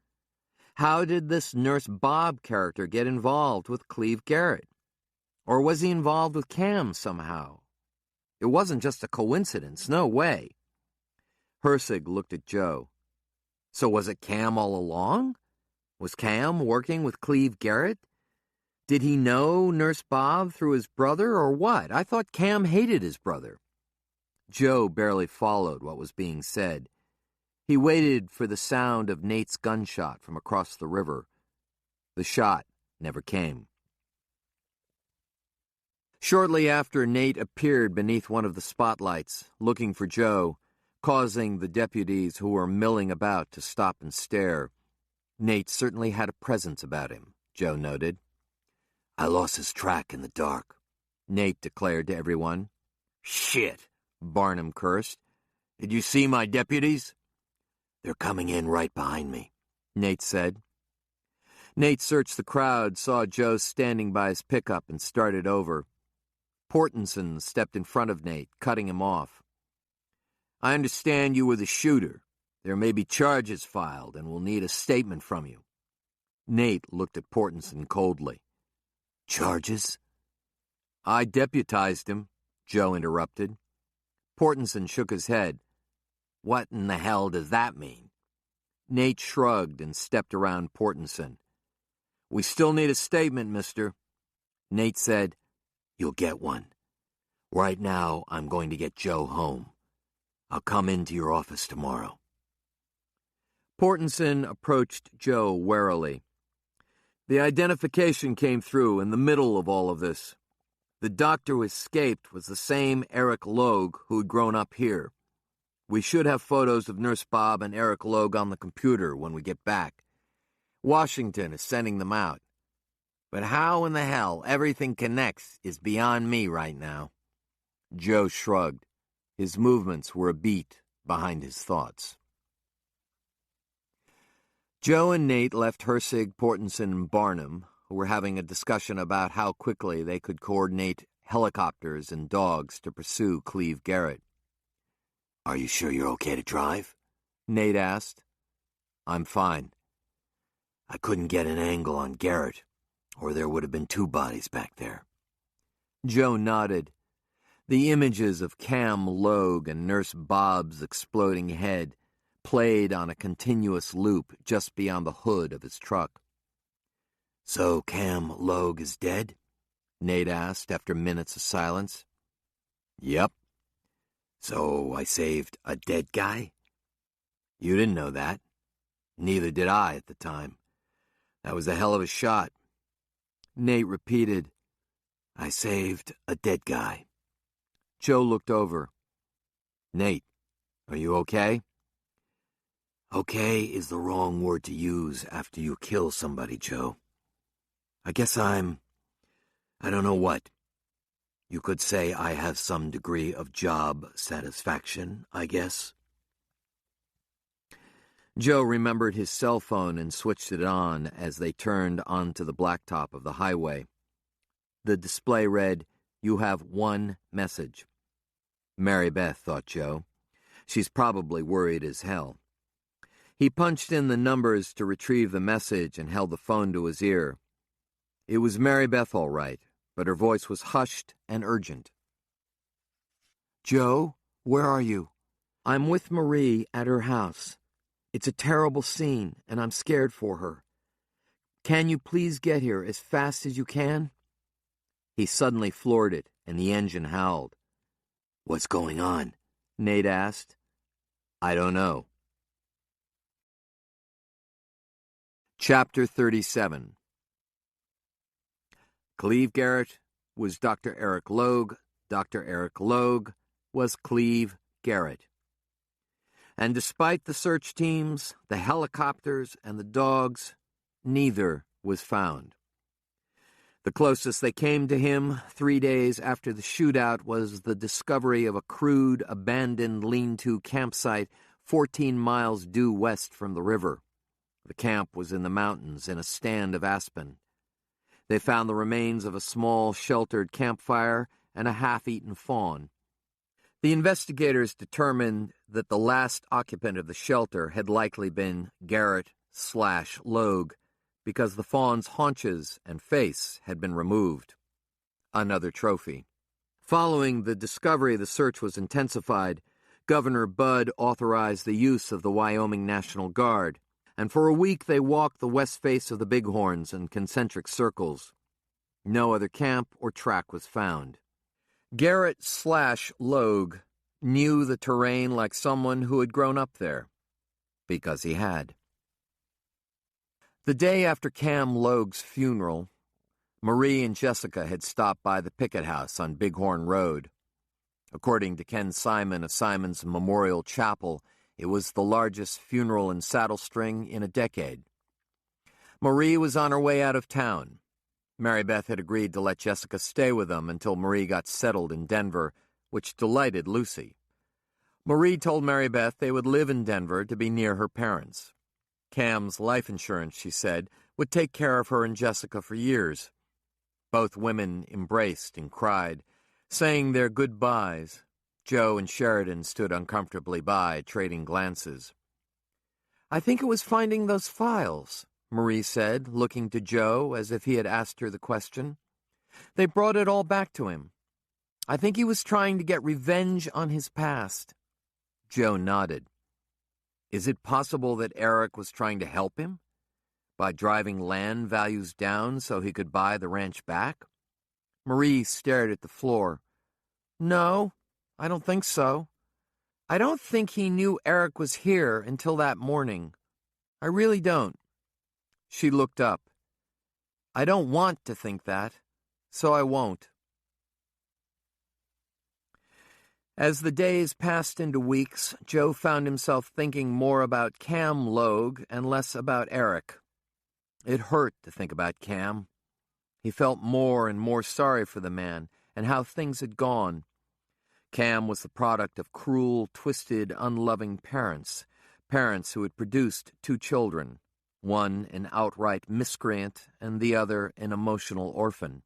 How did this Nurse Bob character get involved with Cleve Garrett? Or was he involved with Cam somehow? It wasn't just a coincidence, no way. Hersig looked at Joe. So was it Cam all along? Was Cam working with Cleve Garrett? Did he know Nurse Bob through his brother, or what? I thought Cam hated his brother. Joe barely followed what was being said. He waited for the sound of Nate's gunshot from across the river. The shot never came. Shortly after, Nate appeared beneath one of the spotlights, looking for Joe, causing the deputies who were milling about to stop and stare. Nate certainly had a presence about him, Joe noted. I lost his track in the dark, Nate declared to everyone. Shit, Barnum cursed. Did you see my deputies? They're coming in right behind me, Nate said. Nate searched the crowd, saw Joe standing by his pickup, and started over. Portenson stepped in front of Nate, cutting him off. I understand you were the shooter. There may be charges filed, and we'll need a statement from you. Nate looked at Portenson coldly. Charges? I deputized him, Joe interrupted. Portenson shook his head. What in the hell does that mean? Nate shrugged and stepped around Portenson. We still need a statement, mister. Nate said, You'll get one. Right now, I'm going to get Joe home. I'll come into your office tomorrow. Portenson approached Joe warily. The identification came through in the middle of all of this. The doctor who escaped was the same Eric Logue who had grown up here. We should have photos of Nurse Bob and Eric Logue on the computer when we get back. Washington is sending them out. But how in the hell everything connects is beyond me right now. Joe shrugged. His movements were a beat behind his thoughts. Joe and Nate left Hersig, Portenson, and Barnum, who were having a discussion about how quickly they could coordinate helicopters and dogs to pursue Cleve Garrett. Are you sure you're okay to drive? Nate asked. I'm fine. I couldn't get an angle on Garrett, or there would have been 2 bodies back there. Joe nodded. The images of Cam Logue and Nurse Bob's exploding head played on a continuous loop just beyond the hood of his truck. So Cam Logue is dead? Nate asked after minutes of silence. Yep. So I saved a dead guy? You didn't know that. Neither did I at the time. That was a hell of a shot. Nate repeated, I saved a dead guy. Joe looked over. Nate, are you okay? Okay is the wrong word to use after you kill somebody, Joe. I guess I don't know what. You could say I have some degree of job satisfaction, I guess. Joe remembered his cell phone and switched it on as they turned onto the blacktop of the highway. The display read, You have one message. Mary Beth, thought Joe. She's probably worried as hell. He punched in the numbers to retrieve the message and held the phone to his ear. It was Mary Beth, all right, but her voice was hushed and urgent. Joe, where are you? I'm with Marie at her house. It's a terrible scene, and I'm scared for her. Can you please get here as fast as you can? He suddenly floored it, and the engine howled. What's going on? Nate asked. I don't know. Chapter 37. Cleve Garrett was Dr. Eric Logue. Dr. Eric Logue was Cleve Garrett. And despite the search teams, the helicopters, and the dogs, neither was found. The closest they came to him 3 days after the shootout was the discovery of a crude, abandoned lean-to campsite 14 miles due west from the river. The camp was in the mountains in a stand of aspen. They found the remains of a small, sheltered campfire and a half-eaten fawn. The investigators determined that the last occupant of the shelter had likely been Garrett/Logue because the fawn's haunches and face had been removed. Another trophy. Following the discovery, the search was intensified. Governor Budd authorized the use of the Wyoming National Guard, and for a week they walked the west face of the Bighorns in concentric circles. No other camp or track was found. Garrett/Logue knew the terrain like someone who had grown up there, because he had. The day after Cam Logue's funeral, Marie and Jessica had stopped by the Pickett house on Bighorn Road. According to Ken Simon of Simon's Memorial Chapel, it was the largest funeral in Saddle String in a decade. Marie was on her way out of town. Mary Beth had agreed to let Jessica stay with them until Marie got settled in Denver, which delighted Lucy. Marie told Mary Beth they would live in Denver to be near her parents. Cam's life insurance, she said, would take care of her and Jessica for years. Both women embraced and cried, saying their goodbyes. Joe and Sheridan stood uncomfortably by, trading glances. "I think it was finding those files," Marie said, looking to Joe as if he had asked her the question. "They brought it all back to him. I think he was trying to get revenge on his past." Joe nodded. "Is it possible that Eric was trying to help him? By driving land values down so he could buy the ranch back?" Marie stared at the floor. "No, I don't think so. I don't think he knew Eric was here until that morning. I really don't." She looked up. "I don't want to think that, so I won't." As the days passed into weeks, Joe found himself thinking more about Cam Logue and less about Eric. It hurt to think about Cam. He felt more and more sorry for the man and how things had gone. Cam was the product of cruel, twisted, unloving parents who had produced 2 children, one an outright miscreant and the other an emotional orphan.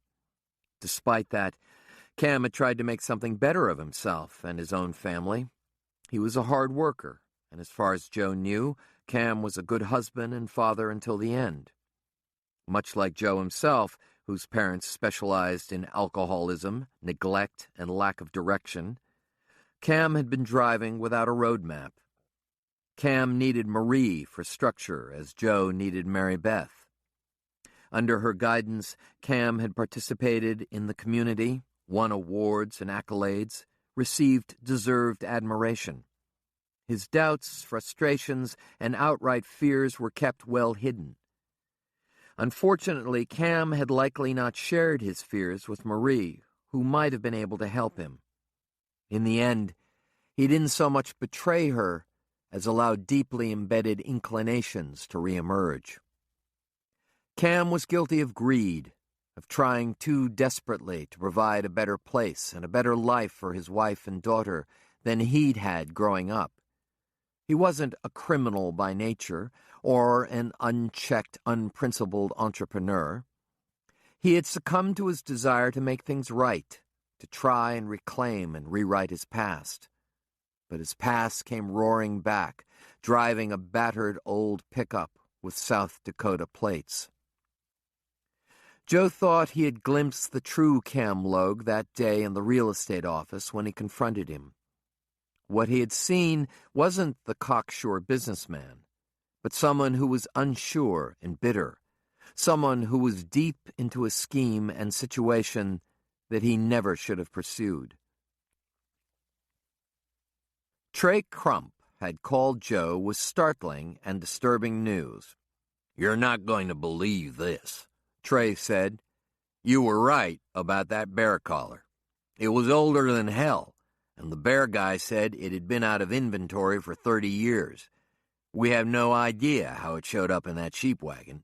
Despite that, Cam had tried to make something better of himself and his own family. He was a hard worker, and as far as Joe knew, Cam was a good husband and father until the end. Much like Joe himself, whose parents specialized in alcoholism, neglect, and lack of direction, Cam had been driving without a road map. Cam needed Marie for structure, as Joe needed Mary Beth. Under her guidance, Cam had participated in the community, won awards and accolades, received deserved admiration. His doubts, frustrations, and outright fears were kept well hidden. Unfortunately, Cam had likely not shared his fears with Marie, who might have been able to help him. In the end, he didn't so much betray her as allow deeply embedded inclinations to reemerge. Cam was guilty of greed, of trying too desperately to provide a better place and a better life for his wife and daughter than he'd had growing up. He wasn't a criminal by nature or an unchecked, unprincipled entrepreneur. He had succumbed to his desire to make things right, to try and reclaim and rewrite his past. But his past came roaring back, driving a battered old pickup with South Dakota plates. Joe thought he had glimpsed the true Cam Logue that day in the real estate office when he confronted him. What he had seen wasn't the cocksure businessman, but someone who was unsure and bitter, someone who was deep into a scheme and situation that he never should have pursued. Trey Crump had called Joe with startling and disturbing news. "You're not going to believe this," Trey said. "You were right about that bear collar. It was older than hell, and the bear guy said it had been out of inventory for 30 years. We have no idea how it showed up in that sheep wagon."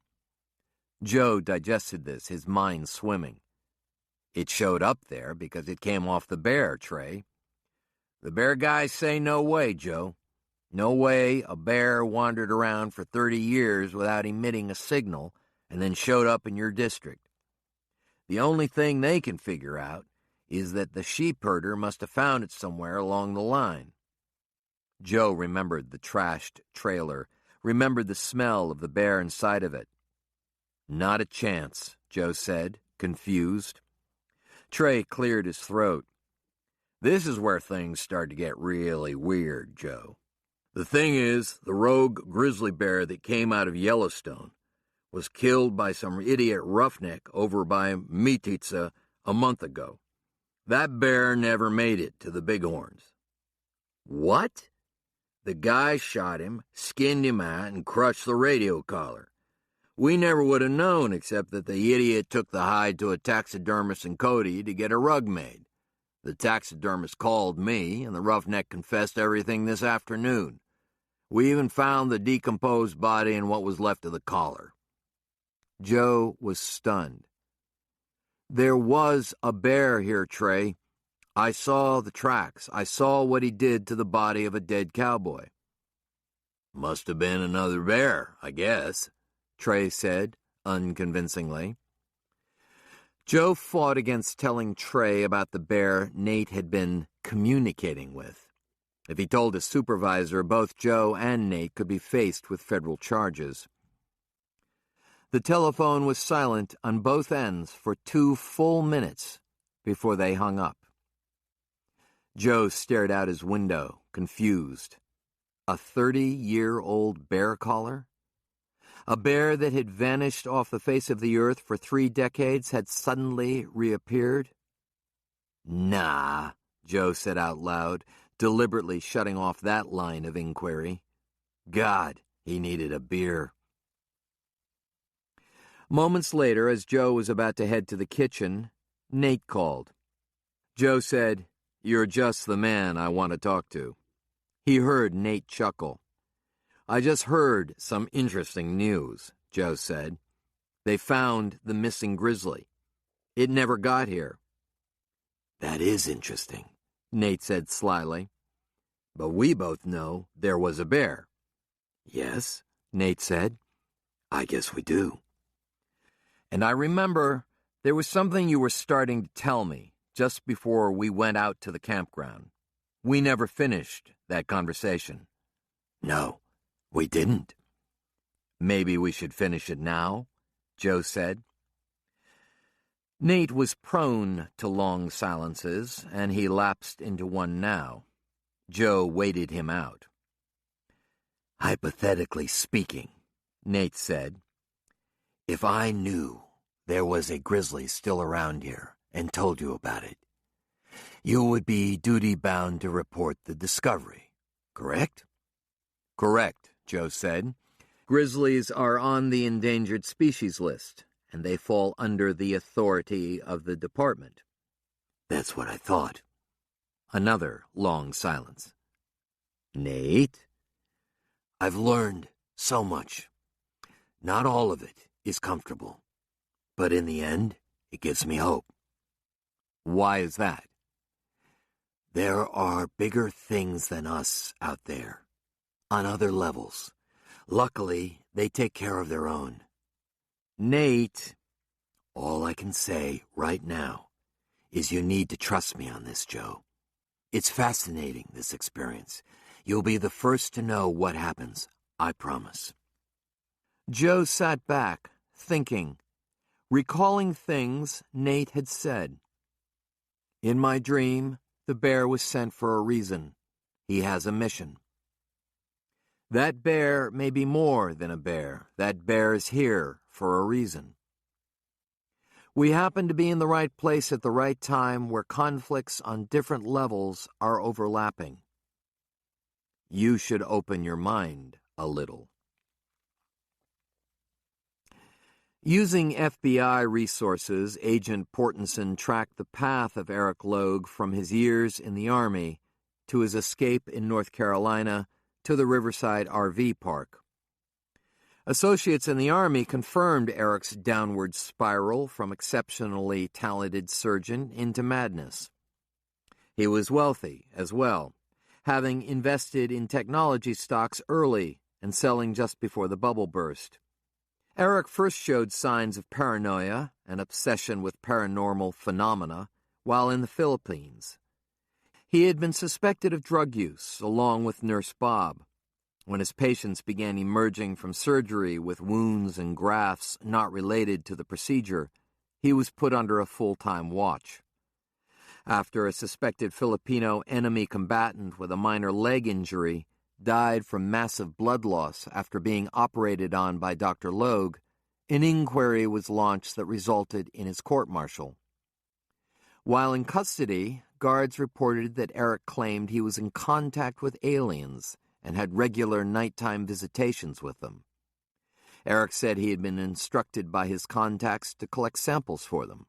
Joe digested this, his mind swimming. "It showed up there because it came off the bear, Trey." "The bear guys say no way, Joe. No way a bear wandered around for 30 years without emitting a signal and then showed up in your district. The only thing they can figure out is that the sheep herder must have found it somewhere along the line. Joe remembered the trashed trailer, remembered the smell of the bear inside of it. Not a chance, Joe said, confused. Trey cleared his throat. This is where things start to get really weird, Joe. The thing is, the rogue grizzly bear that came out of Yellowstone was killed by some idiot roughneck over by Mititsa a month ago. That bear never made it to the Bighorns. What? The guy shot him, skinned him out, and crushed the radio collar. We never would have known except that the idiot took the hide to a taxidermist in Cody to get a rug made. The taxidermist called me, and the roughneck confessed everything this afternoon. We even found the decomposed body and what was left of the collar. Joe was stunned. There was a bear here, Trey. I saw the tracks. I saw what he did to the body of a dead cowboy. Must have been another bear, I guess, Trey said, unconvincingly. Joe fought against telling Trey about the bear Nate had been communicating with. If he told his supervisor, both Joe and Nate could be faced with federal charges. The telephone was silent on both ends for 2 full minutes before they hung up. Joe stared out his window, confused. A 30-year-old bear collar? A bear that had vanished off the face of the earth for 3 decades had suddenly reappeared? Nah, Joe said out loud, deliberately shutting off that line of inquiry. God, he needed a beer. Moments later, as Joe was about to head to the kitchen, Nate called. Joe said, "You're just the man I want to talk to." He heard Nate chuckle. "I just heard some interesting news," Joe said. "They found the missing grizzly. It never got here." "That is interesting," Nate said slyly. "But we both know there was a bear." "Yes," Nate said. "I guess we do." "And I remember there was something you were starting to tell me just before we went out to the campground. We never finished that conversation." "No, we didn't." "Maybe we should finish it now," Joe said. Nate was prone to long silences, and he lapsed into one now. Joe waited him out. "Hypothetically speaking," Nate said, "if I knew there was a grizzly still around here and told you about it, you would be duty-bound to report the discovery, correct?" "Correct," Joe said. "Grizzlies are on the endangered species list, and they fall under the authority of the department." "That's what I thought." Another long silence. "Nate?" "I've learned so much. Not all of it is comfortable, but in the end, it gives me hope." "Why is that?" "There are bigger things than us out there, on other levels. Luckily, they take care of their own." "Nate." "All I can say right now is you need to trust me on this, Joe. It's fascinating, this experience. You'll be the first to know what happens, I promise." Joe sat back, thinking, recalling things Nate had said. "In my dream, the bear was sent for a reason. He has a mission." That bear may be more than a bear. That bear is here for a reason. We happen to be in the right place at the right time where conflicts on different levels are overlapping. You should open your mind a little. Using FBI resources, Agent Portenson tracked the path of Eric Logue from his years in the Army to his escape in North Carolina to the Riverside RV Park. Associates in the Army confirmed Eric's downward spiral from exceptionally talented surgeon into madness. He was wealthy as well, having invested in technology stocks early and selling just before the bubble burst. Eric first showed signs of paranoia and obsession with paranormal phenomena while in the Philippines. He had been suspected of drug use, along with Nurse Bob. When his patients began emerging from surgery with wounds and grafts not related to the procedure, he was put under a full-time watch. After a suspected Filipino enemy combatant with a minor leg injury died from massive blood loss after being operated on by Dr. Logue, an inquiry was launched that resulted in his court-martial. While in custody, guards reported that Eric claimed he was in contact with aliens and had regular nighttime visitations with them. Eric said he had been instructed by his contacts to collect samples for them.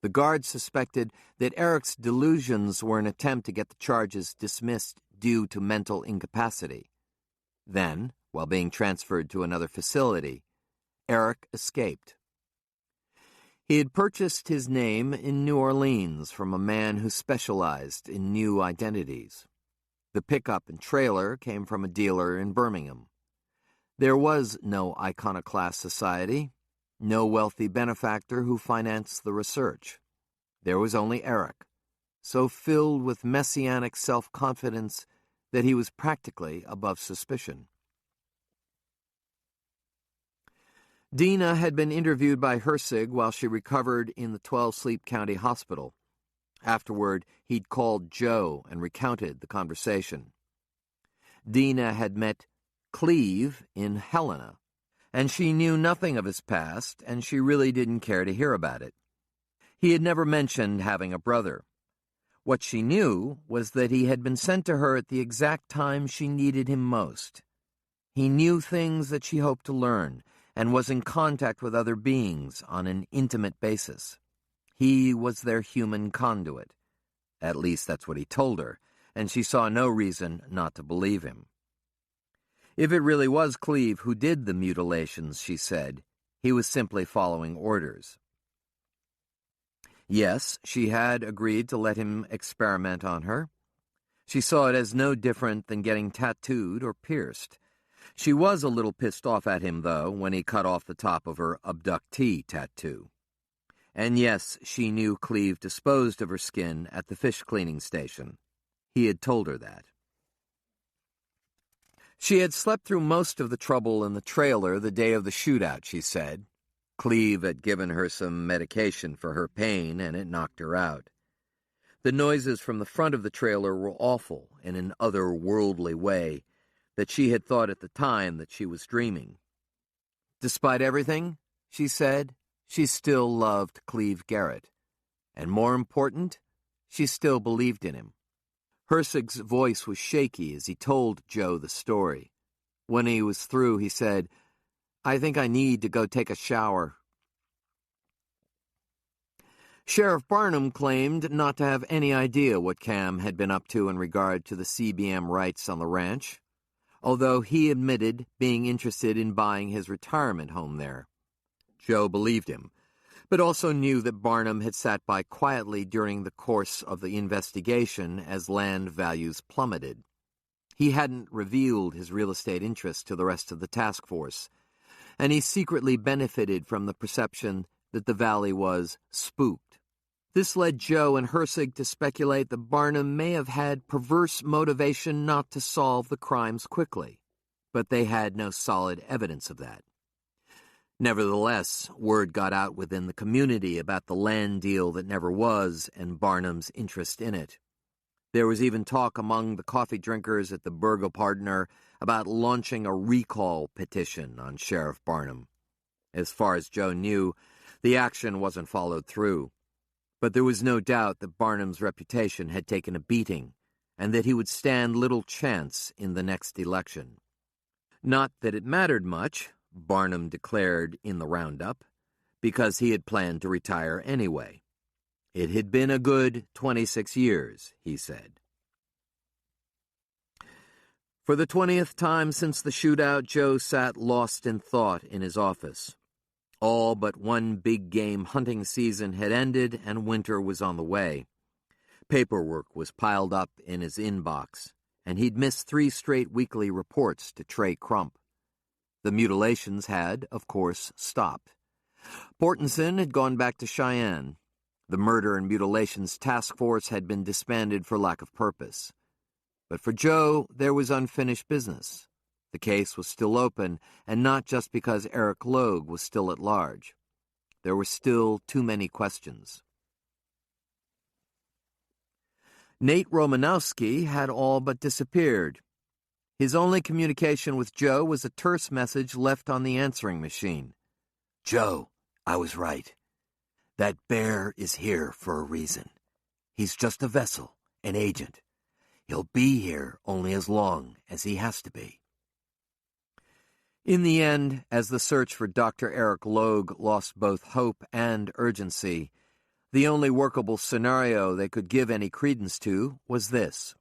The guards suspected that Eric's delusions were an attempt to get the charges dismissed due to mental incapacity. Then, while being transferred to another facility, Eric escaped. He had purchased his name in New Orleans from a man who specialized in new identities. The pickup and trailer came from a dealer in Birmingham. There was no iconoclast society, no wealthy benefactor who financed the research. There was only Eric, so filled with messianic self-confidence that he was practically above suspicion. Dina had been interviewed by Hersig while she recovered in the 12-Sleep County Hospital. Afterward, he'd called Joe and recounted the conversation. Dina had met Cleve in Helena, and she knew nothing of his past, and she really didn't care to hear about it. He had never mentioned having a brother. What she knew was that he had been sent to her at the exact time she needed him most. He knew things that she hoped to learn, and was in contact with other beings on an intimate basis. He was their human conduit. At least that's what he told her, and she saw no reason not to believe him. If it really was Cleve who did the mutilations, she said, he was simply following orders. Yes, she had agreed to let him experiment on her. She saw it as no different than getting tattooed or pierced. She was a little pissed off at him, though, when he cut off the top of her abductee tattoo. And yes, she knew Cleve disposed of her skin at the fish cleaning station. He had told her that. She had slept through most of the trouble in the trailer the day of the shootout, she said. Cleve had given her some medication for her pain, and it knocked her out. The noises from the front of the trailer were awful in an otherworldly way that she had thought at the time that she was dreaming. Despite everything, she said, she still loved Cleve Garrett. And more important, she still believed in him. Hersig's voice was shaky as he told Joe the story. When he was through, he said, "I think I need to go take a shower." Sheriff Barnum claimed not to have any idea what Cam had been up to in regard to the CBM rights on the ranch, although he admitted being interested in buying his retirement home there. Joe believed him, but also knew that Barnum had sat by quietly during the course of the investigation as land values plummeted. He hadn't revealed his real estate interest to the rest of the task force, and he secretly benefited from the perception that the valley was spooked. This led Joe and Hersig to speculate that Barnum may have had perverse motivation not to solve the crimes quickly, but they had no solid evidence of that. Nevertheless, word got out within the community about the land deal that never was and Barnum's interest in it. There was even talk among the coffee drinkers at the Burgo Partner about launching a recall petition on Sheriff Barnum. As far as Joe knew, the action wasn't followed through. But there was no doubt that Barnum's reputation had taken a beating, and that he would stand little chance in the next election. Not that it mattered much, Barnum declared in the roundup, because he had planned to retire anyway. It had been a good 26 years, he said. For the 20th time since the shootout, Joe sat lost in thought in his office. All but one big game hunting season had ended and winter was on the way. Paperwork was piled up in his inbox, and he'd missed 3 straight weekly reports to Trey Crump. The mutilations had, of course, stopped. Portenson had gone back to Cheyenne. The Murder and Mutilations Task Force had been disbanded for lack of purpose. But for Joe, there was unfinished business. The case was still open, and not just because Eric Logue was still at large. There were still too many questions. Nate Romanowski had all but disappeared. His only communication with Joe was a terse message left on the answering machine. Joe, I was right. That bear is here for a reason. He's just a vessel, an agent. He'll be here only as long as he has to be. In the end, as the search for Dr. Eric Logue lost both hope and urgency, the only workable scenario they could give any credence to was this.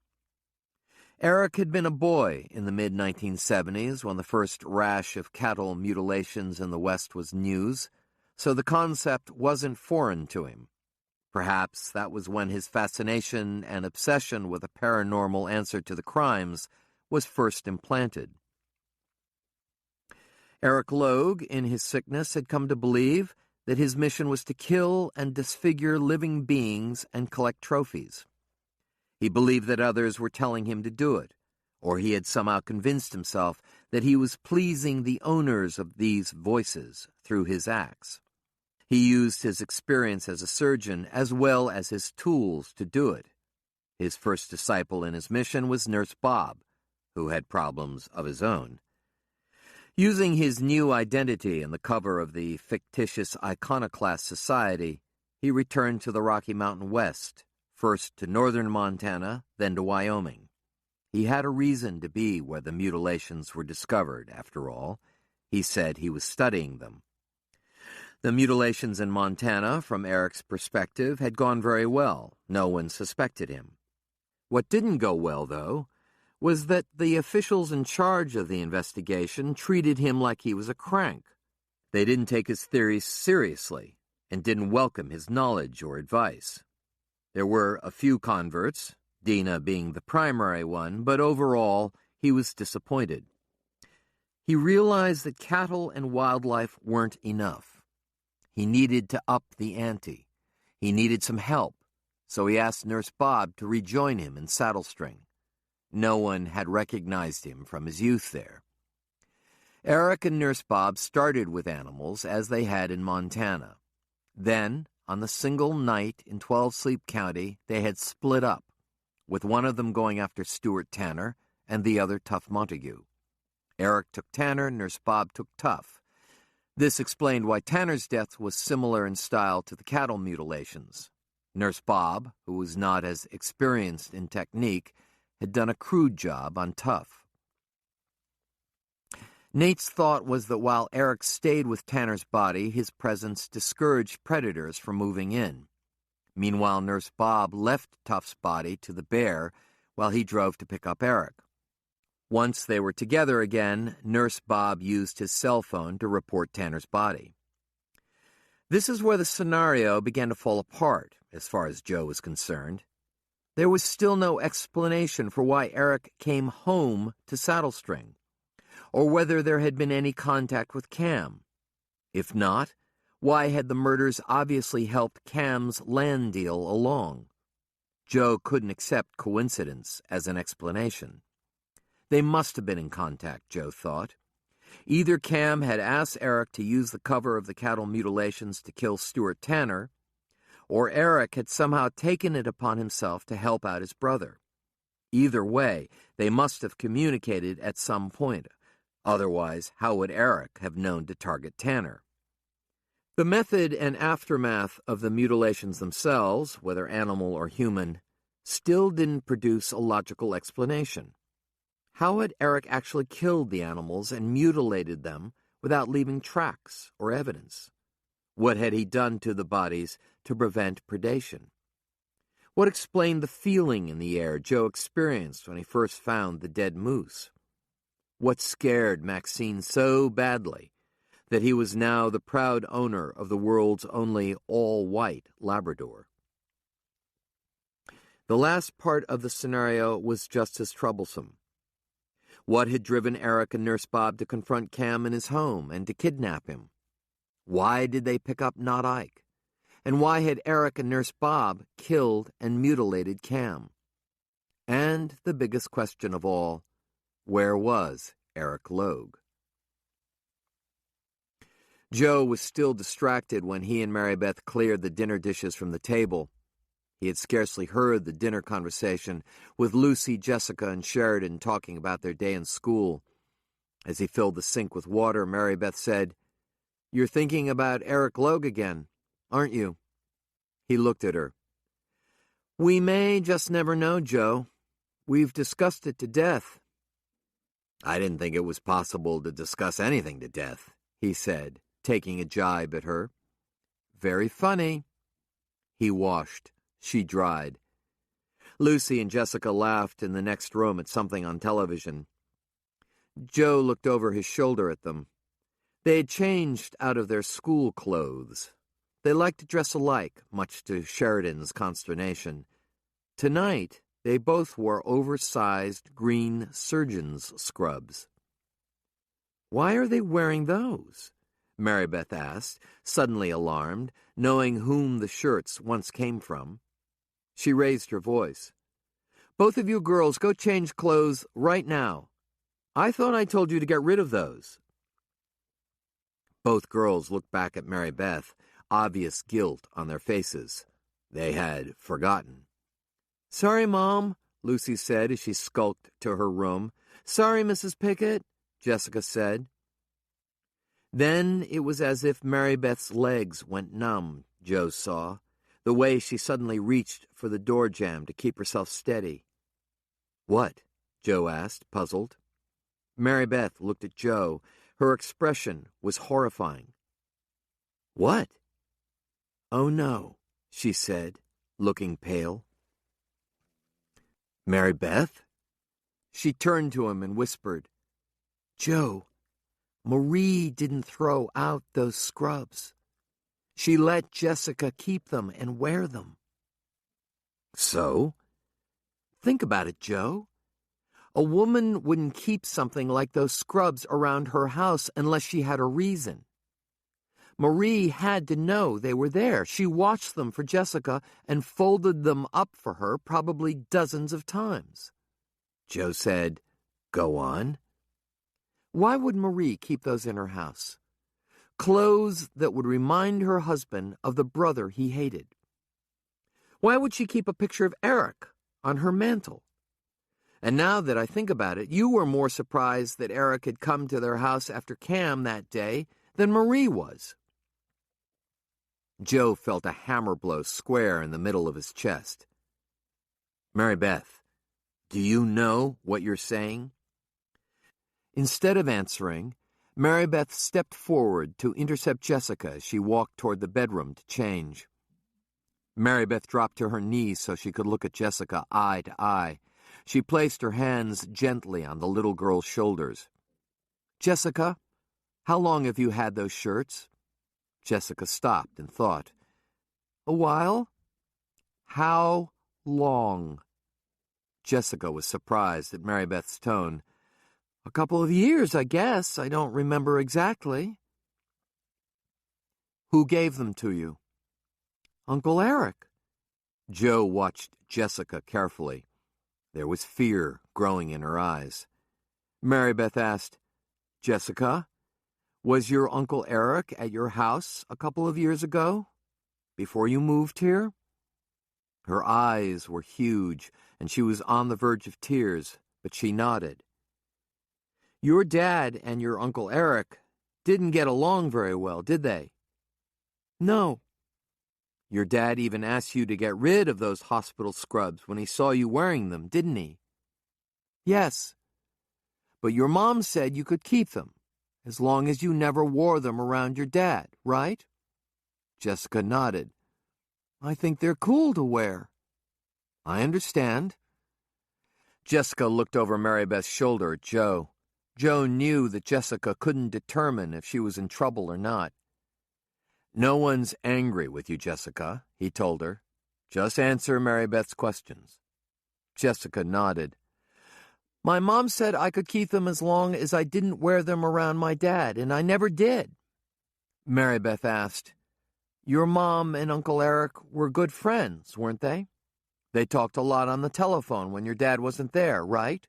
Eric had been a boy in the mid-1970s when the first rash of cattle mutilations in the West was news, so the concept wasn't foreign to him. Perhaps that was when his fascination and obsession with a paranormal answer to the crimes was first implanted. Eric Logue, in his sickness, had come to believe that his mission was to kill and disfigure living beings and collect trophies. He believed that others were telling him to do it, or he had somehow convinced himself that he was pleasing the owners of these voices through his acts. He used his experience as a surgeon as well as his tools to do it. His first disciple in his mission was Nurse Bob, who had problems of his own. Using his new identity and the cover of the fictitious Iconoclast Society, he returned to the Rocky Mountain West, first to northern Montana, then to Wyoming. He had a reason to be where the mutilations were discovered, after all. He said he was studying them. The mutilations in Montana, from Eric's perspective, had gone very well. No one suspected him. What didn't go well, though, was that the officials in charge of the investigation treated him like he was a crank. They didn't take his theories seriously and didn't welcome his knowledge or advice. There were a few converts, Dina being the primary one, but overall he was disappointed. He realized that cattle and wildlife weren't enough. He needed to up the ante. He needed some help, so he asked Nurse Bob to rejoin him in Saddle String. No one had recognized him from his youth there. Eric and Nurse Bob started with animals as they had in Montana. Then, on the single night in 12 Sleep County, they had split up, with one of them going after Stuart Tanner and the other Tough Montague. Eric took Tanner, Nurse Bob took Tough. This explained why Tanner's death was similar in style to the cattle mutilations. Nurse Bob, who was not as experienced in technique, had done a crude job on Tough. Nate's thought was that while Eric stayed with Tanner's body, his presence discouraged predators from moving in. Meanwhile, Nurse Bob left Tough's body to the bear while he drove to pick up Eric. Once they were together again, Nurse Bob used his cell phone to report Tanner's body. This is where the scenario began to fall apart, as far as Joe was concerned. There was still no explanation for why Eric came home to Saddle String, or whether there had been any contact with Cam. If not, why had the murders obviously helped Cam's land deal along? Joe couldn't accept coincidence as an explanation. They must have been in contact, Joe thought. Either Cam had asked Eric to use the cover of the cattle mutilations to kill Stuart Tanner, or Eric had somehow taken it upon himself to help out his brother. Either way, they must have communicated at some point. Otherwise, how would Eric have known to target Tanner? The method and aftermath of the mutilations themselves, whether animal or human, still didn't produce a logical explanation. How had Eric actually killed the animals and mutilated them without leaving tracks or evidence? What had he done to the bodies to prevent predation? What explained the feeling in the air Joe experienced when he first found the dead moose? What scared Maxine so badly that he was now the proud owner of the world's only all-white Labrador? The last part of the scenario was just as troublesome. What had driven Eric and Nurse Bob to confront Cam in his home and to kidnap him? Why did they pick up Not Ike? And why had Eric and Nurse Bob killed and mutilated Cam? And the biggest question of all, where was Eric Logue? Joe was still distracted when he and Mary Beth cleared the dinner dishes from the table. He had scarcely heard the dinner conversation, with Lucy, Jessica, and Sheridan talking about their day in school. As he filled the sink with water, Mary Beth said, "You're thinking about Eric Logue again, aren't you?" He looked at her. "We may just never know, Joe. We've discussed it to death." "I didn't think it was possible to discuss anything to death," he said, taking a jibe at her. "Very funny." He washed. She dried. Lucy and Jessica laughed in the next room at something on television. Joe looked over his shoulder at them. They had changed out of their school clothes. They liked to dress alike, much to Sheridan's consternation. Tonight, they both wore oversized green surgeon's scrubs. "Why are they wearing those?" Mary Beth asked, suddenly alarmed, knowing whom the shirts once came from. She raised her voice. "Both of you girls, go change clothes right now. I thought I told you to get rid of those." Both girls looked back at Mary Beth, obvious guilt on their faces. They had forgotten. "Sorry, Mom," Lucy said as she skulked to her room. "Sorry, Mrs. Pickett," Jessica said. Then it was as if Mary Beth's legs went numb, Joe saw, the way she suddenly reached for the door jamb to keep herself steady. "What?" Joe asked, puzzled. Mary Beth looked at Joe. Her expression was horrifying. "What?" "Oh, no," she said, looking pale. "Mary Beth?" She turned to him and whispered, "Joe, Marie didn't throw out those scrubs. She let Jessica keep them and wear them." "So?" "Think about it, Joe. A woman wouldn't keep something like those scrubs around her house unless she had a reason. Marie had to know they were there. She watched them for Jessica and folded them up for her probably dozens of times." Joe said, "Go on." "Why would Marie keep those in her house? Clothes that would remind her husband of the brother he hated. Why would she keep a picture of Eric on her mantle? And now that I think about it, you were more surprised that Eric had come to their house after Cam that day than Marie was." Joe felt a hammer blow square in the middle of his chest. "Mary Beth, do you know what you're saying?" Instead of answering, Mary Beth stepped forward to intercept Jessica as she walked toward the bedroom to change. Mary Beth dropped to her knees so she could look at Jessica eye to eye. She placed her hands gently on the little girl's shoulders. "Jessica, how long have you had those shirts?" Jessica stopped and thought. "A while." "How long?" Jessica was surprised at Mary Beth's tone. "A couple of years, I guess. I don't remember exactly." "Who gave them to you?" "Uncle Eric." Joe watched Jessica carefully. There was fear growing in her eyes. Mary Beth asked, "Jessica, was your Uncle Eric at your house a couple of years ago, before you moved here?" Her eyes were huge, and she was on the verge of tears, but she nodded. "Your dad and your Uncle Eric didn't get along very well, did they?" "No." "Your dad even asked you to get rid of those hospital scrubs when he saw you wearing them, didn't he?" "Yes." "But your mom said you could keep them, as long as you never wore them around your dad, right?" Jessica nodded. "I think they're cool to wear." "I understand." Jessica looked over Mary Beth's shoulder at Joe. Joe knew that Jessica couldn't determine if she was in trouble or not. "No one's angry with you, Jessica," he told her. "Just answer Mary Beth's questions." Jessica nodded. "My mom said I could keep them as long as I didn't wear them around my dad, and I never did." Mary Beth asked, Your mom and Uncle Eric were good friends, weren't they? They talked a lot on the telephone when your dad wasn't there, right?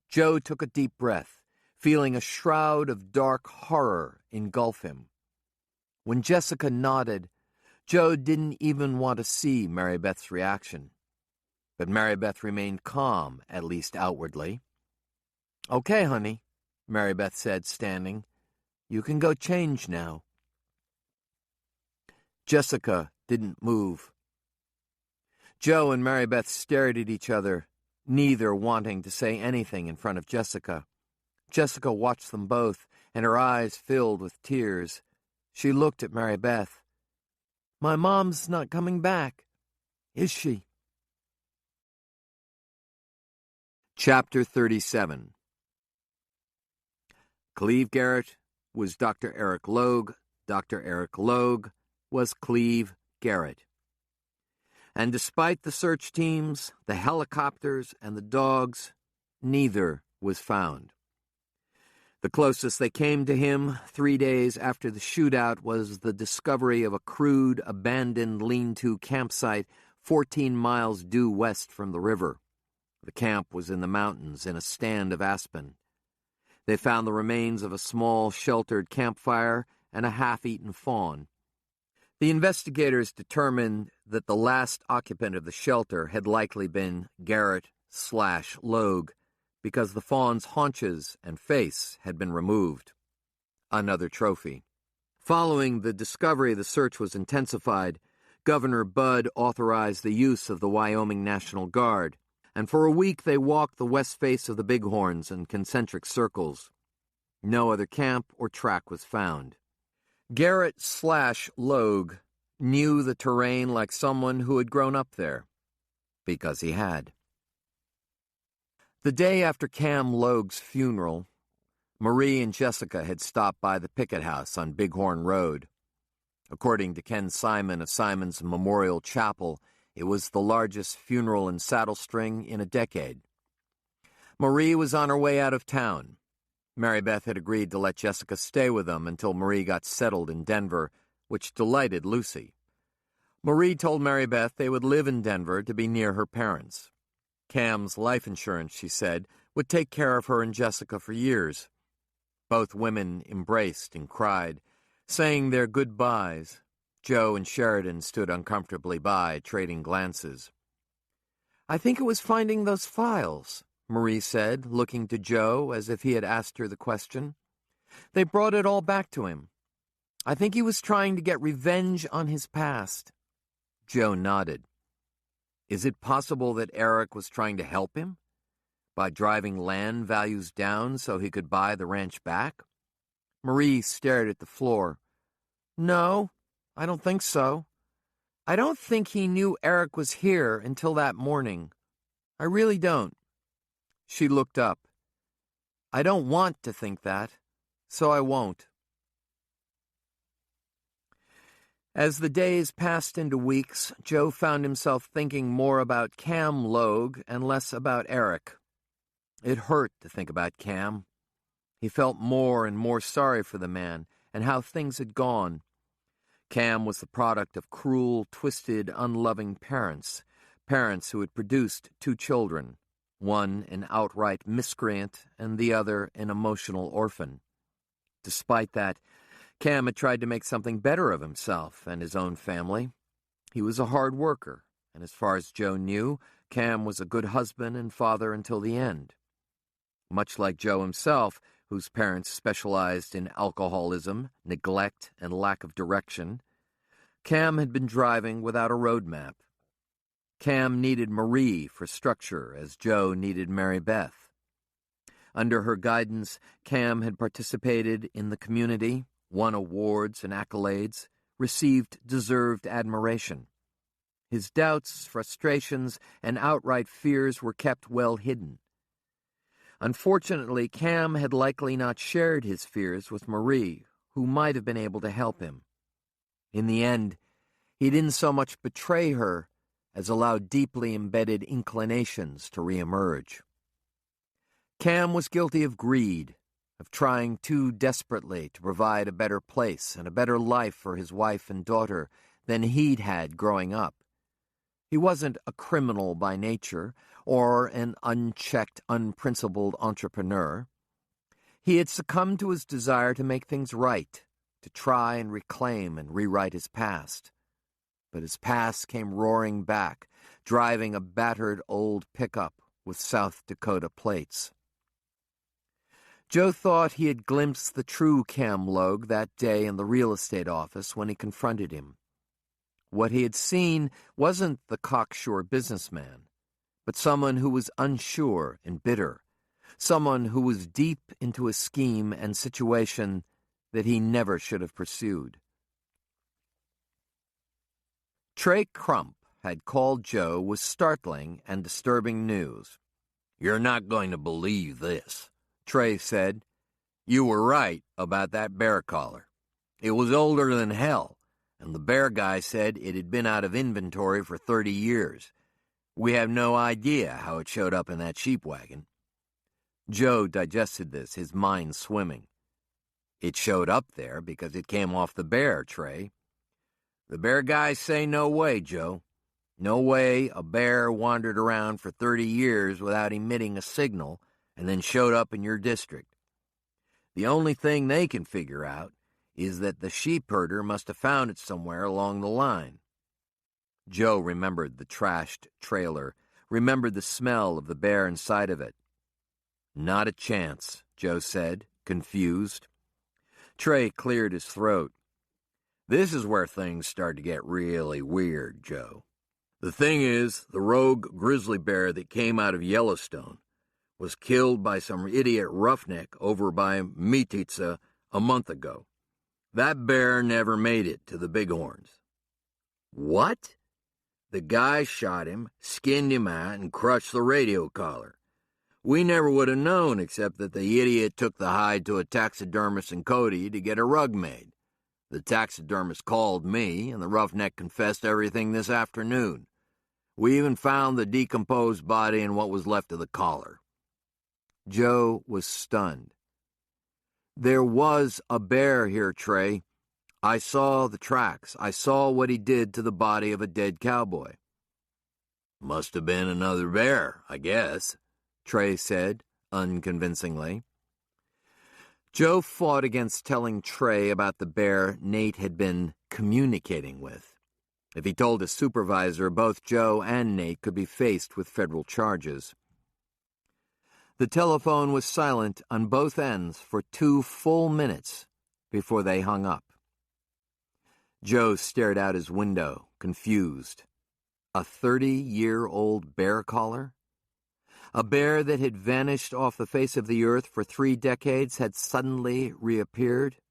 Joe took a deep breath, feeling a shroud of dark horror engulf him. When Jessica nodded, Joe didn't even want to see Mary Beth's reaction. But Mary Beth remained calm, at least outwardly. "Okay, honey," Mary Beth said, standing. "You can go change now." Jessica didn't move. Joe and Mary Beth stared at each other, neither wanting to say anything in front of Jessica. Jessica watched them both, and her eyes filled with tears. She looked at Mary Beth. "My mom's not coming back, is she?" Chapter 37. Cleve Garrett was Dr. Eric Logue. Dr. Eric Logue was Cleve Garrett. And despite the search teams, the helicopters, and the dogs, neither was found. The closest they came to him 3 days after the shootout was the discovery of a crude, abandoned lean-to campsite 14 miles due west from the river. The camp was in the mountains in a stand of aspen. They found the remains of a small, sheltered campfire and a half-eaten fawn. The investigators determined that the last occupant of the shelter had likely been Garrett/Logue because the fawn's haunches and face had been removed. Another trophy. Following the discovery, the search was intensified. Governor Budd authorized the use of the Wyoming National Guard, and for a week they walked the west face of the Bighorns in concentric circles. No other camp or track was found. Garrett/Logue knew the terrain like someone who had grown up there, because he had. The day after Cam Logue's funeral, Marie and Jessica had stopped by the Pickett house on Bighorn Road. According to Ken Simon of Simon's Memorial Chapel, it was the largest funeral in Saddle String in a decade. Marie was on her way out of town. Mary Beth had agreed to let Jessica stay with them until Marie got settled in Denver, which delighted Lucy. Marie told Mary Beth they would live in Denver to be near her parents. Cam's life insurance, she said, would take care of her and Jessica for years. Both women embraced and cried, saying their goodbyes. Joe and Sheridan stood uncomfortably by, trading glances. "I think it was finding those files," Marie said, looking to Joe as if he had asked her the question. "They brought it all back to him. I think he was trying to get revenge on his past." Joe nodded. "Is it possible that Eric was trying to help him? By driving land values down so he could buy the ranch back?" Marie stared at the floor. "No, I don't think so. I don't think he knew Eric was here until that morning. I really don't." She looked up. "I don't want to think that, so I won't." As the days passed into weeks, Joe found himself thinking more about Cam Logue and less about Eric. It hurt to think about Cam. He felt more and more sorry for the man and how things had gone. Cam was the product of cruel, twisted, unloving parents who had produced 2 children, one an outright miscreant and the other an emotional orphan. Despite that, Cam had tried to make something better of himself and his own family. He was a hard worker, and as far as Joe knew, Cam was a good husband and father until the end. Much like Joe himself, whose parents specialized in alcoholism, neglect, and lack of direction, Cam had been driving without a road map. Cam needed Marie for structure, as Joe needed Mary Beth. Under her guidance, Cam had participated in the community, won awards and accolades, received deserved admiration. His doubts, frustrations, and outright fears were kept well hidden. Unfortunately, Cam had likely not shared his fears with Marie, who might have been able to help him. In the end, he didn't so much betray her as allow deeply embedded inclinations to reemerge. Cam was guilty of greed, of trying too desperately to provide a better place and a better life for his wife and daughter than he'd had growing up. He wasn't a criminal by nature or an unchecked, unprincipled entrepreneur. He had succumbed to his desire to make things right, to try and reclaim and rewrite his past. But his past came roaring back, driving a battered old pickup with South Dakota plates. Joe thought he had glimpsed the true Cam Logue that day in the real estate office when he confronted him. What he had seen wasn't the cocksure businessman, but someone who was unsure and bitter, someone who was deep into a scheme and situation that he never should have pursued. Trey Crump had called Joe with startling and disturbing news. "You're not going to believe this," Trey said. "You were right about that bear collar. It was older than hell, and the bear guy said it had been out of inventory for 30 years. We have no idea how it showed up in that sheep wagon." Joe digested this, his mind swimming. "It showed up there because it came off the bear, Trey. The bear guys say no way, Joe. No way a bear wandered around for 30 years without emitting a signal and then showed up in your district. The only thing they can figure out is that the sheep herder must have found it somewhere along the line." Joe remembered the trashed trailer, remembered the smell of the bear inside of it. "Not a chance," Joe said, confused. Trey cleared his throat. "This is where things start to get really weird, Joe. The thing is, the rogue grizzly bear that came out of Yellowstone was killed by some idiot roughneck over by Mititsa a month ago. That bear never made it to the Bighorns." "What?" "The guy shot him, skinned him out, and crushed the radio collar. We never would have known except that the idiot took the hide to a taxidermist in Cody to get a rug made. The taxidermist called me, and the roughneck confessed everything this afternoon. We even found the decomposed body and what was left of the collar." Joe was stunned. "There was a bear here, Trey. I saw the tracks. I saw what he did to the body of a dead cowboy." "Must have been another bear, I guess," Trey said, unconvincingly. Joe fought against telling Trey about the bear Nate had been communicating with. If he told his supervisor, both Joe and Nate could be faced with federal charges. The telephone was silent on both ends for 2 full minutes before they hung up. Joe stared out his window, confused. A 30-year-old bear collar? A bear that had vanished off the face of the earth for 3 decades had suddenly reappeared?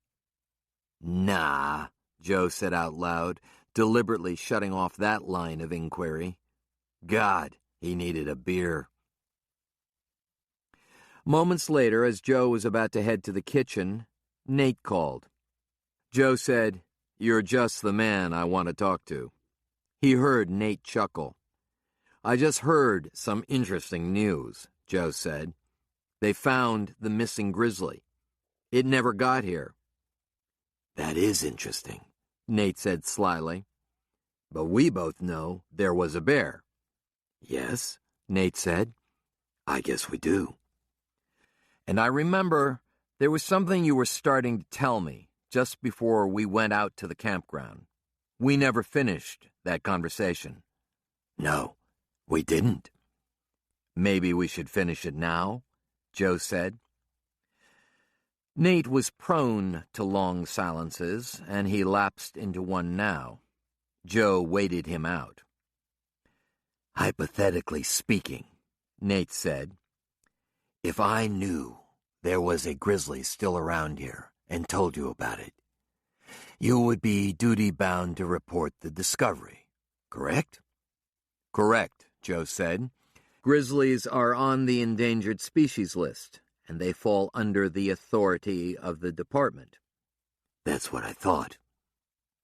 "Nah," Joe said out loud, deliberately shutting off that line of inquiry. God, he needed a beer. Moments later, as Joe was about to head to the kitchen, Nate called. Joe said, "You're just the man I want to talk to." He heard Nate chuckle. "I just heard some interesting news," Joe said. "They found the missing grizzly. It never got here." "That is interesting," Nate said slyly. "But we both know there was a bear." "Yes," Nate said. "I guess we do." "And I remember there was something you were starting to tell me just before we went out to the campground. We never finished that conversation." "No, we didn't." "Maybe we should finish it now," Joe said. Nate was prone to long silences, and he lapsed into one now. Joe waited him out. "Hypothetically speaking," Nate said, "if I knew there was a grizzly still around here and told you about it, you would be duty-bound to report the discovery, correct?" "Correct," Joe said. "Grizzlies are on the endangered species list, and they fall under the authority of the department." "That's what I thought."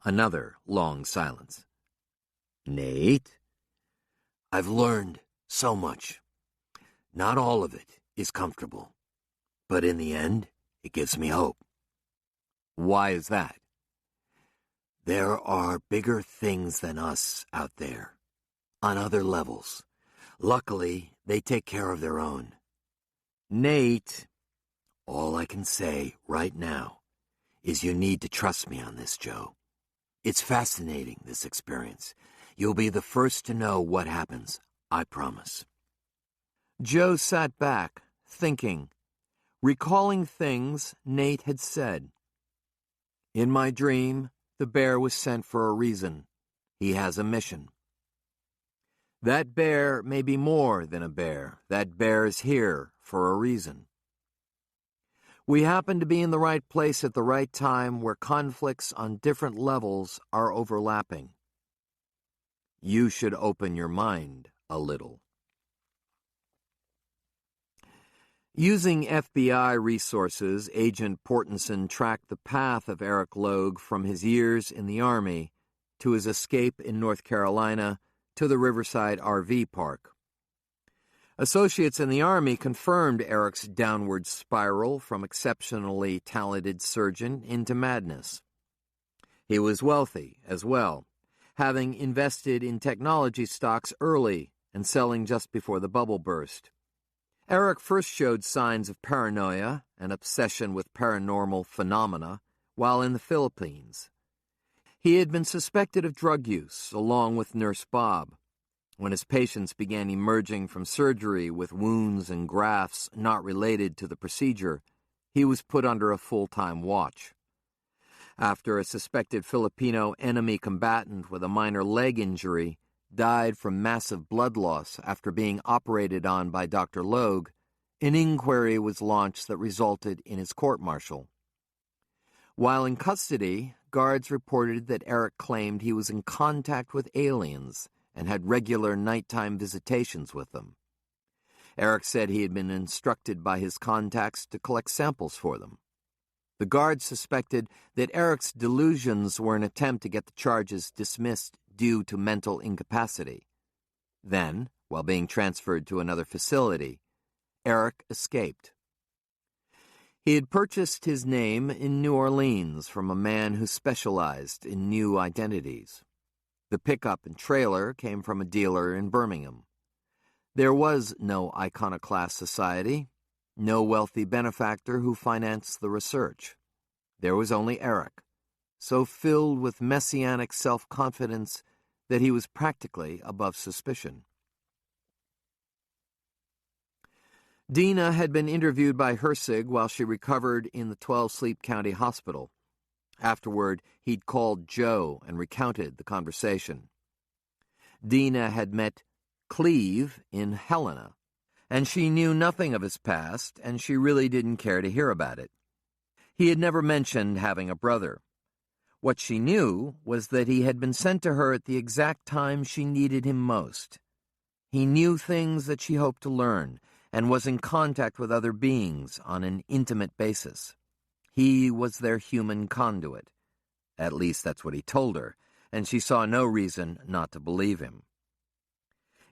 Another long silence. "Nate?" "I've learned so much. Not all of it is comfortable, but in the end, It gives me hope. Why is that? There are bigger things than us out there, on other levels. Luckily, they take care of their own. Nate, all I can say right now is you need to trust me on this, Joe. It's fascinating, this experience. You'll be the first to know what happens, I promise. Joe sat back, thinking, recalling things Nate had said. In my dream, the bear was sent for a reason. He has a mission. That bear may be more than a bear. That bear is here for a reason. We happen to be in the right place at the right time where conflicts on different levels are overlapping. You should open your mind a little. Using FBI resources, Agent Portenson tracked the path of Eric Logue from his years in the Army to his escape in North Carolina to the Riverside RV Park. Associates in the Army confirmed Eric's downward spiral from exceptionally talented surgeon into madness. He was wealthy as well, having invested in technology stocks early and selling just before the bubble burst. Eric first showed signs of paranoia and obsession with paranormal phenomena while in the Philippines. He had been suspected of drug use, along with Nurse Bob. When his patients began emerging from surgery with wounds and grafts not related to the procedure, he was put under a full-time watch. After a suspected Filipino enemy combatant with a minor leg injury died from massive blood loss after being operated on by Dr. Logue, an inquiry was launched that resulted in his court-martial. While in custody, guards reported that Eric claimed he was in contact with aliens and had regular nighttime visitations with them. Eric said he had been instructed by his contacts to collect samples for them. The guards suspected that Eric's delusions were an attempt to get the charges dismissed due to mental incapacity. Then, while being transferred to another facility, Eric escaped. He had purchased his name in New Orleans from a man who specialized in new identities. The pickup and trailer came from a dealer in Birmingham. There was no iconoclast society, no wealthy benefactor who financed the research. There was only Eric, so filled with messianic self-confidence that he was practically above suspicion. Dina had been interviewed by Hersig while she recovered in the 12-Sleep County Hospital. Afterward, he'd called Joe and recounted the conversation. Dina had met Cleve in Helena, and she knew nothing of his past, and she really didn't care to hear about it. He had never mentioned having a brother. What she knew was that he had been sent to her at the exact time she needed him most. He knew things that she hoped to learn, and was in contact with other beings on an intimate basis. He was their human conduit. At least that's what he told her, and she saw no reason not to believe him.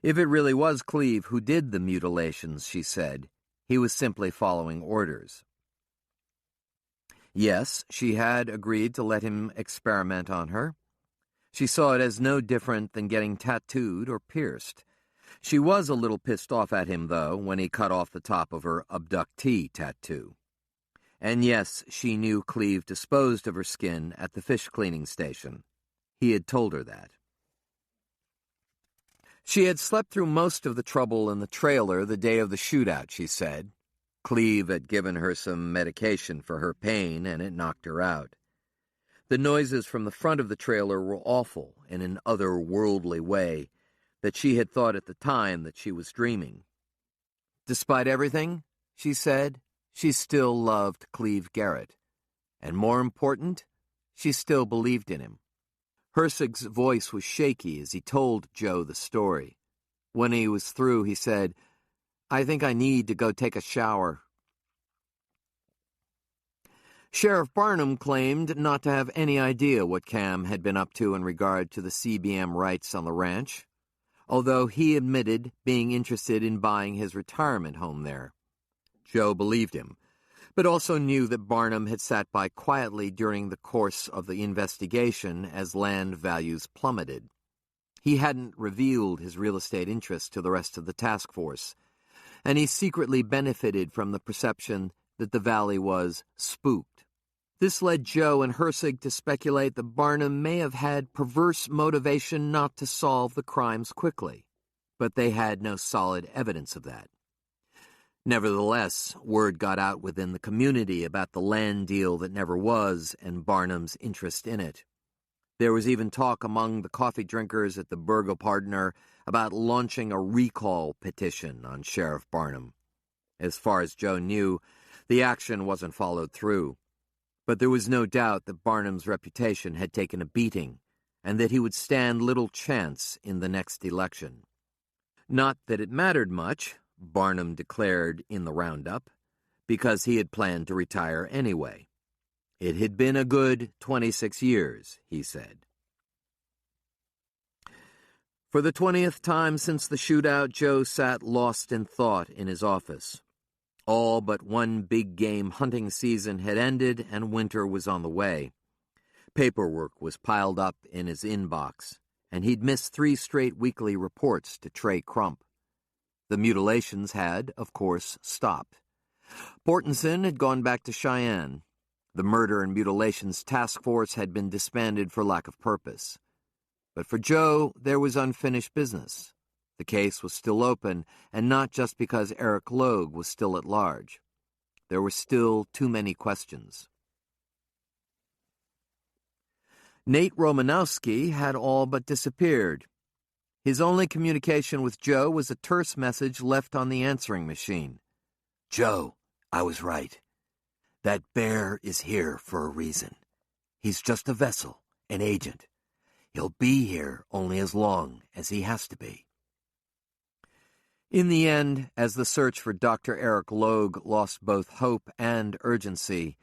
If it really was Cleve who did the mutilations, she said, he was simply following orders. Yes, she had agreed to let him experiment on her. She saw it as no different than getting tattooed or pierced. She was a little pissed off at him, though, when he cut off the top of her abductee tattoo. And yes, she knew Cleve disposed of her skin at the fish cleaning station. He had told her that. She had slept through most of the trouble in the trailer the day of the shootout, she said. Cleve had given her some medication for her pain, and it knocked her out. The noises from the front of the trailer were awful in an otherworldly way that she had thought at the time that she was dreaming. Despite everything, she said, she still loved Cleve Garrett. And more important, she still believed in him. Hersig's voice was shaky as he told Joe the story. When he was through, he said, "I think I need to go take a shower." Sheriff Barnum claimed not to have any idea what Cam had been up to in regard to the CBM rights on the ranch, although he admitted being interested in buying his retirement home there. Joe believed him, but also knew that Barnum had sat by quietly during the course of the investigation as land values plummeted. He hadn't revealed his real estate interests to the rest of the task force, and he secretly benefited from the perception that the valley was spooked. This led Joe and Hersig to speculate that Barnum may have had perverse motivation not to solve the crimes quickly, but they had no solid evidence of that. Nevertheless, word got out within the community about the land deal that never was and Barnum's interest in it. There was even talk among the coffee drinkers at the Burgo Partner about launching a recall petition on Sheriff Barnum. As far as Joe knew, the action wasn't followed through. But there was no doubt that Barnum's reputation had taken a beating, and that he would stand little chance in the next election. Not that it mattered much, Barnum declared in the roundup, because he had planned to retire anyway. It had been a good 26 years, he said. For the 20th time since the shootout, Joe sat lost in thought in his office. All but one big game hunting season had ended and winter was on the way. Paperwork was piled up in his inbox, and he'd missed 3 straight weekly reports to Trey Crump. The mutilations had, of course, stopped. Portenson had gone back to Cheyenne. The Murder and Mutilations Task Force had been disbanded for lack of purpose. But for Joe, there was unfinished business. The case was still open, and not just because Eric Logue was still at large. There were still too many questions. Nate Romanowski had all but disappeared. His only communication with Joe was a terse message left on the answering machine. Joe, I was right. That bear is here for a reason. He's just a vessel, an agent. He'll be here only as long as he has to be. In the end, as the search for Dr. Eric Logue lost both hope and urgency,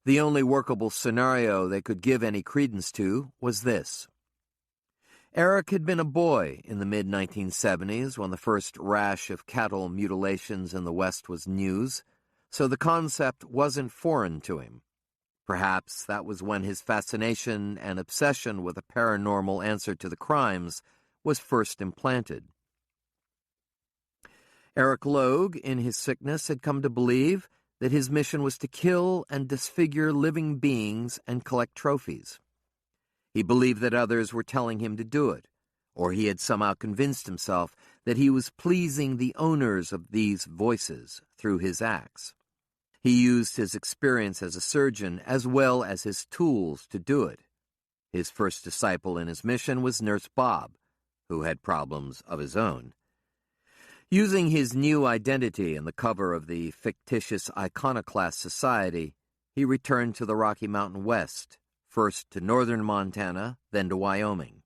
the only workable scenario they could give any credence to was this. Eric had been a boy in the mid-1970s when the first rash of cattle mutilations in the West was news, so the concept wasn't foreign to him. Perhaps that was when his fascination and obsession with a paranormal answer to the crimes was first implanted. Eric Logue, in his sickness, had come to believe that his mission was to kill and disfigure living beings and collect trophies. He believed that others were telling him to do it, or he had somehow convinced himself that he was pleasing the owners of these voices through his acts. He used his experience as a surgeon as well as his tools to do it. His first disciple in his mission was Nurse Bob, who had problems of his own. Using his new identity in the cover of the fictitious Iconoclast Society, he returned to the Rocky Mountain West, first to northern Montana, then to Wyoming.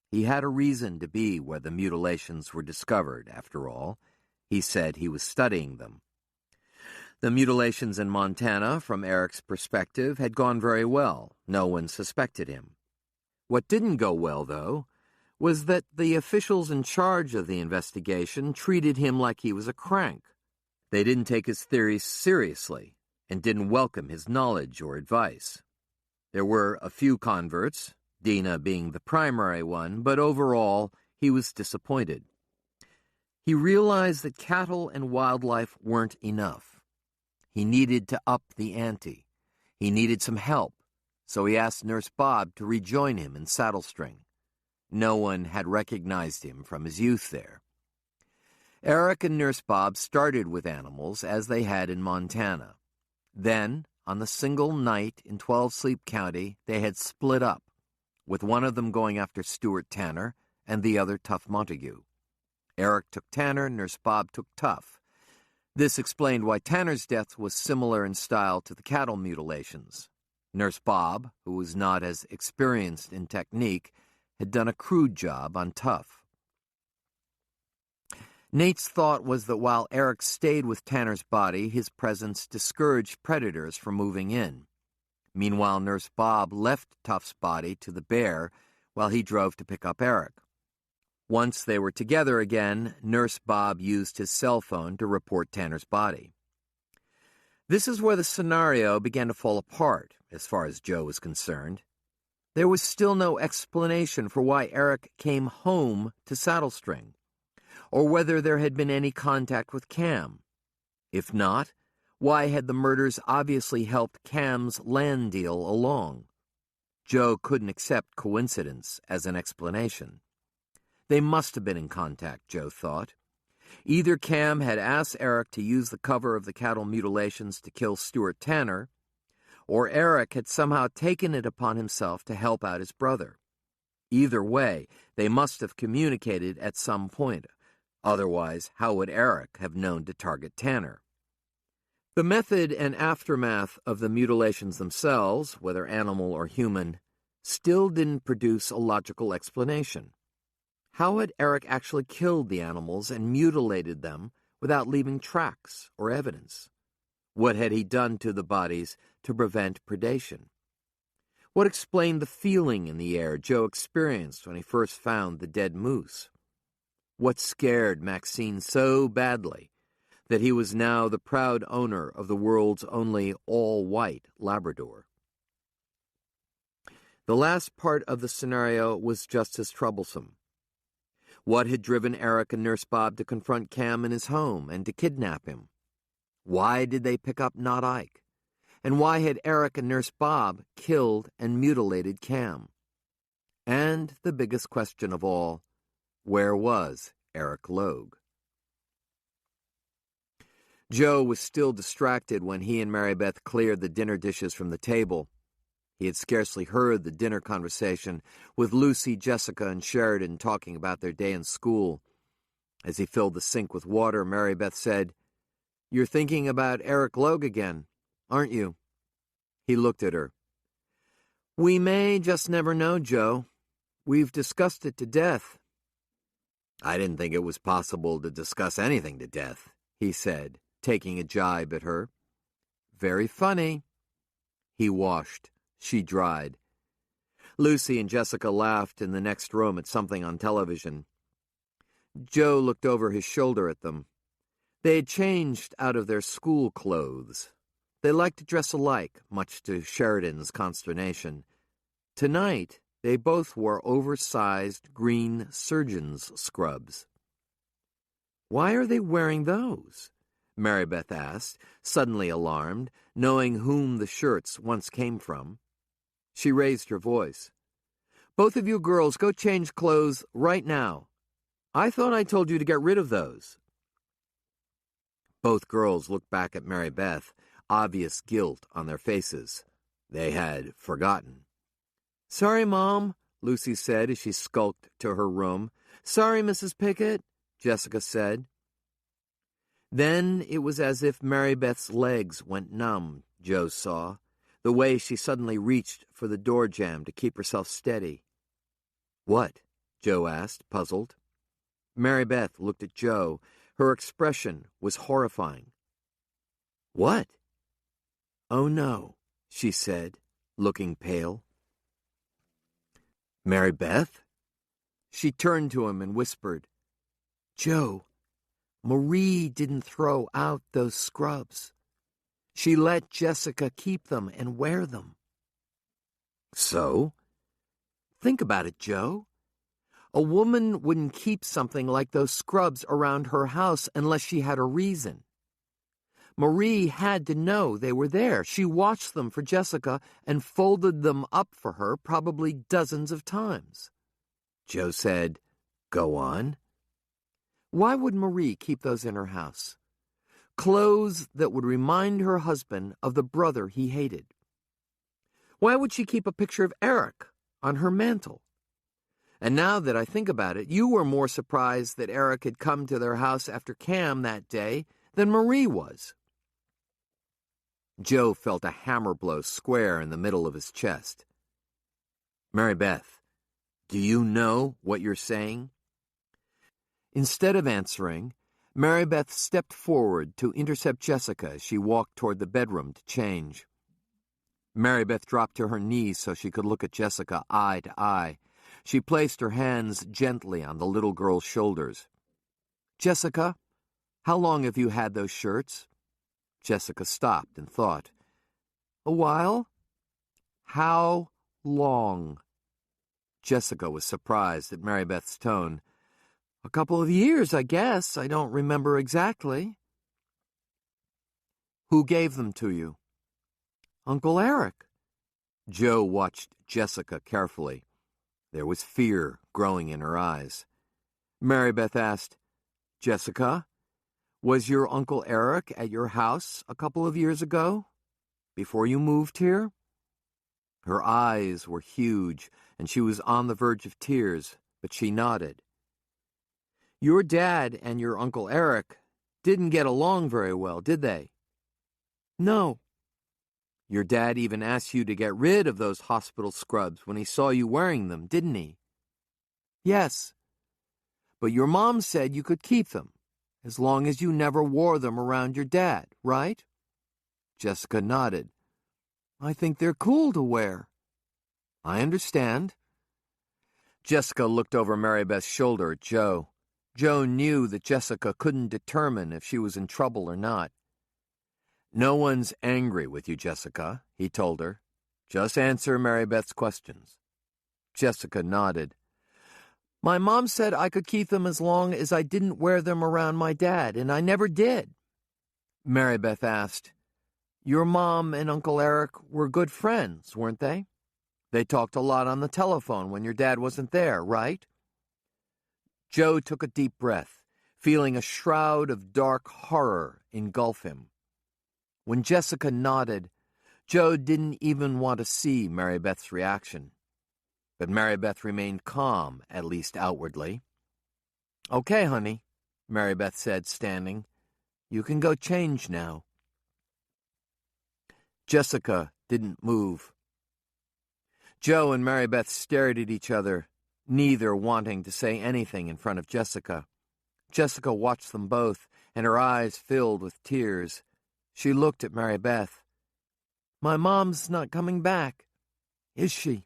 He had a reason to be where the mutilations were discovered, after all. He said he was studying them. The mutilations in Montana, from Eric's perspective, had gone very well. No one suspected him. What didn't go well, though, was that the officials in charge of the investigation treated him like he was a crank. They didn't take his theories seriously and didn't welcome his knowledge or advice. There were a few converts, Dina being the primary one, but overall he was disappointed. He realized that cattle and wildlife weren't enough. He needed to up the ante. He needed some help, so he asked Nurse Bob to rejoin him in Saddle String. No one had recognized him from his youth there. Eric and Nurse Bob started with animals as they had in Montana. Then, on the single night in 12 Sleep County, they had split up, with one of them going after Stuart Tanner and the other Tough Montague. Eric took Tanner, Nurse Bob took Tough. This explained why Tanner's death was similar in style to the cattle mutilations. Nurse Bob, who was not as experienced in technique, had done a crude job on Tough. Nate's thought was that while Eric stayed with Tanner's body, his presence discouraged predators from moving in. Meanwhile, Nurse Bob left Tough's body to the bear while he drove to pick up Eric. Once they were together again, Nurse Bob used his cell phone to report Tanner's body. This is where the scenario began to fall apart, as far as Joe was concerned. There was still no explanation for why Eric came home to Saddle String, or whether there had been any contact with Cam. If not, why had the murders obviously helped Cam's land deal along? Joe couldn't accept coincidence as an explanation. They must have been in contact, Joe thought. Either Cam had asked Eric to use the cover of the cattle mutilations to kill Stuart Tanner, or Eric had somehow taken it upon himself to help out his brother. Either way, they must have communicated at some point. Otherwise, how would Eric have known to target Tanner? The method and aftermath of the mutilations themselves, whether animal or human, still didn't produce a logical explanation. How had Eric actually killed the animals and mutilated them without leaving tracks or evidence? What had he done to the bodies to prevent predation? What explained the feeling in the air Joe experienced when he first found the dead moose? What scared Maxine so badly that he was now the proud owner of the world's only all-white Labrador? The last part of the scenario was just as troublesome. What had driven Eric and Nurse Bob to confront Cam in his home and to kidnap him? Why did they pick up Not Ike? And why had Eric and Nurse Bob killed and mutilated Cam? And the biggest question of all, where was Eric Logue? Joe was still distracted when he and Mary Beth cleared the dinner dishes from the table. He had scarcely heard the dinner conversation, with Lucy, Jessica, and Sheridan talking about their day in school. As he filled the sink with water, Mary Beth said, "You're thinking about Eric Logue again, aren't you?" He looked at her. "We may just never know, Joe. We've discussed it to death." "I didn't think it was possible to discuss anything to death," he said, taking a jibe at her. "Very funny." He washed. She dried. Lucy and Jessica laughed in the next room at something on television. Joe looked over his shoulder at them. They had changed out of their school clothes. They liked to dress alike, much to Sheridan's consternation. Tonight, they both wore oversized green surgeon's scrubs. "Why are they wearing those?" Mary Beth asked, suddenly alarmed, knowing whom the shirts once came from. She raised her voice. "Both of you girls, go change clothes right now. I thought I told you to get rid of those." Both girls looked back at Mary Beth, obvious guilt on their faces. They had forgotten. "Sorry, Mom," Lucy said as she skulked to her room. "Sorry, Mrs. Pickett," Jessica said. Then it was as if Mary Beth's legs went numb, Joe saw, the way she suddenly reached for the door jamb to keep herself steady. "What?" Joe asked, puzzled. Mary Beth looked at Joe. Her expression was horrifying. "What?" "Oh, no," she said, looking pale. "Mary Beth?" She turned to him and whispered, "Joe, Marie didn't throw out those scrubs. She let Jessica keep them and wear them." "So?" "Think about it, Joe. A woman wouldn't keep something like those scrubs around her house unless she had a reason. Marie had to know they were there. She watched them for Jessica and folded them up for her probably dozens of times." Joe said, "Go on." "Why would Marie keep those in her house? Clothes that would remind her husband of the brother he hated. Why would she keep a picture of Eric on her mantle? And now that I think about it, you were more surprised that Eric had come to their house after Cam that day than Marie was." Joe felt a hammer blow square in the middle of his chest. "Mary Beth, do you know what you're saying?" Instead of answering, Mary Beth stepped forward to intercept Jessica as she walked toward the bedroom to change. Mary Beth dropped to her knees so she could look at Jessica eye to eye. She placed her hands gently on the little girl's shoulders. "Jessica, how long have you had those shirts?" Jessica stopped and thought. A while? How long? Jessica was surprised at Mary Beth's tone. A couple of years, I guess. I don't remember exactly. Who gave them to you? Uncle Eric. Joe watched Jessica carefully. There was fear growing in her eyes. Mary Beth asked, Jessica, was your Uncle Eric at your house a couple of years ago, before you moved here? Her eyes were huge, and she was on the verge of tears, but she nodded. Your dad and your Uncle Eric didn't get along very well, did they? No. Your dad even asked you to get rid of those hospital scrubs when he saw you wearing them, didn't he? Yes. But your mom said you could keep them, as long as you never wore them around your dad, right? Jessica nodded. I think they're cool to wear. I understand. Jessica looked over Mary Beth's shoulder at Joe. Joe knew that Jessica couldn't determine if she was in trouble or not. No one's angry with you, Jessica, he told her. Just answer Mary Beth's questions. Jessica nodded. My mom said I could keep them as long as I didn't wear them around my dad, and I never did. Mary Beth asked, Your mom and Uncle Eric were good friends, weren't they? They talked a lot on the telephone when your dad wasn't there, right? Joe took a deep breath, feeling a shroud of dark horror engulf him. When Jessica nodded, Joe didn't even want to see Mary Beth's reaction. But Mary Beth remained calm, at least outwardly. Okay, honey, Mary Beth said, standing. You can go change now. Jessica didn't move. Joe and Mary Beth stared at each other, neither wanting to say anything in front of Jessica. Jessica watched them both, and her eyes filled with tears. She looked at Mary Beth. My mom's not coming back, is she?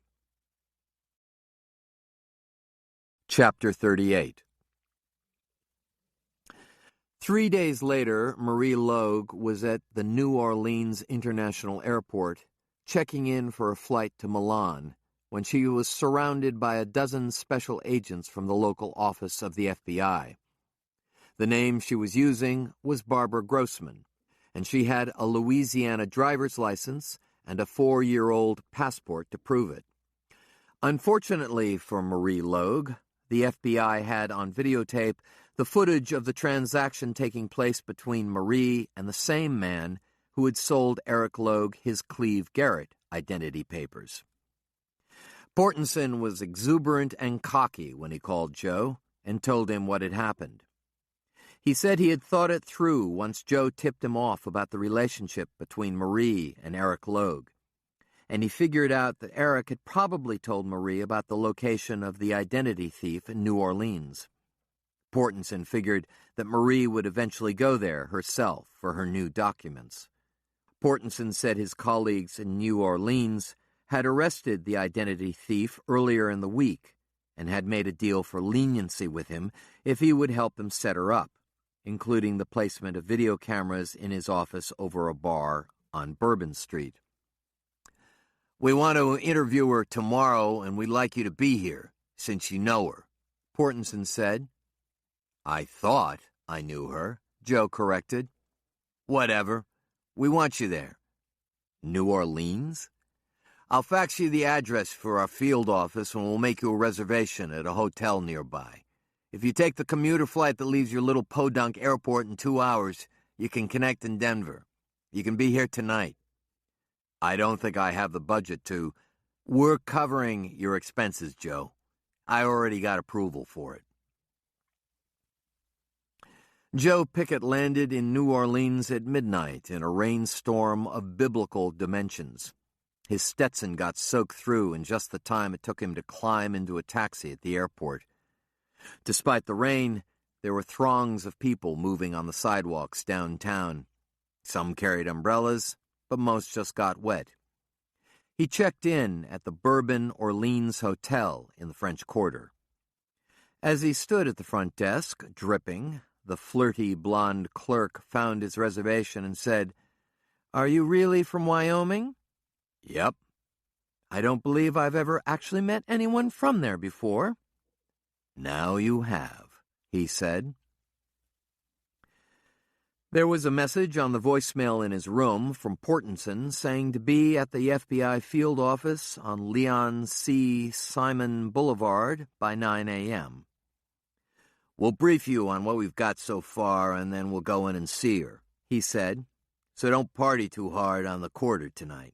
Chapter 38. 3 days later, Marie Logue was at the New Orleans International Airport, checking in for a flight to Milan, when she was surrounded by a dozen special agents from the local office of the FBI. The name she was using was Barbara Grossman, and she had a Louisiana driver's license and a 4-year-old passport to prove it. Unfortunately for Marie Logue, the FBI had on videotape the footage of the transaction taking place between Marie and the same man who had sold Eric Logue his Cleve Garrett identity papers. Portenson was exuberant and cocky when he called Joe and told him what had happened. He said he had thought it through once Joe tipped him off about the relationship between Marie and Eric Logue, and he figured out that Eric had probably told Marie about the location of the identity thief in New Orleans. Portenson figured that Marie would eventually go there herself for her new documents. Portenson said his colleagues in New Orleans had arrested the identity thief earlier in the week and had made a deal for leniency with him if he would help them set her up, including the placement of video cameras in his office over a bar on Bourbon Street. We want to interview her tomorrow, and we'd like you to be here, since you know her, Portenson said. I thought I knew her, Joe corrected. Whatever. We want you there. New Orleans? I'll fax you the address for our field office, and we'll make you a reservation at a hotel nearby. If you take the commuter flight that leaves your little podunk airport in 2 hours, you can connect in Denver. You can be here tonight. I don't think I have the budget to. We're covering your expenses, Joe. I already got approval for it. Joe Pickett landed in New Orleans at midnight in a rainstorm of biblical dimensions. His Stetson got soaked through in just the time it took him to climb into a taxi at the airport. Despite the rain, there were throngs of people moving on the sidewalks downtown. Some carried umbrellas, but most just got wet. He checked in at the Bourbon Orleans Hotel in the French Quarter. As he stood at the front desk, dripping, the flirty blonde clerk found his reservation and said, Are you really from Wyoming? Yep. I don't believe I've ever actually met anyone from there before. Now you have, he said. There was a message on the voicemail in his room from Portenson saying to be at the FBI field office on Leon C. Simon Boulevard by 9 a.m. We'll brief you on what we've got so far, and then we'll go in and see her, he said. So don't party too hard on the quarter tonight.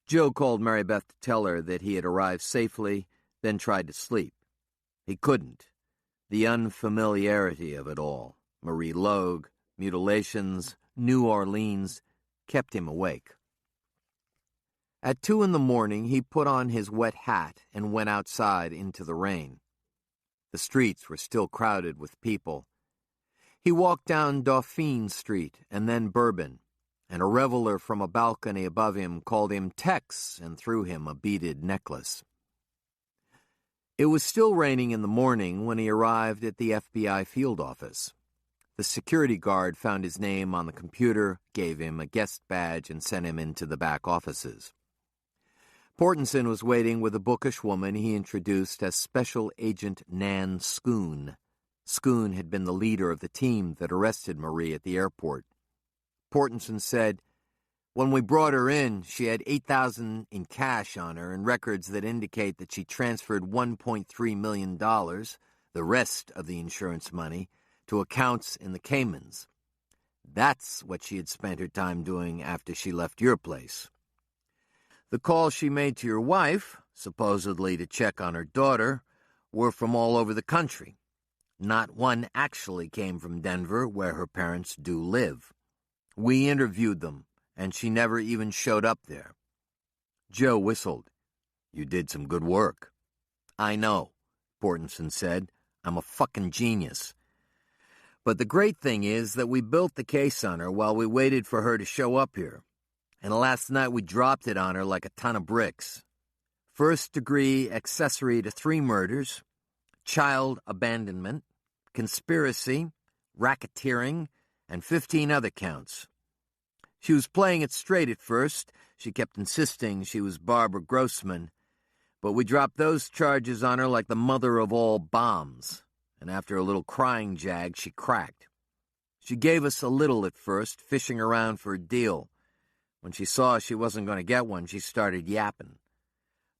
Joe called Mary Beth to tell her that he had arrived safely, then tried to sleep. He couldn't. The unfamiliarity of it all, Marie Logue, mutilations, New Orleans, kept him awake. At 2 a.m, he put on his wet hat and went outside into the rain. The streets were still crowded with people. He walked down Dauphine Street and then Bourbon, and a reveler from a balcony above him called him Tex and threw him a beaded necklace. It was still raining in the morning when he arrived at the FBI field office. The security guard found his name on the computer, gave him a guest badge, and sent him into the back offices. Portenson was waiting with a bookish woman he introduced as Special Agent Nan Schoon. Schoon had been the leader of the team that arrested Marie at the airport. Portenson said, "When we brought her in, she had $8,000 in cash on her and records that indicate that she transferred $1.3 million, the rest of the insurance money, to accounts in the Caymans. That's what she had spent her time doing after she left your place. The calls she made to your wife, supposedly to check on her daughter, were from all over the country. Not one actually came from Denver, where her parents do live. We interviewed them, and she never even showed up there." Joe whistled. "You did some good work." "I know," Portenson said. "I'm a fucking genius. But the great thing is that we built the case on her while we waited for her to show up here. And last night we dropped it on her like a ton of bricks. First-degree accessory to 3 murders, child abandonment, conspiracy, racketeering, and 15 other counts. She was playing it straight at first. She kept insisting she was Barbara Grossman. But we dropped those charges on her like the mother of all bombs. And after a little crying jag, she cracked. She gave us a little at first, fishing around for a deal. When she saw she wasn't going to get one, she started yapping.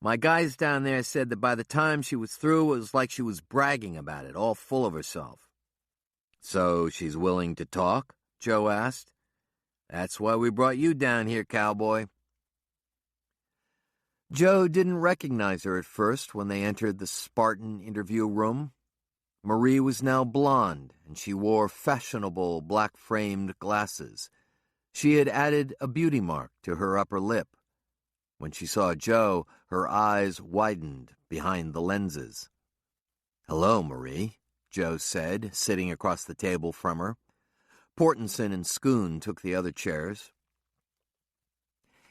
My guys down there said that by the time she was through, it was like she was bragging about it, all full of herself." "So she's willing to talk?" Joe asked. "That's why we brought you down here, cowboy." Joe didn't recognize her at first when they entered the Spartan interview room. Marie was now blonde, and she wore fashionable black-framed glasses. She had added a beauty mark to her upper lip. When she saw Joe, her eyes widened behind the lenses. "Hello, Marie," Joe said, sitting across the table from her. Portenson and Schoon took the other chairs.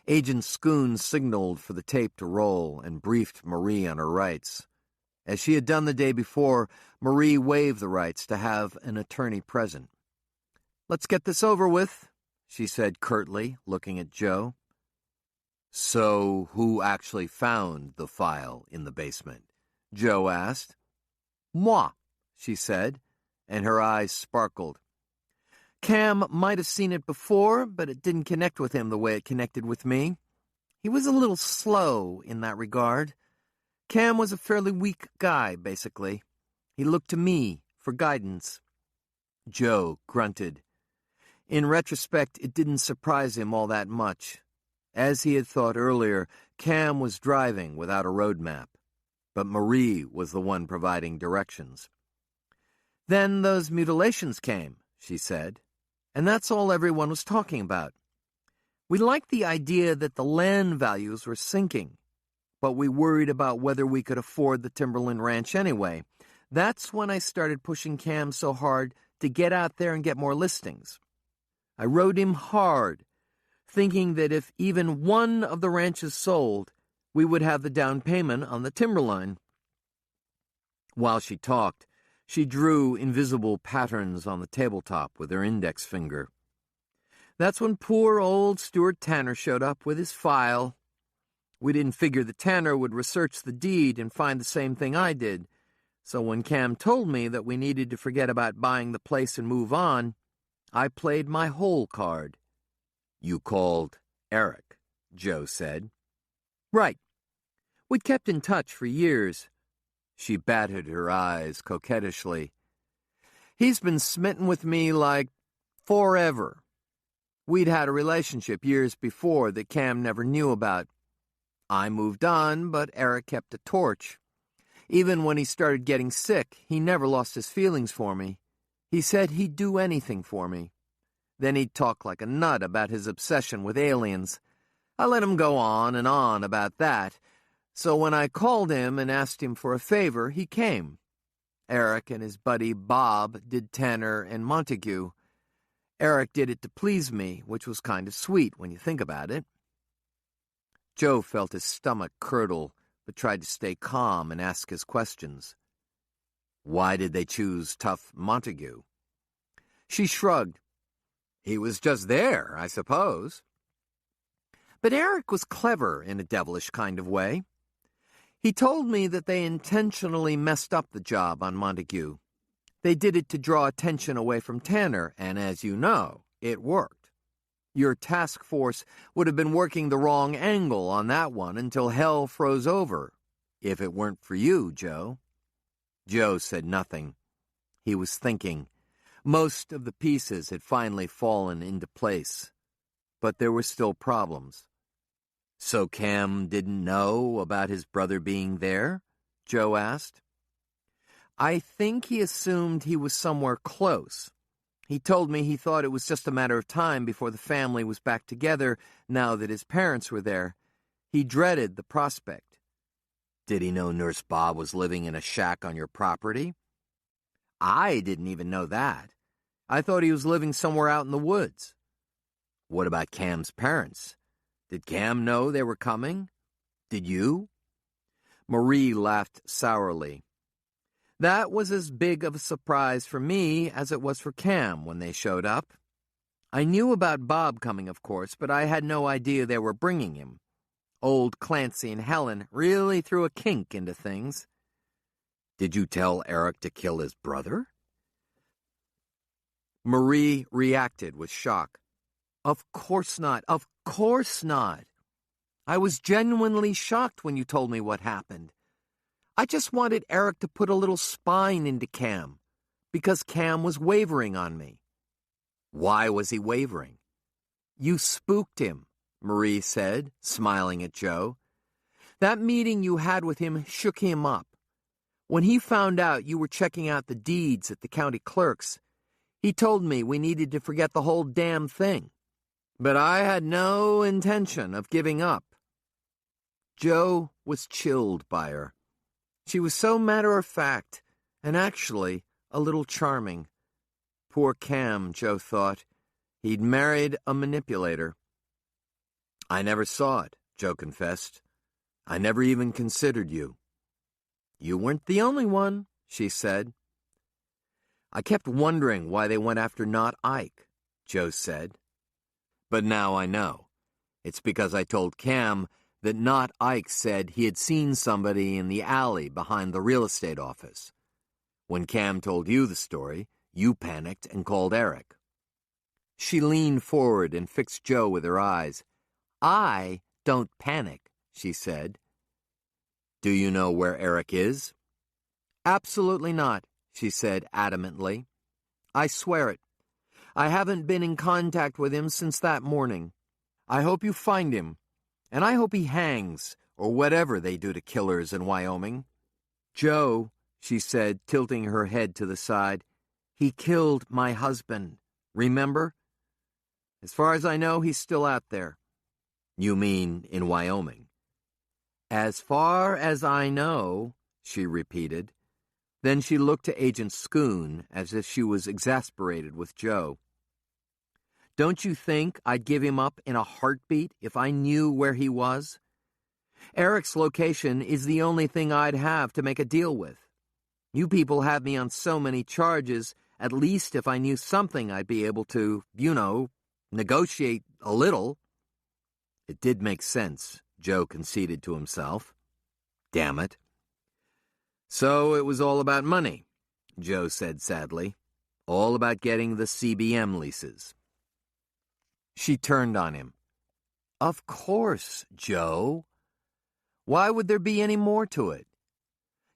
Agent Schoon signaled for the tape to roll and briefed Marie on her rights. As she had done the day before, Marie waived the rights to have an attorney present. "Let's get this over with," she said curtly, looking at Joe. "So who actually found the file in the basement?" Joe asked. "Moi," she said, and her eyes sparkled. "Cam might have seen it before, but it didn't connect with him the way it connected with me. He was a little slow in that regard. Cam was a fairly weak guy, basically. He looked to me for guidance." Joe grunted. In retrospect, it didn't surprise him all that much. As he had thought earlier, Cam was driving without a road map, but Marie was the one providing directions. "Then those mutilations came," she said, "and that's all everyone was talking about. We liked the idea that the land values were sinking, but we worried about whether we could afford the Timberland Ranch anyway. That's when I started pushing Cam so hard to get out there and get more listings. I rode him hard, thinking that if even one of the ranches sold, we would have the down payment on the timberline." While she talked, she drew invisible patterns on the tabletop with her index finger. That's when poor old Stuart Tanner showed up with his file. We didn't figure that Tanner would research the deed and find the same thing I did. So when Cam told me that we needed to forget about buying the place and move on, I played my whole card. You called Eric, Joe said. Right. We'd kept in touch for years. She batted her eyes coquettishly. He's been smitten with me like forever. We'd had a relationship years before that Cam never knew about. I moved on, but Eric kept a torch. Even when he started getting sick, he never lost his feelings for me. He said he'd do anything for me. Then he'd talk like a nut about his obsession with aliens. I let him go on and on about that. So when I called him and asked him for a favor, he came. Eric and his buddy Bob did Tanner and Montague. Eric did it to please me, which was kind of sweet when you think about it. Joe felt his stomach curdle, but tried to stay calm and ask his questions. Why did they choose tough Montague? She shrugged. He was just there, I suppose. But Eric was clever in a devilish kind of way. He told me that they intentionally messed up the job on Montague. They did it to draw attention away from Tanner, and as you know, it worked. Your task force would have been working the wrong angle on that one until hell froze over, if it weren't for you, Joe. Joe said nothing. He was thinking. Most of the pieces had finally fallen into place, but there were still problems. So Cam didn't know about his brother being there? Joe asked. I think he assumed he was somewhere close. He told me he thought it was just a matter of time before the family was back together now that his parents were there. He dreaded the prospect. Did he know Nurse Bob was living in a shack on your property? I didn't even know that. I thought he was living somewhere out in the woods. What about Cam's parents? Did Cam know they were coming? Did you? Marie laughed sourly. That was as big of a surprise for me as it was for Cam when they showed up. I knew about Bob coming, of course, but I had no idea they were bringing him. Old Clancy and Helen really threw a kink into things. Did you tell Eric to kill his brother? Marie reacted with shock. Of course not. Of course not. I was genuinely shocked when you told me what happened. I just wanted Eric to put a little spine into Cam, because Cam was wavering on me. Why was he wavering? You spooked him, Marie said, smiling at Joe. That meeting you had with him shook him up. When he found out you were checking out the deeds at the county clerk's, he told me we needed to forget the whole damn thing. But I had no intention of giving up. Joe was chilled by her. She was so matter-of-fact, and actually a little charming. Poor Cam, Joe thought. He'd married a manipulator. I never saw it, Joe confessed. I never even considered you. You weren't the only one, she said. I kept wondering why they went after not Ike, Joe said. But now I know. It's because I told Cam that not Ike said he had seen somebody in the alley behind the real estate office. When Cam told you the story, you panicked and called Eric. She leaned forward and fixed Joe with her eyes. I don't panic, she said. Do you know where Eric is? Absolutely not, she said adamantly. I swear it. I haven't been in contact with him since that morning. I hope you find him, and I hope he hangs, or whatever they do to killers in Wyoming. Joe, she said, tilting her head to the side, he killed my husband, remember? As far as I know, he's still out there. You mean in Wyoming? As far as I know, she repeated. Then she looked to Agent Schoon as if she was exasperated with Joe. Don't you think I'd give him up in a heartbeat if I knew where he was? Eric's location is the only thing I'd have to make a deal with. You people have me on so many charges, at least if I knew something I'd be able to, Negotiate a little. It did make sense, Joe conceded to himself. Damn it. So it was all about money, Joe said sadly. All about getting the CBM leases. She turned on him. Of course, Joe. Why would there be any more to it?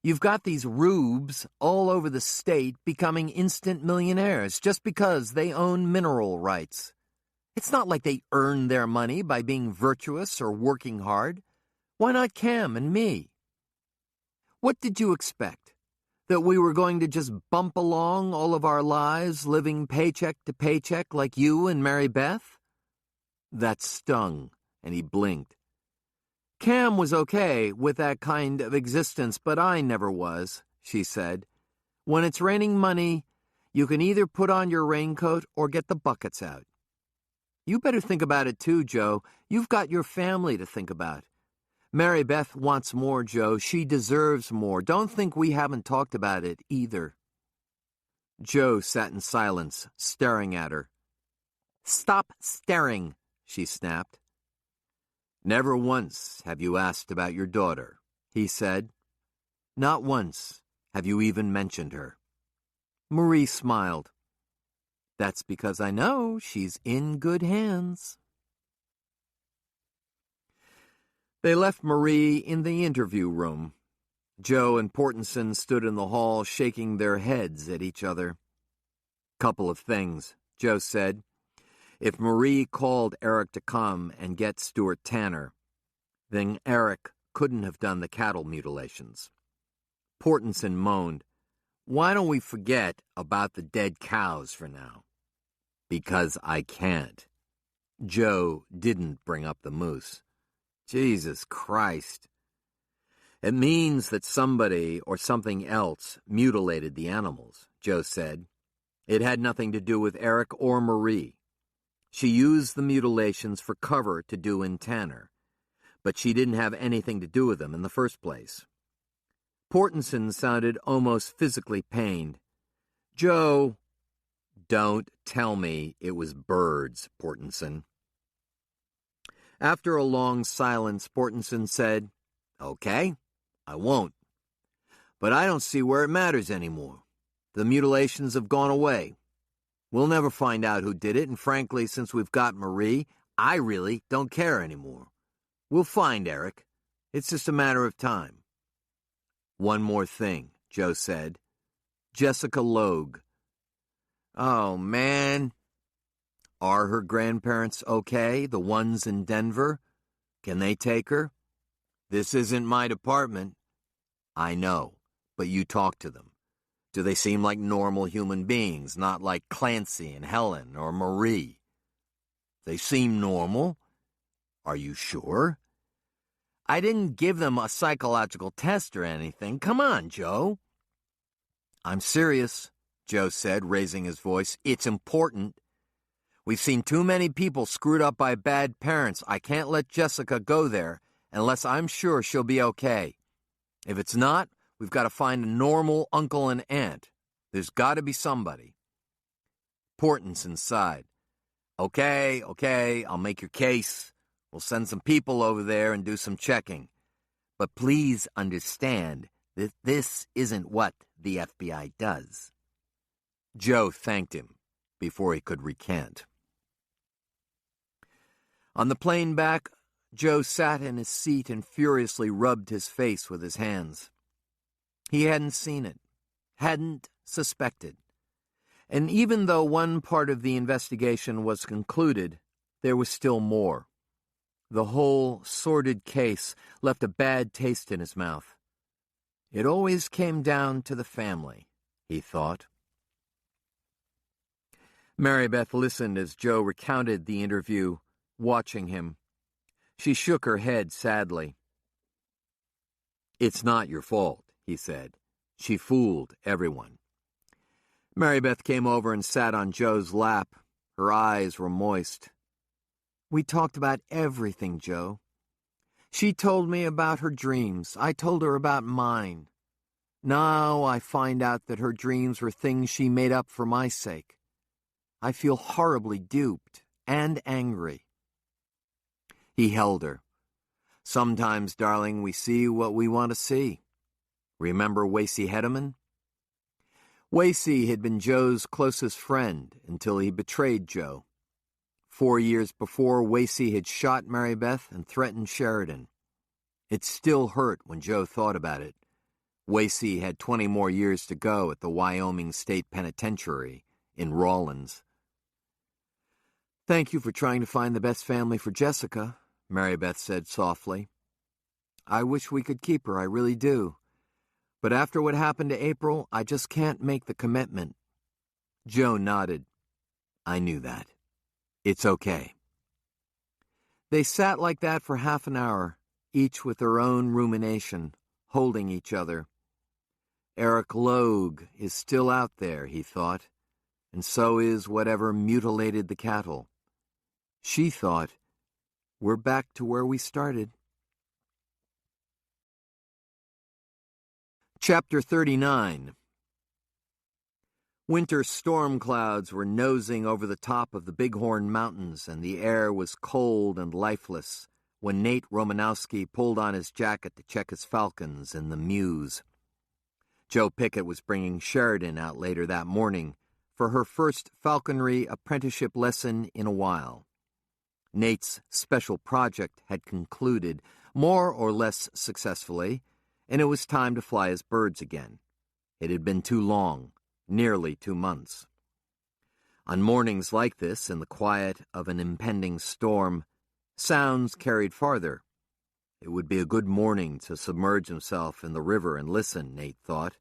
You've got these rubes all over the state becoming instant millionaires just because they own mineral rights. It's not like they earn their money by being virtuous or working hard. Why not Cam and me? What did you expect? That we were going to just bump along all of our lives, living paycheck to paycheck like you and Mary Beth? That stung, and he blinked. Cam was okay with that kind of existence, but I never was, she said. When it's raining money, you can either put on your raincoat or get the buckets out. You better think about it too, Joe. You've got your family to think about. Mary Beth wants more, Joe. She deserves more. Don't think we haven't talked about it either. Joe sat in silence, staring at her. Stop staring, she snapped. Never once have you asked about your daughter, he said. Not once have you even mentioned her. Marie smiled. That's because I know she's in good hands. They left Marie in the interview room. Joe and Portenson stood in the hall shaking their heads at each other. Couple of things, Joe said. If Marie called Eric to come and get Stuart Tanner, then Eric couldn't have done the cattle mutilations. Portenson moaned, Why don't we forget about the dead cows for now? Because I can't. Joe didn't bring up the moose. Jesus Christ. It means that somebody or something else mutilated the animals, Joe said. It had nothing to do with Eric or Marie. She used the mutilations for cover to do in Tanner, but she didn't have anything to do with them in the first place. Portenson sounded almost physically pained. Joe, don't tell me it was birds, Portenson. After a long silence, Portenson said, Okay, I won't. But I don't see where it matters anymore. The mutilations have gone away. We'll never find out who did it, and frankly, since we've got Marie, I really don't care anymore. We'll find Eric. It's just a matter of time. One more thing, Joe said. Jessica Logue. Oh, man. Are her grandparents okay, the ones in Denver? Can they take her? This isn't my department. I know, but you talk to them. Do they seem like normal human beings, not like Clancy and Helen or Marie? They seem normal. Are you sure? I didn't give them a psychological test or anything. Come on, Joe. I'm serious, Joe said, raising his voice. It's important. We've seen too many people screwed up by bad parents. I can't let Jessica go there unless I'm sure she'll be okay. If it's not, we've got to find a normal uncle and aunt. There's got to be somebody. Portenson sighed. Okay, I'll make your case. We'll send some people over there and do some checking. But please understand that this isn't what the FBI does. Joe thanked him before he could recant. On the plane back, Joe sat in his seat and furiously rubbed his face with his hands. He hadn't seen it, hadn't suspected. And even though one part of the investigation was concluded, there was still more. The whole sordid case left a bad taste in his mouth. It always came down to the family, he thought. Mary Beth listened as Joe recounted the interview, watching him. She shook her head sadly. It's not your fault, he said. She fooled everyone. Mary Beth came over and sat on Joe's lap. Her eyes were moist. We talked about everything, Joe. She told me about her dreams. I told her about mine. Now I find out that her dreams were things she made up for my sake. I feel horribly duped. and angry. He held her. "Sometimes, darling, we see what we want to see. Remember Wasey Hedeman?" Wasey had been Joe's closest friend until he betrayed Joe. 4 years before, Wasey had shot Mary Beth and threatened Sheridan. It still hurt when Joe thought about it. Wasey had 20 more years to go at the Wyoming State Penitentiary in Rawlins. "Thank you for trying to find the best family for Jessica," Mary Beth said softly. "I wish we could keep her, I really do. But after what happened to April, I just can't make the commitment." Joe nodded. "I knew that. It's okay." They sat like that for half an hour, each with their own rumination, holding each other. Eric Logue is still out there, he thought, and so is whatever mutilated the cattle. She thought, we're back to where we started. Chapter 39. Winter storm clouds were nosing over the top of the Bighorn Mountains, and the air was cold and lifeless when Nate Romanowski pulled on his jacket to check his falcons in the mews. Joe Pickett was bringing Sheridan out later that morning for her first falconry apprenticeship lesson in a while. Nate's special project had concluded, more or less successfully, and it was time to fly his birds again. It had been too long, nearly 2 months. On mornings like this, in the quiet of an impending storm, sounds carried farther. It would be a good morning to submerge himself in the river and listen, Nate thought.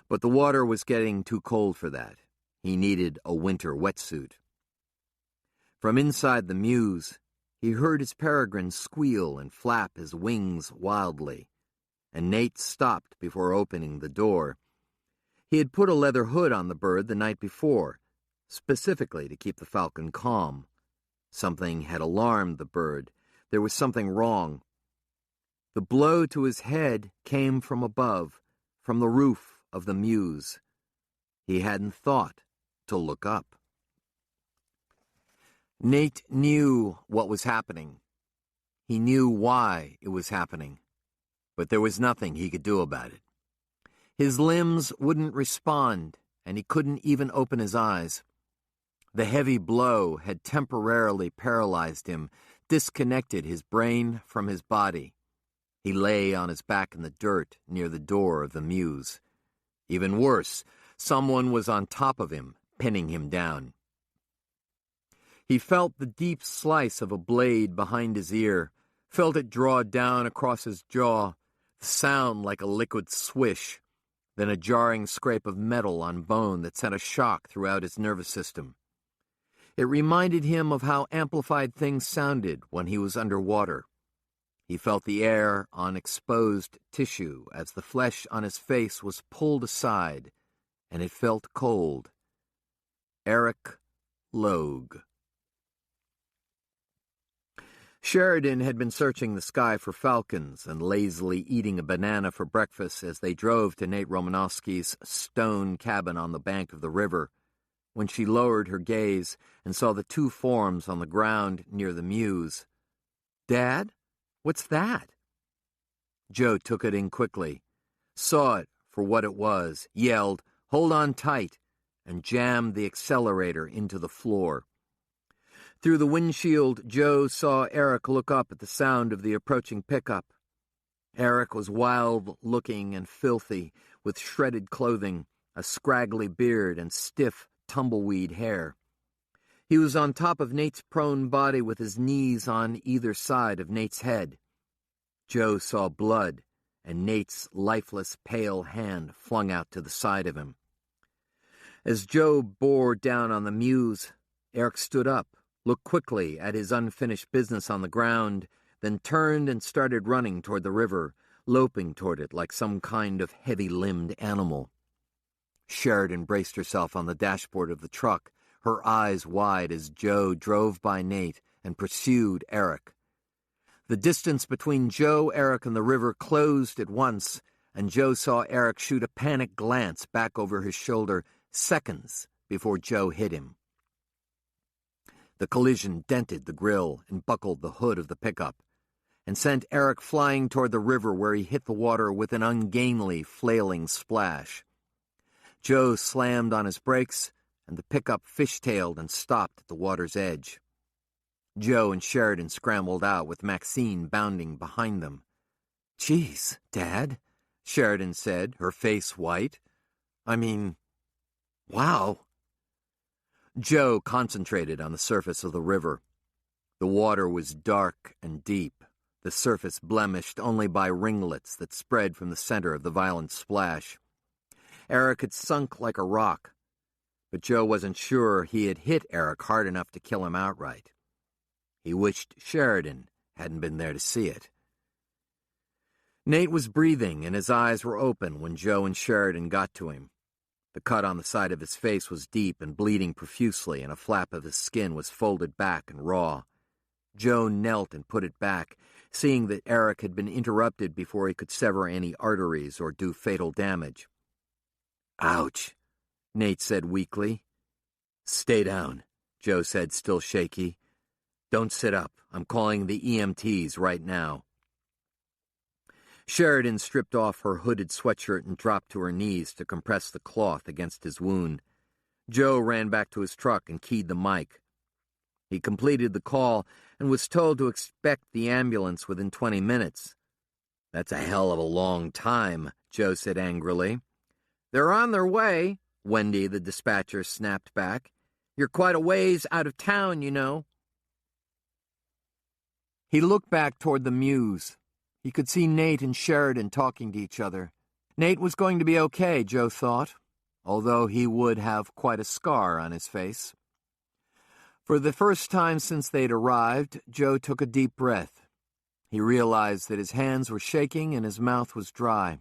But the water was getting too cold for that. He needed a winter wetsuit. From inside the mews, he heard his peregrine squeal and flap his wings wildly, and Nate stopped before opening the door. He had put a leather hood on the bird the night before, specifically to keep the falcon calm. Something had alarmed the bird. There was something wrong. The blow to his head came from above, from the roof of the mews. He hadn't thought to look up. Nate knew what was happening. He knew why it was happening, but there was nothing he could do about it. His limbs wouldn't respond, and he couldn't even open his eyes. The heavy blow had temporarily paralyzed him, disconnected his brain from his body. He lay on his back in the dirt near the door of the mews. Even worse, someone was on top of him, pinning him down. He felt the deep slice of a blade behind his ear, felt it draw down across his jaw, the sound like a liquid swish, then a jarring scrape of metal on bone that sent a shock throughout his nervous system. It reminded him of how amplified things sounded when he was underwater. He felt the air on exposed tissue as the flesh on his face was pulled aside, and it felt cold. Eric Logue. Sheridan had been searching the sky for falcons and lazily eating a banana for breakfast as they drove to Nate Romanowski's stone cabin on the bank of the river, when she lowered her gaze and saw the 2 forms on the ground near the mews. "Dad? What's that?" Joe took it in quickly, saw it for what it was, yelled, "Hold on tight," and jammed the accelerator into the floor. Through the windshield, Joe saw Eric look up at the sound of the approaching pickup. Eric was wild-looking and filthy, with shredded clothing, a scraggly beard, and stiff, tumbleweed hair. He was on top of Nate's prone body with his knees on either side of Nate's head. Joe saw blood and Nate's lifeless, pale hand flung out to the side of him. As Joe bore down on the mews, Eric stood up, looked quickly at his unfinished business on the ground, then turned and started running toward the river, loping toward it like some kind of heavy-limbed animal. Sheridan braced herself on the dashboard of the truck, her eyes wide as Joe drove by Nate and pursued Eric. The distance between Joe, Eric, and the river closed at once, and Joe saw Eric shoot a panicked glance back over his shoulder seconds before Joe hit him. The collision dented the grill and buckled the hood of the pickup, and sent Eric flying toward the river where he hit the water with an ungainly, flailing splash. Joe slammed on his brakes, and the pickup fishtailed and stopped at the water's edge. Joe and Sheridan scrambled out, with Maxine bounding behind them. "Geez, Dad," Sheridan said, her face white. "I mean, wow." Joe concentrated on the surface of the river. The water was dark and deep, the surface blemished only by ringlets that spread from the center of the violent splash. Eric had sunk like a rock, but Joe wasn't sure he had hit Eric hard enough to kill him outright. He wished Sheridan hadn't been there to see it. Nate was breathing, and his eyes were open when Joe and Sheridan got to him. The cut on the side of his face was deep and bleeding profusely, and a flap of his skin was folded back and raw. Joe knelt and put it back, seeing that Eric had been interrupted before he could sever any arteries or do fatal damage. "Ouch," Nate said weakly. "Stay down," Joe said, still shaky. "Don't sit up. I'm calling the EMTs right now." Sheridan stripped off her hooded sweatshirt and dropped to her knees to compress the cloth against his wound. Joe ran back to his truck and keyed the mic. He completed the call and was told to expect the ambulance within 20 minutes. "That's a hell of a long time," Joe said angrily. "They're on their way," Wendy, the dispatcher, snapped back. "You're quite a ways out of town, you know." He looked back toward the mews. He could see Nate and Sheridan talking to each other. Nate was going to be okay, Joe thought, although he would have quite a scar on his face. For the first time since they'd arrived, Joe took a deep breath. He realized that his hands were shaking and his mouth was dry.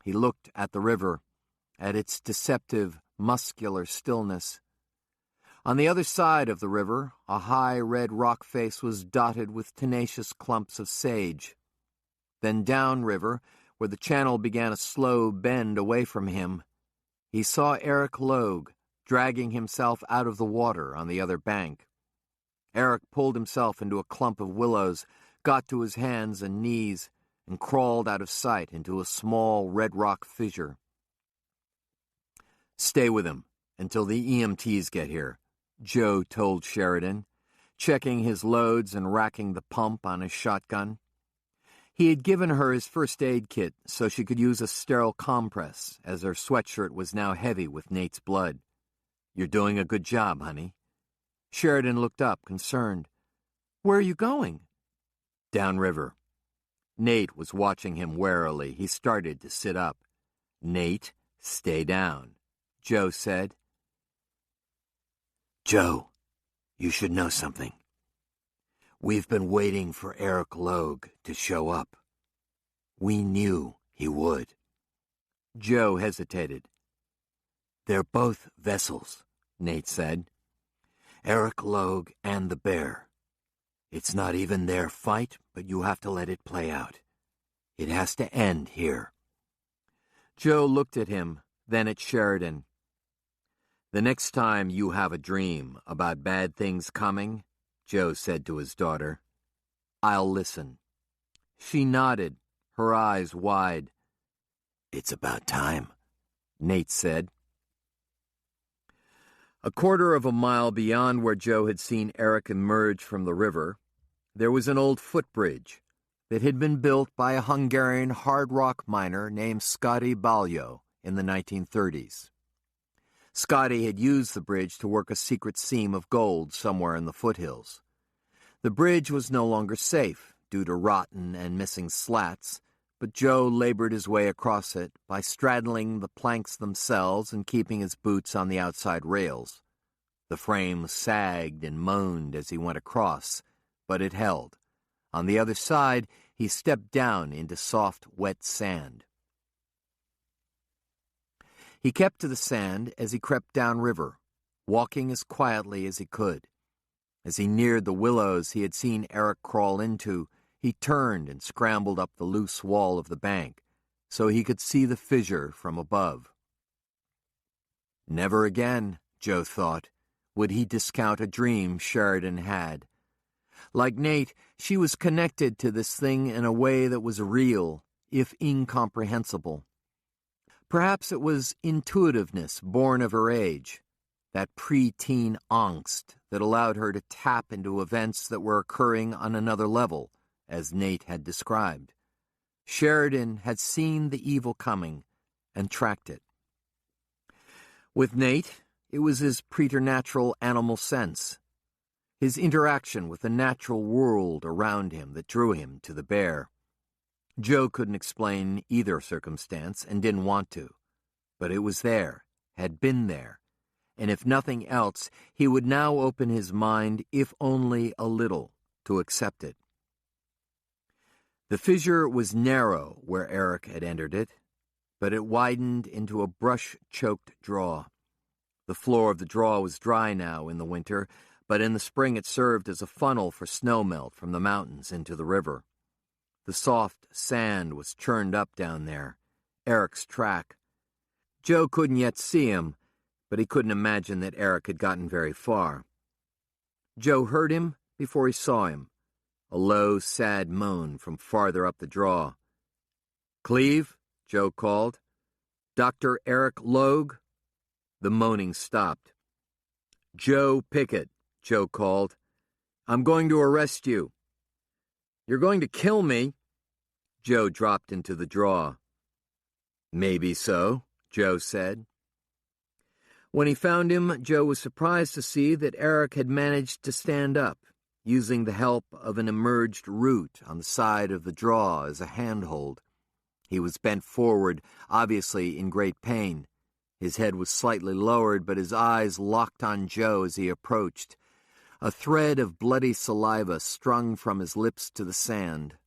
He looked at the river, at its deceptive, muscular stillness. On the other side of the river, a high red rock face was dotted with tenacious clumps of sage. Then downriver, where the channel began a slow bend away from him, he saw Eric Logue dragging himself out of the water on the other bank. Eric pulled himself into a clump of willows, got to his hands and knees, and crawled out of sight into a small red rock fissure. "Stay with him until the EMTs get here," Joe told Sheridan, checking his loads and racking the pump on his shotgun. He had given her his first aid kit so she could use a sterile compress, as her sweatshirt was now heavy with Nate's blood. "You're doing a good job, honey." Sheridan looked up, concerned. "Where are you going?" "Downriver." Nate was watching him warily. He started to sit up. "Nate, stay down," Joe said. "Joe, you should know something. We've been waiting for Eric Logue to show up. We knew he would." Joe hesitated. "They're both vessels," Nate said. "Eric Logue and the bear. It's not even their fight, but you have to let it play out. It has to end here." Joe looked at him, then at Sheridan. "The next time you have a dream about bad things coming," Joe said to his daughter, "I'll listen." She nodded, her eyes wide. "It's about time," Nate said. A quarter of a mile beyond where Joe had seen Eric emerge from the river, there was an old footbridge that had been built by a Hungarian hard rock miner named Scotty Balyo in the 1930s. Scotty had used the bridge to work a secret seam of gold somewhere in the foothills. The bridge was no longer safe due to rotten and missing slats, but Joe labored his way across it by straddling the planks themselves and keeping his boots on the outside rails. The frame sagged and moaned as he went across, but it held. On the other side, he stepped down into soft, wet sand. He kept to the sand as he crept downriver, walking as quietly as he could. As he neared the willows he had seen Eric crawl into, he turned and scrambled up the loose wall of the bank so he could see the fissure from above. Never again, Joe thought, Would he discount a dream Sheridan had? Like Nate, she was connected to this thing in a way that was real, if incomprehensible. Perhaps it was intuitiveness born of her age, that pre-teen angst that allowed her to tap into events that were occurring on another level, as Nate had described. Sheridan had seen the evil coming and tracked it. With Nate, it was his preternatural animal sense, his interaction with the natural world around him that drew him to the bear. Joe couldn't explain either circumstance and didn't want to, but it was there, had been there, and if nothing else, he would now open his mind, if only a little, to accept it. The fissure was narrow where Eric had entered it, but it widened into a brush-choked draw. The floor of the draw was dry now in the winter, but in the spring it served as a funnel for snowmelt from the mountains into the river. The soft sand was churned up down there, Eric's track. Joe couldn't yet see him, but he couldn't imagine that Eric had gotten very far. Joe heard him before he saw him, a low, sad moan from farther up the draw. "Cleve?" Joe called. "Dr. Eric Logue?" The moaning stopped. "Joe Pickett," Joe called. "I'm going to arrest you." "You're going to kill me?" Joe dropped into the draw. "Maybe so," Joe said. When he found him, Joe was surprised to see that Eric had managed to stand up, using the help of an emerged root on the side of the draw as a handhold. He was bent forward, obviously in great pain. His head was slightly lowered, but his eyes locked on Joe as he approached. A thread of bloody saliva strung from his lips to the sand.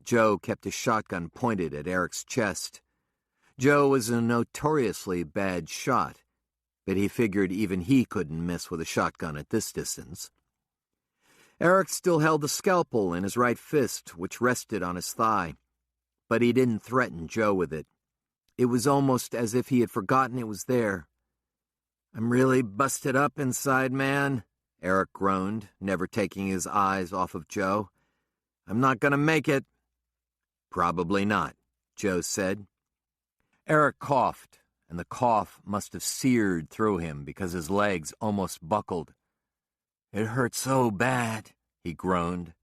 Joe kept his shotgun pointed at Eric's chest. Joe was a notoriously bad shot, but he figured even he couldn't miss with a shotgun at this distance. Eric still held the scalpel in his right fist, which rested on his thigh, but he didn't threaten Joe with it. It was almost as if he had forgotten it was there. "I'm really busted up inside, man," Eric groaned, never taking his eyes off of Joe. "I'm not going to make it." "Probably not," Joe said. Eric coughed, and the cough must have seared through him because his legs almost buckled. "It hurt so bad," he groaned.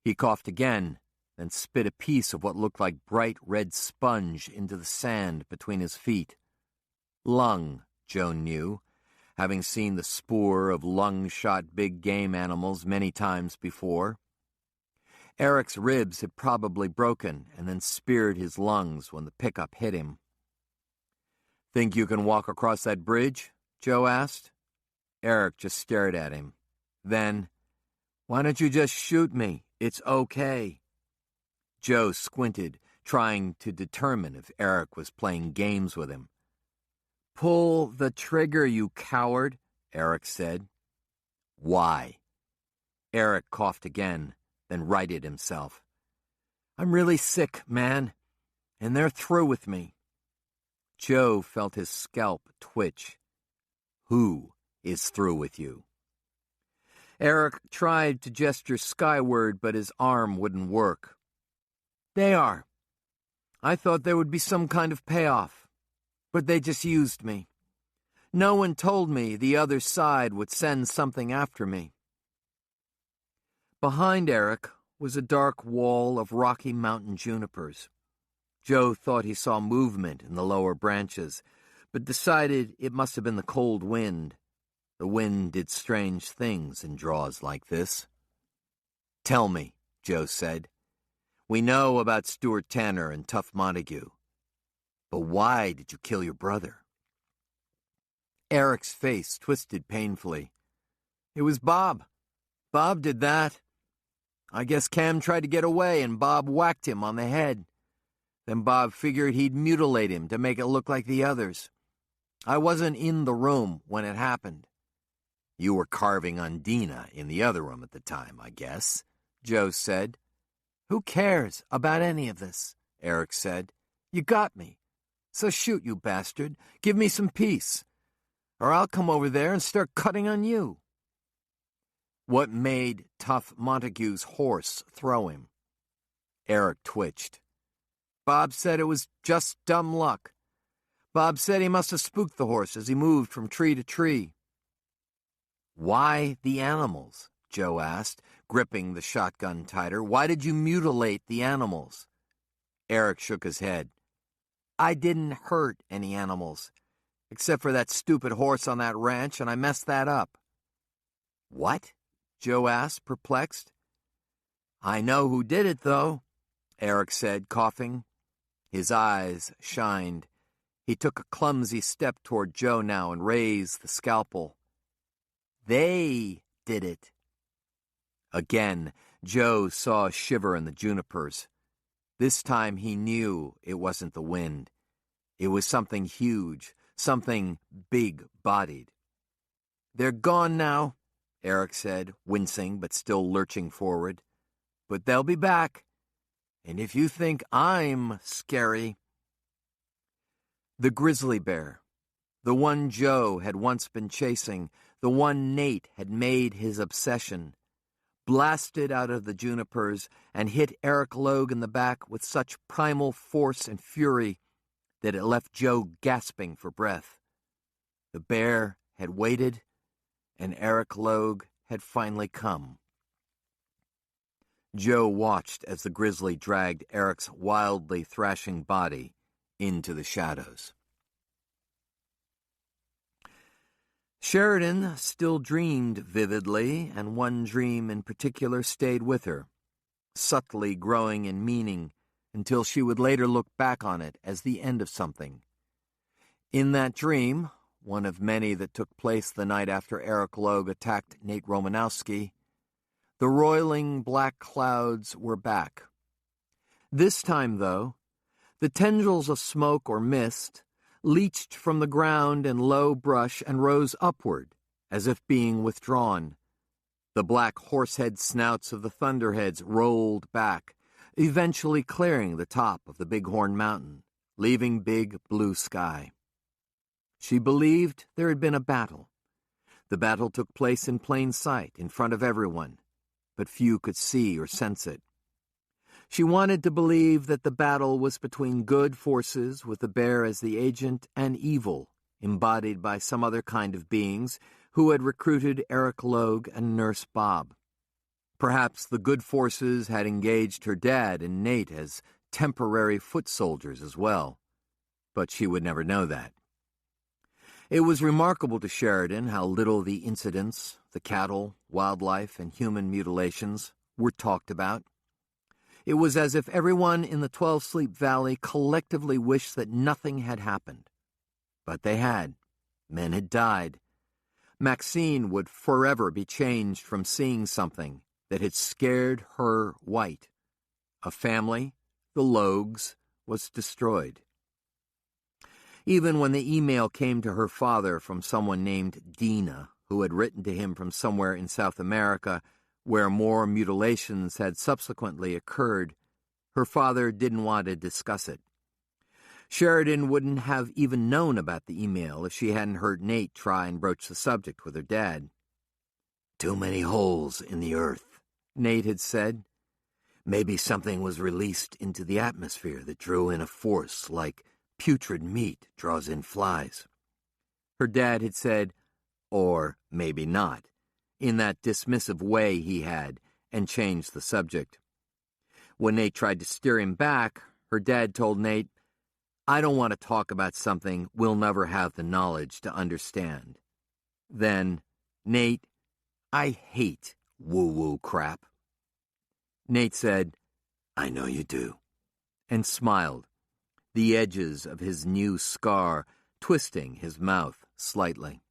He coughed again, then spit a piece of what looked like bright red sponge into the sand between his feet. Lung, Joe knew, having seen the spoor of lung-shot big game animals many times before. Eric's ribs had probably broken and then speared his lungs when the pickup hit him. "Think you can walk across that bridge?" Joe asked. Eric just stared at him. Then, "Why don't you just shoot me? It's okay." Joe squinted, trying to determine if Eric was playing games with him. "Pull the trigger, you coward," Eric said. "Why?" Eric coughed again, then righted himself. "I'm really sick, man, and they're through with me." Joe felt his scalp twitch. "Who is through with you?" Eric tried to gesture skyward, but his arm wouldn't work. "They are. I thought there would be some kind of payoff, but they just used me. No one told me the other side would send something after me." Behind Eric was a dark wall of Rocky Mountain junipers. Joe thought he saw movement in the lower branches, but decided it must have been the cold wind. The wind did strange things in draws like this. "Tell me," Joe said. "We know about Stuart Tanner and Tough Montague. But why did you kill your brother?" Eric's face twisted painfully. "It was Bob. Bob did that. I guess Cam tried to get away and Bob whacked him on the head. Then Bob figured he'd mutilate him to make it look like the others. I wasn't in the room when it happened." "You were carving on Dina in the other room at the time, I guess," Joe said. "Who cares about any of this?" Eric said. "You got me. So shoot, you bastard. Give me some peace." or I'll come over there and start cutting on you." What made tough Montague's horse throw him? Eric twitched. Bob said it was just dumb luck. Bob said he must have spooked the horse as he moved from tree to tree. "Why the animals?" Joe asked, gripping the shotgun tighter. "Why did you mutilate the animals?" Eric shook his head. "I didn't hurt any animals, except for that stupid horse on that ranch, and I messed that up." "What?" Joe asked, perplexed. "I know who did it, though," Eric said, coughing. His eyes shined. He took a clumsy step toward Joe now and raised the scalpel. "They did it." Again, Joe saw a shiver in the junipers. This time he knew it wasn't the wind. It was something huge, something big-bodied. "They're gone now," Eric said, wincing but still lurching forward. "But they'll be back. And if you think I'm scary—" The grizzly bear, the one Joe had once been chasing, the one Nate had made his obsession, blasted out of the junipers and hit Eric Logue in the back with such primal force and fury that it left Joe gasping for breath. The bear had waited, and Eric Logue had finally come. Joe watched as the grizzly dragged Eric's wildly thrashing body into the shadows. Sheridan still dreamed vividly, and one dream in particular stayed with her, subtly growing in meaning until she would later look back on it as the end of something. In that dream, one of many that took place the night after Eric Logue attacked Nate Romanowski, the roiling black clouds were back. This time, though, the tendrils of smoke or mist leached from the ground in low brush and rose upward, as if being withdrawn. The black horsehead snouts of the thunderheads rolled back, eventually clearing the top of the Bighorn Mountain, leaving big blue sky. She believed there had been a battle. The battle took place in plain sight, in front of everyone, but few could see or sense it. She wanted to believe that the battle was between good forces, with the bear as the agent, and evil, embodied by some other kind of beings who had recruited Eric Logue and Nurse Bob. Perhaps the good forces had engaged her dad and Nate as temporary foot soldiers as well, but she would never know that. It was remarkable to Sheridan how little the incidents, the cattle, wildlife, and human mutilations, were talked about. It was as if everyone in the 12 Sleep Valley collectively wished that nothing had happened. But they had. Men had died. Maxine would forever be changed from seeing something that had scared her white. A family, the Logues, was destroyed. Even when the email came to her father from someone named Dina, who had written to him from somewhere in South America, where more mutilations had subsequently occurred, her father didn't want to discuss it. Sheridan wouldn't have even known about the email if she hadn't heard Nate try and broach the subject with her dad. "Too many holes in the earth," Nate had said. "Maybe something was released into the atmosphere that drew in a force like putrid meat draws in flies." Her dad had said, "Or maybe not," in that dismissive way he had, and changed the subject. When Nate tried to steer him back, her dad told Nate, "I don't want to talk about something we'll never have the knowledge to understand." Then, "Nate, I hate woo-woo crap." Nate said, "I know you do," and smiled, the edges of his new scar twisting his mouth slightly.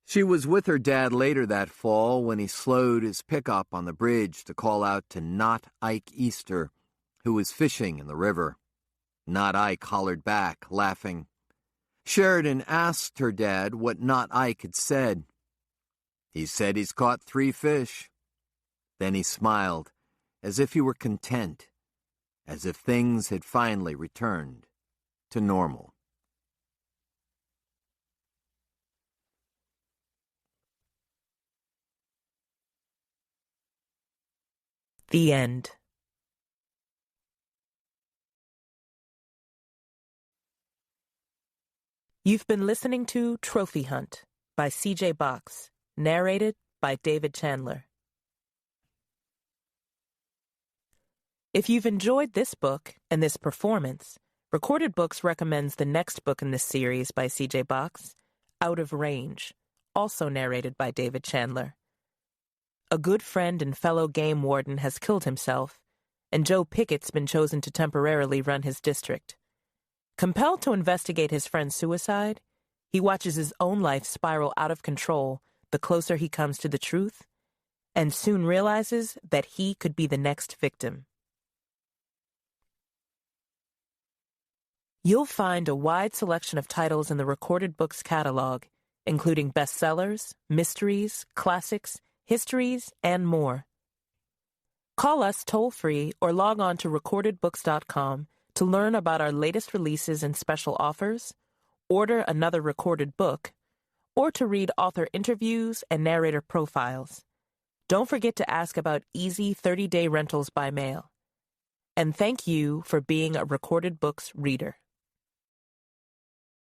She was with her dad later that fall when he slowed his pickup on the bridge to call out to Not Ike Easter, who was fishing in the river. Not Ike hollered back, laughing. Sheridan asked her dad what Not Ike had said. "He said he's caught 3 fish. Then he smiled, as if he were content, as if things had finally returned to normal. The end. You've been listening to Trophy Hunt by C.J. Box, narrated by David Chandler. If you've enjoyed this book and this performance, Recorded Books recommends the next book in this series by C.J. Box, Out of Range, also narrated by David Chandler. A good friend and fellow game warden has killed himself, and Joe Pickett's been chosen to temporarily run his district. Compelled to investigate his friend's suicide, he watches his own life spiral out of control the closer he comes to the truth, and soon realizes that he could be the next victim. You'll find a wide selection of titles in the Recorded Books catalog, including bestsellers, mysteries, classics, histories, and more. Call us toll-free or log on to recordedbooks.com to learn about our latest releases and special offers, order another recorded book, or to read author interviews and narrator profiles. Don't forget to ask about easy 30-day rentals by mail. And thank you for being a Recorded Books reader.